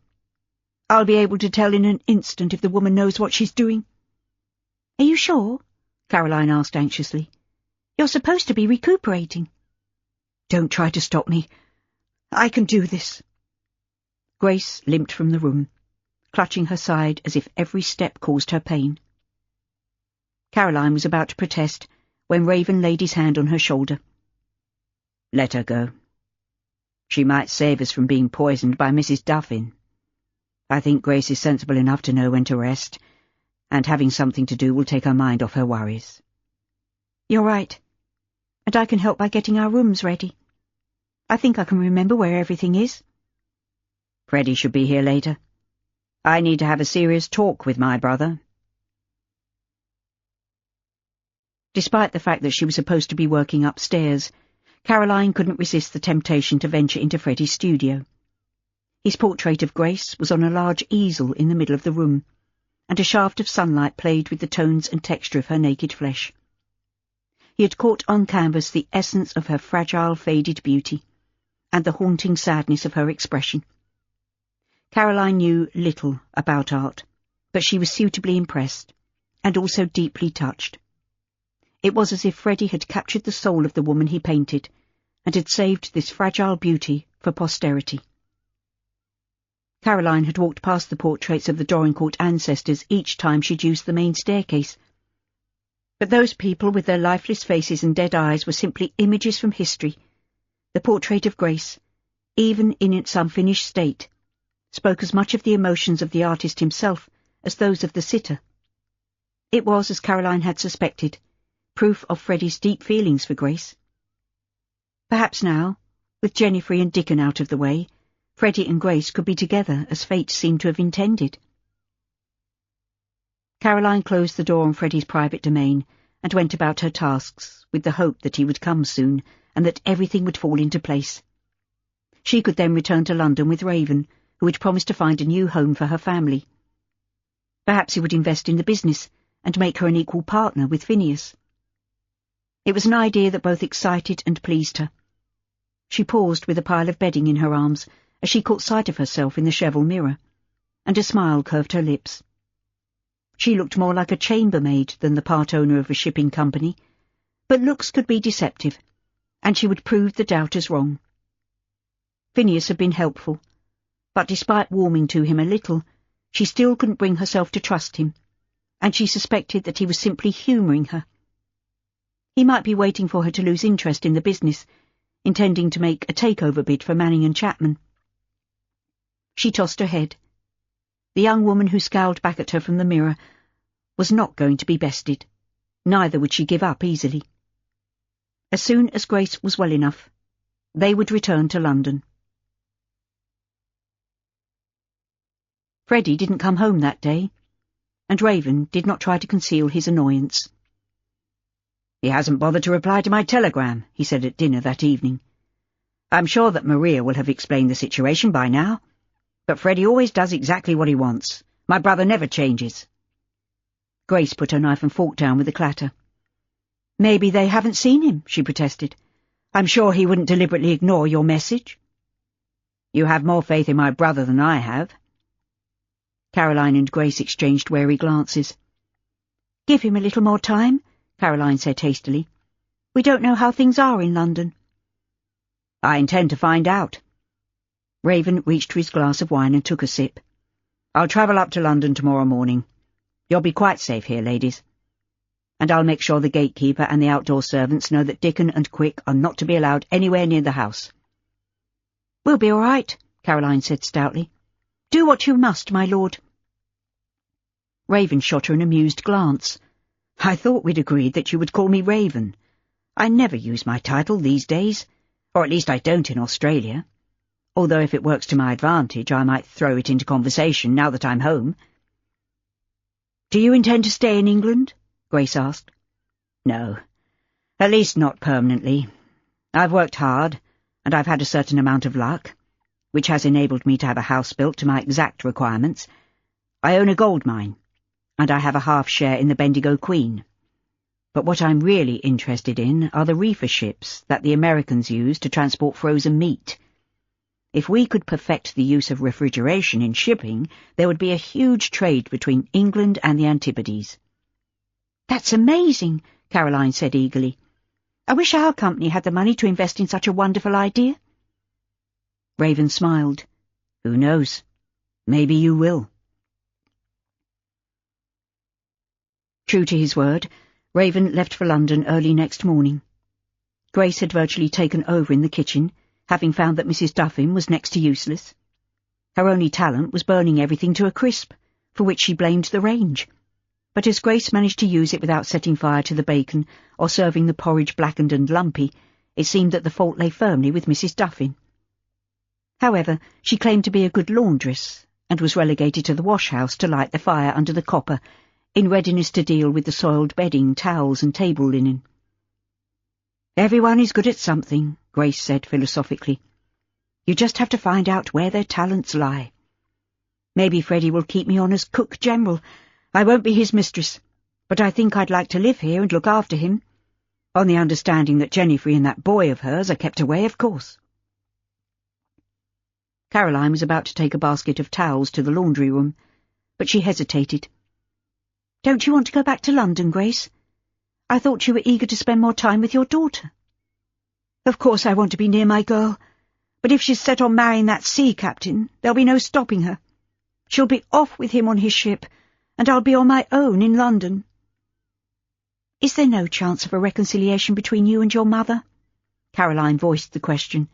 I'll be able to tell in an instant if the woman knows what she's doing."
"Are you sure?" Caroline asked anxiously. "You're supposed to be recuperating."
"Don't try to stop me. I can do this." Grace limped from the room, clutching her side as if every step caused her pain. Caroline was about to protest when Raven laid his hand on her shoulder. "Let her go. She might save us from being poisoned by Mrs. Duffin. I think Grace is sensible enough to know when to rest, and having something to do will take her mind off her worries."
"You're right. And I can help by getting our rooms ready. I think I can remember where everything is."
"Freddie should be here later. I need to have a serious talk with my brother." Despite the fact that she was supposed to be working upstairs, Caroline couldn't resist the temptation to venture into Freddie's studio. His portrait of Grace was on a large easel in the middle of the room, and a shaft of sunlight played with the tones and texture of her naked flesh. He had caught on canvas the essence of her fragile, faded beauty, and the haunting sadness of her expression. Caroline knew little about art, but she was suitably impressed, and also deeply touched. It was as if Freddie had captured the soul of the woman he painted, and had saved this fragile beauty for posterity. Caroline had walked past the portraits of the Dilly Court ancestors each time she'd used the main staircase. But those people with their lifeless faces and dead eyes were simply images from history. The portrait of Grace, even in its unfinished state, spoke as much of the emotions of the artist himself as those of the sitter. It was, as Caroline had suspected, proof of Freddie's deep feelings for Grace. Perhaps now, with Jennifer and Dickon out of the way, Freddie and Grace could be together as fate seemed to have intended. Caroline closed the door on Freddie's private domain and went about her tasks, with the hope that he would come soon and that everything would fall into place. She could then return to London with Raven, who had promised to find a new home for her family. Perhaps he would invest in the business and make her an equal partner with Phineas. It was an idea that both excited and pleased her. She paused with a pile of bedding in her arms as she caught sight of herself in the cheval mirror, and a smile curved her lips. She looked more like a chambermaid than the part owner of a shipping company, but looks could be deceptive, and she would prove the doubters wrong. Phineas had been helpful, but despite warming to him a little, she still couldn't bring herself to trust him, and she suspected that he was simply humouring her. He might be waiting for her to lose interest in the business, intending to make a takeover bid for Manning and Chapman. She tossed her head. The young woman who scowled back at her from the mirror was not going to be bested. Neither would she give up easily. As soon as Grace was well enough, they would return to London. Freddie didn't come home that day, and Raven did not try to conceal his annoyance. "He hasn't bothered to reply to my telegram," he said at dinner that evening. "I'm sure that Maria will have explained the situation by now. But Freddie always does exactly what he wants. My brother never changes." Grace put her knife and fork down with a clatter. "Maybe they haven't seen him," she protested. "I'm sure he wouldn't deliberately ignore your message." "You have more faith in my brother than I have." Caroline and Grace exchanged wary glances. "Give him a little more time," Caroline said hastily. "We don't know how things are in London." "I intend to find out." Raven reached for his glass of wine and took a sip. "I'll travel up to London tomorrow morning. You'll be quite safe here, ladies. And I'll make sure the gatekeeper and the outdoor servants know that Dickon and Quick are not to be allowed anywhere near the house." "We'll be all right," Caroline said stoutly. "Do what you must, my lord." Raven shot her an amused glance. "I thought we'd agreed that you would call me Raven. I never use my title these days, or at least I don't in Australia. Although if it works to my advantage, I might throw it into conversation now that I'm home." "Do you intend to stay in England?" Grace asked. "No, at least not permanently. I've worked hard, and I've had a certain amount of luck, which has enabled me to have a house built to my exact requirements. I own a gold mine, and I have a half share in the Bendigo Queen. But what I'm really interested in are the reefer ships that the Americans use to transport frozen meat. If we could perfect the use of refrigeration in shipping, there would be a huge trade between England and the Antipodes."
"That's amazing," Caroline said eagerly. "I wish our company had the money to invest in such a wonderful idea."
Raven smiled. "Who knows? Maybe you will." True to his word, Raven left for London early next morning. Grace had virtually taken over in the kitchen, having found that Mrs. Duffin was next to useless. Her only talent was burning everything to a crisp, for which she blamed the range. But as Grace managed to use it without setting fire to the bacon or serving the porridge blackened and lumpy, it seemed that the fault lay firmly with Mrs. Duffin. However, she claimed to be a good laundress, and was relegated to the wash-house to light the fire under the copper, in readiness to deal with the soiled bedding, towels, and table linen. "Everyone is good at something," Grace said philosophically. "You just have to find out where their talents lie. Maybe Freddie will keep me on as cook general. I won't be his mistress, but I think I'd like to live here and look after him, on the understanding that Jennifer and that boy of hers are kept away, of course." Caroline was about to take a basket of towels to the laundry room, but she hesitated.
"Don't you want to go back to London, Grace? I thought you were eager to spend more time with your daughter."
"Of course I want to be near my girl, but if she's set on marrying that sea captain, there'll be no stopping her. She'll be off with him on his ship, and I'll be on my own in London."
"Is there no chance of a reconciliation between you and your mother?" Caroline voiced the question,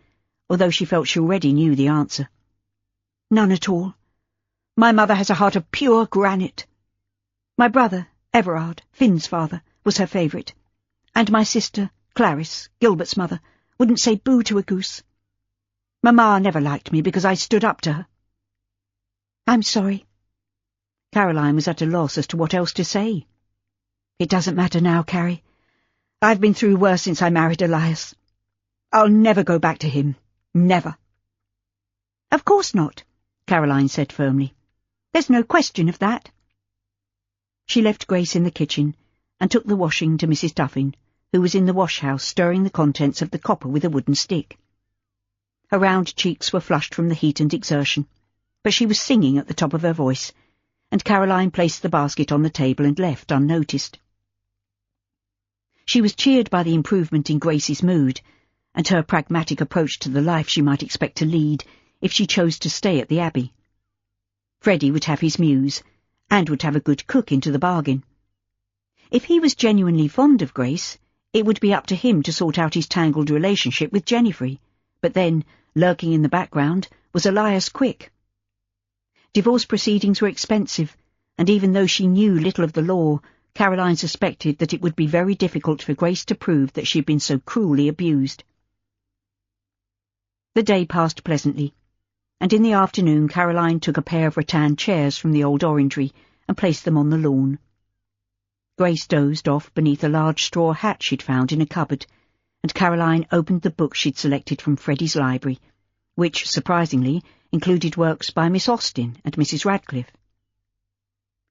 although she felt she already knew the answer.
"None at all. My mother has a heart of pure granite. My brother, Everard, Finn's father, was her favourite, and my sister, Clarice, Gilbert's mother, wouldn't say boo to a goose. Mamma never liked me because I stood up to her."
"I'm sorry."
Caroline was at a loss as to what else to say.
"It doesn't matter now, Carrie. I've been through worse since I married Elias. I'll never go back to him. Never."
"Of course not,"
Caroline said firmly.
"There's no question of that."
She left Grace in the kitchen and took the washing to Mrs. Duffin, who was in the wash-house stirring the contents of the copper with a wooden stick. Her round cheeks were flushed from the heat and exertion, but she was singing at the top of her voice, and Caroline placed the basket on the table and left unnoticed. She was cheered by the improvement in Grace's mood, and her pragmatic approach to the life she might expect to lead if she chose to stay at the Abbey. Freddie would have his muse, and would have a good cook into the bargain. If he was genuinely fond of Grace, it would be up to him to sort out his tangled relationship with Jennifer, but then, lurking in the background, was Elias Quick. Divorce proceedings were expensive, and even though she knew little of the law, Caroline suspected that it would be very difficult for Grace to prove that she had been so cruelly abused. The day passed pleasantly, and in the afternoon Caroline took a pair of rattan chairs from the old orangery and placed them on the lawn. Grace dozed off beneath a large straw hat she'd found in a cupboard, and Caroline opened the book she'd selected from Freddie's library, which, surprisingly, included works by Miss Austen and Mrs. Radcliffe.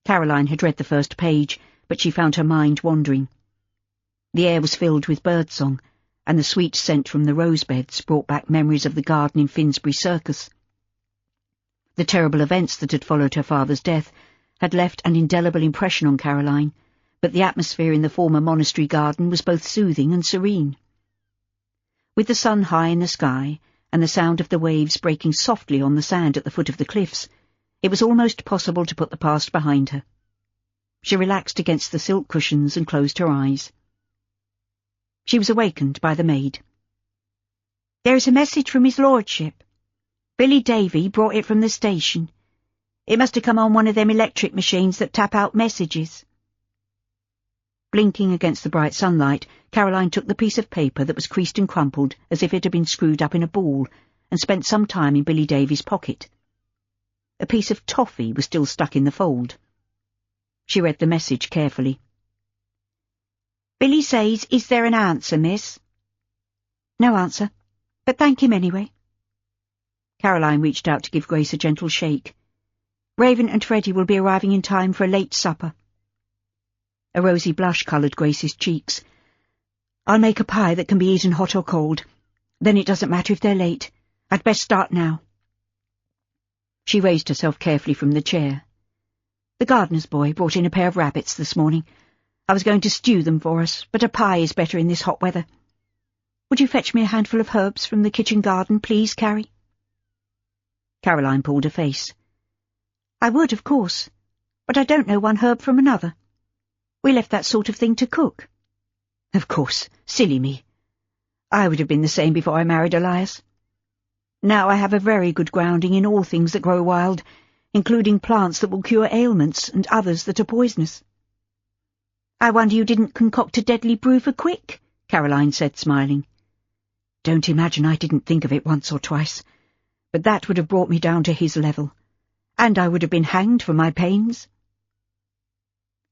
Caroline had read the first page, but she found her mind wandering. The air was filled with birdsong, and the sweet scent from the rose-beds brought back memories of the garden in Finsbury Circus. The terrible events that had followed her father's death had left an indelible impression on Caroline, but the atmosphere in the former monastery garden was both soothing and serene. With the sun high in the sky, and the sound of the waves breaking softly on the sand at the foot of the cliffs, it was almost possible to put the past behind her. She relaxed against the silk cushions and closed her eyes. She was awakened by the maid.
"There's a message from his lordship. Billy Davy brought it from the station. It must have come on one of them electric machines that tap out messages."
Blinking against the bright sunlight, Caroline took the piece of paper that was creased and crumpled as if it had been screwed up in a ball, and spent some time in Billy Davy's pocket. A piece of toffee was still stuck in the fold. She read the message carefully.
"Billy says, is there an answer, miss?"
"No answer, but thank him anyway."
Caroline reached out to give Grace a gentle shake. "Raven and Freddie will be arriving in time for a late supper."
A rosy blush coloured Grace's cheeks.
"I'll make a pie that can be eaten hot or cold. Then it doesn't matter if they're late.
I'd best start now. She raised herself carefully from the chair. The gardener's boy brought in a pair of rabbits this morning. I was going to stew them for us, but a pie is better in this hot weather. Would you fetch me a handful of herbs from the kitchen garden, please, Carrie? Caroline pulled a face. I would, of course, but I don't know one herb from another. We left that sort of thing to cook. Of course, silly me. I would have been the same before I married Elias. Now I have a very good grounding in all things that grow wild, including plants that will cure ailments and others that are poisonous. I wonder you didn't concoct a deadly brew for Quick, Caroline said, smiling. Don't imagine I didn't think of it once or twice, but that would have brought me down to his level, and I would have been hanged for my pains.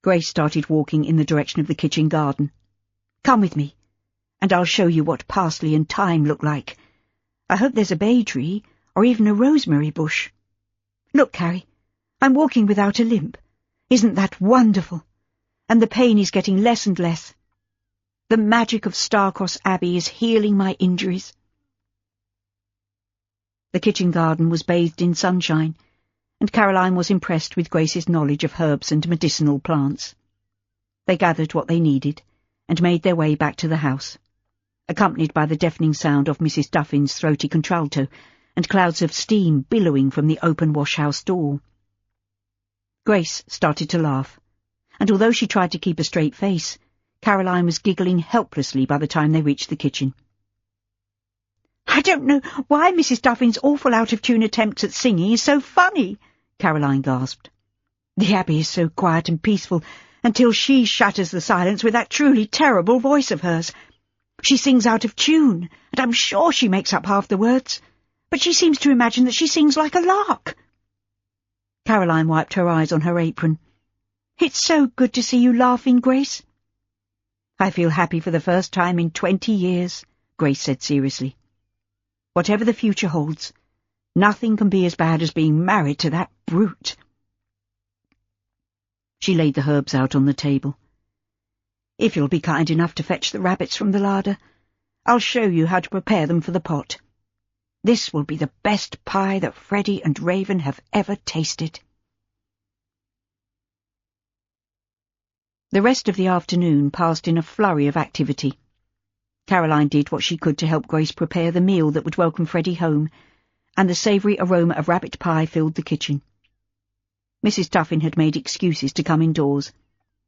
Grace started walking in the direction of the kitchen garden. Come with me, and I'll show you what parsley and thyme look like. I hope there's a bay tree, or even a rosemary bush. Look, Carrie, I'm walking without a limp. Isn't that wonderful? And the pain is getting less and less. The magic of Starcross Abbey is healing my injuries. The kitchen garden was bathed in sunshine, and Caroline was impressed with Grace's knowledge of herbs and medicinal plants. They gathered what they needed, and made their way back to the house, accompanied by the deafening sound of Mrs. Duffin's throaty contralto and clouds of steam billowing from the open wash-house door. Grace started to laugh, and although she tried to keep a straight face, Caroline was giggling helplessly by the time they reached the kitchen. I don't know why Mrs. Duffin's awful out-of-tune attempts at singing is so funny, Caroline gasped. The Abbey is so quiet and peaceful until she shatters the silence with that truly terrible voice of hers. She sings out of tune, and I'm sure she makes up half the words, but she seems to imagine that she sings like a lark. Caroline wiped her eyes on her apron. It's so good to see you laughing, Grace. I feel happy for the first time in 20 years, Grace said seriously. Whatever the future holds, nothing can be as bad as being married to that brute. She laid the herbs out on the table. If you'll be kind enough to fetch the rabbits from the larder, I'll show you how to prepare them for the pot. This will be the best pie that Freddie and Raven have ever tasted. The rest of the afternoon passed in a flurry of activity. Caroline did what she could to help Grace prepare the meal that would welcome Freddie home, and the savoury aroma of rabbit pie filled the kitchen. Mrs. Duffin had made excuses to come indoors,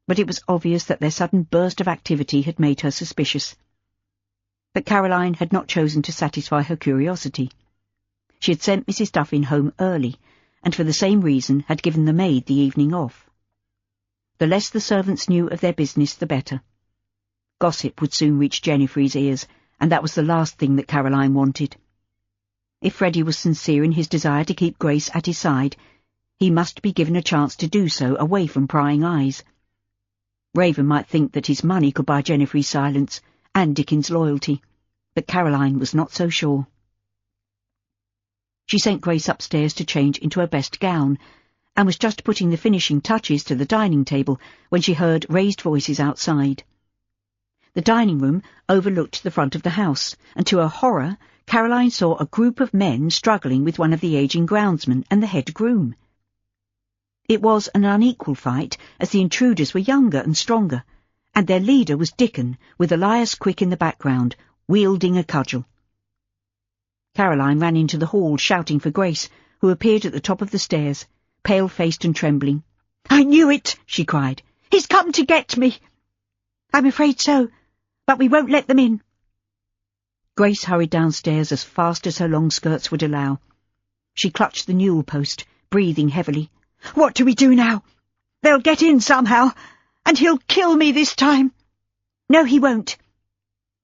but it was obvious that their sudden burst of activity had made her suspicious. But Caroline had not chosen to satisfy her curiosity. She had sent Mrs. Duffin home early, and for the same reason had given the maid the evening off. The less the servants knew of their business, the better. Gossip would soon reach Jennifer's ears, and that was the last thing that Caroline wanted. If Freddie was sincere in his desire to keep Grace at his side, he must be given a chance to do so away from prying eyes. Raven might think that his money could buy Jennifer's silence and Dickin's loyalty, but Caroline was not so sure. She sent Grace upstairs to change into her best gown, and was just putting the finishing touches to the dining table when she heard raised voices outside. The dining room overlooked the front of the house, and to her horror, Caroline saw a group of men struggling with one of the aging groundsmen and the head groom. It was an unequal fight, as the intruders were younger and stronger, and their leader was Dickon, with Elias Quick in the background, wielding a cudgel. Caroline ran into the hall, shouting for Grace, who appeared at the top of the stairs, pale-faced and trembling. "I knew it!" she cried. "He's come to get me!" "I'm afraid so, but we won't let them in." Grace hurried downstairs as fast as her long skirts would allow. She clutched the newel post, breathing heavily. "What do we do now? They'll get in somehow, and he'll kill me this time." "No, he won't."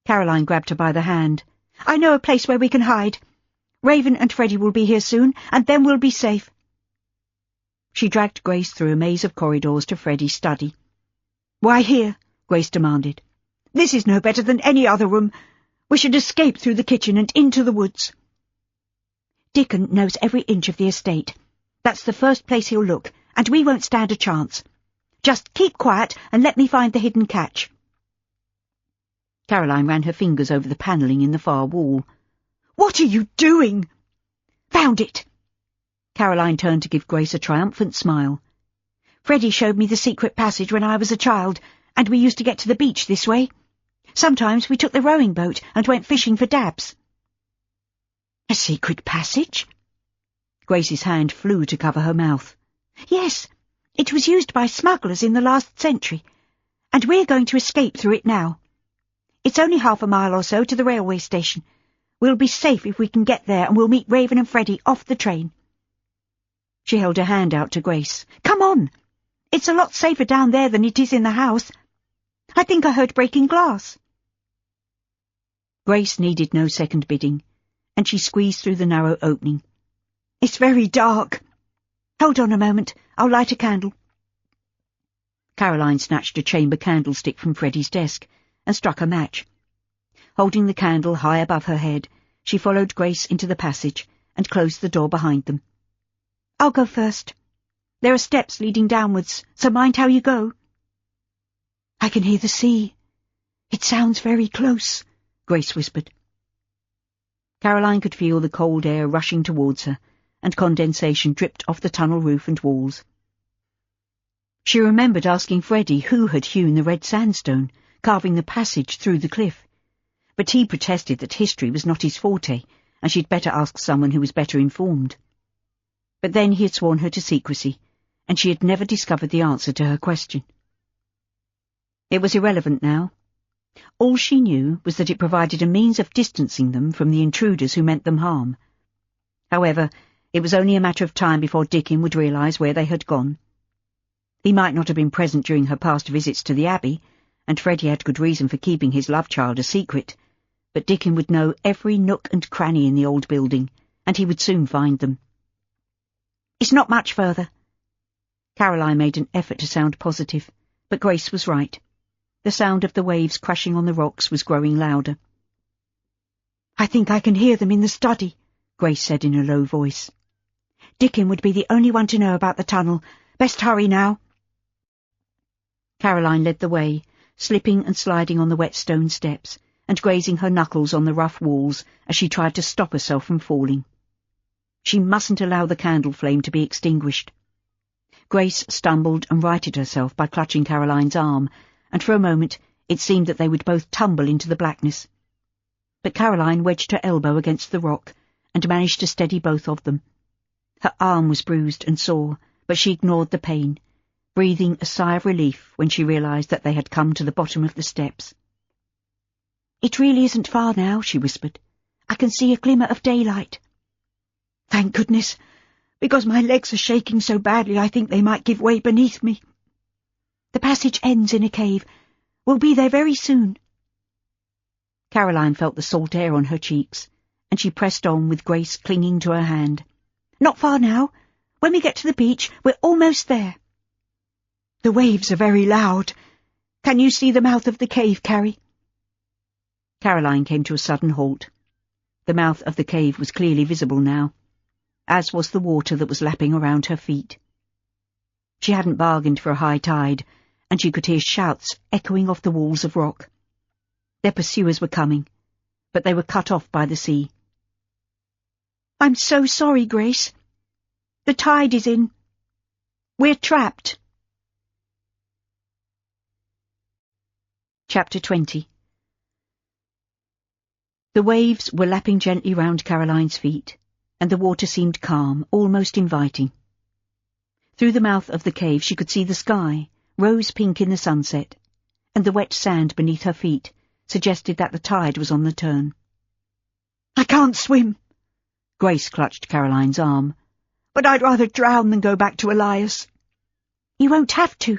Caroline grabbed her by the hand. "I know a place where we can hide. Raven and Freddie will be here soon, and then we'll be safe." She dragged Grace through a maze of corridors to Freddie's study. "Why here?" Grace demanded. "This is no better than any other room. We should escape through the kitchen and into the woods." "Dickon knows every inch of the estate. That's the first place he'll look, and we won't stand a chance. Just keep quiet and let me find the hidden catch." Caroline ran her fingers over the panelling in the far wall.
What are you doing? Found it. Caroline turned to give Grace a triumphant smile. Freddie showed me the secret passage when I was a child, and we used to get to the beach this way. Sometimes we took the rowing boat and went fishing for dabs. A secret passage? Grace's hand flew to cover her mouth. Yes, it was used by smugglers in the last century, and we're going to escape through it now. It's only 1/2 mile or so to the railway station. We'll be safe if we can get there, and we'll meet Raven and Freddie off the train. She held her hand out to Grace. Come on! It's a lot safer down there than it is in the house. I think I heard breaking glass. Grace needed no second bidding, and she squeezed through the narrow opening. It's very dark. Hold on a moment, I'll light a candle. Caroline snatched a chamber candlestick from Freddie's desk and struck a match. Holding the candle high above her head, she followed Grace into the passage and closed the door behind them. I'll go first. There are steps leading downwards, so mind how you go. I can hear the sea. It sounds very close, Grace whispered. Caroline could feel the cold air rushing towards her, and condensation dripped off the tunnel roof and walls. She remembered asking Freddie who had hewn the red sandstone, carving the passage through the cliff, but he protested that history was not his forte, and she'd better ask someone who was better informed. But then he had sworn her to secrecy, and she had never discovered the answer to her question. It was irrelevant now. All she knew was that it provided a means of distancing them from the intruders who meant them harm. However, it was only a matter of time before Dickon would realise where they had gone. He might not have been present during her past visits to the Abbey, and Freddie had good reason for keeping his love-child a secret, but Dickon would know every nook and cranny in the old building, and he would soon find them. It's not much further. Caroline made an effort to sound positive, but Grace was right. The sound of the waves crashing on the rocks was growing louder. I think I can hear them in the study, Grace said in a low voice. Dickon would be the only one to know about the tunnel. Best hurry now. Caroline led the way, slipping and sliding on the wet stone steps, and grazing her knuckles on the rough walls as she tried to stop herself from falling. She mustn't allow the candle flame to be extinguished. Grace stumbled and righted herself by clutching Caroline's arm, and for a moment it seemed that they would both tumble into the blackness. But Caroline wedged her elbow against the rock, and managed to steady both of them. Her arm was bruised and sore, but she ignored the pain, breathing a sigh of relief when she realised that they had come to the bottom of the steps. It really isn't far now, she whispered. I can see a glimmer of daylight. Thank goodness, because my legs are shaking so badly I think they might give way beneath me. The passage ends in a cave. We'll be there very soon. Caroline felt the salt air on her cheeks, and she pressed on with Grace clinging to her hand. Not far now. When we get to the beach, we're almost there. The waves are very loud. Can you see the mouth of the cave, Carrie? Caroline came to a sudden halt. The mouth of the cave was clearly visible now, as was the water that was lapping around her feet. She hadn't bargained for a high tide, and she could hear shouts echoing off the walls of rock. Their pursuers were coming, but they were cut off by the sea. I'm so sorry, Grace. The tide is in. We're trapped. Chapter 20. The waves were lapping gently round Caroline's feet, and the water seemed calm, almost inviting. Through the mouth of the cave she could see the sky, rose-pink in the sunset, and the wet sand beneath her feet suggested that the tide was on the turn. I can't swim. Grace clutched Caroline's arm. But I'd rather drown than go back to Elias. You won't have to.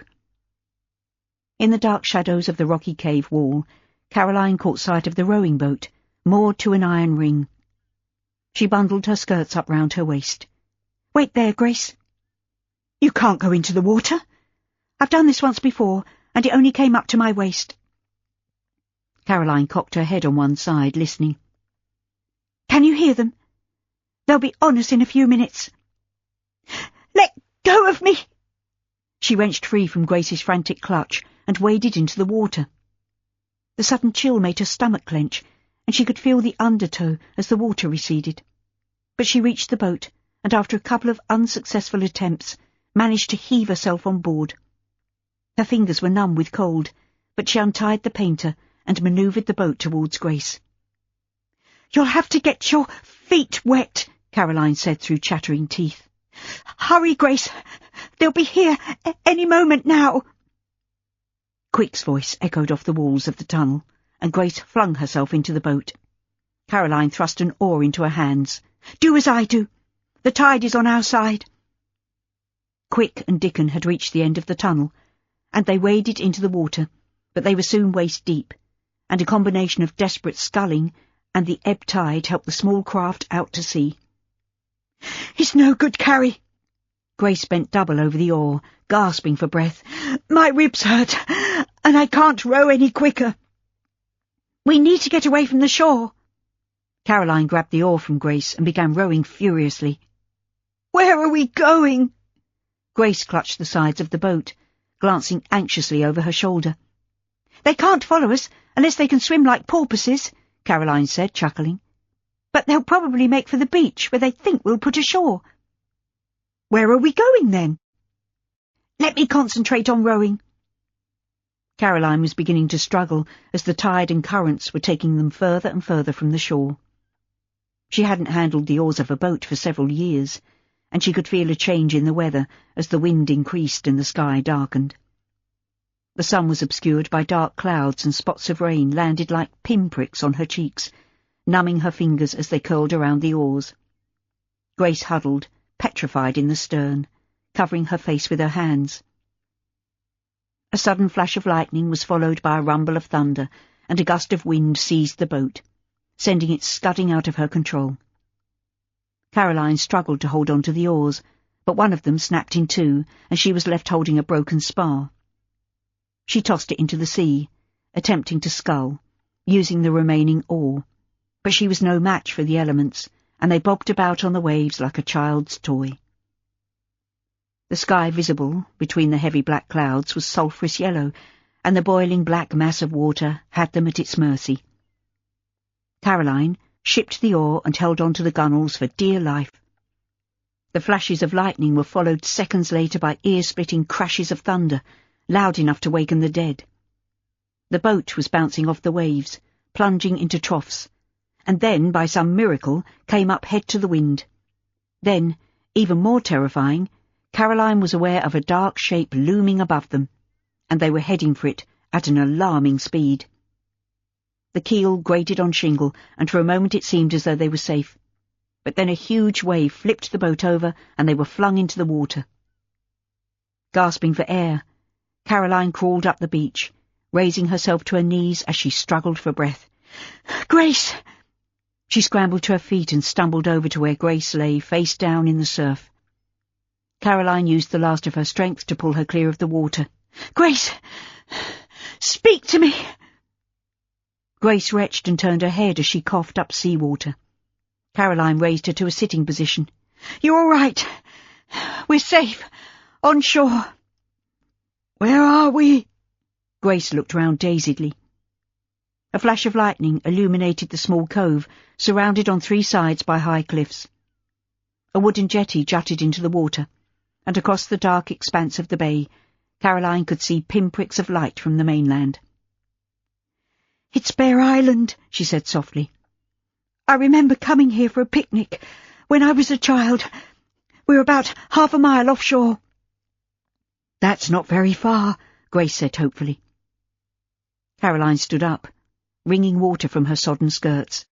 In the dark shadows of the rocky cave wall, Caroline caught sight of the rowing boat, moored to an iron ring. She bundled her skirts up round her waist. Wait there, Grace. You can't go into the water. I've done this once before, and it only came up to my waist. Caroline cocked her head on one side, listening. Can you hear them? They'll be on us in a few minutes. Let go of me! She wrenched free from Grace's frantic clutch and waded into the water. The sudden chill made her stomach clench,
and she could feel the undertow as the water receded. But she reached the boat, and after a couple of unsuccessful attempts, managed to heave herself on board. Her fingers were numb with cold, but she untied the painter and manoeuvred the boat towards Grace. "You'll have to get your feet wet," Caroline said through chattering teeth. "Hurry, Grace. They'll be here any moment now." Quick's voice echoed off the walls of the tunnel, and Grace flung herself into the boat. Caroline thrust an oar into her hands. "Do as I do. The tide is on our side." Quick and Dickon had reached the end of the tunnel, and they waded into the water, but they were soon waist-deep, and a combination of desperate sculling and the ebb tide helped the small craft out to sea. "It's no good, Carrie." Grace bent double over the oar, gasping for breath. "My ribs hurt, and I can't row any quicker." "We need to get away from the shore." Caroline grabbed the oar from Grace and began rowing furiously. "Where are we going?" Grace clutched the sides of the boat, glancing anxiously over her shoulder. "They can't follow us unless they can swim like porpoises," Caroline said, chuckling. "But they'll probably make for the beach, where they think we'll put ashore." "Where are we going, then?" "Let me concentrate on rowing." Caroline was beginning to struggle as the tide and currents were taking them further and further from the shore. She hadn't handled the oars of a boat for several years, and she could feel a change in the weather as the wind increased and the sky darkened. The sun was obscured by dark clouds, and spots of rain landed like pinpricks on her cheeks, numbing her fingers as they curled around the oars. Grace huddled, petrified in the stern, covering her face with her hands. A sudden flash of lightning was followed by a rumble of thunder, and a gust of wind seized the boat, sending it scudding out of her control. Caroline struggled to hold on to the oars, but one of them snapped in two, and she was left holding a broken spar. She tossed it into the sea, attempting to scull, using the remaining oar, but she was no match for the elements, and they bobbed about on the waves like a child's toy. The sky visible between the heavy black clouds was sulphurous yellow, and the boiling black mass of water had them at its mercy. Caroline shipped the oar and held on to the gunwales for dear life. The flashes of lightning were followed seconds later by ear-splitting crashes of thunder, loud enough to waken the dead. The boat was bouncing off the waves, plunging into troughs, and then, by some miracle, came up head to the wind. Then, even more terrifying, Caroline was aware of a dark shape looming above them, and they were heading for it at an alarming speed. The keel grated on shingle, and for a moment it seemed as though they were safe. But then a huge wave flipped the boat over, and they were flung into the water. Gasping for air, Caroline crawled up the beach, raising herself to her knees as she struggled for breath. "Grace!" She scrambled to her feet and stumbled over to where Grace lay, face down in the surf. Caroline used the last of her strength to pull her clear of the water. "Grace! Speak to me!" Grace retched and turned her head as she coughed up seawater. Caroline raised her to a sitting position. "You're all right. We're safe. On shore." "Where are we?" Grace looked round dazedly. A flash of lightning illuminated the small cove, surrounded on three sides by high cliffs. A wooden jetty jutted into the water, and across the dark expanse of the bay, Caroline could see pinpricks of light from the mainland. "It's Bear Island," she said softly. "I remember coming here for a picnic when I was a child. We're about half a mile offshore." "That's not very far," Grace said hopefully. Caroline stood up, wringing water from her sodden skirts.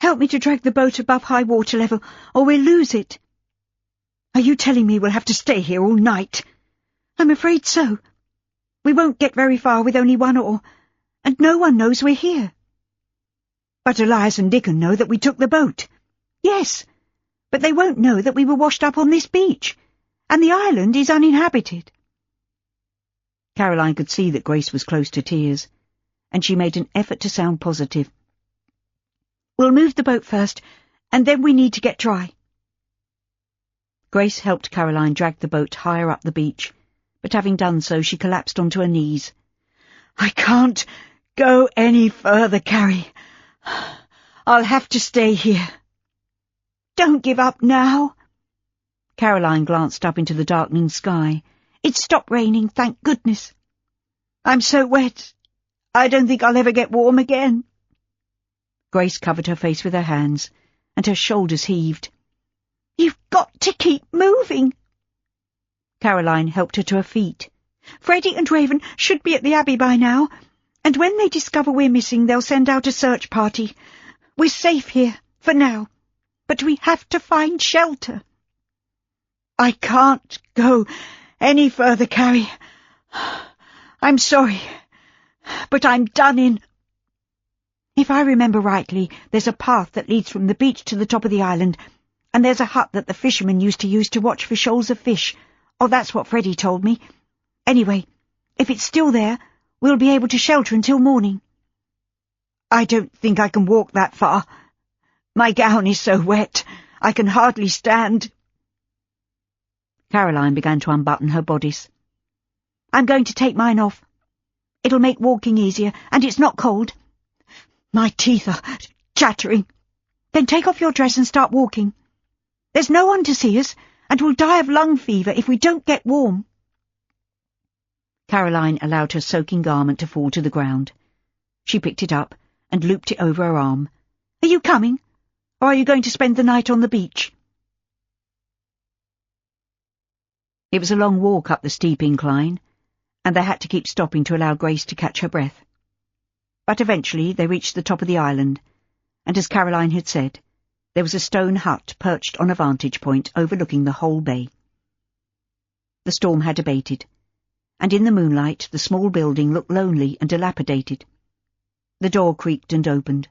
"Help me to drag the boat above high water level, or we'll lose it." "Are you telling me we'll have to stay here all night?" "I'm afraid so. We won't get very far with only one oar, and no one knows we're here." "But Elias and Dickon know that we took the boat." "Yes, but they won't know that we were washed up on this beach, and the island is uninhabited." Caroline could see that Grace was close to tears, and she made an effort to sound positive. "We'll move the boat first, and then we need to get dry." Grace helped Caroline drag the boat higher up the beach, but having done so she collapsed onto her knees. "I can't go any further, Carrie.
I'll have to stay here. Don't give up now. Caroline glanced up into the darkening sky. It's stopped raining, thank goodness. I'm so wet. I don't think I'll ever get warm again. Grace covered her face with her hands, and her shoulders heaved. You've got to keep moving. Caroline helped her to her feet. Freddie and Raven should be at the Abbey by now, and when they discover we're missing, they'll send out a search party. We're safe here, for now, but we have to find shelter. I can't go any further, Carrie. I'm sorry, but I'm done in. If I remember rightly, there's a path that leads from the beach to the top of the island, and there's a hut that the fishermen used to use to watch for shoals of fish. Oh, that's what Freddie told me. Anyway, if it's still there, we'll be able to shelter until morning. I don't think I can walk that far. My gown is so wet, I can hardly stand. Caroline began to unbutton her bodice. I'm going to take mine off. It'll make walking easier, and it's not cold. My teeth are chattering. Then take off your dress and start walking. There's no one to see us, and we'll die of lung fever if we don't get warm. Caroline allowed her soaking garment to fall to the ground. She picked it up and looped it over her arm. Are you coming, or are you going to spend the night on the beach? It was a long walk up the steep incline, and they had to keep stopping to allow Grace to catch her breath. But eventually they reached the top of the island, and as Caroline had said, there was a stone hut perched on a vantage point overlooking the whole bay. The storm had abated, and in the moonlight the small building looked lonely and dilapidated. The door creaked and opened,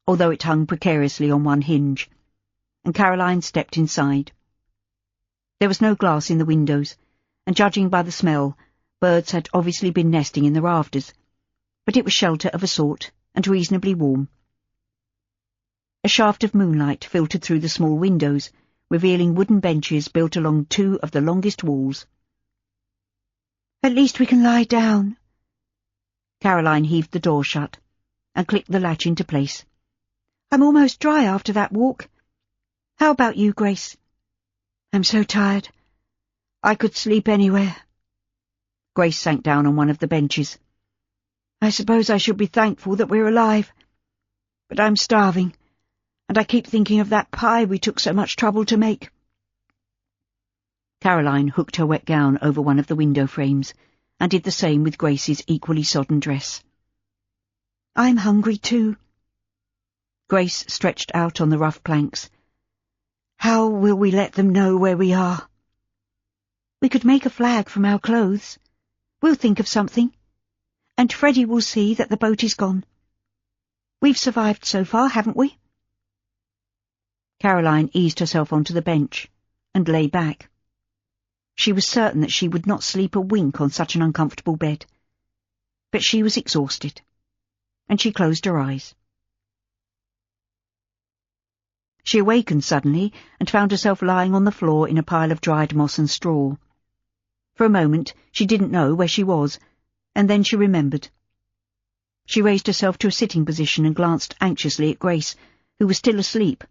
although it hung precariously on one hinge, and Caroline stepped inside. There was no glass in the windows, and judging by the smell, birds had obviously been nesting in the rafters, but it was shelter of a sort, and reasonably warm. A shaft of moonlight filtered through the small windows, revealing wooden benches built along two of the longest walls. At least we can lie down. Caroline heaved the door shut, and clicked the latch into place. I'm almost dry after that walk. How about you, Grace? I'm so tired. I could sleep anywhere. Grace sank down on one of the benches. I suppose I should be thankful that we're alive. But I'm starving, and I keep thinking of that pie we took so much trouble to make. Caroline hooked her wet gown over one of the window frames, and did the same with Grace's equally sodden dress. I'm hungry too. Grace stretched out on the rough planks. How will we let them know where we are? We could make a flag from our clothes. We'll think of something. And Freddie will see that the boat is gone. We've survived so far, haven't we? Caroline eased herself onto the bench and lay back. She was certain that she would not sleep a wink on such an uncomfortable bed. But she was exhausted, and she closed her eyes. She awakened suddenly and found herself lying on the floor in a pile of dried moss and straw. For a moment she didn't know where she was, and then she remembered. She raised herself to a sitting position and glanced anxiously at Grace, who was still asleep,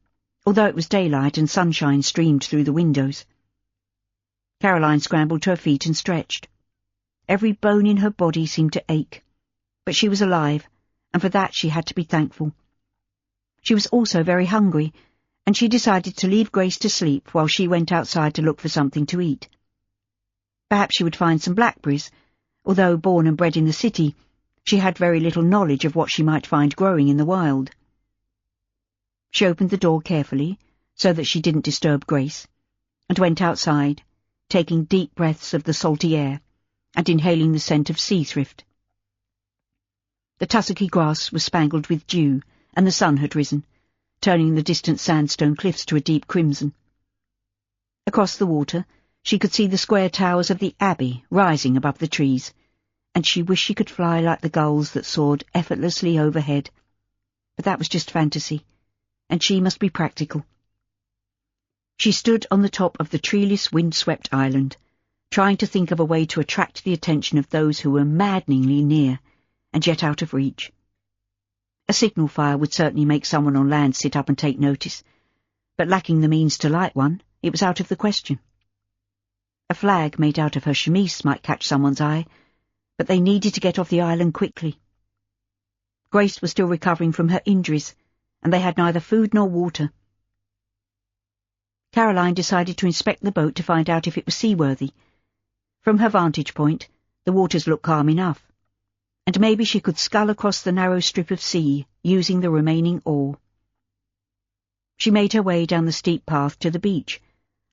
although it was daylight and sunshine streamed through the windows. Caroline scrambled to her feet and stretched. Every bone in her body seemed to ache, but she was alive, and for that she had to be thankful. She was also very hungry, and she decided to leave Grace to sleep while she went outside to look for something to eat. Perhaps she would find some blackberries. Although born and bred in the city, she had very little knowledge of what she might find growing in the wild. She opened the door carefully, so that she didn't disturb Grace, and went outside, taking deep breaths of the salty air, and inhaling the scent of sea thrift. The tussocky grass was spangled with dew, and the sun had risen, turning the distant sandstone cliffs to a deep crimson. Across the water, she could see the square towers of the Abbey rising above the trees, and she wished she could fly like the gulls that soared effortlessly overhead. But that was just fantasy, and she must be practical. She stood on the top of the treeless, wind-swept island, trying to think of a way to attract the attention of those who were maddeningly near, and yet out of reach.
A signal fire would certainly make someone on land sit up and take notice, but lacking the means to light one, it was out of the question. A flag made out of her chemise might catch someone's eye, but they needed to get off the island quickly. Grace was still recovering from her injuries, and they had neither food nor water. Caroline decided to inspect the boat to find out if it was seaworthy. From her vantage point, the waters looked calm enough, and maybe she could scull across the narrow strip of sea using the remaining oar. She made her way down the steep path to the beach,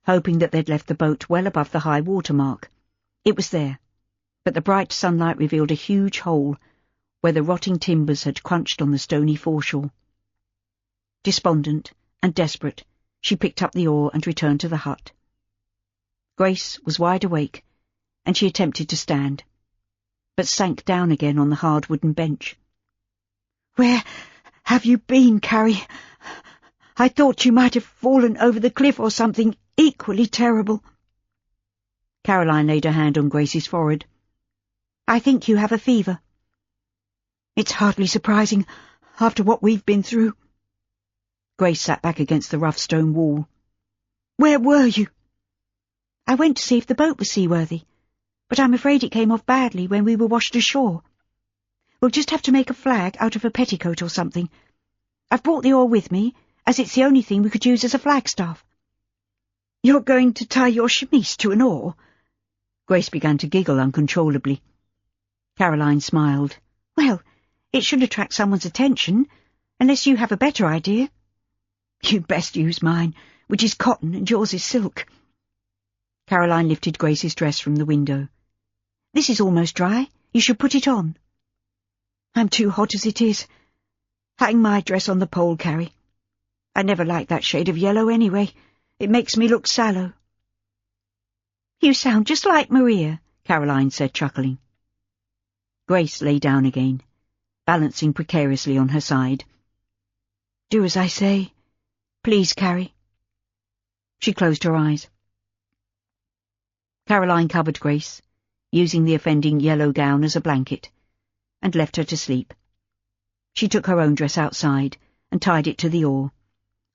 hoping that they'd left the boat well above the high water mark. It was there, but the bright sunlight revealed a huge hole where the rotting timbers had crunched on the stony foreshore. Despondent and desperate, she picked up the oar and returned to the hut. Grace was wide awake, and she attempted to stand, but sank down again on the hard wooden bench.
"Where have you been, Carrie? I thought you might have fallen over the cliff or something equally terrible."
Caroline laid her hand on Grace's forehead.
"I think you have a fever." "It's hardly surprising, after what we've been through."
Grace sat back against the rough stone wall.
"Where were you?"
"I went to see if the boat was seaworthy, but I'm afraid it came off badly when we were washed ashore. We'll just have to make a flag out of a petticoat or something. I've brought the oar with me, as it's the only thing we could use as a flagstaff."
"You're going to tie your chemise to an oar?"
Grace began to giggle uncontrollably. Caroline smiled.
"Well, it should attract someone's attention, unless you have a better idea."
"You'd best use mine, which is cotton and yours is silk."
Caroline lifted Grace's dress from the window.
"This is almost dry. You should put it on."
"I'm too hot as it is. Hang my dress on the pole, Carrie. I never liked that shade of yellow anyway. It makes me look sallow."
"You sound just like Maria,"
Caroline said, chuckling. Grace lay down again, balancing precariously on her side.
"Do as I say. Please, Carrie."
She closed her eyes. Caroline covered Grace, using the offending yellow gown as a blanket, and left her to sleep. She took her own dress outside and tied it to the oar,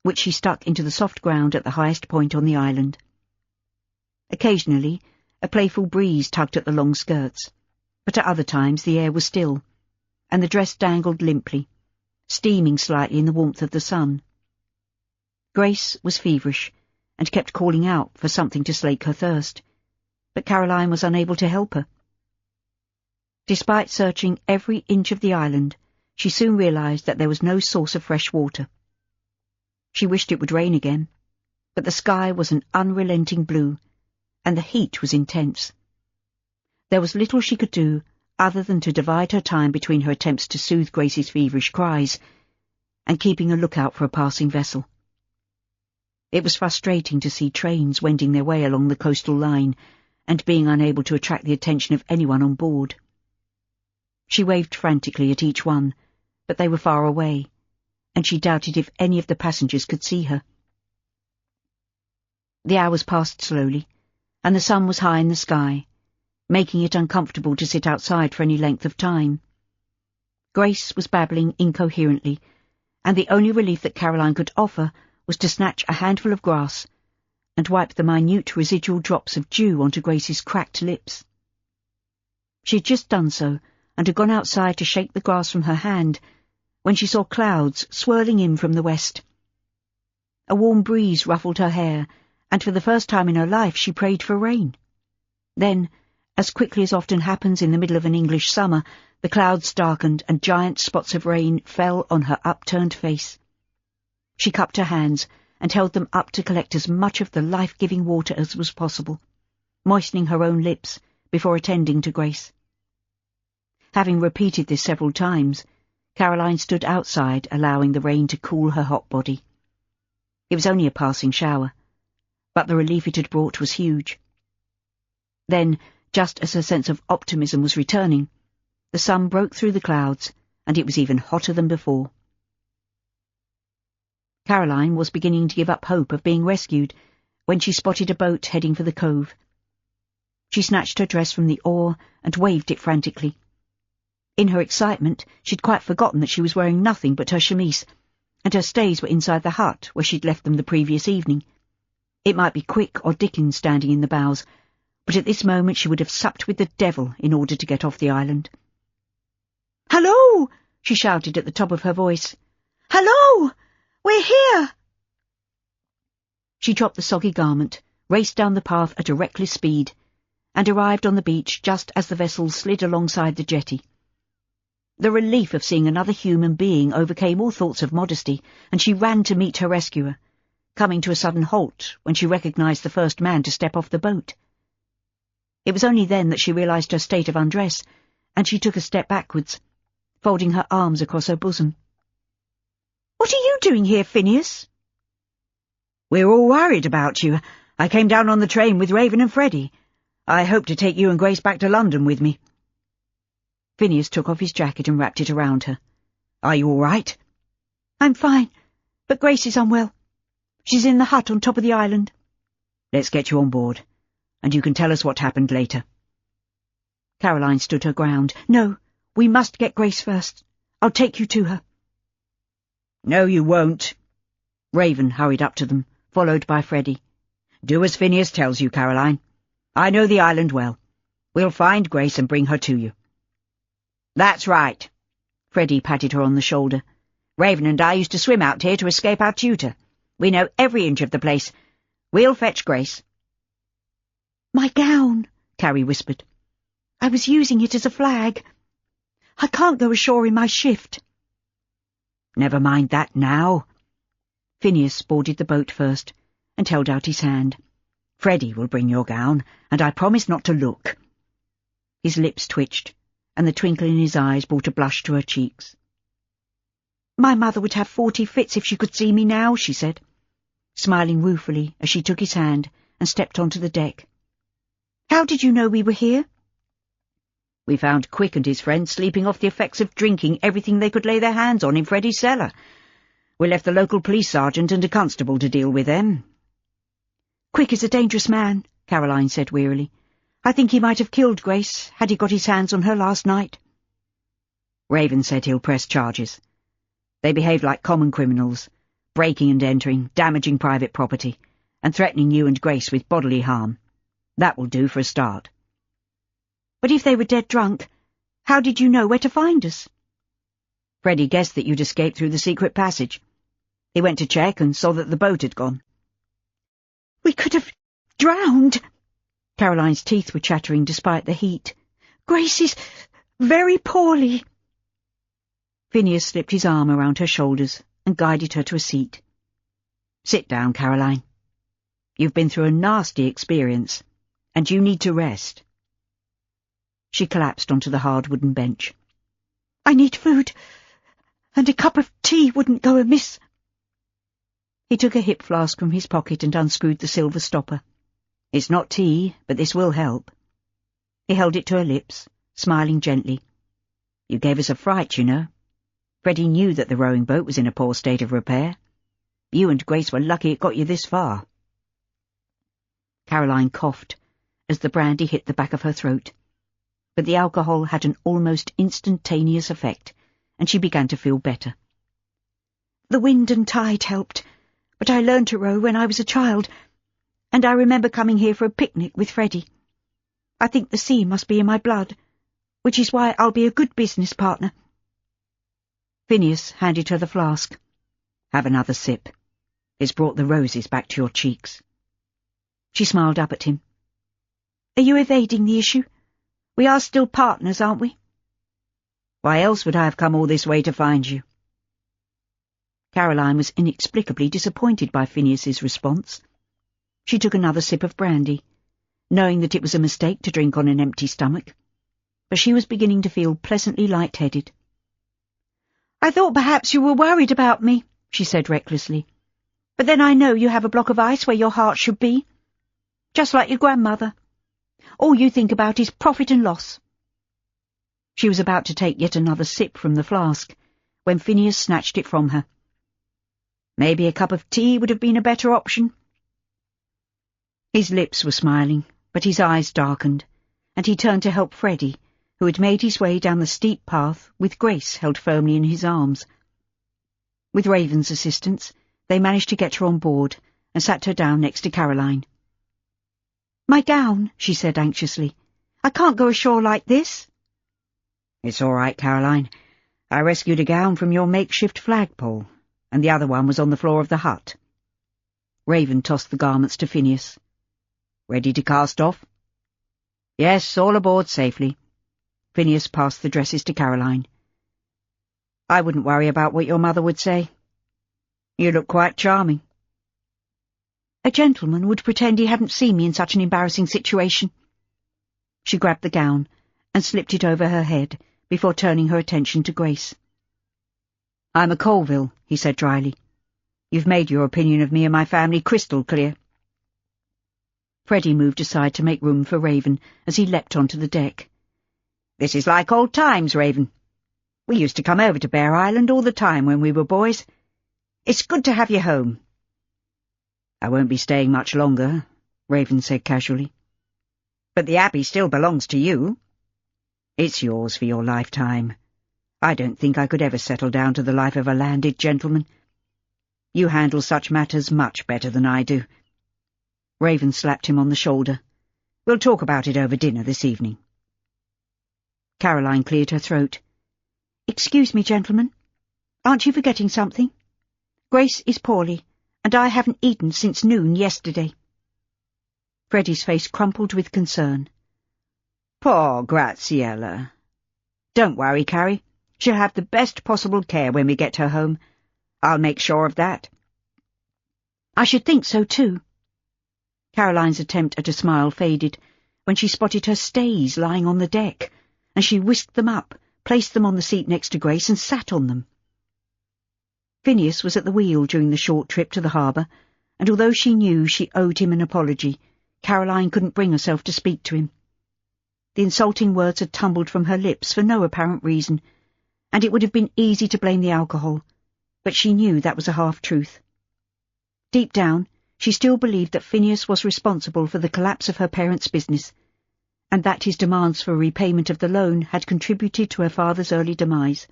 which she stuck into the soft ground at the highest point on the island. Occasionally, a playful breeze tugged at the long skirts, but at other times the air was still, and the dress dangled limply, steaming slightly in the warmth of the sun. Grace was feverish, and kept calling out for something to slake her thirst, but Caroline was unable to help her. Despite searching every inch of the island, she soon realized that there was no source of fresh water. She wished it would rain again, but the sky was an unrelenting blue, and the heat was intense. There was little she could do other than to divide her time between her attempts to soothe Grace's feverish cries and keeping a lookout for a passing vessel. It was frustrating to see trains wending their way along the coastal line and being unable to attract the attention of anyone on board. She waved frantically at each one, but they were far away, and she doubted if any of the passengers could see her. The hours passed slowly, and the sun was high in the sky, making it uncomfortable to sit outside for any length of time. Grace was babbling incoherently, and the only relief that Caroline could offer was to snatch a handful of grass and wipe the minute residual drops of dew onto Grace's cracked lips. She had just done so, and had gone outside to shake the grass from her hand, when she saw clouds swirling in from the west. A warm breeze ruffled her hair, and for the first time in her life she prayed for rain. Then, as quickly as often happens in the middle of an English summer, the clouds darkened and giant spots of rain fell on her upturned face. She cupped her hands and held them up to collect as much of the life-giving water as was possible, moistening her own lips before attending to Grace. Having repeated this several times, Caroline stood outside, allowing the rain to cool her hot body. It was only a passing shower, but the relief it had brought was huge. Then, just as her sense of optimism was returning, the sun broke through the clouds, and it was even hotter than before. Caroline was beginning to give up hope of being rescued when she spotted a boat heading for the cove. She snatched her dress from the oar and waved it frantically. In her excitement, she'd quite forgotten that she was wearing nothing but her chemise, and her stays were inside the hut where she'd left them the previous evening. It might be Quick or Dickens standing in the bows, but at this moment she would have supped with the devil in order to get off the island.
"Hello!"
she shouted at the top of her voice.
"Hello! We're here!"
She dropped the soggy garment, raced down the path at a reckless speed, and arrived on the beach just as the vessel slid alongside the jetty. The relief of seeing another human being overcame all thoughts of modesty, and she ran to meet her rescuer, coming to a sudden halt when she recognised the first man to step off the boat. It was only then that she realised her state of undress, and she took a step backwards, folding her arms across her bosom.
"What are you doing here, Phineas?"
"We're all worried about you. I came down on the train with Raven and Freddie. I hope to take you and Grace back to London with me."
Phineas took off his jacket and wrapped it around her.
"Are you all right?"
"I'm fine, but Grace is unwell. She's in the hut on top of the island."
"Let's get you on board, and you can tell us what happened later."
Caroline stood her ground.
"No, we must get Grace first. I'll take you to her."
"No, you won't."
Raven hurried up to them, followed by Freddie.
"Do as Phineas tells you, Caroline. I know the island well. We'll find Grace and bring her to you."
"That's right." Freddie patted her on the shoulder.
"Raven and I used to swim out here to escape our tutor. We know every inch of the place. We'll fetch Grace."
"My gown," Carrie whispered. "I was using it as a flag. I can't go ashore in my shift."
"Never mind that now."
Phineas boarded the boat first and held out his hand.
"Freddie will bring your gown, and I promise not to look."
His lips twitched, and the twinkle in his eyes brought a blush to her cheeks.
"My mother would have 40 fits if she could see me now," she said,
smiling ruefully as she took his hand and stepped onto the deck.
"How did you know we were here?"
"We found Quick and his friends sleeping off the effects of drinking everything they could lay their hands on in Freddie's cellar. We left the local police sergeant and a constable to deal with them."
"Quick is a dangerous man," Caroline said wearily. "I think he might have killed Grace had he got his hands on her last night."
"Raven said he'll press charges. They behave like common criminals, breaking and entering, damaging private property, and threatening you and Grace with bodily harm. That will do for a start."
"But if they were dead drunk, how did you know where to find us?"
"Freddie guessed that you'd escaped through the secret passage. He went to check and saw that the boat had gone."
"We could have drowned."
Caroline's teeth were chattering despite the heat.
"Grace is very poorly."
Phineas slipped his arm around her shoulders and guided her to a seat.
"Sit down, Caroline. You've been through a nasty experience, and you need to rest."
She collapsed onto the hard wooden bench.
"I need food, and a cup of tea wouldn't go amiss."
He took a hip flask from his pocket and unscrewed the silver stopper.
"It's not tea, but this will help."
He held it to her lips, smiling gently.
"You gave us a fright, you know. Freddie knew that the rowing boat was in a poor state of repair. You and Grace were lucky it got you this far."
Caroline coughed as the brandy hit the back of her throat, but the alcohol had an almost instantaneous effect, and she began to feel better.
"The wind and tide helped, but I learned to row when I was a child, and I remember coming here for a picnic with Freddie. I think the sea must be in my blood, which is why I'll be a good business partner."
Phineas handed her the flask.
"Have another sip. It's brought the roses back to your cheeks."
She smiled up at him.
"Are you evading the issue? We are still partners, aren't we?"
"Why else would I have come all this way to find you?"
Caroline was inexplicably disappointed by Phineas's response. She took another sip of brandy, knowing that it was a mistake to drink on an empty stomach, but she was beginning to feel pleasantly light-headed.
"I thought perhaps you were worried about me," she said recklessly. "But then I know you have a block of ice where your heart should be. Just like your grandmother. All you think about is profit and loss."
She was about to take yet another sip from the flask, when Phineas snatched it from her.
"Maybe a cup of tea would have been a better option."
His lips were smiling, but his eyes darkened, and he turned to help Freddie, who had made his way down the steep path with Grace held firmly in his arms. With Raven's assistance, they managed to get her on board and sat her down next to Caroline.
"My gown," she said anxiously. "I can't go ashore like this."
"It's all right, Caroline. I rescued a gown from your makeshift flagpole, and the other one was on the floor of the hut." Raven tossed the garments to Phineas. "Ready to cast off?" "Yes, all aboard safely." Phineas passed the dresses to Caroline. "I wouldn't worry about what your mother would say. You look quite charming."
"A gentleman would pretend he hadn't seen me in such an embarrassing situation." She grabbed the gown and slipped it over her head before turning her attention to Grace.
"I'm a Colville," he said dryly. "You've made your opinion of me and my family crystal clear."
Freddie moved aside to make room for Raven as he leapt onto the deck.
"This is like old times, Raven. We used to come over to Bear Island all the time when we were boys. It's good to have you home." "I won't be staying much longer," Raven said casually. "But the Abbey still belongs to you." "It's yours for your lifetime. I don't think I could ever settle down to the life of a landed gentleman. You handle such matters much better than I do." Raven slapped him on the shoulder. "We'll talk about it over dinner this evening."
Caroline cleared her throat.
"Excuse me, gentlemen. Aren't you forgetting something? Grace is poorly, and I haven't eaten since noon yesterday."
Freddie's face crumpled with concern.
"Poor Graziella. Don't worry, Carrie. She'll have the best possible care when we get her home. I'll make sure of that."
"I should think so, too."
Caroline's attempt at a smile faded when she spotted her stays lying on the deck, and she whisked them up, placed them on the seat next to Grace, and sat on them. Phineas was at the wheel during the short trip to the harbour, and although she knew she owed him an apology, Caroline couldn't bring herself to speak to him. The insulting words had tumbled from her lips for no apparent reason, and it would have been easy to blame the alcohol, but she knew that was a half-truth. Deep down, she still believed that Phineas was responsible for the collapse of her parents' business, and that his demands for repayment of the loan had contributed to her father's early demise.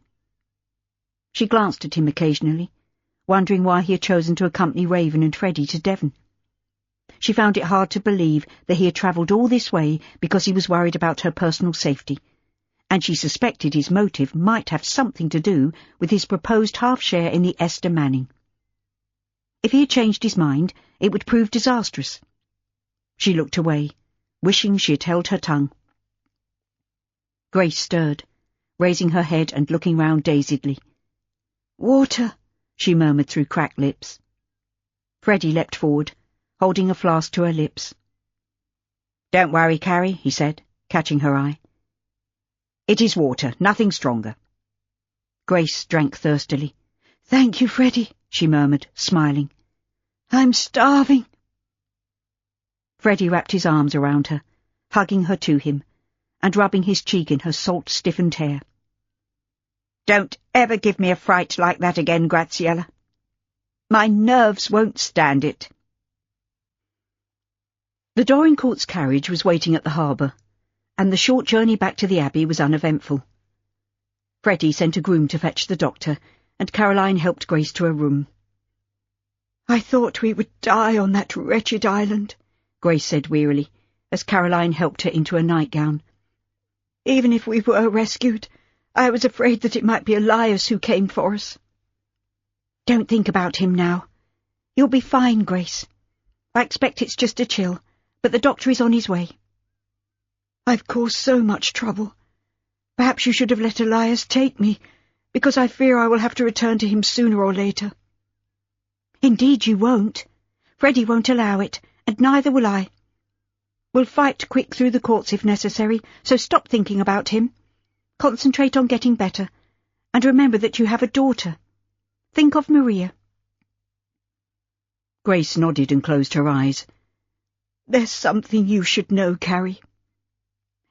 She glanced at him occasionally, wondering why he had chosen to accompany Raven and Freddie to Devon. She found it hard to believe that he had travelled all this way because he was worried about her personal safety, and she suspected his motive might have something to do with his proposed half-share in the Esther Manning. If he had changed his mind, it would prove disastrous. She looked away, wishing she had held her tongue. Grace stirred, raising her head and looking round dazedly.
"Water,"
she murmured through cracked lips. Freddie leapt forward, holding a flask to her lips.
"Don't worry, Carrie," he said, catching her eye. "It is water, nothing stronger."
Grace drank thirstily.
"Thank you, Freddie," she murmured, smiling. "I'm starving."
Freddie wrapped his arms around her, hugging her to him, and rubbing his cheek in her salt-stiffened hair.
"Don't ever give me a fright like that again, Graziella. My nerves won't stand it."
The Dorincourt's carriage was waiting at the harbour, and the short journey back to the Abbey was uneventful. Freddie sent a groom to fetch the doctor, and Caroline helped Grace to her room.
"I thought we would die on that wretched island,"
Grace said wearily, as Caroline helped her into a nightgown.
"Even if we were rescued, I was afraid that it might be Elias who came for us." "Don't think about him now. You'll be fine, Grace. I expect it's just a chill, but the doctor is on his way." "I've caused so much trouble. Perhaps you should have let Elias take me, because I fear I will have to return to him sooner or later." "Indeed you won't. Freddie won't allow it, and neither will I. We'll fight quick through the courts if necessary, so stop thinking about him. Concentrate on getting better, and remember that you have a daughter. Think of Maria."
Grace nodded and closed her eyes.
"There's something you should know, Carrie."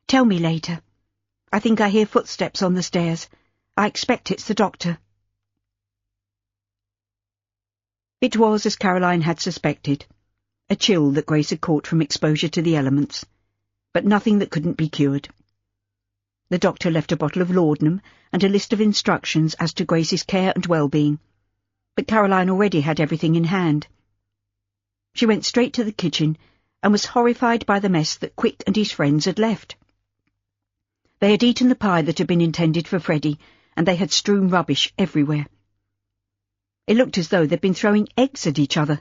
"Tell me later. I think I hear footsteps on the stairs. I expect it's the doctor." It was as Caroline had suspected, a chill that Grace had caught from exposure to the elements, but nothing that couldn't be cured. The doctor left a bottle of laudanum and a list of instructions as to Grace's care and well-being, but Caroline already had everything in hand. She went straight to the kitchen and was horrified by the mess that Quick and his friends had left. They had eaten the pie that had been intended for Freddie, and they had strewn rubbish everywhere. It looked as though they'd been throwing eggs at each other.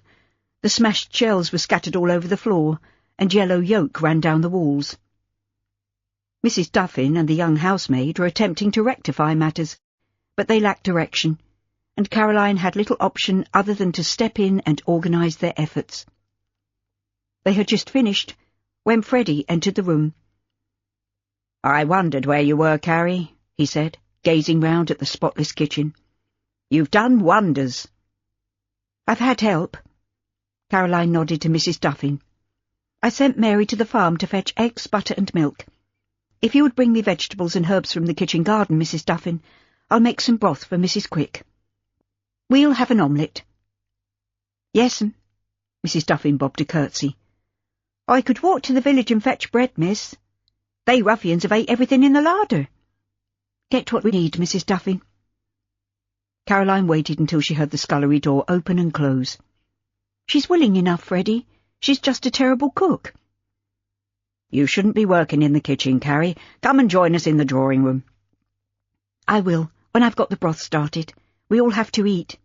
The smashed shells were scattered all over the floor, and yellow yolk ran down the walls. Mrs. Duffin and the young housemaid were attempting to rectify matters, but they lacked direction, and Caroline had little option other than to step in and organise their efforts. They had just finished when Freddie entered the room. "I wondered where you were, Carrie," he said, gazing round at the spotless kitchen. "You've done wonders." "I've had help." Caroline nodded to Mrs. Duffin. "I sent Mary to the farm to fetch eggs, butter and milk. If you would bring me vegetables and herbs from the kitchen garden, Mrs. Duffin, I'll make some broth for Mrs. Quick. We'll have an omelette." "Yes'm." Mrs. Duffin bobbed a curtsy. "I could walk to the village and fetch bread, miss. They ruffians have ate everything in the larder." "Get what we need, Mrs. Duffin." Caroline waited until she heard the scullery door open and close. "She's willing enough, Freddie. She's just a terrible cook."
"You shouldn't be working in the kitchen, Carrie. Come and join us in the drawing-room."
"I will, when I've got the broth started. We all have to eat."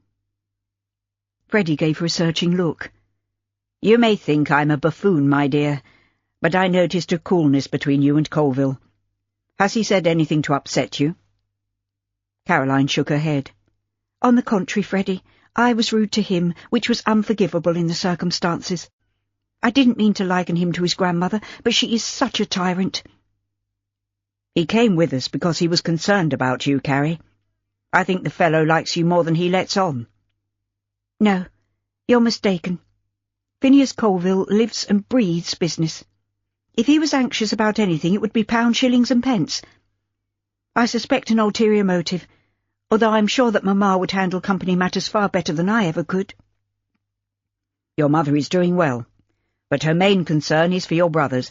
Freddie gave her a searching look.
"You may think I'm a buffoon, my dear, but I noticed a coolness between you and Colville. Has he said anything to upset you?"
Caroline shook her head. "On the contrary, Freddie, I was rude to him, which was unforgivable in the circumstances. I didn't mean to liken him to his grandmother, but she is such a tyrant."
"He came with us because he was concerned about you, Carrie. I think the fellow likes you more than he lets on."
"No, you're mistaken. Phineas Colville lives and breathes business. If he was anxious about anything, it would be pounds, shillings and pence. I suspect an ulterior motive, although I'm sure that Mamma would handle company matters far better than I ever could."
"Your mother is doing well, but her main concern is for your brothers.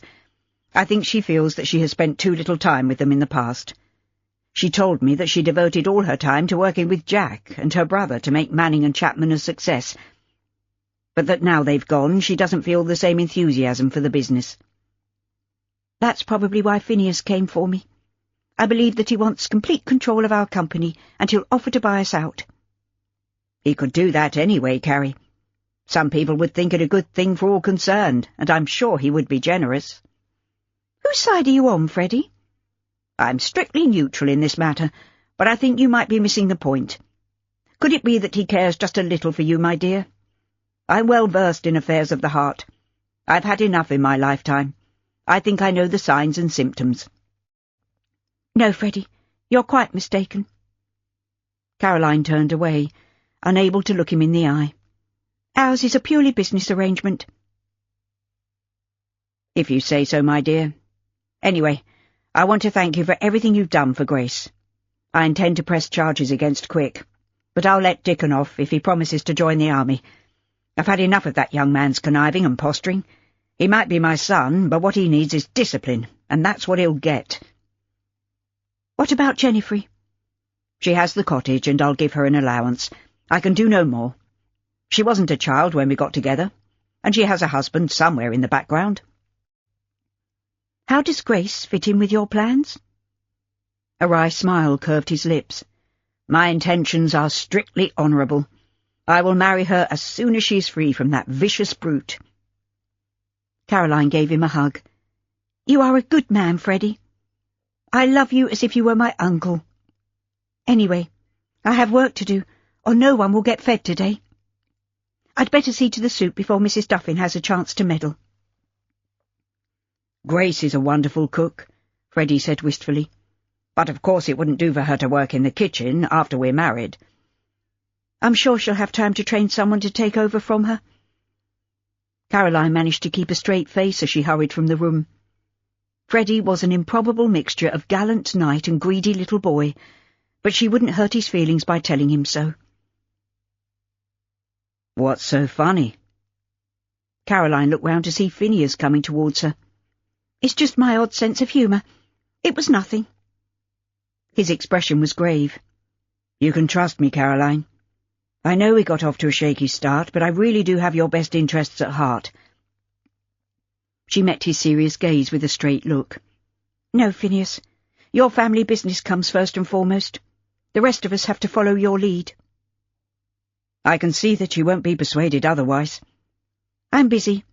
I think she feels that she has spent too little time with them in the past. She told me that she devoted all her time to working with Jack and her brother to make Manning and Chapman a success, but that now they've gone, she doesn't feel the same enthusiasm for the business."
"That's probably why Phineas came for me. I believe that he wants complete control of our company, and he'll offer to buy us out."
"He could do that anyway, Carrie. Some people would think it a good thing for all concerned, and I'm sure he would be generous."
"Whose side are you on, Freddie?"
"I'm strictly neutral in this matter, but I think you might be missing the point. Could it be that he cares just a little for you, my dear? I'm well versed in affairs of the heart. I've had enough in my lifetime. I think I know the signs and symptoms."
"No, Freddie, you're quite mistaken."
Caroline turned away, unable to look him in the eye.
"Ours is a purely business arrangement."
"If you say so, my dear. Anyway, I want to thank you for everything you've done for Grace. I intend to press charges against Quick, but I'll let Dickon off if he promises to join the army. I've had enough of that young man's conniving and posturing. He might be my son, but what he needs is discipline, and that's what he'll get."
"What about Jennifer?"
"She has the cottage, and I'll give her an allowance. I can do no more. She wasn't a child when we got together, and she has a husband somewhere in the background."
"How does Grace fit in with your plans?"
A wry smile curved his lips. "My intentions are strictly honourable. I will marry her as soon as she is free from that vicious brute."
Caroline gave him a hug. "You are a good man, Freddie. I love you as if you were my uncle. Anyway, I have work to do, or no one will get fed today. I'd better see to the soup before Mrs. Duffin has a chance to meddle."
"Grace is a wonderful cook," Freddie said wistfully. "But of course it wouldn't do for her to work in the kitchen after we're married."
"I'm sure she'll have time to train someone to take over from her." Caroline managed to keep a straight face as she hurried from the room. Freddie was an improbable mixture of gallant knight and greedy little boy, but she wouldn't hurt his feelings by telling him so.
"What's so funny?"
Caroline looked round to see Phineas coming towards her. "It's just my odd sense of humour. It was nothing."
His expression was grave. "You can trust me, Caroline. I know we got off to a shaky start, but I really do have your best interests at heart." She met his serious gaze with a straight look. "No, Phineas. Your family business comes first and foremost. The rest of us have to follow your lead."
"I can see that you won't be persuaded otherwise."
"I'm busy.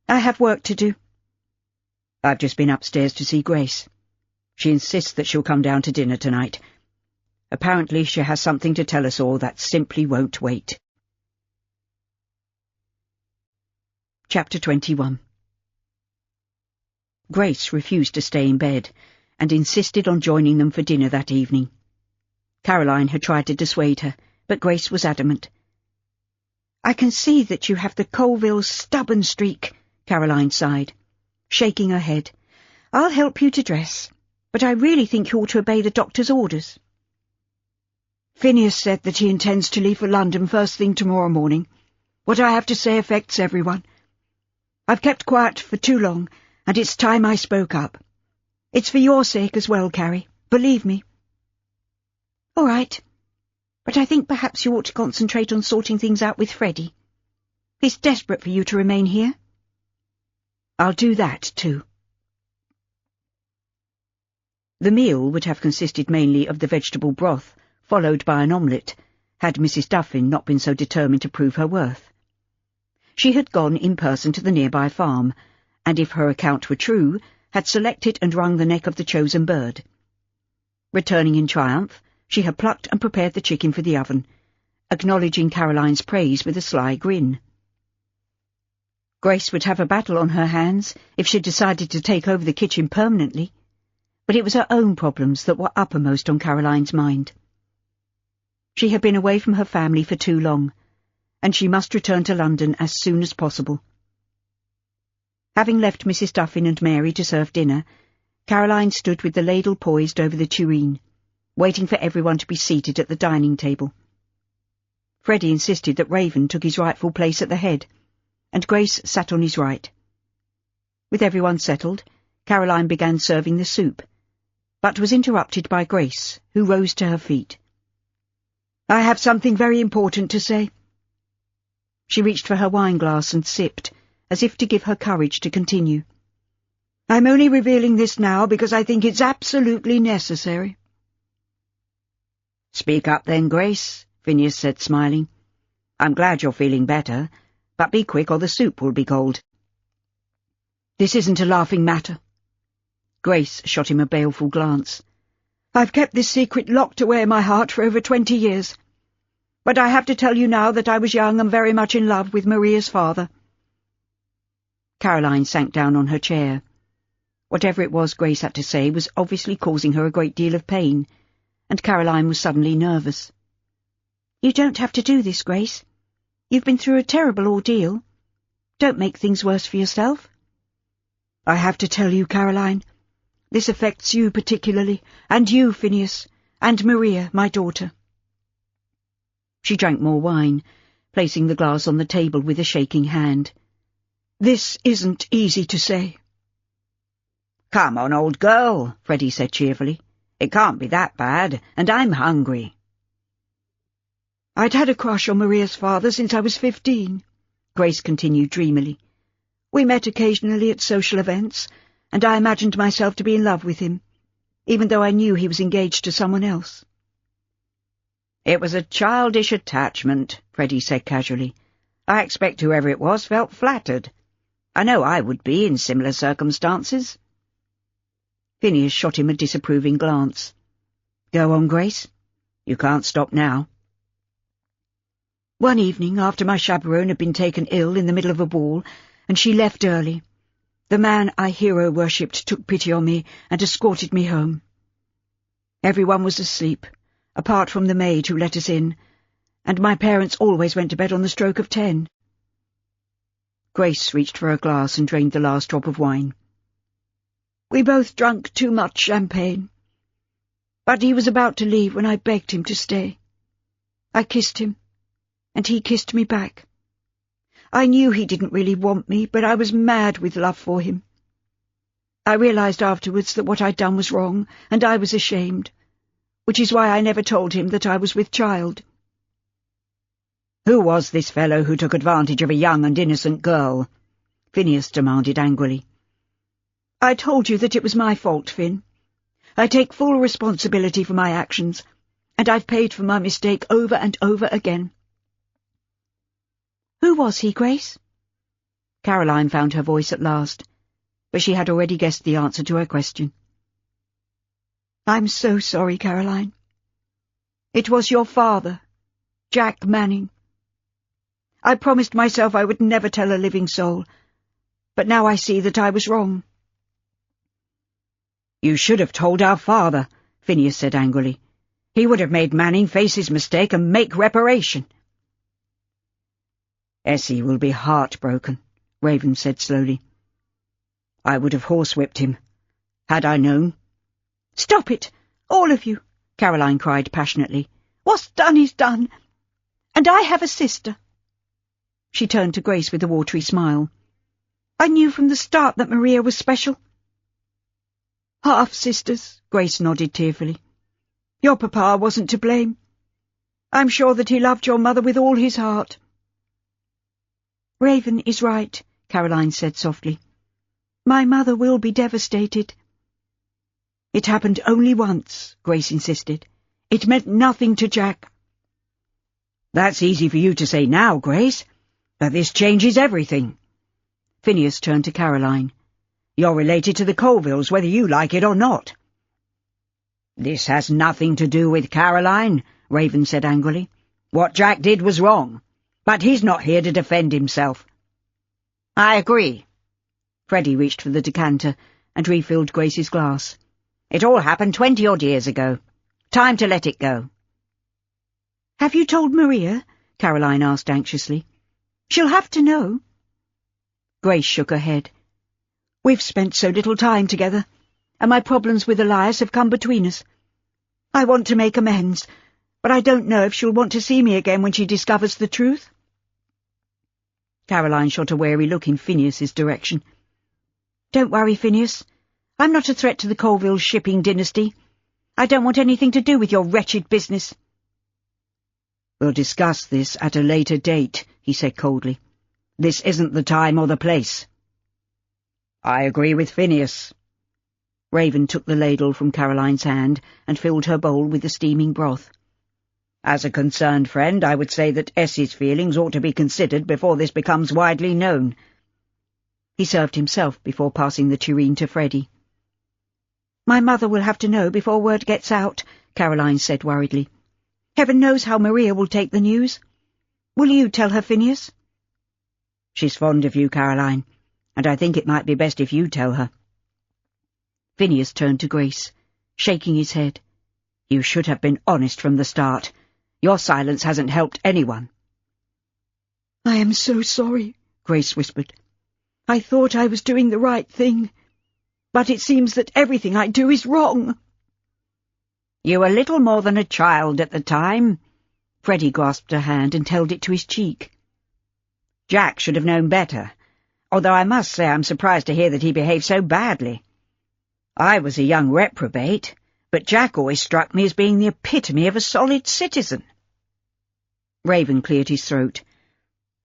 I have work to do."
"I've just been upstairs to see Grace. She insists that she'll come down to dinner tonight. Apparently she has something to tell us all that simply won't wait." Chapter 21. Grace refused to stay in bed, and insisted on joining them for dinner that evening. Caroline had tried to dissuade her, but Grace was adamant.
"I can see that you have the Colville stubborn streak," Caroline sighed, shaking her head. "I'll help you to dress, but I really think you ought to obey the doctor's orders." "Phineas said that he intends to leave for London first thing tomorrow morning. What I have to say affects everyone. I've kept quiet for too long, and it's time I spoke up. It's for your sake as well, Carrie. Believe me." "All right, but I think perhaps you ought to concentrate on sorting things out with Freddie. He's desperate for you to remain here."
"I'll do that, too." The meal would have consisted mainly of the vegetable broth, followed by an omelette, had Mrs. Duffin not been so determined to prove her worth. She had gone in person to the nearby farm, and if her account were true, had selected and wrung the neck of the chosen bird. Returning in triumph, she had plucked and prepared the chicken for the oven, acknowledging Caroline's praise with a sly grin. Grace would have a battle on her hands if she decided to take over the kitchen permanently, but it was her own problems that were uppermost on Caroline's mind. She had been away from her family for too long, and she must return to London as soon as possible. Having left Mrs. Duffin and Mary to serve dinner, Caroline stood with the ladle poised over the tureen, waiting for everyone to be seated at the dining table. Freddie insisted that Raven took his rightful place at the head, and Grace sat on his right. With everyone settled, Caroline began serving the soup, but was interrupted by Grace, who rose to her feet. "I have something very important to say." She reached for her wine-glass and sipped, as if to give her courage to continue. "I'm only revealing this now because I think it's absolutely necessary."
"Speak up then, Grace," Phineas said, smiling. "I'm glad you're feeling better, but be quick or the soup will be cold."
"This isn't a laughing matter."
Grace shot him a baleful glance.
"I've kept this secret locked away in my heart for over 20 years. But I have to tell you now that I was young and very much in love with Maria's father."
Caroline sank down on her chair. Whatever it was Grace had to say was obviously causing her a great deal of pain, and Caroline was suddenly nervous.
"You don't have to do this, Grace. You've been through a terrible ordeal. Don't make things worse for yourself."
"I have to tell you, Caroline. This affects you particularly, and you, Phineas, and Maria, my daughter."
She drank more wine, placing the glass on the table with a shaking hand.
"This isn't easy to say."
"Come on, old girl," Freddie said cheerfully. "It can't be that bad, and I'm hungry."
"I'd had a crush on Maria's father since I was 15, Grace continued dreamily. "We met occasionally at social events, and I imagined myself to be in love with him, even though I knew he was engaged to someone else."
"It was a childish attachment," Freddie said casually. "I expect whoever it was felt flattered. I know I would be in similar circumstances." Phineas shot him a disapproving glance. "Go on, Grace. You can't stop now."
"One evening, after my chaperone had been taken ill in the middle of a ball, and she left early, the man I hero-worshipped took pity on me and escorted me home. Everyone was asleep, apart from the maid who let us in, and my parents always went to bed on the stroke of 10.
Grace reached for her glass and drained the last drop of wine.
"We both drank too much champagne. But he was about to leave when I begged him to stay. I kissed him, and he kissed me back. I knew he didn't really want me, but I was mad with love for him. I realized afterwards that what I'd done was wrong, and I was ashamed.
which is why I never told him that I was with child."
"Who was this fellow who took advantage of a young and innocent girl?" Phineas demanded angrily.
"I told you that it was my fault, Finn. I take full responsibility for my actions, and I've paid for my mistake over and over again."
"Who was he, Grace?"
Caroline found her voice at last, but she had already guessed the answer to her question.
"I'm so sorry, Caroline. It was your father, Jack Manning. I promised myself I would never tell a living soul, but now I see that I was wrong."
"You should have told our father," Phineas said angrily. "He would have made Manning face his mistake and make reparation." "Essie will be heartbroken," Raven said slowly. "I would have horsewhipped him, had I known."
"Stop it, all of you," Caroline cried passionately. "What's done is done, and I have a sister." She turned to Grace with a watery smile. "I knew from the start that Maria was special." "Half-sisters," Grace nodded tearfully. "Your papa wasn't to blame. I'm sure that he loved your mother with all his heart."
"Raven is right," Caroline said softly.
"My mother will be devastated."
"It happened only once," Grace insisted. "It meant nothing to Jack."
"That's easy for you to say now, Grace, but this changes everything." Phineas turned to Caroline. "You're related to the Colvilles, whether you like it or not." "This has nothing to do with Caroline," Raven said angrily. "What Jack did was wrong, but he's not here to defend himself." "I agree." Freddie reached for the decanter and refilled Grace's glass. "It all happened 20-odd years ago. Time to let it go."
"Have you told Maria?" Caroline asked anxiously. "She'll have to know."
Grace shook her head. "We've spent so little time together, and my problems with Elias have come between us. I want to make amends, but I don't know if she'll want to see me again when she discovers the truth." Caroline shot a wary look in Phineas's direction. "Don't worry, Phineas. I'm not a threat to the Colville shipping dynasty. I don't want anything to do with your wretched business."
"We'll discuss this at a later date," he said coldly. "This isn't the time or the place." "I agree with Phineas."
Raven took the ladle from Caroline's hand and filled her bowl with the steaming broth.
"As a concerned friend, I would say that Essie's feelings ought to be considered before this becomes widely known."
He served himself before passing the tureen to Freddie. "My mother will have to know before word gets out," Caroline said worriedly. "Heaven knows how Maria will take the news. Will you tell her, Phineas?"
"She's fond of you, Caroline, and I think it might be best if you tell her."
Phineas turned to Grace, shaking his head.
"You should have been honest from the start. Your silence hasn't helped anyone."
"I am so sorry," Grace whispered. "I thought I was doing the right thing, but it seems that everything I do is wrong."
"You were little more than a child at the time." Freddie grasped her hand and held it to his cheek. "Jack should have known better, although I must say I'm surprised to hear that he behaved so badly. I was a young reprobate, but Jack always struck me as being the epitome of a solid citizen." Raven cleared his throat.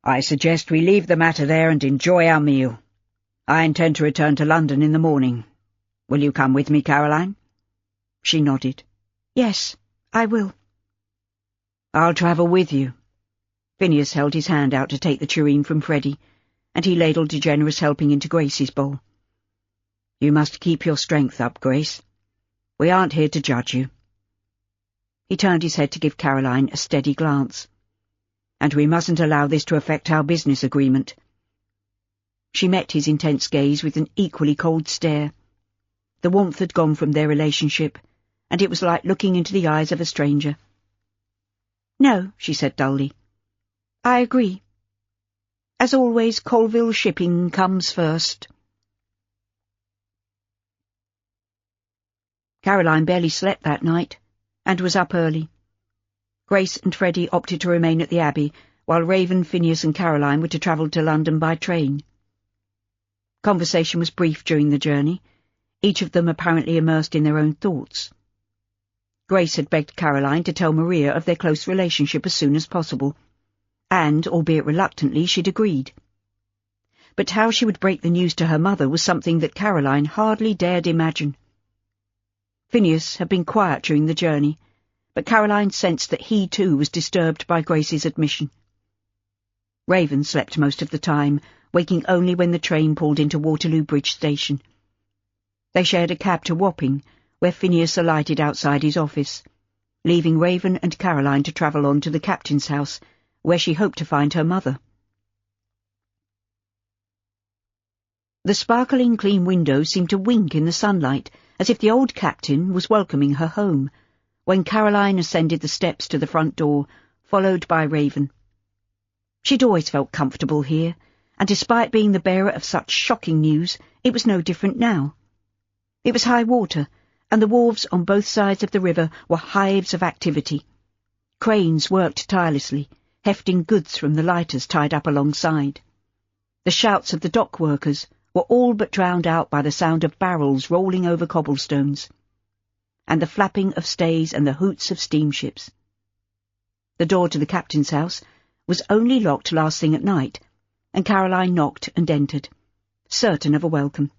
"I suggest we leave the matter there and enjoy our meal. I intend to return to London in the morning. Will you come with me, Caroline?"
She nodded. "Yes, I will."
"I'll travel with you."
Phineas held his hand out to take the tureen from Freddie, and he ladled a generous helping into Grace's bowl.
"You must keep your strength up, Grace. We aren't here to judge you."
He turned his head to give Caroline a steady glance.
"And we mustn't allow this to affect our business agreement."
She met his intense gaze with an equally cold stare. The warmth had gone from their relationship, and it was like looking into the eyes of a stranger. "No," she said dully. "I agree. As always, Colville shipping comes first." Caroline barely slept that night, and was up early. Grace and Freddie opted to remain at the Abbey, while Raven, Phineas and Caroline were to travel to London by train. Conversation was brief during the journey, each of them apparently immersed in their own thoughts. Grace had begged Caroline to tell Maria of their close relationship as soon as possible, and, albeit reluctantly, she'd agreed. But how she would break the news to her mother was something that Caroline hardly dared imagine. Phineas had been quiet during the journey, but Caroline sensed that he too was disturbed by Grace's admission. Raven slept most of the time, waking only when the train pulled into Waterloo Bridge Station. They shared a cab to Wapping, where Phineas alighted outside his office, leaving Raven and Caroline to travel on to the captain's house, where she hoped to find her mother. The sparkling clean windows seemed to wink in the sunlight, as if the old captain was welcoming her home, when Caroline ascended the steps to the front door, followed by Raven. She'd always felt comfortable here, and despite being the bearer of such shocking news, it was no different now. It was high water, and the wharves on both sides of the river were hives of activity. Cranes worked tirelessly, hefting goods from the lighters tied up alongside. The shouts of the dock workers were all but drowned out by the sound of barrels rolling over cobblestones, and the flapping of stays and the hoots of steamships. The door to the captain's house was only locked last thing at night, and Caroline knocked and entered, certain of a welcome.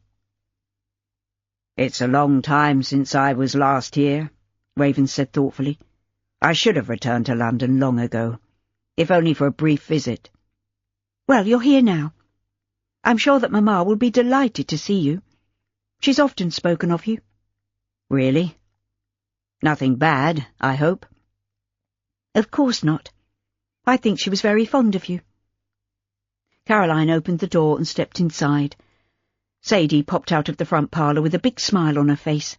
"It's a long time since I was last here," Raven said thoughtfully. "I should have returned to London long ago, if only for a brief visit."
"Well, you're here now. I'm sure that Mamma will be delighted to see you. She's often spoken of you."
"Really? Nothing bad, I hope?"
"Of course not. I think she was very fond of you." Caroline opened the door and stepped inside. Sadie popped out of the front parlour with a big smile on her face,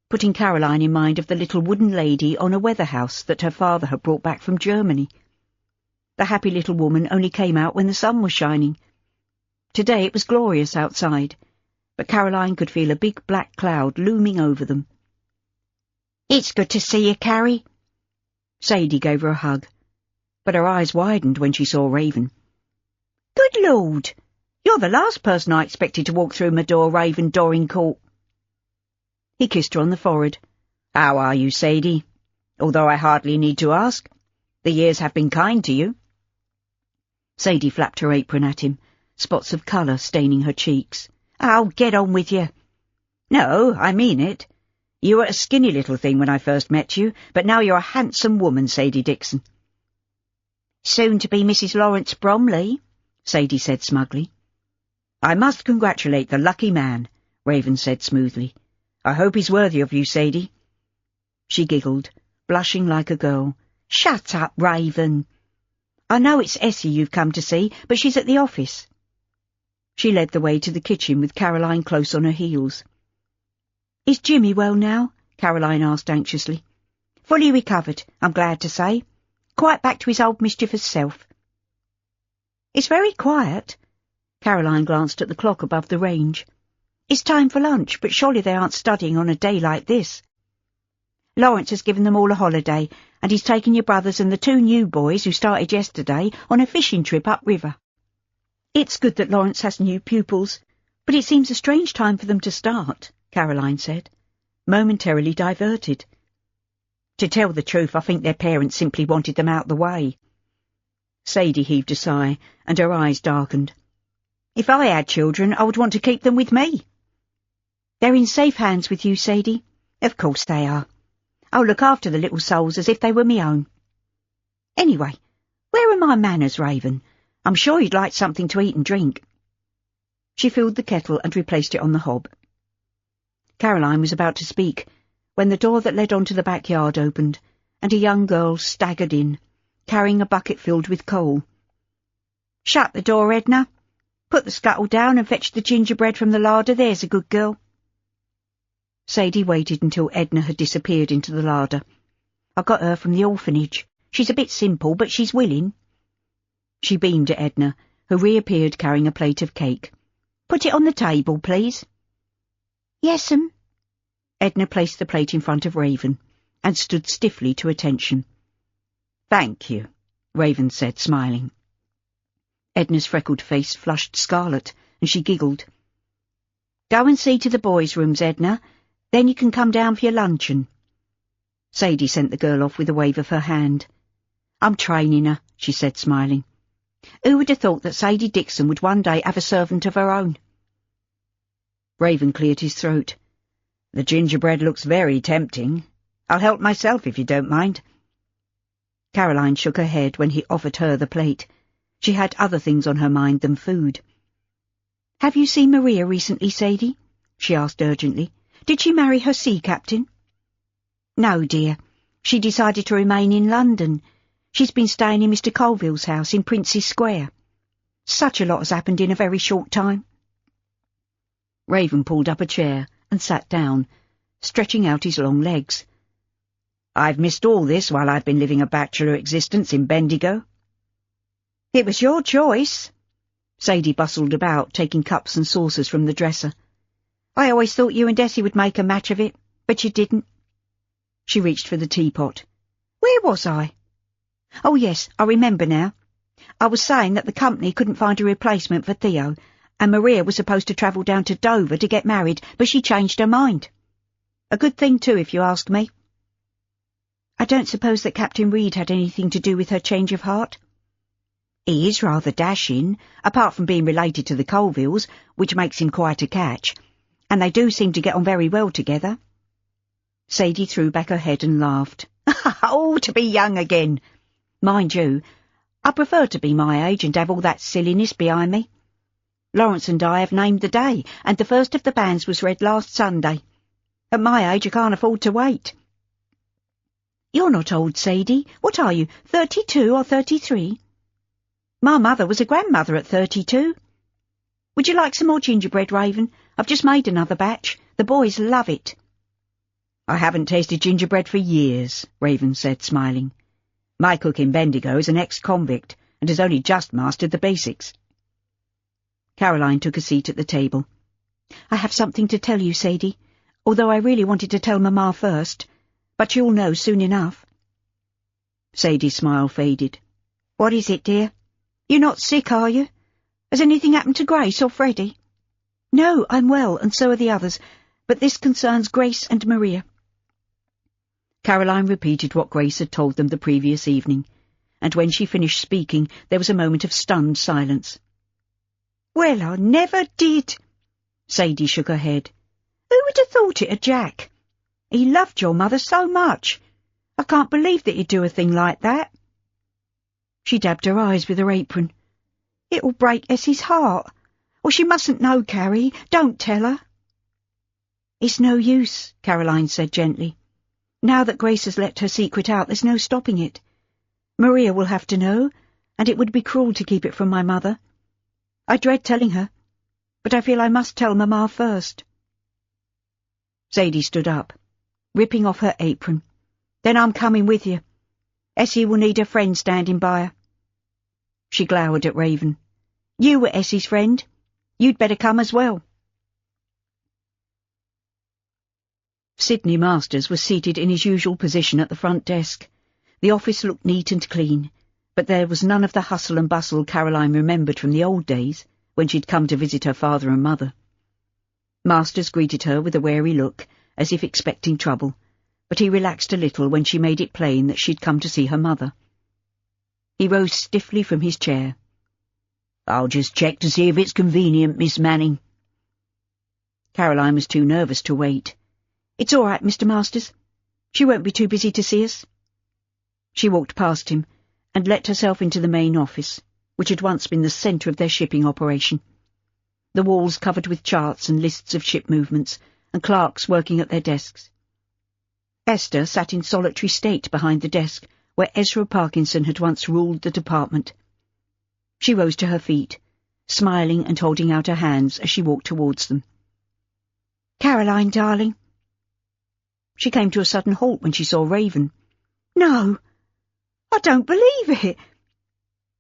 putting Caroline in mind of the little wooden lady on a weather house that her father had brought back from Germany. The happy little woman only came out when the sun was shining. Today it was glorious outside, but Caroline could feel a big black cloud looming over them.
"It's good to see you, Carrie."
Sadie gave her a hug, but her eyes widened when she saw Raven.
"Good Lord! You're the last person I expected to walk through my door, Raven Dorincourt."
He kissed her on the forehead.
"How are you, Sadie? Although I hardly need to ask. The years have been kind to you."
Sadie flapped her apron at him, spots of colour staining her cheeks.
"Oh, get on with you."
"No, I mean it. You were a skinny little thing when I first met you, but now you're a handsome woman, Sadie Dixon."
"Soon to be Mrs. Lawrence Bromley,"
Sadie said smugly.
"I must congratulate the lucky man," Raven said smoothly. "I hope he's worthy of you, Sadie."
She giggled, blushing like a girl.
"Shut up, Raven. I know it's Essie you've come to see, but she's at the office."
She led the way to the kitchen with Caroline close on her heels.
"Is Jimmy well now?" Caroline asked anxiously. "Fully recovered, I'm glad to say. Quite back to his old mischievous self." "It's very quiet."
Caroline glanced at the clock above the range.
"It's time for lunch, but surely they aren't studying on a day like this." "Lawrence has given them all a holiday, and he's taken your brothers and the 2 new boys who started yesterday on a fishing trip upriver."
"It's good that Lawrence has new pupils, but it seems a strange time for them to start," Caroline said, momentarily diverted.
"To tell the truth, I think their parents simply wanted them out the way."
Sadie heaved a sigh, and her eyes darkened.
"If I had children, I would want to keep them with me." "They're in safe hands with you, Sadie." "Of course they are. I'll look after the little souls as if they were me own. Anyway, where are my manners, Raven? I'm sure you'd like something to eat and drink."
She filled the kettle and replaced it on the hob. Caroline was about to speak, when the door that led onto the backyard opened, and a young girl staggered in, carrying a bucket filled with coal.
"Shut the door, Edna. Put the scuttle down and fetch the gingerbread from the larder, there's a good girl."
Sadie waited until Edna had disappeared into the larder.
"I got her from the orphanage. She's a bit simple, but she's willing."
She beamed at Edna, who reappeared carrying a plate of cake.
"Put it on the table, please." "Yes'm."
Edna placed the plate in front of Raven, and stood stiffly to attention.
"Thank you," Raven said, smiling.
Edna's freckled face flushed scarlet, and she giggled.
"Go and see to the boys' rooms, Edna. Then you can come down for your luncheon."
Sadie sent the girl off with a wave of her hand. "I'm training her," she said, smiling. "Who would have thought that Sadie Dixon would one day have a servant of her own?" Raven cleared his throat. "The gingerbread looks very tempting. I'll help myself if you don't mind." Caroline shook her head when he offered her the plate. She had other things on her mind than food. "Have you seen Maria recently, Sadie?" she asked urgently. "Did she marry her sea captain?" "No, dear. She decided to remain in London. She's been staying in Mr. Colville's house in Prince's Square. Such a lot has happened in a very short time." Raven pulled up a chair and sat down, stretching out his long legs. "I've missed all this while I've been living a bachelor existence in Bendigo." "It was your choice." Sadie bustled about, taking cups and saucers from the dresser. "I always thought you and Essie would make a match of it, but you didn't." She reached for the teapot. "Where was I? Oh, yes, I remember now. I was saying that the company couldn't find a replacement for Theo, and Maria was supposed to travel down to Dover to get married, but she changed her mind. A good thing, too, if you ask me." "I don't suppose that Captain Reed had anything to do with her change of heart?" "He is rather dashing, apart from being related to the Colvilles, which makes him quite a catch, and they do seem to get on very well together." Sadie threw back her head and laughed. "Oh, to be young again! Mind you, I prefer to be my age and have all that silliness behind me. Lawrence and I have named the day, and the first of the banns was read last Sunday. At my age I can't afford to wait." "You're not old, Sadie. What are you, 32 or 33? My mother was a grandmother at 32. Would you like some more gingerbread, Raven? I've just made another batch. The boys love it." "I haven't tasted gingerbread for years," Raven said, smiling. "My cook in Bendigo is an ex-convict and has only just mastered the basics." Caroline took a seat at the table. "I have something to tell you, Sadie, although I really wanted to tell Mamma first, but you'll know soon enough." Sadie's smile faded. "What is it, dear? You're not sick, are you? Has anything happened to Grace or Freddie?" "No, I'm well, and so are the others, but this concerns Grace and Maria." Caroline repeated what Grace had told them the previous evening, and when she finished speaking there was a moment of stunned silence. "Well, I never did!" Sadie shook her head. "Who would have thought it of Jack? He loved your mother so much. I can't believe that he'd do a thing like that." She dabbed her eyes with her apron. "It'll break Essie's heart. Or she mustn't know, Carrie. Don't tell her." "It's no use," Caroline said gently. "Now that Grace has let her secret out, there's no stopping it. Maria will have to know, and it would be cruel to keep it from my mother. I dread telling her, but I feel I must tell Mamma first." Sadie stood up, ripping off her apron. "Then I'm coming with you. Essie will need a friend standing by her." She glowered at Raven. "You were Essie's friend. You'd better come as well." Sidney Masters was seated in his usual position at the front desk. The office looked neat and clean, but there was none of the hustle and bustle Caroline remembered from the old days, when she'd come to visit her father and mother. Masters greeted her with a wary look, as if expecting trouble, but he relaxed a little when she made it plain that she'd come to see her mother. He rose stiffly from his chair. "I'll just check to see if it's convenient, Miss Manning." Caroline was too nervous to wait. "It's all right, Mr. Masters. She won't be too busy to see us." She walked past him and let herself into the main office, which had once been the centre of their shipping operation. The walls covered with charts and lists of ship movements, and clerks working at their desks. Esther sat in solitary state behind the desk where Ezra Parkinson had once ruled the department. She rose to her feet, smiling and holding out her hands as she walked towards them. "Caroline, darling." She came to a sudden halt when she saw Raven. "No, I don't believe it.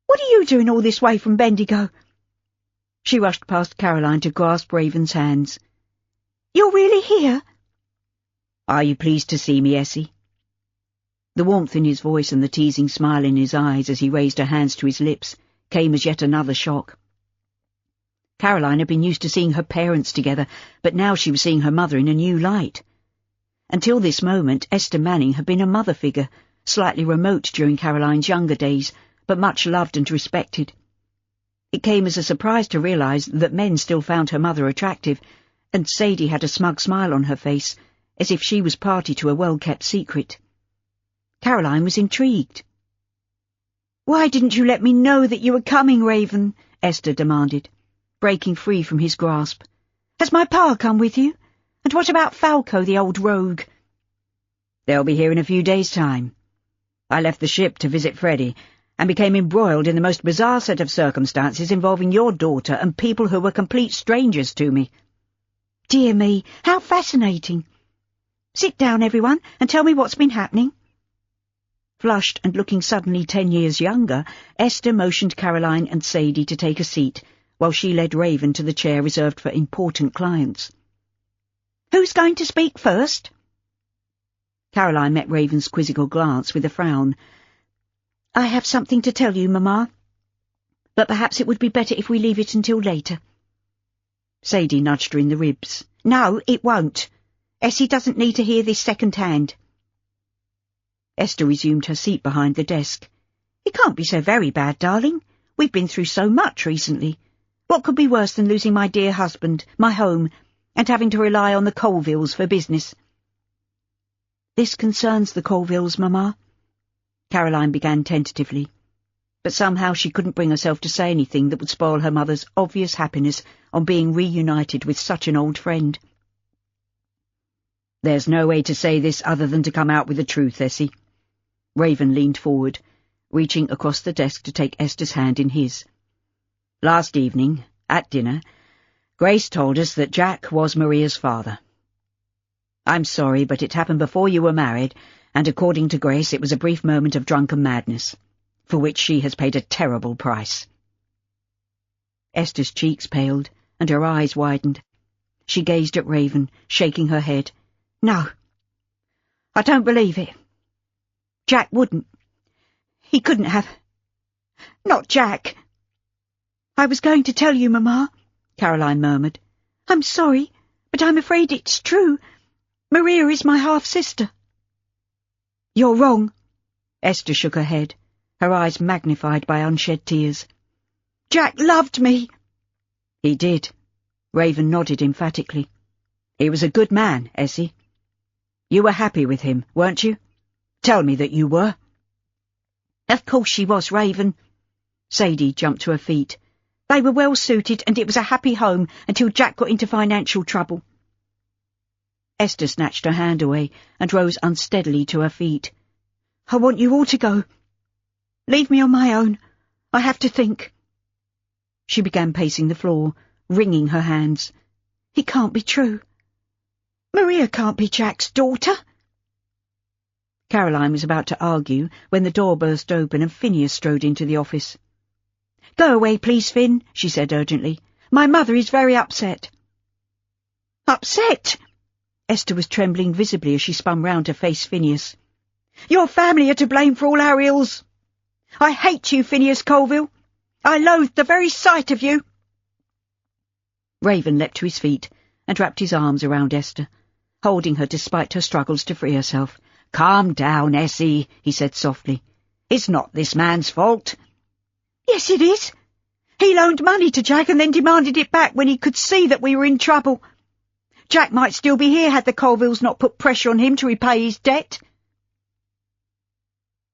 What are you doing all this way from Bendigo?" She rushed past Caroline to grasp Raven's hands. "You're really here?" "Are you pleased to see me, Essie?" The warmth in his voice and the teasing smile in his eyes as he raised her hands to his lips came as yet another shock. Caroline had been used to seeing her parents together, but now she was seeing her mother in a new light. Until this moment, Esther Manning had been a mother figure, slightly remote during Caroline's younger days, but much loved and respected. It came as a surprise to realise that men still found her mother attractive, and Sadie had a smug smile on her face, as if she was party to a well-kept secret. Caroline was intrigued. "Why didn't you let me know that you were coming, Raven?" Esther demanded, breaking free from his grasp. "Has my pa come with you? And what about Falco, the old rogue?" "They'll be here in a few days' time. I left the ship to visit Freddie, and became embroiled in the most bizarre set of circumstances involving your daughter and people who were complete strangers to me." "Dear me, how fascinating. Sit down, everyone, and tell me what's been happening." Flushed and looking suddenly 10 years younger, Esther motioned Caroline and Sadie to take a seat, while she led Raven to the chair reserved for important clients. "Who's going to speak first?" Caroline met Raven's quizzical glance with a frown. "I have something to tell you, Mamma, but perhaps it would be better if we leave it until later." Sadie nudged her in the ribs. "No, it won't. Essie doesn't need to hear this second-hand." Esther resumed her seat behind the desk. "It can't be so very bad, darling. We've been through so much recently. What could be worse than losing my dear husband, my home, and having to rely on the Colvilles for business?" "This concerns the Colvilles, Mamma," Caroline began tentatively, but somehow she couldn't bring herself to say anything that would spoil her mother's obvious happiness on being reunited with such an old friend. "There's no way to say this other than to come out with the truth, Essie." Raven leaned forward, reaching across the desk to take Esther's hand in his. "Last evening, at dinner, Grace told us that Jack was Maria's father. I'm sorry, but it happened before you were married, and according to Grace it was a brief moment of drunken madness, for which she has paid a terrible price." Esther's cheeks paled, and her eyes widened. She gazed at Raven, shaking her head. "No, I don't believe it. Jack wouldn't. He couldn't have. Not Jack." "I was going to tell you, Mamma," Caroline murmured. "I'm sorry, but I'm afraid it's true. Maria is my half-sister." "You're wrong." Esther shook her head, her eyes magnified by unshed tears. "Jack loved me." "He did." Raven nodded emphatically. "He was a good man, Essie. You were happy with him, weren't you? Tell me that you were." "Of course she was, Raven." Sadie jumped to her feet. "They were well suited, and it was a happy home until Jack got into financial trouble." Esther snatched her hand away and rose unsteadily to her feet. "I want you all to go. Leave me on my own. I have to think." She began pacing the floor, wringing her hands. "It can't be true. Maria can't be Jack's daughter." Caroline was about to argue when the door burst open and Phineas strode into the office. "Go away, please, Finn," she said urgently. "My mother is very upset." "Upset?" Esther was trembling visibly as she spun round to face Phineas. "Your family are to blame for all our ills. I hate you, Phineas Colville. I loathe the very sight of you." Raven leapt to his feet and wrapped his arms around Esther, holding her despite her struggles to free herself. "Calm down, Essie," he said softly. "It's not this man's fault." "Yes, it is. He loaned money to Jack and then demanded it back when he could see that we were in trouble. Jack might still be here had the Colvilles not put pressure on him to repay his debt."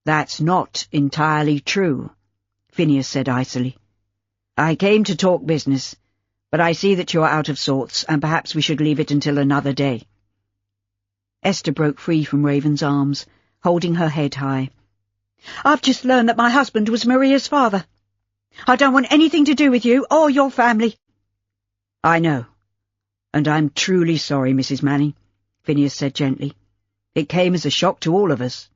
"That's not entirely true," Phineas said icily. "I came to talk business, but I see that you're out of sorts, and perhaps we should leave it until another day." Esther broke free from Raven's arms, holding her head high. "I've just learned that my husband was Maria's father. I don't want anything to do with you or your family." "I know, and I'm truly sorry, Mrs. Manning," Phineas said gently. "It came as a shock to all of us."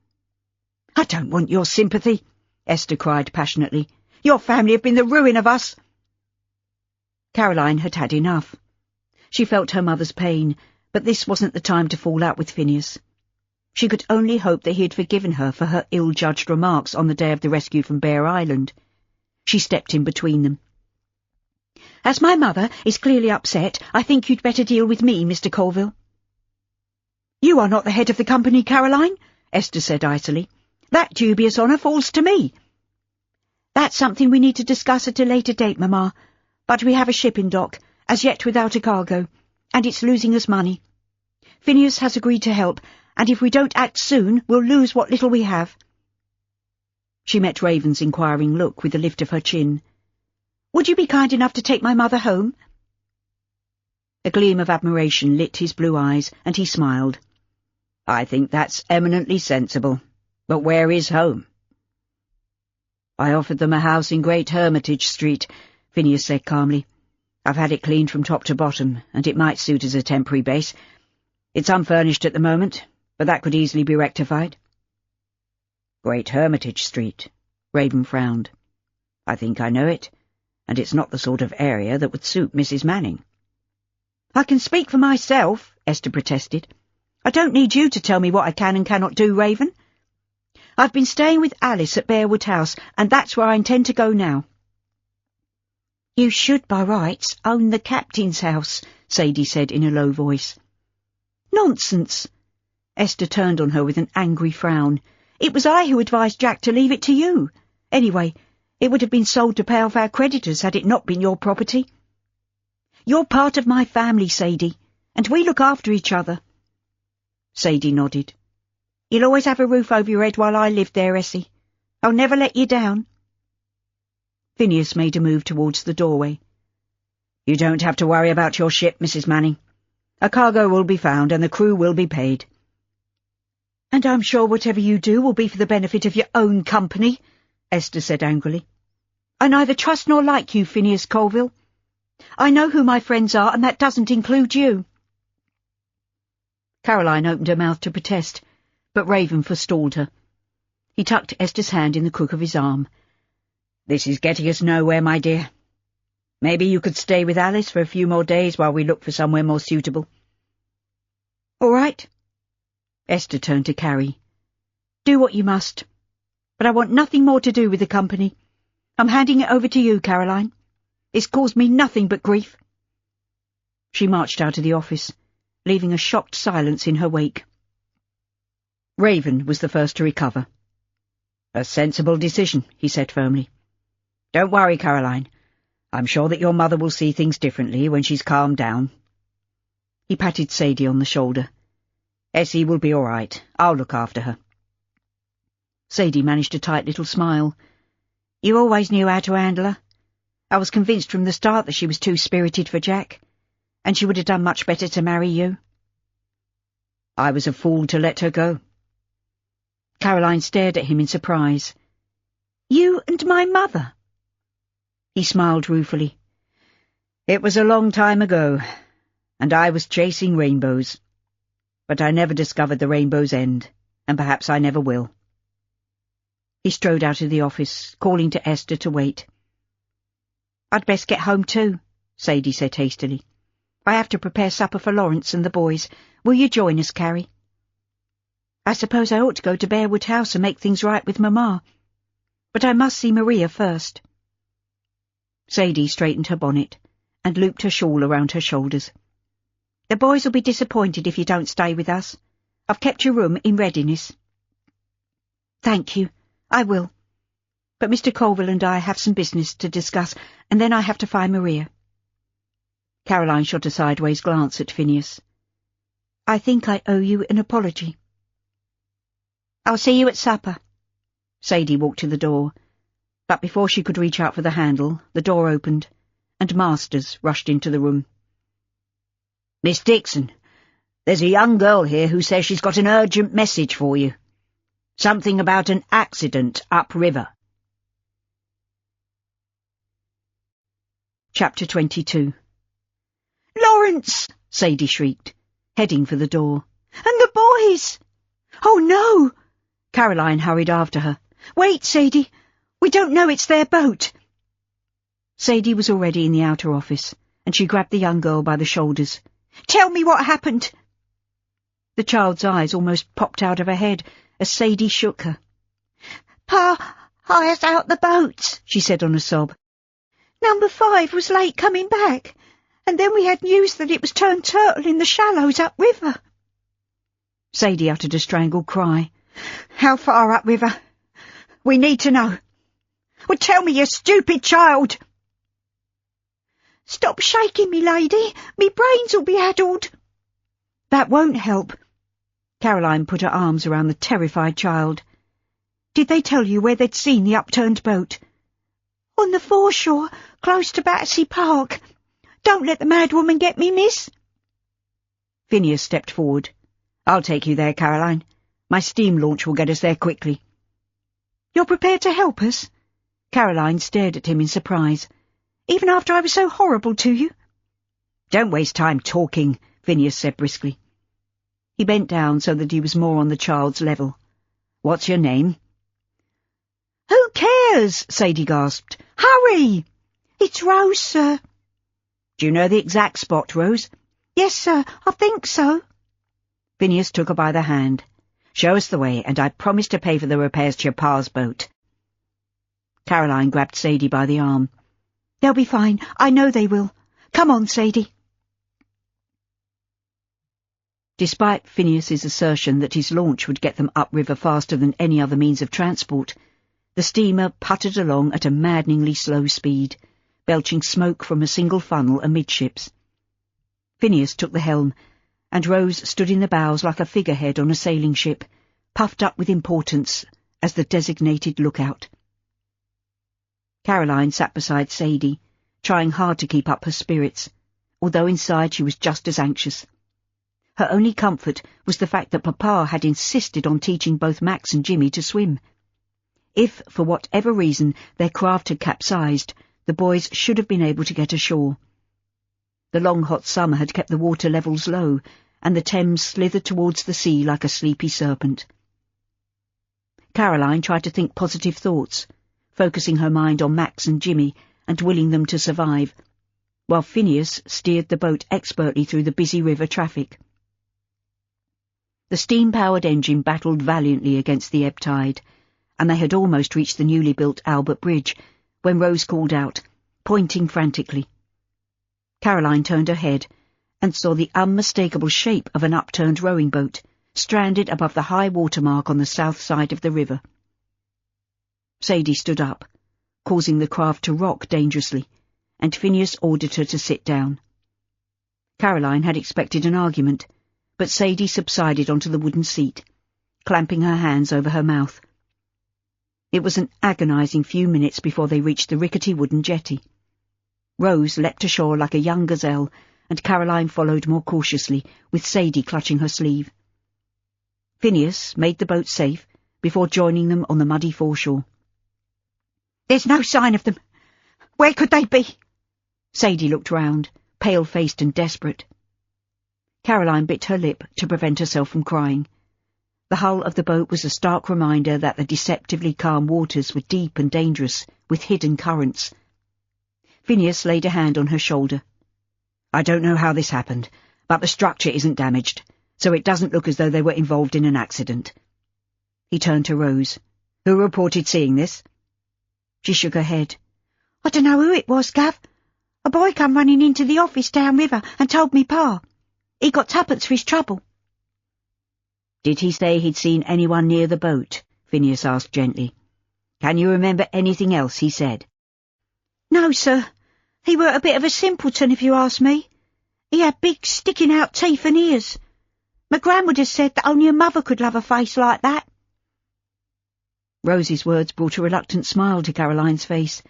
"I don't want your sympathy," Esther cried passionately. "Your family have been the ruin of us." Caroline had had enough. She felt her mother's pain, but this wasn't the time to fall out with Phineas. She could only hope that he had forgiven her for her ill-judged remarks on the day of the rescue from Bear Island. She stepped in between them. "As my mother is clearly upset, I think you'd better deal with me, Mr. Colville."
You are not the head of the company, Caroline, Esther said icily. That dubious honour falls to me. That's something we need to discuss at a later date, Mamma, but we have a ship in dock, as yet without a cargo, and it's losing us money. Phineas has agreed to help, and if we don't act soon, we'll lose what little we have. She met Raven's inquiring look with a lift of her chin. Would you be kind enough to take my mother home? A gleam of admiration lit his blue eyes, and he smiled. I think that's eminently sensible. But where is home? I offered them a house in Great Hermitage Street, Phineas said calmly. I've had it cleaned from top to bottom, and it might suit as a temporary base. It's unfurnished at the moment, but that could easily be rectified. Great Hermitage Street, Raven frowned. I think I know it, and it's not the sort of area that would suit Mrs. Manning. I can speak for myself, Esther protested. I don't need you to tell me what I can and cannot do, Raven. I've been staying with Alice at Bearwood House, and that's where I intend to go now. You should, by rights, own the captain's house, Sadie said in a low voice. Nonsense! Esther turned on her with an angry frown. It was I who advised Jack to leave it to you. Anyway, it would have been sold to pay off our creditors had it not been your property. You're part of my family, Sadie, and we look after each other. Sadie nodded. You'll always have a roof over your head while I live there, Essie. I'll never let you down. Phineas made a move towards the doorway. You don't have to worry about your ship, Mrs. Manning. A cargo will be found and the crew will be paid. And I'm sure whatever you do will be for the benefit of your own company, Esther said angrily. I neither trust nor like you, Phineas Colville. I know who my friends are, and that doesn't include you. Caroline opened her mouth to protest, but Raven forestalled her. He tucked Esther's hand in the crook of his arm. This is getting us nowhere, my dear. Maybe you could stay with Alice for a few more days while we look for somewhere more suitable. All right. Esther turned to Carrie. Do what you must. But I want nothing more to do with the company. I'm handing it over to you, Caroline. It's caused me nothing but grief. She marched out of the office, leaving a shocked silence in her wake. Raven was the first to recover. A sensible decision, he said firmly. Don't worry, Caroline. I'm sure that your mother will see things differently when she's calmed down. He patted Sadie on the shoulder. Essie will be all right. I'll look after her. Sadie managed a tight little smile. You always knew how to handle her. I was convinced from the start that she was too spirited for Jack, and she would have done much better to marry you. I was a fool to let her go. Caroline stared at him in surprise. You and my mother? He smiled ruefully. It was a long time ago, and I was chasing rainbows. But I never discovered the rainbow's end, and perhaps I never will. He strode out of the office, calling to Esther to wait. I'd best get home too, Sadie said hastily. I have to prepare supper for Lawrence and the boys. Will you join us, Carrie? I suppose I ought to go to Bearwood House and make things right with Mamma. But I must see Maria first. Sadie straightened her bonnet and looped her shawl around her shoulders. The boys will be disappointed if you don't stay with us. I've kept your room in readiness. Thank you, I will. But Mr. Colville and I have some business to discuss, and then I have to find Maria. Caroline shot a sideways glance at Phineas. I think I owe you an apology. I'll see you at supper. Sadie walked to the door, but before she could reach out for the handle, the door opened, and Masters rushed into the room. Miss Dixon, there's a young girl here who says she's got an urgent message for you. Something about an accident upriver. Chapter 22. Lawrence! Sadie shrieked, heading for the door. And the boys! Oh, no! Caroline hurried after her. Wait, Sadie! We don't know it's their boat! Sadie was already in the outer office, and she grabbed the young girl by the shoulders. Tell me what happened! The child's eyes almost popped out of her head as Sadie shook her. Pa hires out the boats, she said on a sob. Number 5 was late coming back, and then we had news that it was turned turtle in the shallows upriver.
Sadie uttered a strangled cry.
How far upriver? We need to know. Well, tell me, you stupid child! Stop shaking me, lady. Me brains'll be addled.
That won't help. Caroline put her arms around the terrified child. Did they tell you where they'd seen the upturned boat?
On the foreshore, close to Battersea Park. Don't let the mad woman get me, miss.
Phineas stepped forward. I'll take you there, Caroline. My steam launch will get us there quickly.
You're prepared to help us?
Caroline stared at him in surprise.
Even after I was so horrible to you?
Don't waste time talking, Phineas said briskly. He bent down so that he was more on the child's level. What's your name?
Who cares? Sadie gasped. Hurry! It's Rose, sir.
Do you know the exact spot, Rose?
Yes, sir, I think so.
Phineas took her by the hand. Show us the way, and I promise to pay for the repairs to your pa's boat. Caroline grabbed Sadie by the arm.
They'll be fine. I know they will. Come on, Sadie.
Despite Phineas's assertion that his launch would get them upriver faster than any other means of transport, the steamer puttered along at a maddeningly slow speed, belching smoke from a single funnel amidships. Phineas took the helm, and Rose stood in the bows like a figurehead on a sailing ship, puffed up with importance as the designated lookout. Caroline sat beside Sadie, trying hard to keep up her spirits, although inside she was just as anxious. Her only comfort was the fact that Papa had insisted on teaching both Max and Jimmy to swim. If, for whatever reason, their craft had capsized, the boys should have been able to get ashore. The long hot summer had kept the water levels low, and the Thames slithered towards the sea like a sleepy serpent. Caroline tried to think positive thoughts, focusing her mind on Max and Jimmy and willing them to survive, while Phineas steered the boat expertly through the busy river traffic. The steam-powered engine battled valiantly against the ebb tide, and they had almost reached the newly built Albert Bridge when Rose called out, pointing frantically. Caroline turned her head and saw the unmistakable shape of an upturned rowing boat, stranded above the high water mark on the south side of the river. Sadie stood up, causing the craft to rock dangerously, and Phineas ordered her to sit down. Caroline had expected an argument, but Sadie subsided onto the wooden seat, clamping her hands over her mouth. It was an agonizing few minutes before they reached the rickety wooden jetty. Rose leapt ashore like a young gazelle, and Caroline followed more cautiously, with Sadie clutching her sleeve. Phineas made the boat safe before joining them on the muddy foreshore.
There's no sign of them. Where could they be?
Sadie looked round, pale-faced and desperate. Caroline bit her lip to prevent herself from crying. The hull of the boat was a stark reminder that the deceptively calm waters were deep and dangerous, with hidden currents. Phineas laid a hand on her shoulder. I don't know how this happened, but the structure isn't damaged, so it doesn't look as though they were involved in an accident. He turned to Rose. Who reported seeing this? She shook her head.
I don't know who it was, Gav. A boy come running into the office downriver and told me Pa. He got tuppence for his trouble.
Did he say he'd seen anyone near the boat? Phineas asked gently. Can you remember anything else he said?
No, sir. He were a bit of a simpleton, if you ask me. He had big sticking-out teeth and ears. My gran would have said that only a mother could love a face like that.
Rose's words brought a reluctant smile to Caroline's face,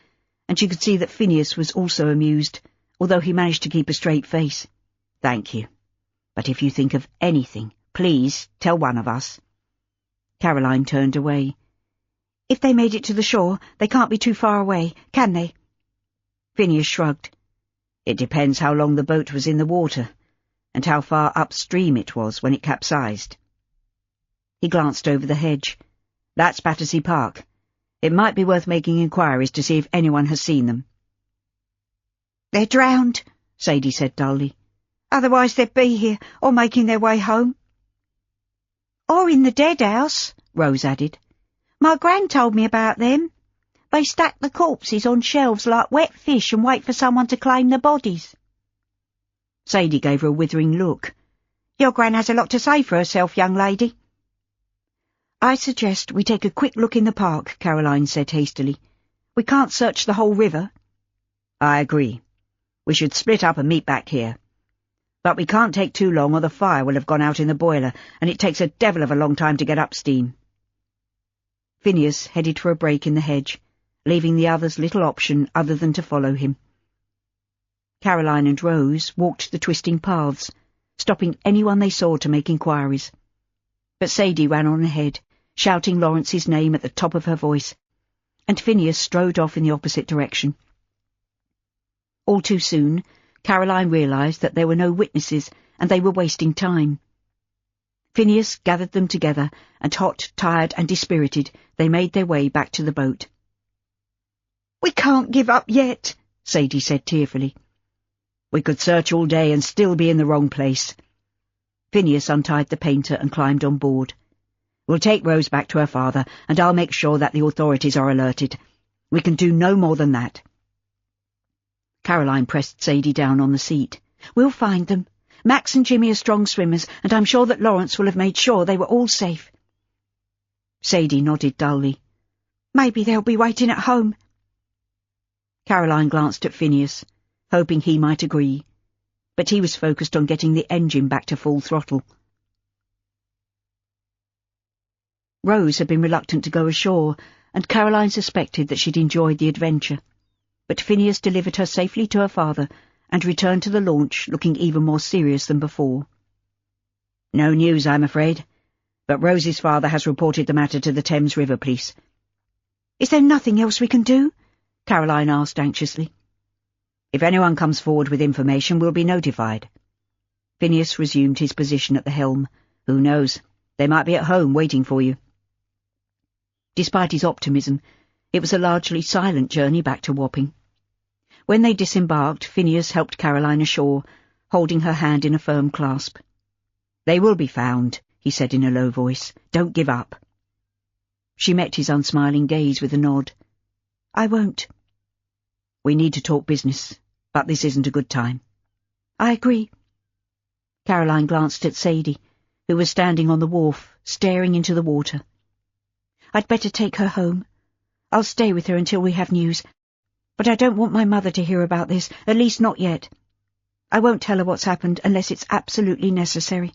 and she could see that Phineas was also amused, although he managed to keep a straight face. Thank you. But if you think of anything, please tell one of us. Caroline turned away.
If they made it to the shore, they can't be too far away, can they?
Phineas shrugged. It depends how long the boat was in the water, and how far upstream it was when it capsized. He glanced over the hedge. That's Battersea Park. It might be worth making inquiries to see if anyone has seen them.
They're drowned,
Sadie said dully.
Otherwise they'd be here, or making their way home. Or in the dead house, Rose added. My gran told me about them. They stack the corpses on shelves like wet fish and wait for someone to claim the bodies.
Sadie gave her a withering look.
Your Gran has a lot to say for herself, young lady.
I suggest we take a quick look in the park, Caroline said hastily. We can't search the whole river.
I agree. We should split up and meet back here. But we can't take too long or the fire will have gone out in the boiler, and it takes a devil of a long time to get up steam.
Phineas headed for a break in the hedge, leaving the others little option other than to follow him. Caroline and Rose walked the twisting paths, stopping anyone they saw to make inquiries. But Sadie ran on ahead, shouting Lawrence's name at the top of her voice, and Phineas strode off in the opposite direction. All too soon, Caroline realised that there were no witnesses and they were wasting time. Phineas gathered them together, and hot, tired and dispirited, they made their way back to the boat.
"We can't give up yet,"
Sadie said tearfully.
"We could search all day and still be in the wrong place."
Phineas untied the painter and climbed on board.
"We'll take Rose back to her father, and I'll make sure that the authorities are alerted. We can do no more than that."
Caroline pressed Sadie down on the seat. "We'll find them. Max and Jimmy are strong swimmers, and I'm sure that Lawrence will have made sure they were all safe." Sadie nodded dully.
"Maybe they'll be waiting at home."
Caroline glanced at Phineas, hoping he might agree, but he was focused on getting the engine back to full throttle. Rose had been reluctant to go ashore, and Caroline suspected that she'd enjoyed the adventure. But Phineas delivered her safely to her father and returned to the launch looking even more serious than before.
"No news, I'm afraid, but Rose's father has reported the matter to the Thames River Police."
"Is there nothing else we can do?" Caroline asked anxiously.
"If anyone comes forward with information, we'll be notified."
Phineas resumed his position at the helm.
"Who knows? They might be at home waiting for you."
Despite his optimism, it was a largely silent journey back to Wapping. When they disembarked, Phineas helped Caroline ashore, holding her hand in a firm clasp.
"They will be found," he said in a low voice. "Don't give up."
She met his unsmiling gaze with a nod. "I won't."
"We need to talk business, but this isn't a good time."
"I agree." Caroline glanced at Sadie, who was standing on the wharf, staring into the water. "I'd better take her home. I'll stay with her until we have news. But I don't want my mother to hear about this, at least not yet. I won't tell her what's happened unless it's absolutely necessary."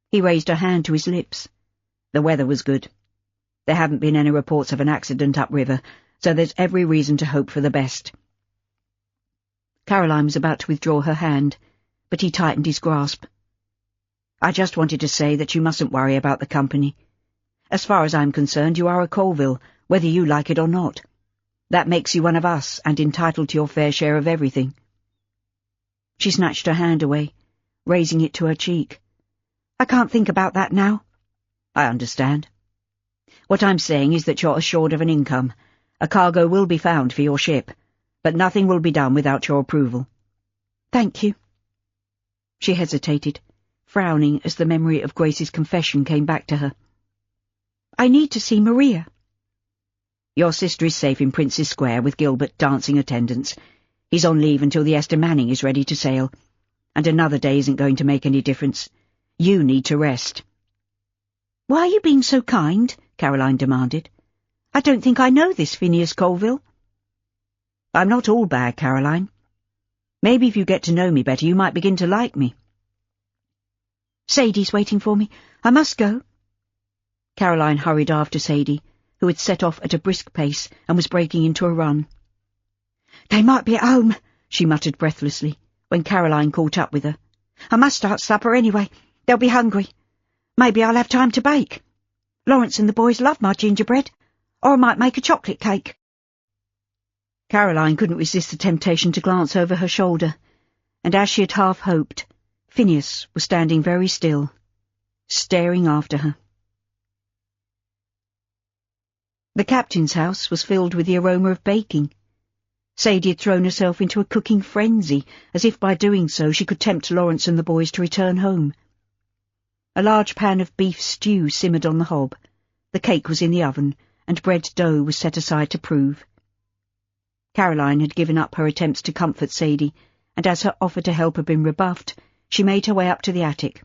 He raised her hand to his lips.
"The weather was good. There haven't been any reports of an accident upriver, so there's every reason to hope for the best."
Caroline was about to withdraw her hand, but he tightened his grasp.
"I just wanted to say that you mustn't worry about the company. As far as I'm concerned, you are a Colville, whether you like it or not. That makes you one of us, and entitled to your fair share of everything."
She snatched her hand away, raising it to her cheek. "I can't think about that now."
"I understand. What I'm saying is that you're assured of an income. A cargo will be found for your ship, but nothing will be done without your approval."
"Thank you." She hesitated, frowning as the memory of Grace's confession came back to her. "I need to see Maria."
"Your sister is safe in Prince's Square with Gilbert dancing attendance. He's on leave until the Esther Manning is ready to sail, and another day isn't going to make any difference. You need to rest."
"Why are you being so kind?" Caroline demanded. "I don't think I know this Phineas Colville."
"I'm not all bad, Caroline. Maybe if you get to know me better, you might begin to like me."
"Sadie's waiting for me. I must go." Caroline hurried after Sadie, who had set off at a brisk pace and was breaking into a run. "They might be at home," she muttered breathlessly, when Caroline caught up with her. "I must start supper anyway. They'll be hungry. Maybe I'll have time to bake. Lawrence and the boys love my gingerbread, or I might make a chocolate cake." Caroline couldn't resist the temptation to glance over her shoulder, and as she had half hoped, Phineas was standing very still, staring after her. The captain's house was filled with the aroma of baking. Sadie had thrown herself into a cooking frenzy, as if by doing so she could tempt Lawrence and the boys to return home. A large pan of beef stew simmered on the hob, the cake was in the oven, and bread dough was set aside to prove. Caroline had given up her attempts to comfort Sadie, and as her offer to help had been rebuffed,
She made her way up to the attic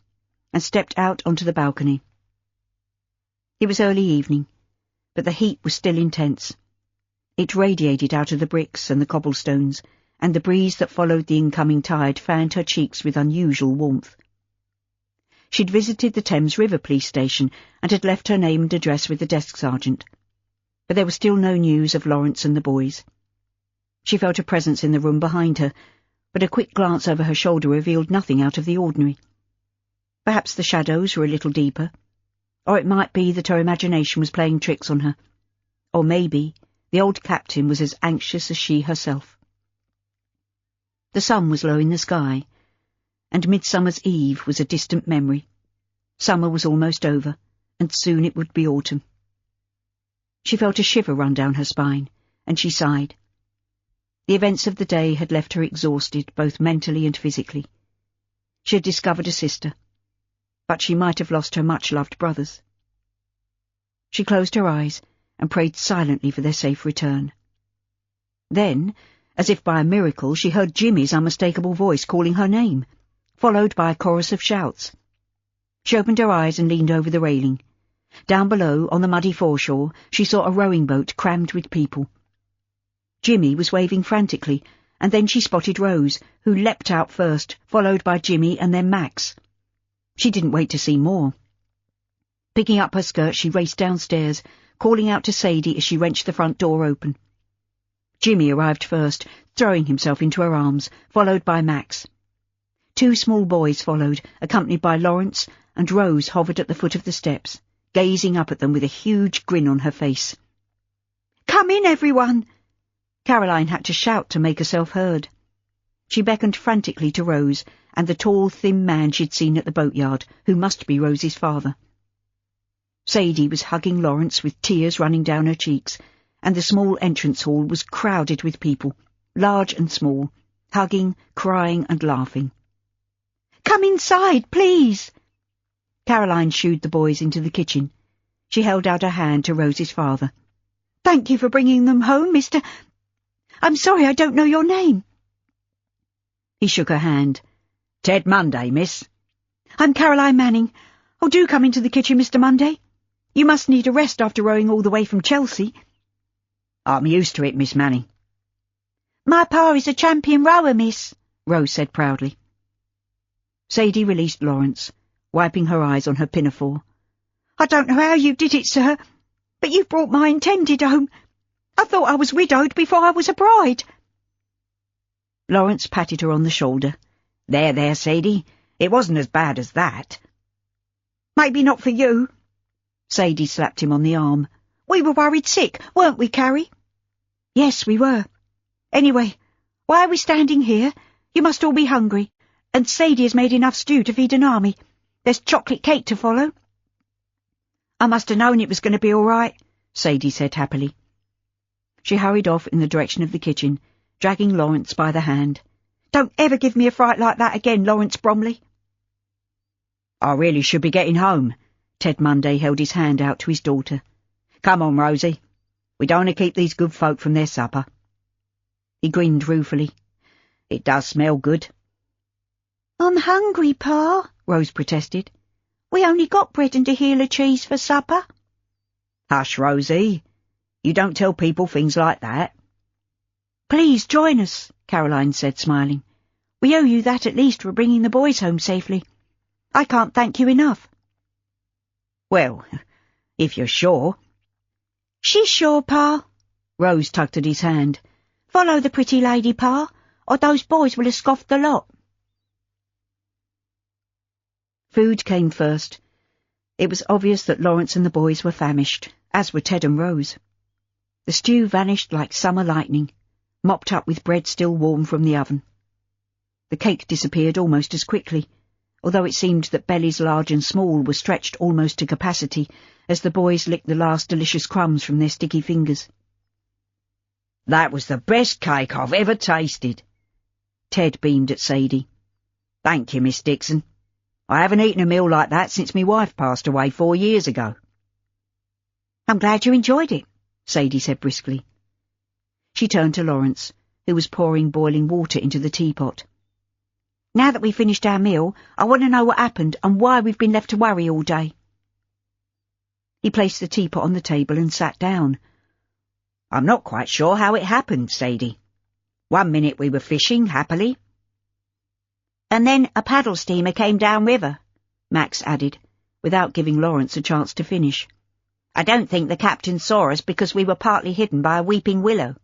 and stepped out onto the balcony. It was early evening, but the heat was still intense. It radiated out of the bricks and the cobblestones, and the breeze that followed the incoming tide fanned her cheeks with unusual warmth. She'd visited the Thames River police station and had left her name and address with the desk sergeant, but there was still no news of Lawrence and the boys. She felt a presence in the room behind her, but a quick glance over her shoulder revealed nothing out of the ordinary. Perhaps the shadows were a little deeper, or it might be that her imagination was playing tricks on her, or maybe the old captain was as anxious as she herself. The sun was low in the sky, and Midsummer's Eve was a distant memory. Summer was almost over, and soon it would be autumn. She felt a shiver run down her spine, and she sighed. The events of the day had left her exhausted, both mentally and physically. She had discovered a sister, but she might have lost her much-loved brothers. She closed her eyes and prayed silently for their safe return. Then, as if by a miracle, she heard Jimmy's unmistakable voice calling her name, followed by a chorus of shouts. She opened her eyes and leaned over the railing. Down below, on the muddy foreshore, she saw a rowing boat crammed with people. Jimmy was waving frantically, and then she spotted Rose, who leapt out first, followed by Jimmy and then Max. She didn't wait to see more. Picking up her skirt, she raced downstairs, calling out to Sadie as she wrenched the front door open. Jimmy arrived first, throwing himself into her arms, followed by Max. Two small boys followed, accompanied by Lawrence, and Rose hovered at the foot of the steps, gazing up at them with a huge grin on her face. "Come in, everyone!" Caroline had to shout to make herself heard. She beckoned frantically to Rose and the tall, thin man she'd seen at the boatyard, who must be Rose's father. Sadie was hugging Lawrence with tears running down her cheeks, and the small entrance hall was crowded with people, large and small, hugging, crying and laughing. "Come inside, please!" Caroline shooed the boys into the kitchen. She held out her hand to Rose's father. "Thank you for bringing them home, Mr. I'm sorry I don't know your name." He shook her hand. "Ted Munday, miss." "I'm Caroline Manning. Oh, do come into the kitchen, Mr. Munday. You must need a rest after rowing all the way from Chelsea."
"I'm used to it, Miss Manning."
"My pa is a champion rower, miss,"
Rose said proudly. Sadie released Lawrence, wiping her eyes on her pinafore.
"I don't know how you did it, sir, but you've brought my intended home. I thought I was widowed before I was a bride."
Lawrence patted her on the shoulder.
There, Sadie. It wasn't as bad as that."
"Maybe not for you."
Sadie slapped him on the arm.
"We were worried sick, weren't we, Carrie?"
"Yes, we were."
"Anyway, why are we standing here? You must all be hungry, and Sadie has made enough stew to feed an army. There's chocolate cake to follow." "I must have known it was going to be all right," Sadie said happily. She hurried off in the direction of the kitchen, dragging Lawrence by the hand. "Don't ever give me a fright like that again, Lawrence Bromley."
"I really should be getting home."
Ted Munday held his hand out to his daughter.
"Come on, Rosie. We don't want to keep these good folk from their supper."
He grinned ruefully.
"It does smell good."
"I'm hungry, Pa," Rose protested. "We only got bread and a heel of cheese for supper."
"Hush, Rosie. You don't tell people things like that."
"Please join us," Caroline said, smiling. "We owe you that at least for bringing the boys home safely. I can't thank you enough."
"Well, if you're sure."
"She's sure, Pa." Rose tugged at his hand. "Follow the pretty lady, Pa, or those boys will have scoffed the lot."
Food came first. It was obvious that Lawrence and the boys were famished, as were Ted and Rose. The stew vanished like summer lightning, mopped up with bread still warm from the oven. The cake disappeared almost as quickly, although it seemed that bellies large and small were stretched almost to capacity as the boys licked the last delicious crumbs from their sticky fingers.
"That was the best cake I've ever tasted."
Ted beamed at Sadie.
"Thank you, Miss Dixon. I haven't eaten a meal like that since my wife passed away 4 years ago."
"I'm glad you enjoyed it,"
Sadie said briskly. She turned to Lawrence, who was pouring boiling water into the teapot.
Now that we've finished our meal, I want to know what happened and why we've been left to worry all day.
He placed the teapot on the table and sat down.
I'm not quite sure how it happened, Sadie. 1 minute we were fishing happily.
And then a paddle steamer came downriver,
Max added, without giving Lawrence a chance to finish.
I don't think the captain saw us because we were partly hidden by a weeping willow.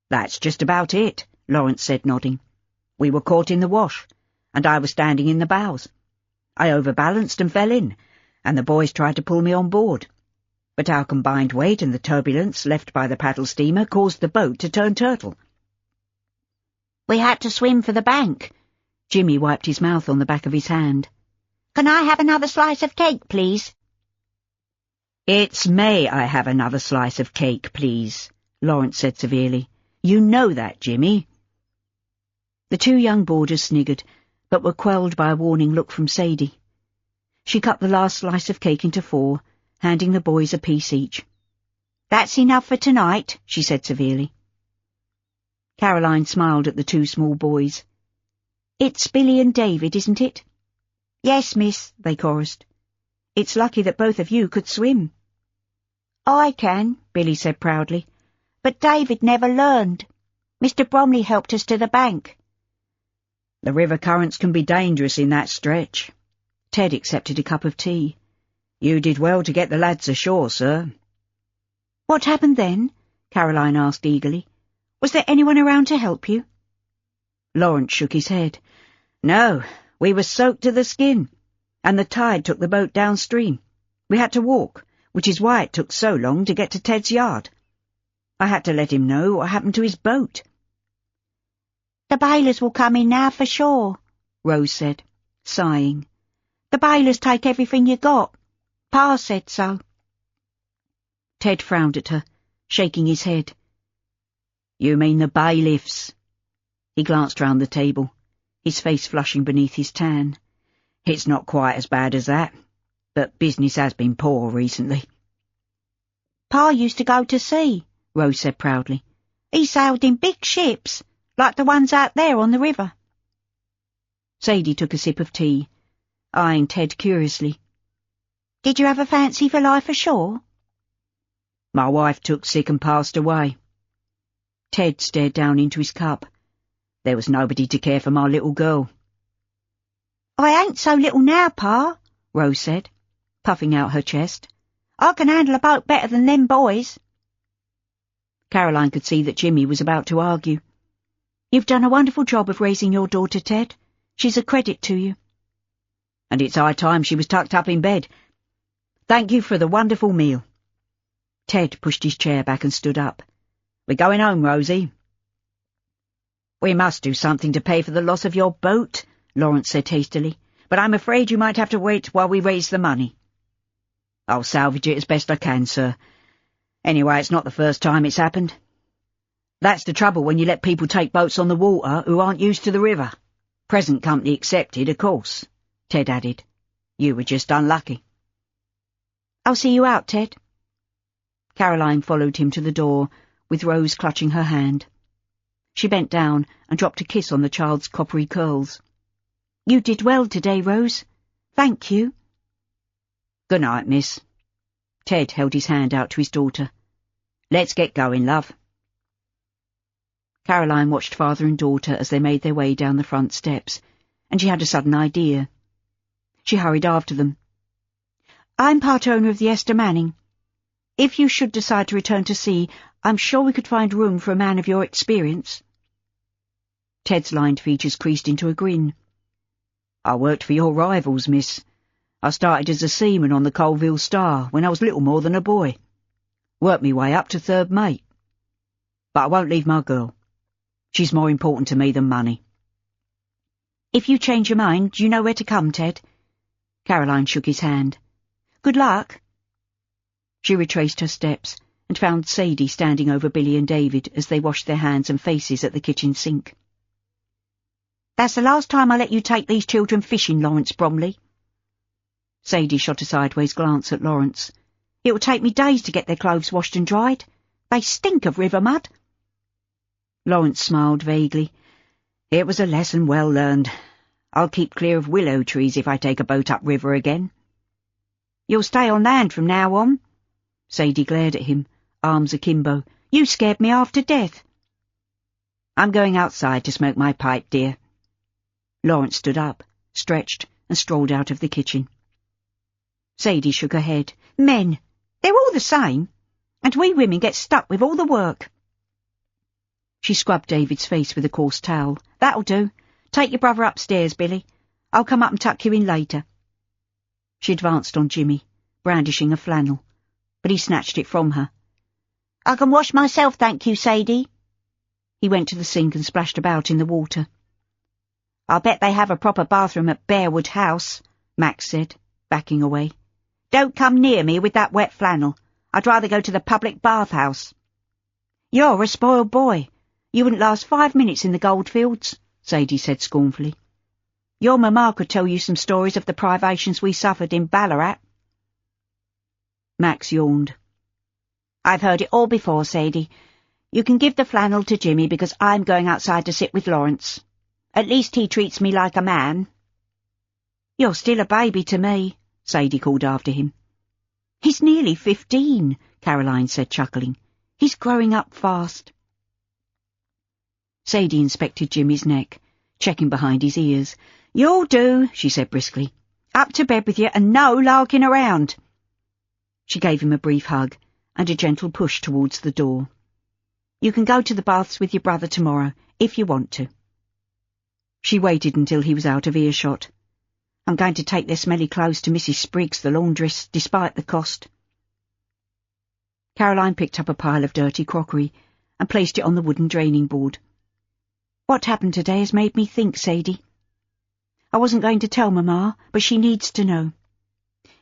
That's just about it, Lawrence said, nodding. We were caught in the wash, and I was standing in the bows. I overbalanced and fell in, and the boys tried to pull me on board. But our combined weight and the turbulence left by the paddle steamer caused the boat to turn turtle.
We had to swim for the bank.
Jimmy wiped his mouth on the back of his hand.
Can I have another slice of cake, please?
It's may I have another slice of cake, please, Lawrence said severely. You know that, Jimmy.
The 2 young boarders sniggered, but were quelled by a warning look from Sadie. She cut the last slice of cake into 4, handing the boys a piece each.
That's enough for tonight, she said severely.
Caroline smiled at the 2 small boys.
It's Billy and David, isn't it?
Yes, miss, they chorused. It's lucky that both of you could swim.
I can, Billy said proudly, but David never learned. Mr. Bromley helped us to the bank.
The river currents can be dangerous in that stretch.
Ted accepted a cup of tea.
You did well to get the lads ashore, sir.
What happened then? Caroline asked eagerly. Was there anyone around to help you?
Lawrence shook his head. No, we were soaked to the skin, and the tide took the boat downstream. We had to walk, which is why it took so long to get to Ted's yard. I had to let him know what happened to his boat.
The bailers will come in now for sure,
Rose said, sighing.
The bailers take everything you got. Pa said so.
Ted frowned at her, shaking his head.
You mean the bailiffs?
He glanced round the table, his face flushing beneath his tan.
It's not quite as bad as that, but business has been poor recently.
Pa used to go to sea,
Rose said proudly.
He sailed in big ships, like the ones out there on the river.
Sadie took a sip of tea, eyeing Ted curiously.
Did you have a fancy for life ashore?
My wife took sick and passed away.
Ted stared down into his cup.
There was nobody to care for my little girl.
I ain't so little now, Pa,
Rose said, puffing out her chest.
I can handle a boat better than them boys.
Caroline could see that Jimmy was about to argue. You've done a wonderful job of raising your daughter, Ted. She's a credit to you.
And it's high time she was tucked up in bed. Thank you for the wonderful meal.
Ted pushed his chair back and stood up.
We're going home, Rosie. We must do something to pay for the loss of your boat, Lawrence said hastily, but I'm afraid you might have to wait while we raise the money. I'll salvage it as best I can, sir. Anyway, it's not the first time it's happened. That's the trouble when you let people take boats on the water who aren't used to the river. Present company excepted, of course, Ted added. You were just unlucky.
I'll see you out, Ted. Caroline followed him to the door, with Rose clutching her hand. She bent down and dropped a kiss on the child's coppery curls. You did well today, Rose. Thank you.
Good night, miss.
Ted held his hand out to his daughter.
Let's get going, love.
Caroline watched father and daughter as they made their way down the front steps, and she had a sudden idea. She hurried after them. I'm part owner of the Esther Manning. If you should decide to return to sea, I'm sure we could find room for a man of your experience. Ted's lined features creased into a grin.
I worked for your rivals, miss. I started as a seaman on the Colville Star when I was little more than a boy. Worked me way up to third mate. But I won't leave my girl. She's more important to me than money.
If you change your mind, you know where to come, Ted. Caroline shook his hand. Good luck. She retraced her steps and found Sadie standing over Billy and David as they washed their hands and faces at the kitchen sink. That's the last time I let you take these children fishing, Lawrence Bromley. Sadie shot a sideways glance at Lawrence. It will take me days to get their clothes washed and dried. They stink of river mud. Lawrence smiled vaguely.
It was a lesson well learned. I'll keep clear of willow trees if I take a boat upriver again.
You'll stay on land from now on? Sadie glared at him, arms akimbo. You scared me half to death.
I'm going outside to smoke my pipe, dear. Lawrence stood up, stretched, and strolled out of the kitchen.
Sadie shook her head. Men, they're all the same, and we women get stuck with all the work. She scrubbed David's face with a coarse towel. That'll do. Take your brother upstairs, Billy. I'll come up and tuck you in later.
She advanced on Jimmy, brandishing a flannel, but he snatched it from her.
I can wash myself, thank you, Sadie.
He went to the sink and splashed about in the water.
I'll bet they have a proper bathroom at Bearwood House,
Max said, backing away.
Don't come near me with that wet flannel. I'd rather go to the public bathhouse. You're a spoiled boy. You wouldn't last 5 minutes in the goldfields, Sadie said scornfully. Your mamma could tell you some stories of the privations we suffered in Ballarat.
Max yawned.
I've heard it all before, Sadie. You can give the flannel to Jimmy because I'm going outside to sit with Lawrence. At least he treats me like a man.
You're still a baby to me, Sadie called after him.
He's nearly 15,
Caroline said, chuckling. He's growing up fast. Sadie inspected Jimmy's neck, checking behind his ears.
You'll do, she said briskly. Up to bed with you and no larking around.
She gave him a brief hug and a gentle push towards the door. You can go to the baths with your brother tomorrow, if you want to. She waited until he was out of earshot. I'm going to take their smelly clothes to Mrs. Spriggs, the laundress, despite the cost. Caroline picked up a pile of dirty crockery and placed it on the wooden draining board. What happened today has made me think, Sadie. I wasn't going to tell Mamma, but she needs to know.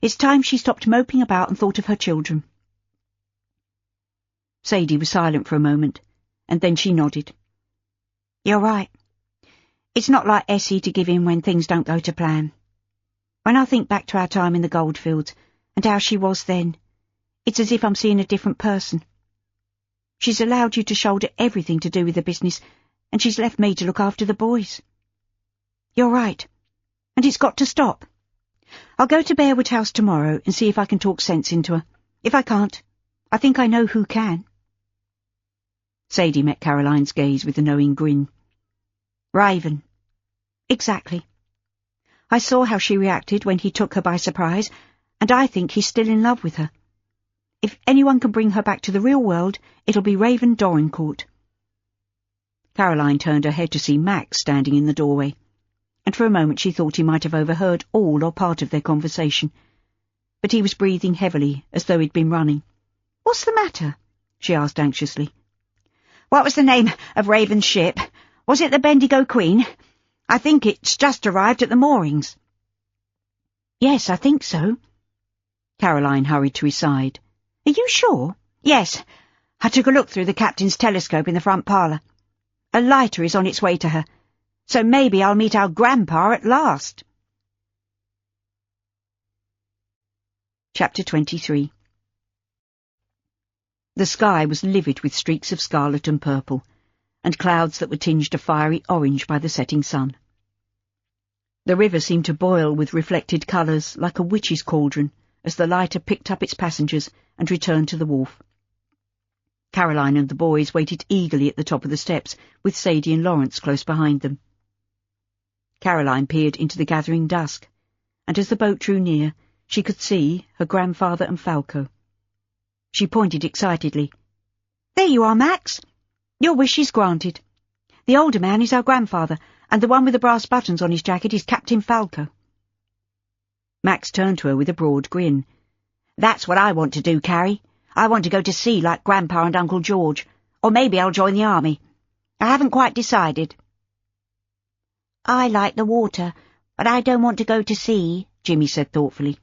It's time she stopped moping about and thought of her children. Sadie was silent for a moment, and then she nodded.
You're right. It's not like Essie to give in when things don't go to plan. When I think back to our time in the goldfields and how she was then, it's as if I'm seeing a different person. She's allowed you to shoulder everything to do with the business, and she's left me to look after the boys. You're right, and it's got to stop. I'll go to Bearwood House tomorrow and see if I can talk sense into her. If I can't, I think I know who can.
Sadie met Caroline's gaze with a knowing grin.
Raven.
Exactly. I saw how she reacted when he took her by surprise, and I think he's still in love with her. If anyone can bring her back to the real world, it'll be Raven Dorincourt. Caroline turned her head to see Max standing in the doorway, and for a moment she thought he might have overheard all or part of their conversation. But he was breathing heavily, as though he'd been running.
What's the matter?
She asked anxiously.
What was the name of Raven's ship? Was it the Bendigo Queen? I think it's just arrived at the moorings.
Yes, I think so. Caroline hurried to his side.
Are you sure? Yes. I took a look through the captain's telescope in the front parlour. A lighter is on its way to her, so maybe I'll meet our grandpa at last.
Chapter 23. The sky was livid with streaks of scarlet and purple, and clouds that were tinged a fiery orange by the setting sun. The river seemed to boil with reflected colours like a witch's cauldron as the lighter picked up its passengers and returned to the wharf. Caroline and the boys waited eagerly at the top of the steps, with Sadie and Lawrence close behind them. Caroline peered into the gathering dusk, and as the boat drew near, she could see her grandfather and Falco. She pointed excitedly.
There you are, Max. Your wish is granted. The older man is our grandfather, and the one with the brass buttons on his jacket is Captain Falco.
Max turned to her with a broad grin.
That's what I want to do, Carrie. I want to go to sea like Grandpa and Uncle George, or maybe I'll join the army. I haven't quite decided. I like the water, but I don't want to go to sea, Jimmy said thoughtfully.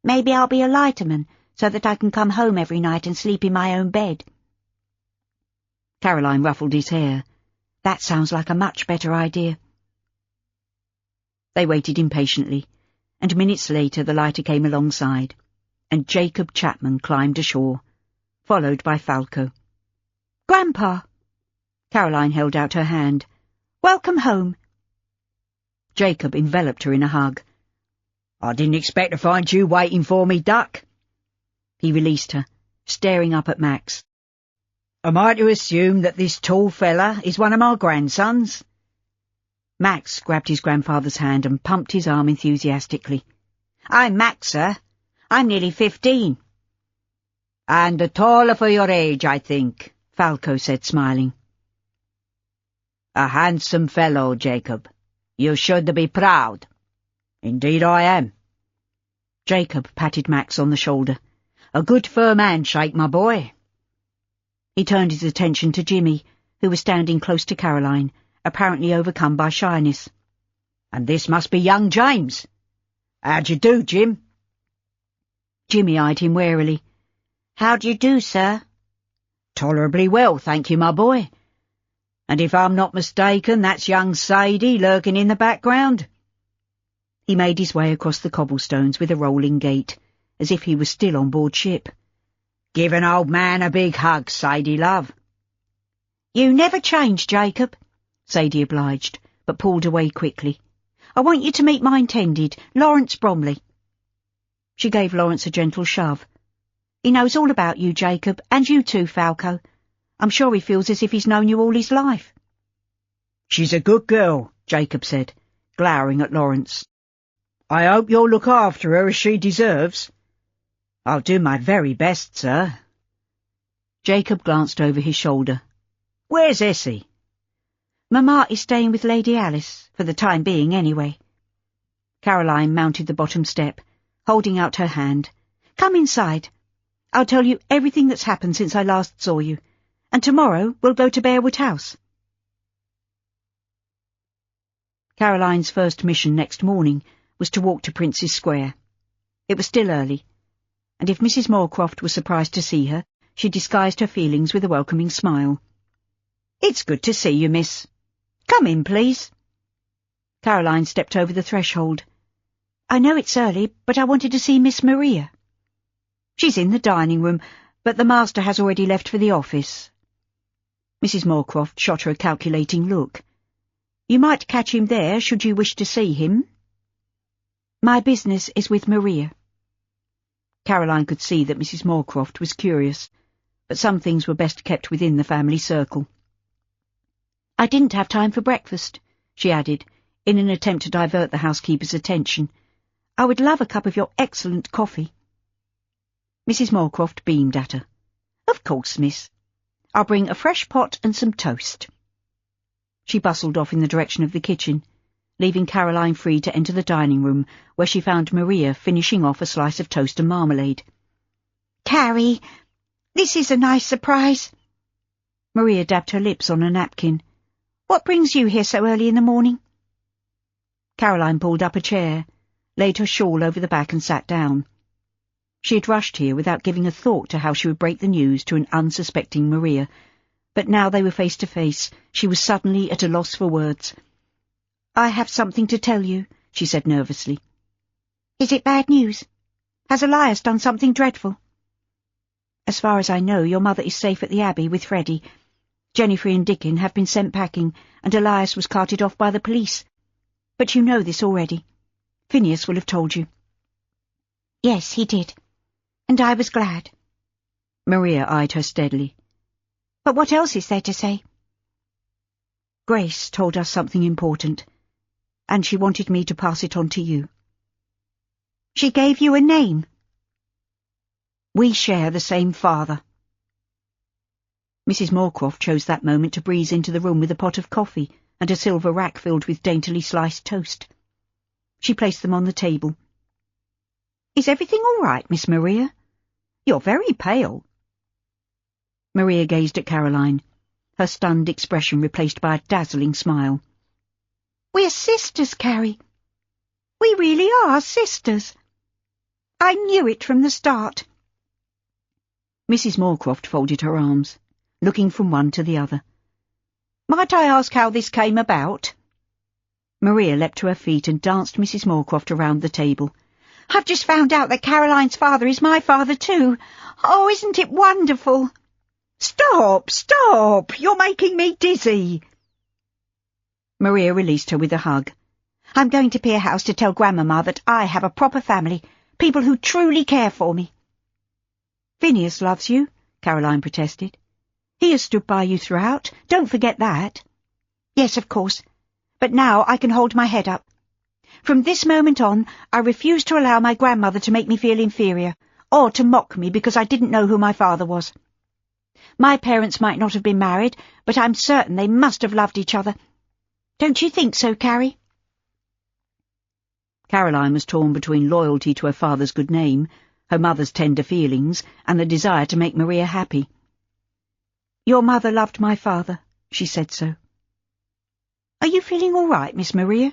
Maybe I'll be a lighterman, so that I can come home every night and sleep in my own bed.
Caroline ruffled his hair. That sounds like a much better idea. They waited impatiently, and minutes later the lighter came alongside, and Jacob Chapman climbed ashore, followed by Falco.
Grandpa!
Caroline held out her hand.
Welcome home.
Jacob enveloped her in a hug. I didn't expect to find you waiting for me, duck. He released her, staring up at Max. Am I to assume that this tall fella is one of my grandsons? Max grabbed his grandfather's hand and pumped his arm enthusiastically.
I'm Max, sir. I'm nearly 15.
And the taller for your age, I think, Falco said, smiling. A handsome fellow, Jacob. You should be proud. Indeed I am. Jacob patted Max on the shoulder. A good firm handshake, my boy. He turned his attention to Jimmy, who was standing close to Caroline, apparently overcome by shyness. And this must be young James. How'd you do, Jim? Jimmy eyed him warily.
How do you do, sir?
Tolerably well, thank you, my boy. And if I'm not mistaken, that's young Sadie lurking in the background. He made his way across the cobblestones with a rolling gait, as if he was still on board ship. Give an old man a big hug, Sadie, love.
You never change, Jacob,
Sadie obliged, but pulled away quickly.
I want you to meet my intended, Lawrence Bromley.
She gave Lawrence a gentle shove.
He knows all about you, Jacob, and you too, Falco. I'm sure he feels as if he's known you all his life.
She's a good girl, Jacob said, glowering at Lawrence. I hope you'll look after her as she deserves. I'll do my very best, sir. Jacob glanced over his shoulder. Where's Essie?
Mamma is staying with Lady Alice, for the time being anyway.
Caroline mounted the bottom step, holding out her hand.
Come inside. I'll tell you everything that's happened since I last saw you, and tomorrow we'll go to Bearwood House.
Caroline's first mission next morning was to walk to Prince's Square. It was still early, and if Mrs. Moorcroft was surprised to see her, she disguised her feelings with a welcoming smile. It's good to see you, miss. Come in, please. Caroline stepped over the threshold.
I know it's early, but I wanted to see Miss Maria.
She's in the dining room, but the master has already left for the office. Mrs. Moorcroft shot her a calculating look. You might catch him there, should you wish to see him.
My business is with Maria.
Caroline could see that Mrs. Moorcroft was curious, but some things were best kept within the family circle.
I didn't have time for breakfast, she added,
in an attempt to divert the housekeeper's attention.
I would love a cup of your excellent coffee.
Mrs. Moorcroft beamed at her. Of course, miss. I'll bring a fresh pot and some toast. She bustled off in the direction of the kitchen, leaving Caroline free to enter the dining room, where she found Maria finishing off a slice of toast and marmalade.
Carrie, this is a nice surprise.
Maria dabbed her lips on a napkin.
What brings you here so early in the morning?
Caroline pulled up a chair, laid her shawl over the back and sat down. She had rushed here without giving a thought to how she would break the news to an unsuspecting Maria, but now they were face to face, she was suddenly at a loss for words.
I have something to tell you, she said nervously.
Is it bad news? Has Elias done something dreadful?
As far as I know, your mother is safe at the Abbey with Freddie. Jennifer and Dickon have been sent packing, and Elias was carted off by the police. But you know this already. Phineas will have told you.
Yes, he did. And I was glad.
Maria eyed her steadily.
But what else is there to say?
Grace told us something important, and she wanted me to pass it on to you.
She gave you a name.
We share the same father. Mrs. Moorcroft chose that moment to breeze into the room with a pot of coffee and a silver rack filled with daintily sliced toast. She placed them on the table.
Is everything all right, Miss Maria? You're very pale.
Maria gazed at Caroline, her stunned expression replaced by a dazzling smile.
We're sisters, Carrie. We really are sisters. I knew it from the start.
Mrs. Moorcroft folded her arms, looking from one to the other.
Might I ask how this came about?
Maria leapt to her feet and danced Mrs. Moorcroft around the table.
I've just found out that Caroline's father is my father too. Oh, isn't it wonderful? Stop! Stop! You're making me dizzy.
Maria released her with a hug.
I'm going to Pier House to tell Grandmama that I have a proper family, people who truly care for me.
Phineas loves you, Caroline protested. He has stood by you throughout. Don't forget that.
Yes, of course. But now I can hold my head up. From this moment on, I refuse to allow my grandmother to make me feel inferior, or to mock me because I didn't know who my father was. My parents might not have been married, but I'm certain they must have loved each other. Don't you think so, Carrie?
Caroline was torn between loyalty to her father's good name, her mother's tender feelings, and the desire to make Maria happy.
Your mother loved my father, she said so.
Are you feeling all right, Miss Maria?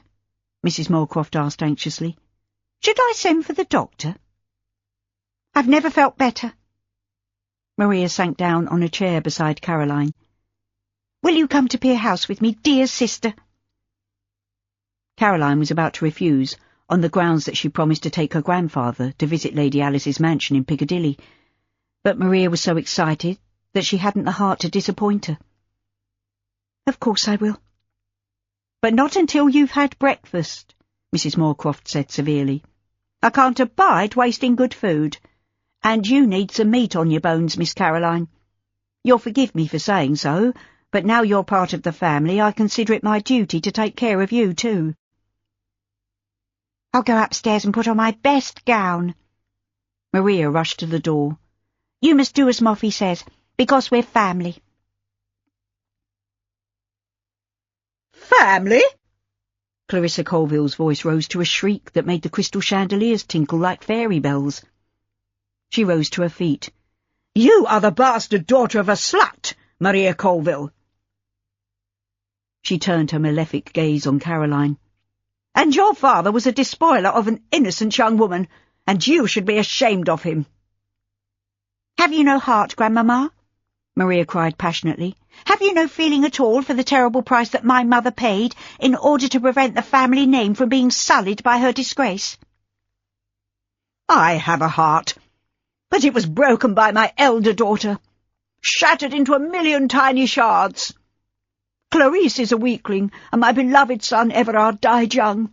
Mrs. Moorcroft asked anxiously. Should I send for the doctor?
I've never felt better.
Maria sank down on a chair beside Caroline.
Will you come to Pier House with me, dear sister?
Caroline was about to refuse, on the grounds that she promised to take her grandfather to visit Lady Alice's mansion in Piccadilly, but Maria was so excited that she hadn't the heart to disappoint her.
Of course I will.
But not until you've had breakfast, Mrs. Moorcroft said severely. I can't abide wasting good food. And you need some meat on your bones, Miss Caroline. You'll forgive me for saying so, but now you're part of the family, I consider it my duty to take care of you too.
I'll go upstairs and put on my best gown.
Maria rushed to the door.
You must do as Moffy says, because we're family.
Family?
Clarissa Colville's voice rose to a shriek that made the crystal chandeliers tinkle like fairy bells. She rose to her feet.
You are the bastard daughter of a slut, Maria Colville.
She turned her malefic gaze on Caroline.
And your father was a despoiler of an innocent young woman, and you should be ashamed of him.
Have you no heart, Grandmamma? Maria cried passionately. Have you no feeling at all for the terrible price that my mother paid in order to prevent the family name from being sullied by her disgrace?
I have a heart, but it was broken by my elder daughter, shattered into 1,000,000 tiny shards. Clarice is a weakling, and my beloved son Everard died young.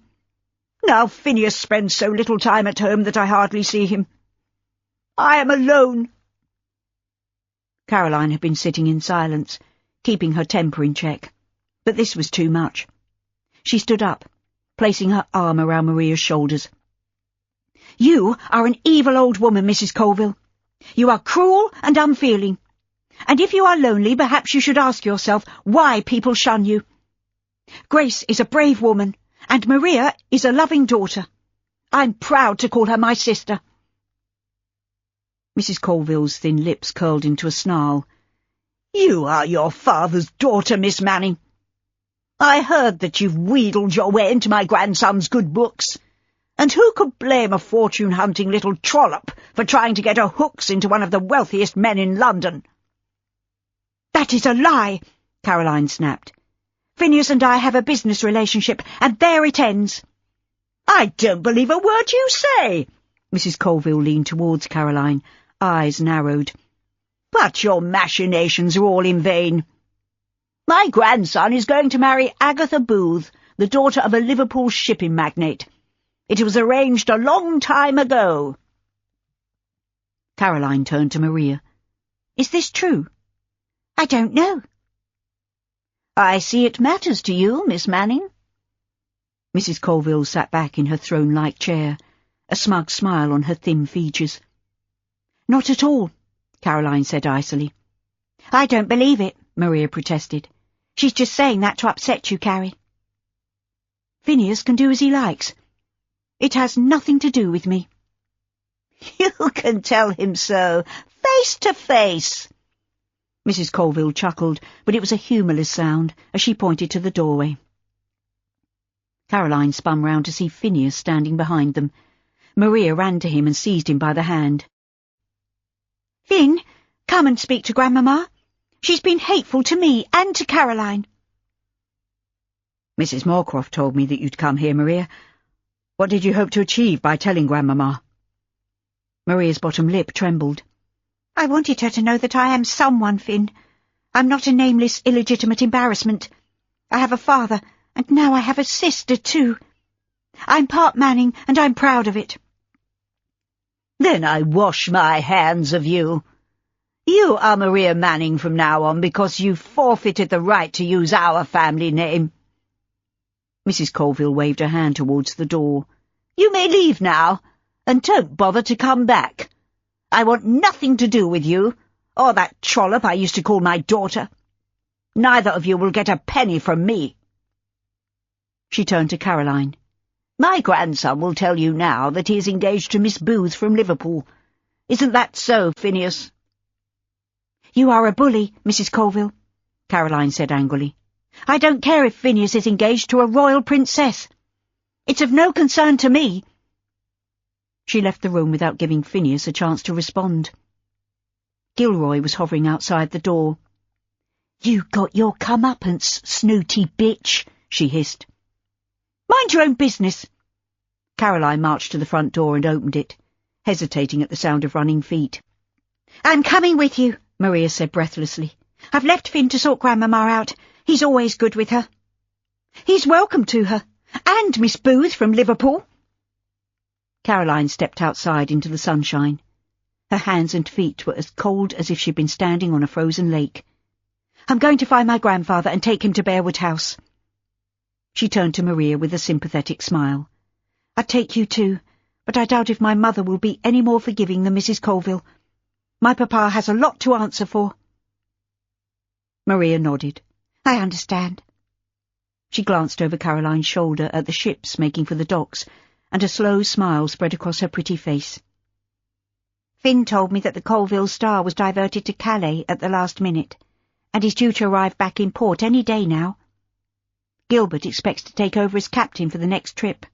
Now Phineas spends so little time at home that I hardly see him. I am alone.
Caroline had been sitting in silence, keeping her temper in check, but this was too much. She stood up, placing her arm around Maria's shoulders. You are an evil old woman, Mrs. Colville. You are cruel and unfeeling. And if you are lonely, perhaps you should ask yourself why people shun you. Grace is a brave woman, and Maria is a loving daughter. I'm proud to call her my sister. Mrs. Colville's thin lips curled into a snarl.
You are your father's daughter, Miss Manning. I heard that you've wheedled your way into my grandson's good books. And who could blame a fortune-hunting little trollop for trying to get her hooks into one of the wealthiest men in London?
That is a lie, Caroline snapped. Phineas and I have a business relationship, and there it ends.
I don't believe a word you say.
Mrs. Colville leaned towards Caroline, eyes narrowed.
But your machinations are all in vain. My grandson is going to marry Agatha Booth, the daughter of a Liverpool shipping magnate. It was arranged a long time ago.
Caroline turned to Maria. Is this true?
I don't know.
I see it matters to you, Miss Manning.
Mrs. Colville sat back in her throne-like chair, a smug smile on her thin features.
Not at all,
Caroline said icily.
I don't believe it,
Maria protested.
She's just saying that to upset you, Carrie.
Phineas can do as he likes. It has nothing to do with me.
You can tell him so, face to face.
Mrs. Colville chuckled, but it was a humourless sound as she pointed to the doorway. Caroline spun round to see Phineas standing behind them. Maria ran to him and seized him by the hand.
Finn, come and speak to Grandmamma. She's been hateful to me and to Caroline.
Mrs. Moorcroft told me that you'd come here, Maria. What did you hope to achieve by telling Grandmamma? Maria's bottom lip trembled.
I wanted her to know that I am someone, Finn. I'm not a nameless, illegitimate embarrassment. I have a father And now I have a sister, too. I'm part Manning, and I'm proud of it.
Then I wash my hands of you. You are Maria Manning from now on because you forfeited the right to use our family name. Mrs. Colville waved her hand towards the door. You may leave now, and don't bother to come back. I want nothing to do with you, or that trollop I used to call my daughter. Neither of you will get a penny from me. She turned to Caroline. My grandson will tell you now that he is engaged to Miss Booth from Liverpool. Isn't that so, Phineas?
You are a bully, Mrs. Colville, Caroline said angrily. I don't care if Phineas is engaged to a royal princess. It's of no concern to me.
She left the room without giving Phineas a chance to respond. Gilroy was hovering outside the door.
You got your comeuppance, snooty bitch, she hissed. Mind your own business.
Caroline marched to the front door and opened it, hesitating at the sound of running feet.
I'm coming with you, Maria said breathlessly. I've left Finn to sort Grandmama out. He's always good with her. He's welcome to her, and Miss Booth from Liverpool.
Caroline stepped outside into the sunshine. Her hands and feet were as cold as if she'd been standing on a frozen lake.
I'm going to find my grandfather and take him to Bearwood House.
She turned to Maria with a sympathetic smile.
I'd take you too, but I doubt if my mother will be any more forgiving than Mrs. Colville. My papa has a lot to answer for.
Maria nodded.
I understand.
She glanced over Caroline's shoulder at the ships making for the docks, and a slow smile spread across her pretty face.
Finn told me that the Colville Star was diverted to Calais at the last minute, and is due to arrive back in port any day now. Gilbert expects to take over as captain for the next trip.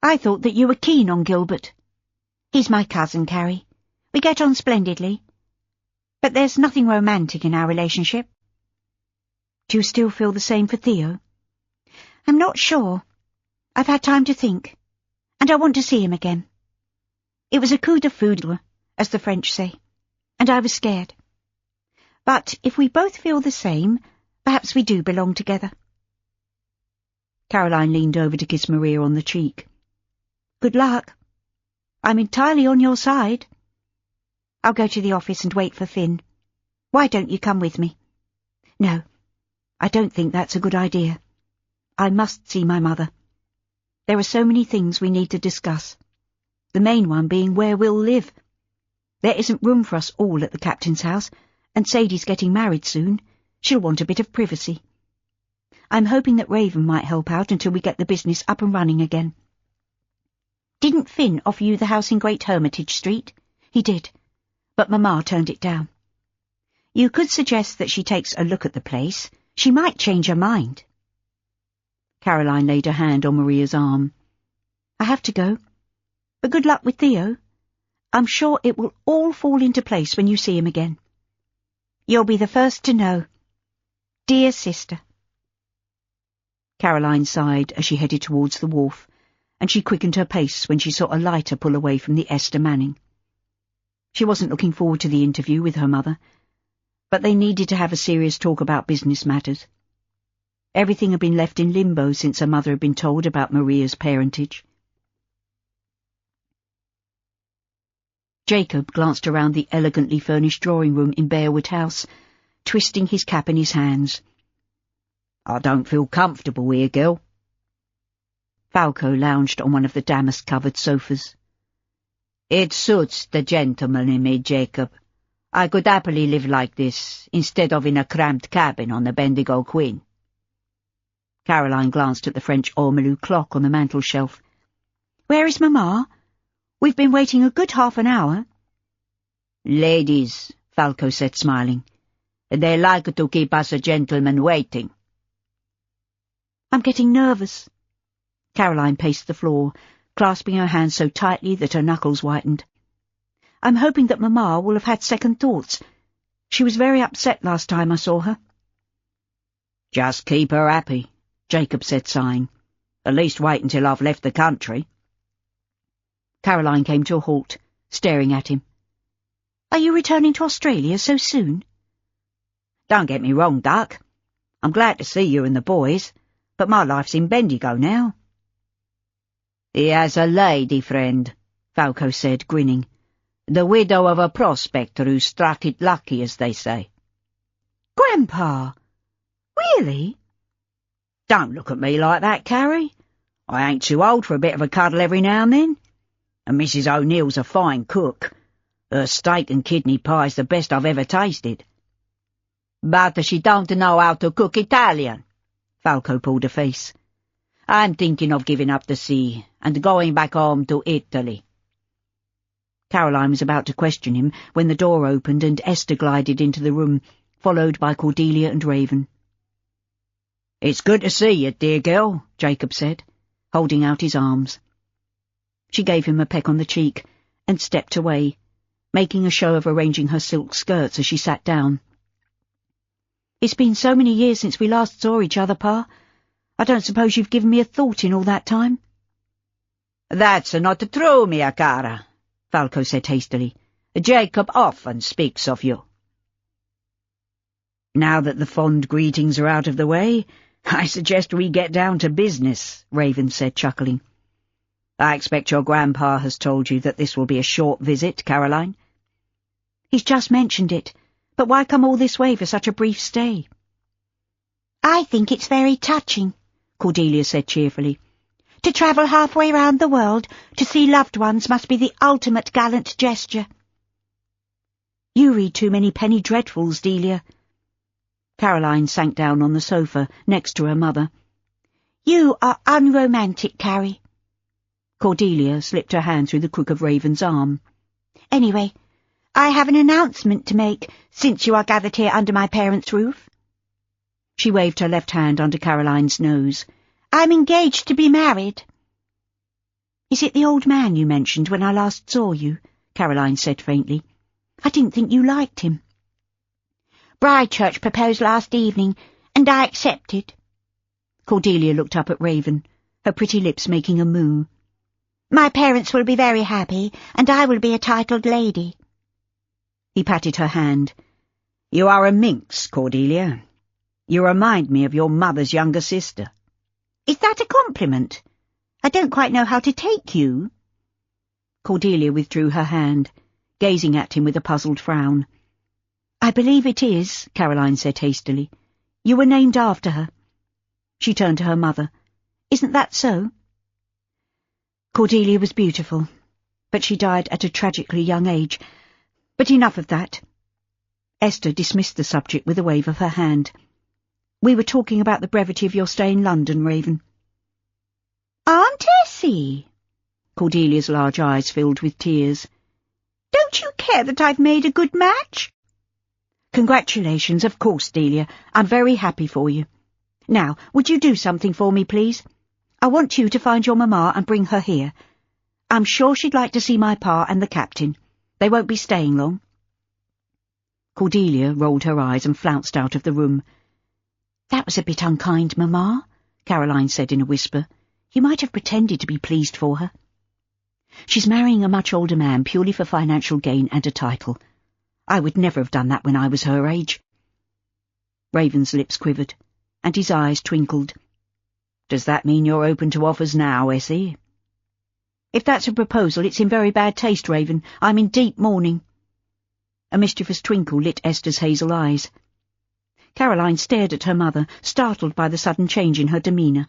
I thought that you were keen on Gilbert. He's my cousin, Carrie. We get on splendidly. But there's nothing romantic in our relationship.
Do you still feel the same for Theo?
I'm not sure. I've had time to think, and I want to see him again. It was a coup de foudre, as the French say, and I was scared. But if we both feel the same, perhaps we do belong together.
Caroline leaned over to kiss Maria on the cheek.
Good luck. I'm entirely on your side. I'll go to the office and wait for Finn. Why don't you come with me?
No, I don't think that's a good idea. I must see my mother. There are so many things we need to discuss. The main one being where we'll live. There isn't room for us all at the captain's house, and Sadie's getting married soon. She'll want a bit of privacy. I'm hoping that Raven might help out until we get the business up and running again.
Didn't Finn offer you the house in Great Hermitage Street?
He did, but Mamma turned it down.
You could suggest that she takes a look at the place. She might change her mind.
Caroline laid her hand on Maria's arm. I have to go, but good luck with Theo. I'm sure it will all fall into place when you see him again.
You'll be the first to know. Dear sister.
Caroline sighed as she headed towards the wharf, and she quickened her pace when she saw a lighter pull away from the Esther Manning. She wasn't looking forward to the interview with her mother, but they needed to have a serious talk about business matters. Everything had been left in limbo since her mother had been told about Maria's parentage. Jacob glanced around the elegantly furnished drawing-room in Bearwood House, twisting his cap in his hands.
I don't feel comfortable here, girl.
Falco lounged on one of the damask-covered sofas.
It suits the gentleman in me, Jacob. I could happily live like this, instead of in a cramped cabin on the Bendigo Queen.
Caroline glanced at the French ormolu clock on the mantel-shelf.
Where is Mamma? We've been waiting a good half an hour.
Ladies, Falco said, smiling. They like to keep us gentlemen waiting.
I'm getting nervous. Caroline paced the floor, clasping her hands so tightly that her knuckles whitened. I'm hoping that Mamma will have had second thoughts. She was very upset last time I saw her.
Just keep her happy, Jacob said, sighing. At least wait until I've left the country.
Caroline came to a halt, staring at him. Are you returning to Australia so soon?
Don't get me wrong, Duck. I'm glad to see you and the boys, but my life's in Bendigo now." "He has a lady friend," Falco said, grinning. "The widow of a prospector who struck it lucky, as they say."
"Grandpa! Really?"
"Don't look at me like that, Carrie. I ain't too old for a bit of a cuddle every now and then. And Mrs. O'Neill's a fine cook. Her steak and kidney pie's the best I've ever tasted." "But she don't know how to cook Italian." Falco pulled a face. "I'm thinking of giving up the sea and going back home to Italy."
Caroline was about to question him when the door opened and Esther glided into the room, followed by Cordelia and Raven.
"It's good to see you, dear girl,"
Jacob said, holding out his arms. She gave him a peck on the cheek and stepped away, making a show of arranging her silk skirts as she sat down. "It's been so many years since we last saw each other, Pa. I don't suppose you've given me a thought in all that time?"
"That's not true, mia cara," Falco said hastily. "Jacob often speaks of you."
"Now that the fond greetings are out of the way, I suggest we get down to business," Raven said, chuckling.
"I expect your grandpa has told you that this will be a short visit, Caroline?"
"He's just mentioned it, but why come all this way for such a brief stay?"
"I think it's very touching," Cordelia said cheerfully. "To travel halfway round the world to see loved ones must be the ultimate gallant gesture."
"You read too many penny dreadfuls, Delia." Caroline sank down on the sofa next to her mother.
"You are unromantic, Carrie."
Cordelia slipped her hand through the crook of Raven's arm.
"Anyway, I have an announcement to make, since you are gathered here under my parents' roof."
She waved her left hand under Caroline's nose.
"I'm engaged to be married."
"Is it the old man you mentioned when I last saw you?" Caroline said faintly. "I didn't think you liked him."
"Bride Church proposed last evening, and I accepted."
Cordelia looked up at Raven, her pretty lips making a moo.
"My parents will be very happy, and I will be a titled lady."
He patted her hand.
"You are a minx, Cordelia. You remind me of your mother's younger sister."
"Is that a compliment? I don't quite know how to take you."
Cordelia withdrew her hand, gazing at him with a puzzled frown. "I believe it is," Caroline said hastily. "You were named after her." She turned to her mother. "Isn't that so?" Cordelia was beautiful, but she died at a tragically young age. But enough of that. Esther dismissed the subject with a wave of her hand. "We were talking about the brevity of your stay in London, Raven."
"Aunt Essie!"
Cordelia's large eyes filled with tears.
"Don't you care that I've made a good match?"
"Congratulations, of course, Delia. I'm very happy for you. Now, would you do something for me, please? I want you to find your mamma and bring her here. I'm sure she'd like to see my pa and the captain. They won't be staying long." Cordelia rolled her eyes and flounced out of the room. "That was a bit unkind, Mamma," Caroline said in a whisper. "You might have pretended to be pleased for her. She's marrying a much older man purely for financial gain and a title. I would never have done that when I was her age." Raven's lips quivered, and his eyes twinkled.
"Does that mean you're open to offers now, Essie?"
"If that's a proposal, it's in very bad taste, Raven. I'm in deep mourning." A mischievous twinkle lit Esther's hazel eyes. Caroline stared at her mother, startled by the sudden change in her demeanour.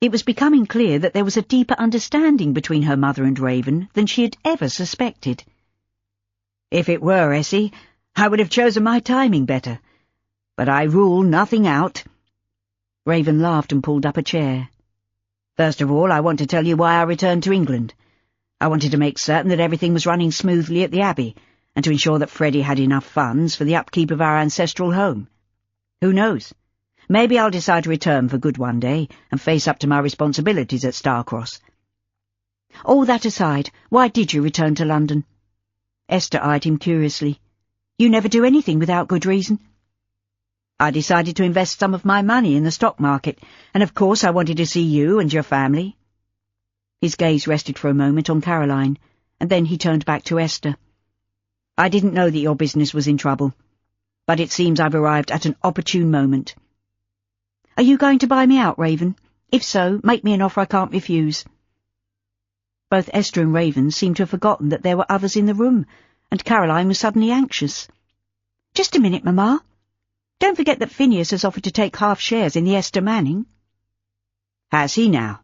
It was becoming clear that there was a deeper understanding between her mother and Raven than she had ever suspected.
"If it were, Essie, I would have chosen my timing better. But I rule nothing out."
Raven laughed and pulled up a chair.
"First of all, I want to tell you why I returned to England. I wanted to make certain that everything was running smoothly at the Abbey, and to ensure that Freddie had enough funds for the upkeep of our ancestral home. Who knows? Maybe I'll decide to return for good one day and face up to my responsibilities at Starcross."
"All that aside, why did you return to London?" Esther eyed him curiously. "You never do anything without good reason."
"I decided to invest some of my money in the stock market, and of course I wanted to see you and your family."
His gaze rested for a moment on Caroline, and then he turned back to Esther.
"I didn't know that your business was in trouble, but it seems I've arrived at an opportune moment.
Are you going to buy me out, Raven? If so, make me an offer I can't refuse. Both Esther and Raven seemed to have forgotten that there were others in the room, and Caroline was suddenly anxious. Just a minute, Mamma. Don't forget that Phineas has offered to take half shares in the Esther Manning.
Has he now?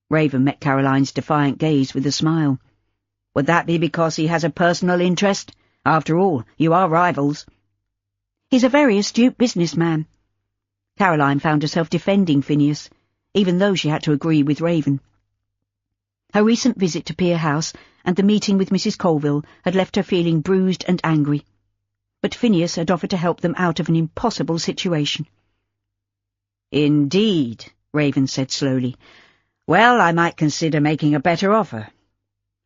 Raven met Caroline's defiant gaze with a smile. Would that be because he has a personal interest? After all, you are rivals.
He's a very astute businessman. Caroline found herself defending Phineas, even though she had to agree with Raven. Her recent visit to Pier House and the meeting with Mrs. Colville had left her feeling bruised and angry, but Phineas had offered to help them out of an impossible situation.
Indeed, Raven said slowly. Well, I might consider making a better offer.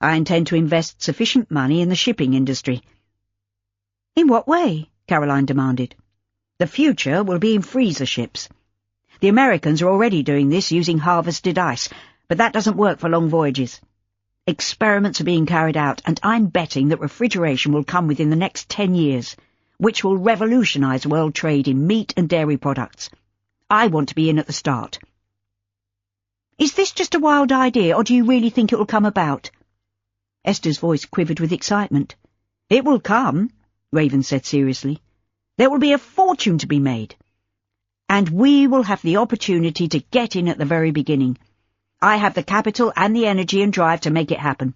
I intend to invest sufficient money in the shipping industry.
In what way? Caroline demanded.
The future will be in freezer ships. The Americans are already doing this using harvested ice, but that doesn't work for long voyages. Experiments are being carried out, and I'm betting that refrigeration will come within the next 10 years, which will revolutionize world trade in meat and dairy products. I want to be in at the start.
Is this just a wild idea, or do you really think it will come about? Esther's voice quivered with excitement.
It will come, Raven said seriously. There will be a fortune to be made. And we will have the opportunity to get in at the very beginning. I have the capital and the energy and drive to make it happen.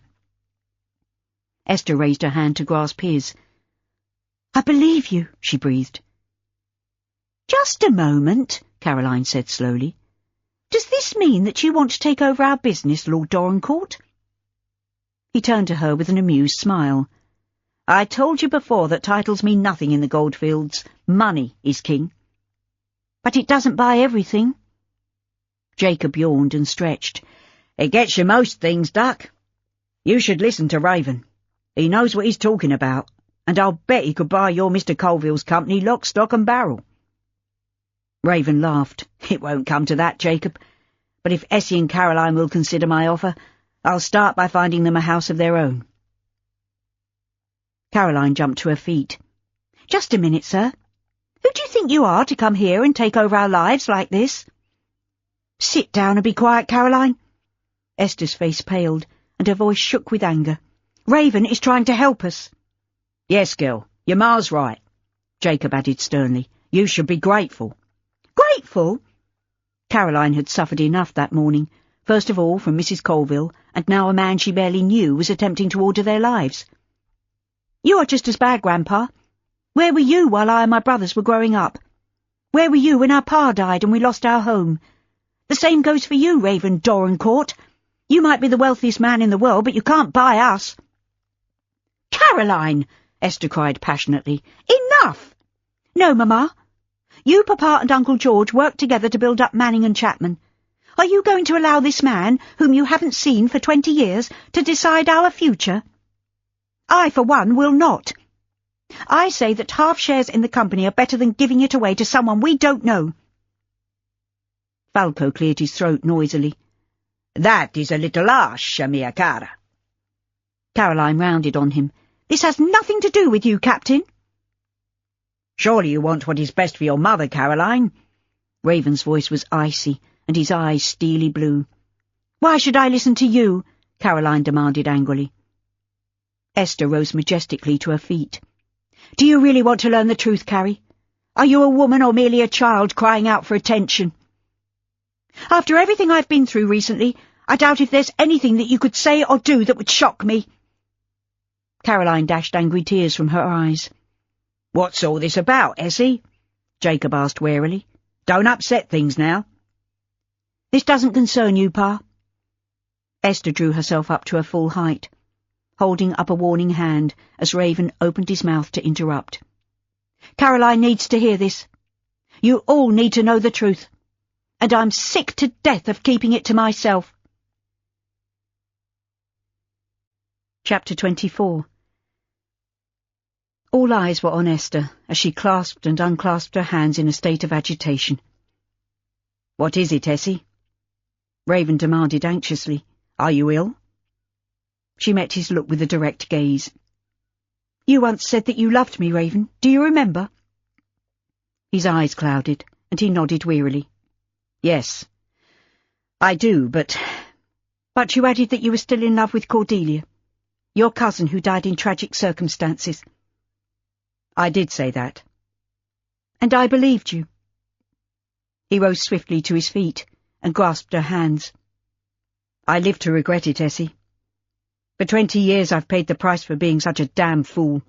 Esther raised her hand to grasp his. I believe you, she breathed. Just a moment, Caroline said slowly. Does this mean that you want to take over our business, Lord Dorincourt? He turned to her with an amused smile.
I told you before that titles mean nothing in the goldfields. Money is king.
But it doesn't buy everything.
Jacob yawned and stretched. It gets you most things, Duck. You should listen to Raven. He knows what he's talking about, and I'll bet he could buy your Mr. Colville's company lock, stock and barrel.
Raven laughed.
It won't come to that, Jacob. But if Essie and Caroline will consider my offer, I'll start by finding them a house of their own.
Caroline jumped to her feet. Just a minute, sir. Who do you think you are to come here and take over our lives like this? Sit down and be quiet, Caroline. Esther's face paled, and her voice shook with anger. Raven is trying to help us.
Yes, girl, your ma's right, Jacob added sternly. You should be grateful.
Grateful?
Caroline had suffered enough that morning, first of all from Mrs. Colville, and now a man she barely knew was attempting to order their lives.
You are just as bad, Grandpa. Where were you while I and my brothers were growing up? Where were you when our pa died and we lost our home? The same goes for you, Raven Dorincourt. You might be the wealthiest man in the world, but you can't buy us.
Caroline! Esther cried passionately.
Enough! No, Mamma. You, Papa and Uncle George worked together to build up Manning and Chapman. Are you going to allow this man, whom you haven't seen for 20 years, to decide our future? I, for one, will not. I say that half shares in the company are better than giving it away to someone we don't know.
Falco cleared his throat noisily.
That is a little harsh, mia cara.
Caroline rounded on him.
This has nothing to do with you, Captain.
Surely you want what is best for your mother, Caroline?
Raven's voice was icy, and his eyes steely blue.
Why should I listen to you?
Caroline demanded angrily.
Esther rose majestically to her feet. Do you really want to learn the truth, Carrie? Are you a woman or merely a child crying out for attention? After everything I've been through recently, I doubt if there's anything that you could say or do that would shock me.
Caroline dashed angry tears from her eyes.
What's all this about, Essie? Jacob asked warily. Don't upset things now.
This doesn't concern you, Pa.
Esther drew herself up to her full height, holding up a warning hand as Raven opened his mouth to interrupt.
Caroline needs to hear this. You all need to know the truth, and I'm sick to death of keeping it to myself.
Chapter 24. All eyes were on Esther as she clasped and unclasped her hands in a state of agitation.
What is it, Essie?
Raven demanded anxiously.
Are you ill?
She met his look with a direct gaze.
You once said that you loved me, Raven. Do you remember?
His eyes clouded,
and he nodded wearily. Yes, I do, but you added that you were still in love with Cordelia, your cousin who died in tragic circumstances. I did say that. And I believed you. He rose swiftly to his feet and grasped her hands. I live to regret it, Essie. For 20 years I've paid the price for being such a damn fool.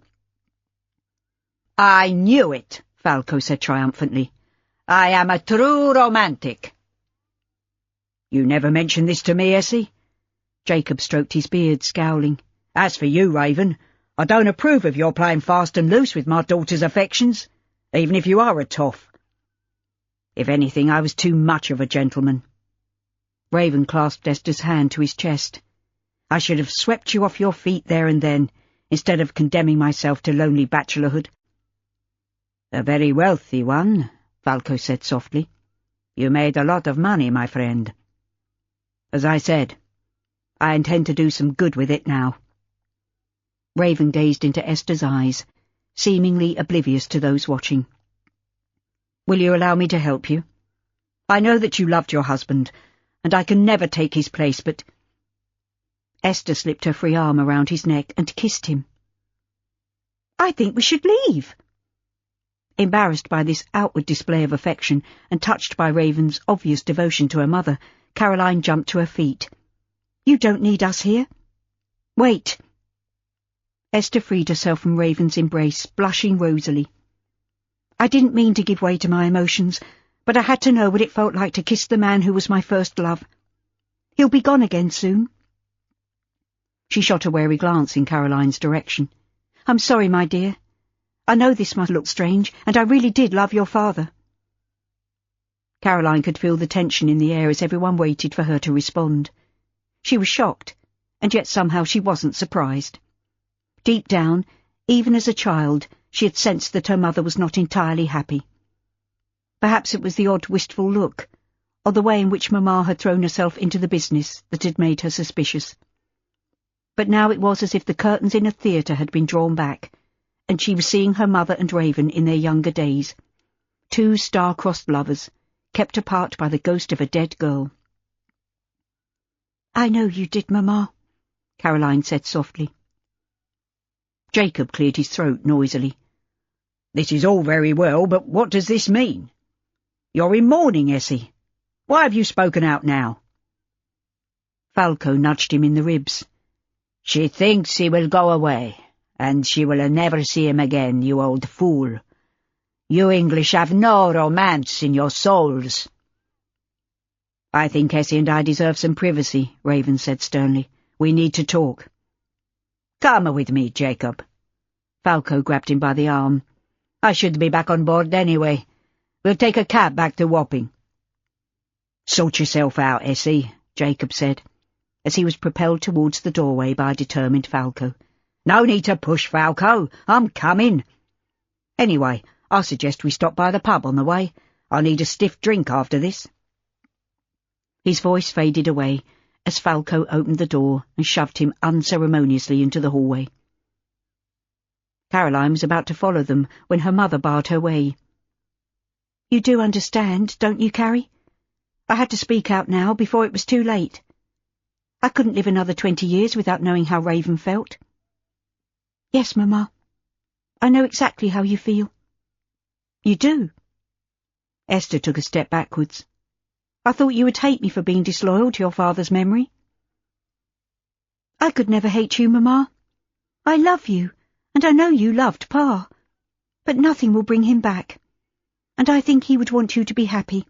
I knew it, Falco said triumphantly. I am a true romantic. You never mentioned this to me, Essie. Jacob stroked his beard, scowling. As for you, Raven, I don't approve of your playing fast and loose with my daughter's affections, even if you are a toff. If anything, I was too much of a gentleman. Raven clasped Esther's hand to his chest. I should have swept you off your feet there and then, instead of condemning myself to lonely bachelorhood. A very wealthy one, Falco said softly. You made a lot of money, my friend. As I said, I intend to do some good with it now. Raven gazed into Esther's eyes, seemingly oblivious to those watching. Will you allow me to help you? I know that you loved your husband, and I can never take his place, but... Esther slipped her free arm around his neck and kissed him. I think we should leave. Embarrassed by this outward display of affection and touched by Raven's obvious devotion to her mother, Caroline jumped to her feet. You don't need us here. Wait. Esther freed herself from Raven's embrace, blushing rosily. I didn't mean to give way to my emotions, but I had to know what it felt like to kiss the man who was my first love. He'll be gone again soon. She shot a wary glance in Caroline's direction. I'm sorry, my dear. I know this must look strange, and I really did love your father. Caroline could feel the tension in the air as everyone waited for her to respond. She was shocked, and yet somehow she wasn't surprised. Deep down, even as a child, she had sensed that her mother was not entirely happy. Perhaps it was the odd wistful look, or the way in which Mamma had thrown herself into the business that had made her suspicious. But now it was as if the curtains in a theatre had been drawn back, and she was seeing her mother and Raven in their younger days, two star-crossed lovers, kept apart by the ghost of a dead girl. I know you did, Mamma, Caroline said softly. Jacob cleared his throat noisily. This is all very well, but what does this mean? You're in mourning, Essie. Why have you spoken out now? Falco nudged him in the ribs. She thinks he will go away, and she will never see him again, you old fool. You English have no romance in your souls. I think Essie and I deserve some privacy, Raven said sternly. We need to talk. Come with me, Jacob. Falco grabbed him by the arm. I should be back on board anyway. We'll take a cab back to Wapping. Sort yourself out, Essie, Jacob said, as he was propelled towards the doorway by a determined Falco. No need to push, Falco. I'm coming. Anyway, I suggest we stop by the pub on the way. I'll need a stiff drink after this. His voice faded away as Falco opened the door and shoved him unceremoniously into the hallway. Caroline was about to follow them when her mother barred her way. You do understand, don't you, Carrie? I had to speak out now before it was too late. I couldn't live another 20 years without knowing how Raven felt. Yes, Mamma. I know exactly how you feel. You do? Esther took a step backwards. I thought you would hate me for being disloyal to your father's memory. I could never hate you, Mamma. I love you, and I know you loved Pa. But nothing will bring him back, and I think he would want you to be happy.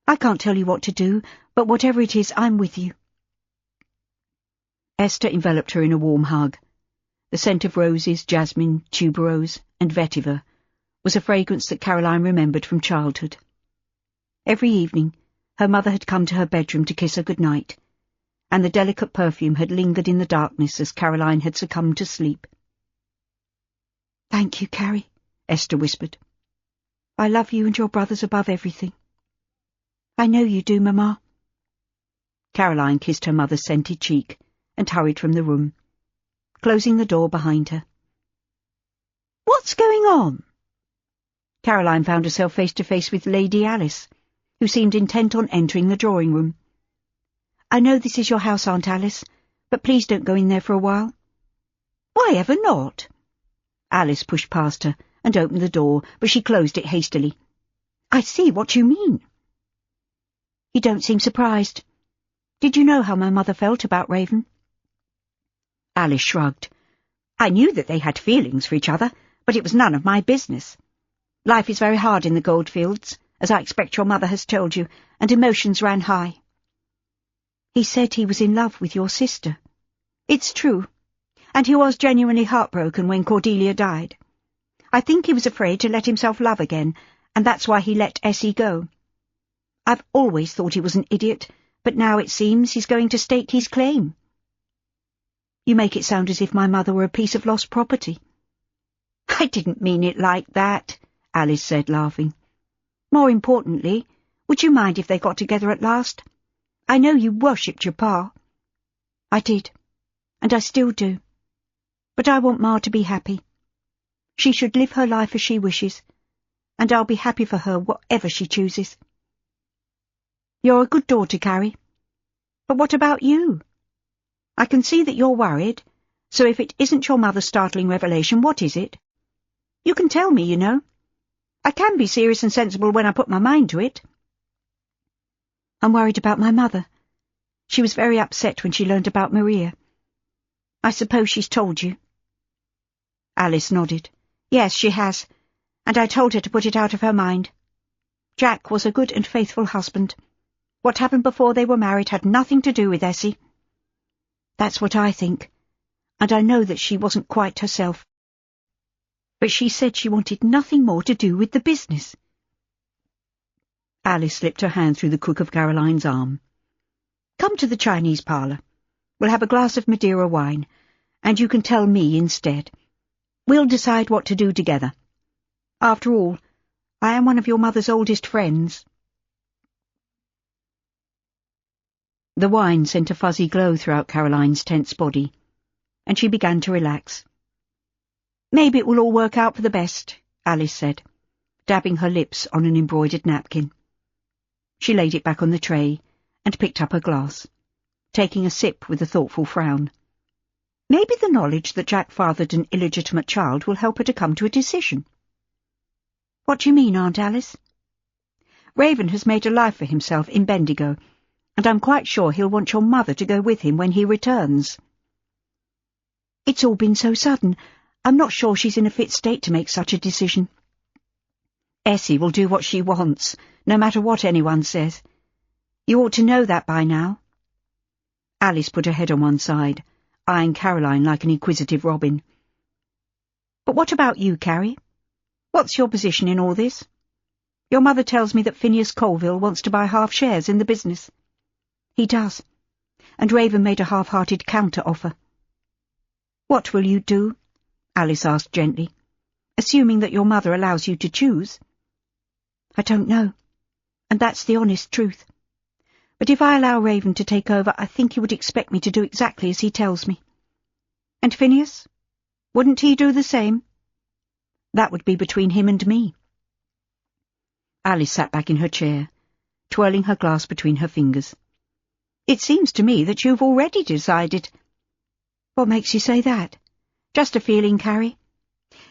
I can't tell you what to do, but whatever it is, I'm with you. Esther enveloped her in a warm hug. The scent of roses, jasmine, tuberose, and vetiver was a fragrance that Caroline remembered from childhood. Every evening, her mother had come to her bedroom to kiss her good-night, and the delicate perfume had lingered in the darkness as Caroline had succumbed to sleep. Thank you, Carrie, Esther whispered. I love you and your brothers above everything. I know you do, Mamma. Caroline kissed her mother's scented cheek and hurried from the room, closing the door behind her. What's going on? Caroline found herself face to face with Lady Alice, who seemed intent on entering the drawing room. "I know this is your house, Aunt Alice, but please don't go in there for a while." "Why ever not?" Alice pushed past her and opened the door, but she closed it hastily. "I see what you mean." "You don't seem surprised. Did you know how my mother felt about Raven?" Alice shrugged. "I knew that they had feelings for each other, but it was none of my business. Life is very hard in the goldfields, as I expect your mother has told you, and emotions ran high." "He said he was in love with your sister." "It's true, and he was genuinely heartbroken when Cordelia died. I think he was afraid to let himself love again, and that's why he let Essie go. I've always thought he was an idiot, but now it seems he's going to stake his claim." "You make it sound as if my mother were a piece of lost property." "I didn't mean it like that," Alice said, laughing. "More importantly, would you mind if they got together at last? I know you worshipped your pa." "I did, and I still do. But I want Ma to be happy. She should live her life as she wishes, and I'll be happy for her whatever she chooses." "You're a good daughter, Carrie. But what about you? I can see that you're worried, so if it isn't your mother's startling revelation, what is it? You can tell me, you know. I can be serious and sensible when I put my mind to it." "I'm worried about my mother. She was very upset when she learned about Maria. I suppose she's told you?" Alice nodded. "Yes, she has, and I told her to put it out of her mind. Jack was a good and faithful husband. What happened before they were married had nothing to do with Essie." "That's what I think, and I know that she wasn't quite herself. But she said she wanted nothing more to do with the business." Alice slipped her hand through the crook of Caroline's arm. "Come to the Chinese parlour. We'll have a glass of Madeira wine, and you can tell me instead. We'll decide what to do together. After all, I am one of your mother's oldest friends." The wine sent a fuzzy glow throughout Caroline's tense body, and she began to relax. "Maybe it will all work out for the best," Alice said, dabbing her lips on an embroidered napkin. She laid it back on the tray and picked up her glass, taking a sip with a thoughtful frown. "Maybe the knowledge that Jack fathered an illegitimate child will help her to come to a decision." "What do you mean, Aunt Alice?" "Raven has made a life for himself in Bendigo, and I'm quite sure he'll want your mother to go with him when he returns." "It's all been so sudden. I'm not sure she's in a fit state to make such a decision." "Essie will do what she wants, no matter what anyone says. You ought to know that by now." Alice put her head on one side, eyeing Caroline like an inquisitive robin. "But what about you, Carrie? What's your position in all this? Your mother tells me that Phineas Colville wants to buy half shares in the business." "He does, and Raven made a half-hearted counter-offer." "What will you do?" Alice asked gently, "assuming that your mother allows you to choose." "I don't know, and that's the honest truth. But if I allow Raven to take over, I think he would expect me to do exactly as he tells me." "And Phineas? Wouldn't he do the same?" "That would be between him and me." Alice sat back in her chair, twirling her glass between her fingers. "It seems to me that you've already decided." "What makes you say that?" "Just a feeling, Carrie.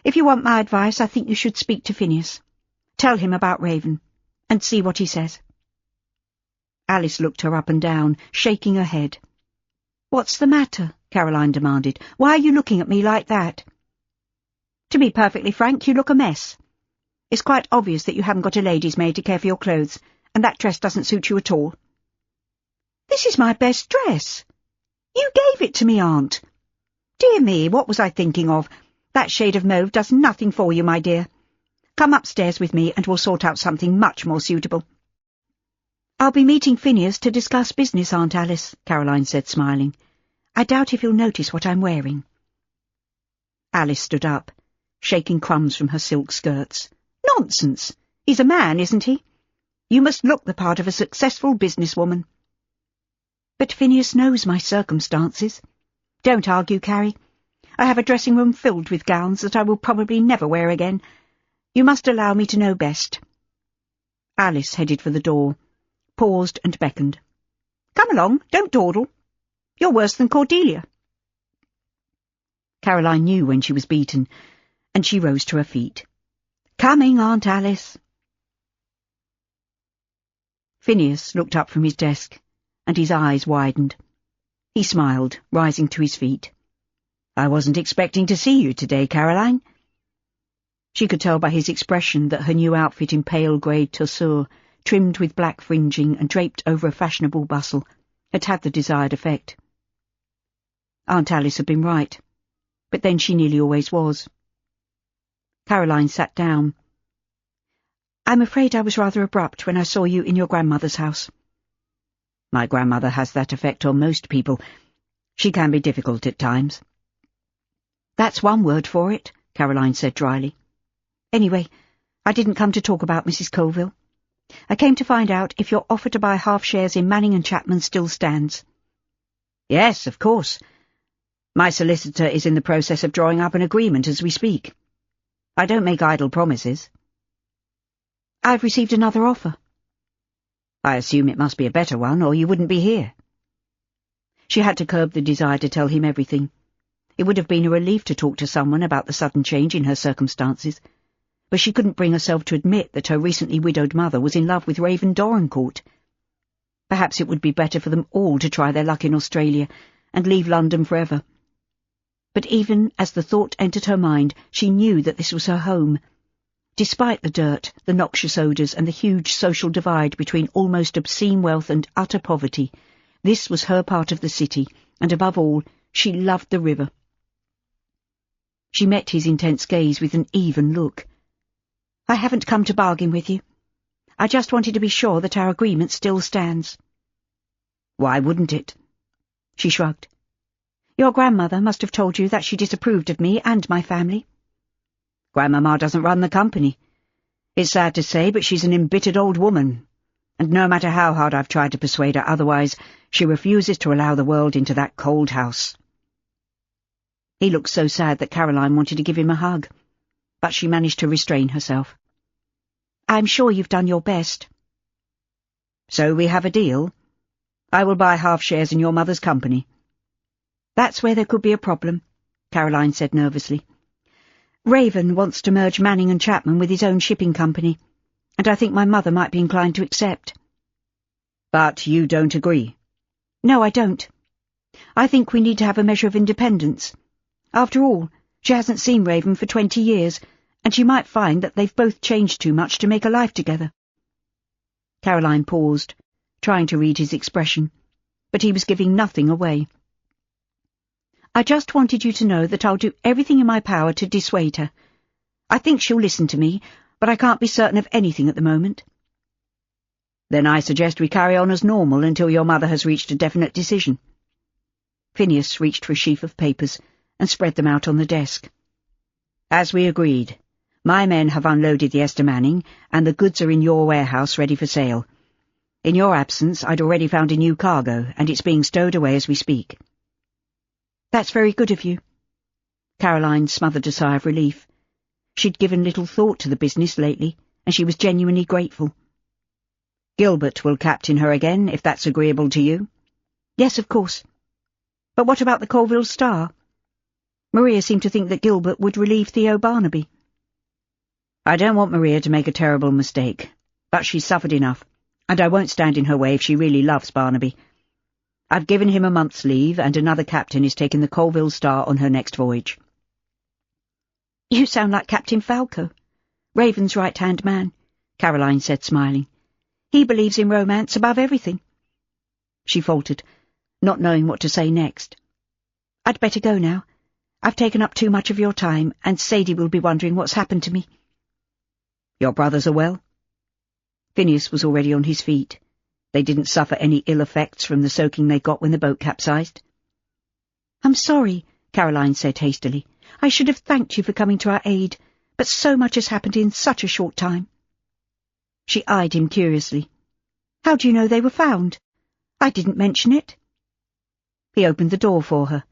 If you want my advice, I think you should speak to Phineas. Tell him about Raven, and see what he says." Alice looked her up and down, shaking her head. "What's the matter?" Caroline demanded. "Why are you looking at me like that?" "To be perfectly frank, you look a mess. It's quite obvious that you haven't got a lady's maid to care for your clothes, and that dress doesn't suit you at all." "This is my best dress. You gave it to me, Aunt." "Dear me, what was I thinking of? That shade of mauve does nothing for you, my dear. Come upstairs with me, and we'll sort out something much more suitable." "I'll be meeting Phineas to discuss business, Aunt Alice," Caroline said, smiling. "I doubt if he'll notice what I'm wearing." Alice stood up, shaking crumbs from her silk skirts. "Nonsense! He's a man, isn't he? You must look the part of a successful businesswoman." "But Phineas knows my circumstances." "Don't argue, Carrie. I have a dressing-room filled with gowns that I will probably never wear again. You must allow me to know best." Alice headed for the door, paused and beckoned. "Come along, don't dawdle. You're worse than Cordelia." Caroline knew when she was beaten, and she rose to her feet. "Coming, Aunt Alice." Phineas looked up from his desk, and his eyes widened. He smiled, rising to his feet. "I wasn't expecting to see you today, Caroline." She could tell by his expression that her new outfit in pale grey tussore, trimmed with black fringing and draped over a fashionable bustle, had had the desired effect. Aunt Alice had been right, but then she nearly always was. Caroline sat down. "I'm afraid I was rather abrupt when I saw you in your grandmother's house." "My grandmother has that effect on most people. She can be difficult at times." "That's one word for it," Caroline said dryly. "Anyway, I didn't come to talk about Mrs. Colville. I came to find out if your offer to buy half shares in Manning and Chapman still stands." "Yes, of course. My solicitor is in the process of drawing up an agreement as we speak. I don't make idle promises." "I've received another offer." "I assume it must be a better one, or you wouldn't be here." She had to curb the desire to tell him everything. It would have been a relief to talk to someone about the sudden change in her circumstances, but she couldn't bring herself to admit that her recently widowed mother was in love with Raven Dorincourt. Perhaps it would be better for them all to try their luck in Australia and leave London forever. But even as the thought entered her mind, she knew that this was her home. Despite the dirt, the noxious odours, and the huge social divide between almost obscene wealth and utter poverty, this was her part of the city, and above all, she loved the river. She met his intense gaze with an even look. "I haven't come to bargain with you. I just wanted to be sure that our agreement still stands." "Why wouldn't it?" She shrugged. "Your grandmother must have told you that she disapproved of me and my family." "Grandmama doesn't run the company. It's sad to say, but she's an embittered old woman, and no matter how hard I've tried to persuade her otherwise, she refuses to allow the world into that cold house." He looked so sad that Caroline wanted to give him a hug, but she managed to restrain herself. "I'm sure you've done your best." "So we have a deal? I will buy half shares in your mother's company." "That's where there could be a problem," Caroline said nervously. "Raven wants to merge Manning and Chapman with his own shipping company, and I think my mother might be inclined to accept." "But you don't agree?" "No, I don't. I think we need to have a measure of independence. After all, she hasn't seen Raven for 20 years, and she might find that they've both changed too much to make a life together." Caroline paused, trying to read his expression, but he was giving nothing away. "I just wanted you to know that I'll do everything in my power to dissuade her. I think she'll listen to me, but I can't be certain of anything at the moment." "Then I suggest we carry on as normal until your mother has reached a definite decision." Phineas reached for a sheaf of papers and spread them out on the desk. "As we agreed, my men have unloaded the Esther Manning, and the goods are in your warehouse ready for sale. In your absence, I'd already found a new cargo, and it's being stowed away as we speak." "That's very good of you." Caroline smothered a sigh of relief. She'd given little thought to the business lately, and she was genuinely grateful. "Gilbert will captain her again, if that's agreeable to you." "Yes, of course. But what about the Colville Star? Maria seemed to think that Gilbert would relieve Theo Barnaby." "I don't want Maria to make a terrible mistake, but she's suffered enough, and I won't stand in her way if she really loves Barnaby. I've given him a month's leave, and another captain is taking the Colville Star on her next voyage." "You sound like Captain Falco, Raven's right-hand man," Caroline said, smiling. "He believes in romance above everything." She faltered, not knowing what to say next. "I'd better go now. I've taken up too much of your time, and Sadie will be wondering what's happened to me." "Your brothers are well?" Phineas was already on his feet. They didn't suffer any ill effects from the soaking they got when the boat capsized. "I'm sorry," Caroline said hastily. "I should have thanked you for coming to our aid, but so much has happened in such a short time." She eyed him curiously. "How do you know they were found? I didn't mention it." He opened the door for her.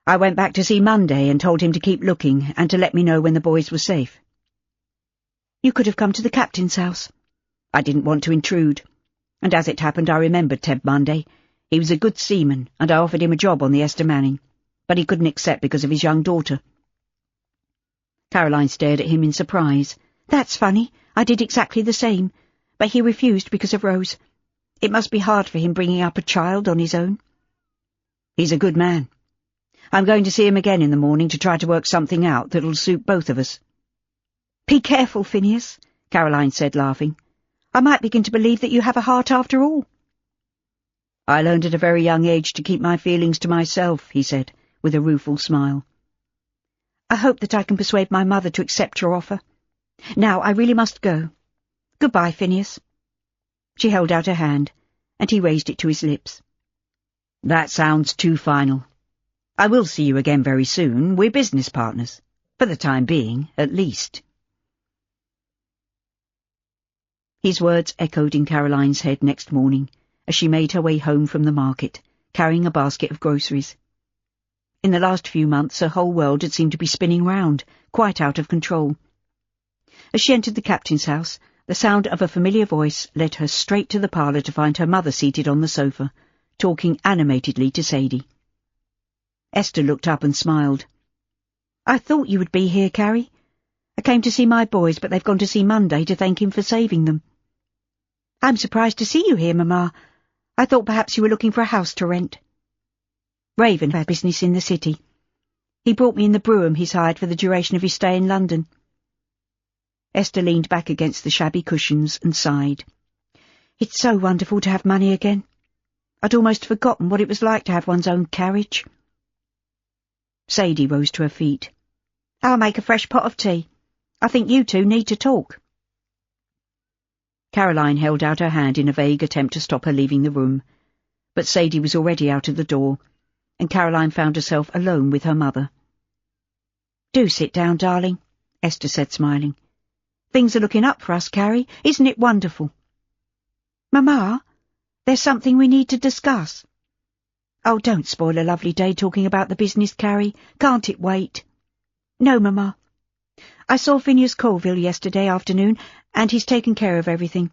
"I went back to see Monday and told him to keep looking and to let me know when the boys were safe."
You could have come to the captain's house. I didn't want to intrude, and as it happened I remembered Ted Monday. He was a good seaman, and I offered him a job on the Esther Manning, but he couldn't accept because of his young daughter.
Caroline stared at him in surprise.
That's funny. I did exactly the same, but he refused because of Rose. It must be hard for him bringing up a child on his own.
He's a good man. I'm going to see him again in the morning to try to work something out that'll suit both of us.
Be careful, Phineas, Caroline said, laughing. I might begin to believe that you have a heart after all.
I learned at a very young age to keep my feelings to myself, he said, with a rueful smile.
I hope that I can persuade my mother to accept your offer. Now, I really must go. Goodbye, Phineas. She held out her hand, and he raised it to his lips.
That sounds too final. I will see you again very soon. We're business partners. For the time being, at least. His words echoed in Caroline's head next morning, as she made her way home from the market, carrying a basket of groceries. In the last few months her whole world had seemed to be spinning round, quite out of control. As she entered the captain's house, the sound of a familiar voice led her straight to the parlour to find her mother seated on the sofa, talking animatedly to Sadie. Esther looked up and smiled.
I thought you would be here, Carrie. I came to see my boys, but they've gone to see Monday to thank him for saving them. I'm surprised to see you here, Mamma. I thought perhaps you were looking for a house to rent. Raven had business in the city. He brought me in the brougham he's hired for the duration of his stay in London.
Esther leaned back against the shabby cushions and sighed.
It's so wonderful to have money again. I'd almost forgotten what it was like to have one's own carriage.
Sadie rose to her feet.
I'll make a fresh pot of tea. I think you two need to talk.
Caroline held out her hand in a vague attempt to stop her leaving the room, but Sadie was already out of the door, and Caroline found herself alone with her mother.
Do sit down, darling, Esther said, smiling. Things are looking up for us, Carrie. Isn't it wonderful? Mamma, there's something we need to discuss. Oh, don't spoil a lovely day talking about the business, Carrie. Can't it wait? No, Mamma. I saw Phineas Colville yesterday afternoon, and he's taken care of everything.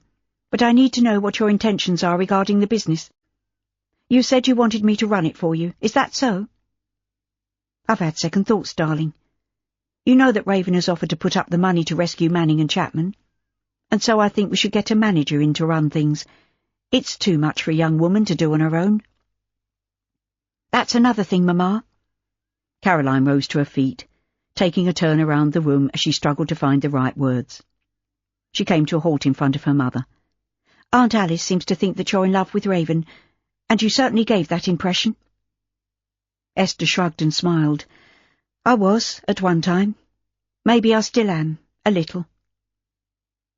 But I need to know what your intentions are regarding the business. You said you wanted me to run it for you. Is that so? I've had second thoughts, darling. You know that Raven has offered to put up the money to rescue Manning and Chapman, and so I think we should get a manager in to run things. It's too much for a young woman to do on her own. That's another thing, Mamma.
Caroline rose to her feet, taking a turn around the room as she struggled to find the right words. She came to a halt in front of her mother.
Aunt Alice seems to think that you're in love with Raven, and you certainly gave that impression.
Esther shrugged and smiled.
I was, at one time. Maybe I still am, a little.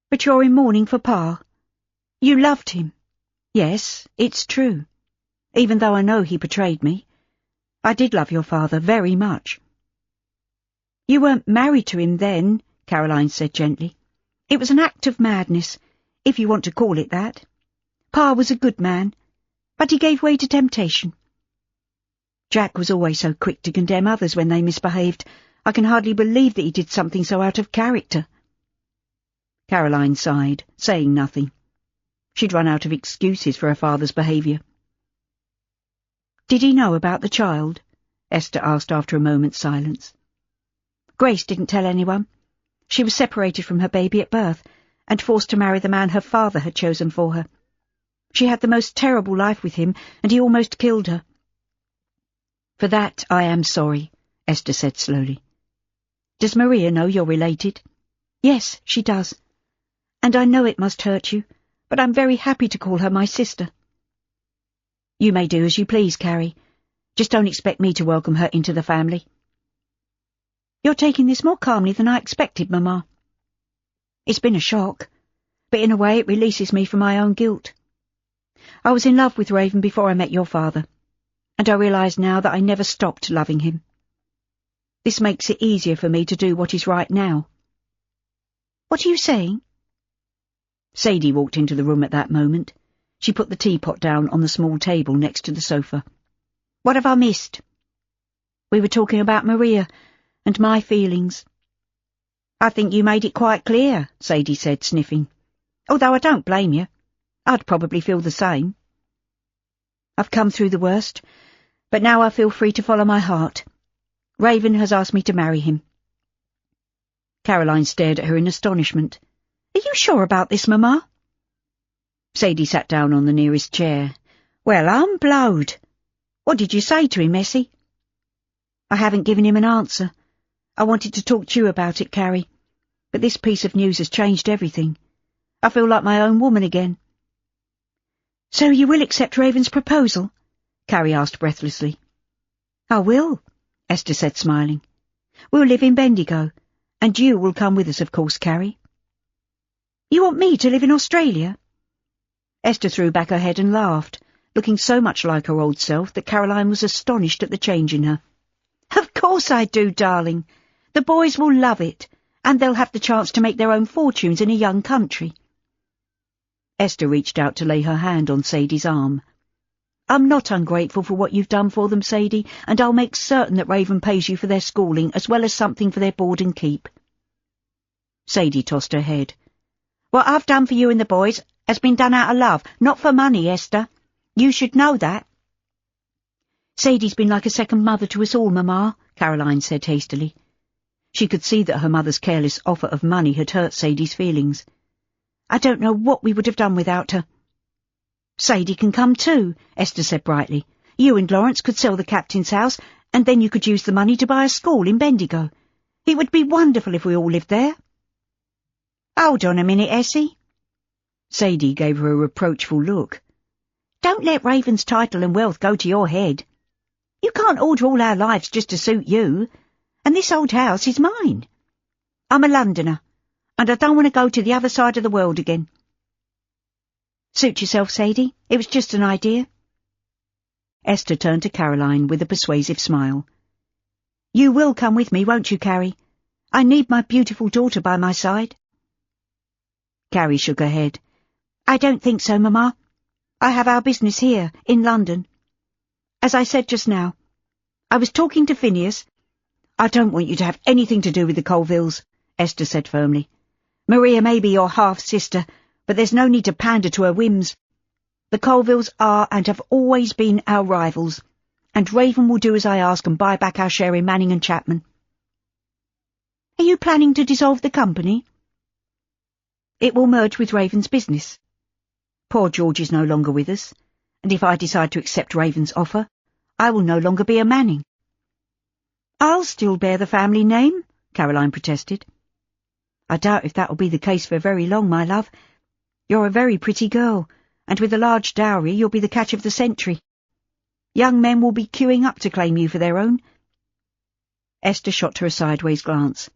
But you're in mourning for Pa. You loved him.
Yes, it's true.
Even though I know he betrayed me. I did love your father very much. You weren't married to him then, Caroline said gently. It was an act of madness, if you want to call it that. Pa was a good man, but he gave way to temptation. Jack was always so quick to condemn others when they misbehaved. I can hardly believe that he did something so out of character.
Caroline sighed, saying nothing. She'd run out of excuses for her father's behaviour.
Did he know about the child? Esther asked after a moment's silence. Grace didn't tell anyone. She was separated from her baby at birth and forced to marry the man her father had chosen for her. She had the most terrible life with him, and he almost killed her.
For that I am sorry, Esther said slowly.
Does Maria know you're related? Yes, she does. And I know it must hurt you, but I'm very happy to call her my sister. You may do as you please, Carrie. Just don't expect me to welcome her into the family. You're taking this more calmly than I expected, Mamma. It's been a shock, but in a way it releases me from my own guilt. I was in love with Raven before I met your father, and I realise now that I never stopped loving him. This makes it easier for me to do what is right now. What are you saying?
Sadie walked into the room at that moment. She put the teapot down on the small table next to the sofa.
What have I missed? We were talking about Maria and my feelings.
I think you made it quite clear, Sadie said, sniffing. Although I don't blame you. I'd probably feel the same. I've come through the worst, but now I feel free to follow my heart. Raven has asked me to marry him.
Caroline stared at her in astonishment.
Are you sure about this, Mamma?
Sadie sat down on the nearest chair.
Well, I'm blowed. What did you say to him, Essie? I haven't given him an answer. I wanted to talk to you about it, Carrie, but this piece of news has changed everything. I feel like my own woman again. So you will accept Raven's proposal? Carrie asked breathlessly. I will, Esther said, smiling. We'll live in Bendigo, and you will come with us, of course, Carrie. You want me to live in Australia? Esther threw back her head and laughed, looking so much like her old self that Caroline was astonished at the change in her. Of course I do, darling. The boys will love it, and they'll have the chance to make their own fortunes in a young country.
Esther reached out to lay her hand on Sadie's arm.
I'm not ungrateful for what you've done for them, Sadie, and I'll make certain that Raven pays you for their schooling as well as something for their board and keep.
Sadie tossed her head.
What I've done for you and the boys has been done out of love, not for money, Esther. You should know that.
Sadie's been like a second mother to us all, Mamma, Caroline said hastily. She could see that her mother's careless offer of money had hurt Sadie's feelings.
I don't know what we would have done without her. Sadie can come too, Esther said brightly. You and Lawrence could sell the captain's house, and then you could use the money to buy a school in Bendigo. It would be wonderful if we all lived there. Hold on a minute, Essie.
Sadie gave her a reproachful look.
Don't let Raven's title and wealth go to your head. You can't alter all our lives just to suit you, and this old house is mine. I'm a Londoner, and I don't want to go to the other side of the world again. Suit yourself, Sadie. It was just an idea.
Esther turned to Caroline with a persuasive smile.
You will come with me, won't you, Carrie? I need my beautiful daughter by my side.
Carrie shook her head.
I don't think so, Mamma. I have our business here, in London. As I said just now, I was talking to Phineas.
I don't want you to have anything to do with the Colvilles, Esther said firmly.
Maria may be your half-sister, but there's no need to pander to her whims. The Colvilles are and have always been our rivals, and Raven will do as I ask and buy back our share in Manning and Chapman. Are you planning to dissolve the company? It will merge with Raven's business. Poor George is no longer with us, and if I decide to accept Raven's offer, I will no longer be a Manning. I'll still bear the family name, Caroline protested. I doubt if that will be the case for very long, my love. You're a very pretty girl, and with a large dowry you'll be the catch of the century. Young men will be queuing up to claim you for their own.
Esther shot her a sideways glance.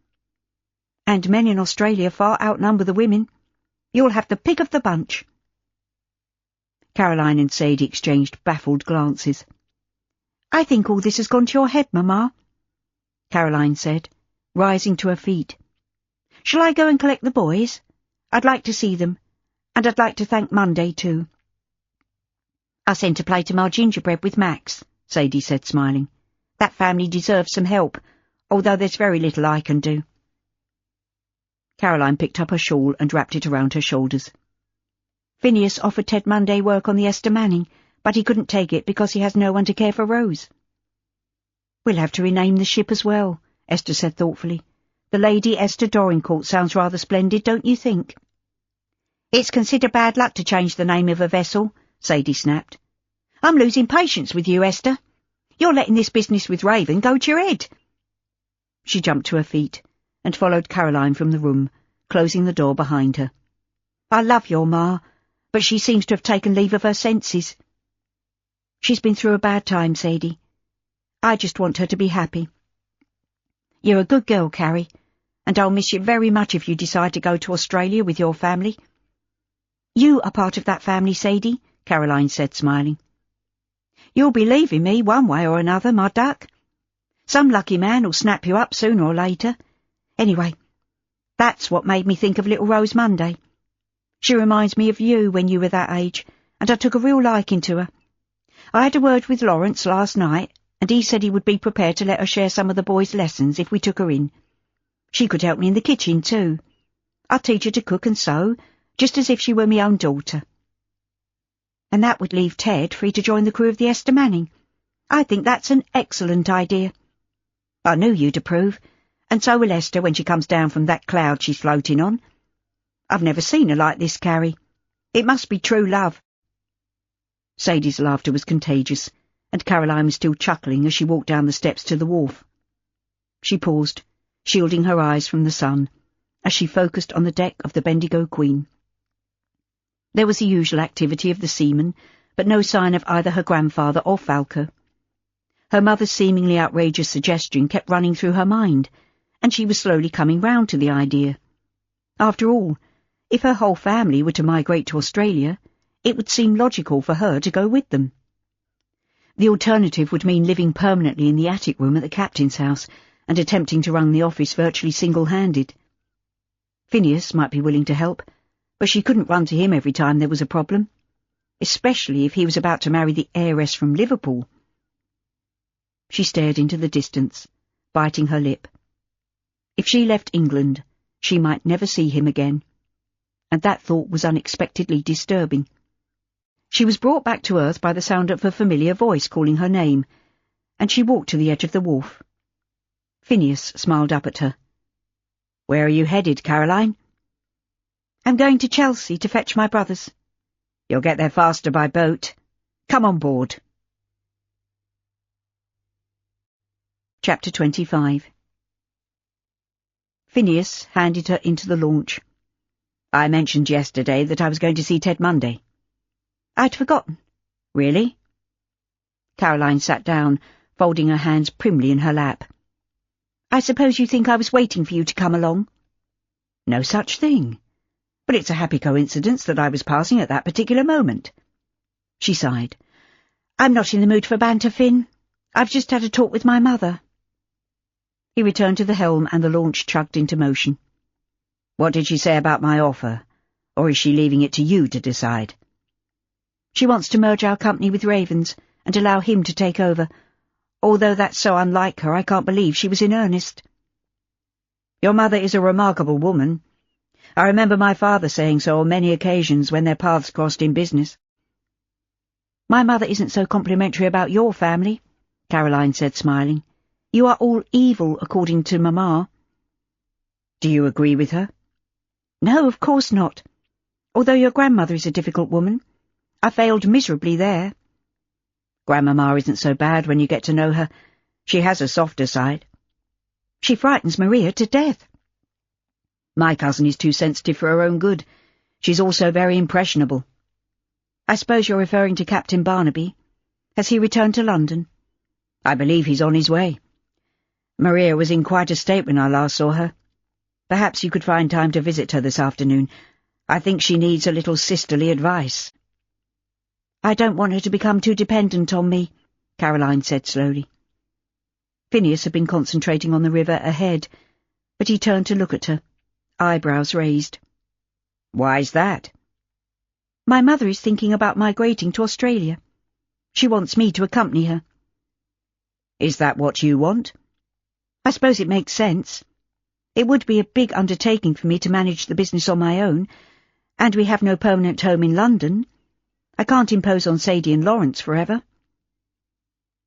And men in Australia far outnumber the women. You'll have the pick of the bunch.
Caroline and Sadie exchanged baffled glances.
I think all this has gone to your head, Mamma,
Caroline said, rising to her feet.
Shall I go and collect the boys? I'd like to see them, and I'd like to thank Monday too. I sent a plate of my gingerbread with Max, Sadie said, smiling. That family deserves some help, although there's very little I can do.
Caroline picked up her shawl and wrapped it around her shoulders.
Phineas offered Ted Monday work on the Esther Manning, but he couldn't take it because he has no one to care for Rose. We'll have to rename the ship as well, Esther said thoughtfully. The Lady Esther Dorincourt sounds rather splendid, don't you think? It's considered bad luck to change the name of a vessel, Sadie snapped. I'm losing patience with you, Esther. You're letting this business with Raven go to your head.
She jumped to her feet and followed Caroline from the room, closing the door behind her.
I love your ma, but she seems to have taken leave of her senses. She's been through a bad time, Sadie. I just want her to be happy. You're a good girl, Carrie, and I'll miss you very much if you decide to go to Australia with your family. You are part of that family, Sadie, Caroline said, smiling. You'll be leaving me one way or another, my duck. Some lucky man will snap you up sooner or later. Anyway, that's what made me think of little Rose Monday. She reminds me of you when you were that age, and I took a real liking to her. I had a word with Lawrence last night, and he said he would be prepared to let her share some of the boys' lessons if we took her in. She could help me in the kitchen, too. I'd teach her to cook and sew, just as if she were my own daughter. And that would leave Ted free to join the crew of the Esther Manning. I think that's an excellent idea. I knew you'd approve, and so will Esther when she comes down from that cloud she's floating on. I've never seen her like this, Carrie. It must be true love. Sadie's laughter was contagious, and Caroline was still chuckling as she walked down the steps to the wharf. She paused, shielding her eyes from the sun, as she focused on the deck of the Bendigo Queen. There was the usual activity of the seamen, but no sign of either her grandfather or Falco. Her mother's seemingly outrageous suggestion kept running through her mind, and she was slowly coming round to the idea. After all, if her whole family were to migrate to Australia, it would seem logical for her to go with them. The alternative would mean living permanently in the attic room at the captain's house and attempting to run the office virtually single-handed. Phineas might be willing to help, but she couldn't run to him every time there was a problem, especially if he was about to marry the heiress from Liverpool. She stared into the distance, biting her lip. If she left England, she might never see him again, and that thought was unexpectedly disturbing. She was brought back to earth by the sound of a familiar voice calling her name, and she walked to the edge of the wharf. Phineas smiled up at her. "Where are you headed, Caroline?" "I'm going to Chelsea to fetch my brothers." "You'll get there faster by boat. Come on board." Chapter 25. Phineas handed her into the launch. "I mentioned yesterday that I was going to see Ted Monday." "I'd forgotten." "Really?" Caroline sat down, folding her hands primly in her lap. "I suppose you think I was waiting for you to come along?" "No such thing. But it's a happy coincidence that I was passing at that particular moment." She sighed. "I'm not in the mood for banter, Finn. I've just had a talk with my mother." He returned to the helm and the launch chugged into motion. "What did she say about my offer? Or is she leaving it to you to decide?" "She wants to merge our company with Raven's and allow him to take over. Although that's so unlike her, I can't believe she was in earnest." "Your mother is a remarkable woman. I remember my father saying so on many occasions when their paths crossed in business." "My mother isn't so complimentary about your family," Caroline said, smiling. "You are all evil, according to Mamma." "Do you agree with her?" "No, of course not. Although your grandmother is a difficult woman. I failed miserably there." "Grandmamma isn't so bad when you get to know her. She has a softer side." "She frightens Maria to death." "My cousin is too sensitive for her own good. She's also very impressionable." "I suppose you're referring to Captain Barnaby. Has he returned to London?" "I believe he's on his way. Maria was in quite a state when I last saw her. Perhaps you could find time to visit her this afternoon. I think she needs a little sisterly advice." "I don't want her to become too dependent on me," Caroline said slowly. Phineas had been concentrating on the river ahead, but he turned to look at her, eyebrows raised. "Why's that?" "My mother is thinking about migrating to Australia. She wants me to accompany her." "Is that what you want?" "I suppose it makes sense. It would be a big undertaking for me to manage the business on my own, and we have no permanent home in London. I can't impose on Sadie and Lawrence forever."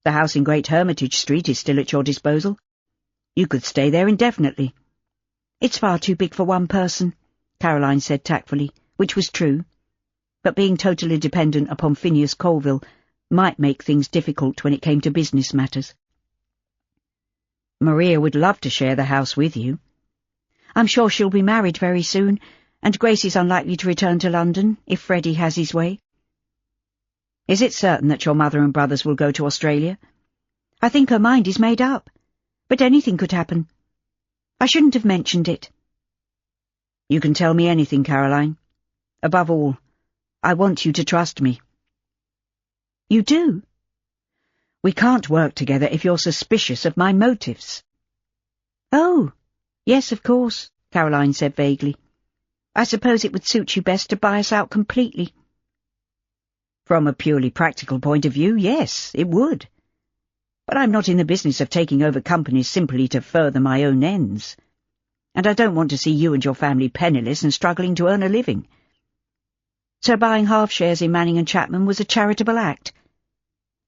"The house in Great Hermitage Street is still at your disposal. You could stay there indefinitely." "It's far too big for one person," Caroline said tactfully, which was true, but being totally dependent upon Phineas Colville might make things difficult when it came to business matters. "Maria would love to share the house with you." "I'm sure she'll be married very soon, and Grace is unlikely to return to London if Freddie has his way." "Is it certain that your mother and brothers will go to Australia?" "I think her mind is made up, but anything could happen. I shouldn't have mentioned it." "You can tell me anything, Caroline. Above all, I want you to trust me." "You do?" "We can't work together if you're suspicious of my motives." "Oh, yes, of course," Caroline said vaguely. "I suppose it would suit you best to buy us out completely." "From a purely practical point of view, yes, it would. But I'm not in the business of taking over companies simply to further my own ends."
and I don't want to see you and your family penniless and struggling to earn a living. So buying half shares in Manning & Chapman was a charitable act.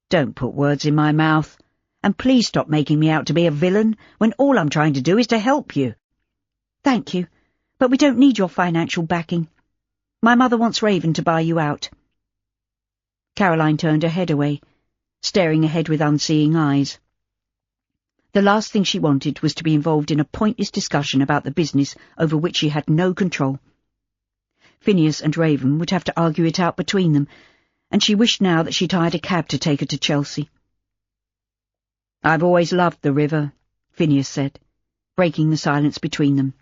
Don't put words in my mouth, and please stop making me out to be a villain when all I'm trying to do is to help you.
Thank you, but we don't need your financial backing. My mother wants Raven to buy you out.
Caroline turned her head away, staring ahead with unseeing eyes. The last thing she wanted was to be involved in a pointless discussion about the business over which she had no control. Phineas and Raven would have to argue it out between them, and she wished now that she'd hired a cab to take her to Chelsea. "I've always loved the river," Phineas said, breaking the silence between them.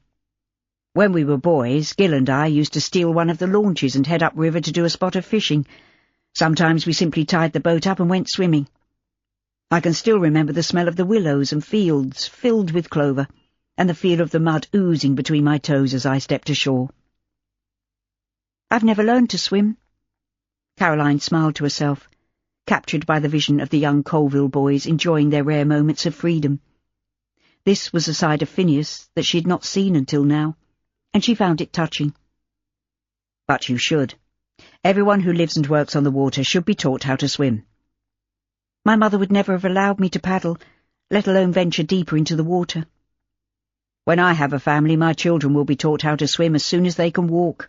"When we were boys, Gil and I used to steal one of the launches and head upriver to do a spot of fishing. Sometimes we simply tied the boat up and went swimming. I can still remember the smell of the willows and fields filled with clover, and the feel of the mud oozing between my toes as I stepped ashore."
"I've never learned to swim."
Caroline smiled to herself, captured by the vision of the young Colville boys enjoying their rare moments of freedom. This was a side of Phineas that she had not seen until now, and she found it touching. "But you should. Everyone who lives and works on the water should be taught how to swim."
"My mother would never have allowed me to paddle, let alone venture deeper into the water."
"When I have a family, my children will be taught how to swim as soon as they can walk."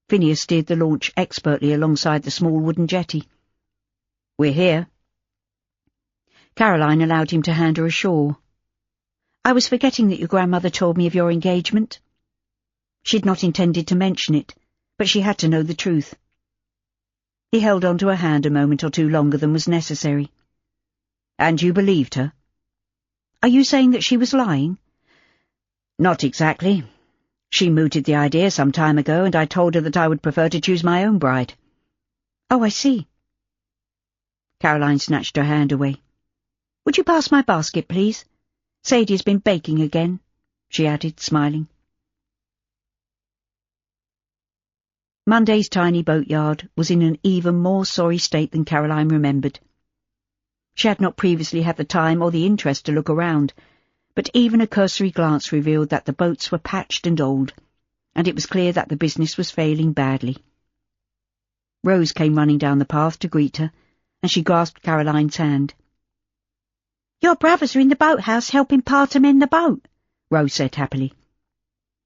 Phineas steered the launch expertly alongside the small wooden jetty. "We're here." Caroline allowed him to hand her ashore.
"I was forgetting that your grandmother told me of your engagement." She'd not intended to mention it, but she had to know the truth.
He held on to her hand a moment or two longer than was necessary. "And you believed her?"
"Are you saying that she was lying?"
"Not exactly. She mooted the idea some time ago, and I told her that I would prefer to choose my own bride."
"Oh, I see."
Caroline snatched her hand away.
"Would you pass my basket, please? Sadie has been baking again," she added, smiling.
Monday's tiny boatyard was in an even more sorry state than Caroline remembered. She had not previously had the time or the interest to look around, but even a cursory glance revealed that the boats were patched and old, and it was clear that the business was failing badly. Rose came running down the path to greet her, and she grasped Caroline's hand.
"Your brothers are in the boathouse helping Pa to mend the boat," Rose said happily.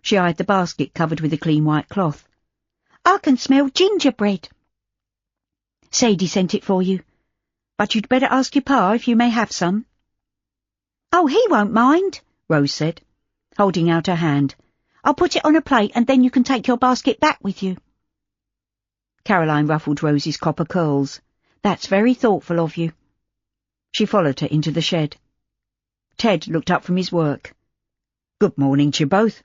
She eyed the basket covered with a clean white cloth.
"I can smell gingerbread."
"Sadie sent it for you, but you'd better ask your Pa if you may have some."
"Oh, he won't mind,"
Rose said, holding out her hand.
"I'll put it on a plate and then you can take your basket back with you."
Caroline ruffled Rose's copper curls. "That's very thoughtful of you." She followed her into the shed. Ted looked up from his work. "Good morning to you both."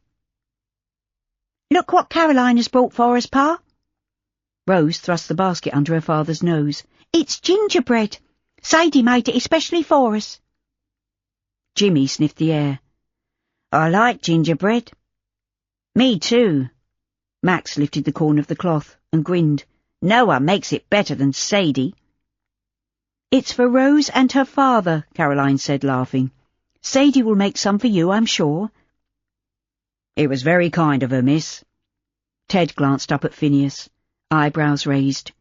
"Look what Caroline has brought for us, Pa."
Rose thrust the basket under her father's nose.
"It's gingerbread. Sadie made it especially for us."
Jimmy sniffed the air. "I like gingerbread." "Me too." Max lifted the corner of the cloth and grinned. "No one makes it better than Sadie."
"It's for Rose and her father," Caroline said, laughing. "Sadie will make some for you, I'm sure."
"It was very kind of her, miss." Ted glanced up at Phineas, eyebrows raised.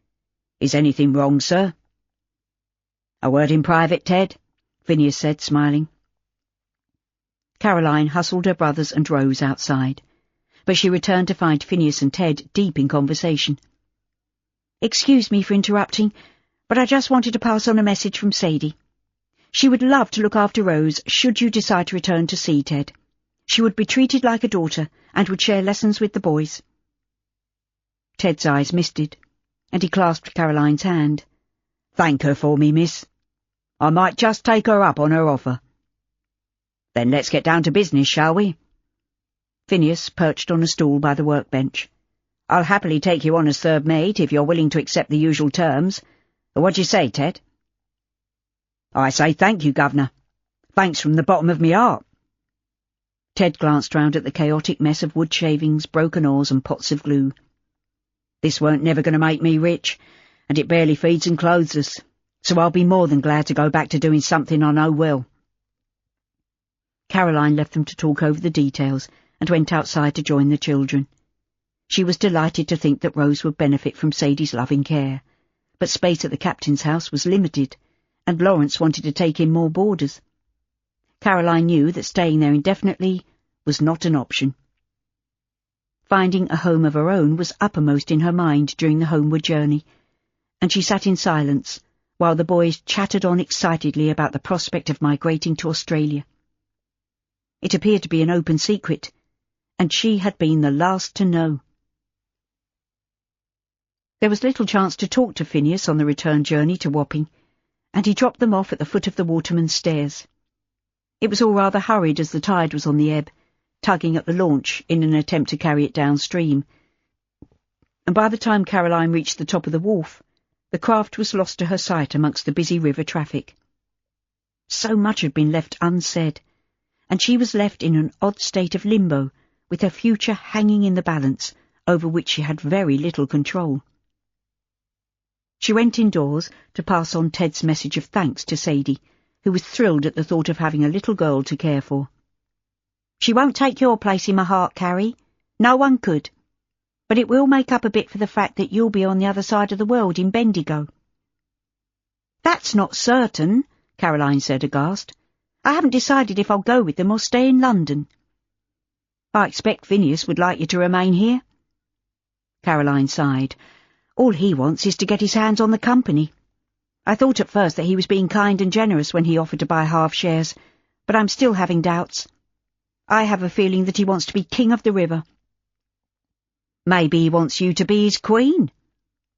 "Is anything wrong, sir?" "A word in private, Ted," Phineas said, smiling. Caroline hustled her brothers and Rose outside, but she returned to find Phineas and Ted deep in conversation.
"Excuse me for interrupting, but I just wanted to pass on a message from Sadie. She would love to look after Rose should you decide to return to sea, Ted. She would be treated like a daughter and would share lessons with the boys."
Ted's eyes misted, and he clasped Caroline's hand. "Thank her for me, miss. I might just take her up on her offer." "Then let's get down to business, shall we?" Phineas perched on a stool by the workbench. "I'll happily take you on as third mate if you're willing to accept the usual terms. What do you say, Ted?" "I say thank you, Governor. Thanks from the bottom of me heart." Ted glanced round at the chaotic mess of wood shavings, broken oars and pots of glue. "This weren't never going to make me rich, and it barely feeds and clothes us, so I'll be more than glad to go back to doing something I know well." Caroline left them to talk over the details and went outside to join the children. She was delighted to think that Rose would benefit from Sadie's loving care, but space at the captain's house was limited, and Lawrence wanted to take in more boarders. Caroline knew that staying there indefinitely was not an option. Finding a home of her own was uppermost in her mind during the homeward journey, and she sat in silence while the boys chattered on excitedly about the prospect of migrating to Australia. It appeared to be an open secret, and she had been the last to know. There was little chance to talk to Phineas on the return journey to Wapping, and he dropped them off at the foot of the waterman's stairs. It was all rather hurried as the tide was on the ebb, tugging at the launch in an attempt to carry it downstream, and by the time Caroline reached the top of the wharf, the craft was lost to her sight amongst the busy river traffic. So much had been left unsaid, and she was left in an odd state of limbo, with her future hanging in the balance, over which she had very little control. She went indoors to pass on Ted's message of thanks to Sadie, who was thrilled at the thought of having a little girl to care for. "She won't take your place in my heart, Carrie. No one could. But it will make up a bit for the fact that you'll be on the other side of the world in Bendigo." "That's not certain," Caroline said aghast. "I haven't decided if I'll go with them or stay in London." "I expect Phineas would like you to remain here." Caroline sighed. "All he wants is to get his hands on the company. I thought at first that he was being kind and generous when he offered to buy half shares, but I'm still having doubts. I have a feeling that he wants to be king of the river." "Maybe he wants you to be his queen."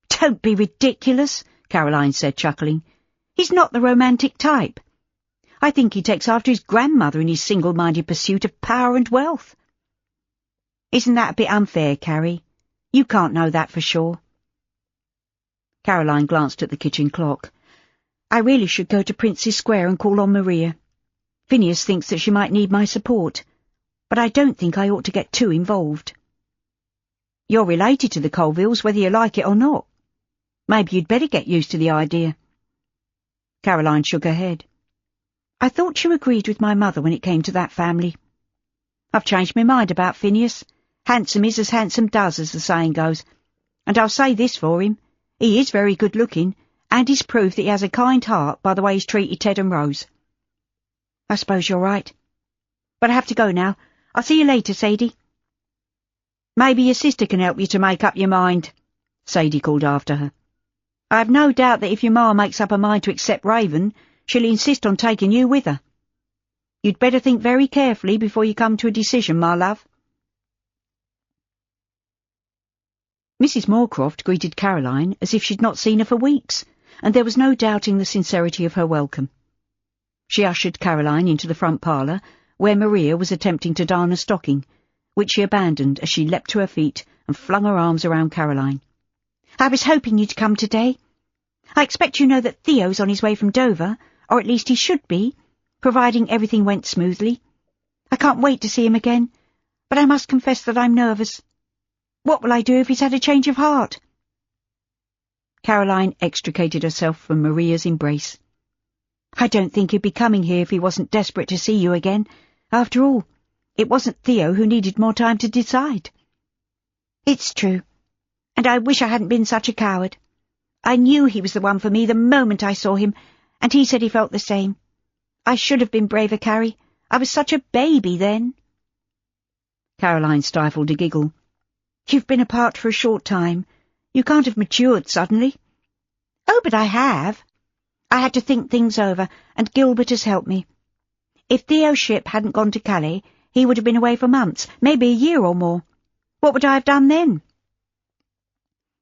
"Don't be ridiculous," Caroline said, chuckling. "He's not the romantic type. I think he takes after his grandmother in his single-minded pursuit of power and wealth." "Isn't that a bit unfair, Carrie? You can't know that for sure." Caroline glanced at the kitchen clock. "I really should go to Prince's Square and call on Maria. Phineas thinks that she might need my support, but I don't think I ought to get too involved." "You're related to the Colvilles, whether you like it or not. Maybe you'd better get used to the idea." Caroline shook her head. "I thought you agreed with my mother when it came to that family. I've changed my mind about Phineas. Handsome is as handsome does, as the saying goes, and I'll say this for him. He is very good-looking, and he's proved that he has a kind heart by the way he's treated Ted and Rose." "I suppose you're right. But I have to go now. I'll see you later, Sadie." "Maybe your sister can help you to make up your mind," Sadie called after her. "I have no doubt that if your ma makes up her mind to accept Raven, she'll insist on taking you with her. You'd better think very carefully before you come to a decision, my love." Mrs. Moorcroft greeted Caroline as if she'd not seen her for weeks, and there was no doubting the sincerity of her welcome. She ushered Caroline into the front parlour, where Maria was attempting to darn a stocking, which she abandoned as she leapt to her feet and flung her arms around Caroline. "I was hoping you'd come today. I expect you know that Theo's on his way from Dover, or at least he should be, providing everything went smoothly. I can't wait to see him again, but I must confess that I'm nervous. What will I do if he's had a change of heart?" Caroline extricated herself from Maria's embrace. "I don't think he'd be coming here if he wasn't desperate to see you again. After all, it wasn't Theo who needed more time to decide." "It's true, and I wish I hadn't been such a coward. I knew he was the one for me the moment I saw him, and he said he felt the same. I should have been braver, Carrie. I was such a baby then." Caroline stifled a giggle. "You've been apart for a short time. You can't have matured suddenly." "Oh, but I have. I had to think things over, and Gilbert has helped me. If Theo's ship hadn't gone to Calais, he would have been away for months, maybe a year or more. What would I have done then?"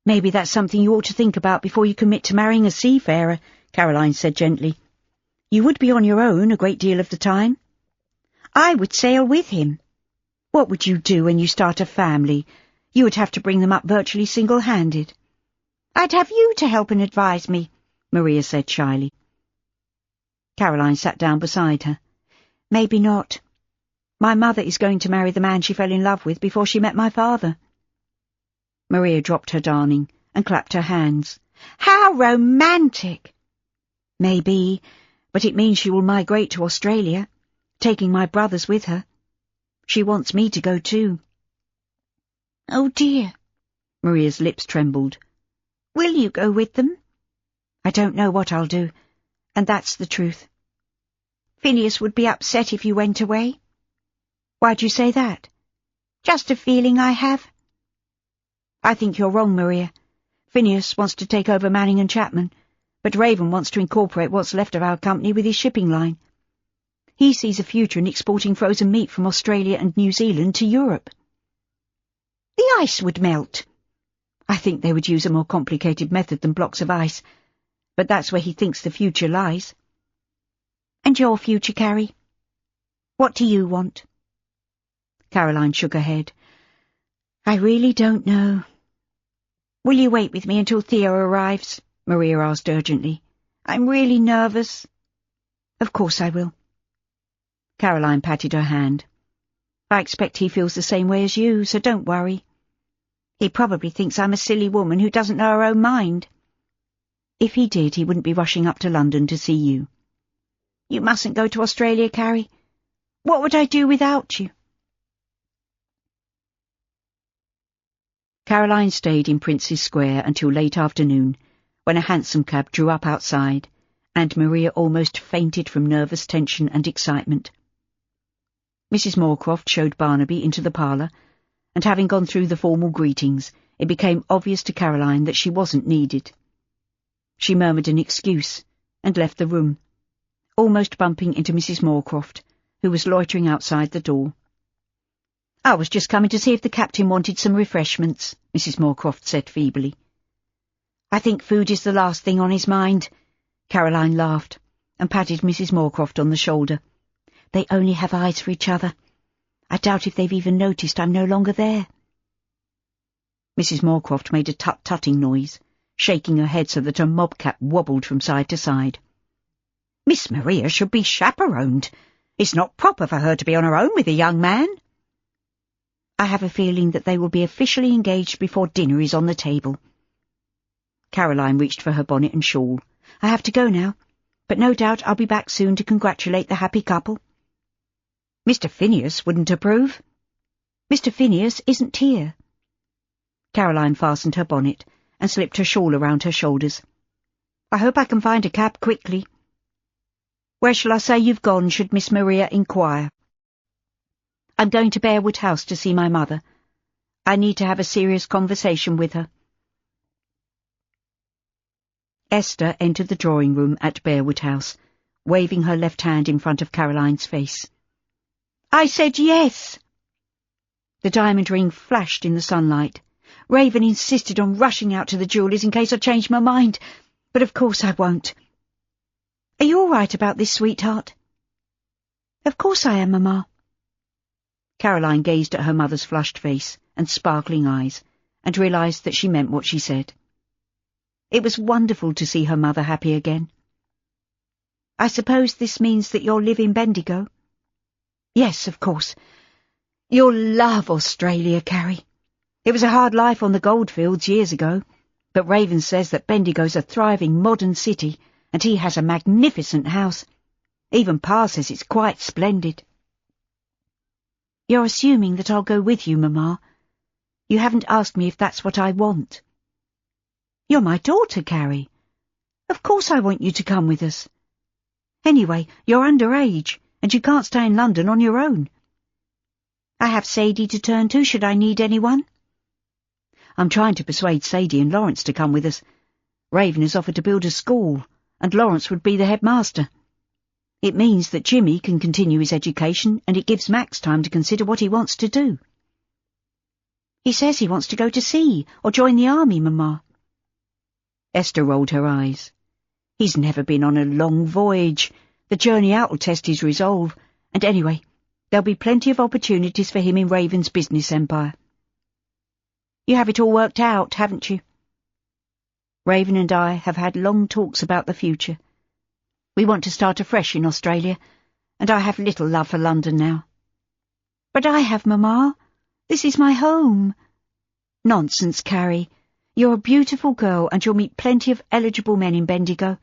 "Maybe that's something you ought to think about before you commit to marrying a seafarer," Caroline said gently. "You would be on your own a great deal of the time." "I would sail with him." "What would you do when you start a family? You would have to bring them up virtually single-handed." "I'd have you to help and advise me," Maria said shyly. Caroline sat down beside her. "Maybe not. My mother is going to marry the man she fell in love with before she met my father." Maria dropped her darning and clapped her hands. "How romantic!" "Maybe, but it means she will migrate to Australia.
taking my brothers with her. She wants me to go too."
"Oh dear."
Maria's lips trembled.
"Will you go with them?"
"I don't know what I'll do, and that's the truth."
"Phineas would be upset if you went away."
"Why'd you say that?"
"Just a feeling I have."
"I think you're wrong, Maria. Phineas wants to take over Manning and Chapman, but Raven wants to incorporate what's left of our company with his shipping line. He sees a future in exporting frozen meat from Australia and New Zealand to Europe."
"The ice would melt."
"I think they would use a more complicated method than blocks of ice, but that's where he thinks the future lies."
"And your future, Carrie? What do you want?"
Caroline shook her head. "I really don't know."
"Will you wait with me until Theo arrives?"
Maria asked urgently.
"I'm really nervous."
"Of course I will." Caroline patted her hand. "I expect he feels the same way as you, so don't worry."
"He probably thinks I'm a silly woman who doesn't know her own mind."
"If he did, he wouldn't be rushing up to London to see you."
"You mustn't go to Australia, Carrie. What would I do without you?"
Caroline stayed in Prince's Square until late afternoon, when a hansom cab drew up outside, and Maria almost fainted from nervous tension and excitement. Mrs. Moorcroft showed Barnaby into the parlour, and having gone through the formal greetings, it became obvious to Caroline that she wasn't needed. She murmured an excuse, and left the room, almost bumping into Mrs. Moorcroft, who was loitering outside the door. "I was just coming to see if the captain wanted some refreshments," Mrs. Moorcroft said feebly. "I think food is the last thing on his mind." Caroline laughed, and patted Mrs. Moorcroft on the shoulder. "They only have eyes for each other. I doubt if they've even noticed I'm no longer there." Mrs. Moorcroft made a tut-tutting noise, shaking her head so that her mob cap wobbled from side to side. "Miss Maria should be chaperoned. It's not proper for her to be on her own with a young man." "I have a feeling that they will be officially engaged before dinner is on the table." Caroline reached for her bonnet and shawl. "I have to go now, but no doubt I'll be back soon to congratulate the happy couple." "Mr. Phineas wouldn't approve." "Mr. Phineas isn't here." Caroline fastened her bonnet and slipped her shawl around her shoulders. "I hope I can find a cab quickly." "Where shall I say you've gone, should Miss Maria inquire?" "I'm going to Bearwood House to see my mother. I need to have a serious conversation with her." Esther entered the drawing-room at Bearwood House, waving her left hand in front of Caroline's face.
"I said yes!"
The diamond ring flashed in the sunlight. "Raven insisted on rushing out to the jeweller's in case I changed my mind, but of course I won't." "Are you all right about this, sweetheart?"
"Of course I am, Mamma."
Caroline gazed at her mother's flushed face and sparkling eyes, and realised that she meant what she said. It was wonderful to see her mother happy again.
"I suppose this means that you'll live in Bendigo?"
"Yes, of course. You'll love Australia, Carrie. It was a hard life on the goldfields years ago, but Raven says that Bendigo's a thriving modern city, and he has a magnificent house. Even Pa says it's quite splendid."
"You're assuming that I'll go with you, Mamma. You haven't asked me if that's what I want."
"You're my daughter, Carrie. Of course I want you to come with us. Anyway, you're underage, and you can't stay in London on your own."
"I have Sadie to turn to should I need anyone."
"I'm trying to persuade Sadie and Lawrence to come with us. Raven has offered to build a school, and Lawrence would be the headmaster. It means that Jimmy can continue his education, and it gives Max time to consider what he wants to do."
"He says he wants to go to sea or join the army, Mamma."
Esther rolled her eyes. "He's never been on a long voyage. The journey out will test his resolve, and anyway, there'll be plenty of opportunities for him in Raven's business empire."
"You have it all worked out, haven't you?"
"Raven and I have had long talks about the future. We want to start afresh in Australia, and I have little love for London now."
"But I have, Mamma. This is my home."
"Nonsense, Carrie. You're a beautiful girl, and you'll meet plenty of eligible men in Bendigo.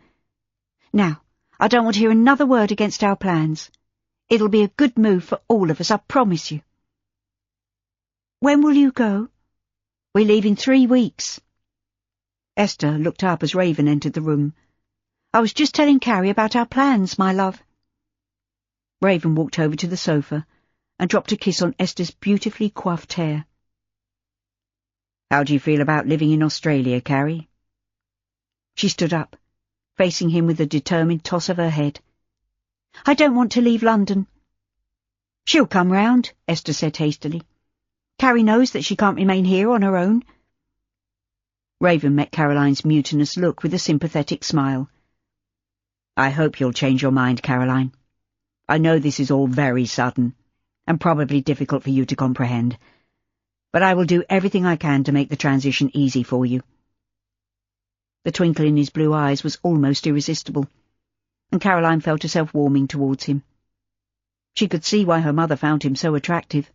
Now, I don't want to hear another word against our plans. It'll be a good move for all of us, I promise you. When will you go? We leave in 3 weeks.
Esther looked up as Raven entered the room.
I was just telling Carrie about our plans, my love.
Raven walked over to the sofa and dropped a kiss on Esther's beautifully coiffed hair. How do you feel about living in Australia, Carrie? She stood up, facing him with a determined toss of her head.
I don't want to leave London.
She'll come round, Esther said hastily.
Carrie knows that she can't remain here on her own.
Raven met Caroline's mutinous look with a sympathetic smile. I hope you'll change your mind, Caroline. I know this is all very sudden, and probably difficult for you to comprehend, but I will do everything I can to make the transition easy for you. The twinkle in his blue eyes was almost irresistible, and Caroline felt herself warming towards him. She could see why her mother found him so attractive,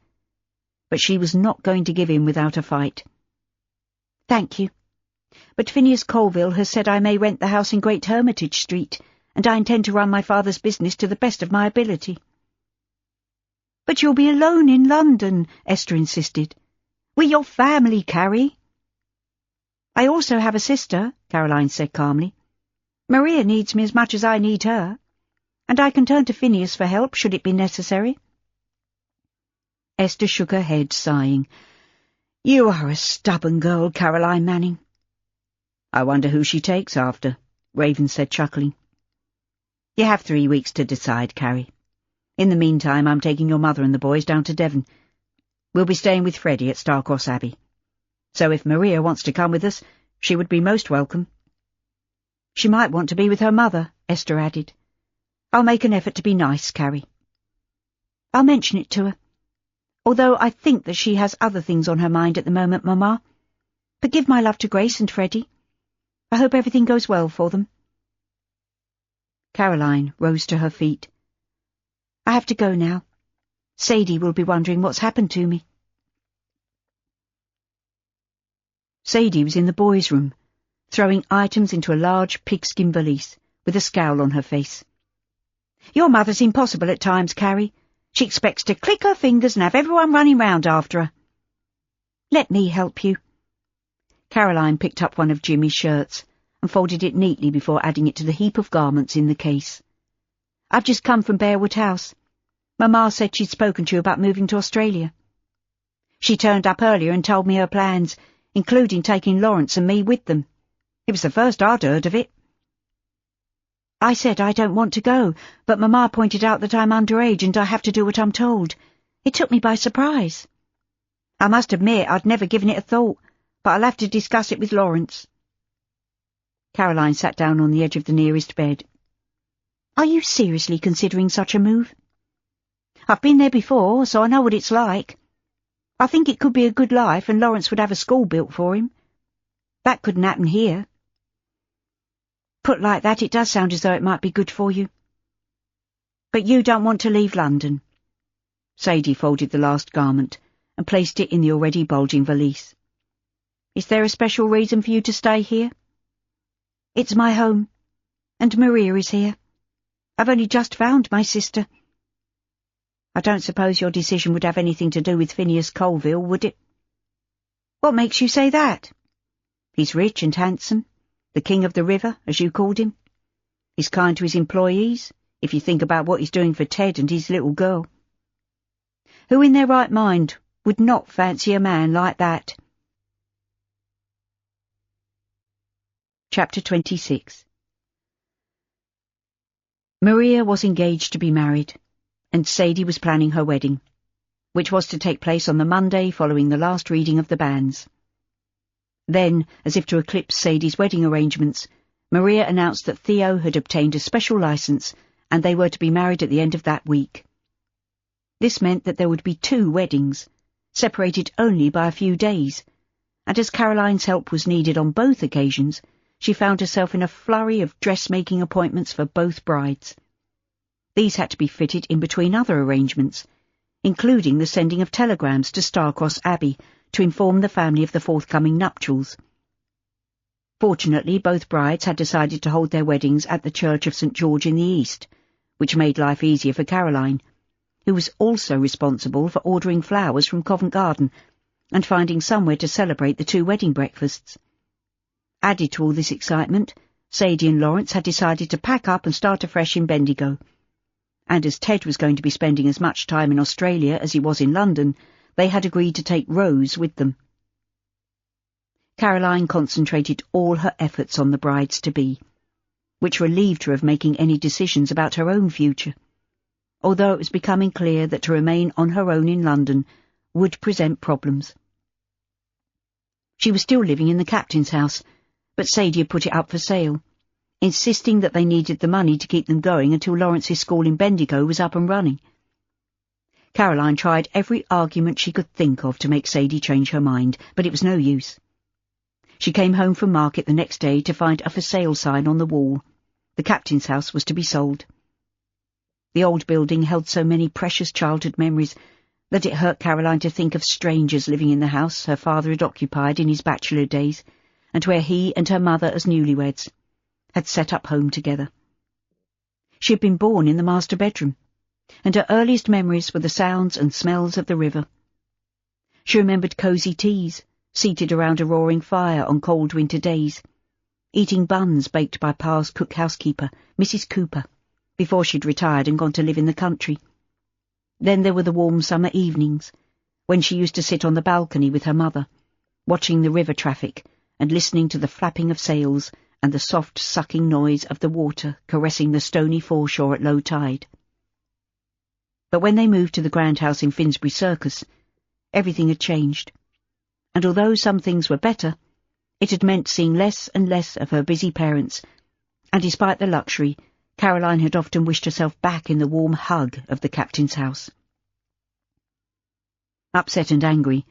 but she was not going to give in without a fight.
Thank you, but Phineas Colville has said I may rent the house in Great Hermitage Street, and I intend to run my father's business to the best of my ability.
But you'll be alone in London, Esther insisted. We're your family, Carrie.
I also have a sister, Caroline said calmly. Maria needs me as much as I need her, and I can turn to Phineas for help should it be necessary.
Esther shook her head, sighing. You are a stubborn girl, Caroline Manning. I wonder who she takes after, Raven said, chuckling. You have 3 weeks to decide, Carrie. In the meantime, I'm taking your mother and the boys down to Devon. We'll be staying with Freddie at Starcross Abbey. So if Maria wants to come with us, she would be most welcome.
She might want to be with her mother, Esther added. I'll make an effort to be nice, Carrie. I'll mention it to her, although I think that she has other things on her mind at the moment, Mamma. But give my love to Grace and Freddie. I hope everything goes well for them.
Caroline rose to her feet.
I have to go now. Sadie will be wondering what's happened to me.
Sadie was in the boys' room, throwing items into a large pigskin valise, with a scowl on her face.
Your mother's impossible at times, Carrie. She expects to click her fingers and have everyone running round after her. Let me help you.
Caroline picked up one of Jimmy's shirts and folded it neatly before adding it to the heap of garments in the case.
I've just come from Bearwood House. Mamma said she'd spoken to you about moving to Australia. She turned up earlier and told me her plans, including taking Lawrence and me with them. It was the first I'd heard of it. I said I don't want to go, but Mamma pointed out that I'm underage and I have to do what I'm told. It took me by surprise. I must admit I'd never given it a thought, but I'll have to discuss it with Lawrence.
Caroline sat down on the edge of the nearest bed.
Are you seriously considering such a move? I've been there before, so I know what it's like. I think it could be a good life and Lawrence would have a school built for him. That couldn't happen here. Put like that, it does sound as though it might be good for you. But you don't want to leave London.
Sadie folded the last garment and placed it in the already bulging valise.
Is there a special reason for you to stay here? It's my home, and Maria is here. I've only just found my sister. I don't suppose your decision would have anything to do with Phineas Colville, would it? What makes you say that? He's rich and handsome, the king of the river, as you called him. He's kind to his employees, if you think about what he's doing for Ted and his little girl. Who in their right mind would not fancy a man like that?
Chapter 26. Maria was engaged to be married, and Sadie was planning her wedding, which was to take place on the Monday following the last reading of the banns. Then, as if to eclipse Sadie's wedding arrangements, Maria announced that Theo had obtained a special license and they were to be married at the end of that week. This meant that there would be 2 weddings, separated only by a few days, and as Caroline's help was needed on both occasions, she found herself in a flurry of dressmaking appointments for both brides. These had to be fitted in between other arrangements, including the sending of telegrams to Starcross Abbey to inform the family of the forthcoming nuptials. Fortunately, both brides had decided to hold their weddings at the Church of St. George in the East, which made life easier for Caroline, who was also responsible for ordering flowers from Covent Garden and finding somewhere to celebrate the 2 wedding breakfasts. Added to all this excitement, Sadie and Lawrence had decided to pack up and start afresh in Bendigo. And as Ted was going to be spending as much time in Australia as he was in London, they had agreed to take Rose with them. Caroline concentrated all her efforts on the brides-to-be, which relieved her of making any decisions about her own future, although it was becoming clear that to remain on her own in London would present problems. She was still living in the captain's house, but Sadie had put it up for sale, insisting that they needed the money to keep them going until Lawrence's school in Bendigo was up and running. Caroline tried every argument she could think of to make Sadie change her mind, but it was no use. She came home from market the next day to find a for sale sign on the wall. The captain's house was to be sold. The old building held so many precious childhood memories that it hurt Caroline to think of strangers living in the house her father had occupied in his bachelor days, and where he and her mother, as newlyweds, had set up home together. She had been born in the master bedroom, and her earliest memories were the sounds and smells of the river. She remembered cosy teas, seated around a roaring fire on cold winter days, eating buns baked by Pa's cook housekeeper, Mrs. Cooper, before she'd retired and gone to live in the country. Then there were the warm summer evenings, when she used to sit on the balcony with her mother, watching the river traffic and listening to the flapping of sails and the soft sucking noise of the water caressing the stony foreshore at low tide. But when they moved to the grand house in Finsbury Circus, everything had changed, and although some things were better, it had meant seeing less and less of her busy parents, and despite the luxury, Caroline had often wished herself back in the warm hug of the captain's house. Upset and angry,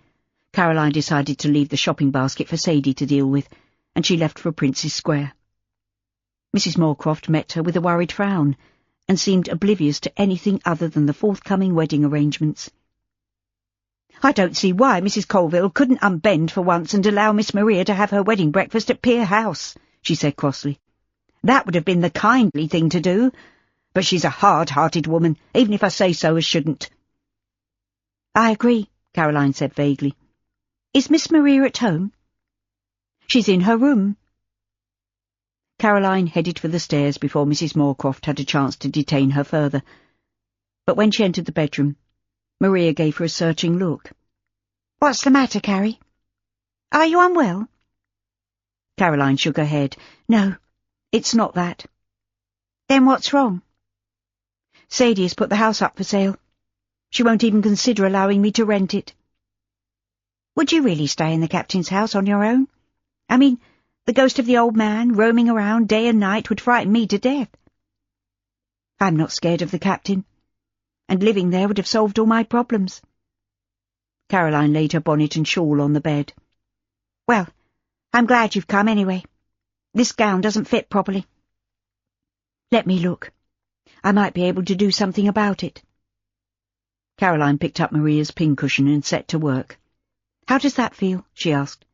Caroline decided to leave the shopping basket for Sadie to deal with, and she left for Prince's Square. Mrs. Moorcroft met her with a worried frown, and seemed oblivious to anything other than the forthcoming wedding arrangements. "I don't see why Mrs. Colville couldn't unbend for once and allow Miss Maria to have her wedding breakfast at Pier House," she said crossly. "That would have been the kindly thing to do, but she's a hard-hearted woman, even if I say so as shouldn't." "I agree," Caroline said vaguely. "Is Miss Maria at home?" "She's in her room." Caroline headed for the stairs before Mrs. Moorcroft had a chance to detain her further, but when she entered the bedroom, Maria gave her a searching look. "What's the matter, Carrie? Are you unwell?" Caroline shook her head. "No, it's not that." "Then what's wrong?" "Sadie has put the house up for sale. She won't even consider allowing me to rent it." "Would you really stay in the captain's house on your own? I mean, the ghost of the old man roaming around day and night would frighten me to death." "I'm not scared of the captain, and living there would have solved all my problems." Caroline laid her bonnet and shawl on the bed. "Well, I'm glad you've come anyway. This gown doesn't fit properly." "Let me look. I might be able to do something about it." Caroline picked up Maria's pincushion and set to work. "How does that feel?" she asked,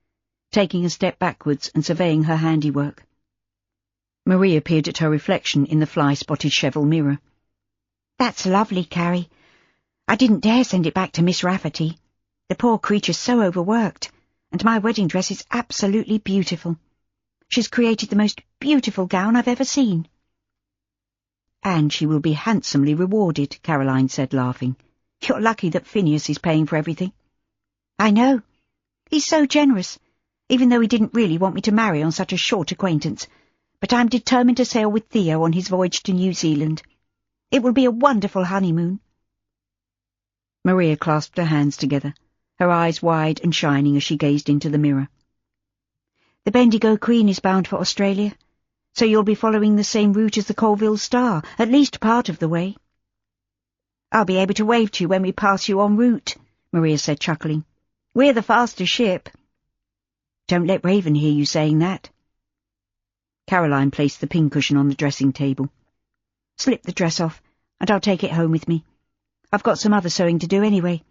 taking a step backwards and surveying her handiwork. Maria peered at her reflection in the fly-spotted cheval mirror. "That's lovely, Carrie. I didn't dare send it back to Miss Rafferty. The poor creature's so overworked, and my wedding dress is absolutely beautiful. She's created the most beautiful gown I've ever seen." "And she will be handsomely rewarded," Caroline said, laughing. "You're lucky that Phineas is paying for everything." "I know. He's so generous, even though he didn't really want me to marry on such a short acquaintance. But I'm determined to sail with Theo on his voyage to New Zealand. It will be a wonderful honeymoon." Maria clasped her hands together, her eyes wide and shining as she gazed into the mirror. "The Bendigo Queen is bound for Australia, so you'll be following the same route as the Colville Star, at least part of the way." "I'll be able to wave to you when we pass you en route," Maria said, chuckling. "We're the faster ship." "Don't let Raven hear you saying that." Caroline placed the pincushion on the dressing table. "Slip the dress off, and I'll take it home with me. I've got some other sewing to do anyway.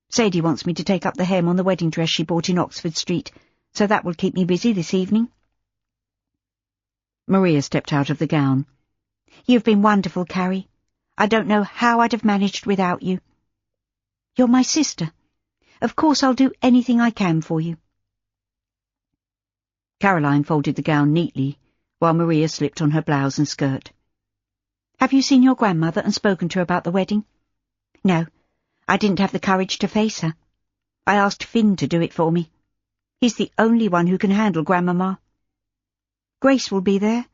Sadie wants me to take up the hem on the wedding dress she bought in Oxford Street, so that will keep me busy this evening." Maria stepped out of the gown. "You've been wonderful, Carrie.
I don't know how I'd have managed without you. You're my sister. Of course I'll do anything I can for you.
Caroline folded the gown neatly, while Maria slipped on her blouse and skirt.
Have you seen your grandmother and spoken to her about the wedding? No, I didn't have the courage to face her. I asked Finn to do it for me. He's the only one who can handle Grandmama. Grace will be there.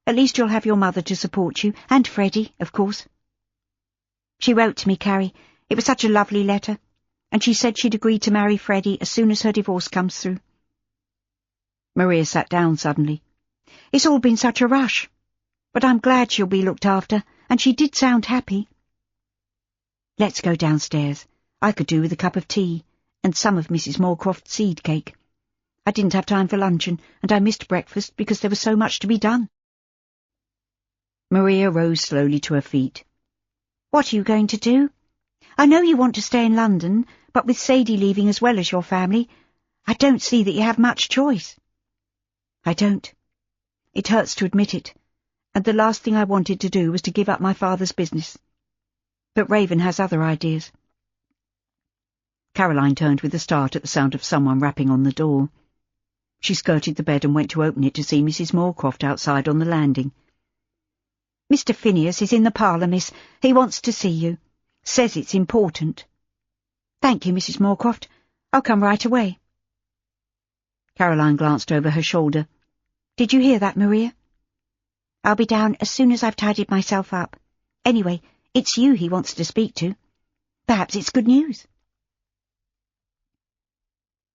At least you'll have your mother to support you, and Freddie, of course. She wrote to me, Carrie. It was such a lovely letter, and she said she'd agreed to marry Freddie as soon as her divorce comes through.
Maria sat down suddenly.
It's all been such a rush, but I'm glad she'll be looked after, and she did sound happy. Let's go downstairs. I could do with a cup of tea, and some of Mrs. Moorcroft's seed cake. I didn't have time for luncheon, and I missed breakfast because there was so much to be done.
Maria rose slowly to her feet.
What are you going to do? I know you want to stay in London, but with Sadie leaving as well as your family, I don't see that you have much choice. I don't. It hurts to admit it, and the last thing I wanted to do was to give up my father's business. But Raven has other ideas.
Caroline turned with a start at the sound of someone rapping on the door. She skirted the bed and went to open it to see Mrs. Moorcroft outside on the landing.
Mr. Phineas is in the parlour, miss. He wants to see you. Says it's important. Thank you, Mrs. Moorcroft. I'll come right away.
Caroline glanced over her shoulder.
Did you hear that, Maria? I'll be down as soon as I've tidied myself up. Anyway, it's you he wants to speak to. Perhaps it's good news.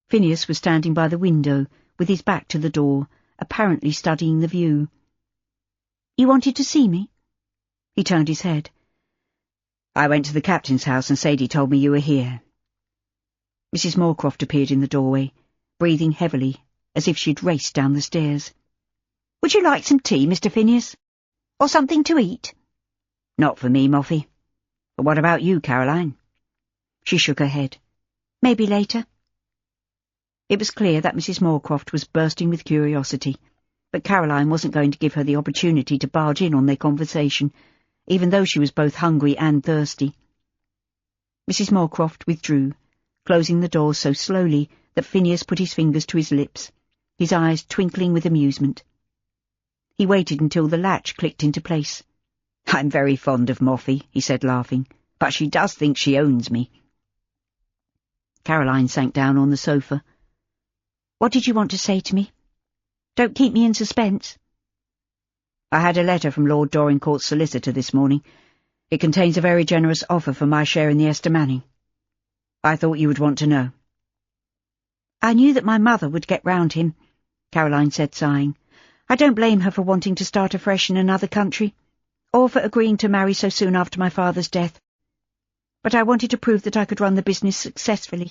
Phineas was standing by the window, with his back to the door, apparently studying the view.
You wanted to see me?
He turned his head. I went to the captain's house and Sadie told me you were here. Mrs. Moorcroft appeared in the doorway, breathing heavily, as if she'd raced down the stairs.
Would you like some tea, Mr. Phineas? Or something to eat?
Not for me, Moffy. But what about you, Caroline? She shook her head.
Maybe later.
It was clear that Mrs. Moorcroft was bursting with curiosity, but Caroline wasn't going to give her the opportunity to barge in on their conversation, even though she was both hungry and thirsty. Mrs. Moorcroft withdrew, closing the door so slowly that Phineas put his fingers to his lips, his eyes twinkling with amusement. He waited until the latch clicked into place. I'm very fond of Moffy, he said, laughing, but she does think she owns me. Caroline sank down on the sofa.
What did you want to say to me? Don't keep me in suspense.
I had a letter from Lord Dorincourt's solicitor this morning. It contains a very generous offer for my share in the Esther Manning. I thought you would want to know.
I knew that my mother would get round him, Caroline said, sighing. I don't blame her for wanting to start afresh in another country, or for agreeing to marry so soon after my father's death. But I wanted to prove that I could run the business successfully.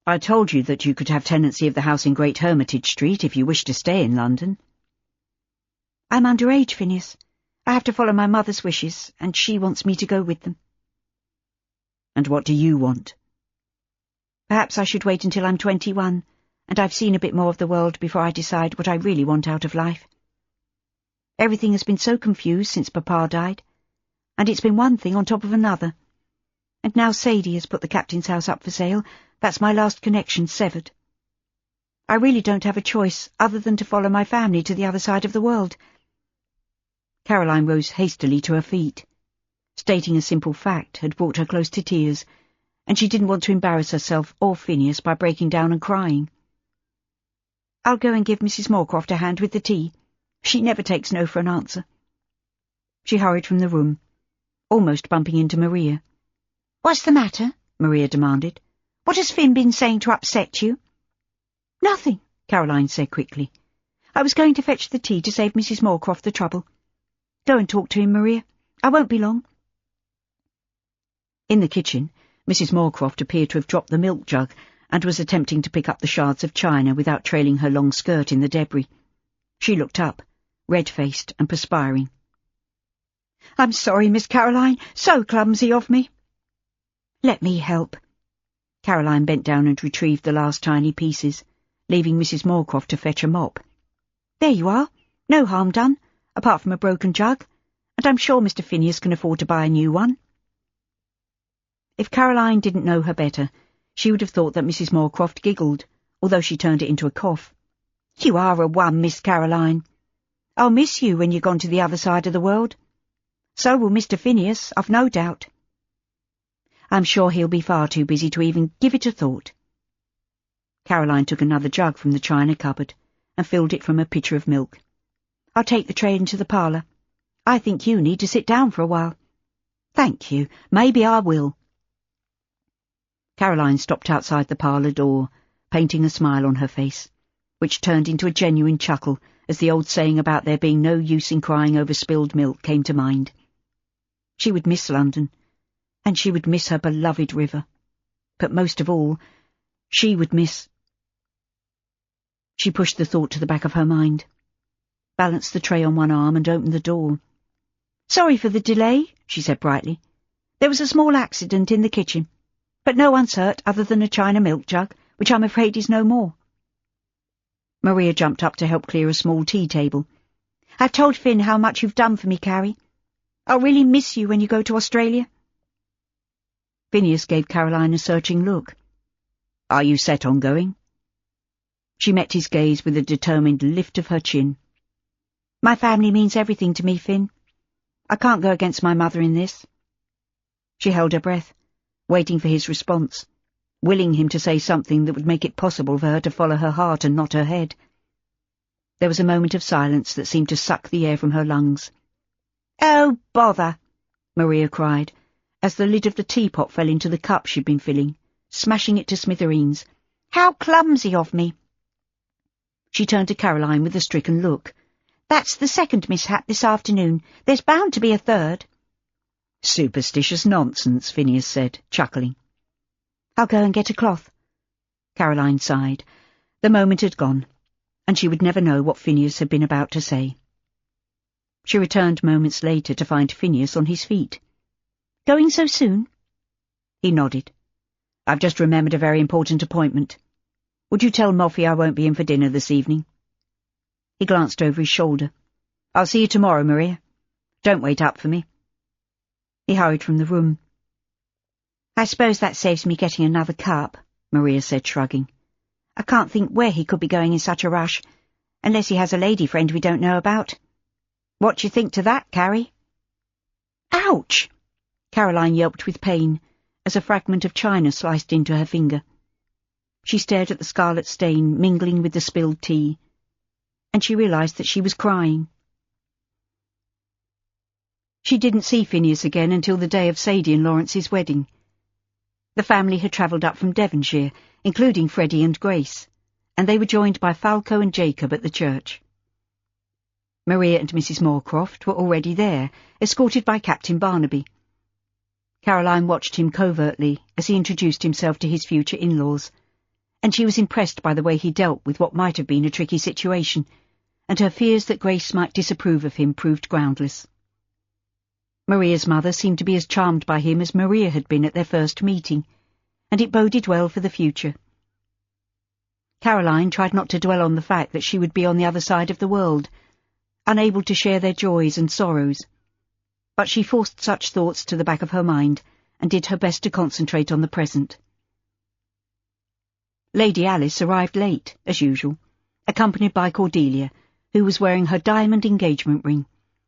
I told you that you could have tenancy of the house in Great Hermitage Street if you wished to stay in London.
I'm underage, Phineas. I have to follow my mother's wishes, and she wants me to go with them.
And what do you want?
Perhaps I should wait until I'm 21, and I've seen a bit more of the world before I decide what I really want out of life. Everything has been so confused since Papa died, and it's been one thing on top of another. And now Sadie has put the captain's house up for sale. That's my last connection severed. I really don't have a choice other than to follow my family to the other side of the world.
Caroline rose hastily to her feet. Stating a simple fact had brought her close to tears, and she didn't want to embarrass herself or Phineas by breaking down and crying.
I'll go and give Mrs. Moorcroft a hand with the tea. She never takes no for an answer.
She hurried from the room, almost bumping into Maria.
What's the matter? Maria demanded. What has Finn been saying to upset you? Nothing, Caroline said quickly. I was going to fetch the tea to save Mrs. Moorcroft the trouble. Go and talk to him, Maria. I won't be long.
In the kitchen, Mrs. Moorcroft appeared to have dropped the milk jug and was attempting to pick up the shards of china without trailing her long skirt in the debris. She looked up, red-faced and perspiring.
I'm sorry, Miss Caroline. So clumsy of me. Let me help.
Caroline bent down and retrieved the last tiny pieces, leaving Mrs. Moorcroft to fetch a mop.
There you are. No harm done, apart from a broken jug, and I'm sure Mr. Phineas can afford to buy a new one." If Caroline didn't know her better, she would have thought that Mrs. Moorcroft giggled, although she turned it into a cough. "You are a one, Miss Caroline. I'll miss you when you're gone to the other side of the world. So will Mr. Phineas, I've no doubt. I'm sure he'll be far too busy to even give it a thought." Caroline took another jug from the china cupboard and filled it from a pitcher of milk. "I'll take the tray into the parlour. I think you need to sit down for a while." "Thank you. Maybe I will." Caroline stopped outside the parlour door, painting a smile on her face, which turned into a genuine chuckle as the old saying about there being no use in crying over spilled milk came to mind. She would miss London, and she would miss her beloved river. But most of all, she would miss... She pushed the thought to the back of her mind, balanced the tray on one arm and opened the door. "Sorry for the delay," she said brightly. "There was a small accident in the kitchen, but no one's hurt other than a china milk jug, which I'm afraid is no more." Maria jumped up to help clear a small tea table. "I've told Finn how much you've done for me, Carrie. I'll really miss you when you go to Australia." Phineas gave Caroline a searching look. "Are you set on going?" She met his gaze with a determined lift of her chin. "My family means everything to me, Finn. I can't go against my mother in this." She held her breath, waiting for his response, willing him to say something that would make it possible for her to follow her heart and not her head. There was a moment of silence that seemed to suck the air from her lungs. "Oh, bother!" Maria cried, as the lid of the teapot fell into the cup she'd been filling, smashing it to smithereens. "How clumsy of me!" She turned to Caroline with a stricken look. "That's the second mishap this afternoon. There's bound to be a third." "Superstitious nonsense," Phineas said, chuckling. "I'll go and get a cloth." Caroline sighed. The moment had gone, and she would never know what Phineas had been about to say. She returned moments later to find Phineas on his feet. "Going so soon?" He nodded. "I've just remembered a very important appointment. Would you tell Moffy I won't be in for dinner this evening?" He glanced over his shoulder. "I'll see you tomorrow, Maria. Don't wait up for me." He hurried from the room. "I suppose that saves me getting another cup," Maria said, shrugging. "I can't think where he could be going in such a rush, unless he has a lady friend we don't know about. What do you think to that, Carrie?" "Ouch!" Caroline yelped with pain as a fragment of china sliced into her finger. She stared at the scarlet stain mingling with the spilled tea, and she realised that she was crying. She didn't see Phineas again until the day of Sadie and Lawrence's wedding. The family had travelled up from Devonshire, including Freddie and Grace, and they were joined by Falco and Jacob at the church. Maria and Mrs. Moorcroft were already there, escorted by Captain Barnaby. Caroline watched him covertly as he introduced himself to his future in-laws, and she was impressed by the way he dealt with what might have been a tricky situation, and her fears that Grace might disapprove of him proved groundless. Maria's mother seemed to be as charmed by him as Maria had been at their first meeting, and it boded well for the future. Caroline tried not to dwell on the fact that she would be on the other side of the world, unable to share their joys and sorrows, but she forced such thoughts to the back of her mind and did her best to concentrate on the present. Lady Alice arrived late, as usual, accompanied by Cordelia, who was wearing her diamond engagement ring,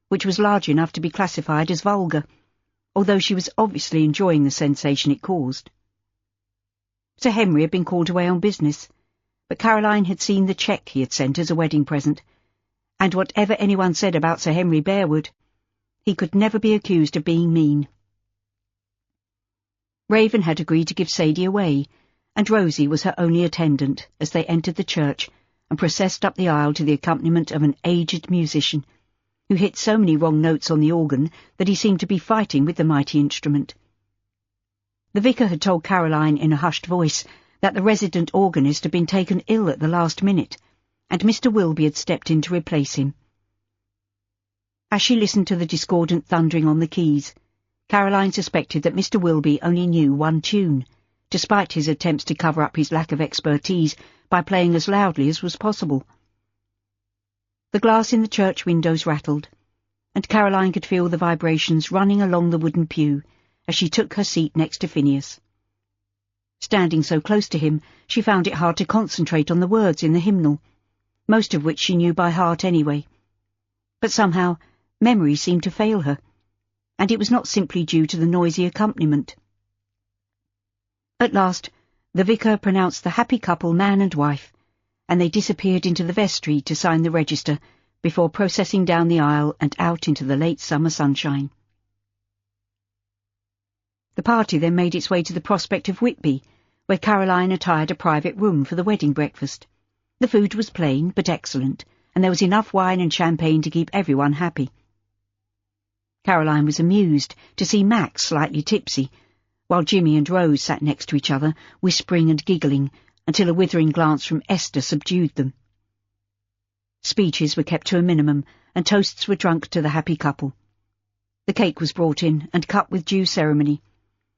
which was large enough to be classified as vulgar, although she was obviously enjoying the sensation it caused. Sir Henry had been called away on business, but Caroline had seen the cheque he had sent as a wedding present, and whatever anyone said about Sir Henry Bearwood, he could never be accused of being mean. Raven had agreed to give Sadie away, and Rosie was her only attendant as they entered the church and processed up the aisle to the accompaniment of an aged musician, who hit so many wrong notes on the organ that he seemed to be fighting with the mighty instrument. The vicar had told Caroline in a hushed voice that the resident organist had been taken ill at the last minute, and Mr. Wilby had stepped in to replace him. As she listened to the discordant thundering on the keys, Caroline suspected that Mr. Wilby only knew one tune, despite his attempts to cover up his lack of expertise by playing as loudly as was possible. The glass in the church windows rattled,
and Caroline could feel the vibrations running along the wooden pew as she took her seat next to Phineas. Standing so close to him, she found it hard to concentrate on the words in the hymnal, most of which she knew by heart anyway. But somehow, memory seemed to fail her, and it was not simply due to the noisy accompaniment. At last, the vicar pronounced the happy couple man and wife, and they disappeared into the vestry to sign the register before processing down the aisle and out into the late summer sunshine. The party then made its way to the prospect of Whitby, where Caroline had hired a private room for the wedding breakfast. The food was plain but excellent, and there was enough wine and champagne to keep everyone happy. Caroline was amused to see Max slightly tipsy, while Jimmy and Rose sat next to each other, whispering and giggling, until a withering glance from Esther subdued them. Speeches were kept to a minimum, and toasts were drunk to the happy couple. The cake was brought in and cut with due ceremony,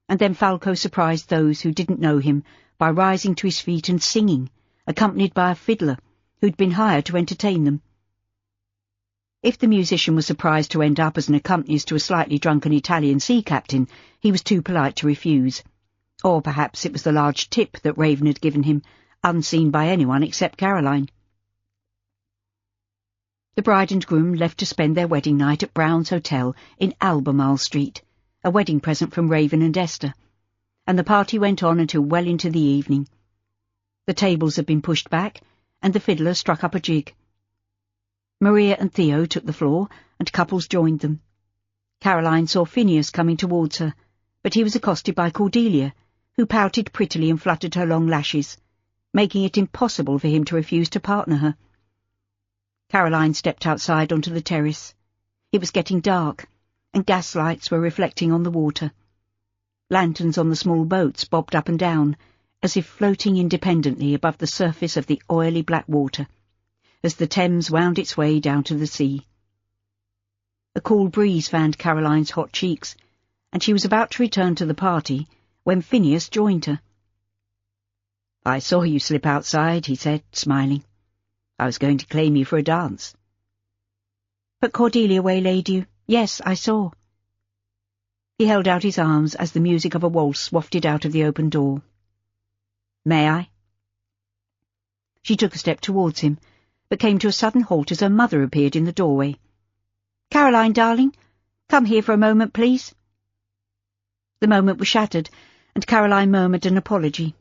and then Falco surprised those who didn't know him by rising to his feet and singing, accompanied by a fiddler who'd been hired to entertain them. If the musician was surprised to end up as an accompanist to a slightly drunken Italian sea captain, he was too polite to refuse. Or perhaps it was the large tip that Raven had given him, unseen by anyone except Caroline. The bride and groom left to spend their wedding night at Brown's Hotel in Albemarle Street, a wedding present from Raven and Esther, and the party went on until well into the evening. The tables had been pushed back, and the fiddler struck up a jig. Maria and Theo took the floor, and couples joined them. Caroline saw Phineas coming towards her, but he was accosted by Cordelia, who pouted prettily and fluttered her long lashes, making it impossible for him to refuse to partner her. Caroline stepped outside onto the terrace. It was getting dark, and gas lights were reflecting on the water. Lanterns on the small boats bobbed up and down, as if floating independently above the surface of the oily black water, as the Thames wound its way down to the sea. A cool breeze fanned Caroline's hot cheeks, and she was about to return to the party when Phineas joined her. "I saw you slip outside," he said, smiling. "I was going to claim you for a dance." "But Cordelia waylaid you. Yes, I saw." He held out his arms as the music of a waltz wafted out of the open door. "May I?" She took a step towards him, but came to a sudden halt as her mother appeared in the doorway. "Caroline, darling, come here for a moment, please." The moment was shattered, and Caroline murmured an apology.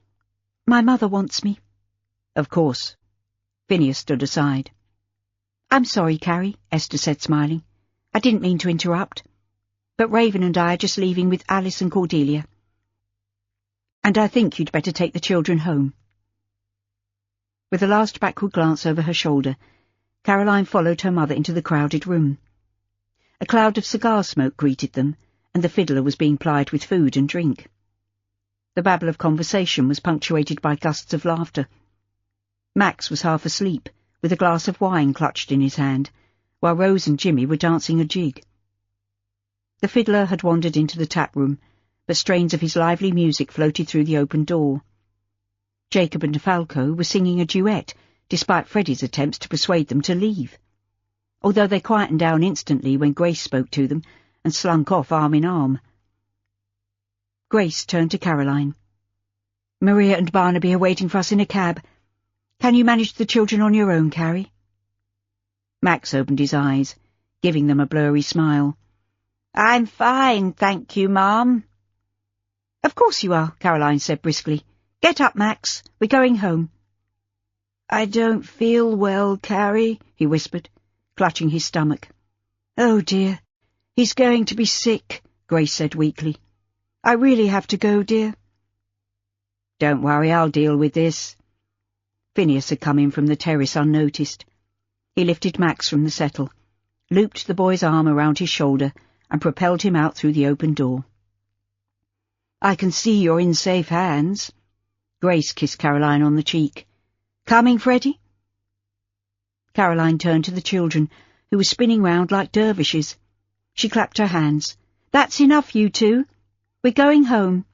"My mother wants me." "Of course." Phineas stood aside. "I'm sorry, Carrie," Esther said, smiling. "I didn't mean to interrupt. But Raven and I are just leaving with Alice and Cordelia. And I think you'd better take the children home." With a last backward glance over her shoulder, Caroline followed her mother into the crowded room. A cloud of cigar smoke greeted them, and the fiddler was being plied with food and drink. The babble of conversation was punctuated by gusts of laughter. Max was half asleep, with a glass of wine clutched in his hand, while Rose and Jimmy were dancing a jig. The fiddler had wandered into the tap-room, but strains of his lively music floated through the open door. Jacob and Falco were singing a duet, despite Freddie's attempts to persuade them to leave, although they quietened down instantly when Grace spoke to them and slunk off arm in arm. Grace turned to Caroline. "Maria and Barnaby are waiting for us in a cab. Can you manage the children on your own, Carrie?" Max opened his eyes, giving them a blurry smile. "I'm fine, thank you, Ma'am." "Of course you are," Caroline said briskly. "Get up, Max. We're going home." "I don't feel well, Carrie," he whispered, clutching his stomach. "Oh, dear. He's going to be sick," Grace said weakly. "I really have to go, dear." "Don't worry, I'll deal with this." Phineas had come in from the terrace unnoticed. He lifted Max from the settle, looped the boy's arm around his shoulder, and propelled him out through the open door. "I can see you're in safe hands." Grace kissed Caroline on the cheek. "Coming, Freddie?" Caroline turned to the children, who were spinning round like dervishes. She clapped her hands. "That's enough, you two. We're going home."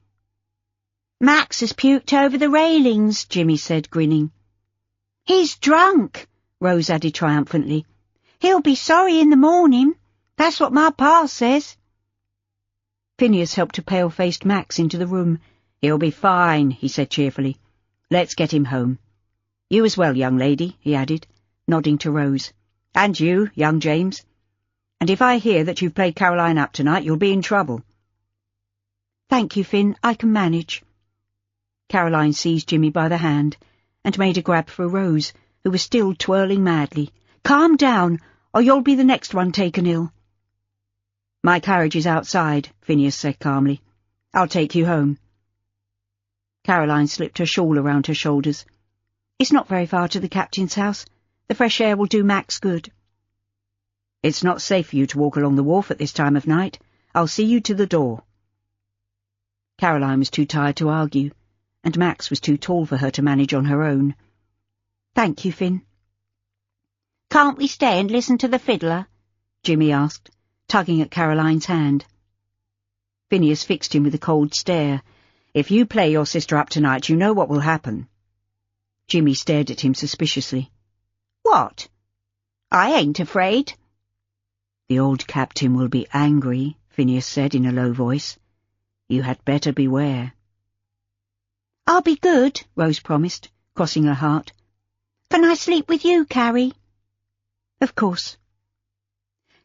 "Max has puked over the railings," Jimmy said, grinning. "He's drunk," Rose added triumphantly. "He'll be sorry in the morning.
That's what my pa says.
Phineas helped a pale-faced Max into the room. "He'll be fine," he said cheerfully. "Let's get him home. You as well, young lady," he added, nodding to Rose. "And you, young James. And if I hear that you've played Caroline up tonight, you'll be in trouble."
"Thank you, Finn, I can manage."
Caroline seized Jimmy by the hand and made a grab for Rose, who was still twirling madly. "Calm down, or you'll be the next one taken ill." "My carriage is outside," Phineas said calmly. "I'll take you home." Caroline slipped her shawl around her shoulders.
"It's not very far to the captain's house. The fresh air will do Max good."
"It's not safe for you to walk along the wharf at this time of night. I'll see you to the door." Caroline was too tired to argue, and Max was too tall for her to manage on her own.
"Thank you, Finn." "Can't we stay and listen to the fiddler?"
Jimmy asked, tugging at Caroline's hand. Phineas fixed him with a cold stare. "If you play your sister up tonight, you know what will happen." Jimmy stared at him suspiciously.
"What? I ain't afraid."
"The old captain will be angry," Phineas said in a low voice. "You had better beware."
"I'll be good," Rose promised, crossing her heart. "Can I sleep with you, Carrie?"
"Of course."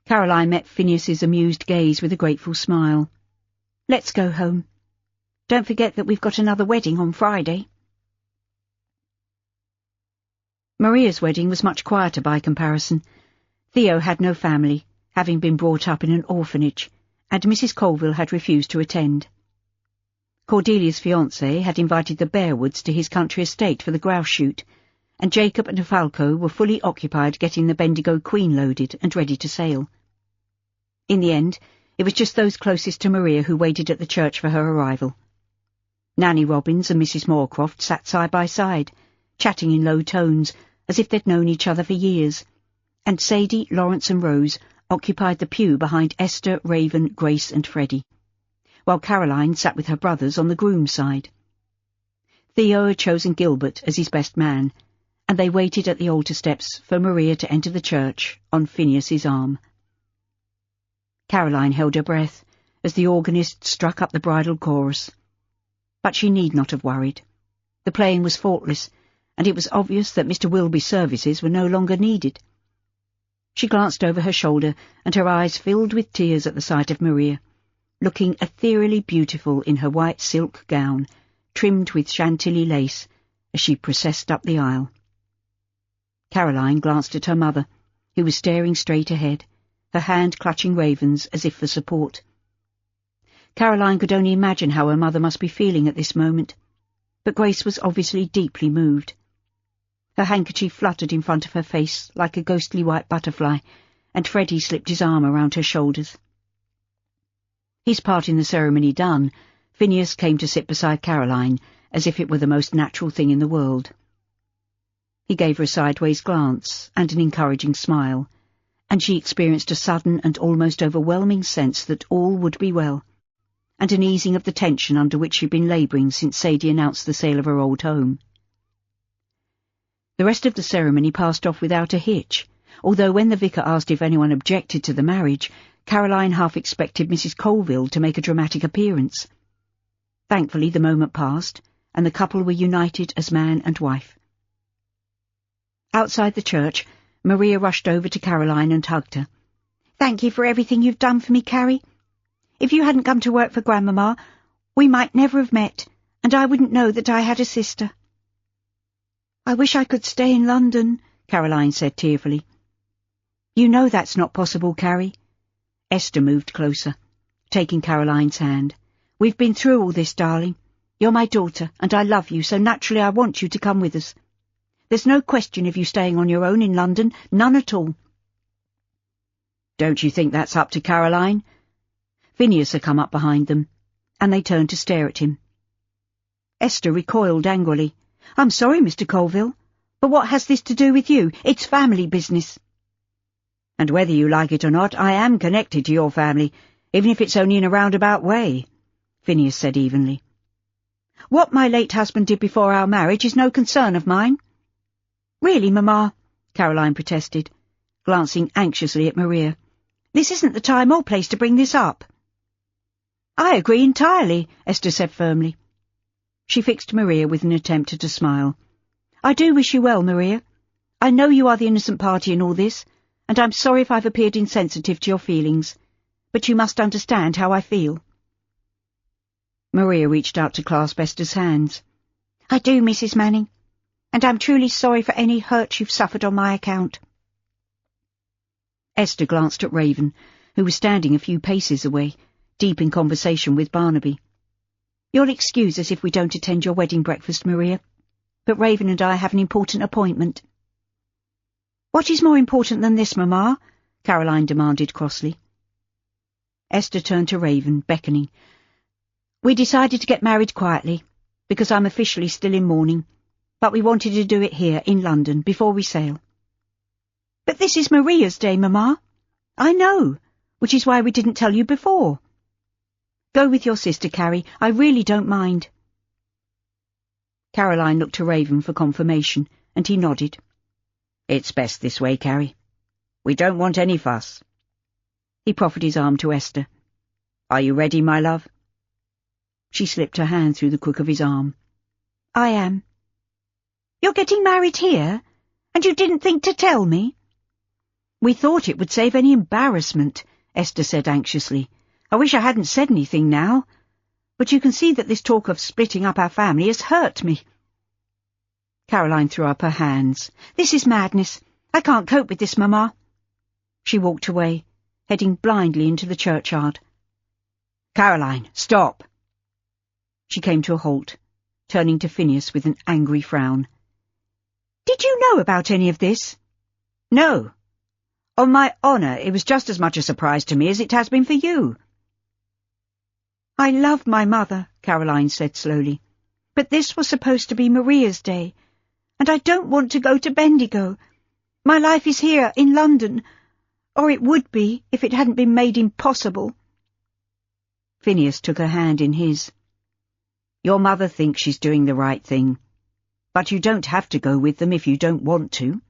Caroline met Phineas's amused gaze with a grateful smile. "Let's go home. Don't forget that we've got another wedding on Friday." Maria's wedding was much quieter by comparison. Theo had no family, having been brought up in an orphanage, and Mrs. Colville had refused to attend. Cordelia's fiancé had invited the Bearwoods to his country estate for the grouse shoot, and Jacob and Falco were fully occupied getting the Bendigo Queen loaded and ready to sail. In the end, it was just those closest to Maria who waited at the church for her arrival. Nanny Robbins and Mrs. Moorcroft sat side by side, chatting in low tones, as if they'd known each other for years, and Sadie, Lawrence and Rose occupied the pew behind Esther, Raven, Grace and Freddie, while Caroline sat with her brothers on the groom's side. Theo had chosen Gilbert as his best man, and they waited at the altar steps for Maria to enter the church on Phineas's arm. Caroline held her breath as the organist struck up the bridal chorus. But she need not have worried. The playing was faultless, and it was obvious that Mr. Wilby's services were no longer needed. She glanced over her shoulder, and her eyes filled with tears at the sight of Maria, looking ethereally beautiful in her white silk gown, trimmed with Chantilly lace, as she processed up the aisle. Caroline glanced at her mother, who was staring straight ahead, her hand clutching Raven's as if for support. Caroline could only imagine how her mother must be feeling at this moment, but Grace was obviously deeply moved. Her handkerchief fluttered in front of her face like a ghostly white butterfly, and Freddie slipped his arm around her shoulders. His part in the ceremony done, Phineas came to sit beside Caroline, as if it were the most natural thing in the world. He gave her a sideways glance and an encouraging smile, and she experienced a sudden and almost overwhelming sense that all would be well, and an easing of the tension under which she'd been labouring since Sadie announced the sale of her old home. The rest of the ceremony passed off without a hitch, although when the vicar asked if anyone objected to the marriage, Caroline half expected Mrs. Colville to make a dramatic appearance. Thankfully the moment passed, and the couple were united as man and wife. Outside the church, Maria rushed over to Caroline and hugged her.
"Thank you for everything you've done for me, Carrie. If you hadn't come to work for Grandmama, we might never have met, and I wouldn't know that I had a sister." "I wish I could stay in London," Caroline said tearfully.
"You know that's not possible, Carrie." Esther moved closer, taking Caroline's hand. "We've been through all this, darling. You're my daughter, and I love you, so naturally I want you to come with us. There's no question of you staying on your own in London, none at all." "Don't you think that's up to Caroline?" Phineas had come up behind them, and they turned to stare at him. Esther recoiled angrily. "I'm sorry, Mr. Colville, but what has this to do with you? It's family business." "And whether you like it or not, I am connected to your family, even if it's only in a roundabout way," Phineas said evenly. "What my late husband did before our marriage is no concern of mine."
"Really, Mamma,"
Caroline protested, glancing anxiously at Maria.
This isn't the time or place to bring this up. I agree entirely, Esther said firmly. She fixed Maria with an attempt at a smile. I do wish you well, Maria. I know you are the innocent party in all this, and I'm sorry if I've appeared insensitive to your feelings, but you must understand how I feel.
Maria reached out to clasp Esther's hands.
I do, Mrs. Manning, and I'm truly sorry for any hurt you've suffered on my account.
Esther glanced at Raven, who was standing a few paces away, deep in conversation with Barnaby.
You'll excuse us if we don't attend your wedding breakfast, Maria, but Raven and I have an important appointment. What is more important than this, Mamma? Caroline demanded crossly.
Esther turned to Raven, beckoning.
We decided to get married quietly, because I'm officially still in mourning, but we wanted to do it here in London before we sail. But this is Maria's day, Mamma. I know, which is why we didn't tell you before. Go with your sister, Carrie. I really don't mind.
Caroline looked to Raven for confirmation, and he nodded. It's best this way, Carrie. We don't want any fuss. He proffered his arm to Esther. Are you ready, my love? She slipped her hand through the crook of his arm.
I am. You're getting married here, and you didn't think to tell me?
We thought it would save any embarrassment, Esther said anxiously. I wish I hadn't said anything now, but you can see that this talk of splitting up our family has hurt me.
Caroline threw up her hands. This is madness. I can't cope with this, Mamma.
She walked away, heading blindly into the churchyard. Caroline, stop! She came to a halt, turning to Phineas with an angry frown.
Did you know about any of this?
No. On my honour, it was just as much a surprise to me as it has been for you.
I love my mother, Caroline said slowly, but this was supposed to be Maria's day, and I don't want to go to Bendigo. My life is here in London, or it would be if it hadn't been made impossible.
Phineas took her hand in his. Your mother thinks she's doing the right thing, but you don't have to go with them if you don't want to.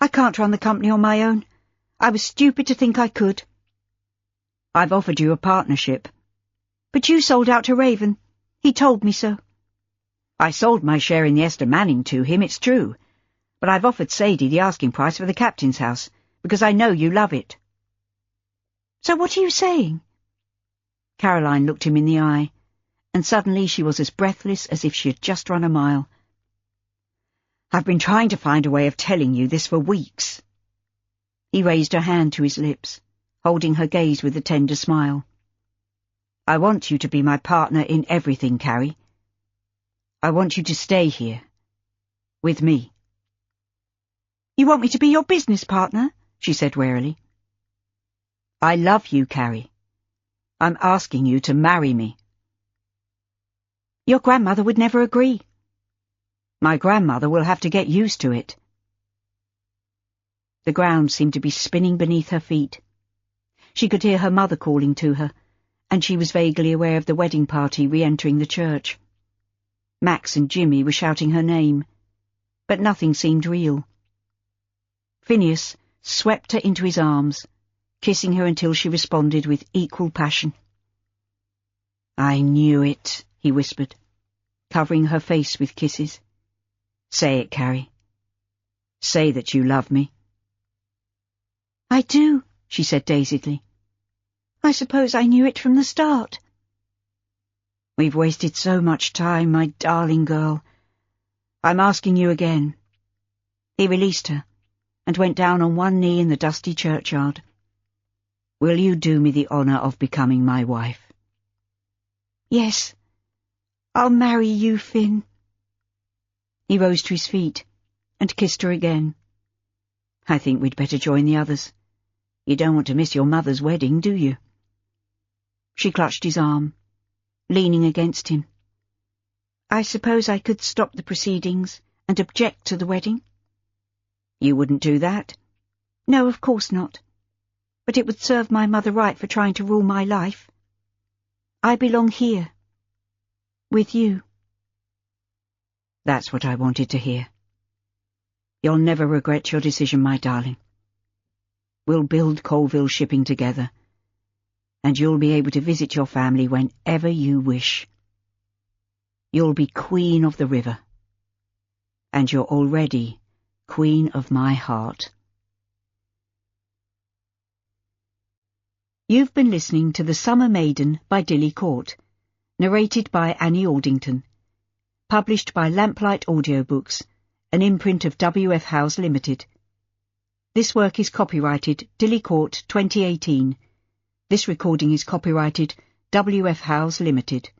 I can't run the company on my own. I was stupid to think I could.
I've offered you a partnership.
But you sold out to Raven. He told me so.
I sold my share in the Esther Manning to him, it's true, but I've offered Sadie the asking price for the captain's house, because I know you love it.
So what are you saying?
Caroline looked him in the eye, and suddenly she was as breathless as if she had just run a mile. I've been trying to find a way of telling you this for weeks. He raised her hand to his lips, holding her gaze with a tender smile. I want you to be my partner in everything, Carrie. I want you to stay here, with me.
You want me to be your business partner? She said warily.
I love you, Carrie. I'm asking you to marry me.
Your grandmother would never agree.
My grandmother will have to get used to it. The ground seemed to be spinning beneath her feet. She could hear her mother calling to her, and she was vaguely aware of the wedding party re-entering the church. Max and Jimmy were shouting her name, but nothing seemed real. Phineas swept her into his arms, kissing her until she responded with equal passion. I knew it, he whispered, covering her face with kisses. Say it, Carrie. Say that you love me.
I do, she said dazedly. I suppose I knew it from the start.
We've wasted so much time, my darling girl. I'm asking you again. He released her and went down on one knee in the dusty churchyard. Will you do me the honour of becoming my wife?
Yes, I'll marry you, Finn.
He rose to his feet and kissed her again. I think we'd better join the others. You don't want to miss your mother's wedding, do you? She clutched his arm, leaning against him.
I suppose I could stop the proceedings and object to the wedding?
You wouldn't do that?
No, of course not. But it would serve my mother right for trying to rule my life. I belong here, with you.
That's what I wanted to hear. You'll never regret your decision, my darling. We'll build Colville Shipping together, and you'll be able to visit your family whenever you wish. You'll be Queen of the River, and you're already Queen of my heart. You've been listening to The Summer Maiden by Dilly Court, narrated by Annie Aldington, published by Lamplight Audiobooks, an imprint of W.F. Howes Limited. This work is copyrighted Dilly Court 2018. This recording is copyrighted W.F. Howes Limited.